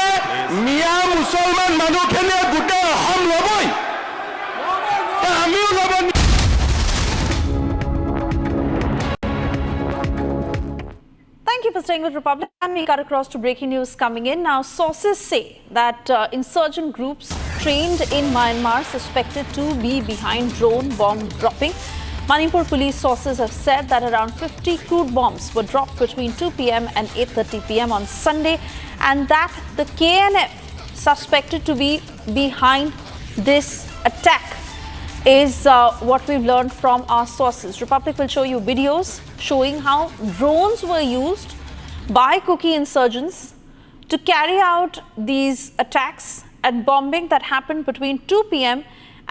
মিয়া মুছলমান মানুহখিনিয়ে গোটেই অসম ল'বই, আমিও ল'ব। Thank you for staying with Republic. And we cut across to breaking news coming in. Now, sources say that insurgent groups trained in Myanmar suspected to be behind drone bomb dropping. Manipur police sources have said that around 50 crude bombs were dropped between 2 p.m. and 8:30 p.m. on Sunday, and that the KNF suspected to be behind this attack is what we've learned from our sources. Republic will show you videos showing how drones were used by Kuki insurgents to carry out these attacks and bombing that happened between 2 p.m.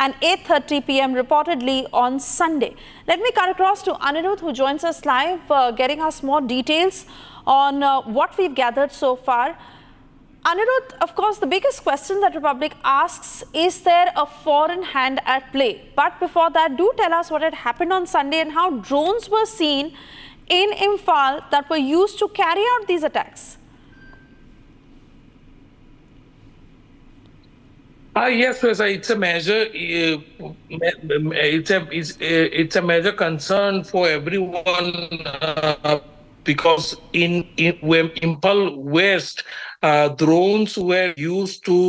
and 8:30 p.m. reportedly on Sunday. Let me cut across to Anirudh, who joins us live, getting us more details on what we've gathered so far. Anirudh, of course, the biggest question that Republic asks, is there a foreign hand at play? But before that, do tell us what had happened on Sunday and how drones were seen in Imphal that were used to carry out these attacks. Yes, it's a measure. It's a major concern for everyone because in Imphal West, drones were used to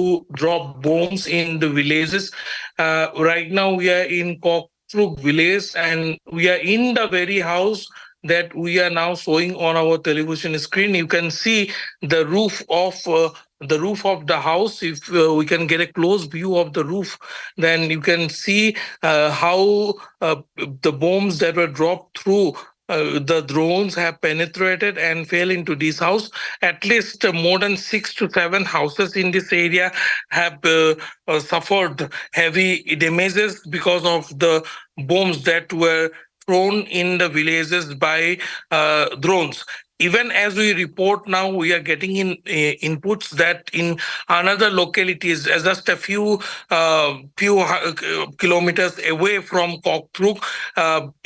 drop bombs in the villages. Right now, we are in Koktruk village, and we are in the very house that we are now showing on our television screen. You can see the roof of the house. If we can get a close view of the roof, then you can see how the bombs that were dropped through the drones have penetrated and fell into this house. At least more than 6 to 7 houses in this area have suffered heavy damages because of the bombs that were thrown in the villages by drones. Even as we report now, we are getting in inputs that in another localities, just a few kilometers away from Koktruk,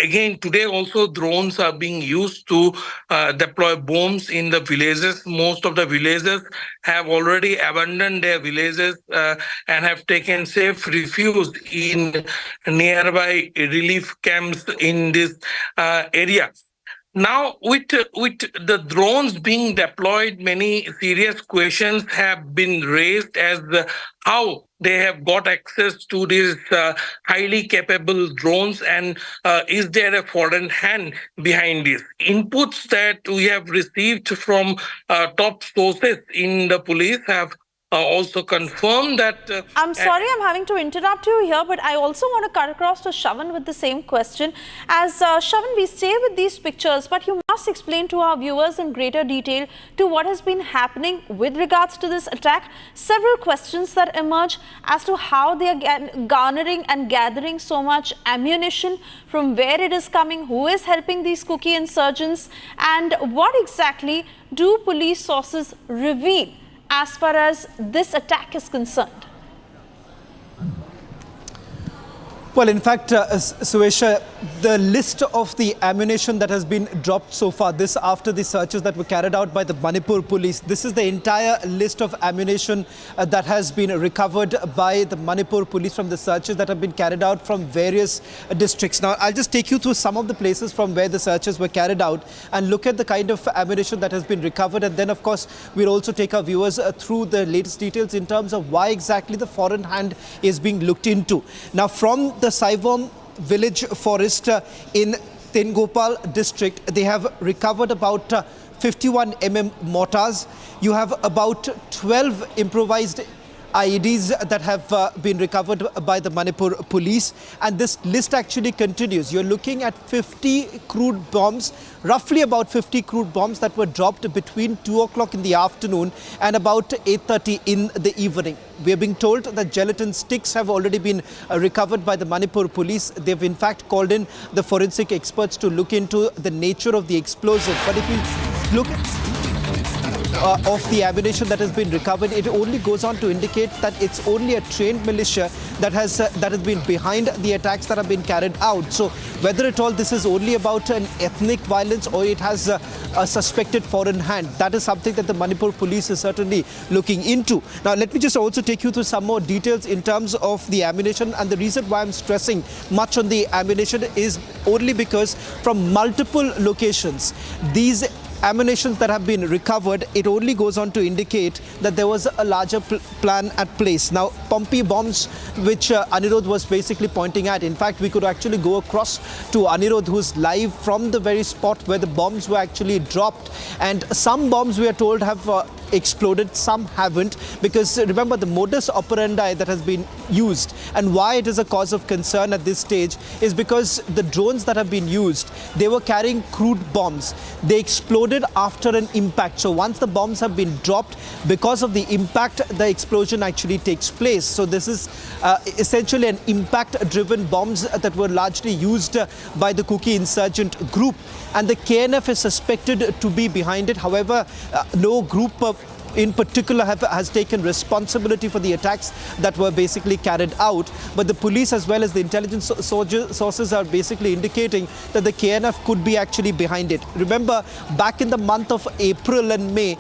again today also drones are being used to deploy bombs in the villages. Most of the villagers have already abandoned their villages and have taken safe refuge in nearby relief camps in this area. Now, with the drones being deployed, many serious questions have been raised as how they have got access to these highly capable drones, and is there a foreign hand behind this? Inputs that we have received from top sources in the police have also confirmed that... I'm sorry I'm having to interrupt you here, but I also want to cut across to Shavan with the same question. As Shavan, we stay with these pictures, but you must explain to our viewers in greater detail to what has been happening with regards to this attack. Several questions that emerge as to how they are garnering and gathering so much ammunition, from where it is coming, who is helping these Kuki insurgents, and what exactly do police sources reveal as far as this attack is concerned? Well, in fact, Suesha, the list of the ammunition that has been dropped so far, this after the searches that were carried out by the Manipur police, this is the entire list of ammunition that has been recovered by the Manipur police from the searches that have been carried out from various districts. Now, I'll just take you through some of the places from where the searches were carried out and look at the kind of ammunition that has been recovered. And then, of course, we'll also take our viewers through the latest details in terms of why exactly the foreign hand is being looked into. Now, from the Saivom village forest in Tengopal district, they have recovered about 51 mortars. You have about 12 improvised IEDs that have been recovered by the Manipur police, and this list actually continues. You're looking at 50 crude bombs, roughly about 50 crude bombs that were dropped between 2 o'clock in the afternoon and about 8:30 in the evening. We are being told that gelatin sticks have already been recovered by the Manipur police. They've in fact called in the forensic experts to look into the nature of the explosive. But if you look at of the ammunition that has been recovered, it only goes on to indicate that it's only a trained militia that has been behind the attacks that have been carried out. So whether at all this is only about an ethnic violence or it has a suspected foreign hand, that is something that the Manipur police is certainly looking into. Now let me just also take you through some more details in terms of the ammunition, and the reason why I'm stressing much on the ammunition is only because from multiple locations, these ammunitions that have been recovered, it only goes on to indicate that there was a larger plan at place. Now, Pompi bombs, which Anirudh was basically pointing at, in fact, we could actually go across to Anirudh, who's live from the very spot where the bombs were actually dropped. And some bombs, we are told, have exploded, some haven't, because remember the modus operandi that has been used and why it is a cause of concern at this stage is because the drones that have been used, they were carrying crude bombs. They exploded after an impact. So once the bombs have been dropped, because of the impact, the explosion actually takes place. So this is essentially an impact-driven bombs that were largely used by the Kuki insurgent group, and the KNF is suspected to be behind it. However, no group in particular has taken responsibility for the attacks that were basically carried out. But the police as well as the intelligence sources are basically indicating that the KNF could be actually behind it. Remember, back in the month of April and May,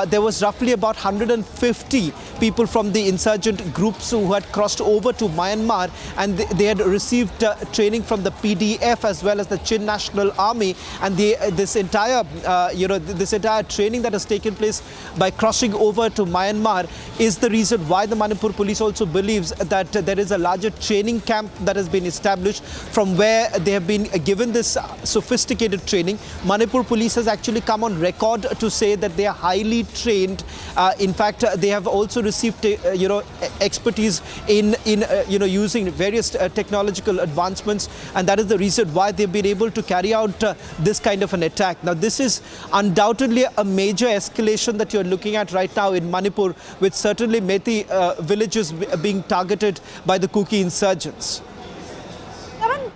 there was roughly about 150 people from the insurgent groups who had crossed over to Myanmar, and they had received training from the PDF as well as the Chin National Army, and this entire training that has taken place by crossing over to Myanmar is the reason why the Manipur police also believes that there is a larger training camp that has been established from where they have been given this sophisticated training. Manipur police has actually come on record to say that they are highly trained. In fact, they have also received expertise in using various technological advancements, and that is the reason why they've been able to carry out this kind of an attack. Now, this is undoubtedly a major escalation that you're looking at right now in Manipur, with certainly Methi villages being targeted by the Kuki insurgents.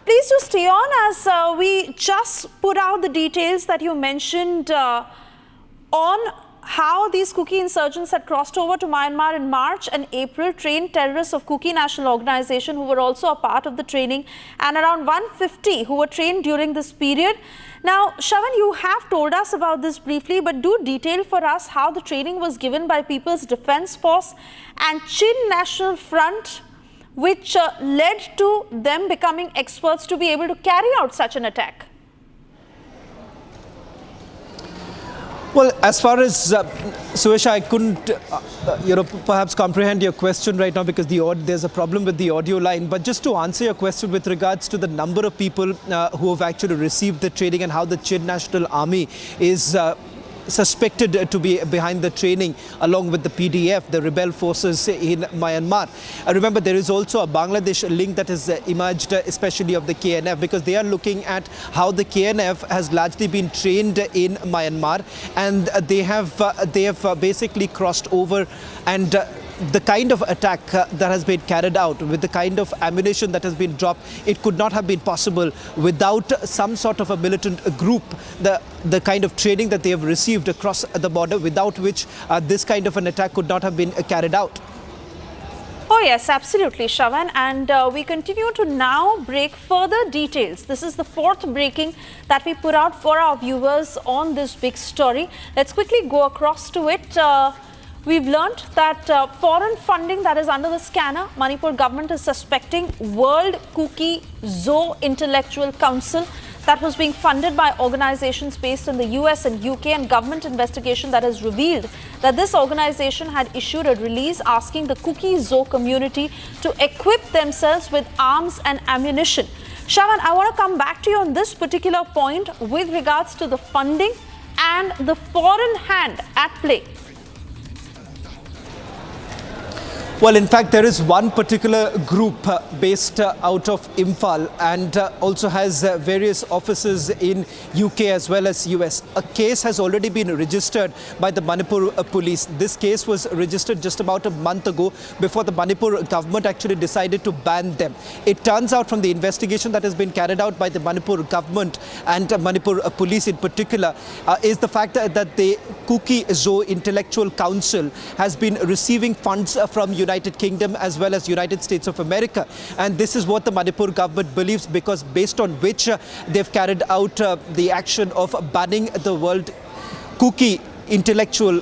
Please do stay on as we just put out the details that you mentioned on how these Kuki insurgents had crossed over to Myanmar in March and April, trained terrorists of Kuki National Organization who were also a part of the training, and around 150 who were trained during this period. Now, Shravan, you have told us about this briefly, but do detail for us how the training was given by People's Defence Force and Chin National Front, which led to them becoming experts to be able to carry out such an attack. Well, as far as Suesha, I couldn't, perhaps comprehend your question right now because there's a problem with the audio line. But just to answer your question with regards to the number of people who have actually received the training and how the Chin National Army is suspected to be behind the training along with the PDF, the rebel forces in Myanmar. Remember, there is also a Bangladesh link that has emerged, especially of the KNF, because they are looking at how the KNF has largely been trained in Myanmar, and they have basically crossed over and the kind of attack that has been carried out, with the kind of ammunition that has been dropped, it could not have been possible without some sort of a militant group, the kind of training that they have received across the border, without which this kind of an attack could not have been carried out. Oh yes, absolutely, Shravan. And we continue to now break further details. This is the fourth breaking that we put out for our viewers on this big story. Let's quickly go across to it. We've learnt that foreign funding that is under the scanner, Manipur government is suspecting World Cookie Zoo Intellectual Council that was being funded by organizations based in the US and UK, and government investigation that has revealed that this organization had issued a release asking the Cookie Zoo community to equip themselves with arms and ammunition. Shravan, I want to come back to you on this particular point with regards to the funding and the foreign hand at play. Well, in fact, there is one particular group based out of Imphal and also has various offices in UK as well as US. A case has already been registered by the Manipur police. This case was registered just about a month ago before the Manipur government actually decided to ban them. It turns out from the investigation that has been carried out by the Manipur government and Manipur police in particular is the fact that the Cookie Zoo Intellectual Council has been receiving funds from United Kingdom as well as United States of America, and this is what the Manipur government believes, because based on which they've carried out the action of banning the World Cookie Intellectual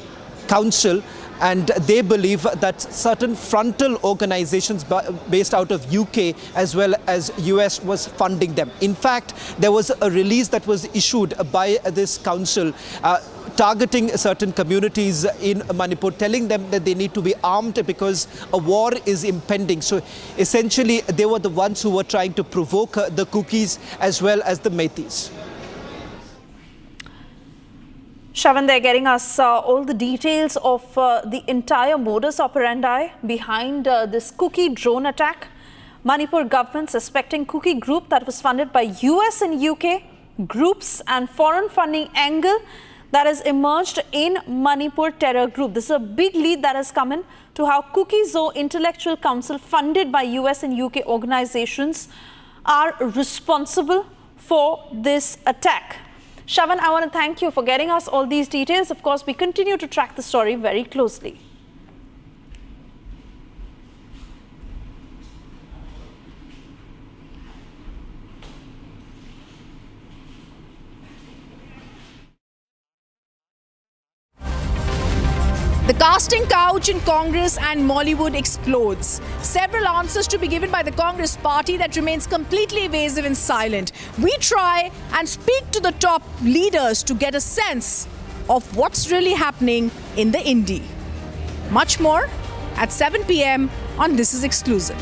Council, and they believe that certain frontal organizations based out of UK as well as US was funding them. In fact, there was a release that was issued by this council targeting certain communities in Manipur, telling them that they need to be armed because a war is impending. So essentially, they were the ones who were trying to provoke the Cookies as well as the Meiteis. Shravan, they're getting us all the details of the entire modus operandi behind this Cookie drone attack. Manipur government suspecting Cookie group that was funded by US and UK groups and foreign funding angle that has emerged in Manipur terror group. This is a big lead that has come in to how Cookie Zoo Intellectual Council funded by US and UK organizations are responsible for this attack. Shravan, I want to thank you for getting us all these details. Of course, we continue to track the story very closely. The casting couch in Congress and Mollywood explodes. Several answers to be given by the Congress party that remains completely evasive and silent. We try and speak to the top leaders to get a sense of what's really happening in the Indie. Much more at 7 p.m. on This Is Exclusive.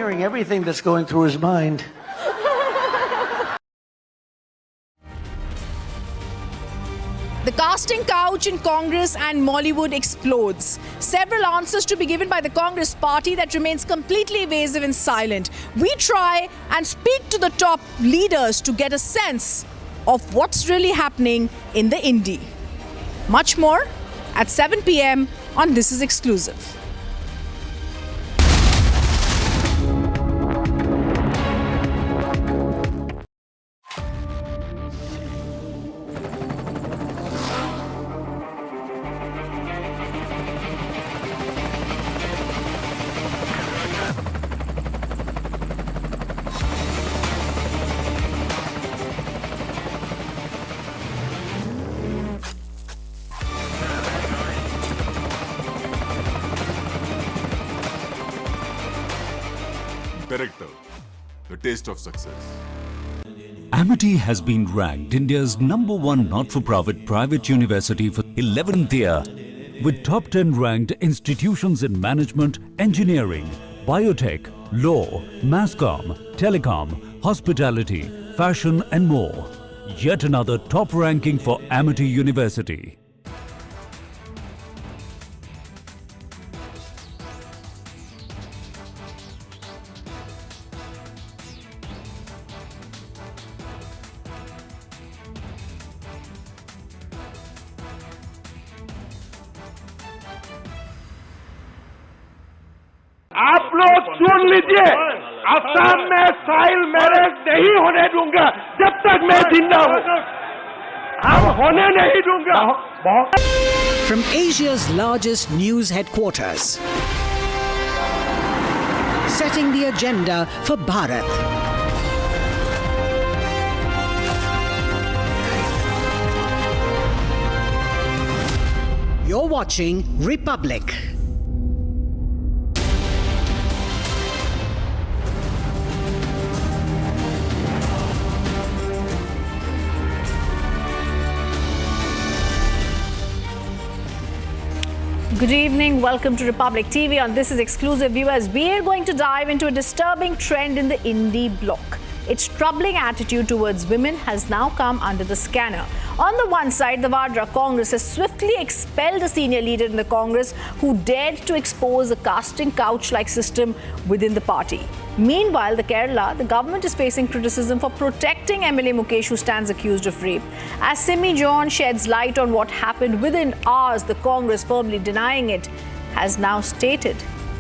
hearing everything that's going through his mind. The casting couch in Congress and Mollywood explodes. Several answers to be given by the Congress party that remains completely evasive and silent. We try and speak to the top leaders to get a sense of what's really happening in the Indie. Much more at 7 p.m. on This Is Exclusive. Director, the taste of success. Amity has been ranked India's #1 not-for-profit private university for 11th year, with top 10 ranked institutions in management, engineering, biotech, law, mass comm, telecom, hospitality, fashion and more. Yet another top ranking for Amity University. आप लोग सुन लीजिए, असम में साइल marriage नहीं होने दूंगा जब तक मैं जिंदा हूँ। हम होने नहीं दूंगा। From Asia's largest news headquarters, setting the agenda for Bharat. You're watching Republic. Good evening, welcome to Republic TV. On This Is Exclusive, viewers, we are going to dive into a disturbing trend in the Indie bloc. Its troubling attitude towards women has now come under the scanner. On the one side, the Vadra Congress has swiftly expelled a senior leader in the Congress who dared to expose a casting couch-like system within the party. Meanwhile, the government is facing criticism for protecting MLA Mukesh, who stands accused of rape. As Simi John sheds light on what happened within hours, the Congress, firmly denying it, has now stated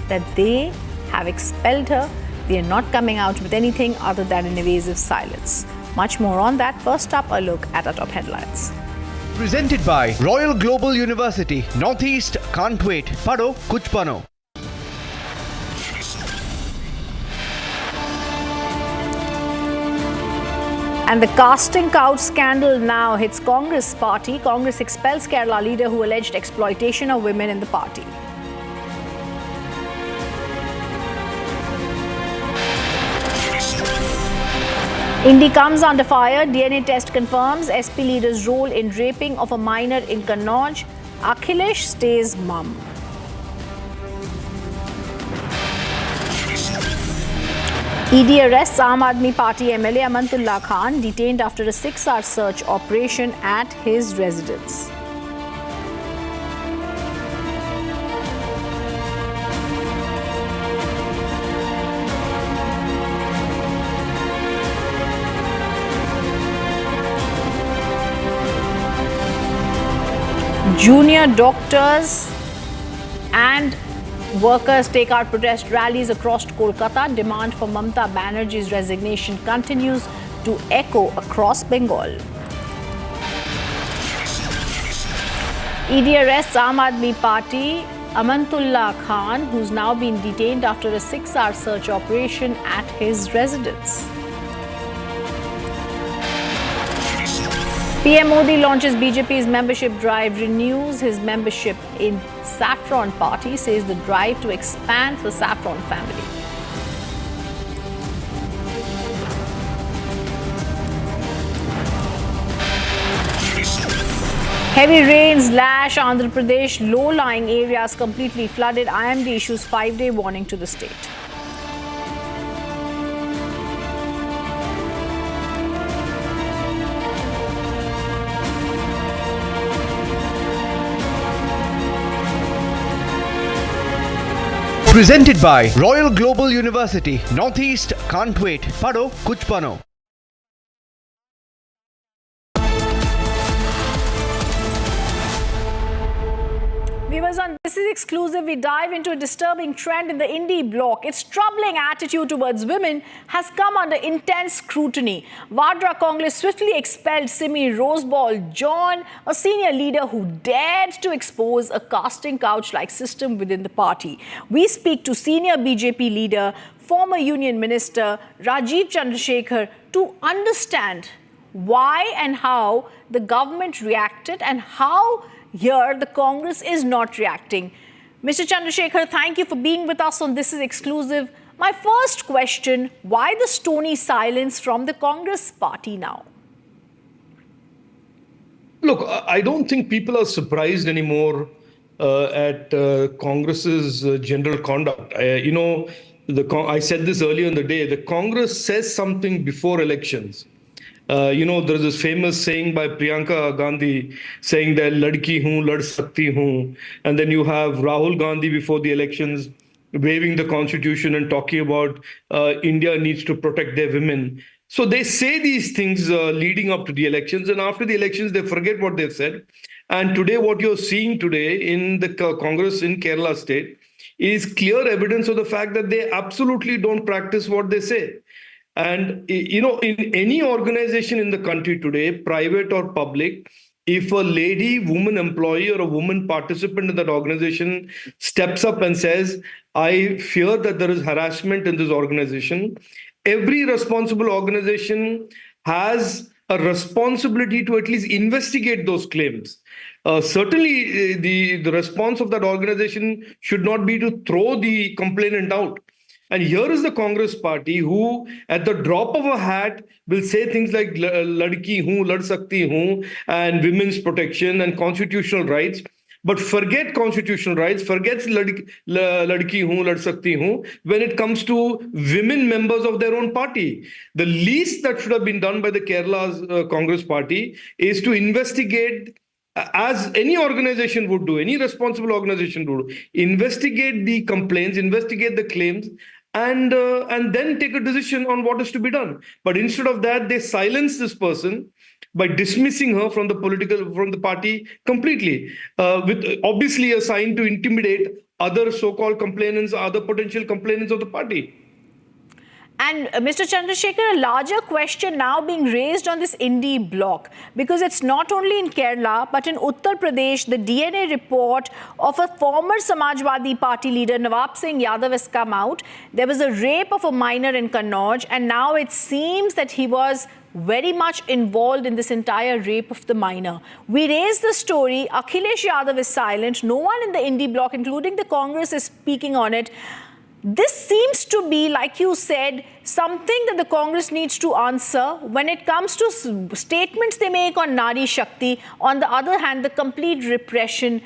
that they have expelled her. They are not coming out with anything other than an evasive silence. Much more on that. First up, a look at our top headlines. Presented by Royal Global University. Northeast can't wait. Pado kuch bano. And the casting couch scandal now hits Congress party. Congress expels Kerala leader who alleged exploitation of women in the party. Indie comes under fire. DNA test confirms SP leader's role in raping of a minor in Kannauj. Akhilesh stays mum. ED arrests Aam Aadmi Party MLA Amanatullah Khan, detained after a 6-hour search operation at his residence. Junior doctors and workers take out protest rallies across Kolkata. Demand for Mamata Banerjee's resignation continues to echo across Bengal. ED arrests Aam Aadmi Party Amanatullah Khan, who's now been detained after a 6-hour search operation at his residence. PM Modi launches BJP's membership drive, renews his membership in Saffron Party, says the drive to expand the Saffron family. Heavy rains lash Andhra Pradesh, low-lying areas completely flooded. IMD issues 5-day warning to the state. Presented by Royal Global University. Northeast can't wait. Paro kuch bano. Viewers, on This Is Exclusive, we dive into a disturbing trend in the indie bloc. Its troubling attitude towards women has come under intense scrutiny. Vadra Congress swiftly expelled Simi Roseball John, a senior leader who dared to expose a casting couch-like system within the party. We speak to senior BJP leader, former Union Minister Rajiv Chandrasekhar to understand why and how the government reacted and how here the Congress is not reacting. Mr. Chandrasekhar, thank you for being with us on This Is Exclusive. My first question, why the stony silence from the Congress party now? Look, I don't think people are surprised anymore at Congress's general conduct. I said this earlier in the day, the Congress says something before elections. There's this famous saying by Priyanka Gandhi saying that ladki hoon, lad sakti hoon. And then you have Rahul Gandhi before the elections waving the constitution and talking about India needs to protect their women. So they say these things leading up to the elections, and after the elections, they forget what they've said. And today, what you're seeing today in the Congress in Kerala state is clear evidence of the fact that they absolutely don't practice what they say. And, in any organization in the country today, private or public, if a lady, woman employee or a woman participant in that organization steps up and says, I fear that there is harassment in this organization, every responsible organization has a responsibility to at least investigate those claims. Certainly, the response of that organization should not be to throw the complainant out. And here is the Congress party who, at the drop of a hat, will say things like ladki hoon, lad sakti hoon, and women's protection and constitutional rights, but forget constitutional rights, forgets ladki hoon, lad sakti hoon when it comes to women members of their own party. The least that should have been done by the Kerala's Congress party is to investigate, as any organization would do, any responsible organization would do, investigate the complaints, investigate the claims, and then take a decision on what is to be done. But instead of that, they silence this person by dismissing her from the party completely, with obviously a sign to intimidate other so-called complainants, other potential complainants of the party. And Mr. Chandrasekhar, a larger question now being raised on this indie bloc, because it's not only in Kerala, but in Uttar Pradesh, the DNA report of a former Samajwadi Party leader, Nawab Singh Yadav, has come out. There was a rape of a minor in Kannauj, and now it seems that he was very much involved in this entire rape of the minor. We raised the story. Akhilesh Yadav is silent. No one in the indie bloc, including the Congress, is speaking on it. This seems to be, like you said, something that the Congress needs to answer when it comes to statements they make on Nari Shakti. On the other hand, the complete repression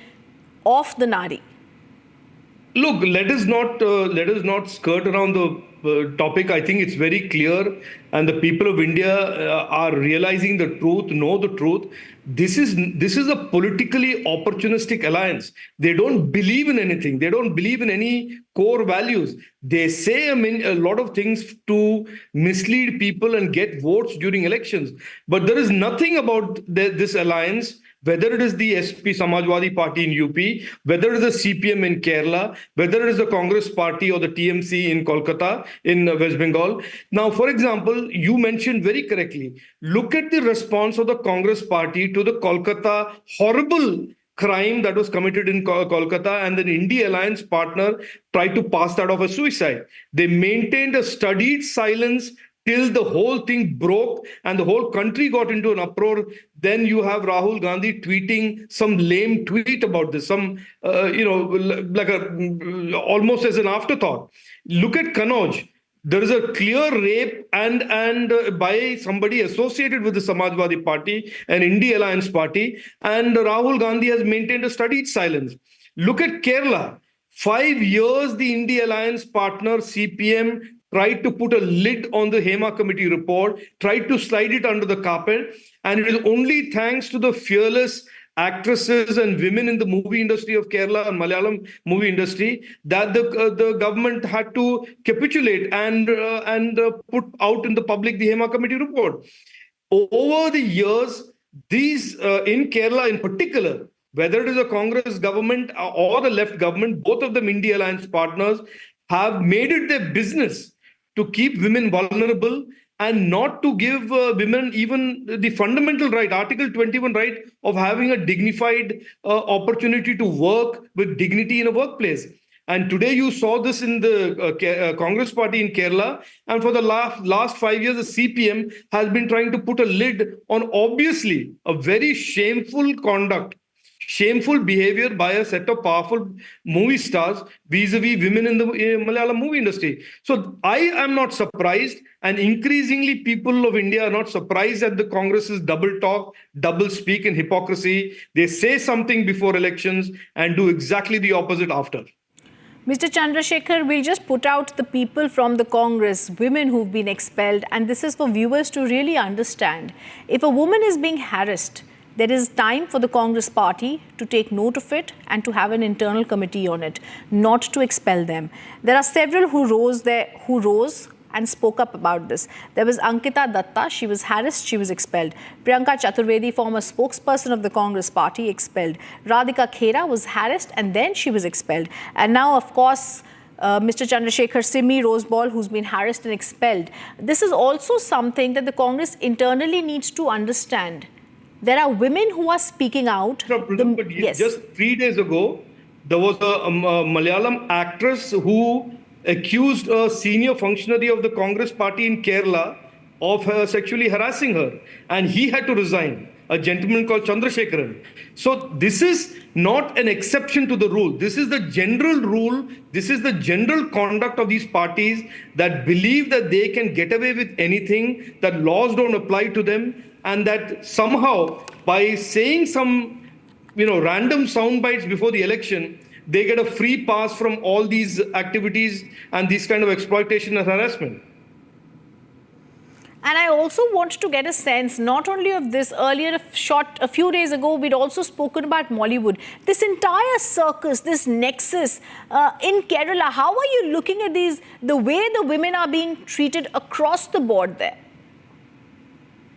of the Nari. Look, let us not skirt around the topic. I think it's very clear, and the people of India are realizing the truth, know the truth. This is a politically opportunistic alliance. They don't believe in anything. They don't believe in any core values. They say a lot of things to mislead people and get votes during elections. But there is nothing about this alliance, whether it is the SP Samajwadi Party in UP, whether it is the CPM in Kerala, whether it is the Congress Party or the TMC in Kolkata, in West Bengal. Now, for example, you mentioned very correctly, look at the response of the Congress Party to the Kolkata horrible crime that was committed in Kolkata, and the Indie Alliance partner tried to pass that off as suicide. They maintained a studied silence till the whole thing broke and the whole country got into an uproar. Then you have Rahul Gandhi tweeting some lame tweet about this, almost as an afterthought. Look at Kannauj. There is a clear rape and by somebody associated with the Samajwadi Party and Indie Alliance Party, and Rahul Gandhi has maintained a studied silence. Look at Kerala. 5 years, the Indie Alliance partner CPM tried to put a lid on the Hema Committee report, tried to slide it under the carpet, and it is only thanks to the fearless actresses and women in the movie industry of Kerala and Malayalam movie industry that the government had to capitulate and put out in the public the Hema Committee report. Over the years, these in Kerala in particular, whether it is a Congress government or the left government, both of them India Alliance partners, have made it their business to keep women vulnerable and not to give women even the fundamental right, Article 21 right of having a dignified opportunity to work with dignity in a workplace. And today you saw this in the Congress party in Kerala. And for the last 5 years, the CPM has been trying to put a lid on obviously a very shameful conduct, shameful behavior by a set of powerful movie stars vis-a-vis women in the Malayalam movie industry. So I am not surprised, and increasingly people of India are not surprised at the Congress's double talk, double speak and hypocrisy. They say something before elections and do exactly the opposite after. Mr. Chandrasekhar, we'll just put out the people from the Congress, women who've been expelled, and this is for viewers to really understand. If a woman is being harassed, there is time for the Congress party to take note of it and to have an internal committee on it, not to expel them. There are several who rose and spoke up about this. There was Ankita Datta, she was harassed, she was expelled. Priyanka Chaturvedi, former spokesperson of the Congress party, expelled. Radhika Khera was harassed and then she was expelled. And now, of course, Mr. Chandrasekhar Simi Roseball, who's been harassed and expelled. This is also something that the Congress internally needs to understand. There are women who are speaking out. Yes. Just 3 days ago, there was a Malayalam actress who accused a senior functionary of the Congress party in Kerala of sexually harassing her. And he had to resign, a gentleman called Chandrasekharan. So this is not an exception to the rule. This is the general rule. This is the general conduct of these parties that believe that they can get away with anything, that laws don't apply to them, and that somehow by saying some random sound bites before the election, they get a free pass from all these activities and this kind of exploitation and harassment. And I also want to get a sense not only of this. Earlier, a few days ago, we'd also spoken about Mollywood. This entire circus, this nexus in Kerala, how are you looking at the way the women are being treated across the board there?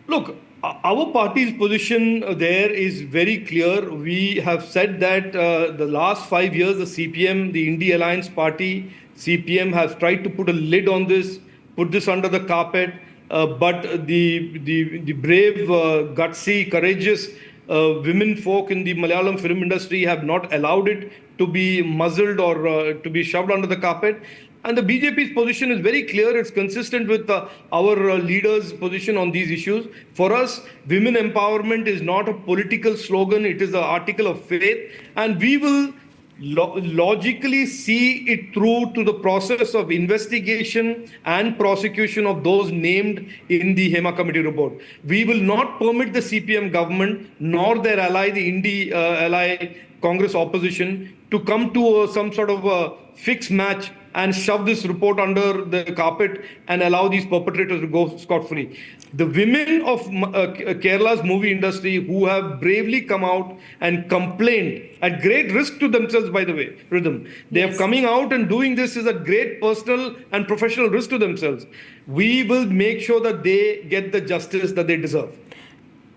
Look, our party's position there is very clear. We have said that the last 5 years, the CPM, the India Alliance Party, CPM has tried to put a lid on this, put this under the carpet. But the brave, gutsy, courageous women folk in the Malayalam film industry have not allowed it to be muzzled or to be shoved under the carpet. And the BJP's position is very clear. It's consistent with our leaders' position on these issues. For us, women empowerment is not a political slogan. It is an article of faith. And we will logically see it through to the process of investigation and prosecution of those named in the Hema Committee report. We will not permit the CPM government nor their ally, the Indi ally Congress opposition, to come to some sort of a fixed match and shove this report under the carpet and allow these perpetrators to go scot-free. The women of Kerala's movie industry who have bravely come out and complained at great risk to themselves, by the way, Rhythm. They are coming out and doing this is a great personal and professional risk to themselves. We will make sure that they get the justice that they deserve.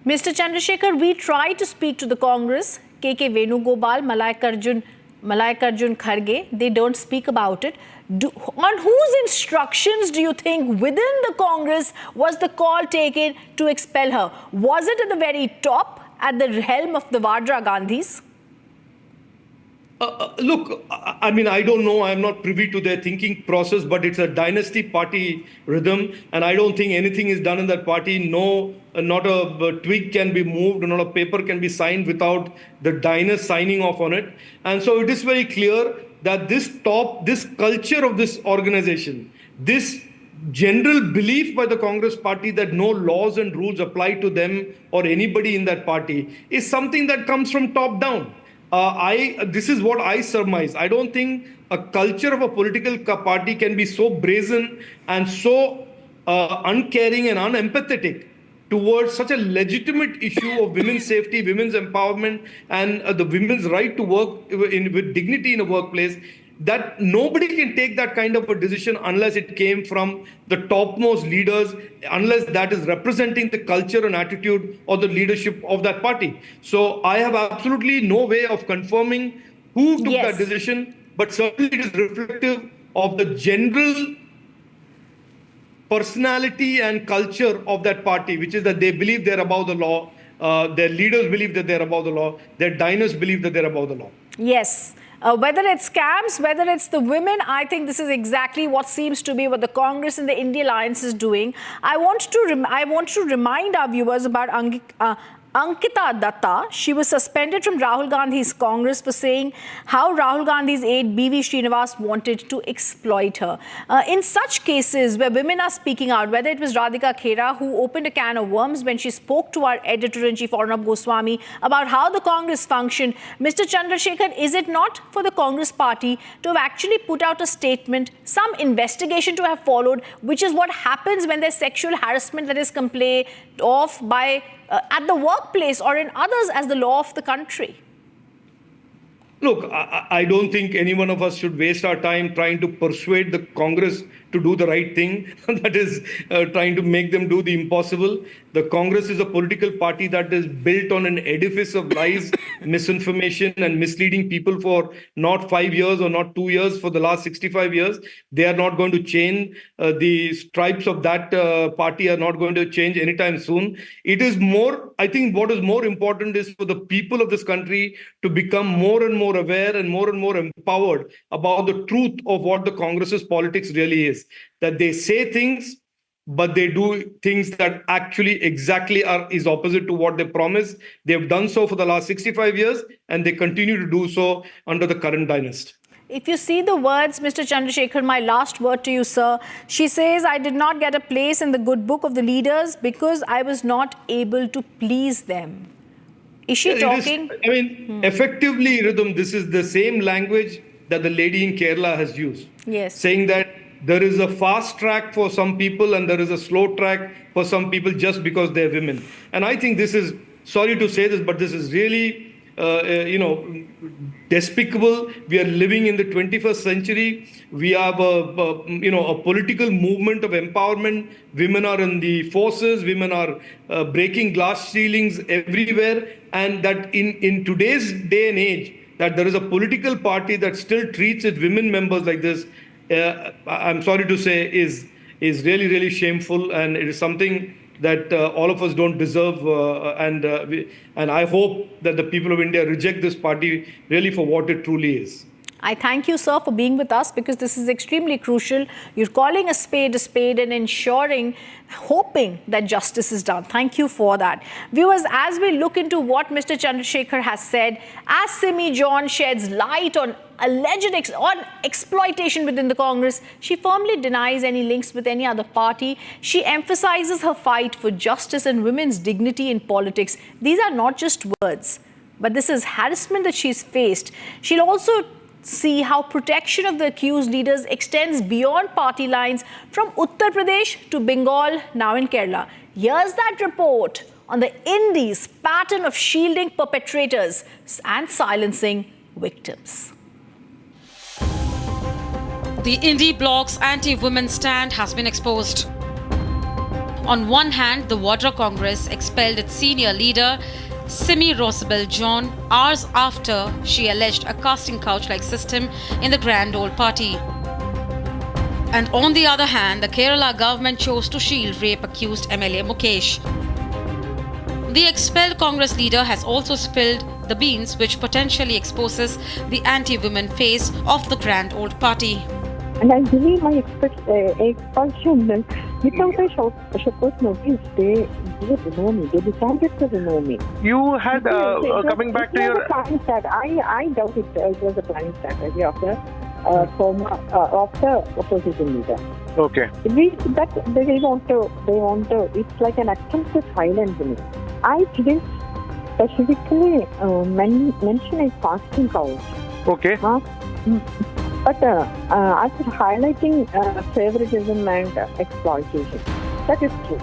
Mr. Chandrasekhar, we try to speak to the Congress, K.K. Venugopal, Malayakarjun Kharge, they don't speak about it. On whose instructions do you think within the Congress was the call taken to expel her? Was it at the very top, at the helm of the Vadra Gandhis? Look, I mean, I don't know. I'm not privy to their thinking process, but it's a dynasty party, Rhythm. And I don't think anything is done in that party. No, not a twig can be moved, not a paper can be signed without the dynast signing off on it. And so it is very clear that this culture of this organization, this general belief by the Congress party that no laws and rules apply to them or anybody in that party is something that comes from top down. This is what I surmise. I don't think a culture of a political party can be so brazen and so uncaring and unempathetic towards such a legitimate issue of women's safety, women's empowerment, and the women's right to work with dignity in a workplace, that nobody can take that kind of a decision unless it came from the topmost leaders, unless that is representing the culture and attitude or the leadership of that party. So I have absolutely no way of confirming who took that decision, but certainly it is reflective of the general personality and culture of that party, which is that they believe they're above the law, their leaders believe that they're above the law, their diners believe that they're above the law. Yes. Whether it's scams, whether it's the women, I think this is exactly what seems to be what the Congress and the India Alliance is doing. I want to remind our viewers about Ankita Datta. She was suspended from Rahul Gandhi's Congress for saying how Rahul Gandhi's aide B.V. Srinivas wanted to exploit her. In such cases where women are speaking out, whether it was Radhika Khera who opened a can of worms when she spoke to our editor-in-chief Arnab Goswami about how the Congress functioned, Mr. Chandrasekhar, is it not for the Congress party to have actually put out a statement, some investigation to have followed, which is what happens when there's sexual harassment that is complained of by at the workplace or in others as the law of the country? Look, I don't think any one of us should waste our time trying to persuade the Congress to do the right thing. That is trying to make them do the impossible. The Congress is a political party that is built on an edifice of lies, misinformation, and misleading people for not 5 years or not 2 years, for the last 65 years. They are not going to change. The stripes of that party are not going to change anytime soon. It is more, I think what is more important is for the people of this country to become more and more aware and more empowered about the truth of what the Congress's politics really is. That they say things, but they do things that actually exactly is opposite to what they promise. They have done so for the last 65 years, and they continue to do so under the current dynasty. If you see the words, Mr. Chandrasekhar, my last word to you, sir, she says, I did not get a place in the good book of the leaders because I was not able to please them. Is she talking? Effectively, Rhythm, this is the same language that the lady in Kerala has used. Yes. Saying that there is a fast track for some people and there is a slow track for some people just because they're women. And I think this is, sorry to say this, but this is really, despicable. We are living in the 21st century. We have a political movement of empowerment. Women are in the forces. Women are breaking glass ceilings everywhere. And that in today's day and age, that there is a political party that still treats its women members like this, I'm sorry to say, is really, really shameful, and it is something that all of us don't deserve. And I hope that the people of India reject this party really for what it truly is. I thank you, sir, for being with us, because this is extremely crucial. You're calling a spade and ensuring, hoping that justice is done. Thank you for that. Viewers, as we look into what Mr. Chandrasekhar has said, as Simi John sheds light on alleged exploitation within the Congress, she firmly denies any links with any other party. She emphasizes her fight for justice and women's dignity in politics. These are not just words, but this is harassment that she's faced. She'll also see how protection of the accused leaders extends beyond party lines from Uttar Pradesh to Bengal, now in Kerala. Here's that report on the Indies' pattern of shielding perpetrators and silencing victims. The Indie bloc's anti-women stand has been exposed. On one hand, the Vadra Congress expelled its senior leader, Simi Rosabelle John, hours after she alleged a casting couch-like system in the Grand Old Party. And on the other hand, the Kerala government chose to shield rape-accused MLA Mukesh. The expelled Congress leader has also spilled the beans, which potentially exposes the anti-women face of the Grand Old Party. And I believe my expulsion without a short notice, they remove me. They decided to remove me. You had, coming back to your... I doubt it was a planning strategy of the opposition leader. Okay. They want to, it's like an attempt to silence me. I didn't specifically mention a casting couch. Okay. But I was highlighting favoritism and exploitation. That is true.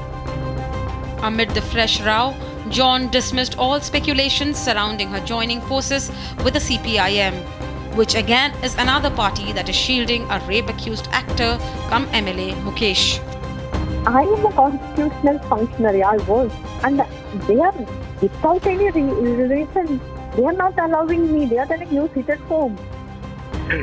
Amid the fresh row, John dismissed all speculations surrounding her joining forces with the CPIM, which again is another party that is shielding a rape-accused actor cum MLA Mukesh. I am a constitutional functionary, I was, and they are, without any reason, they are not allowing me, they are telling you sit at home.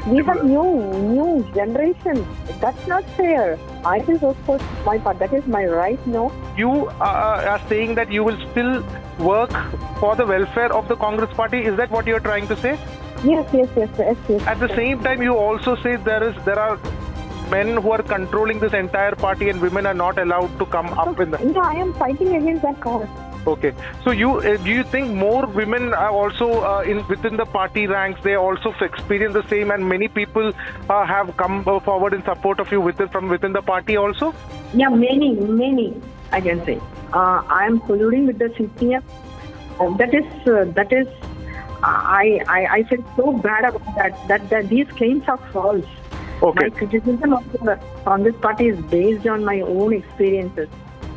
We have new generation. That's not fair. I will work for my part. That is my right. No. You are saying that you will still work for the welfare of the Congress party. Is that what you are trying to say? Yes. At the same time, you also say there are men who are controlling this entire party and women are not allowed to come up in the... Yeah, I am fighting against that cause. Okay. So do you think more women are also within the party ranks? They also experience the same, and many people have come forward in support of you from within the party also? Yeah, many. I can say. I am colluding with the CPF. That is. I feel so bad about that these claims are false. Okay. My criticism of the Congress party is based on my own experiences.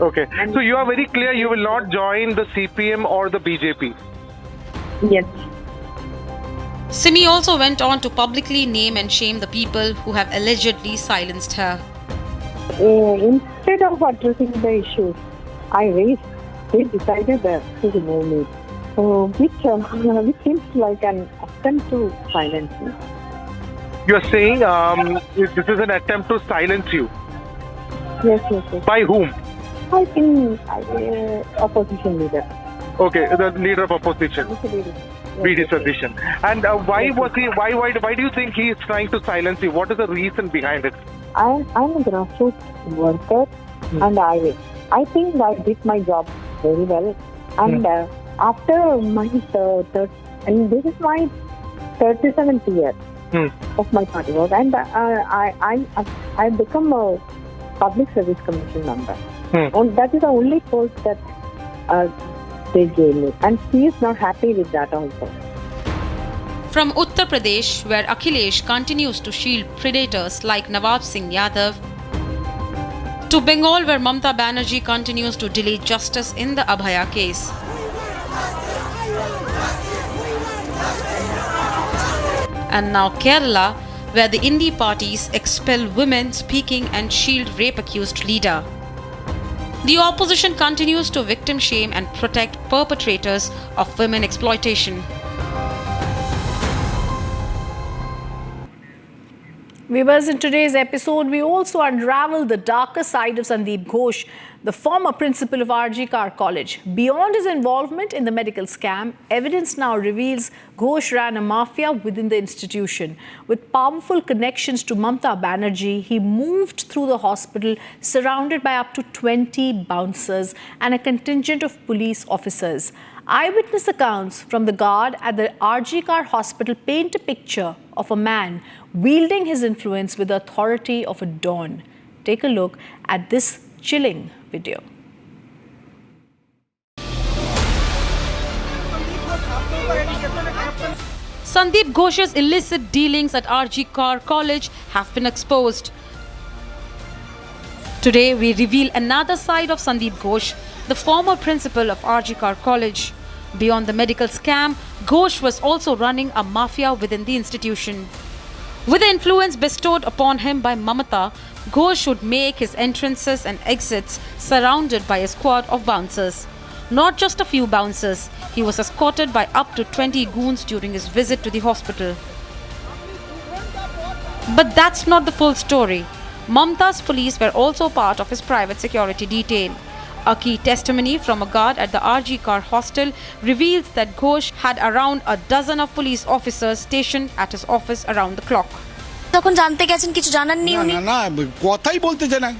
Okay. So you are very clear you will not join the CPM or the BJP? Yes. Simi also went on to publicly name and shame the people who have allegedly silenced her. Instead of addressing the issues they decided to remove me, which seems like an attempt to silence me. You are saying this is an attempt to silence you? Yes. By whom? I think opposition leader. Okay, the leader of opposition. BD Satish. And why do you think he is trying to silence you? What is the reason behind it? I'm a grassroots worker, and I think I did my job very well. And after my this is my 37th year of my party work, and I become a public service commission member. And that is the only post that they gave me, and she is not happy with that also. From Uttar Pradesh, where Akhilesh continues to shield predators like Nawab Singh Yadav, to Bengal, where Mamata Banerjee continues to delay justice in the Abhaya case. And now Kerala, where the Indi parties expel women speaking and shield rape-accused leader. The opposition continues to victim shame and protect perpetrators of women exploitation. Viewers, in today's episode, we also unravel the darker side of Sandeep Ghosh, the former principal of RG Kar College. Beyond his involvement in the medical scam, evidence now reveals Ghosh ran a mafia within the institution. With powerful connections to Mamata Banerjee, he moved through the hospital surrounded by up to 20 bouncers and a contingent of police officers. Eyewitness accounts from the guard at the RG Kar hospital paint a picture of a man wielding his influence with the authority of a don. Take a look at this chilling video. Sandeep Ghosh's illicit dealings at RG Kar College have been exposed. Today, we reveal another side of Sandeep Ghosh, the former principal of RG Kar College. Beyond the medical scam, Ghosh was also running a mafia within the institution. With the influence bestowed upon him by Mamata, Ghosh would make his entrances and exits surrounded by a squad of bouncers. Not just a few bouncers, he was escorted by up to 20 goons during his visit to the hospital. But that's not the full story. Mamata's police were also part of his private security detail. A key testimony from a guard at the RG Kar hostel reveals that Ghosh had around a dozen of police officers stationed at his office around the clock. তখন জানতে গেছেন কিছু জানাননি উনি না কথাই বলতে চায় না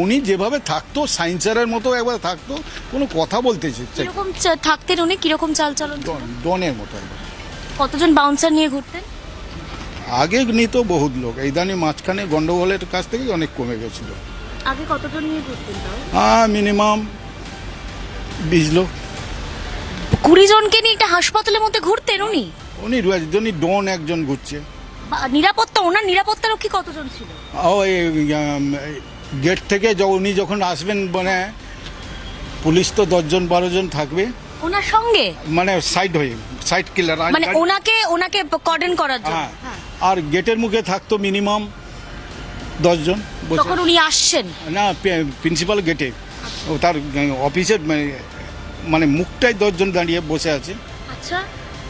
উনি যেভাবে থাকতো সাইন্সারের মতো একবার থাকতো কোনো কথা বলতে চায় কিরকম থাকতেন উনি কিরকম চালচলন ডনের মতো কতজন বাউন্সার নিয়ে ঘুরতেন আগে নিত বহুত লোক ইদানি মাঝখানে গন্ডগোলের কাছ থেকে অনেক কমে গেছিল আগে কতজন নিয়ে ঘুরতেন তাও মিনিমাম 20 লোক 20 জনকে নিয়ে একটা হাসপাতালের মধ্যে ঘুরতেন উনি ডন একজন ঘুরছে নিরাপত্তা ওনার নিরাপত্তারক্ষী কতজন ছিল ওই গেট থেকে উনি যখন আসবেন মানে পুলিশ তো 10-12 জন থাকবে, ওনার সঙ্গে মানে সাইড কিলার, মানে ওনাকে কর্ডন করার জন্য। হ্যাঁ, আর গেটের মুখে থাকতো মিনিমাম 10 জন। তখন উনি আসছেন না, প্রিন্সিপাল গেটে, ও তার অফিসের মানে মুখটাই 10 জন দাঁড়িয়ে বসে আছে। আচ্ছা,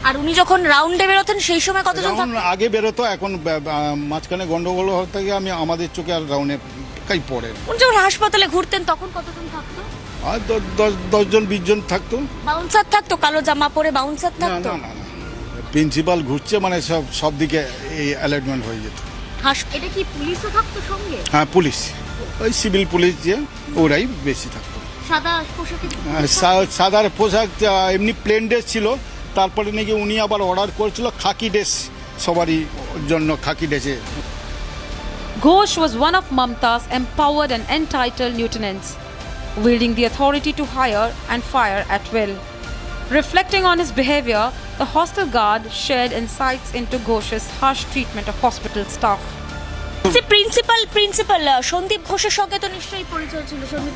আর উনি যখন রাউন্ডে বেরোতেন সেই সময় কতজন থাকতেন? আগে বেরোতো, এখন মাঝখানে গন্ডগোল হতে গিয়ে আমাদের চোখে আর রাউন্ডে কাই পড়ে। উনি যখন হাসপাতালে ঘুরতেন তখন কতজন থাকতো? আর 10 জন 20 জন থাকতো। বাউন্সার থাকতো, কালো জামা পরে বাউন্সার থাকতো? না, প্রিন্সিপাল ঘুরছে মানে সব দিকে এই অ্যালার্টমেন্ট হয়ে যেত। এটা কি পুলিশও থাকতো সঙ্গে? হ্যাঁ, পুলিশ, ওই সিভিল পুলিশ যে ওরাই বেশি থাকতো। সাদা পোশাকে? সাদার পোশাক এমনি প্লেন ড্রেস ছিল, তারপরে নাকি উনি আবার অর্ডার করেছিল খাকি ড্রেস, সবারই জন্য খাকি ড্রেসে। Ghosh was one of Mamta's empowered and entitled lieutenants, wielding the authority to hire and fire at will. Reflecting on his behavior, the hostel guard shared insights into Ghosh's harsh treatment of hospital staff. Principal Sandip ঘোষের সঙ্গে তো নিশ্চয়ই পরিচয় ছিল। সন্দীপ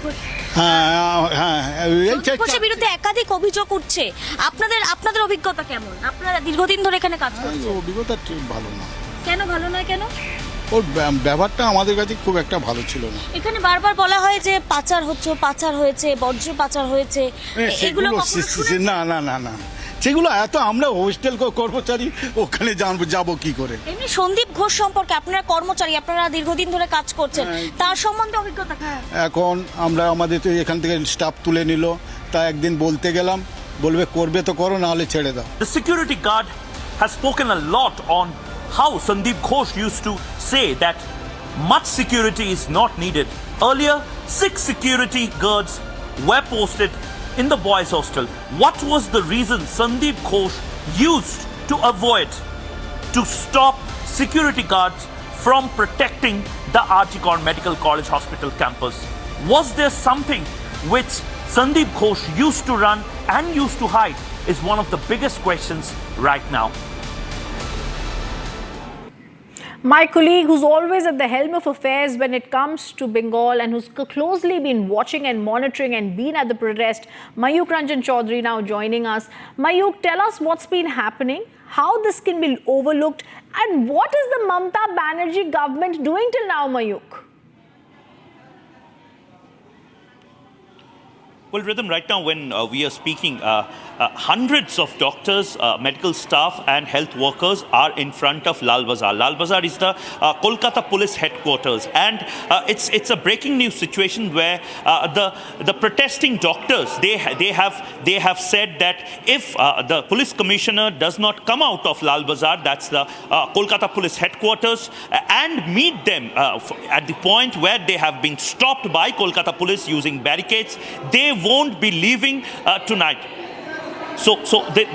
ঘোষের বিরুদ্ধে একাধিক অভিযোগ উঠছে, আপনাদের অভিজ্ঞতা কেমন? আপনারা দীর্ঘদিন ধরে এখানে কাজ করছেন। অভিজ্ঞতা ভালো না। কেন ভালো নয়? কেন? ওর ব্যবহারটা আমাদের কাছে খুব একটা ভালো ছিল না। এখানে বারবার বলা হয় যে পাচার হয়েছে, বর্জ্য পাচার হয়েছে, এগুলো না, সেগুলো এত আমরা হোস্টেল কর্মচারী, ওখানে যাবো কি করে? এমনি সন্দীপ ঘোষ সম্পর্কে, আপনারা কর্মচারী, আপনারা দীর্ঘদিন ধরে কাজ করছেন, তার সম্বন্ধে অভিজ্ঞতা? এখন আমরা আমাদের তো এখান থেকে স্টাফ তুলে নিল, তা একদিন বলতে গেলাম, বলবে করবে তো করো, না হলে ছেড়ে দাও। The security guard has spoken a lot on how Sandeep Ghosh used to say that much security is not needed. Earlier, 6 security guards were posted in the boys' hostel. What was the reason Sandeep Ghosh used to avoid to stop security guards from protecting the Arjikar Medical College Hospital campus? Was there something which Sandeep Ghosh used to run and used to hide is one of the biggest questions right now. My colleague, who's always at the helm of affairs when it comes to Bengal and who's closely been watching and monitoring and been at the protest, Mayuk Ranjan Chaudhary, now joining us. Mayuk, tell us what's been happening, how this can be overlooked, and what is the Mamta Banerjee government doing till now, Mayuk? Well, Rhythm, right now when we are speaking, hundreds of doctors, medical staff and health workers are in front of Lal Bazaar. Lal Bazaar is the Kolkata police headquarters, and it's a breaking news situation where the protesting doctors, they have said that if the police commissioner does not come out of Lal Bazaar, that's the Kolkata police headquarters, and meet them at the point where they have been stopped by Kolkata police using barricades, they won't be leaving tonight. So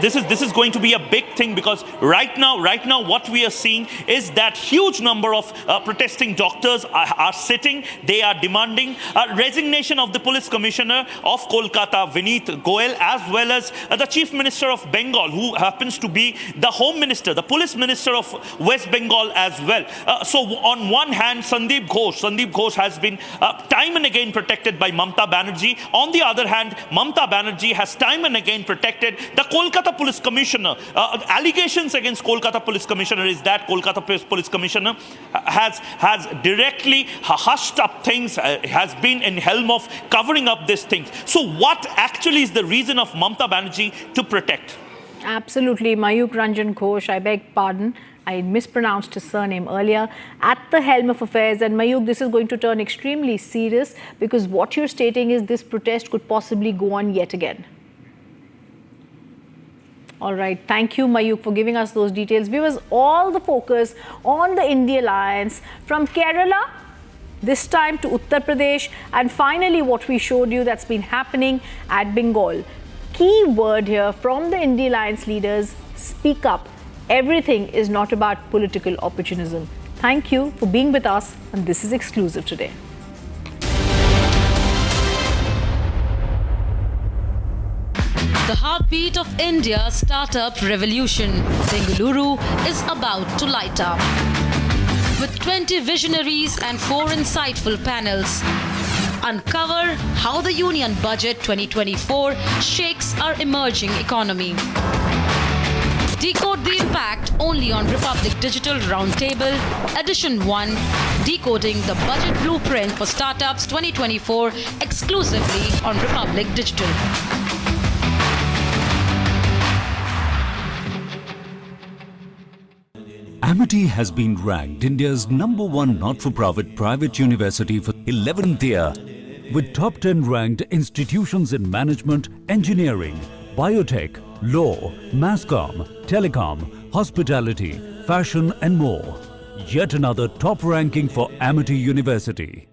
this is going to be a big thing, because right now what we are seeing is that huge number of protesting doctors are sitting. They are demanding resignation of the police commissioner of Kolkata, Vineet Goyal, as well as the chief minister of Bengal, who happens to be the home minister, the police minister of West Bengal as well. So on one hand, Sandeep Ghosh has been time and again protected by Mamta Banerjee. On the other hand, Mamta Banerjee has time and again protected the Kolkata police commissioner. Allegations against Kolkata police commissioner is that Kolkata police commissioner has directly hushed up things, has been in helm of covering up these things. So what actually is the reason of Mamta Banerjee to protect? Absolutely. Mayuk Ranjan Ghosh, I beg pardon, I mispronounced his surname earlier, at the helm of affairs. And Mayuk, this is going to turn extremely serious, because what you're stating is this protest could possibly go on yet again. All right. Thank you, Mayuk, for giving us those details. Viewers, all the focus on the India Alliance from Kerala, this time to Uttar Pradesh, and finally what we showed you that's been happening at Bengal. Key word here from the India Alliance leaders: speak up. Everything is not about political opportunism. Thank you for being with us, and this is exclusive today. The heartbeat of India's startup revolution, Bengaluru, is about to light up. With 20 visionaries and 4 insightful panels, uncover how the Union Budget 2024 shakes our emerging economy. Decode the impact only on Republic Digital Roundtable, Edition 1, Decoding the Budget Blueprint for Startups 2024, exclusively on Republic Digital. Amity has been ranked India's #1 not-for-profit private university for 11th year, with top 10 ranked institutions in management, engineering, biotech, law, masscom, telecom, hospitality, fashion and more. Yet another top ranking for Amity University.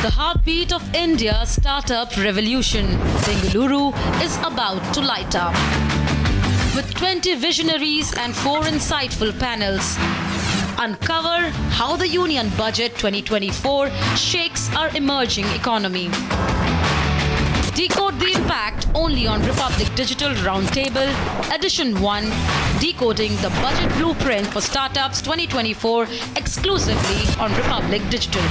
The heartbeat of India's startup revolution, Bengaluru, is about to light up. With 20 visionaries and 4 insightful panels, uncover how the Union Budget 2024 shakes our emerging economy. Decode the impact only on Republic Digital Roundtable, Edition 1, Decoding the Budget Blueprint for Startups 2024, exclusively on Republic Digital.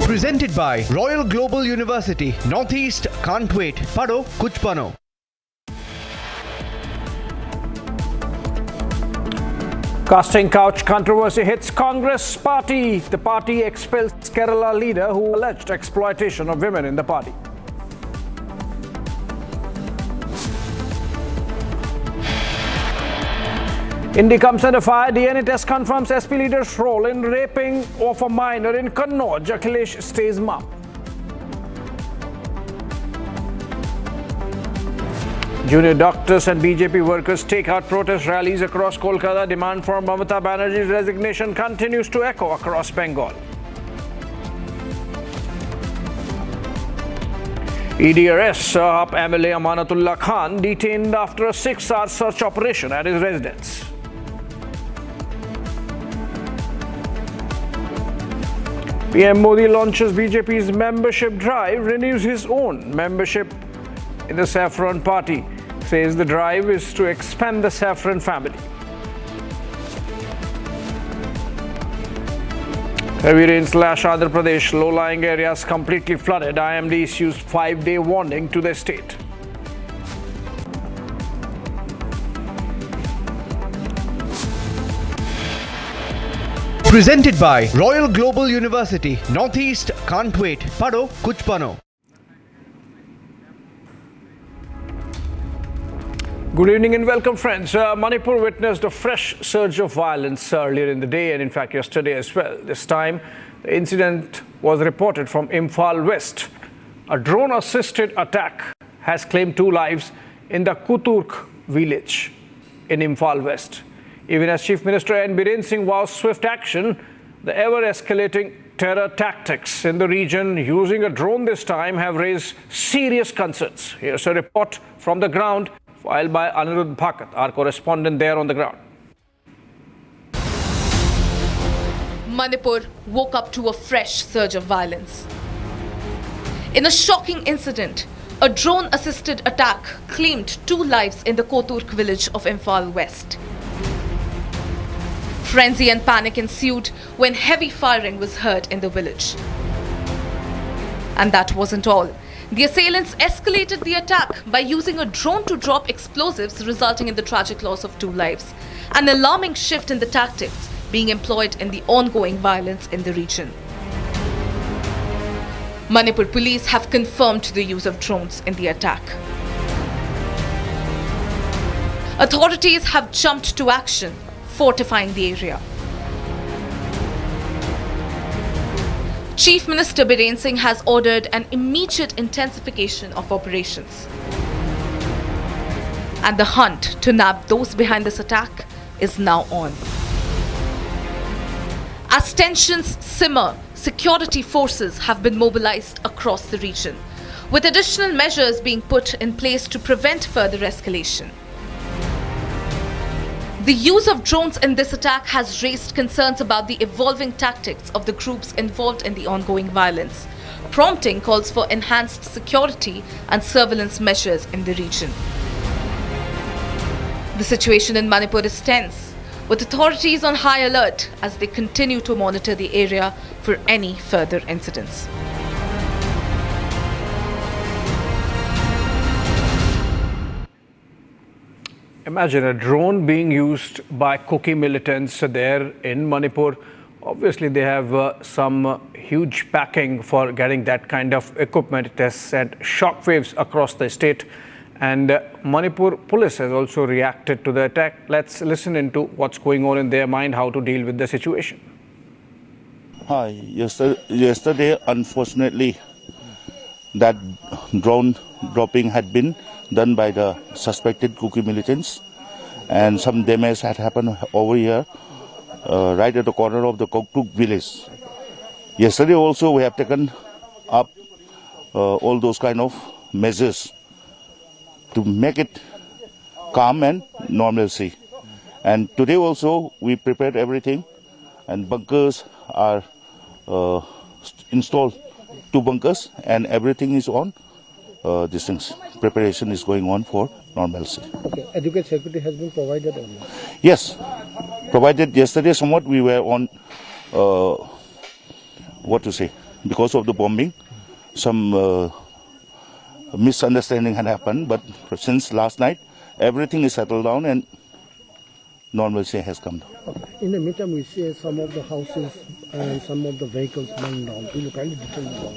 Presented by Royal Global University, Northeast can't wait. Paro kuch bano. Casting couch controversy hits Congress party. The party expels Kerala leader who alleged exploitation of women in the party. Indy comes under fire. DNA test confirms SP leader's role in raping of a minor in Kannauj. Akhilesh stays mum. Junior doctors and BJP workers take out protest rallies across Kolkata. Demand for Mamata Banerjee's resignation continues to echo across Bengal. ED arrests AAP MLA Amanatullah Khan, detained after a 6-hour search operation at his residence. PM Modi launches BJP's membership drive, renews his own membership in the Saffron Party. Says the drive is to expand the Saffron family. Heavy rain slash Andhra Pradesh, low-lying areas completely flooded. IMD issues 5-day warning to the state. Presented by Royal Global University. Northeast can't wait. Pado kuch bano. Good evening and welcome, friends. Manipur witnessed a fresh surge of violence earlier in the day and in fact yesterday as well. This time, the incident was reported from Imphal West. A drone-assisted attack has claimed 2 lives in the Kuturk village in Imphal West. Even as Chief Minister N. Biren Singh vows swift action, the ever-escalating terror tactics in the region using a drone this time have raised serious concerns. Here's a report from the ground filed by Anirudh Bhakat, our correspondent there on the ground. Manipur woke up to a fresh surge of violence. In a shocking incident, a drone-assisted attack claimed 2 lives in the Koturk village of Imphal West. Frenzy and panic ensued when heavy firing was heard in the village. And that wasn't all. The assailants escalated the attack by using a drone to drop explosives, resulting in the tragic loss of 2 lives. An alarming shift in the tactics being employed in the ongoing violence in the region. Manipur police have confirmed the use of drones in the attack. Authorities have jumped to action, fortifying the area. Chief Minister Biren Singh has ordered an immediate intensification of operations. And the hunt to nab those behind this attack is now on. As tensions simmer, security forces have been mobilized across the region, with additional measures being put in place to prevent further escalation. The use of drones in this attack has raised concerns about the evolving tactics of the groups involved in the ongoing violence, prompting calls for enhanced security and surveillance measures in the region. The situation in Manipur is tense, with authorities on high alert as they continue to monitor the area for any further incidents. Imagine a drone being used by Kuki militants there in Manipur. Obviously, they have some huge backing for getting that kind of equipment. It has sent shockwaves across the state. And Manipur police has also reacted to the attack. Let's listen into what's going on in their mind, how to deal with the situation. Hi, yesterday, unfortunately, that drone dropping had been done by the suspected Kuki militants, and some damage had happened over here, right at the corner of the Koktuk village. Yesterday also we have taken up all those kind of measures to make it calm and normalcy. And today also we prepared everything, and bunkers are installed, 2 bunkers, and everything is on. These things, preparation is going on for normalcy. Okay. Adequate security has been provided or not? Yes, provided yesterday somewhat we were on, because of the bombing, some misunderstanding had happened, but since last night, everything is settled down and normalcy has come down. Okay. In the meantime, we see some of the houses and some of the vehicles burned down. Will you kindly detail about?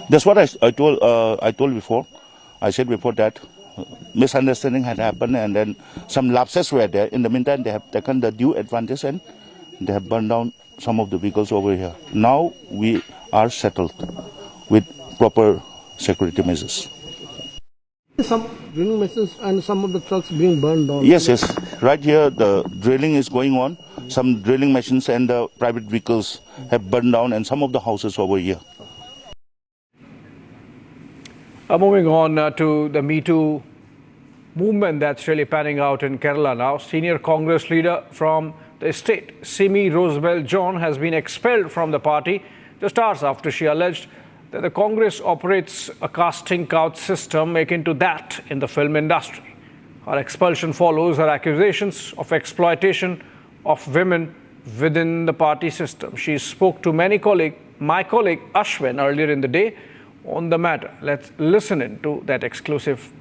That's what I told before. I said before that misunderstanding had happened and then some lapses were there. In the meantime, they have taken the due advantage and they have burned down some of the vehicles over here. Now we are settled with proper security measures. Some drilling machines and some of the trucks being burned down. Yes. Right here, the drilling is going on. Some drilling machines and the private vehicles have burned down and some of the houses over here. Moving on to the Me Too movement that's really panning out in Kerala now. Senior Congress leader from the state. Simi Rosabelle John has been expelled from the party just hours after she alleged that the Congress operates a casting couch system akin to that in the film industry. Her expulsion follows her accusations of exploitation of women within the party system. She spoke to my colleague Ashwin earlier in the day on the matter. Let's listen in to that exclusive.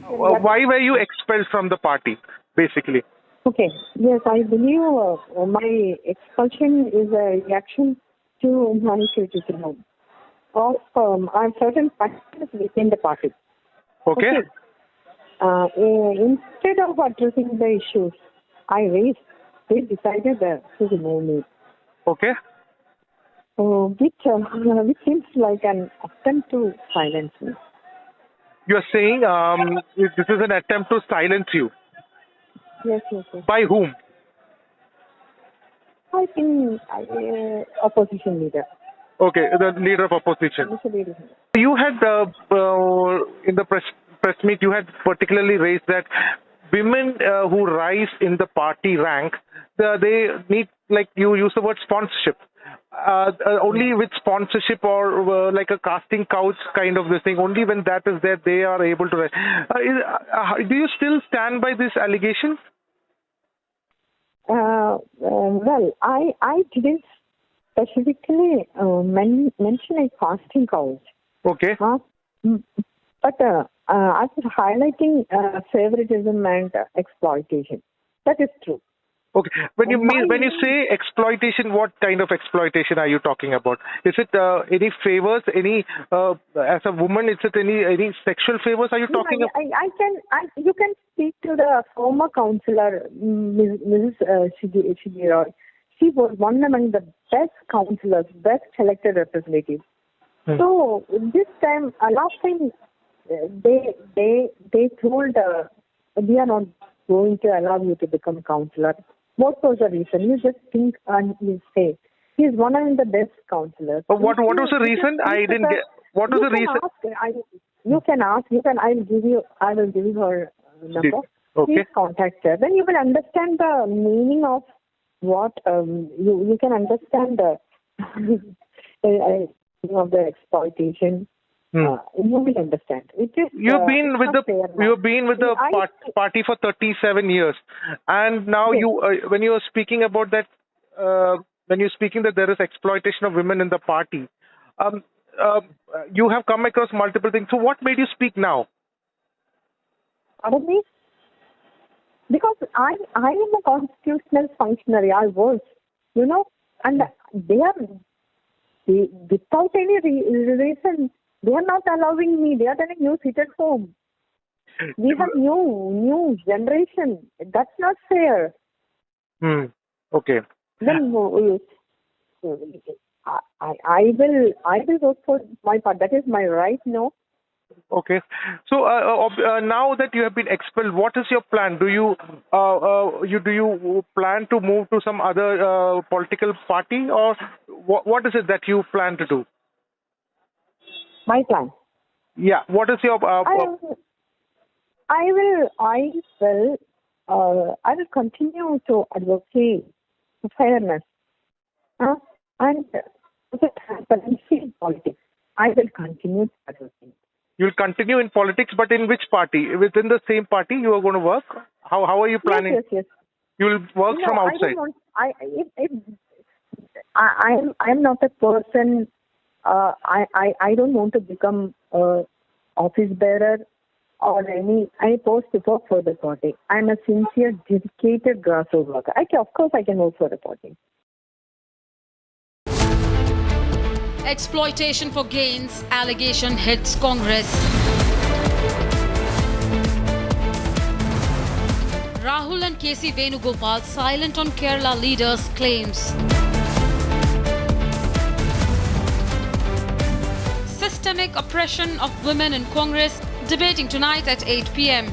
Why were you expelled from the party, basically? Okay. Yes, I believe my expulsion is a reaction to my criticism of certain practices within the party. Okay. Instead of addressing the issues I raised, they decided to remove me. Okay. Which seems like an attempt to silence me. You're saying this is an attempt to silence you. Yes. By whom? I think opposition leader. Okay, the leader of opposition. You had in the press meet, you had particularly raised that women who rise in the party rank, they need, like you use the word sponsorship. Only with sponsorship or like a casting couch kind of this thing, only when that is there, they are able to rise. Do you still stand by this allegation? Well, I didn't specifically mention a casting couch. Okay. But I was highlighting favoritism and exploitation. That is true. Okay. When you say exploitation, what kind of exploitation are you talking about? Is it any favors? Any as a woman, is it any sexual favors? Are you talking about? You can speak to the former councillor, Mrs. Shigi Roy. She was one among the best councillors, best elected representatives. So this time, last time, they told we are not going to allow you to become councillor. What was the reason? You just think and you say. He is one of the best councillors. What was the reason? I didn't get. What was the reason? You can ask. I will give you her number. Okay. Please contact her. Then you will understand the meaning of what you can understand the of the exploitation. You will understand. You've been with the party for 37 years, and now when you are speaking about that, when you're speaking that there is exploitation of women in the party, you have come across multiple things. So what made you speak now? Pardon me? Because I am a constitutional functionary. I was, and they are without any reason. They are not allowing me. They are telling you sit at home. We have new generation. That's not fair. Okay. Then I will vote for my part. That is my right. No. Okay. So now that you have been expelled, what is your plan? Do you plan to move to some other political party, or what is it that you plan to do? My plan. Yeah. What is your? I will continue to advocate fairness, and transparency in politics. I will continue to advocate. You'll continue in politics, but in which party? Within the same party you are going to work? How are you planning? Yes. You'll work from outside. I'm not a person. I don't want to become office bearer or any post to work for the party. I'm a sincere, dedicated grassroots worker. Of course, I can work for the party. Exploitation for gains, allegation hits Congress. Rahul and KC Venugopal silent on Kerala leaders' claims. Systemic oppression of women in Congress, debating tonight at 8 p.m.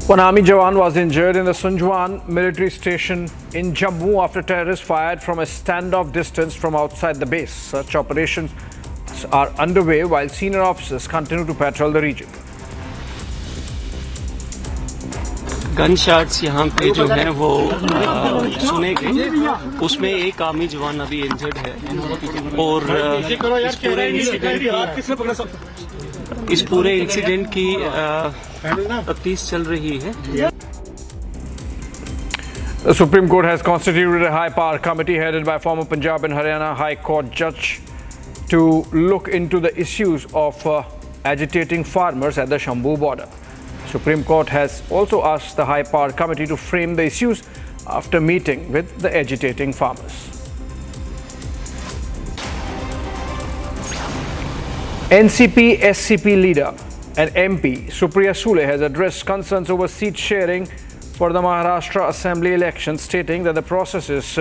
One army jawan was injured in the Sunjwan military station in Jammu after terrorists fired from a standoff distance from outside the base. Search operations are underway while senior officers continue to patrol the region. Gun shots यहाँ पे जो है वो सुने गए, उसमें एक army जवान अभी इंजर्ड है और इस पूरे इंसिडेंट की तफ्तीश चल रही है. The Supreme Court has constituted a high-power committee headed by former Punjab and Haryana High Court judge to look into the issues of agitating farmers at the Shambhu border. Supreme Court has also asked the high-power committee to frame the issues after meeting with the agitating farmers. NCP-SCP leader and MP Supriya Sule has addressed concerns over seat sharing for the Maharashtra Assembly election, stating that the process is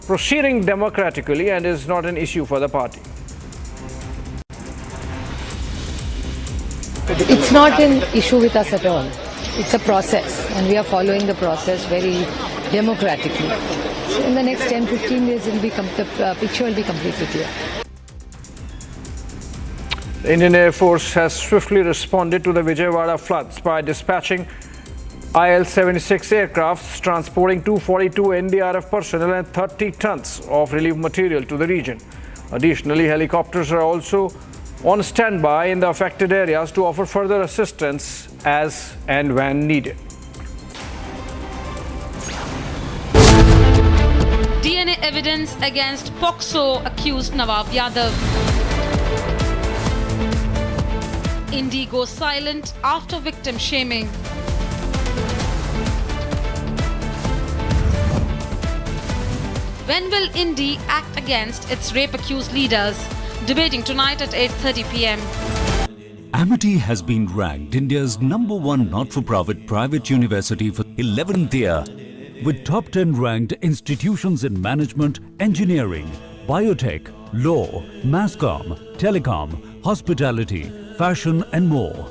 proceeding democratically and is not an issue for the party. It's not an issue with us at all. It's a process and we are following the process very democratically. So in the next 10-15 days, the picture will be completely clear. The Indian Air Force has swiftly responded to the Vijayawada floods by dispatching IL-76 aircrafts transporting 242 NDRF personnel and 30 tons of relief material to the region. Additionally, helicopters are also on standby in the affected areas to offer further assistance as and when needed. DNA evidence against POCSO accused Nawab Yadav. Indi goes silent after victim shaming. When will Indi act against its rape-accused leaders? Debating tonight at 8:30 p.m. Amity has been ranked India's #1 not-for-profit private university for 11th year, with top 10 ranked institutions in management, engineering, biotech, law, mass comm, telecom, hospitality, fashion and more.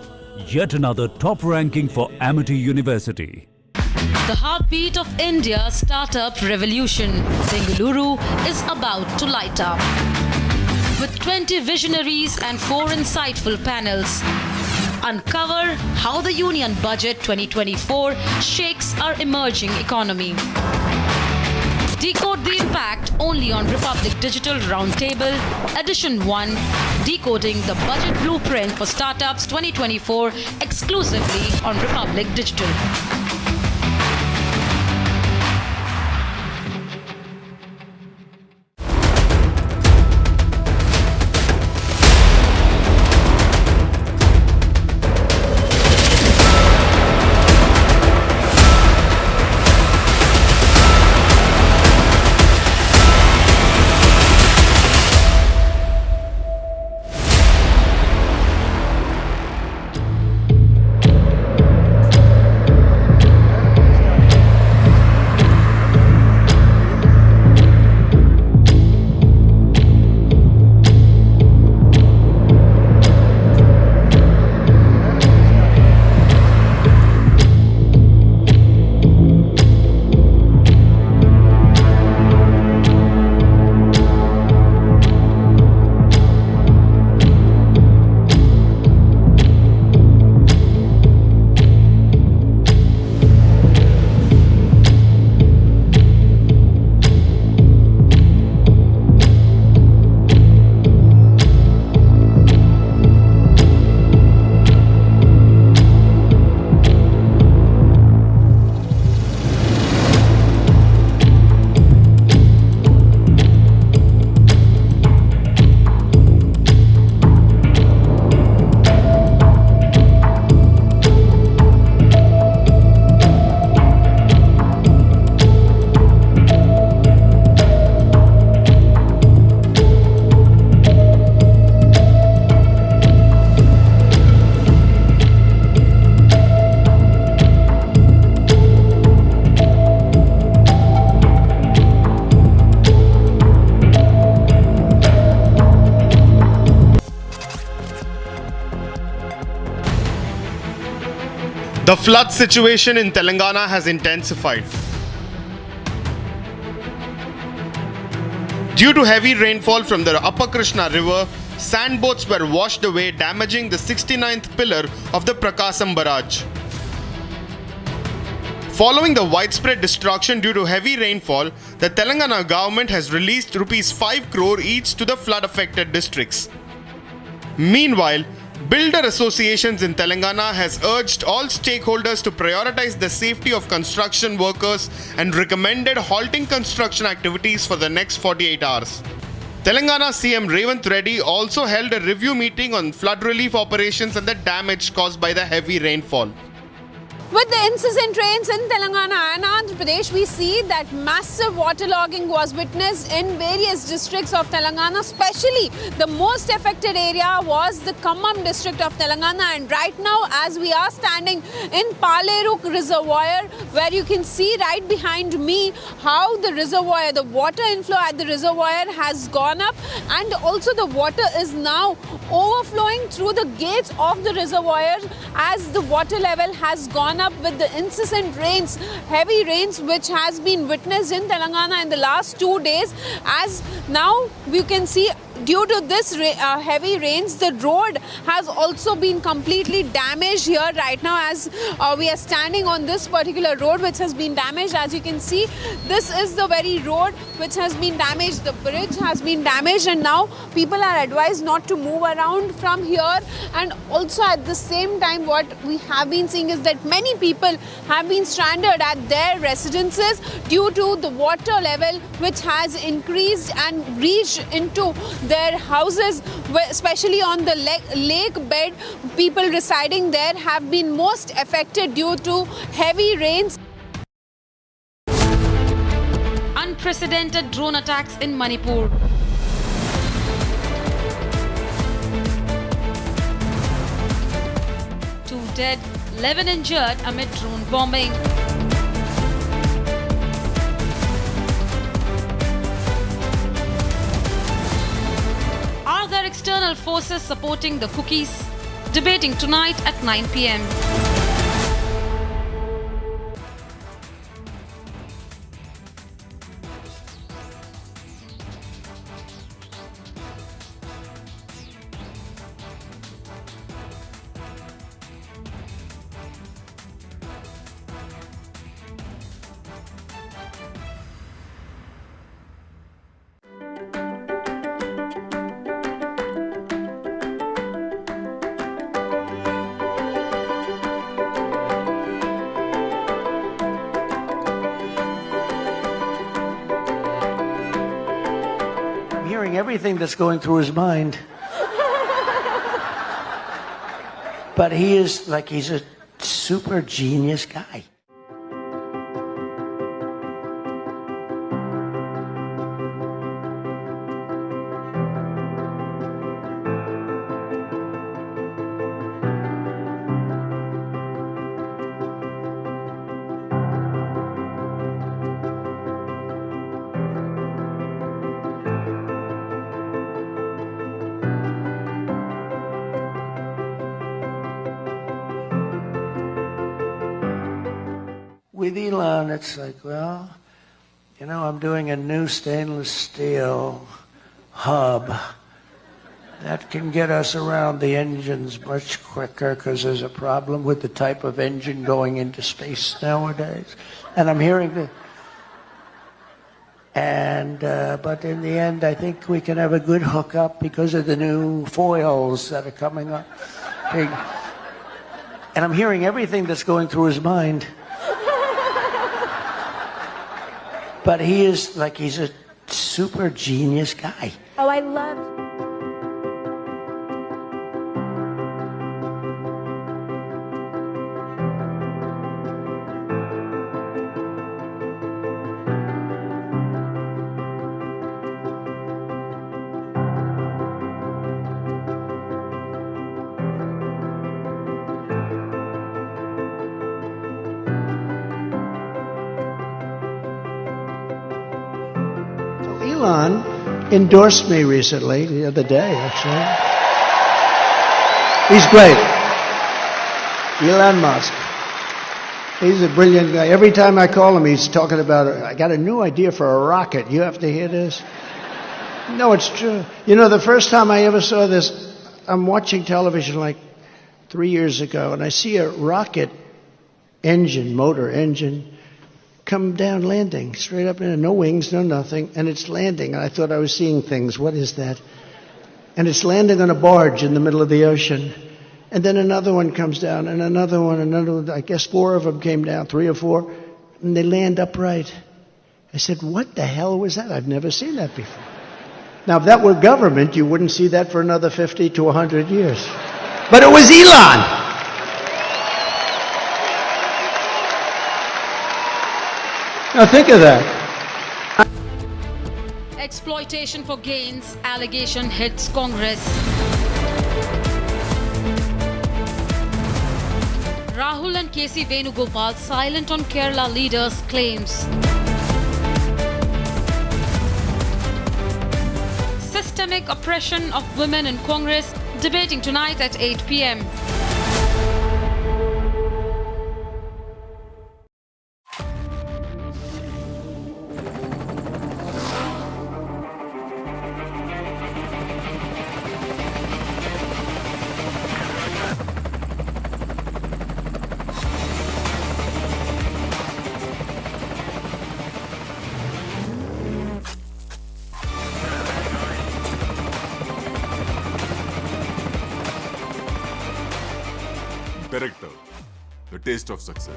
Yet another top ranking for Amity University. The heartbeat of India's startup revolution, Bengaluru, is about to light up. With 20 visionaries and 4 insightful panels, uncover how the Union Budget 2024 shakes our emerging economy. Decode the impact only on Republic Digital Roundtable, Edition 1, Decoding the Budget Blueprint for Startups 2024, exclusively on Republic Digital. The flood situation in Telangana has intensified. Due to heavy rainfall from the Upper Krishna River, sandboats were washed away, damaging the 69th pillar of the Prakasam barrage. Following the widespread destruction due to heavy rainfall, the Telangana government has released Rs 5 crore each to the flood-affected districts. Meanwhile, builder associations in Telangana has urged all stakeholders to prioritize the safety of construction workers and recommended halting construction activities for the next 48 hours. Telangana CM Revanth Reddy also held a review meeting on flood relief operations and the damage caused by the heavy rainfall. With the incessant rains in Telangana and Andhra Pradesh, we see that massive waterlogging was witnessed in various districts of Telangana, especially the most affected area was the Khammam district of Telangana. And right now, as we are standing in Paleruk Reservoir, where you can see right behind me how the reservoir, the water inflow at the reservoir has gone up, and also the water is now overflowing through the gates of the reservoir as the water level has gone up with the incessant rains, heavy rains which has been witnessed in Telangana in the last 2 days. As now you can see, due to this heavy rains, the road has also been completely damaged here right now as we are standing on this particular road which has been damaged. As you can see, this is the very road which has been damaged. The bridge has been damaged and now people are advised not to move around from here. And also at the same time, what we have been seeing is that many people have been stranded at their residences due to the water level which has increased and reached into their houses, especially on the lake bed. People residing there have been most affected due to heavy rains. Unprecedented drone attacks in Manipur. 2 dead, 11 injured amid drone bombing. Are there external forces supporting the cookies? Debating tonight at 9 p.m. Hearing everything that's going through his mind. But he's a super genius guy. With Elon, it's like, well, you know, I'm doing a new stainless steel hub that can get us around the engines much quicker because there's a problem with the type of engine going into space nowadays. And I'm hearing but in the end, I think we can have a good hookup because of the new foils that are coming up. And I'm hearing everything that's going through his mind. But he's a super genius guy. Oh, I love. Elon endorsed me recently, the other day, actually. He's great. Elon Musk. He's a brilliant guy. Every time I call him, he's talking about, I got a new idea for a rocket. You have to hear this? No, it's true. You know, the first time I ever saw this, I'm watching television like 3 years ago, and I see a rocket engine, motor engine, come down landing, straight up in, no wings, no nothing, and it's landing. And I thought I was seeing things. What is that? And it's landing on a barge in the middle of the ocean. And then another one comes down, and another one. I guess 4 of them came down, 3 or 4, and they land upright. I said, what the hell was that? I've never seen that before. Now, if that were government, you wouldn't see that for another 50 to 100 years. But it was Elon. Now think of that. Exploitation for gains, allegation hits Congress. Rahul and KC Venugopal silent on Kerala leaders' claims. Systemic oppression of women in Congress, debating tonight at 8 p.m. Director, the taste of success.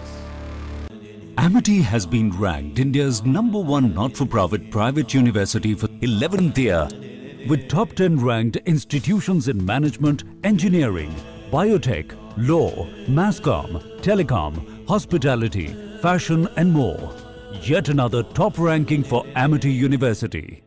Amity has been ranked India's #1 not-for-profit private university for 11th year, with top 10 ranked institutions in management, engineering, biotech, law, mass comm, telecom, hospitality, fashion and more. Yet another top ranking for Amity University.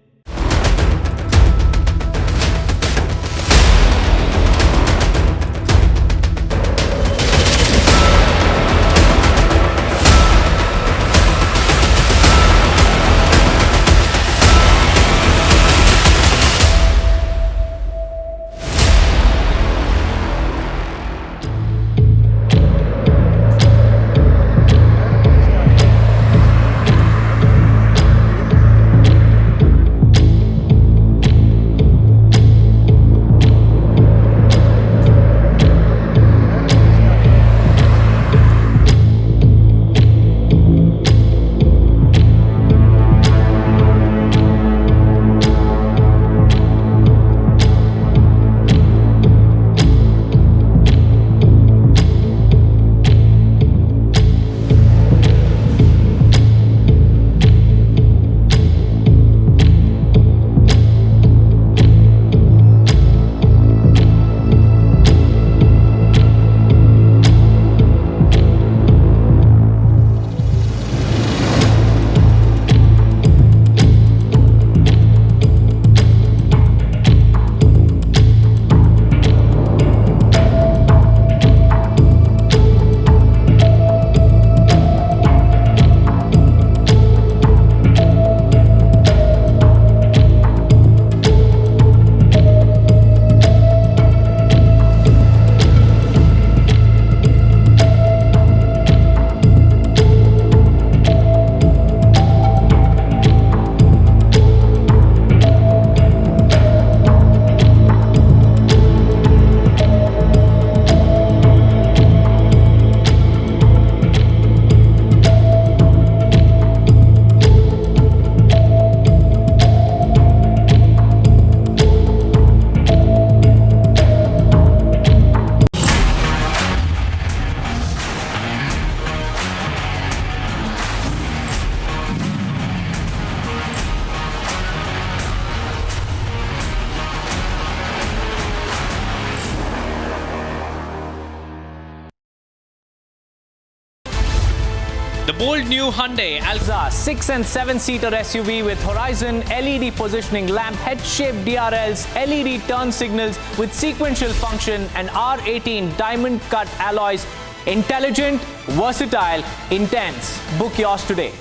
The bold new Hyundai Alza 6 and 7-seater SUV with Horizon LED positioning lamp, head-shaped DRLs, LED turn signals with sequential function and R18 diamond cut alloys. Intelligent, versatile, intense. Book yours today.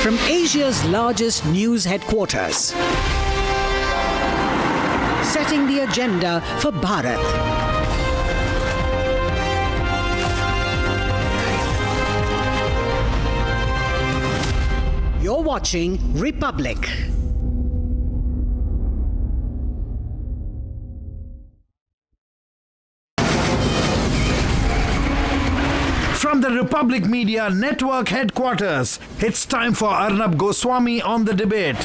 From Asia's largest news headquarters, setting the agenda for Bharat. You're watching Republic. From the Republic Media Network headquarters, it's time for Arnab Goswami on the debate.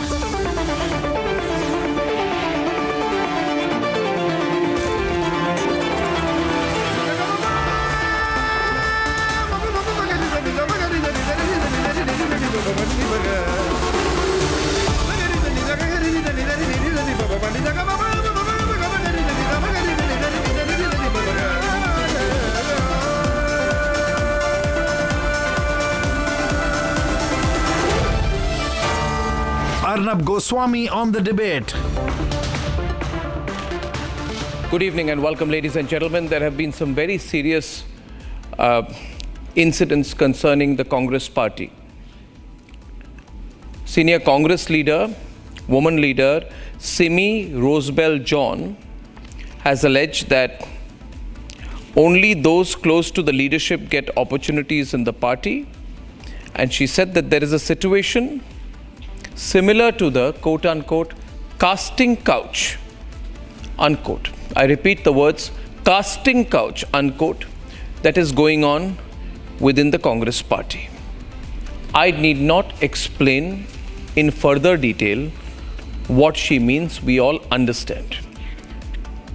Arnab Goswami on the debate. Good evening and welcome, ladies and gentlemen. There have been some very serious incidents concerning the Congress party. Senior Congress leader, woman leader, Simi Rosabelle John has alleged that only those close to the leadership get opportunities in the party. And she said that there is a situation similar to the quote-unquote casting couch, unquote. I repeat the words casting couch, unquote, that is going on within the Congress party. I need not explain in further detail what she means. We all understand.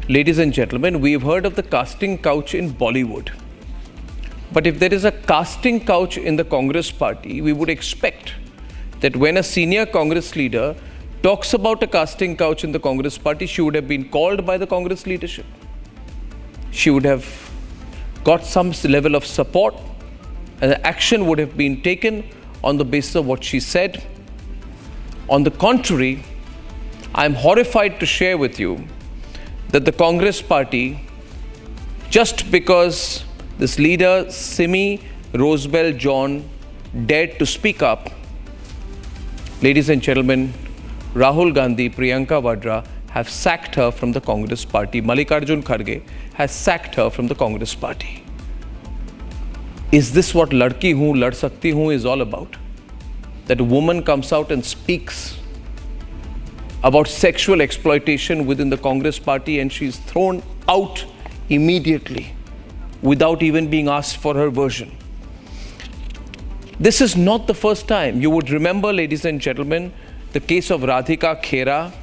Ladies and gentlemen, we've heard of the casting couch in Bollywood. But if there is a casting couch in the Congress party, we would expect that when a senior Congress leader talks about a casting couch in the Congress party, she would have been called by the Congress leadership. She would have got some level of support, and action would have been taken on the basis of what she said. On the contrary, I am horrified to share with you that the Congress party, just because this leader, Simi Rosabelle John, dared to speak up, ladies and gentlemen, Rahul Gandhi, Priyanka Vadra have sacked her from the Congress party. Mallikarjun Kharge has sacked her from the Congress party. Is this what Ladki Hoon, Lad Sakti Hoon is all about? That a woman comes out and speaks about sexual exploitation within the Congress party and she's thrown out immediately without even being asked for her version. This is not the first time. You would remember, ladies and gentlemen, the case of Radhika Khera,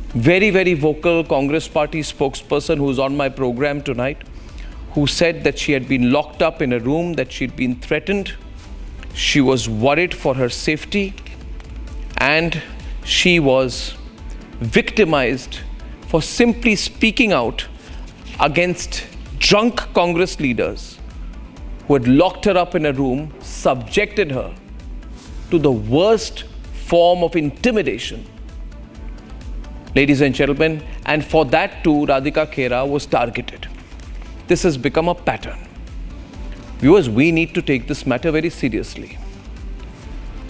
very, very vocal Congress party spokesperson who's on my program tonight, who said that she had been locked up in a room, that she'd been threatened. She was worried for her safety and she was victimized for simply speaking out against drunk Congress leaders who had locked her up in a room, subjected her to the worst form of intimidation. Ladies and gentlemen, and for that too, Radhika Khera was targeted. This has become a pattern. Viewers, we need to take this matter very seriously.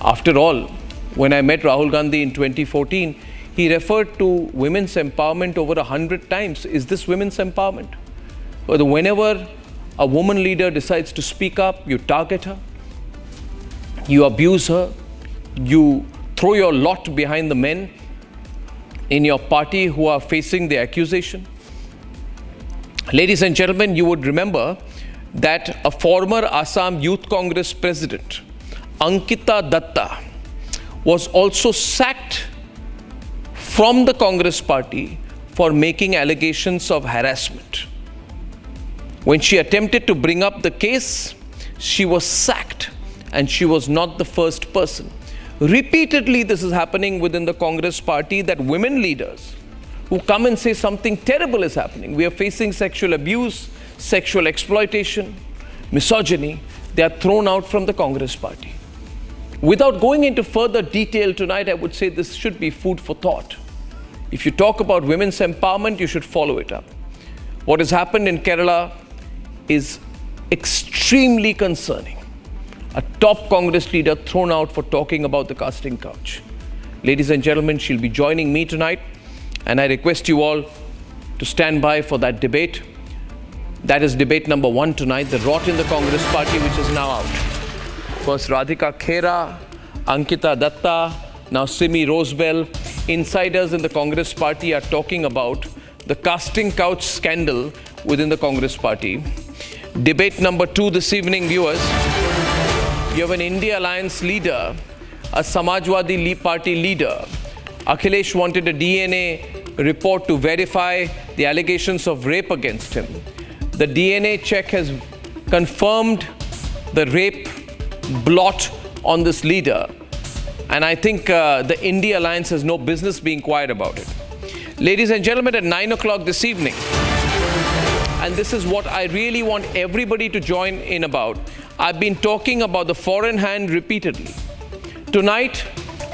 After all, when I met Rahul Gandhi in 2014, he referred to women's empowerment over 100 times. Is this women's empowerment? Whenever a woman leader decides to speak up, you target her, you abuse her, you throw your lot behind the men in your party who are facing the accusation. Ladies and gentlemen, you would remember that a former Assam Youth Congress president, Ankita Datta, was also sacked from the Congress party for making allegations of harassment. When she attempted to bring up the case, she was sacked, and she was not the first person. Repeatedly, this is happening within the Congress party, that women leaders who come and say something terrible is happening. We are facing sexual abuse, sexual exploitation, misogyny. They are thrown out from the Congress party. Without going into further detail tonight, I would say this should be food for thought. If you talk about women's empowerment, you should follow it up. What has happened in Kerala is extremely concerning. A top Congress leader thrown out for talking about the casting couch. Ladies and gentlemen, she'll be joining me tonight, and I request you all to stand by for that debate. That is debate number 1 tonight, the rot in the Congress party, which is now out. First Radhika Khera, Ankita Datta, now Simi Rosebell. Insiders in the Congress party are talking about the casting couch scandal within the Congress party. Debate number 2 this evening, viewers. You have an India Alliance leader, a Samajwadi Party leader. Akhilesh wanted a DNA report to verify the allegations of rape against him. The DNA check has confirmed the rape blot on this leader. And I think the India Alliance has no business being quiet about it. Ladies and gentlemen, at 9 o'clock this evening, and this is what I really want everybody to join in about, I've been talking about the foreign hand repeatedly. Tonight,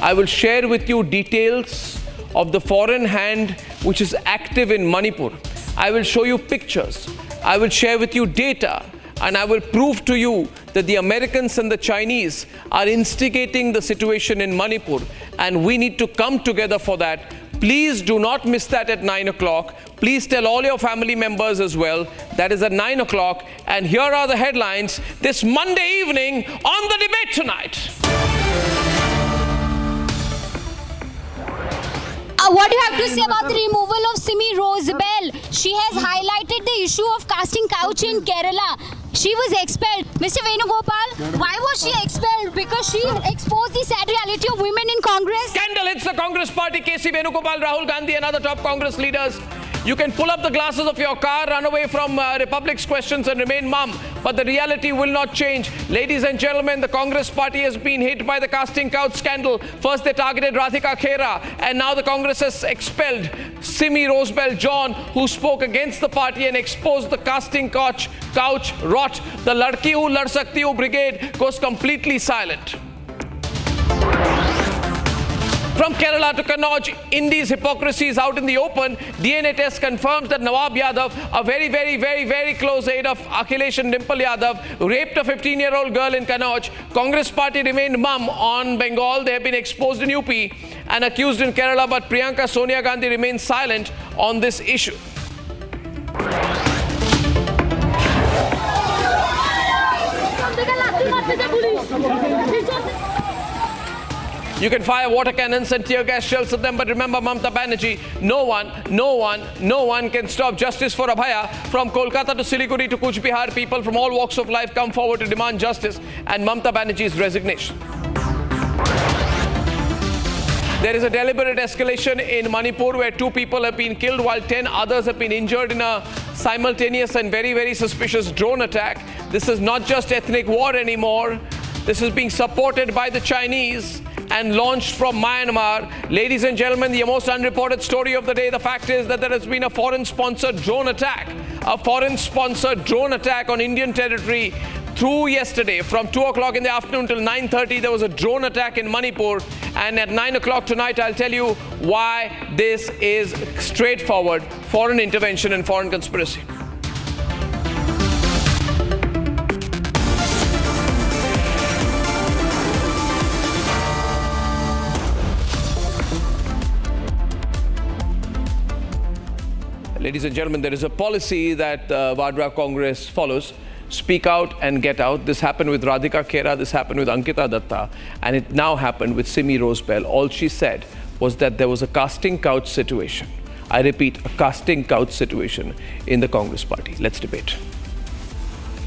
I will share with you details of the foreign hand which is active in Manipur. I will show you pictures. I will share with you data, and I will prove to you that the Americans and the Chinese are instigating the situation in Manipur, and we need to come together for that. Please do not miss that at 9 o'clock. Please tell all your family members as well. That is at 9 o'clock. And here are the headlines this Monday evening on the debate tonight. What do you have to say about the removal of Simi Rosebell? She has highlighted the issue of casting couch in Kerala. She was expelled. Mr. Venugopal, why was she expelled? Because she exposed the sad reality of women in Congress? Scandal hits the Congress party. KC Venugopal, Rahul Gandhi and other top Congress leaders. You can pull up the glasses of your car, run away from Republic's questions and remain mum. But the reality will not change. Ladies and gentlemen, the Congress party has been hit by the casting couch scandal. First they targeted Radhika Khera, and now the Congress has expelled Simi Rosebell John, who spoke against the party and exposed the casting couch rot. The Ladki Hu Lad Sakti Hu brigade goes completely silent. From Kerala to Kannauj, India's hypocrisy is out in the open. DNA test confirms that Nawab Yadav, a very close aide of Akhilesh and Dimple Yadav, raped a 15-year-old girl in Kannauj. Congress party remained mum on Bengal. They have been exposed in UP and accused in Kerala, but Priyanka Sonia Gandhi remains silent on this issue. You can fire water cannons and tear gas shells at them, but remember Mamata Banerjee, no one can stop justice for Abhaya. From Kolkata to Siliguri to Kuch Bihar, people from all walks of life come forward to demand justice and Mamata Banerjee's resignation. There is a deliberate escalation in Manipur where 2 people have been killed while 10 others have been injured in a simultaneous and very suspicious drone attack. This is not just ethnic war anymore. This is being supported by the Chinese and launched from Myanmar. Ladies and gentlemen, the most unreported story of the day, the fact is that there has been a foreign-sponsored drone attack. A foreign-sponsored drone attack on Indian territory through yesterday. From 2 o'clock in the afternoon till 9:30, there was a drone attack in Manipur. And at 9 o'clock tonight, I'll tell you why this is straightforward foreign intervention and foreign conspiracy. Ladies and gentlemen, there is a policy that Vadra Congress follows. Speak out and get out. This happened with Radhika Khera, this happened with Ankita Datta, and it now happened with Simi Rosebell. All she said was that there was a casting couch situation. I repeat, a casting couch situation in the Congress party. Let's debate.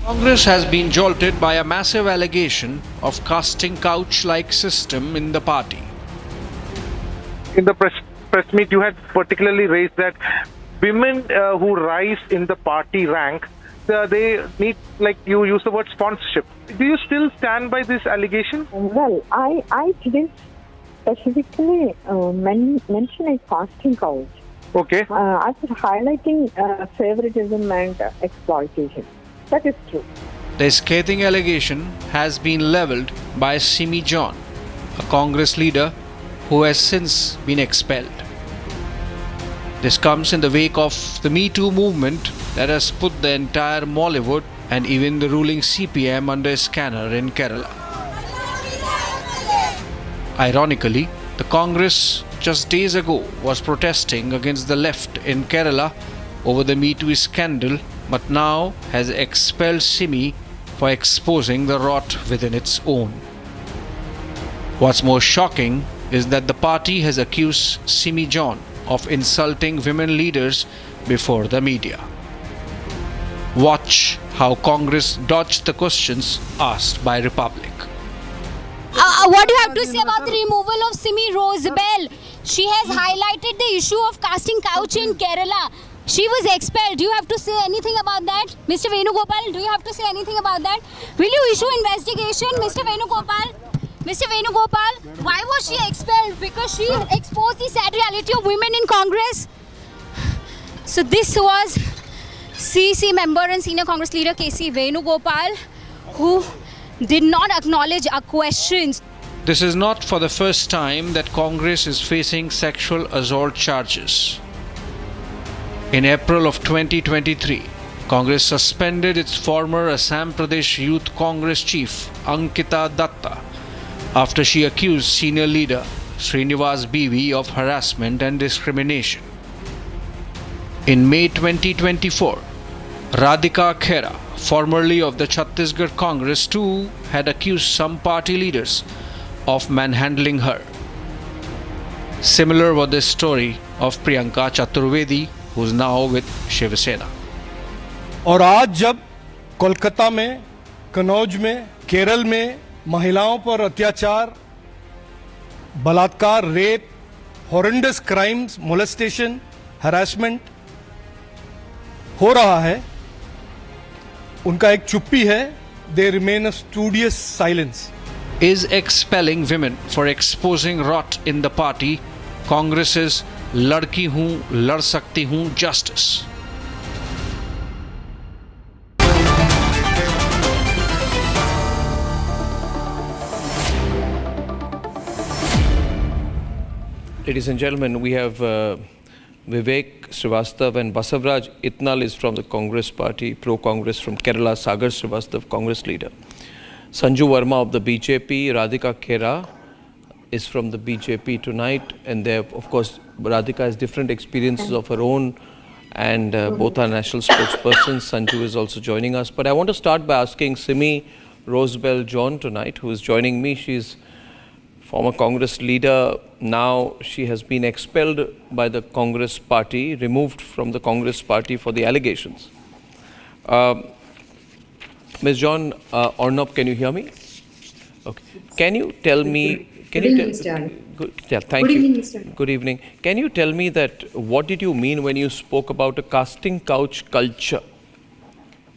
Congress has been jolted by a massive allegation of casting couch-like system in the party. In the press meet, you had particularly raised that women who rise in the party rank, they need, like you use the word, sponsorship. Do you still stand by this allegation? Well, I didn't specifically mention a casting couch. Okay. I was highlighting favoritism and exploitation. That is true. The scathing allegation has been levelled by Simi John, a Congress leader who has since been expelled. This comes in the wake of the Me Too movement that has put the entire Mollywood and even the ruling CPM under a scanner in Kerala. Ironically, the Congress just days ago was protesting against the left in Kerala over the Me Too scandal, but now has expelled Simi for exposing the rot within its own. What's more shocking is that the party has accused Simi John of insulting women leaders before the media. Watch how Congress dodged the questions asked by Republic. What do you have to say about the removal of Simi Rosabelle? She has highlighted the issue of casting couch in Kerala. She was expelled. Do you have to say anything about that? Mr. Venugopal, do you have to say anything about that? Will you issue investigation, Mr. Venugopal? Mr. Venugopal, why was she expelled? Because she exposed the sad reality of women in Congress. So this was CC member and senior Congress leader KC Venugopal, who did not acknowledge our questions. This is not for the first time that Congress is facing sexual assault charges. In April of 2023, Congress suspended its former Assam Pradesh Youth Congress chief Ankita Datta after she accused senior leader Srinivas Bibi of harassment and discrimination. In May 2024, Radhika Khera, formerly of the Chhattisgarh Congress, too had accused some party leaders of manhandling her. Similar was the story of Priyanka Chaturvedi, who is now with Shiv Sena. और आज जब कोलकाता में, कन्नौज में, केरल में महिलाओं पर अत्याचार, बलात्कार, rape, horrendous crimes, molestation, harassment हो रहा है, उनका एक चुप्पी है. They remain a studious silence. Is expelling women for exposing rot in the party Congress's लड़की हूं, लड़ सकती हूं justice. Ladies and gentlemen, we have Vivek Srivastav and Basavraj Itnal is from the Congress party, pro-Congress from Kerala, Sagar Srivastav, Congress leader. Sanju Verma of the BJP, Radhika Khera is from the BJP tonight, and there, of course, Radhika has different experiences of her own, and both are national spokespersons. Sanju is also joining us. But I want to start by asking Simi Rosabelle John tonight, who is joining me. She's former Congress leader. Now she has been expelled by the Congress party, removed from the Congress party for the allegations. Ms. John, Arnab, can you hear me? Okay. Can you tell me? Can you tell? Yeah, thank you. Good evening, Mr. Good evening. Can you tell me that what did you mean when you spoke about a casting couch culture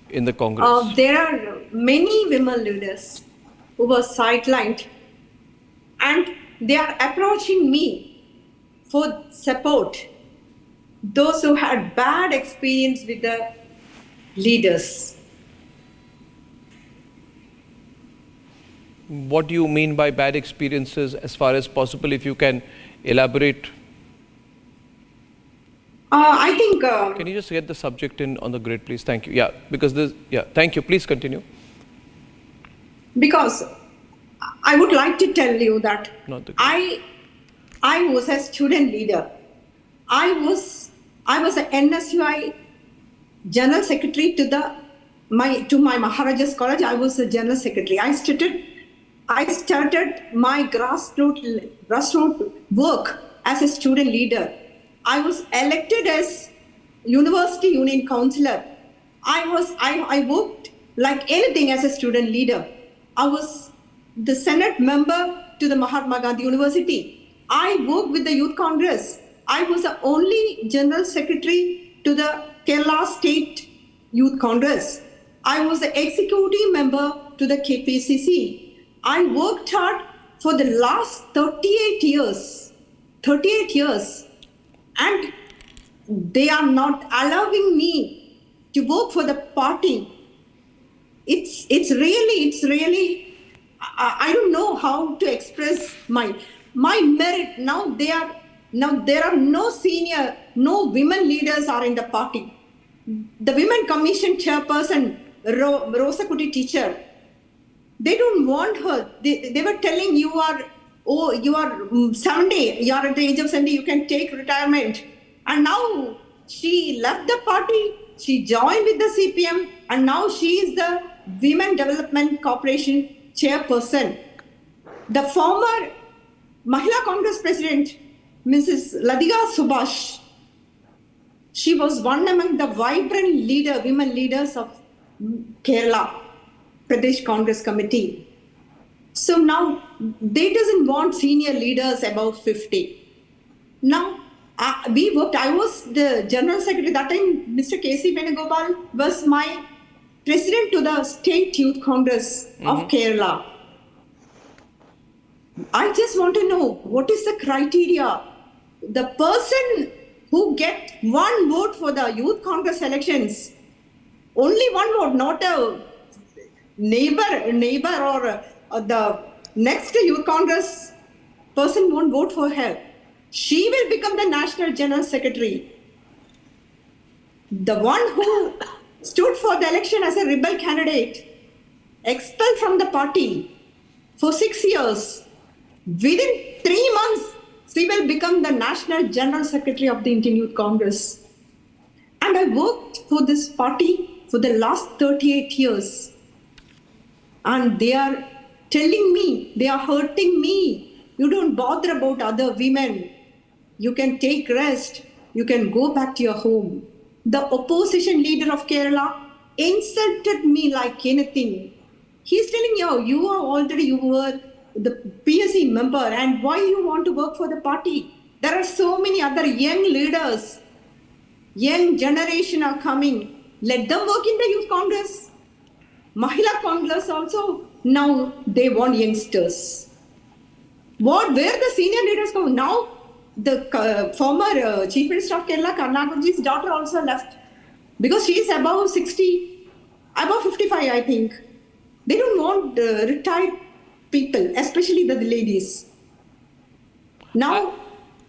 in the Congress? There are many women leaders who were sidelined, and they are approaching me for support. Those who had bad experience with the leaders. What do you mean by bad experiences, as far as possible, if you can elaborate? I think... Can you just get the subject in on the grid, please? Thank you. Yeah, because this... Yeah, thank you. Please continue. Because I would like to tell you that I was a student leader. I was a NSUI General Secretary to my Maharaja's College. I was a General Secretary. I started my grassroots work as a student leader. I was elected as University Union Councillor. I worked like anything as a student leader. I was the Senate member to the Mahatma Gandhi University. I worked with the Youth Congress. I was the only General Secretary to the Kerala State Youth Congress. I was the executive member to the KPCC. I worked hard for the last 38 years. 38 years. And they are not allowing me to work for the party. It's really, I don't know how to express my merit. Now there are no women leaders are in the party. The Women Commission chairperson, Rosa Kuti teacher, they don't want her. They were telling you are 70, you are at the age of 70, you can take retirement. And now she left the party, she joined with the CPM, and now she is the Women Development Corporation chairperson. The former Mahila Congress President, Mrs. Ladiga Subhash, she was one among the vibrant women leaders of Kerala Pradesh Congress Committee. So now they doesn't want senior leaders above 50. Now we worked. I was the general secretary that time. Mr. K.C. Venugopal was my president to the State Youth Congress of Kerala. I just want to know what is the criteria. The person who get one vote for the Youth Congress elections, only one vote, not a neighbor or the next Youth Congress person won't vote for her. She will become the National General Secretary. The one who stood for the election as a rebel candidate, expelled from the party for 6 years. Within 3 months, she will become the National General Secretary of the Indian Youth Congress. And I worked for this party for the last 38 years. And they are telling me, they are hurting me. You don't bother about other women. You can take rest. You can go back to your home. The opposition leader of Kerala insulted me like anything. He's telling you were the PSC member and why you want to work for the party. There are so many other young leaders. Young generation are coming. Let them work in the Youth Congress. Mahila Congress also, now they want youngsters. Where the senior leaders go? Now the former Chief Minister of Kerala, Karnagaji's daughter also left because she is above 60, above 55 I think. They don't want retired people, especially the ladies. Now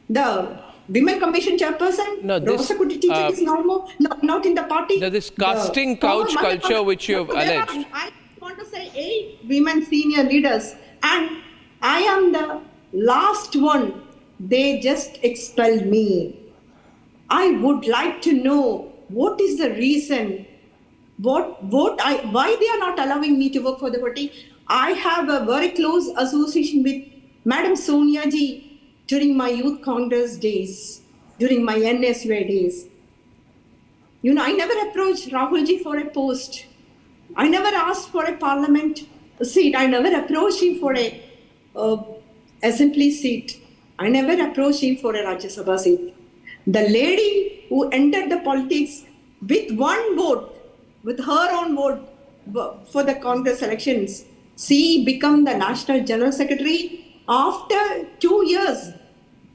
the Women Commission chairperson, Rosa Kuti teacher is not in the party. This casting couch culture which you have alleged. I want to say 8 women senior leaders and I am the last one. They just expelled me. I would like to know what is the reason, why they are not allowing me to work for the party. I have a very close association with Madam Sonia ji during my Youth Congress days, during my NSUA days. I never approached Rahul ji for a post. I never asked for a parliament seat. I never approached him for a assembly seat. I never approached him for a Rajya Sabha seat. The lady who entered the politics with one vote, with her own vote for the Congress elections, she became the National General Secretary. After 2 years,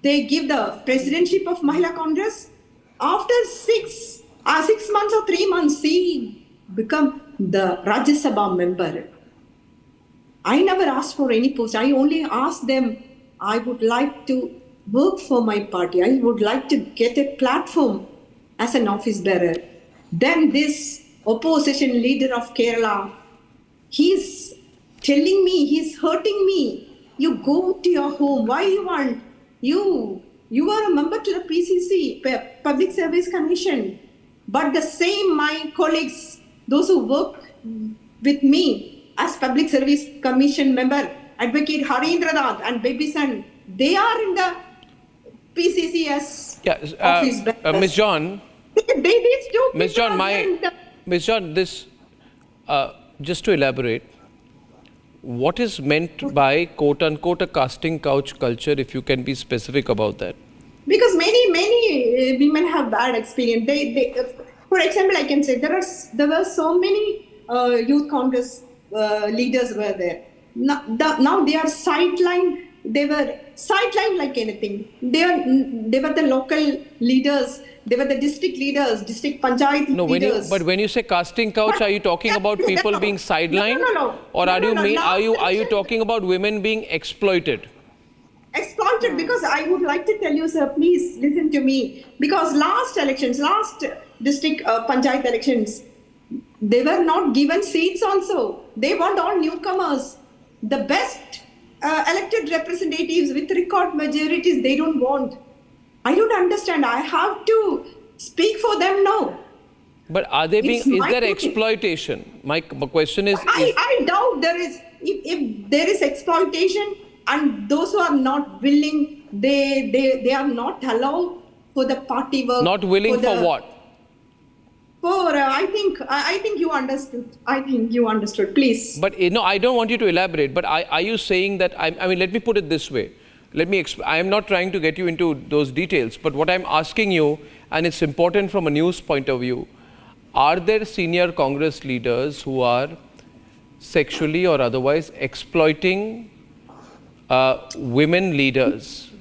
they give the presidentship of Mahila Congress. After 6 months or 3 months, she become the Rajya Sabha member. I never asked for any post. I only asked them, I would like to work for my party. I would like to get a platform as an office bearer. Then this opposition leader of Kerala, he's telling me, he's hurting me. You go to your home. Why you want? You are a member to the PCC, Public Service Commission. But the same, my colleagues, those who work with me as Public Service Commission member, Advocate Harindra Nath and Baby Son, they are in the PCCS office bearers. Ms. John, Ms. John, this, just to elaborate, what is meant by quote-unquote a casting couch culture, if you can be specific about that? Because many women have bad experience. They for example, I can say there were so many Youth Congress leaders were there. Now they are sidelined. They were sidelined like anything. They were the local leaders. They were the district leaders, district panchayat leaders. But when you say casting couch, are you talking about people being sidelined? Or are you talking about women being exploited? Exploited, because I would like to tell you, sir, please listen to me. Because last district panchayat elections, they were not given seats also. They want all newcomers. The best elected representatives with record majorities, they don't want. I don't understand. I have to speak for them now. But are they is there exploitation? My question is... I doubt there is. If there is exploitation, and those who are not willing, they are not allowed for the party work. Not willing for what? For I think you understood. I think you understood. Please. But I don't want you to elaborate. But are you saying that? I mean, let me put it this way. I am not trying to get you into those details. But what I'm asking you, and it's important from a news point of view, are there senior Congress leaders who are sexually or otherwise exploiting women leaders?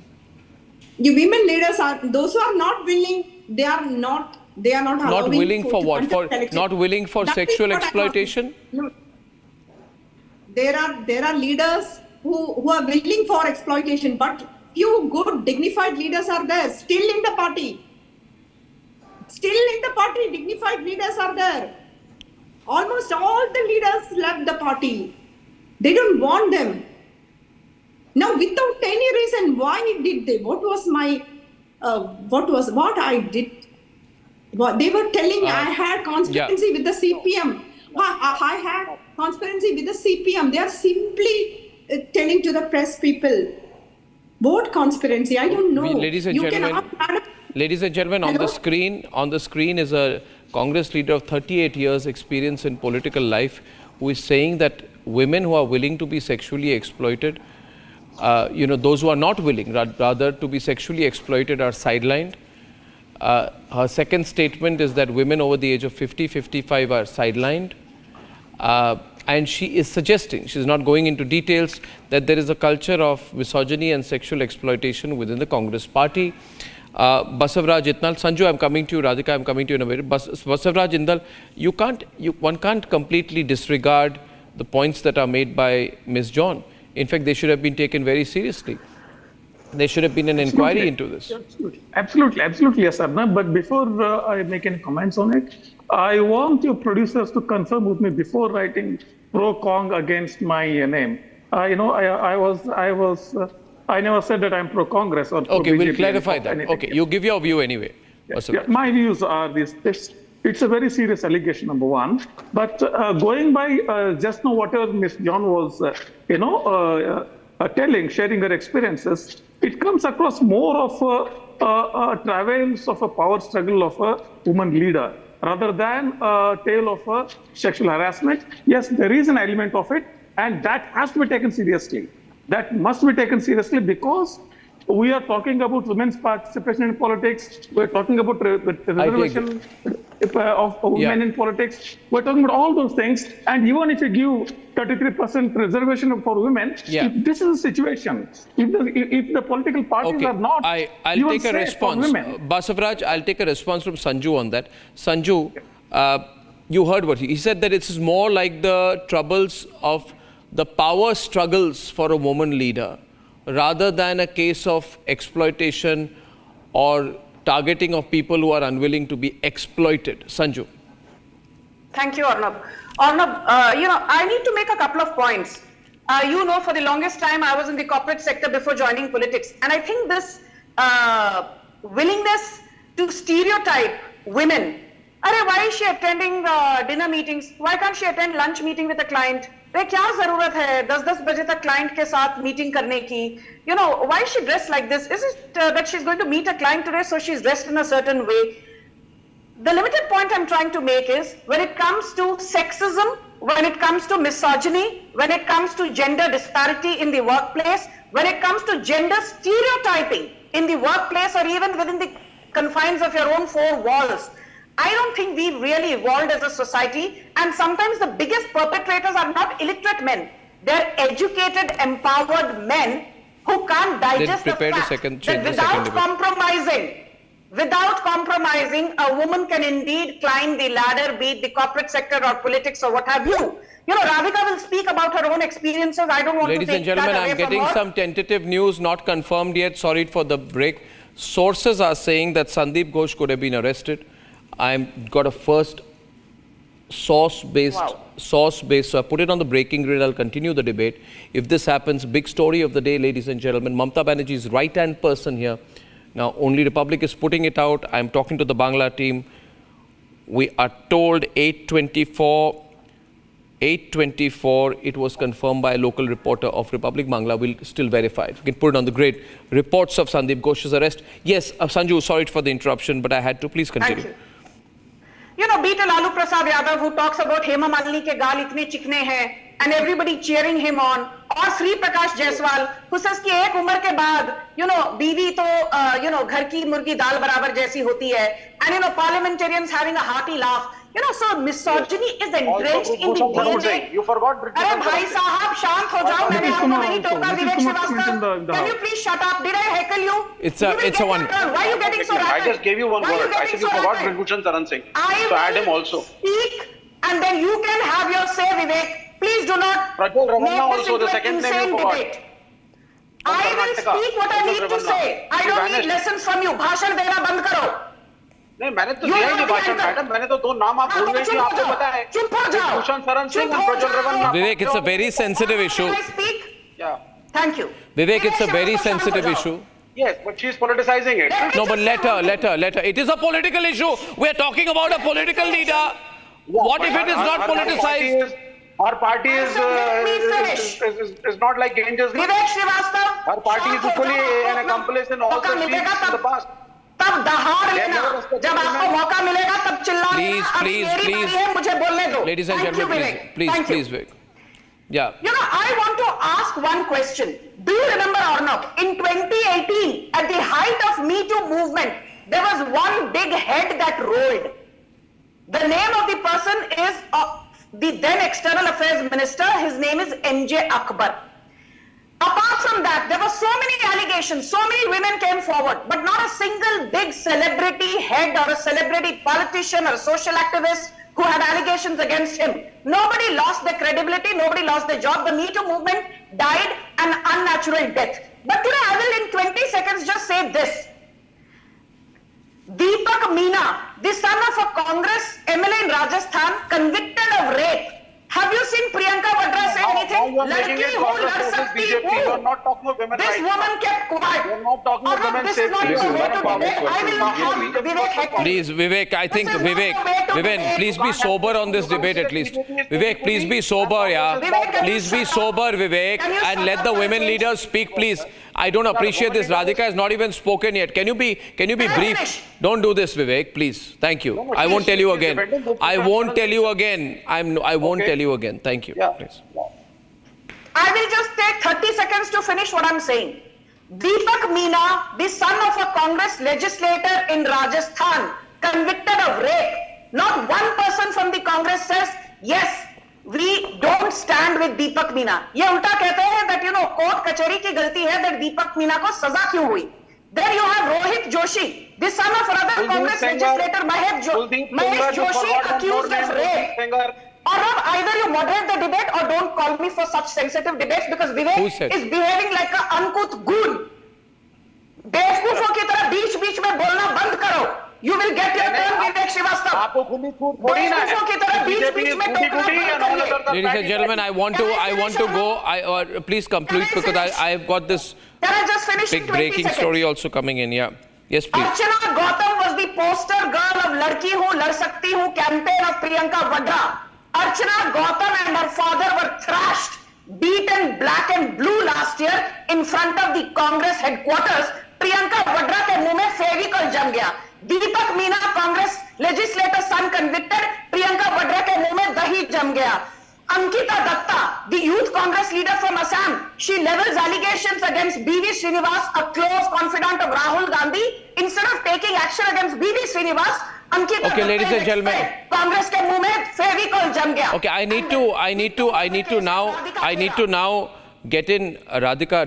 The women leaders are those who are not willing. They are not not willing for what? Not willing for sexual exploitation? No. There are leaders who are willing for exploitation, but few good dignified leaders are there still in the party. Still in the party, dignified leaders are there. Almost all the leaders left the party. They don't want them. Now, without any reason, why did they? What was what I did? They were telling I had conspiracy with the CPM. I had conspiracy with the CPM. They are simply telling to the press people. What conspiracy? I don't know. Ladies and gentlemen, on the screen is a Congress leader of 38 years experience in political life who is saying that women who are willing to be sexually exploited, those who are not willing rather to be sexually exploited are sidelined. Her second statement is that women over the age of 50, 55 are sidelined. And she is suggesting, she's not going into details, that there is a culture of misogyny and sexual exploitation within the Congress party. Basavaraj Itnal, Sanju, I'm coming to you, Radhika, I'm coming to you in a minute. Basavaraj Indal, one can't completely disregard the points that are made by Ms. John. In fact, they should have been taken very seriously. There should have been an inquiry into this. Absolutely, yes, Arnab. But before I make any comments on it, I want your producers to confirm with me before writing pro-Cong against my name. I never said that I'm pro-Congress or pro-BJP. Okay, we'll clarify that. Anything. Okay, you give your view anyway. My views are this. It's a very serious allegation, number one. But going by just now whatever Ms. John was, sharing her experiences, it comes across more of travails of a power struggle of a woman leader rather than a tale of sexual harassment. Yes, there is an element of it, and that has to be taken seriously. That must be taken seriously because we are talking about women's participation in politics. We're talking about reservation of women in politics. We're talking about all those things. And even if you give 33% reservation for women, if this is the situation, if the political parties are not, I'll take a response. Basavaraj, I'll take a response from Sanju on that. Sanju, you heard what he said, that it is more like the troubles of the power struggles for a woman leader, rather than a case of exploitation or targeting of people who are unwilling to be exploited. Sanju. Thank you, Arnab. Arnab, I need to make a couple of points. For the longest time, I was in the corporate sector before joining politics. And I think this willingness to stereotype women. Why is she attending dinner meetings? Why can't she attend lunch meeting with a client? क्या जरूरत है 10-10 बजे तक client के साथ meeting करने की? Why is she dressed like this? Is it that she's going to meet a client today, so she's dressed in a certain way? The limited point I'm trying to make is when it comes to sexism, when it comes to misogyny, when it comes to gender disparity in the workplace, when it comes to gender stereotyping in the workplace or even within the confines of your own four walls, I don't think we've really evolved as a society, and sometimes the biggest perpetrators are not illiterate men. They're educated, empowered men who can't digest the fact that without compromising, a woman can indeed climb the ladder, be it the corporate sector or politics or what have you. Radhika will speak about her own experiences. I don't want to take that away from her. Ladies and gentlemen, I'm getting some tentative news, not confirmed yet. Sorry for the break. Sources are saying that Sandeep Ghosh could have been arrested. I've got a first source-based, so I put it on the breaking grid. I'll continue the debate. If this happens, big story of the day, ladies and gentlemen. Mamata Banerjee's right-hand person here. Now, only Republic is putting it out. I'm talking to the Bangla team. We are told 8:24 8:24, it was confirmed by a local reporter of Republic Bangla. We'll still verify it. We can put it on the grid. Reports of Sandeep Ghosh's arrest. Yes, Sanju, sorry for the interruption, but I had to. Please continue. Thank you. You know, beat a Lalu Prasad Yadav who talks about Hema Malini ke gaal itne chikne hai, and everybody cheering him on. Or Sri Prakash Jaiswal who says ki ek umar ke baad, you know, biwi to, ghar ki murgi dal barabar jaisi hoti hai. And, you know, parliamentarians having a hearty laugh. You know, so misogyny is entrenched in the DNA. You forgot British. अरे भाई साहब शांत हो जाओ, मैंने आपको नहीं टोका विवेक Srivastava. Can you please shut up? Did I heckle you? It's a one. Why are you getting so rapid? I just gave you one word. I said you forgot Bhushan Saran Singh. So add him also. Speak and then you can have your say, Vivek. Please do not Prajwal Ravanna make this also, into the an second name you insane forgot. debate. I will speak what I need to say. I don't need lessons from you. भाषण देना बंद करो. नहीं मैंने तो दिया ही नहीं भाषण मैडम मैंने तो दो नाम आप बोल रहे हैं आपको पता है चुप हो जाओ भूषण शरण सिंह और Prajwal Revanna Vivek, it's a very sensitive issue. Yeah. Thank you. Vivek, it's a very sensitive issue. Yes, but she's politicizing it. No, but let her. It is a political issue. We are talking about a political leader. What if it is not politicized? Our party is not like Ganges. Vivek Srivastava. Our party is equally an accomplice in all the seats in the past. तब दहाड़ लेना जब आपको मौका मिलेगा तब चिल्लाना Please. मुझे बोलने दो. Ladies and gentlemen, please, Vivek. Yeah. You know, I want to ask one question. Do you remember, Arnab, in 2018, at the height of Me Too movement, there was one big head that rolled. The name of the person is the then External Affairs Minister. His name is NJ Akbar. Apart from that, there were so many allegations, so many women came forward, but not a single big celebrity head or a celebrity politician or a social activist who had allegations against him. Nobody lost their credibility, nobody lost their job. The Me Too movement died an unnatural death. But today I will in 20 seconds just say this. Deepak Meena, the son of a Congress MLA in Rajasthan, convicted of rape. Have you seen Priyanka Vadra say anything? Ladki ho lad sakti hu. You are not talking of women. This woman kept quiet. You are not talking of women. This is not the way to debate. I will not have Vivek heckle. Please, Vivek, I think Vivek, please be sober on this debate at least. Vivek, please be sober, yeah. Please be sober, Vivek, and let the women leaders speak, please. I don't appreciate this. Radhika has not even spoken yet. Can you be brief? Don't do this, Vivek, please. Thank you. I won't tell you again. I won't tell you again. I won't tell you again. Thank you. Please. I will just take 30 seconds to finish what I'm saying. Deepak Meena, the son of a Congress legislator in Rajasthan, convicted of rape. Not one person from the Congress says, yes, we don't stand with Deepak Meena. ये उल्टा कहते हैं that court कचहरी की गलती है that Deepak Meena को सजा क्यों हुई. Then you have Rohit Joshi, the son of another Congress legislator Mahesh Joshi, accused of rape. Or either you moderate the debate or don't call me for such sensitive debates because Vivek is behaving like an uncouth goon. बेवकूफों की तरह बीच में बोलना बंद करो. You will get your turn, Vivek Srivastava. आपको खुली छूट थोड़ी ना है. बीच में टोकना. Ladies and gentlemen, I want to go. Please complete because I've got this big breaking story also coming in. Yeah. Yes, please. Archana Gautam was the poster girl of Ladki Hu Lad Sakti Hu campaign of Priyanka Vadra. Archana Gautam and her father were thrashed, beaten black and blue last year in front of the Congress headquarters. Priyanka Vadra के मुंह में फेविकॉल जम गया. दीपक Meena Congress legislator सन convicted. Priyanka Vadra के मुंह में दही जम गया. Ankita Datta, the youth Congress leader from Assam, she levels allegations against B.V. Srinivas, a close confidant of Rahul Gandhi. Instead of taking action against B.V. Srinivas, Ankita Datta, ladies and gentlemen, Congress के मुंह में फेविकॉल जम गया. Okay, I need to now get in Radhika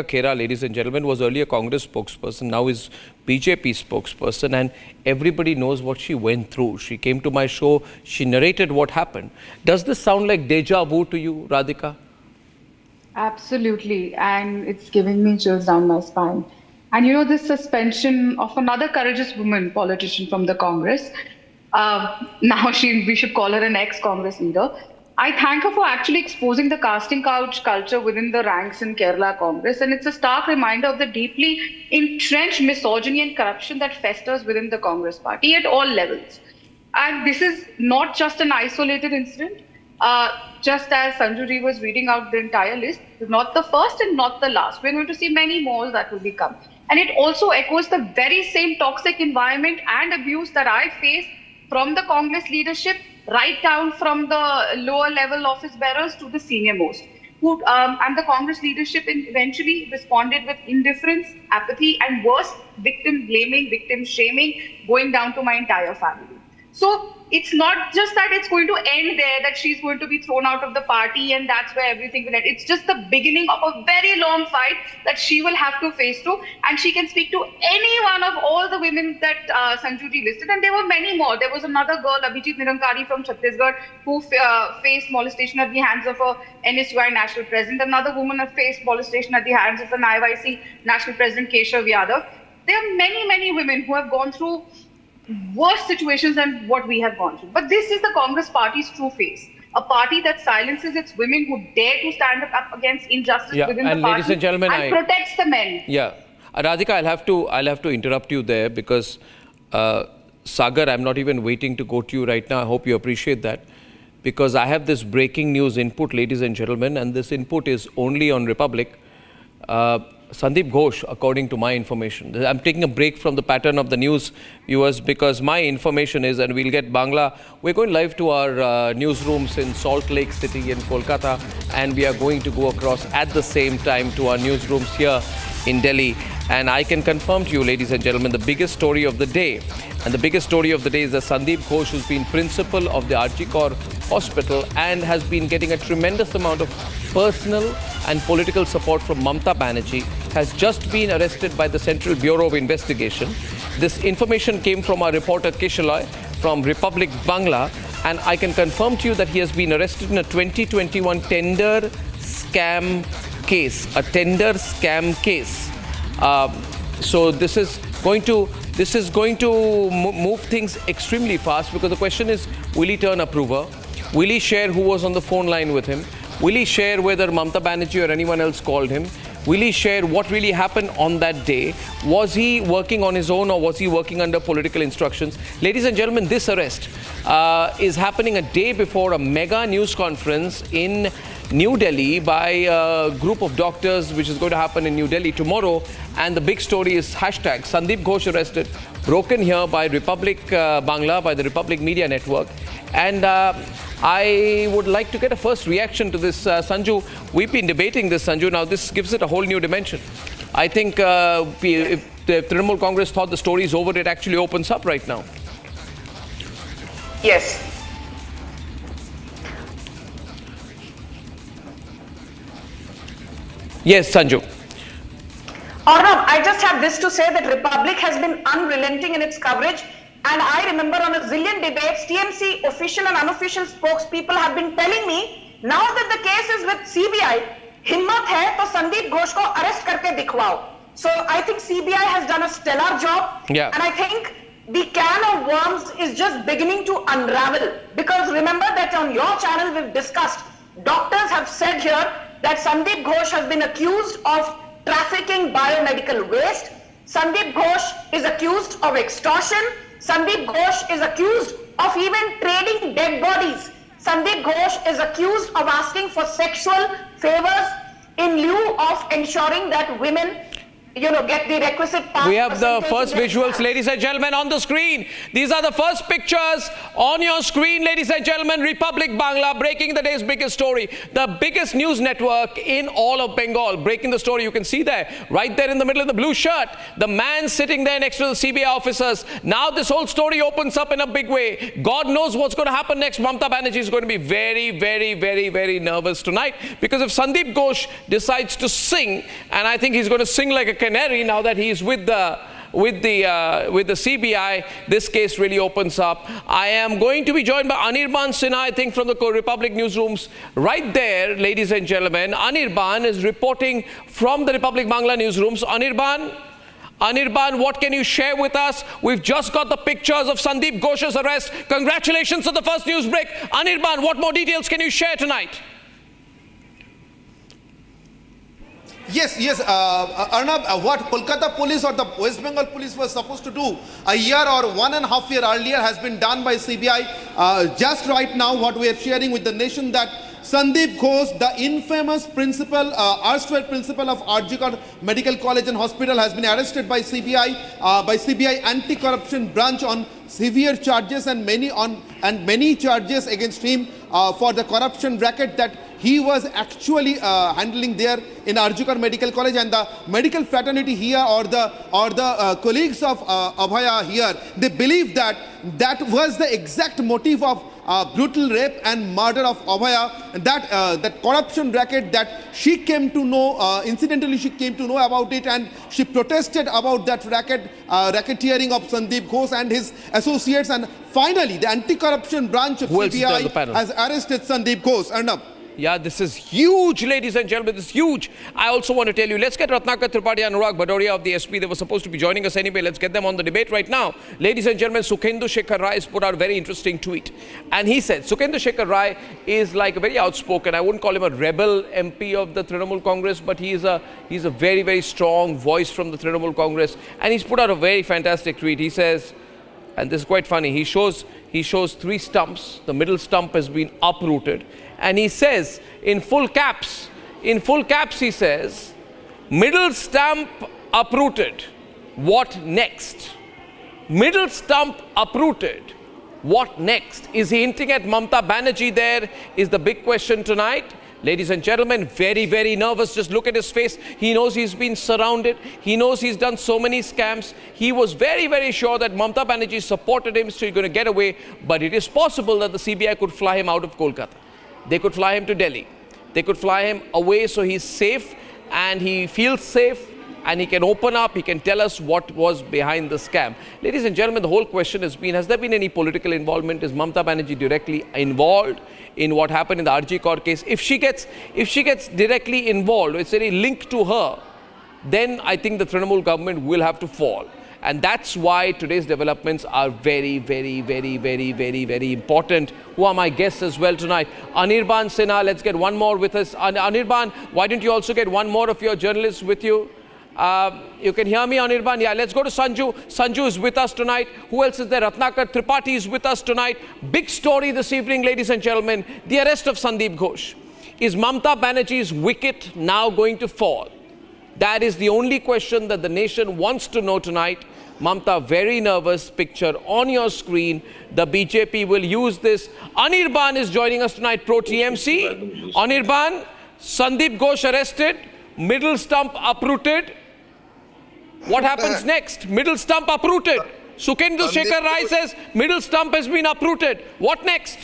Khera, ladies and gentlemen, was earlier Congress spokesperson, now is BJP spokesperson, and everybody knows what she went through. She came to my show, she narrated what happened. Does this sound like deja vu to you, Radhika? Absolutely, and it's giving me chills down my spine. And this suspension of another courageous woman politician from the Congress, now we should call her an ex-Congress leader. I thank her for actually exposing the casting couch culture within the ranks in Kerala Congress, and it's a stark reminder of the deeply entrenched misogyny and corruption that festers within the Congress party at all levels. And this is not just an isolated incident. just as Sanjuji was reading out the entire list, not the first and not the last. We're going to see many more that will become. And it also echoes the very same toxic environment and abuse that I faced from the Congress leadership, right down from the lower level office bearers to the senior most. And the Congress leadership eventually responded with indifference, apathy, and worse, victim blaming, victim shaming, going down to my entire family. So it's not just that it's going to end there, that she's going to be thrown out of the party and that's where everything will end. It's just the beginning of a very long fight that she will have to face through, and she can speak to any one of all the women that Sanjuji listed, and there were many more. There was another girl, Abhijit Nirankari from Chhattisgarh, who faced molestation at the hands of a NSUI national president. Another woman faced molestation at the hands of an IYC national president, Keshav Yadav. There are many, many women who have gone through worse situations than what we have gone through. But this is the Congress party's true face. A party that silences its women who dare to stand up against injustice within the party, ladies and gentlemen, and protects the men. Yeah. Radhika, I'll have to interrupt you there because Sagar, I'm not even waiting to go to you right now. I hope you appreciate that, because I have this breaking news input, ladies and gentlemen, and this input is only on Republic. Sandeep Ghosh, according to my information. I'm taking a break from the pattern of the news, viewers, because my information is, and we'll get Bangla, we're going live to our newsrooms in Salt Lake City in Kolkata, and we are going to go across at the same time to our newsrooms here in Delhi. And I can confirm to you, ladies and gentlemen, the biggest story of the day. And the biggest story of the day is that Sandeep Ghosh, who's been principal of the RG Kaur Hospital and has been getting a tremendous amount of personal and political support from Mamta Banerjee, has just been arrested by the Central Bureau of Investigation. This information came from our reporter Kishalay from Republic Bangla, and I can confirm to you that he has been arrested in a 2021 tender scam case, a tender scam case. So this is going to move things extremely fast, because the question is, will he turn approver? Will he share who was on the phone line with him? Will he share whether Mamta Banerjee or anyone else called him? Will he share what really happened on that day? Was he working on his own or was he working under political instructions? Ladies and gentlemen, this arrest is happening a day before a mega news conference in New Delhi by a group of doctors, which is going to happen in New Delhi tomorrow. And the big story is hashtag Sandeep Ghosh arrested, broken here by Republic Bangla, by the Republic Media Network. And I would like to get a first reaction to this. Sanju, we've been debating this, Sanju. Now this gives it a whole new dimension. I think if the Trinamool Congress thought the story is over, it actually opens up right now. Yes. Yes, Sanju. Arnab, I just have this to say that Republic has been unrelenting in its coverage. And I remember on a zillion debates, TMC official and unofficial spokespeople have been telling me, now that the case is with CBI, himmat hai to Sandeep Ghosh ko arrest karke dikhwao. So I think CBI has done a stellar job. Yeah. And I think the can of worms is just beginning to unravel. Because remember that on your channel we've discussed, doctors have said here that Sandeep Ghosh has been accused of trafficking biomedical waste. Sandeep Ghosh is accused of extortion. Sandeep Ghosh is accused of even trading dead bodies. Sandeep Ghosh is accused of asking for sexual favors in lieu of ensuring that women, get the requisite part. We have the first visuals, ladies and gentlemen, on the screen. These are the first pictures on your screen, ladies and gentlemen. Republic Bangla breaking the day's biggest story. The biggest news network in all of Bengal breaking the story. You can see there, right there in the middle of the blue shirt, the man sitting there next to the CBI officers. Now this whole story opens up in a big way. God knows what's going to happen next. Mamta Banerjee is going to be very, very, very, very nervous tonight, because if Sandeep Ghosh decides to sing, and I think he's going to sing like a canary now that he's with the CBI, this case really opens up. I am going to be joined by Anirban Sinha, I think, from the Republic newsrooms right there, ladies and gentlemen. Anirban is reporting from the Republic Bangla newsrooms. Anirban, what can you share with us? We've just got the pictures of Sandeep Ghosh's arrest. Congratulations on the first news break. Anirban, what more details can you share tonight? Yes, Arnab, what Kolkata police or the West Bengal police was supposed to do a year or 1.5 years earlier has been done by CBI. Just right now, what we are sharing with the nation that Sandeep Ghosh, the infamous principal, erstwhile principal of Arjikar Medical College and Hospital, has been arrested by CBI anti-corruption branch on severe charges and many charges against him for the corruption racket that he was actually handling there in Arjikar Medical College, and the medical fraternity here or the colleagues of Abhaya here, they believe that was the exact motive of brutal rape and murder of Abhaya, that corruption racket that she came to know, incidentally she came to know about it, and she protested about that racketeering of Sandeep Ghosh and his associates, and finally the anti-corruption branch of CBI has arrested Sandeep Ghosh. Arnab. Yeah, this is huge, ladies and gentlemen. This is huge. I also want to tell you, let's get Ratnakar Tripathi and Anurag Bhadoria of the SP. They were supposed to be joining us anyway. Let's get them on the debate right now. Ladies and gentlemen, Sukhendu Shekhar Rai has put out a very interesting tweet. And he said, Sukhendu Shekhar Rai is like a very outspoken, I wouldn't call him a rebel MP of the Trinamool Congress, but he's a very, very strong voice from the Trinamool Congress. And he's put out a very fantastic tweet. He says, and this is quite funny, he shows 3 stumps. The middle stump has been uprooted. And he says, in full caps, he says, middle stump uprooted, what next? Middle stump uprooted, what next? Is he hinting at Mamata Banerjee there? Is the big question tonight. Ladies and gentlemen, very, very nervous. Just look at his face. He knows he's been surrounded. He knows he's done so many scams. He was very, very sure that Mamata Banerjee supported him, so he's going to get away. But it is possible that the CBI could fly him out of Kolkata. They could fly him to Delhi. They could fly him away so he's safe and he feels safe and he can open up, he can tell us what was behind the scam. Ladies and gentlemen, the whole question has been, has there been any political involvement? Is Mamata Banerjee directly involved in what happened in the RG Kaur case? If she gets directly involved, it's any link to her, then I think the Trinamool government will have to fall. And that's why today's developments are very, very, very, very, very, very important. Who are my guests as well tonight? Anirban Sinha, let's get one more with us. Anirban, why don't you also get one more of your journalists with you? You can hear me, Anirban? Yeah, let's go to Sanju. Sanju is with us tonight. Who else is there? Ratnakar Tripathi is with us tonight. Big story this evening, ladies and gentlemen. The arrest of Sandeep Ghosh. Is Mamata Banerjee's wicket now going to fall? That is the only question that the nation wants to know tonight. Mamata, very nervous picture on your screen. The BJP will use this. Anirban is joining us tonight, pro TMC. Anirban, Sandeep Ghosh arrested, middle stump uprooted. What happens next? Middle stump uprooted. Sukhendu Shekhar Rai says middle stump has been uprooted. What next?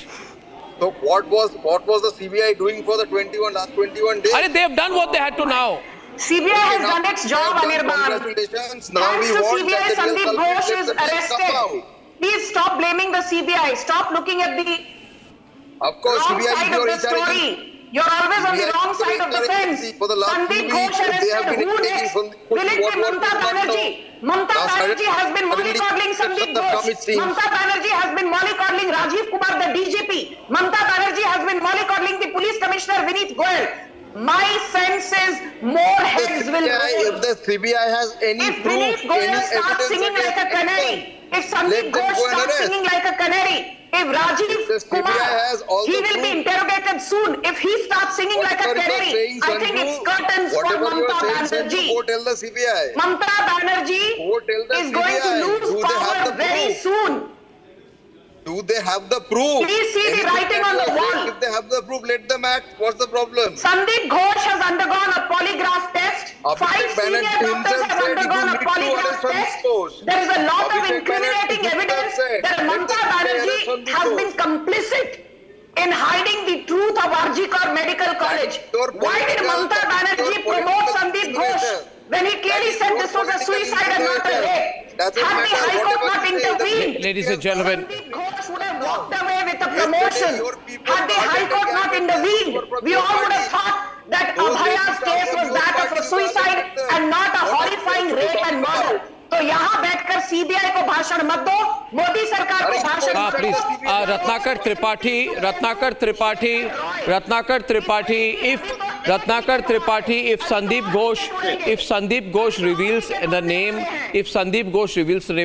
So what was the CBI doing for the last 21 days? They have done what they had to now. CBI has done its job, Anirban. Congratulations. Now Thanks we to want CBI, that Sandeep Ghosh is come arrested. out. Please stop blaming the CBI. Stop looking at the Of course, wrong CBI side is of your the story. You're always on the CBI wrong side of the fence. For the last Sandeep 2 Ghosh weeks, they have arrested. been Who taking next? from Will it be Mamata Banerjee? Mamata Banerjee has been mollycoddling Sandeep Ghosh. Mamata Banerjee has been mollycoddling Rajiv Kumar, the DGP. Mamata Banerjee has been mollycoddling the Police Commissioner Vineet Goyal. My sense is more heads will roll. If the CBI has any If proof, Vineet Goyal any starts evidence singing like a canary, if Sandeep Ghosh starts singing like a canary, if Rajiv Kumar, he will be interrogated soon. If he starts singing like a canary, I think it's curtains for Mamata Banerjee. Go tell the CBI. Mamata Banerjee is going to lose power very soon. Do they have the proof? Please see the writing on the wall. If they have the proof, let them act. What's the problem? Sandeep Ghosh has undergone a polygraph test. 5 senior doctors have undergone a polygraph test. There is a lot of incriminating evidence that Mamata Banerjee has been complicit in hiding the truth of RG Kaur Medical College. Why did Mamata Banerjee promote Sandeep Ghosh when he clearly said this was a suicide and not a rape? Had the High Court not intervened, ladies and gentlemen, Sandeep Ghosh would have walked away with a promotion. Had the High Court not intervened, we all would have thought that Abhaya's case was that of a suicide and not a horrifying rape and murder. तो यहाँ बैठकर CBI को भाषण मत दो, मोदी सरकार को भाषण मत दो। Ratnakar Tripathi, if Ratnakar Tripathi, if Sandeep Ghosh reveals the name,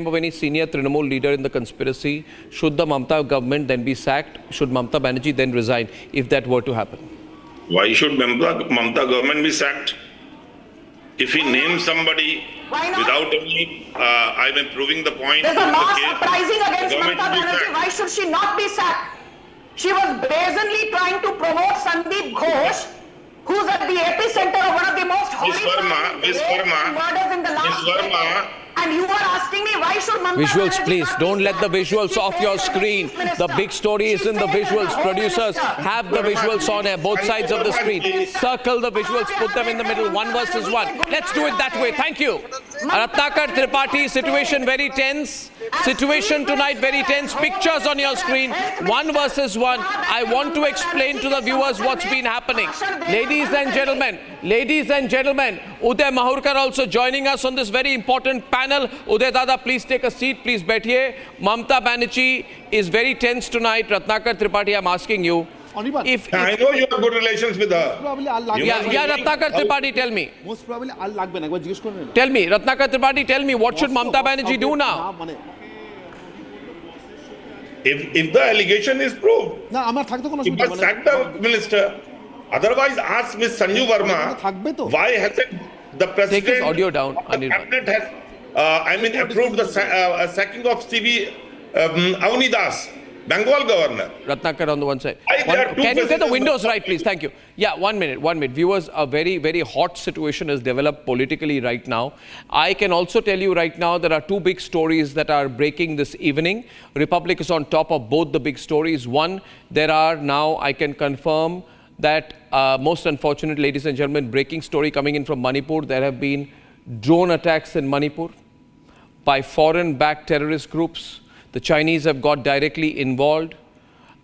of any senior Trinamool leader in the conspiracy, should the Mamata government then be sacked? Should Mamata Banerjee then resign if that were to happen? Why should Mamata government be sacked? If he names somebody without any, proving the point. There's a law surprising against Mamata Banerjee. Why should she not be sacked? She was brazenly trying to promote Sandeep Ghosh, who's at the epicenter of one of the most horrific murders in the last decade. And you are asking me why should Mamata Visuals, Banerjee please. not be Don't let the sacked? visuals off your screen. The big story is in the visuals. Producers, have the visuals on here, both sides of the screen. Circle the visuals, put them in the middle, 1 versus 1. Let's do it that way. Thank you. Ratnakar Tripathi, situation very tense. Situation tonight very tense. Pictures on your screen, 1 versus 1. I want to explain to the viewers what's been happening. Ladies and gentlemen, Uday Mahurkar also joining us on this very important panel. Uday Dada, please take a seat, please baithiye. Mamata Banerjee is very tense tonight. Ratnakar Tripathi, I'm asking you. If I know you have good relations with her. Yeah, Ratnakar Tripathi, tell me. Most probably I'll lag bena. Tell me, Ratnakar Tripathi, tell me, what should Mamata Banerjee do now? If the allegation is proved, you must sack the minister. Otherwise, ask Ms. Sanju Verma, why hasn't the president, take his audio down, the cabinet has, approved the sacking of CV Avani Das, Bengal governor. Ratnakar on the one side. Can you get the windows right, please? Thank you. Yeah, 1 minute. Viewers, a very, very hot situation has developed politically right now. I can also tell you right now there are 2 big stories that are breaking this evening. Republic is on top of both the big stories. One, there are now, I can confirm that most unfortunate, ladies and gentlemen, breaking story coming in from Manipur. There have been drone attacks in Manipur by foreign-backed terrorist groups. The Chinese have got directly involved.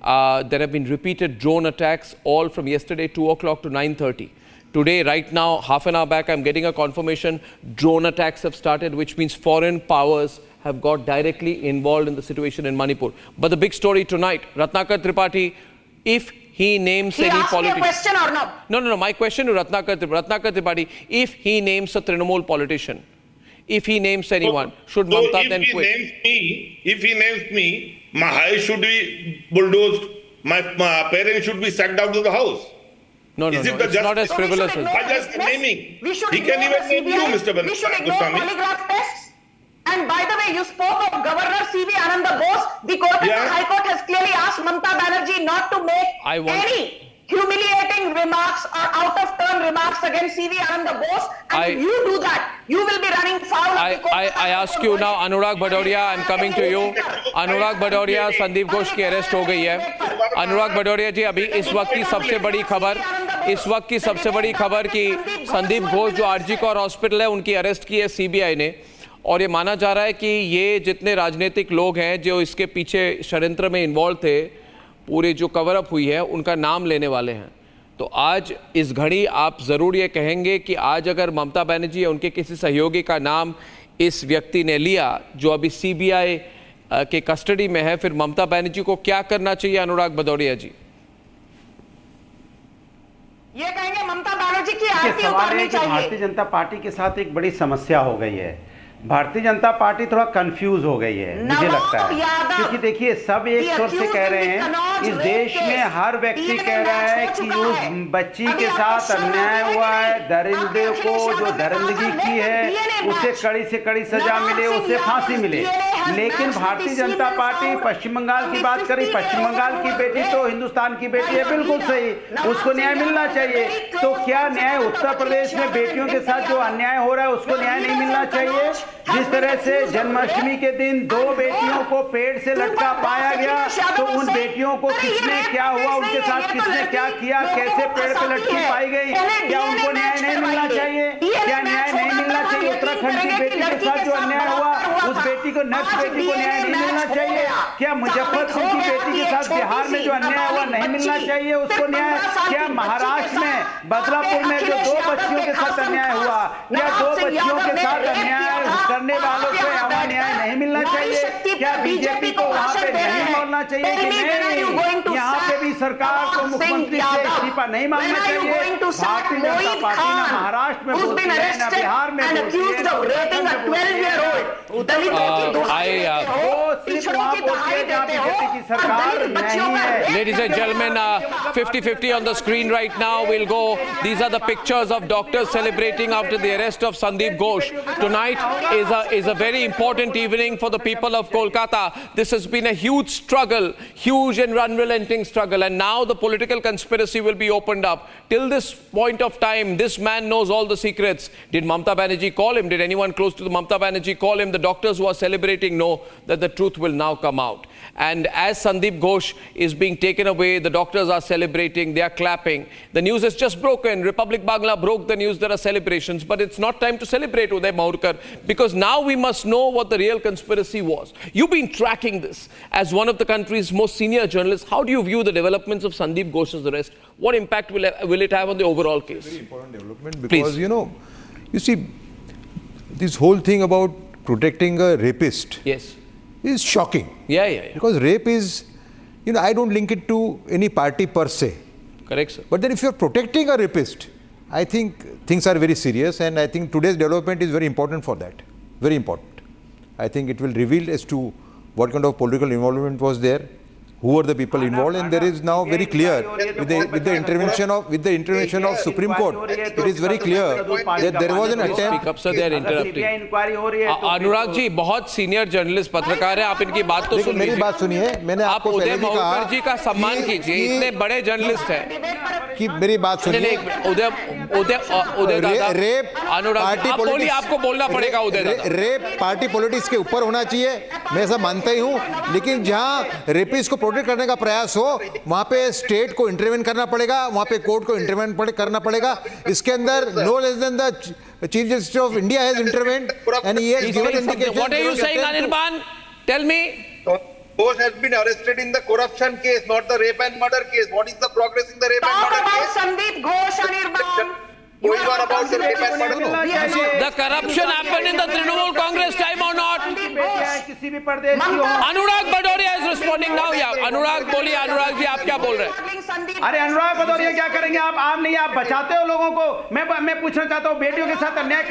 There have been repeated drone attacks, all from yesterday 2 o'clock to 9:30. Today, right now, half an hour back, I'm getting a confirmation drone attacks have started, which means foreign powers have got directly involved in the situation in Manipur. But the big story tonight, Ratnakar Tripathi, if he names any politician. Question or not? No. My question to Ratnakar Tripathi, if he names a Trinamool politician, if he names anyone, should Mamata then quit? If he names me, my house should be bulldozed, my parents should be sacked out of the house. No, it's not as frivolous as that. By just naming. He can even name you, Mr. We should ignore Goswami. polygraph tests. And by the way, you spoke of Governor C.V. Ananda Bose. The High Court has clearly asked Mamata Banerjee not to make any humiliating remarks or out-of-turn remarks against C.V. Ananda Bose. And if you do that, you will be running foul of the court. I ask you now, Anurag Bhadoria, I'm coming to you. Anurag Bhadoria, Sandeep Ghosh की arrest हो गई है. अनुराग भदौरिया जी, अभी इस वक्त की सबसे बड़ी खबर कि संदीप घोष जो आरजी कौर हॉस्पिटल है उनकी अरेस्ट की है सीबीआई ने. और ये माना जा रहा है कि ये जितने राजनीतिक लोग हैं जो इसके पीछे षड्यंत्र में इन्वॉल्व थे, पूरी जो कवर अप हुई है, उनका नाम लेने वाले हैं. तो आज इस घड़ी आप ज़रूर ये कहेंगे कि आज अगर ममता बनर्जी या उनके किसी सहयोगी का नाम इस व्यक्ति ने लिया जो अभी सीबीआई के कस्टडी में है, फिर ममता बनर्जी को क्या करना चाहिए? अनुराग भदौरिया जी, ये कहेंगे ममता बनर्जी की आरती उतारनी चाहिए. भारतीय जनता पार्टी के साथ एक बड़ी समस्या हो गई है. भारतीय जनता पार्टी थोड़ा कंफ्यूज हो गई है, मुझे लगता है, क्योंकि देखिए सब एक स्वर से कह रहे हैं, इस देश में हर व्यक्ति कह रहा है कि उस बच्ची के साथ अन्याय हुआ है, दरिंदे को जो दरिंदगी की है उसे कड़ी से कड़ी सजा मिले, उसे फांसी मिले. लेकिन भारतीय जनता पार्टी पश्चिम बंगाल की बात करी, पश्चिम बंगाल की बेटी तो हिंदुस्तान की बेटी है, बिल्कुल सही, उसको न्याय मिलना चाहिए. तो क्या न्याय उत्तर प्रदेश में बेटियों के साथ जो अन्याय हो रहा है उसको न्याय नहीं मिलना चाहिए? जिस तरह से जन्माष्टमी के दिन 2 बेटियों को पेड़ से लटका पाया गया, तो उन बेटियों को किसने क्या हुआ, उनके साथ किसने क्या किया, कैसे पेड़ पे लटकी पाई गई, क्या उनको न्याय नहीं मिलना चाहिए? क्या न्याय नहीं मिलना चाहिए? उत्तराखंड की बेटी के साथ जो अन्याय हुआ उस बेटी को, नक्स बेटी को न्याय नहीं मिलना चाहिए? क्या मुजफ्फरपुर की बेटी के साथ बिहार में जो अन्याय हुआ नहीं मिलना चाहिए उसको न्याय? क्या महाराष्ट्र में बदलापुर में जो 2 बच्चियों के साथ अन्याय हुआ, क्या 2 बच्चियों के साथ अन्याय करने वालों को हमें न्याय नहीं मिलना चाहिए? क्या बीजेपी को वहां पे नहीं बोलना चाहिए कि नहीं, यहाँ पे भी सरकार को मुख्यमंत्री से इस्तीफा नहीं मांगना चाहिए। भारतीय जनता पार्टी ने महाराष्ट्र में बोलती है, ना बिहार में बोलती है, Ladies and gentlemen, 50-50 on the screen right now. We'll go. These are the pictures of doctors celebrating after the arrest of Sandeep Ghosh. Tonight is a very important evening for the people of Kolkata. This has been a huge struggle, huge and unrelenting struggle, and now the political conspiracy will be opened up. Till this point of time, this man knows all the secrets. Did Mamata Banerjee call him? Did anyone close to the Mamata Banerjee call him? The doctors who are celebrating know that the truth will now come out. And as Sandeep Ghosh is being taken away, the doctors are celebrating, they are clapping. The news is just broken. Republic Bangla broke the news, there are celebrations, but it's not time to celebrate, Uday Mahurkar, because now we must know what the real conspiracy was. You've been tracking this as one of the country's most senior journalists. How do you view the developments of Sandeep Ghosh's arrest? What impact will it have on the overall case? Very important development because, you see, this whole thing about protecting a rapist is shocking. Yeah. Because rape is, I don't link it to any party per se. Correct, sir. But then if you're protecting a rapist, I think things are very serious, and I think today's development is very important for that. Very important. I think it will reveal as to what kind of political involvement was there, who were the people involved, and there is now very clear with the intervention of Supreme Court. It is very clear that there was an attempt. Speak up, sir, they are interrupting. Anurag ji बहुत senior journalist पत्रकार हैं, आप इनकी बात तो सुन लीजिए। मेरी बात सुनिए, मैंने आपको उदय पहले भी कहा महूकर जी का सम्मान कीजिए, इतने बड़े जर्नलिस्ट हैं कि मेरी बात सुनिए। उदय दादा, रेप अनुराग आप बोलिए, आपको बोलना पड़ेगा उदय दादा। रेप पार्टी पॉलिटिक्स के ऊपर होना चाहिए, मैं ऐसा मानता ही हूँ, लेकिन जहाँ रेपिस्ट को प्रोटेक्ट करने का प्रयास हो वहां पे स्टेट को इंटरवेन करना पड़ेगा, वहां पे कोर्ट को इंटरवेन करना पड़ेगा। इसके अंदर no less than the chief justice of India has intervened and he has given indication. What are you saying, Anirban? Tell me. Ghosh has been arrested in the corruption case, not the rape and murder case. What is the progress in the rape and murder case? Talk about Sandeep Ghosh, Anirban. Going on about the rape and murder. The corruption happened in the Trinamool Congress time or not? Anurag Bhadoria is responding now. Yeah, Anurag बोलिए, अनुराग जी आप क्या बोल रहे हैं? अरे अनुराग भदौरिया क्या करेंगे आप नहीं, आप बचाते हो लोगों को। मैं पूछना चाहता हूँ, बेटियों के साथ अन्याय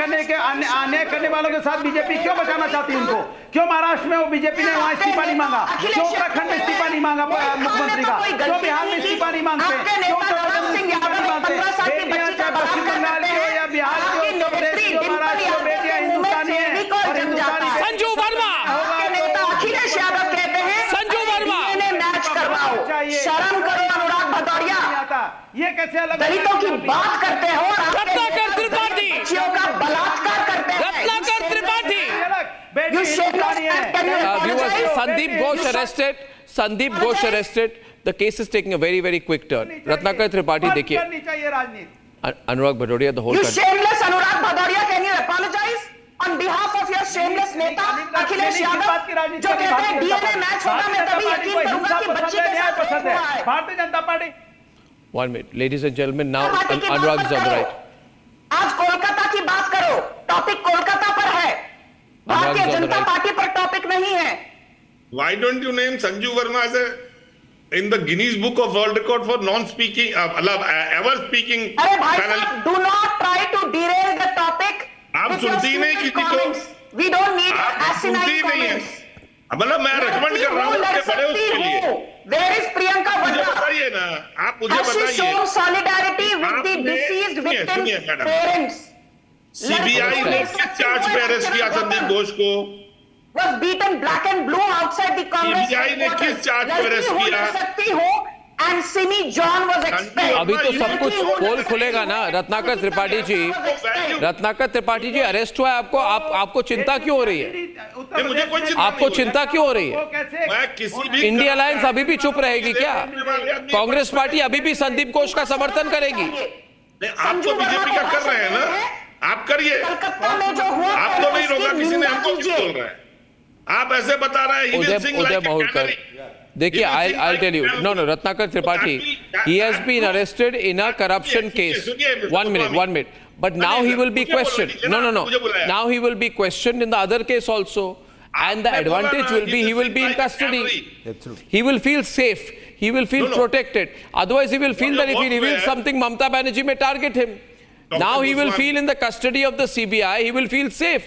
करने वालों के साथ बीजेपी क्यों बचाना चाहती है उनको? क्यों महाराष्ट्र में वो बीजेपी ने वहाँ इस्तीफा नहीं मांगा? क्यों उत्तराखंड में इस्तीफा नहीं मांगा मुख्यमंत्री का? क्यों बिहार में इस्तीफा नहीं मांगते? क्यों उत्तर प्रदेश में इस्तीफा नहीं मांगते? बेटियां चाहे पश्चिम बंगाल की हो या बिहार की हो, उत्तर प्रदेश की हो, महाराष्ट्र की हो, बेटियां हिंदुस्तानी है और हिंदुस्तानी। संजू वर्मा, अखिलेश यादव कहते हैं संजू वर्मा मैच करवाओ। शर्म करो अनुराग भदौरिया, ये कैसे अलग दलितों की बात करते हो और रत्नाकर त्रिपाठी बच्चियों का बलात्कार करते हैं। Ratnakar Tripathi. Sandeep Ghosh arrested. The case is taking a very, very quick turn. Ratnakar Tripathi, देखिए। Anurag Bhadoria, the whole You country. shameless Anurag Bhadoria, can you apologize on behalf of your shameless नेता अखिलेश यादव जो कहते हैं DNA match होगा, मैं तभी यकीन करूंगा कि बच्ची के साथ रेप हुआ है। Bharatiya Janata party. 1 minute, ladies and gentlemen, now Anurag is on the right. आज कोलकाता की बात करो, टॉपिक कोलकाता पर है, भारतीय जनता पार्टी पर टॉपिक नहीं है। Why don't you name Sanju Verma as in the Guinness Book of World Record for non-speaking, ever speaking? अरे भाई साहब, do not try to derail the topic. आप सुनती ही नहीं किसी को। We don't need asinine comments. मतलब मैं रेकमेंड कर रहा हूँ उसके बड़े उसके लिए। Where is Priyanka मुझे Vadra? बताइए ना, आप मुझे Has she बताइए। shown solidarity with the deceased victims' parents? CBI ने किस चार्ज पे अरेस्ट किया संदीप घोष को? Was beaten black and blue outside the Congress CBI ने किस चार्ज पे अरेस्ट किया? सकती हो and Simi John was expelled. अभी तो सब कुछ पोल खुलेगा ना। रत्नाकर त्रिपाठी जी अरेस्ट हुआ है, आपको चिंता क्यों हो रही है? आपको चिंता क्यों हो रही है? इंडिया अलायंस अभी भी चुप रहेगी क्या? कांग्रेस पार्टी अभी भी संदीप घोष का समर्थन करेगी? आप तो बीजेपी का कर रहे हैं ना, आप करिए। आपको नहीं रोका किसी ने, हमको क्यों बोल रहा है? आप ऐसे बता रहे हैं। उदय महूरकर, देखिए, I'll tell you. No, Ratnakar Tripathi, he has been arrested in a corruption case. 1 minute. But now he will be questioned. No. Now he will be questioned in the other case also. And the advantage will be he will be in custody. Absolutely. He will feel safe. He will feel protected. Otherwise, he will feel that if he reveals something, Mamata Banerjee may target him. Now he will feel in the custody of the CBI. He will feel safe.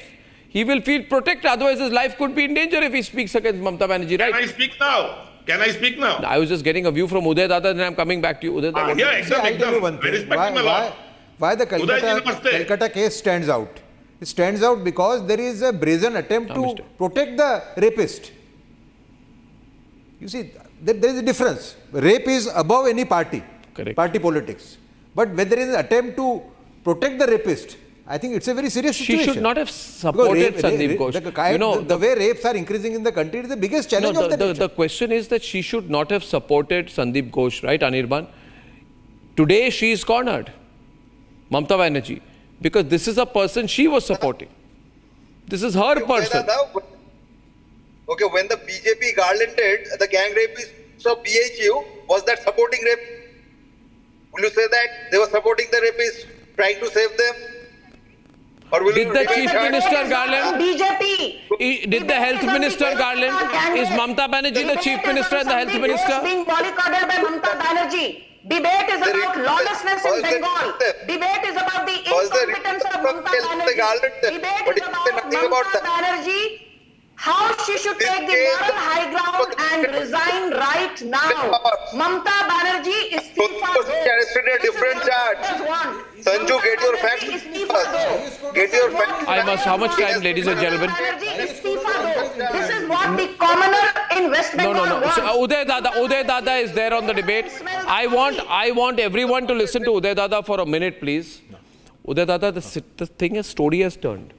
He will feel protected. Otherwise, his life could be in danger if he speaks against Mamata Banerjee, right? Can I speak now? Can I speak now? I was just getting a view from Uday Dada, then I'm coming back to you. Uday Dada. Yeah, exactly. I'll tell you one thing. Why the Calcutta case stands out? It stands out because there is a brazen attempt to protect the rapist. You see, there is a difference. Rape is above any party, party politics. But when there is an attempt to protect the rapist, I think it's a very serious situation. She should not have supported Sandeep Ghosh. The way rapes are increasing in the country is the biggest challenge of the nation. The question is that she should not have supported Sandeep Ghosh, right, Anirban? Today she is cornered, Mamata Banerjee, because this is a person she was supporting. This is her person. Okay, when the BJP garlanded the gang rapists of BHU, was that supporting rape? Will you say that they were supporting the rapists, trying to save them? Or will Did the Chief Minister garland? BJP. Did the Health Minister garland? Is Mamata Banerjee the Chief Minister and the Health Minister? Being boycotted by Mamata Banerjee. Debate is about lawlessness in Bengal. Debate is about the incompetence of Mamata Banerjee. Debate is about Mamata Banerjee. How she should take the moral high ground and resign right now. Mamata Banerjee is arrested a different charge. Sanju, get your facts first. Get your facts. I must. How much time, ladies and gentlemen? This is what the commoner in West Bengal wants. So, Uday Dada is there on the debate. I want everyone to listen to Uday Dada for a minute, please. Uday Dada, the thing is, story has turned.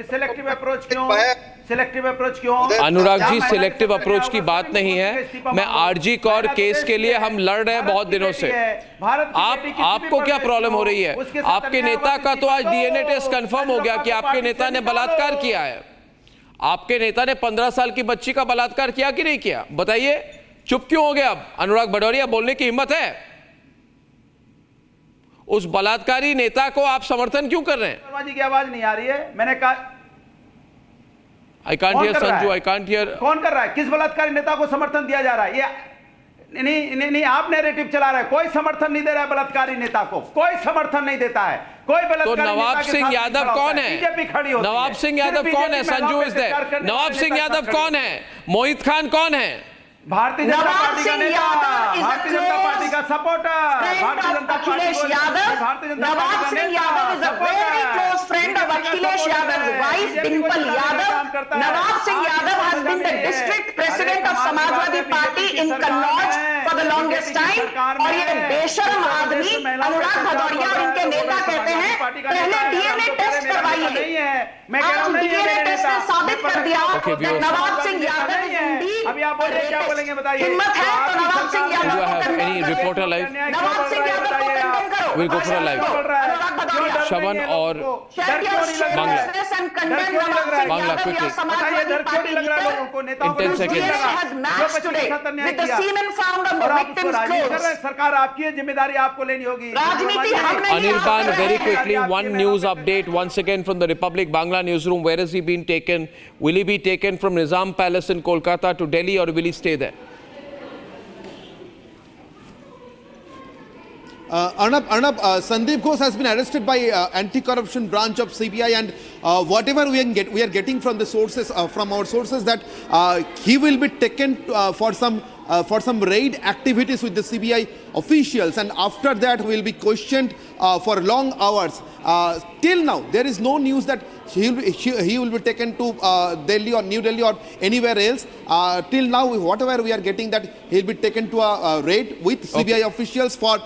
Selective approach क्यों? Anurag ji, selective approach की बात नहीं है. मैं RG Kaur case के लिए हम लड़ रहे हैं बहुत दिनों से. आपको क्या प्रॉब्लम हो रही है? आपके नेता का तो आज डीएनए टेस्ट कंफर्म हो गया कि आपके नेता ने बलात्कार किया है. आपके नेता ने 15 साल की बच्ची का बलात्कार किया कि नहीं किया? बताइए. चुप क्यों हो गया? अब अनुराग भदौरिया, बोलने की हिम्मत है? उस बलात्कारी नेता को आप समर्थन क्यों कर रहे हैं? शर्मा जी की आवाज नहीं आ रही है. मैंने कहा I can't hear Sanju. I can't hear. कौन कर रहा है? किस बलात्कारी नेता को समर्थन दिया जा रहा है? ये नहीं आप नैरेटिव चला रहे हैं. कोई समर्थन नहीं दे रहा है बलात्कारी नेता को. कोई समर्थन नहीं देता है. कोई बलात्कारी तो नवाब सिंह यादव कौन है? बीजेपी खड़ी होती है. नवाब सिंह यादव कौन है? Sanju is there. नवाब सिंह यादव कौन है? मोहित खान कौन है? भारतीय जनता पार्टी का नेता, भारतीय जनता पार्टी का supporter, Bharatiya Janata Akhilesh Yadav. Nawab Singh Yadav is a very close friend of Akhilesh Yadav's wife, Dimple Yadav. Nawab Singh Yadav has been the district president of Samajwadi Party in Kannauj for the longest time. और ये बेशर्म आदमी अनुराग भदौरिया और इनके नेता कहते हैं पहले डीएनए टेस्ट करवाइए. आप डीएनए टेस्ट ने साबित कर दिया कि नवाब सिंह यादव अभी आप बोलिए क्या बोलेंगे बताइए. हिम्मत है तो नवाब Singh Yadav Do I have any reporter live? नवाब सिंह यादव को कंडेम करो. We'll go for a live. शवन और बांग्ला quickly. In 10 seconds. सरकार आपकी है, जिम्मेदारी आपको लेनी होगी. Anirban, very quickly, one news update once again from the Republic Bangla newsroom. Where has he been taken? Will he be taken from Nizam Palace in Kolkata to Delhi, or will he stay there? Arnab, Sandeep Ghosh has been arrested by anti-corruption branch of CBI, and whatever we are getting from the sources, from our sources, that he will be taken for some raid activities with the CBI officials, and after that will be questioned for long hours. Till now, there is no news that he will be taken to Delhi or New Delhi or anywhere else. Till now, whatever we are getting, that he will be taken to a raid with CBI officials for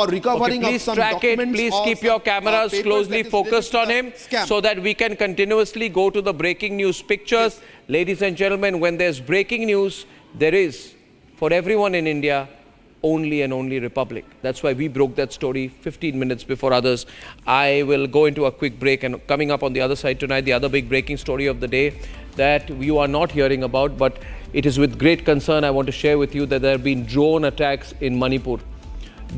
recovering of some documents. Please keep your cameras closely focused on him so that we can continuously go to the breaking news pictures. Ladies and gentlemen, when there's breaking news, there is, for everyone in India, only and only Republic. That's why we broke that story 15 minutes before others. I will go into a quick break, and coming up on the other side tonight, the other big breaking story of the day that you are not hearing about, but it is with great concern I want to share with you that there have been drone attacks in Manipur.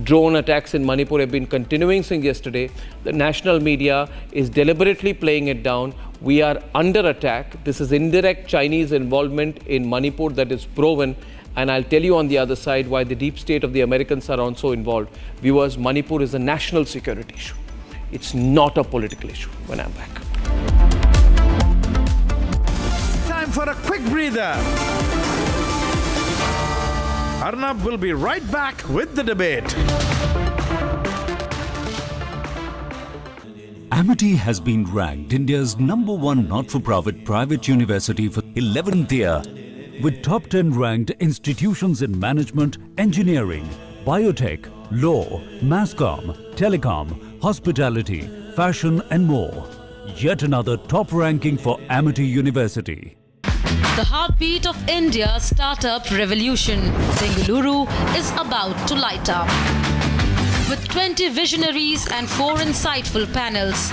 drone attacks in Manipur have been continuing since yesterday. The national media is deliberately playing it down. We are under attack. This is indirect Chinese involvement in Manipur that is proven. And I'll tell you on the other side why the deep state of the Americans are also involved. Viewers, Manipur is a national security issue. It's not a political issue. When I'm back. Time for a quick breather. Arnab will be right back with the debate. Amity has been ranked India's #1 not-for-profit private university for 11th year, with top 10 ranked institutions in management, engineering, biotech, law, masscom, telecom, hospitality, fashion and more. Yet another top ranking for Amity University. The heartbeat of India's startup revolution, Bengaluru, is about to light up. With 20 visionaries and 4 insightful panels,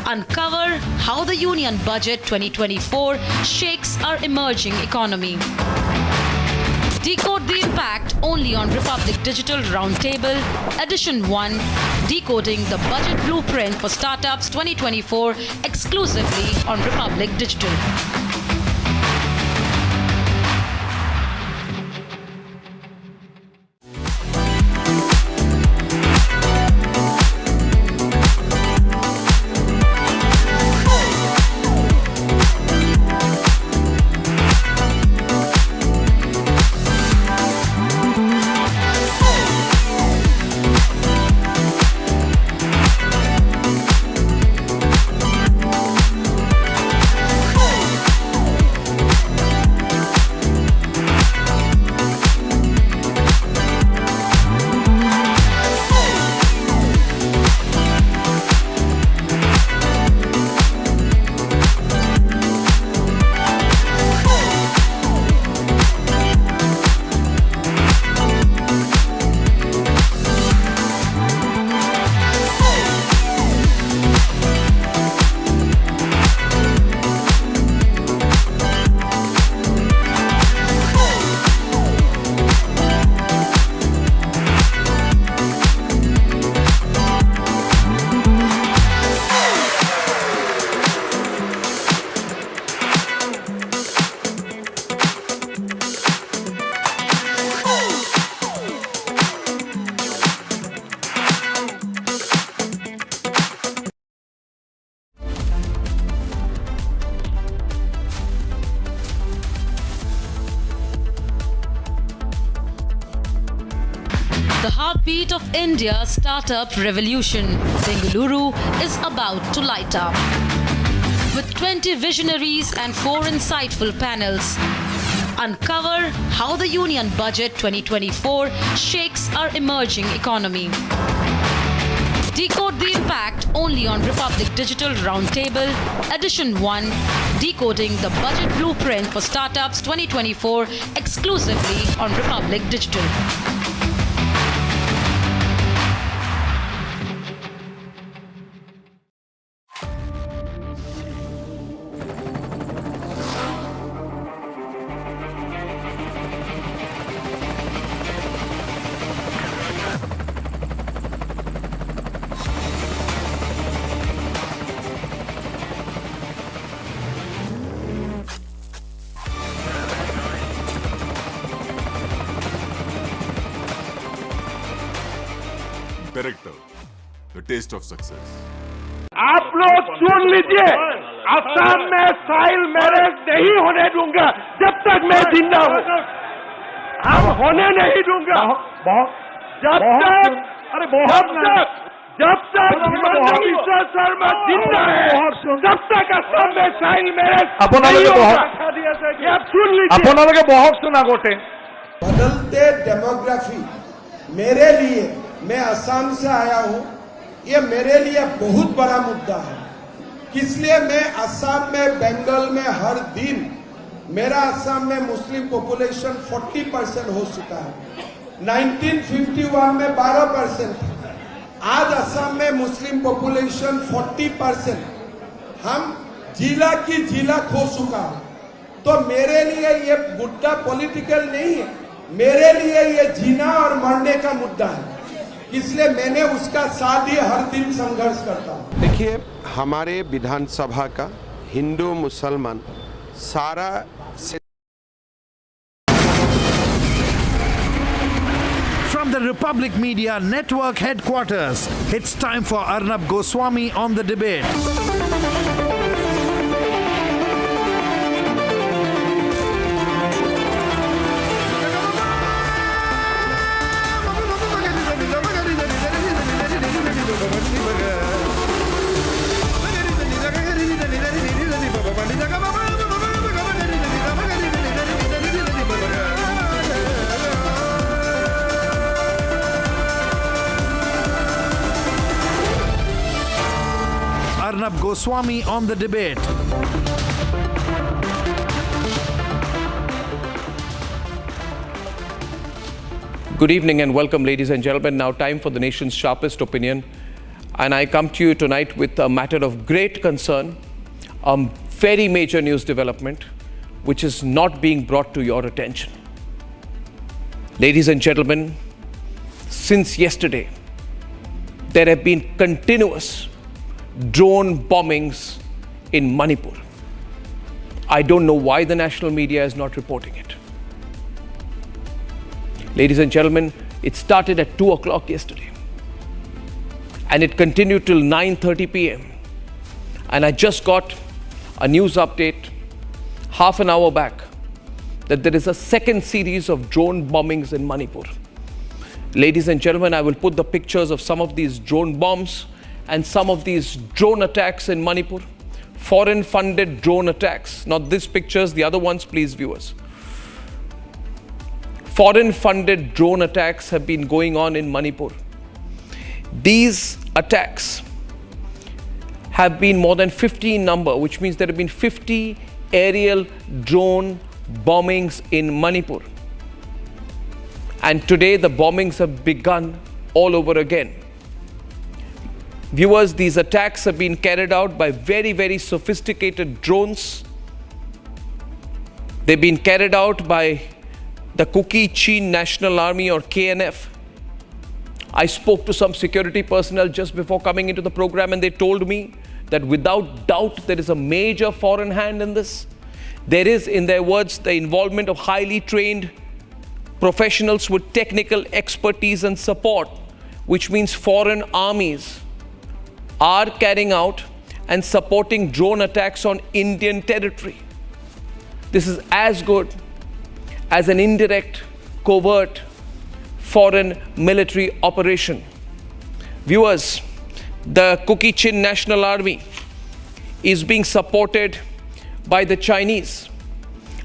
uncover how the Union Budget 2024 shakes our emerging economy. Decode the impact only on Republic Digital Roundtable, Edition 1, Decoding the Budget Blueprint for Startups 2024, exclusively on Republic Digital. The heartbeat of India's startup revolution, Bengaluru, is about to light up. With 20 visionaries and 4 insightful panels, uncover how the Union Budget 2024 shakes our emerging economy. Decode the impact only on Republic Digital Roundtable, Edition 1, Decoding the Budget Blueprint for Startups 2024, exclusively on Republic Digital. Director, the taste of success. आप लोग सुन लीजिए, असम में साइल marriage नहीं होने दूंगा जब तक मैं जिंदा हूँ। हम होने नहीं दूंगा जब तक हिमंत बिश्व शर्मा जिंदा है, तब तक असम में साइल मैरिज नहीं होगा। ये आप सुन लीजिए। बहुत सुना गोटे। बदलते डेमोग्राफी मेरे लिए, मैं असम से आया हूं, ये मेरे लिए बहुत बड़ा मुद्दा है। इसलिए मैं असम में, बंगाल में हर दिन, मेरा असम में मुस्लिम पॉपुलेशन 40% हो चुका है। 1951 में 12% था, आज असम में मुस्लिम पॉपुलेशन 40%। हम जिला की जिला खो चुका है। तो मेरे लिए ये मुद्दा पॉलिटिकल नहीं है, मेरे लिए ये जीना और मरने का मुद्दा है। इसलिए मैंने उसका साथ ही हर दिन संघर्ष करता हूँ। देखिए, हमारे विधानसभा का हिंदू मुसलमान सारा From the Republic Media Network headquarters, it's time for Arnab Goswami on the debate. Arnab Goswami on the debate. Good evening and welcome, ladies and gentlemen. Now time for the nation's sharpest opinion. And I come to you tonight with a matter of great concern, a very major news development, which is not being brought to your attention. Ladies and gentlemen, since yesterday, there have been continuous drone bombings in Manipur. I don't know why the national media is not reporting it. Ladies and gentlemen, it started at 2 o'clock yesterday and it continued till 9:30 p.m. And I just got a news update half an hour back that there is a second series of drone bombings in Manipur. Ladies and gentlemen, I will put the pictures of some of these drone bombs and some of these drone attacks in Manipur, foreign funded drone attacks, not these pictures, the other ones, please viewers. Foreign funded drone attacks have been going on in Manipur. These attacks have been more than 50 in number, which means there have been 50 aerial drone bombings in Manipur. And today the bombings have begun all over again. Viewers, these attacks have been carried out by very, very sophisticated drones. They've been carried out by the Kuki-Chin National Army or KNF. I spoke to some security personnel just before coming into the program and they told me that without doubt there is a major foreign hand in this. There is, in their words, the involvement of highly trained professionals with technical expertise and support, which means foreign armies are carrying out and supporting drone attacks on Indian territory. This is as good as an indirect, covert foreign military operation. Viewers, the Kuki-Chin National Army is being supported by the Chinese.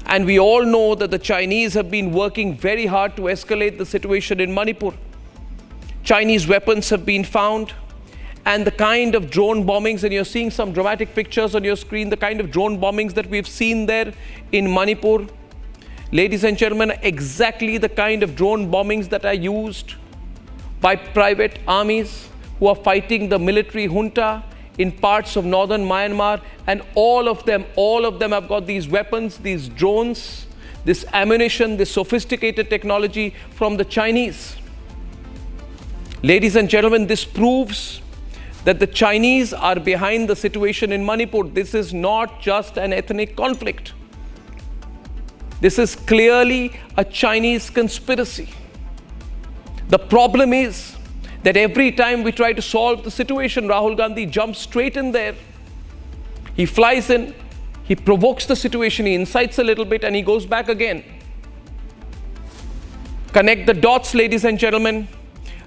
And we all know that the Chinese have been working very hard to escalate the situation in Manipur. Chinese weapons have been found. And the kind of drone bombings, and you're seeing some dramatic pictures on your screen, the kind of drone bombings that we've seen there in Manipur. Ladies and gentlemen, exactly the kind of drone bombings that are used by private armies who are fighting the military junta in parts of northern Myanmar. And all of them have got these weapons, these drones, this ammunition, this sophisticated technology from the Chinese. Ladies and gentlemen, this proves that the Chinese are behind the situation in Manipur. This is not just an ethnic conflict. This is clearly a Chinese conspiracy. The problem is that every time we try to solve the situation, Rahul Gandhi jumps straight in there. He flies in, he provokes the situation, he incites a little bit and he goes back again. Connect the dots, ladies and gentlemen.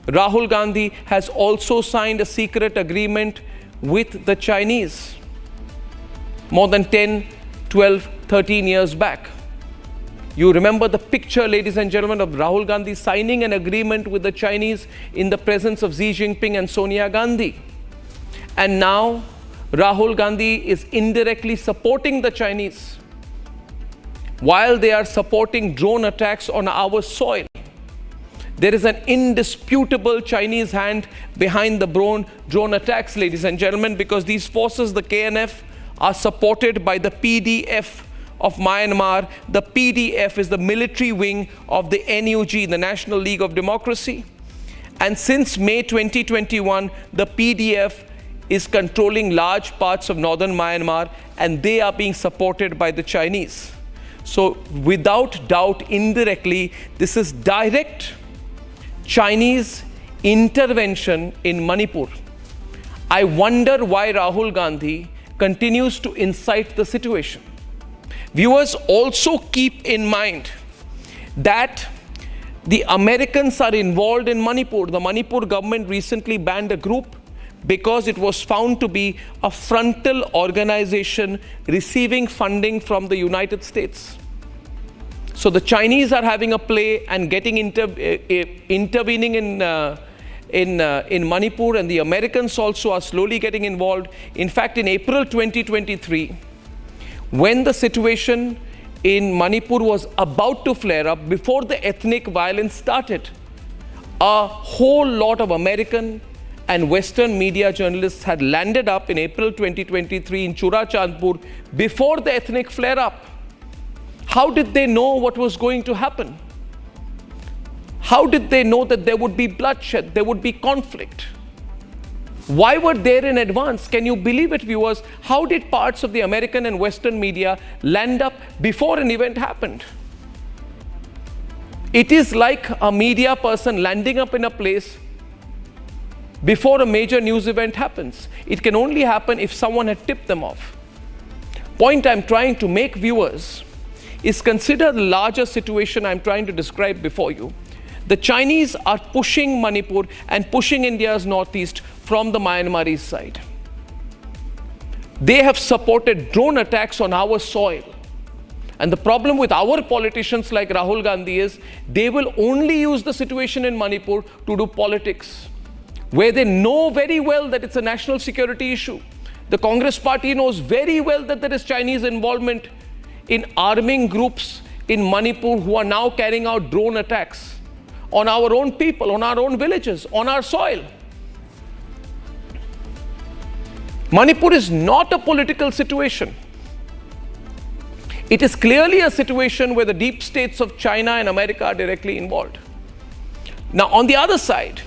Rahul Gandhi has also signed a secret agreement with the Chinese more than 10, 12, 13 years back. You remember the picture, ladies and gentlemen, of Rahul Gandhi signing an agreement with the Chinese in the presence of Xi Jinping and Sonia Gandhi. And now Rahul Gandhi is indirectly supporting the Chinese while they are supporting drone attacks on our soil. There is an indisputable Chinese hand behind the drone attacks, ladies and gentlemen, because these forces, the KNF, are supported by the PDF of Myanmar. The PDF is the military wing of the NUG, the National League of Democracy. And since May 2021, the PDF is controlling large parts of northern Myanmar, and they are being supported by the Chinese. So without doubt, indirectly, this is direct Chinese intervention in Manipur. I wonder why Rahul Gandhi continues to incite the situation. Viewers, also keep in mind that the Americans are involved in Manipur. The Manipur government recently banned a group because it was found to be a frontal organization receiving funding from the United States. So the Chinese are having a play and getting intervening in Manipur, and the Americans also are slowly getting involved. In fact, in April 2023, when the situation in Manipur was about to flare up, before the ethnic violence started, a whole lot of American and Western media journalists had landed up in April 2023 in Churachandpur before the ethnic flare-up. How did they know what was going to happen? How did they know that there would be bloodshed, there would be conflict? Why were they in advance? Can you believe it, viewers? How did parts of the American and Western media land up before an event happened? It is like a media person landing up in a place before a major news event happens. It can only happen if someone had tipped them off. Point I'm trying to make, viewers, is consider the larger situation I'm trying to describe before you. The Chinese are pushing Manipur and pushing India's northeast from the Myanmarese side. They have supported drone attacks on our soil. And the problem with our politicians like Rahul Gandhi is they will only use the situation in Manipur to do politics, where they know very well that it's a national security issue. The Congress party knows very well that there is Chinese involvement in arming groups in Manipur who are now carrying out drone attacks on our own people, on our own villages, on our soil. Manipur is not a political situation. It is clearly a situation where the deep states of China and America are directly involved. Now, on the other side,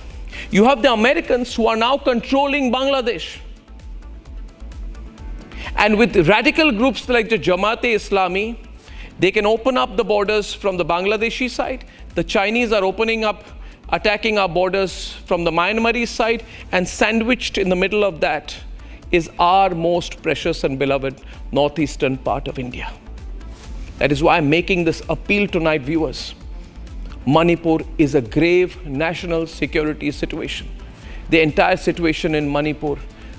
you have the Americans who are now controlling Bangladesh. And with radical groups like the Jamaat-e-Islami, they can open up the borders from the Bangladeshi side. The Chinese are opening up, attacking our borders from the Myanmarese side, and sandwiched in the middle of that is our most precious and beloved northeastern part of India. That is why I'm making this appeal tonight, viewers. Manipur is a grave national security situation. The entire situation in Manipur,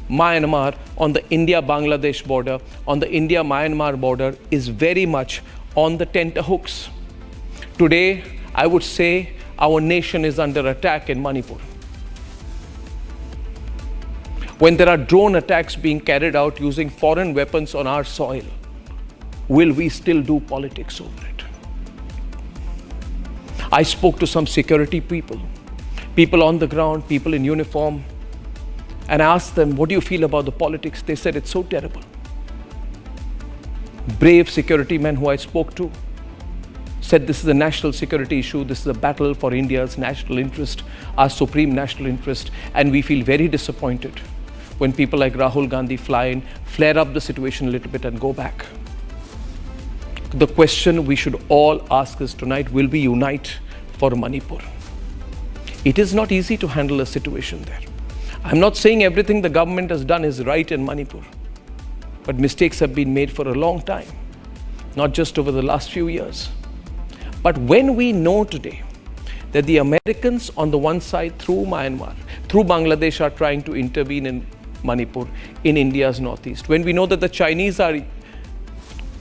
Myanmar, on the India-Bangladesh border, on the India-Myanmar border is very much on the tenterhooks. Today, I would say our nation is under attack in Manipur. When there are drone attacks being carried out using foreign weapons on our soil, will we still do politics over it? I spoke to some security people on the ground, people in uniform, and I asked them, what do you feel about the politics? They said, it's so terrible. Brave security men who I spoke to said this is a national security issue, this is a battle for India's national interest, our supreme national interest, and we feel very disappointed when people like Rahul Gandhi fly in, flare up the situation a little bit and go back. The question we should all ask is tonight, will we unite for Manipur? It is not easy to handle a situation there. I'm not saying everything the government has done is right in Manipur, but mistakes have been made for a long time, not just over the last few years. But when we know today that the Americans on the one side through Myanmar, through Bangladesh are trying to intervene in Manipur, in India's northeast, when we know that the Chinese are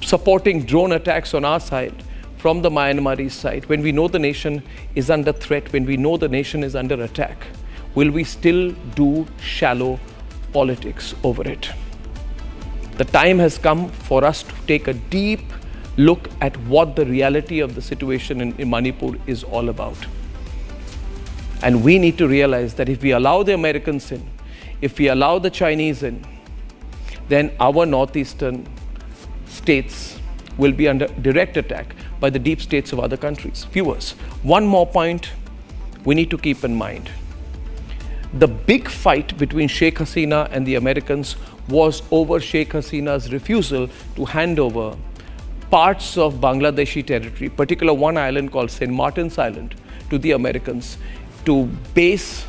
supporting drone attacks on our side from the Myanmarese side, when we know the nation is under threat, when we know the nation is under attack, will we still do shallow politics over it? The time has come for us to take a deep look at what the reality of the situation in Manipur is all about. And we need to realize that if we allow the Americans in, if we allow the Chinese in, then our northeastern states will be under direct attack by the deep states of other countries. Viewers, one more point we need to keep in mind. The big fight between Sheikh Hasina and the Americans was over Sheikh Hasina's refusal to hand over parts of Bangladeshi territory, particular one island called St. Martin's Island, to the Americans to base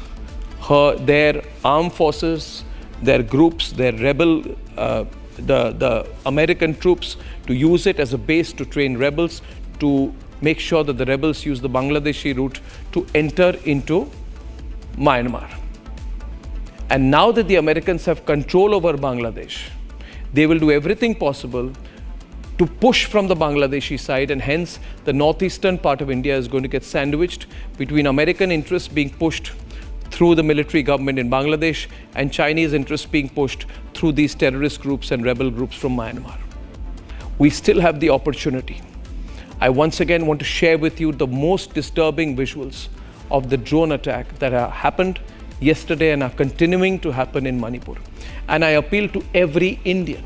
their armed forces, their groups, their rebel, the American troops, to use it as a base to train rebels, to make sure that the rebels use the Bangladeshi route to enter into Myanmar. And now that the Americans have control over Bangladesh, they will do everything possible to push from the Bangladeshi side, and hence the northeastern part of India is going to get sandwiched between American interests being pushed through the military government in Bangladesh and Chinese interests being pushed through these terrorist groups and rebel groups from Myanmar. We still have the opportunity. I once again want to share with you the most disturbing visuals of the drone attack that happened yesterday and are continuing to happen in Manipur. And I appeal to every Indian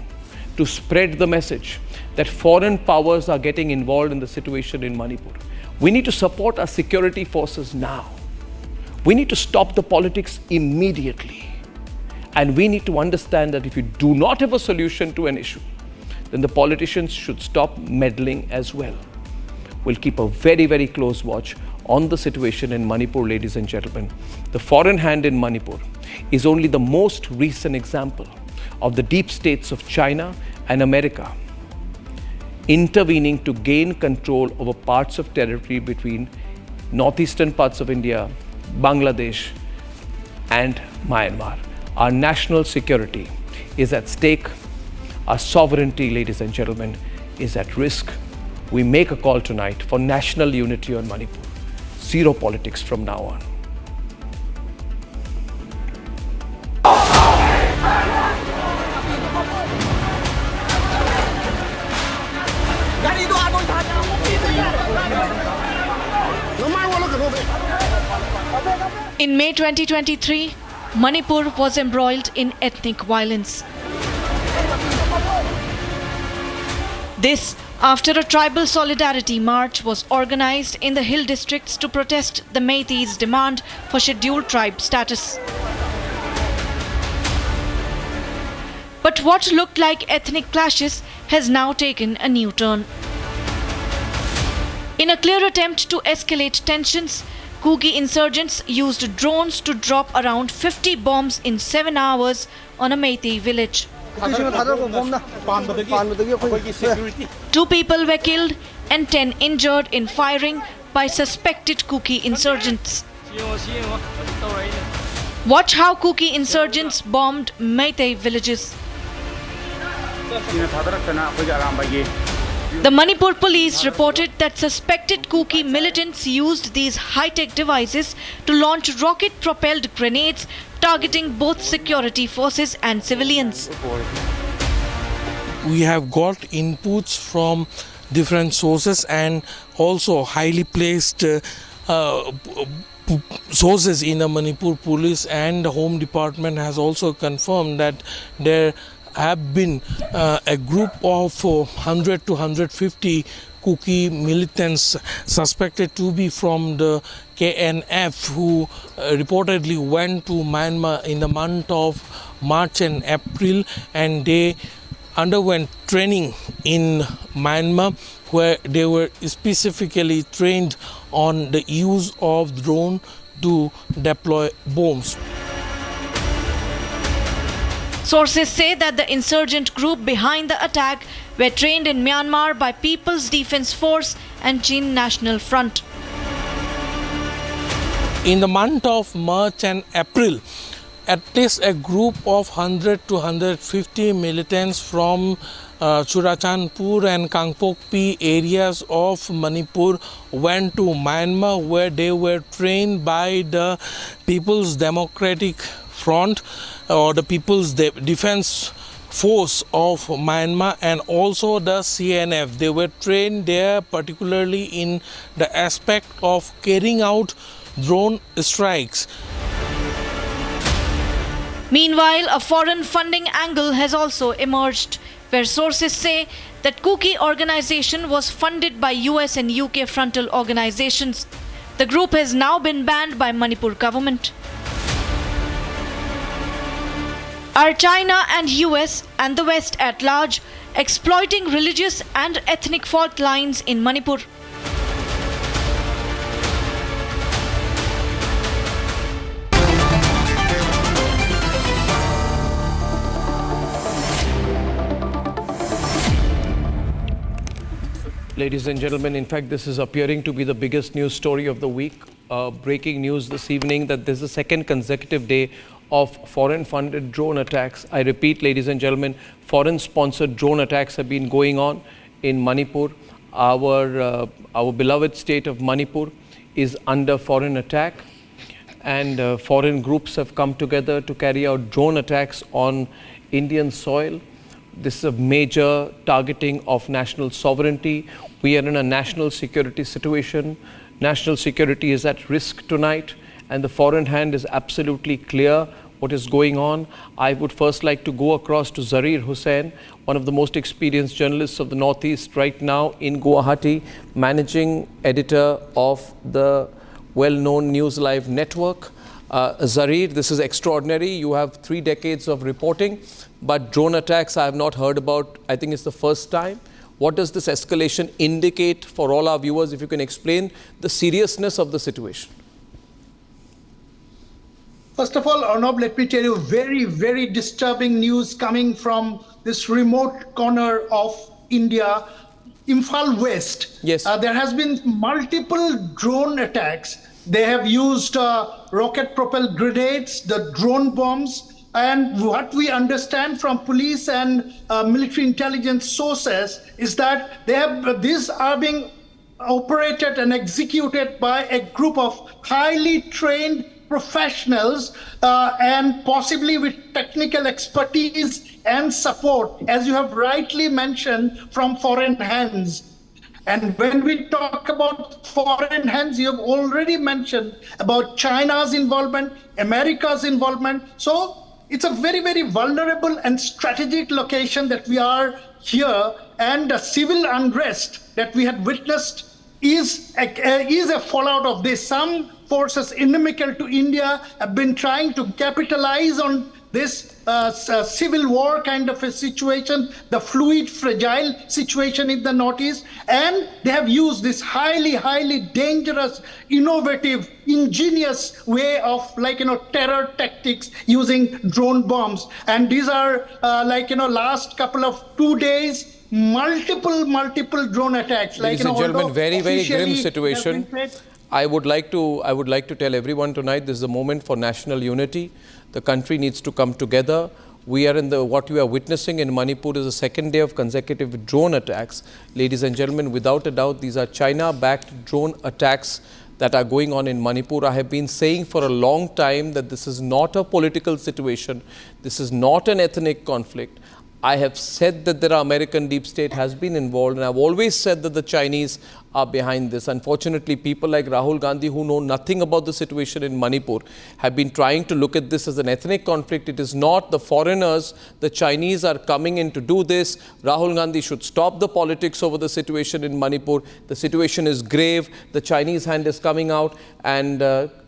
to spread the message that foreign powers are getting involved in the situation in Manipur. We need to support our security forces now. We need to stop the politics immediately. And we need to understand that if you do not have a solution to an issue, then the politicians should stop meddling as well. We'll keep a very, very close watch on the situation in Manipur, ladies and gentlemen. The foreign hand in Manipur is only the most recent example of the deep states of China and America intervening to gain control over parts of territory between northeastern parts of India, Bangladesh, and Myanmar. Our national security is at stake. Our sovereignty, ladies and gentlemen, is at risk. We make a call tonight for national unity on Manipur. Zero politics from now on. In May 2023, Manipur was embroiled in ethnic violence. This after a tribal solidarity march was organized in the hill districts to protest the Meiteis' demand for scheduled tribe status. But what looked like ethnic clashes has now taken a new turn. In a clear attempt to escalate tensions, Kuki insurgents used drones to drop around 50 bombs in 7 hours on a Meitei village. 2 people were killed and 10 injured in firing by suspected Kuki insurgents. Watch how Kuki insurgents bombed Meitei villages. The Manipur police reported that suspected Kuki militants used these high-tech devices to launch rocket-propelled grenades targeting both security forces and civilians. We have got inputs from different sources and also highly placed sources in the Manipur police, and the Home Department has also confirmed that there have been a group of 100 to 150 Kuki militants suspected to be from the KNF who reportedly went to Myanmar in the month of March and April, and they underwent training in Myanmar where they were specifically trained on the use of drone to deploy bombs. Sources say that the insurgent group behind the attack were trained in Myanmar by People's Defense Force and Jin National Front. In the month of March and April, at least a group of 100 to 150 militants from Churachandpur and Kangpokpi areas of Manipur went to Myanmar, where they were trained by the People's Democratic Front or the People's Defense Force of Myanmar, and also the CNF. They were trained there particularly in the aspect of carrying out drone strikes. Meanwhile, a foreign funding angle has also emerged, where sources say that Kuki organization was funded by US and UK frontal organizations. The group has now been banned by Manipur government. Are China and US and the West at large exploiting religious and ethnic fault lines in Manipur? Ladies and gentlemen, in fact, this is appearing to be the biggest news story of the week. Breaking news this evening that this is the second consecutive day of foreign-funded drone attacks. I repeat, ladies and gentlemen, foreign-sponsored drone attacks have been going on in Manipur. Our beloved state of Manipur is under foreign attack, and foreign groups have come together to carry out drone attacks on Indian soil. This is a major targeting of national sovereignty. We are in a national security situation. National security is at risk tonight, and the foreign hand is absolutely clear what is going on. I would first like to go across to Zarir Hussain, one of the most experienced journalists of the Northeast right now in Guwahati, managing editor of the well-known News Live network. Zarir, this is extraordinary. You have 3 decades of reporting, but drone attacks I have not heard about. I think it's the first time. What does this escalation indicate for all our viewers? If you can explain the seriousness of the situation. First of all, Arnab, let me tell you very, very disturbing news coming from this remote corner of India, Imphal West. Yes. There has been multiple drone attacks. They have used rocket-propelled grenades, the drone bombs, and what we understand from police and military intelligence sources is that these are being operated and executed by a group of highly trained professionals and possibly with technical expertise and support, as you have rightly mentioned, from foreign hands. And when we talk about foreign hands, you have already mentioned about China's involvement, America's involvement. So it's a very, very vulnerable and strategic location that we are here, and the civil unrest that we had witnessed is a fallout of this. Some forces inimical to India have been trying to capitalize on this civil war kind of a situation, the fluid, fragile situation in the Northeast, and they have used this highly, highly dangerous, innovative, ingenious way of terror tactics using drone bombs. And these are last couple of 2 days, multiple drone attacks. Ladies and gentlemen, very, very grim situation. I would like to tell everyone tonight, this is a moment for national unity. The country needs to come together. We are what we are witnessing in Manipur is the second day of consecutive drone attacks. Ladies and gentlemen, without a doubt, these are China-backed drone attacks that are going on in Manipur. I have been saying for a long time that this is not a political situation. This is not an ethnic conflict. I have said that there are American deep state has been involved, and I've always said that the Chinese are behind this. Unfortunately, people like Rahul Gandhi, who know nothing about the situation in Manipur, have been trying to look at this as an ethnic conflict. It is not. The foreigners, the Chinese are coming in to do this. Rahul Gandhi should stop the politics over the situation in Manipur. The situation is grave. The Chinese hand is coming out. And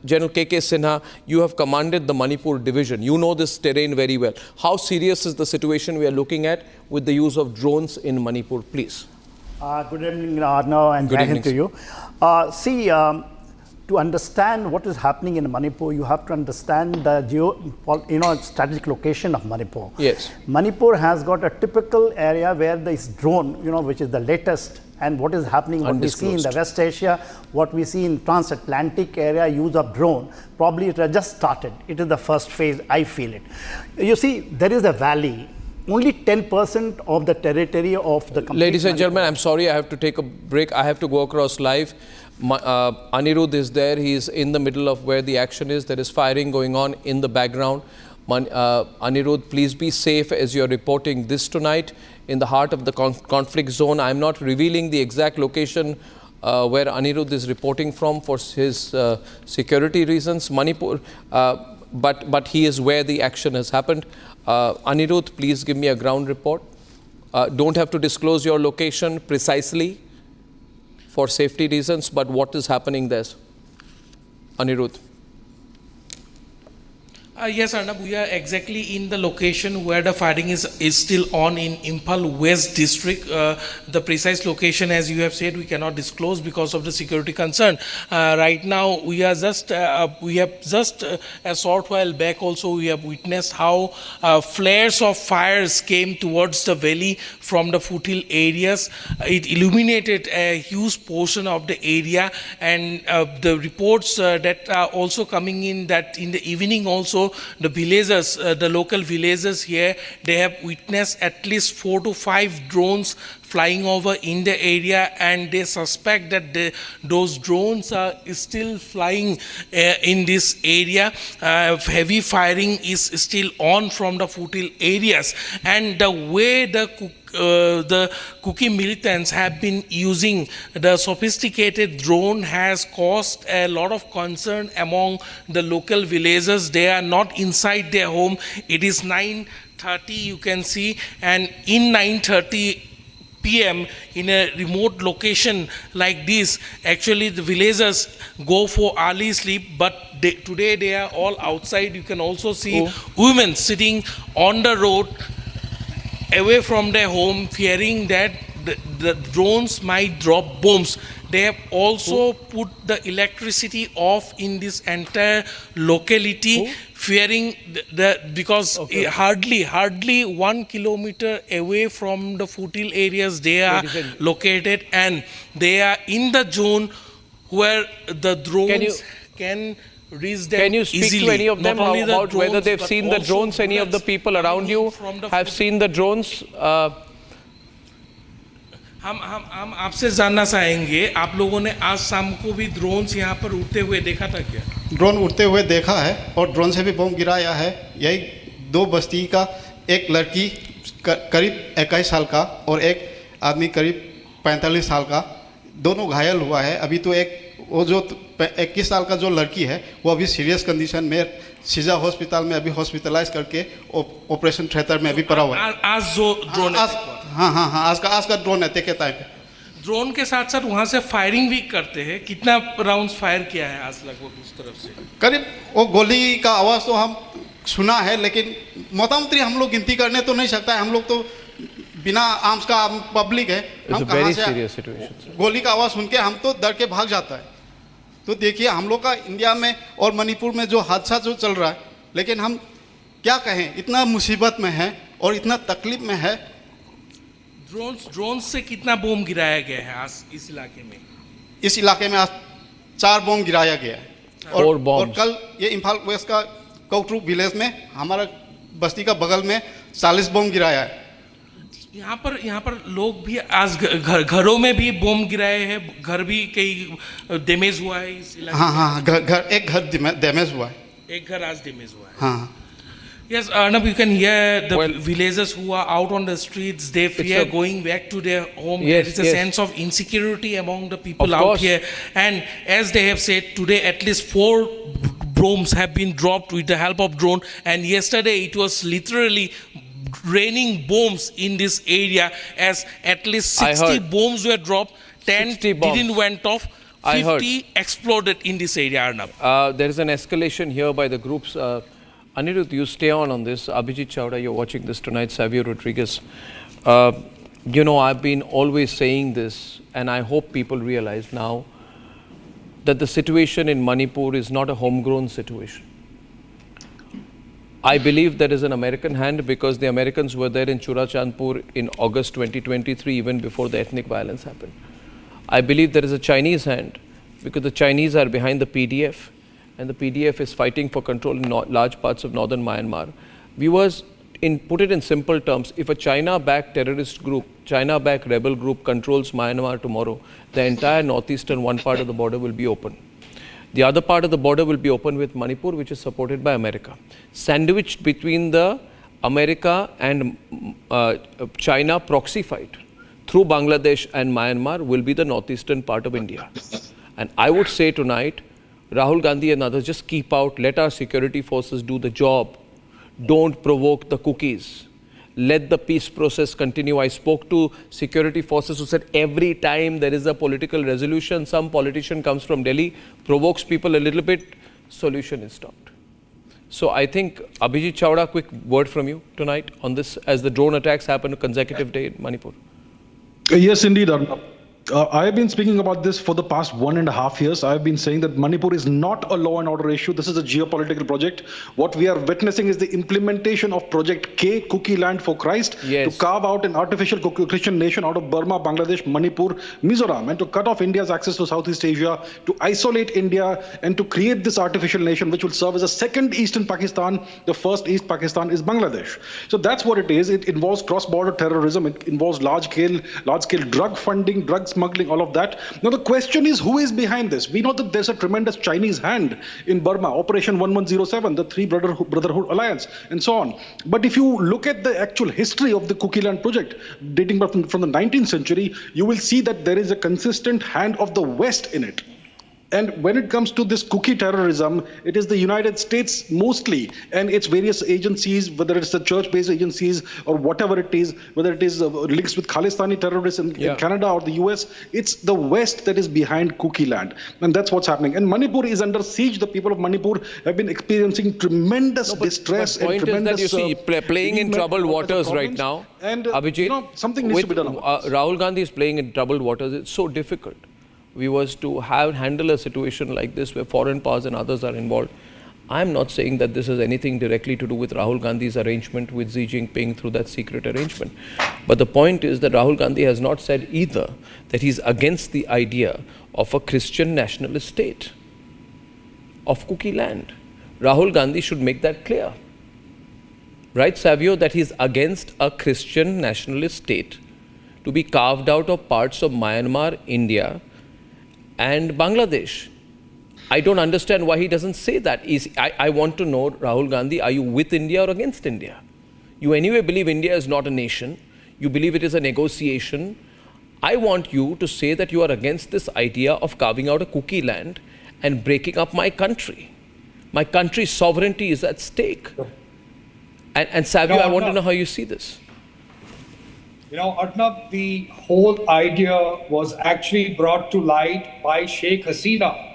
General K.K. Sinha, you have commanded the Manipur division. You know this terrain very well. How serious is the situation we are looking at with the use of drones in Manipur, please? Good evening, Arnab, and Jai Hind to you. To understand what is happening in Manipur, you have to understand the strategic location of Manipur. Yes. Manipur has got a typical area where this drone, which is the latest, and what is happening, what we see in the West Asia, what we see in transatlantic area, use of drone, probably it has just started. It is the first phase, I feel it. You see, there is a valley. Only 10% of the territory of the complete Ladies and Manipur. gentlemen, I'm sorry, I have to take a break. I have to go across live. Anirudh is there. He is in the middle of where the action is. There is firing going on in the background. Anirudh, please be safe as you're reporting this tonight in the heart of the conflict zone. I'm not revealing the exact location where Anirudh is reporting from for his security reasons. Manipur, but he is where the action has happened. Anirudh, please give me a ground report. Don't have to disclose your location precisely for safety reasons, but what is happening there? Anirudh. Yes, Arnab, we are exactly in the location where the fighting is still on in Imphal West district. The precise location, as you have said, we cannot disclose because of the security concern. Right now, we have just a short while back also, we have witnessed how flares of fires came towards the valley from the foothill areas. It illuminated a huge portion of the area, and the reports that are also coming in that in the evening also, the villagers, the local villagers here, they have witnessed at least 4 to 5 drones flying over in the area, and they suspect that those drones are still flying in this area. Heavy firing is still on from the foothill areas, and the way the Kuki militants have been using the sophisticated drone has caused a lot of concern among the local villagers. They are not inside their home. It is 9:30, you can see, and in 9:30 p.m. in a remote location like this, actually the villagers go for early sleep, but today they are all outside. You can also see women sitting on the road away from their home, fearing that the drones might drop bombs. They have also put the electricity off in this entire locality, fearing because hardly 1 kilometer away from the foothill areas they are located, and they are in the zone where the drones can reach them. Can you speak easily. to any of them about drones, whether they've seen the drones? Any of the people around you have seen the drones? हम आपसे जानना चाहेंगे, आप लोगों ने आज शाम को भी ड्रोन्स यहाँ पर उड़ते हुए देखा था क्या? ड्रोन उड़ते हुए देखा है और ड्रोन से भी बम गिराया है। यही 2 बस्ती का, एक लड़की करीब 21 साल का और एक आदमी करीब 45 साल का, दोनों घायल हुआ है। अभी तो वो जो 21 साल का जो लड़की है वो अभी सीरियस कंडीशन में सीजा हॉस्पिटल में अभी हॉस्पिटलाइज करके ऑपरेशन थिएटर में अभी पड़ा हुआ है। आज जो ड्रोन हाँ आज का ड्रोन है के टाइम पे। ड्रोन के साथ साथ वहाँ से फायरिंग भी करते हैं। कितना राउंड्स फायर किया है आज लगभग उस तरफ से? करीब वो गोली का आवाज़ तो हम सुना है, लेकिन मोटामोटी हम लोग गिनती करने तो नहीं सकता है। हम लोग तो बिना आर्म्स का पब्लिक है, हम कहाँ से गोली का आवाज़ सुन के हम तो डर के भाग जाता है। तो देखिए हम लोग का इंडिया में और मणिपुर में जो हादसा जो चल रहा है, लेकिन हम क्या कहें, इतना मुसीबत में है और इतना तकलीफ में है। ड्रोन से कितना बम गिराया गया है आज इस इलाके में? इस इलाके में आज 4 बम गिराया गया है और कल ये इम्फाल वेस्ट का कौटरू विलेज में हमारा बस्ती का बगल में 40 बम गिराया है। यहाँ पर लोग भी आज घरों में भी बम गिराए हैं, घर भी कई डैमेज हुआ है इस इलाके में। हाँ एक घर डैमेज हुआ है, एक घर आज डैमेज हुआ है। हाँ। Yes, Arnab, you can hear the villagers who are out on the streets. They fear going back to their home. Yes, there is a sense of insecurity among the people out here. And as they have said, today at least 4 bombs have been dropped with the help of drone. And yesterday it was literally raining bombs in this area, as at least 60 bombs were dropped. 10 didn't went off. 50 exploded in this area, Arnab. There is an escalation here by the groups. Anirudh, you stay on this. Abhijit Chawda, you're watching this tonight. Savio Rodriguez. I've been always saying this, and I hope people realize now that the situation in Manipur is not a homegrown situation. I believe there is an American hand, because the Americans were there in Churachandpur in August 2023, even before the ethnic violence happened. I believe there is a Chinese hand, because the Chinese are behind the PDF. And the PDF is fighting for control in large parts of northern Myanmar. Viewers, put it in simple terms, if a China-backed terrorist group, China-backed rebel group controls Myanmar tomorrow, the entire northeastern one part of the border will be open. The other part of the border will be open with Manipur, which is supported by America. Sandwiched between the America and China proxy fight through Bangladesh and Myanmar will be the northeastern part of India. And I would say tonight, Rahul Gandhi and others, just keep out, let our security forces do the job. Don't provoke the cookies. Let the peace process continue. I spoke to security forces who said every time there is a political resolution, some politician comes from Delhi, provokes people a little bit, solution is stopped. So I think, Abhijit Chawda, quick word from you tonight on this as the drone attacks happen a consecutive day in Manipur. Yes, indeed, Arnab. I have been speaking about this for the past 1.5 years. I have been saying that Manipur is not a law and order issue. This is a geopolitical project. What we are witnessing is the implementation of Project K, Cookie Land for Christ, to carve out an artificial Christian nation out of Burma, Bangladesh, Manipur, Mizoram, and to cut off India's access to Southeast Asia, to isolate India, and to create this artificial nation which will serve as a second Eastern Pakistan. The first East Pakistan is Bangladesh. So that's what it is. It involves cross-border terrorism. It involves large-scale drug funding, drug smuggling, all of that. Now the question is, who is behind this? We know that there's a tremendous Chinese hand in Burma, Operation 1107, the Three Brotherhood Alliance, and so on. But if you look at the actual history of the Cookie Land project, dating back from the 19th century, you will see that there is a consistent hand of the West in it. And when it comes to this cookie terrorism, it is the United States mostly and its various agencies, whether it's the church-based agencies or whatever it is, whether it is links with Khalistani terrorists in Canada or the US, it's the West that is behind Cookie Land. And that's what's happening. And Manipur is under siege. The people of Manipur have been experiencing tremendous distress and tremendous... The point is that you see, playing in troubled waters right now, and, Abhijit, something needs to be done about this. Rahul Gandhi is playing in troubled waters. It's so difficult. We was to handle a situation like this where foreign powers and others are involved. I'm not saying that this has anything directly to do with Rahul Gandhi's arrangement with Xi Jinping through that secret arrangement. But the point is that Rahul Gandhi has not said either that he's against the idea of a Christian nationalist state, of Cookie Land. Rahul Gandhi should make that clear. Right, Savio, that he's against a Christian nationalist state to be carved out of parts of Myanmar, India, and Bangladesh. I don't understand why he doesn't say that. I want to know, Rahul Gandhi, are you with India or against India? You anyway believe India is not a nation. You believe it is a negotiation. I want you to say that you are against this idea of carving out a Cookie Land and breaking up my country. My country's sovereignty is at stake. And Savio, I want to know how you see this. You know, Arnab, the whole idea was actually brought to light by Sheikh Hasina.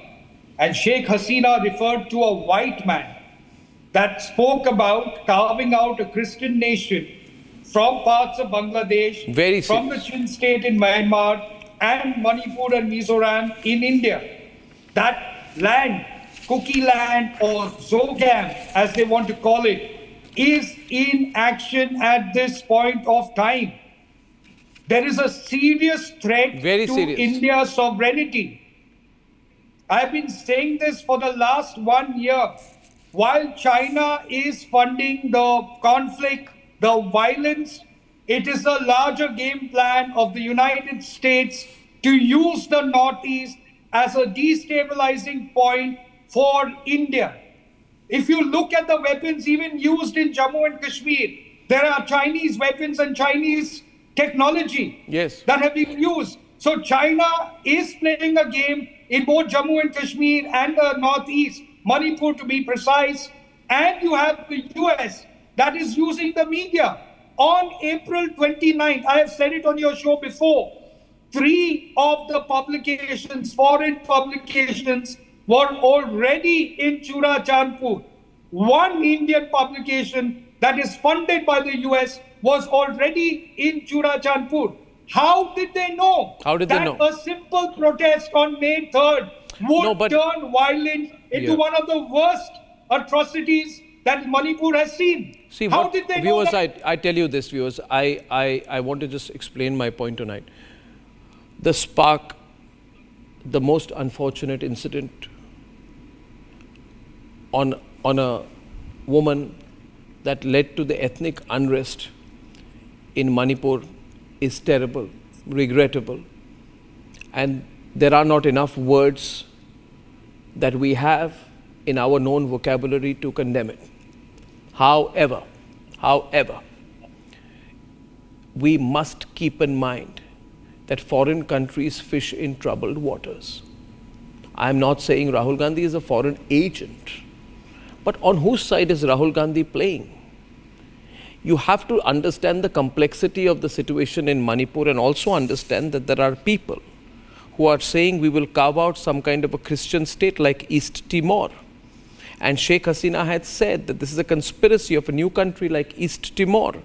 And Sheikh Hasina referred to a white man that spoke about carving out a Christian nation from parts of Bangladesh, from the Chin state in Myanmar, and Manipur and Mizoram in India. That land, Cookie Land or Zogam, as they want to call it, is in action at this point of time. There is a serious threat to India's sovereignty. I've been saying this for the last 1 year. While China is funding the conflict, the violence, it is a larger game plan of the United States to use the Northeast as a destabilizing point for India. If you look at the weapons even used in Jammu and Kashmir, there are Chinese weapons and Chinese technology that have been used. So China is playing a game in both Jammu and Kashmir and the Northeast, Manipur to be precise. And you have the US that is using the media. On April 29th, I have said it on your show before, 3 of the publications, foreign publications, were already in Churachandpur. One Indian publication that is funded by the US was already in Churachandpur. How did they know that a simple protest on May 3rd would turn violent into one of the worst atrocities that Manipur has seen? See, how did they know that? I tell you this, viewers, I want to just explain my point tonight. The spark, the most unfortunate incident on a woman that led to the ethnic unrest in Manipur is terrible, regrettable. And there are not enough words that we have in our known vocabulary to condemn it. However, we must keep in mind that foreign countries fish in troubled waters. I am not saying Rahul Gandhi is a foreign agent, but on whose side is Rahul Gandhi playing? You have to understand the complexity of the situation in Manipur and also understand that there are people who are saying we will carve out some kind of a Christian state like East Timor. And Sheikh Hasina had said that this is a conspiracy of a new country like East Timor.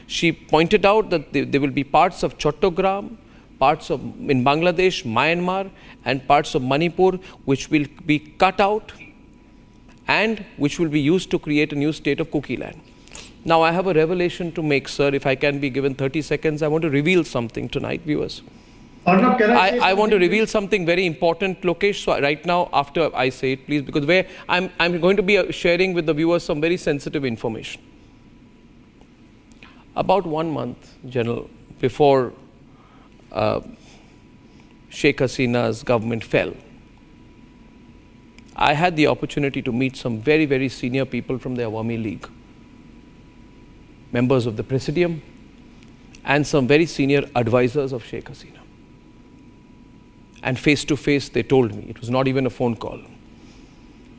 She pointed out that there will be parts of Chattogram, parts of in Bangladesh, Myanmar, and parts of Manipur which will be cut out and which will be used to create a new state of Kuki land. Now I have a revelation to make, sir. If I can be given 30 seconds, I want to reveal something tonight, viewers. Arnab, can I want to reveal something very important, Lokesh. So right now, after I say it, please, because I'm going to be sharing with the viewers some very sensitive information. About 1 month, General, before Sheikh Hasina's government fell, I had the opportunity to meet some very, very senior people from the Awami League, members of the Presidium, and some very senior advisors of Sheikh Hasina. And face to face, they told me, it was not even a phone call,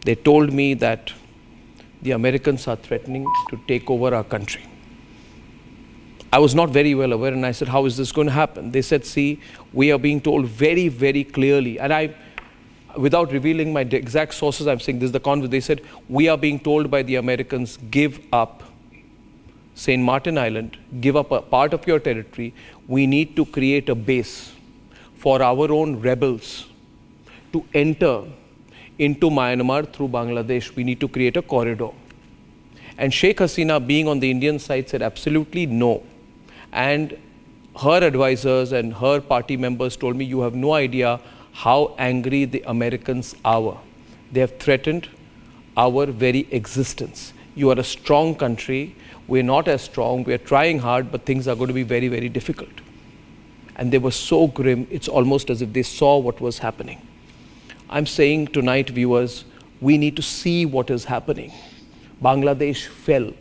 they told me that the Americans are threatening to take over our country. I was not very well aware, and I said, how is this going to happen? They said, see, we are being told very, very clearly, and I, without revealing my exact sources, I'm saying this is the conversation. They said, we are being told by the Americans, give up St. Martin Island, give up a part of your territory. We need to create a base for our own rebels to enter into Myanmar through Bangladesh. We need to create a corridor. And Sheikh Hasina, being on the Indian side, said absolutely no. And her advisors and her party members told me, you have no idea how angry the Americans are. They have threatened our very existence. You are a strong country. We're not as strong. We're trying hard, but things are going to be very, very difficult. And they were so grim, it's almost as if they saw what was happening. I'm saying tonight, viewers, we need to see what is happening. Bangladesh fell.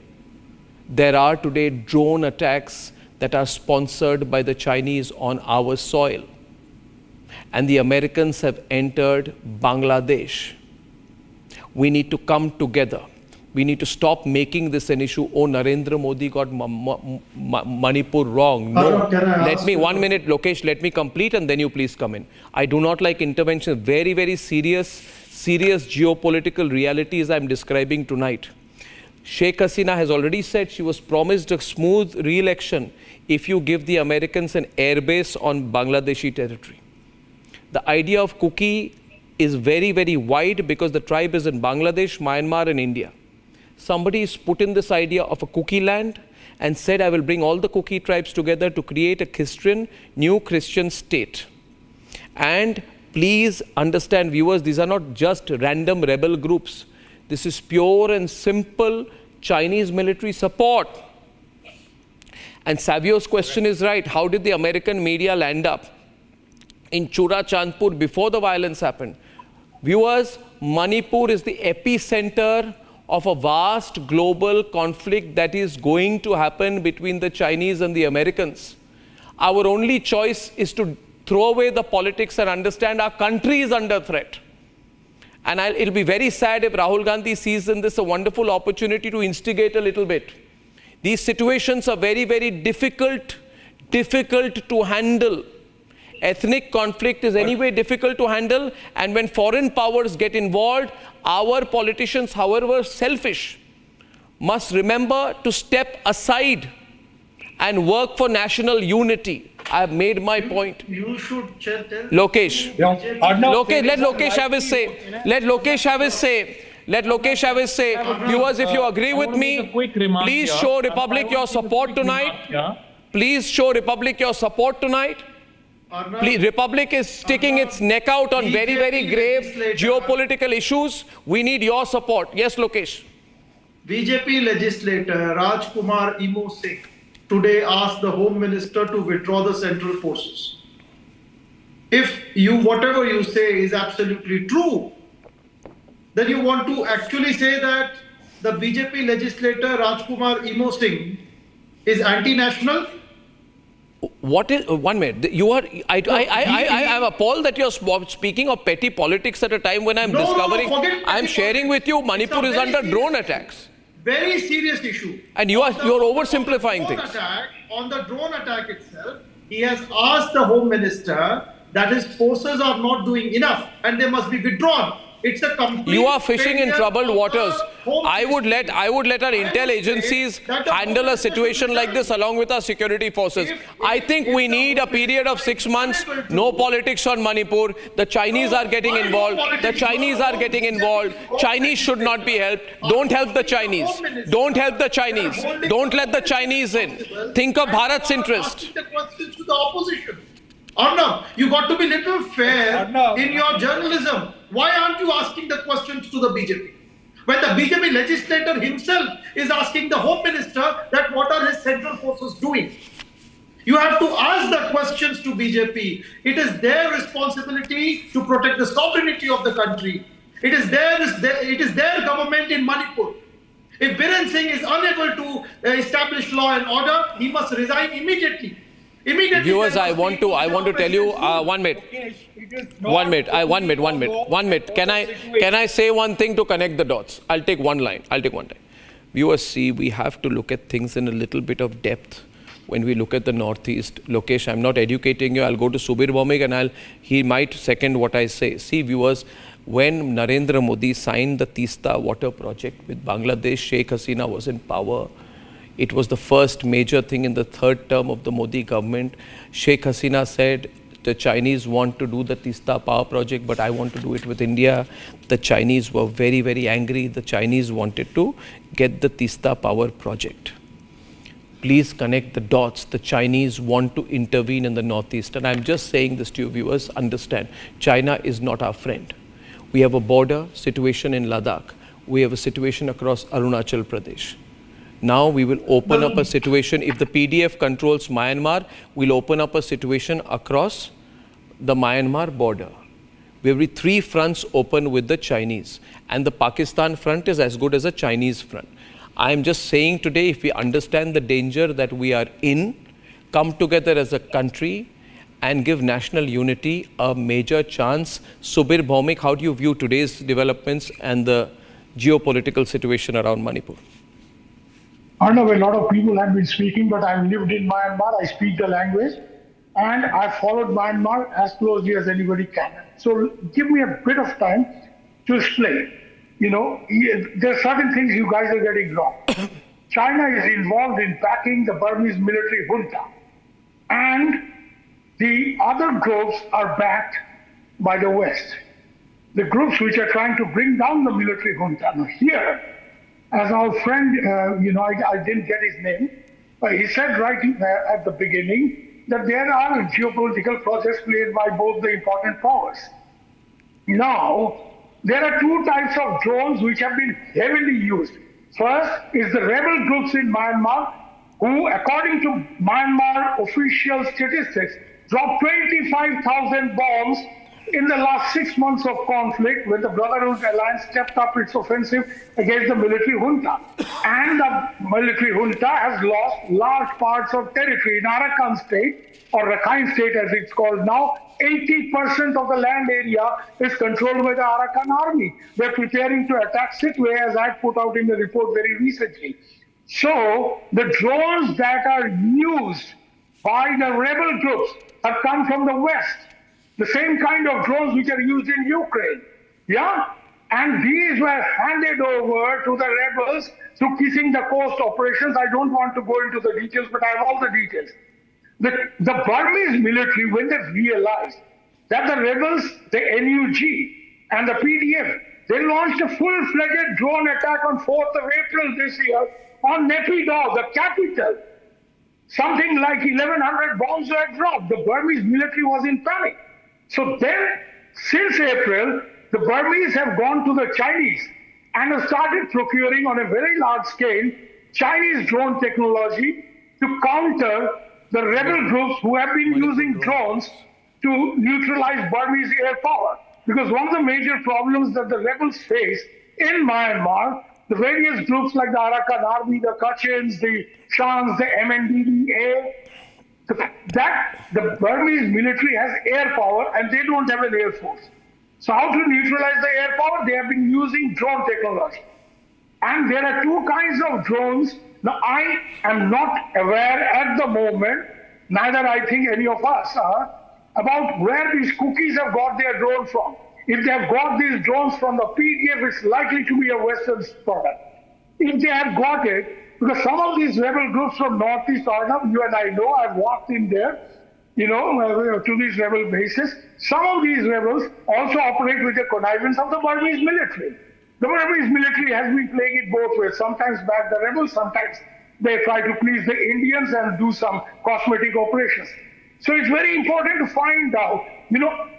There are today drone attacks that are sponsored by the Chinese on our soil. And the Americans have entered Bangladesh. We need to come together. We need to stop making this an issue. Oh, Narendra Modi got Manipur wrong. No. Let me, 1 minute, Lokesh, let me complete and then you please come in. I do not like intervention. Very, very serious geopolitical realities I'm describing tonight. Sheikh Hasina has already said she was promised a smooth re-election if you give the Americans an airbase on Bangladeshi territory. The idea of Kuki is very, very wide because the tribe is in Bangladesh, Myanmar and India. Somebody has put in this idea of a Kuki land and said, I will bring all the Kuki tribes together to create a new Christian state. And please understand, viewers, these are not just random rebel groups. This is pure and simple Chinese military support. And Savio's question is right. How did the American media land up in Chura Chandpur before the violence happened? Viewers, Manipur is the epicenter of a vast global conflict that is going to happen between the Chinese and the Americans. Our only choice is to throw away the politics and understand our country is under threat. And it'll be very sad if Rahul Gandhi sees in this a wonderful opportunity to instigate a little bit. These situations are very, very difficult to handle. Ethnic conflict is anyway difficult to handle, and when foreign powers get involved, our politicians, however selfish, must remember to step aside and work for national unity. I have made my point. You should tell Lokesh. Lokesh, let Lokesh have his say. Let Lokesh have his say. Let Lokesh have his say. Viewers, if you agree with me, please show Republic your support tonight. Please show Republic your support tonight. Please, Republic is sticking its neck out on very, very grave geopolitical issues. We need your support. Yes, Lokesh. BJP legislator Rajkumar Imo Singh today asked the Home Minister to withdraw the central forces. If whatever you say is absolutely true, then you want to actually say that the BJP legislator Rajkumar Imo Singh is anti-national? What is 1 minute? You are. I am appalled that you're speaking of petty politics at a time when I'm I'm sharing with you Manipur is under drone attacks. Very serious issue. And you're oversimplifying things. On the drone attack itself, he has asked the Home Minister that his forces are not doing enough and they must be withdrawn. It's a complete. You are fishing in failure troubled of waters. the Home I would let our intel agencies handle a situation like this along with our security forces. I think we need a period of 6 months. No politics on Manipur. The Chinese are getting involved. The Chinese are getting involved. Chinese should not be helped. Don't help the Chinese. Don't help the Chinese. Don't let the Chinese in. Think of Bharat's interest. The questions to the opposition. Arnab, you got to be little fair in your journalism. Why aren't you asking the questions to the BJP? When the BJP legislator himself is asking the Home Minister that what are his central forces doing? You have to ask the questions to BJP. It is their responsibility to protect the sovereignty of the country. It is their government in Manipur. If Biren Singh is unable to establish law and order, he must resign immediately. Viewers, I want to tell you 1 minute. 1 minute. 1 minute. Can I say one thing to connect the dots? I'll take one line. Viewers, see, we have to look at things in a little bit of depth when we look at the Northeast. Lokesh, I'm not educating you. I'll go to Subir Bhaumik and he might second what I say. See, viewers, when Narendra Modi signed the Tista water project with Bangladesh, Sheikh Hasina was in power. It was the first major thing in the third term of the Modi government. Sheikh Hasina said, the Chinese want to do the Tista power project, but I want to do it with India. The Chinese were very, very angry. The Chinese wanted to get the Tista power project. Please connect the dots. The Chinese want to intervene in the Northeast. And I'm just saying this to you, viewers, understand, China is not our friend. We have a border situation in Ladakh. We have a situation across Arunachal Pradesh. Now we will open up a situation, if the PDF controls Myanmar, we'll open up a situation across the Myanmar border. We have 3 fronts open with the Chinese, and the Pakistan front is as good as a Chinese front. I am just saying today, if we understand the danger that we are in, come together as a country and give national unity a major chance. Subir Bhaumik, how do you view today's developments and the geopolitical situation around Manipur? I know a lot of people have been speaking, but I've lived in Myanmar, I speak the language, and I've followed Myanmar as closely as anybody can. So give me a bit of time to explain. You know, there are certain things you guys are getting wrong. China is involved in backing the Burmese military junta, and the other groups are backed by the West. The groups which are trying to bring down the military junta. Now here, as our friend, I didn't get his name, but he said right at the beginning that there are geopolitical projects played by both the important powers. Now, there are 2 types of drones which have been heavily used. First is the rebel groups in Myanmar who, according to Myanmar official statistics, dropped 25,000 bombs in the last 6 months of conflict when the Brotherhood Alliance stepped up its offensive against the military junta. And the military junta has lost large parts of territory in Arakan state, or Rakhine state as it's called now. 80% of the land area is controlled by the Arakan army. They're preparing to attack Sitwe, as I put out in the report very recently. So the drones that are used by the rebel groups have come from the West. The same kind of drones which are used in Ukraine. Yeah? And these were handed over to the rebels through Kissing the Coast operations. I don't want to go into the details, but I have all the details. The Burmese military, when they realized that the rebels, the NUG and the PDF, they launched a full-fledged drone attack on 4th of April this year on Naypyidaw, the capital. Something like 1,100 bombs were dropped. The Burmese military was in panic. So then, since April, the Burmese have gone to the Chinese and have started procuring on a very large scale Chinese drone technology to counter the rebel groups who have been using drones to neutralize Burmese air power. Because one of the major problems that the rebels face in Myanmar, the various groups like the Arakan Army, the Kachins, the Shans, the MNDDA, that the Burmese military has air power and they don't have an air force. So how to neutralize the air power? They have been using drone technology. And there are 2 kinds of drones. Now, I am not aware at the moment, neither I think any of us are, about where these cookies have got their drone from. if they have got these drones from the PDF, it's likely to be a Western product. If they have got it, because some of these rebel groups from Northeast Arnab, you and I know, I've walked in there, to these rebel bases. Some of these rebels also operate with the connivance of the Burmese military. The Burmese military has been playing it both ways. Sometimes back the rebels, sometimes they try to please the Indians and do some cosmetic operations. So it's very important to find out,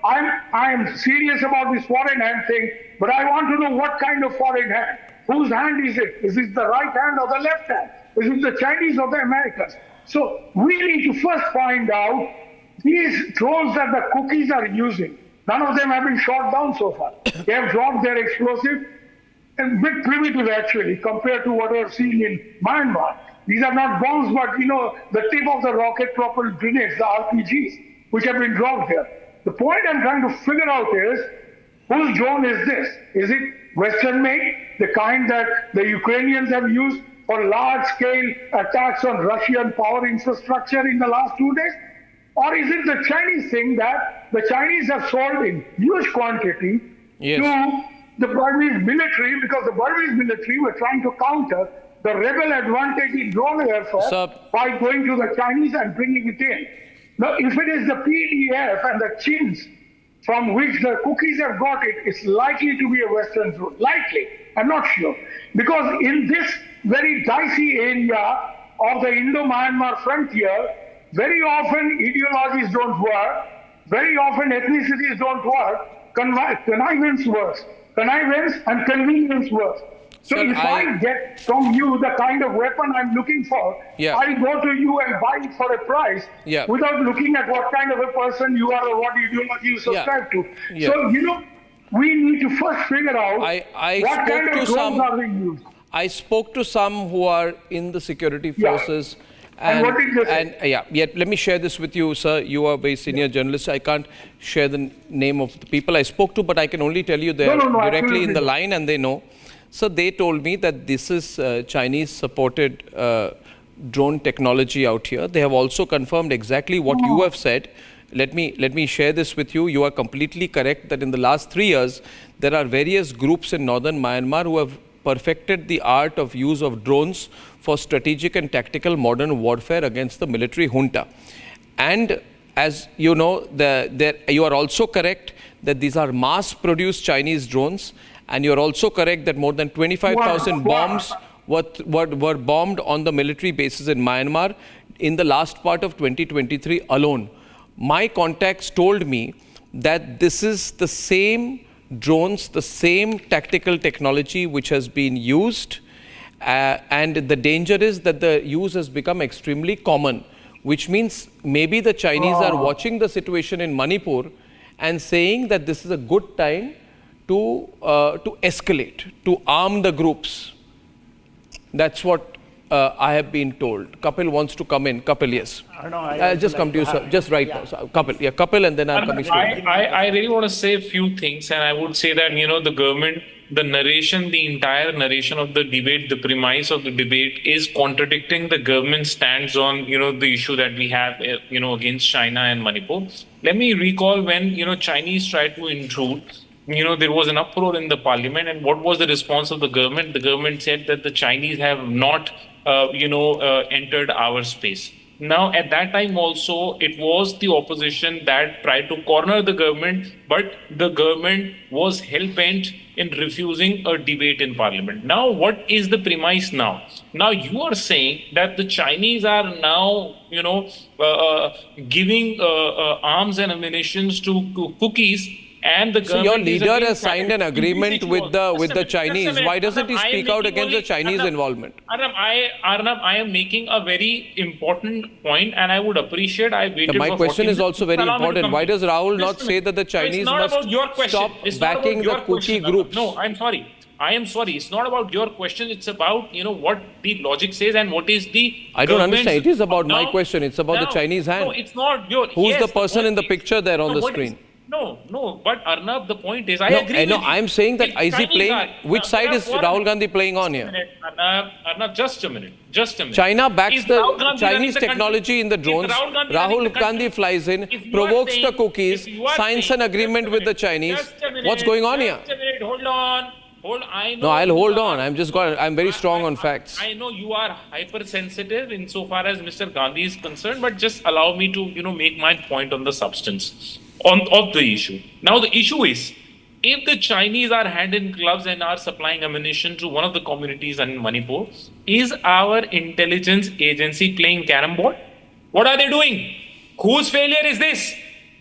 I am serious about this foreign hand thing, but I want to know what kind of foreign hand. Whose hand is it? Is it the right hand or the left hand? Is it the Chinese or the Americans? So we need to first find out these drones that the cookies are using. None of them have been shot down so far. They have dropped their explosive, a bit primitive actually, compared to what we're seeing in Myanmar. These are not bombs, but the tip of the rocket-propelled grenades, the RPGs, which have been dropped here. The point I'm trying to figure out is, whose drone is this? Is it Western-made, the kind that the Ukrainians have used for large-scale attacks on Russian power infrastructure in the last 2 days? Or is it the Chinese thing that the Chinese have sold in huge quantity to the Burmese military, because the Burmese military were trying to counter the rebel advantage in drone warfare by going to the Chinese and bringing it in. Now, if it is the PDF and the chins from which the cookies have got it, it's likely to be a Western drone. Likely. I'm not sure. Because in this very dicey area of the Indo-Myanmar frontier, very often ideologies don't work, very often ethnicities don't work, connivance works. Connivance and convenience works. So Sir, if I get from you the kind of weapon I'm looking for, I go to you and buy it for a price without looking at what kind of a person you are or what ideology you subscribe to. So, we need to first figure out what kind of drones are being used. I spoke to some who are in the security forces. And what did they say? Let me share this with you, sir. You are a very senior journalist. I can't share the name of the people I spoke to, but I can only tell you they're directly in the line and they know. So they told me that this is Chinese-supported drone technology out here. They have also confirmed exactly what you have said. Let me share this with you. You are completely correct that in the last 3 years, there are various groups in northern Myanmar who have perfected the art of use of drones for strategic and tactical modern warfare against the military junta. And as you know, you are also correct that these are mass-produced Chinese drones. And you're also correct that more than 25,000 bombs were bombed on the military bases in Myanmar in the last part of 2023 alone. My contacts told me that this is the same drones, the same tactical technology which has been used. And the danger is that the use has become extremely common, which means maybe the Chinese are watching the situation in Manipur and saying that this is a good time to escalate, to arm the groups. That's what I have been told. Kapil wants to come in. Kapil, yes. I'll just come to you, sir. Just right now. So, Kapil, and then I'll come to you. I really want to say a few things, and I would say that, the government, the narration, the entire narration of the debate, the premise of the debate is contradicting the government's stance on, the issue that we have, against China and Manipur. Let me recall when, Chinese tried to intrude. There was an uproar in the parliament, and what was the response of the government? The government said that the Chinese have not, entered our space. Now, at that time also, it was the opposition that tried to corner the government, but the government was hell-bent in refusing a debate in parliament. Now, what is the premise now? Now, you are saying that the Chinese are now, giving arms and ammunition to cookies. And the so your leader has signed an agreement with the Chinese. Why doesn't he speak out against the Chinese involvement? Arnab, I am making a very important point, and I would appreciate. I waited my for question is also very important. Why does Rahul not say that the Chinese must stop backing the cookie groups? No, I'm sorry. I am sorry. It's not about your question. It's about, what the logic says and what is the I don't understand. It is about my question. It's about the Chinese hand. No, it's not your... Who's the person in the picture there on the screen? No. But Arnab, the point is, I No, agree. no, with you. I'm saying that The is he Chinese playing? are- Which side is Rahul Gandhi playing on here? Arnab, just a minute. China backs Is the Rahul Gandhi running Chinese the country? technology in the Is drones. Rahul Gandhi running the Rahul Gandhi flies in, If you are provokes the saying- cookies, if you are signs saying- an agreement with the Chinese. Just a minute, What's going on here? Just a minute, hold on. I know No, I'll you hold are- on. I'm very strong on facts. I know you are hypersensitive insofar as Mr. Gandhi is concerned, but just allow me to, make my point on the substance of the issue. Now, the issue is, if the Chinese are hand in gloves and are supplying ammunition to one of the communities in Manipur, is our intelligence agency playing carom board? What are they doing? Whose failure is this?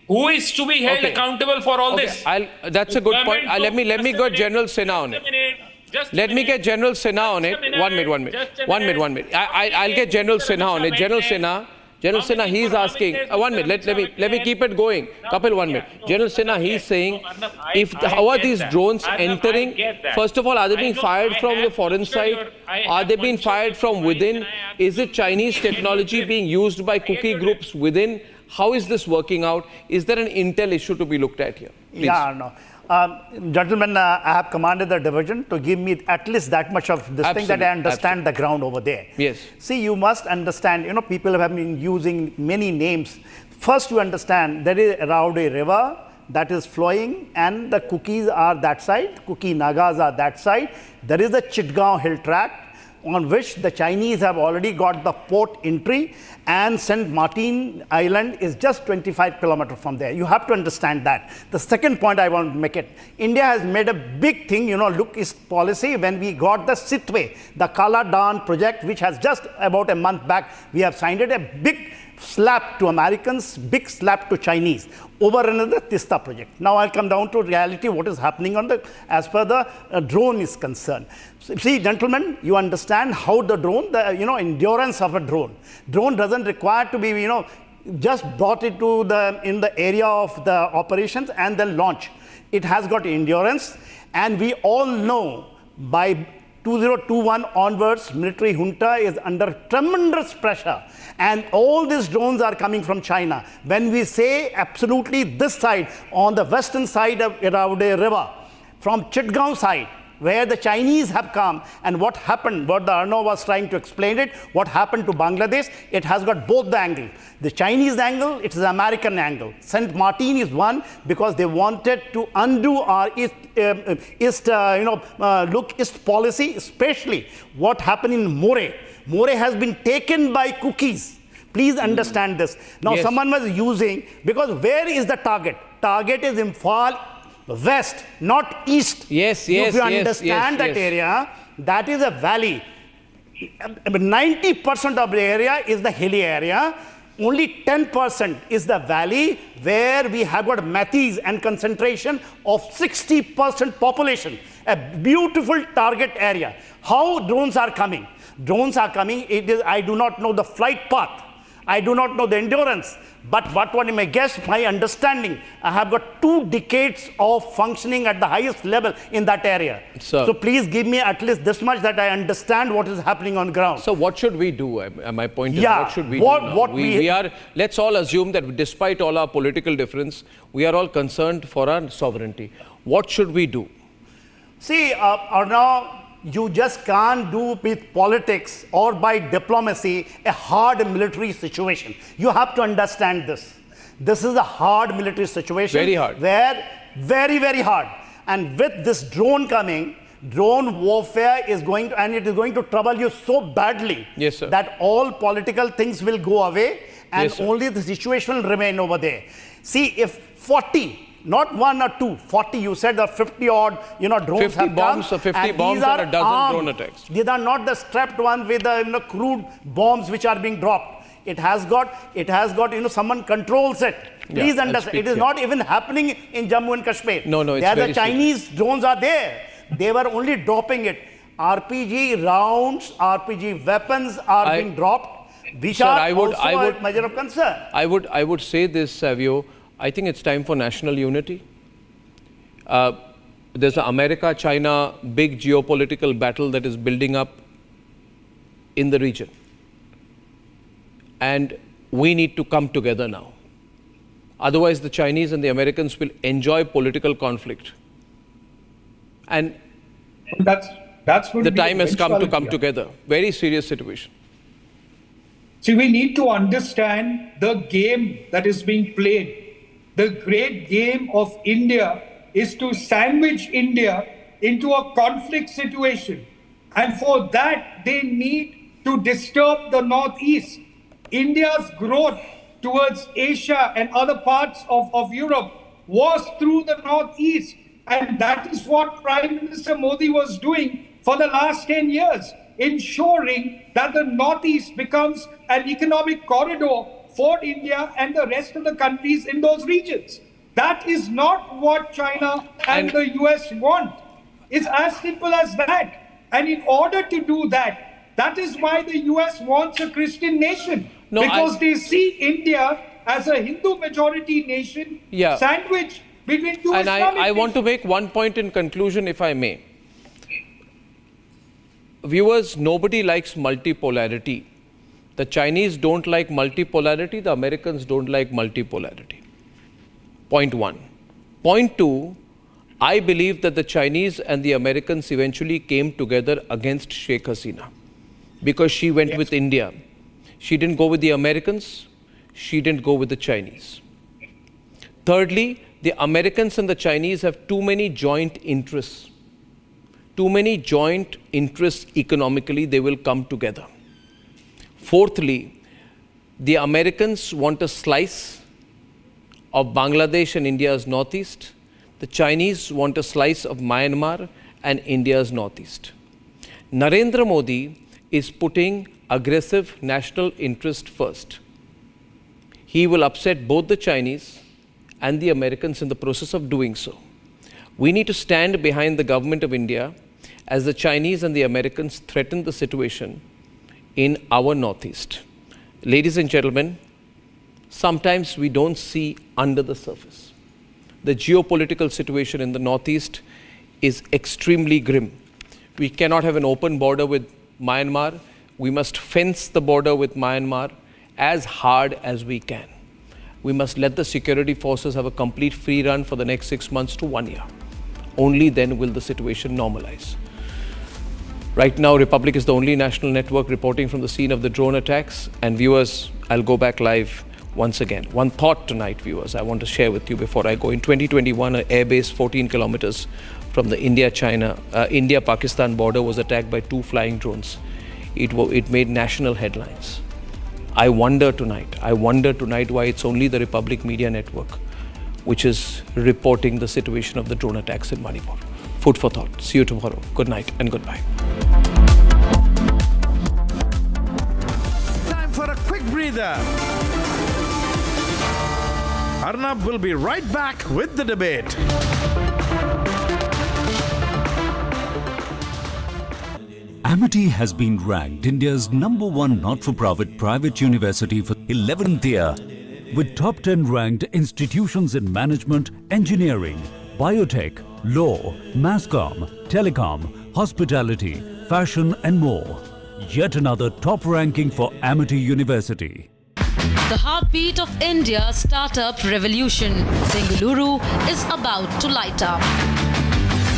Who is to be held accountable for all this? That's a good point. Let me get General Sinha on it. Let me get General Sinha on it. One minute. I'll get General Sinha on it. General Sinha, he's asking. 1 minute. Let me keep it going. Kapil, 1 minute. General Sinha, he's saying, how are these drones entering? First of all, are they being fired from the foreign side? Are they being fired from within? Is it Chinese technology being used by cookie groups within? How is this working out? Is there an intel issue to be looked at here? Please. Yeah, no. Gentlemen, I have commanded the division to give me at least that much of this thing that I understand the ground over there. Yes. See, you must understand, people have been using many names. First, you understand there is around a river that is flowing and the cookies are that side, cookie nagas are that side. There is the Chitgaon hill tract on which the Chinese have already got the port entry, and St. Martin Island is just 25 kilometers from there. You have to understand that. The second point I want to make it, India has made a big thing, look east policy when we got the Sitwe, the Kala Dan project, which has just about a month back, we have signed it, a big slap to Americans, big slap to Chinese over another Tista project. Now I'll come down to reality, what is happening as per the drone is concerned. See, gentlemen, you understand how the drone, endurance of a drone. Drone doesn't require to be, just brought it to in the area of the operations and then launch. It has got endurance, and we all know by 2021 onwards, military junta is under tremendous pressure, and all these drones are coming from China. When we say absolutely this side, on the western side of Irrawaddy River, from Chitgaon side, where the Chinese have come, and what happened, what the Arnav was trying to explain it, what happened to Bangladesh, it has got both the angle. The Chinese angle, it is the American angle. St. Martin is one because they wanted to undo our look east policy, especially what happened in Moreh. Moreh has been taken by cookies. Please understand this. Now, someone was using, because where is the target? Target is Imphal West, not east. Yes. If you understand that area, that is a valley. 90% of the area is the hilly area. Only 10% is the valley where we have got Mathis and concentration of 60% population. A beautiful target area. How drones are coming? Drones are coming. I do not know the flight path. I do not know the endurance. But what one may guess, my understanding, I have got 2 decades of functioning at the highest level in that area. So please give me at least this much that I understand what is happening on ground. So what should we do? My point is, what should we do now? We are, let's all assume that despite all our political difference, we are all concerned for our sovereignty. What should we do? See, Arnav, you just can't do with politics or by diplomacy a hard military situation. You have to understand this. This is a hard military situation. Very hard. Where very, very hard. And with this drone coming, drone warfare is going to, and it is going to trouble you so badly that all political things will go away and only the situation will remain over there. See, if 40, not 1 or 2, 40, you said the 50 odd, drones 50 have bombs, come. 50 bombs and a dozen armed. drone attacks. These are not the strapped ones with the crude bombs which are being dropped. It has got, someone controls it. Please understand, it is not even happening in Jammu and Kashmir. No, it's there very the Chinese drones are there. They were only dropping it. RPG rounds, RPG weapons are being dropped, which are also a measure of concern. I would say this, Savio. I think it's time for national unity. There's an America-China big geopolitical battle that is building up in the region. And we need to come together now. Otherwise, the Chinese and the Americans will enjoy political conflict. And that's going the to be time has come to eventuality, come yeah. together. Very serious situation. See, we need to understand the game that is being played. The great game of India is to sandwich India into a conflict situation. And for that, they need to disturb the Northeast. India's growth towards Asia and other parts of Europe was through the Northeast. And that is what Prime Minister Modi was doing for the last 10 years, ensuring that the Northeast becomes an economic corridor for India and the rest of the countries in those regions. That is not what China and the US want. It's as simple as that. And in order to do that, that is why the US wants a Christian nation. Because they see India as a Hindu majority nation sandwiched between two And Islamic I want to make one point in conclusion, if I may. Viewers, nobody likes multipolarity. The Chinese don't like multipolarity, the Americans don't like multipolarity. Point one. Point two, I believe that the Chinese and the Americans eventually came together against Sheikh Hasina because she went with India. She didn't go with the Americans, she didn't go with the Chinese. Thirdly, the Americans and the Chinese have too many joint interests. Too many joint interests economically, they will come together. Fourthly, the Americans want a slice of Bangladesh and India's northeast. The Chinese want a slice of Myanmar and India's northeast. Narendra Modi is putting aggressive national interest first. He will upset both the Chinese and the Americans in the process of doing so. We need to stand behind the government of India as the Chinese and the Americans threaten the situation in our northeast. Ladies and gentlemen, sometimes we don't see under the surface. The geopolitical situation in the northeast is extremely grim. We cannot have an open border with Myanmar. We must fence the border with Myanmar as hard as we can. We must let the security forces have a complete free run for the next 6 months to 1 year. Only then will the situation normalize. Right now, Republic is the only national network reporting from the scene of the drone attacks. And viewers, I'll go back live once again. One thought tonight, viewers, I want to share with you before I go. In 2021, an airbase 14 kilometers from the India-Pakistan border was attacked by 2 flying drones. It made national headlines. I wonder tonight why it's only the Republic Media Network which is reporting the situation of the drone attacks in Manipur. Food for thought. See you tomorrow. Good night and goodbye. Time for a quick breather. Arnab will be right back with the debate. Amity has been ranked India's #1 not-for-profit private university for 11th year, with top 10 ranked institutions in management, engineering, biotech, law, masscom, telecom, hospitality, fashion and more. Yet another top ranking for Amity University. The heartbeat of India's startup revolution, Bengaluru, is about to light up.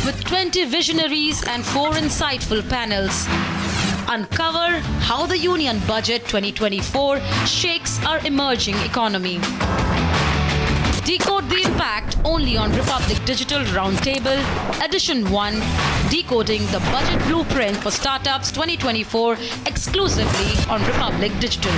With 20 visionaries and 4 insightful panels, uncover how the Union Budget 2024 shakes our emerging economy. Decode the impact only on Republic Digital Roundtable, Edition 1, Decoding the Budget Blueprint for Startups 2024, exclusively on Republic Digital.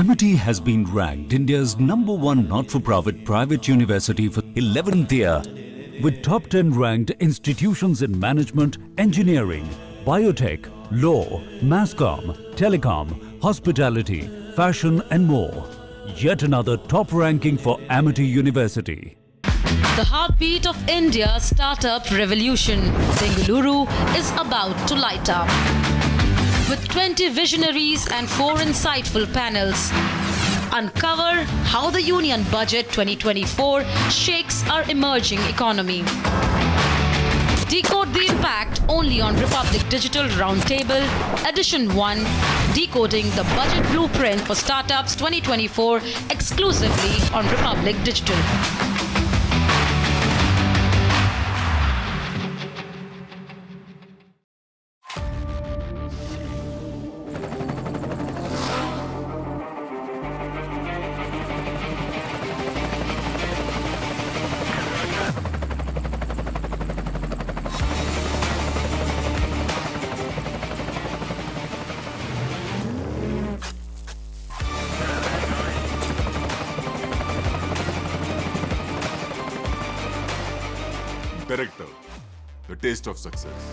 Amity has been ranked India's #1 not-for-profit private university for 11th year, with top 10 ranked institutions in management, engineering, biotech, law, masscom, telecom, hospitality, fashion and more. Yet another top ranking for Amity University. The heartbeat of India's startup revolution, Bengaluru, is about to light up. With 20 visionaries and 4 insightful panels, uncover how the Union Budget 2024 shakes our emerging economy. Decode the impact only on Republic Digital Roundtable, Edition 1, Decoding the Budget Blueprint for Startups 2024, exclusively on Republic Digital. Director, the taste of success.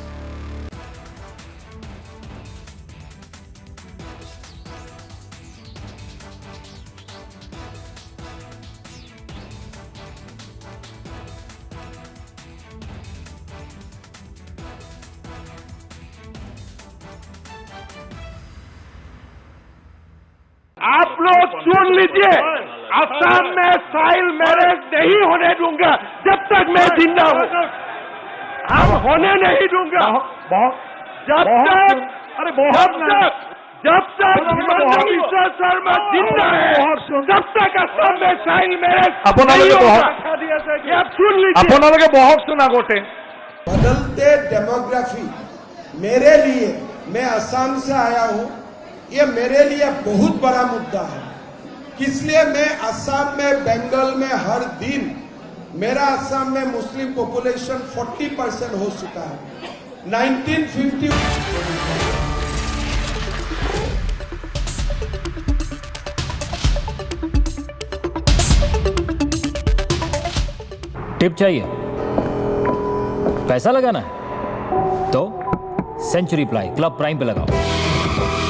आप लोग सुन लीजिए, असम में साइल marriage नहीं होने दूंगा जब तक मैं जिंदा हूँ। हम होने नहीं दूंगा जब तक हिमंत विश्व शर्मा जिंदा है, तब तक असम में साइल मैरिज नहीं होगा। ये आप सुन लीजिए। बहुत सुना गोटे। बदलते डेमोग्राफी मेरे लिए, मैं असम से आया हूँ, ये मेरे लिए बहुत बड़ा मुद्दा है। इसलिए मैं असम में, बंगाल में हर दिन, मेरा असम में मुस्लिम पॉपुलेशन 40% हो चुका है। 1950 टिप चाहिए, पैसा लगाना है तो सेंचुरी प्लाई क्लब प्राइम पे लगाओ।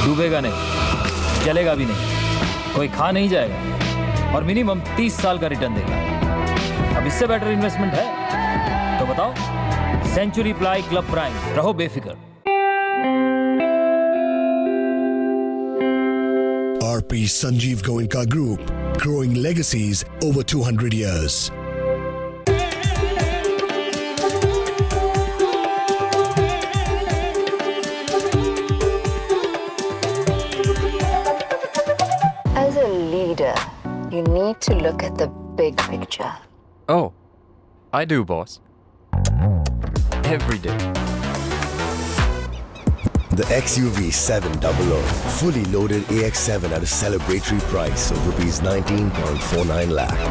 डूबेगा नहीं, चलेगा भी नहीं, कोई खा नहीं जाएगा और मिनिमम 30 साल का रिटर्न देगा। अब इससे बेटर इन्वेस्टमेंट है तो बताओ। सेंचुरी प्लाई क्लब प्राइम, रहो बेफिक्र। RP Sanjeev Goenka Group, growing legacies over 200 years. You need to look at the big picture. Oh, I do, boss. Every day. The XUV 700, fully loaded AX7 at a celebratory price of Rs 19.49 lakh.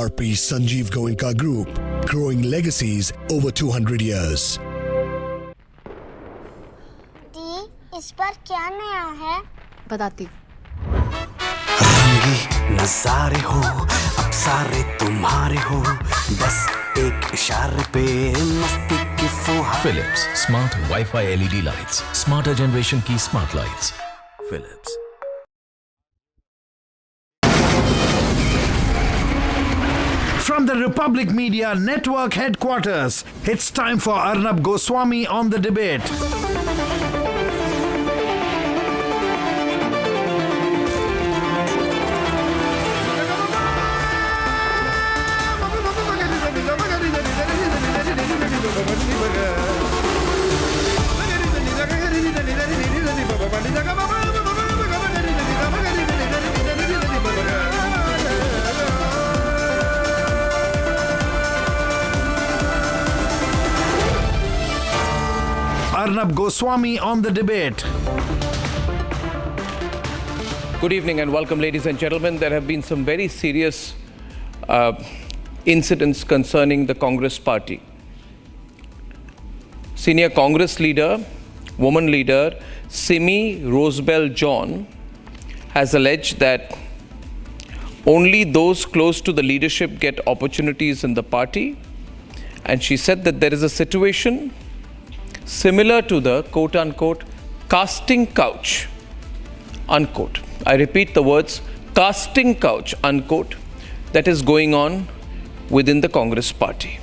RP Sanjeev Goenka Group, growing legacies over 200 years. इस पर क्या नया है बताती। रंगी नजारे हो अब सारे तुम्हारे हो, बस एक इशारे पे मस्ती की फुहार। Philips Smart Wi-Fi LED lights, smarter generation की smart lights. Philips. From the Republic Media Network headquarters, it's time for Arnab Goswami on the debate. Arnab Goswami on the debate. Good evening and welcome, ladies and gentlemen. There have been some very serious incidents concerning the Congress party. senior Congress leader, woman leader, Simi Rosebell John, has alleged that only those close to the leadership get opportunities in the party. And she said that there is a situation similar to the quote-unquote casting couch, unquote. I repeat the words casting couch, unquote, that is going on within the Congress party.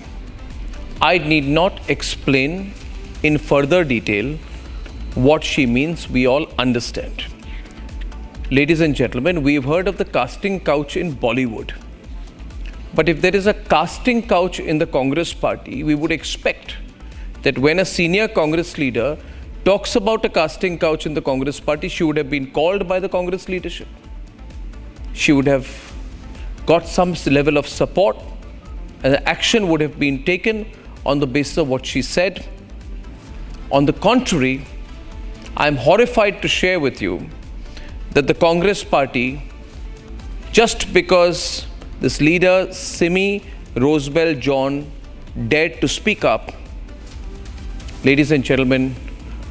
I need not explain in further detail what she means. We all understand. Ladies and gentlemen, we've heard of the casting couch in Bollywood. But if there is a casting couch in the Congress party, we would expect that when a senior Congress leader talks about a casting couch in the Congress party, she would have been called by the Congress leadership. She would have got some level of support, and action would have been taken on the basis of what she said. On the contrary, I am horrified to share with you that the Congress party, just because this leader, Simi Rosebell John, dared to speak up, ladies and gentlemen,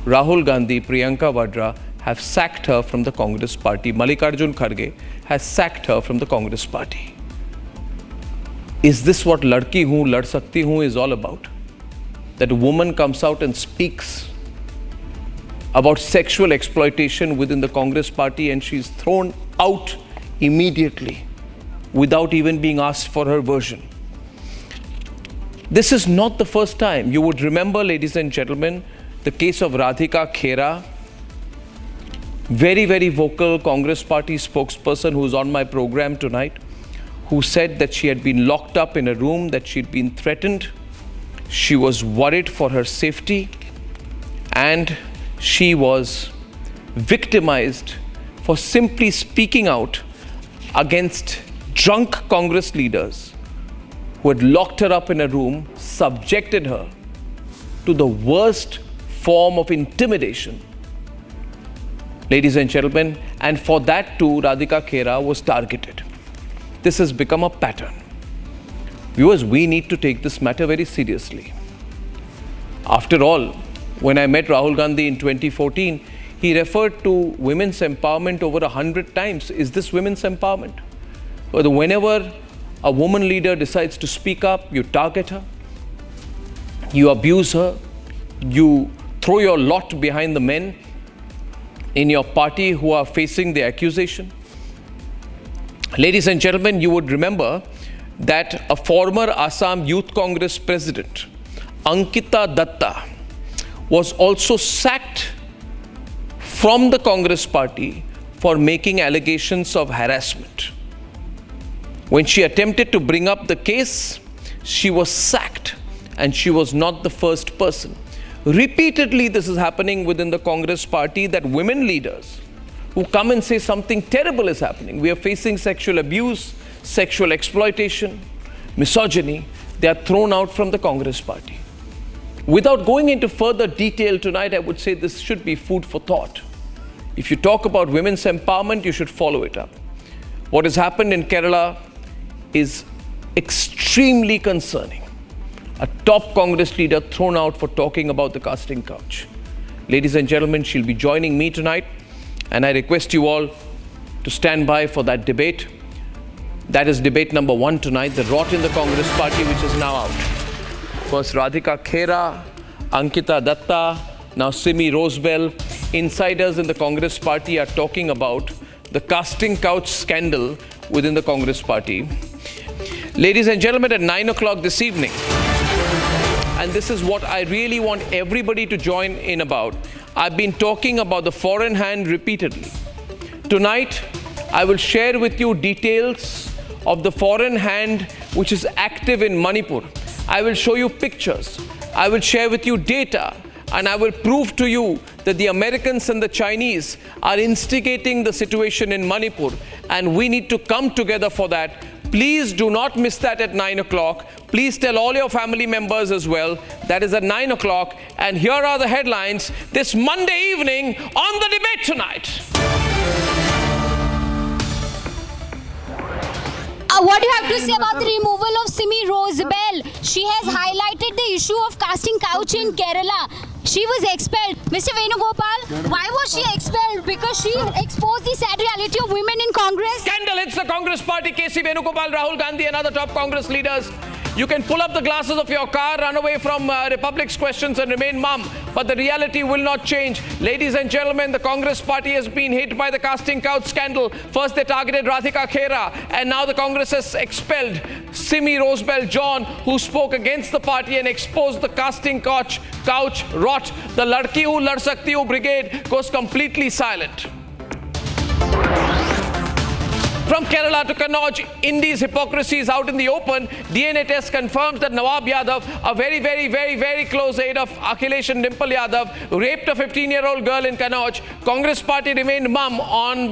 Rahul Gandhi, Priyanka Vadra have sacked her from the Congress party. Mallikarjun Kharge has sacked her from the Congress party. Is this what Ladki Hoon, Lad Sakti Hoon is all about? That a woman comes out and speaks about sexual exploitation within the Congress party and she's thrown out immediately without even being asked for her version. This is not the first time. You would remember, ladies and gentlemen, the case of Radhika Khera, very, very vocal Congress party spokesperson who's on my program tonight, who said that she had been locked up in a room, that she'd been threatened. She was worried for her safety and she was victimized for simply speaking out against drunk Congress leaders who had locked her up in a room, subjected her to the worst form of intimidation. Ladies and gentlemen, and for that too, Radhika Khera was targeted. This has become a pattern. Viewers, we need to take this matter very seriously. After all, when I met Rahul Gandhi in 2014, he referred to women's empowerment over 100 times. Is this women's empowerment? Whenever a woman leader decides to speak up, you target her, you abuse her, you throw your lot behind the men in your party who are facing the accusation. Ladies and gentlemen, you would remember that a former Assam Youth Congress president, Ankita Datta, was also sacked from the Congress party for making allegations of harassment. When she attempted to bring up the case, she was sacked, and she was not the first person. Repeatedly, this is happening within the Congress party, that women leaders who come and say something terrible is happening. We are facing sexual abuse, sexual exploitation, misogyny. They are thrown out from the Congress party. Without going into further detail tonight, I would say this should be food for thought. If you talk about women's empowerment, you should follow it up. What has happened in Kerala is extremely concerning. A top Congress leader thrown out for talking about the casting couch. Ladies and gentlemen, she'll be joining me tonight, and I request you all to stand by for that debate. That is debate number 1 tonight, the rot in the Congress party, which is now out. First Radhika Khera, Ankita Datta, now Simi Rosebell. Insiders in the Congress party are talking about the casting couch scandal within the Congress party. Ladies and gentlemen, at 9 o'clock this evening, and this is what I really want everybody to join in about, I've been talking about the foreign hand repeatedly. Tonight, I will share with you details of the foreign hand which is active in Manipur. I will show you pictures. I will share with you data, and I will prove to you that the Americans and the Chinese are instigating the situation in Manipur, and we need to come together for that. Please do not miss that at 9 o'clock. Please tell all your family members as well. That is at 9 o'clock. And here are the headlines this Monday evening on the debate tonight. A what do you have to say about the removal of Simi Rosabelle? She has highlighted the issue of casting couch in Kerala. She was expelled. Mr. Venugopal, why was she expelled? Because she exposed the sad reality of women in Congress? Scandal hits the Congress party. KC Venugopal, Rahul Gandhi and other top Congress leaders. You can pull up the glasses of your car, run away from Republic's questions and remain mum. But the reality will not change. Ladies and gentlemen, the Congress party has been hit by the casting couch scandal. First they targeted Radhika Khera and now the Congress has expelled Simi Rosabelle John, who spoke against the party and exposed the casting couch rot. The Ladki Hu Lad Sakti Hu brigade goes completely silent. From Kerala to Kannauj, in these hypocrisies out in the open, DNA test confirms that Nawab Yadav, a very close aide of Akhilesh and Dimple Yadav, raped a 15-year-old girl in Kannauj. Congress party remained mum on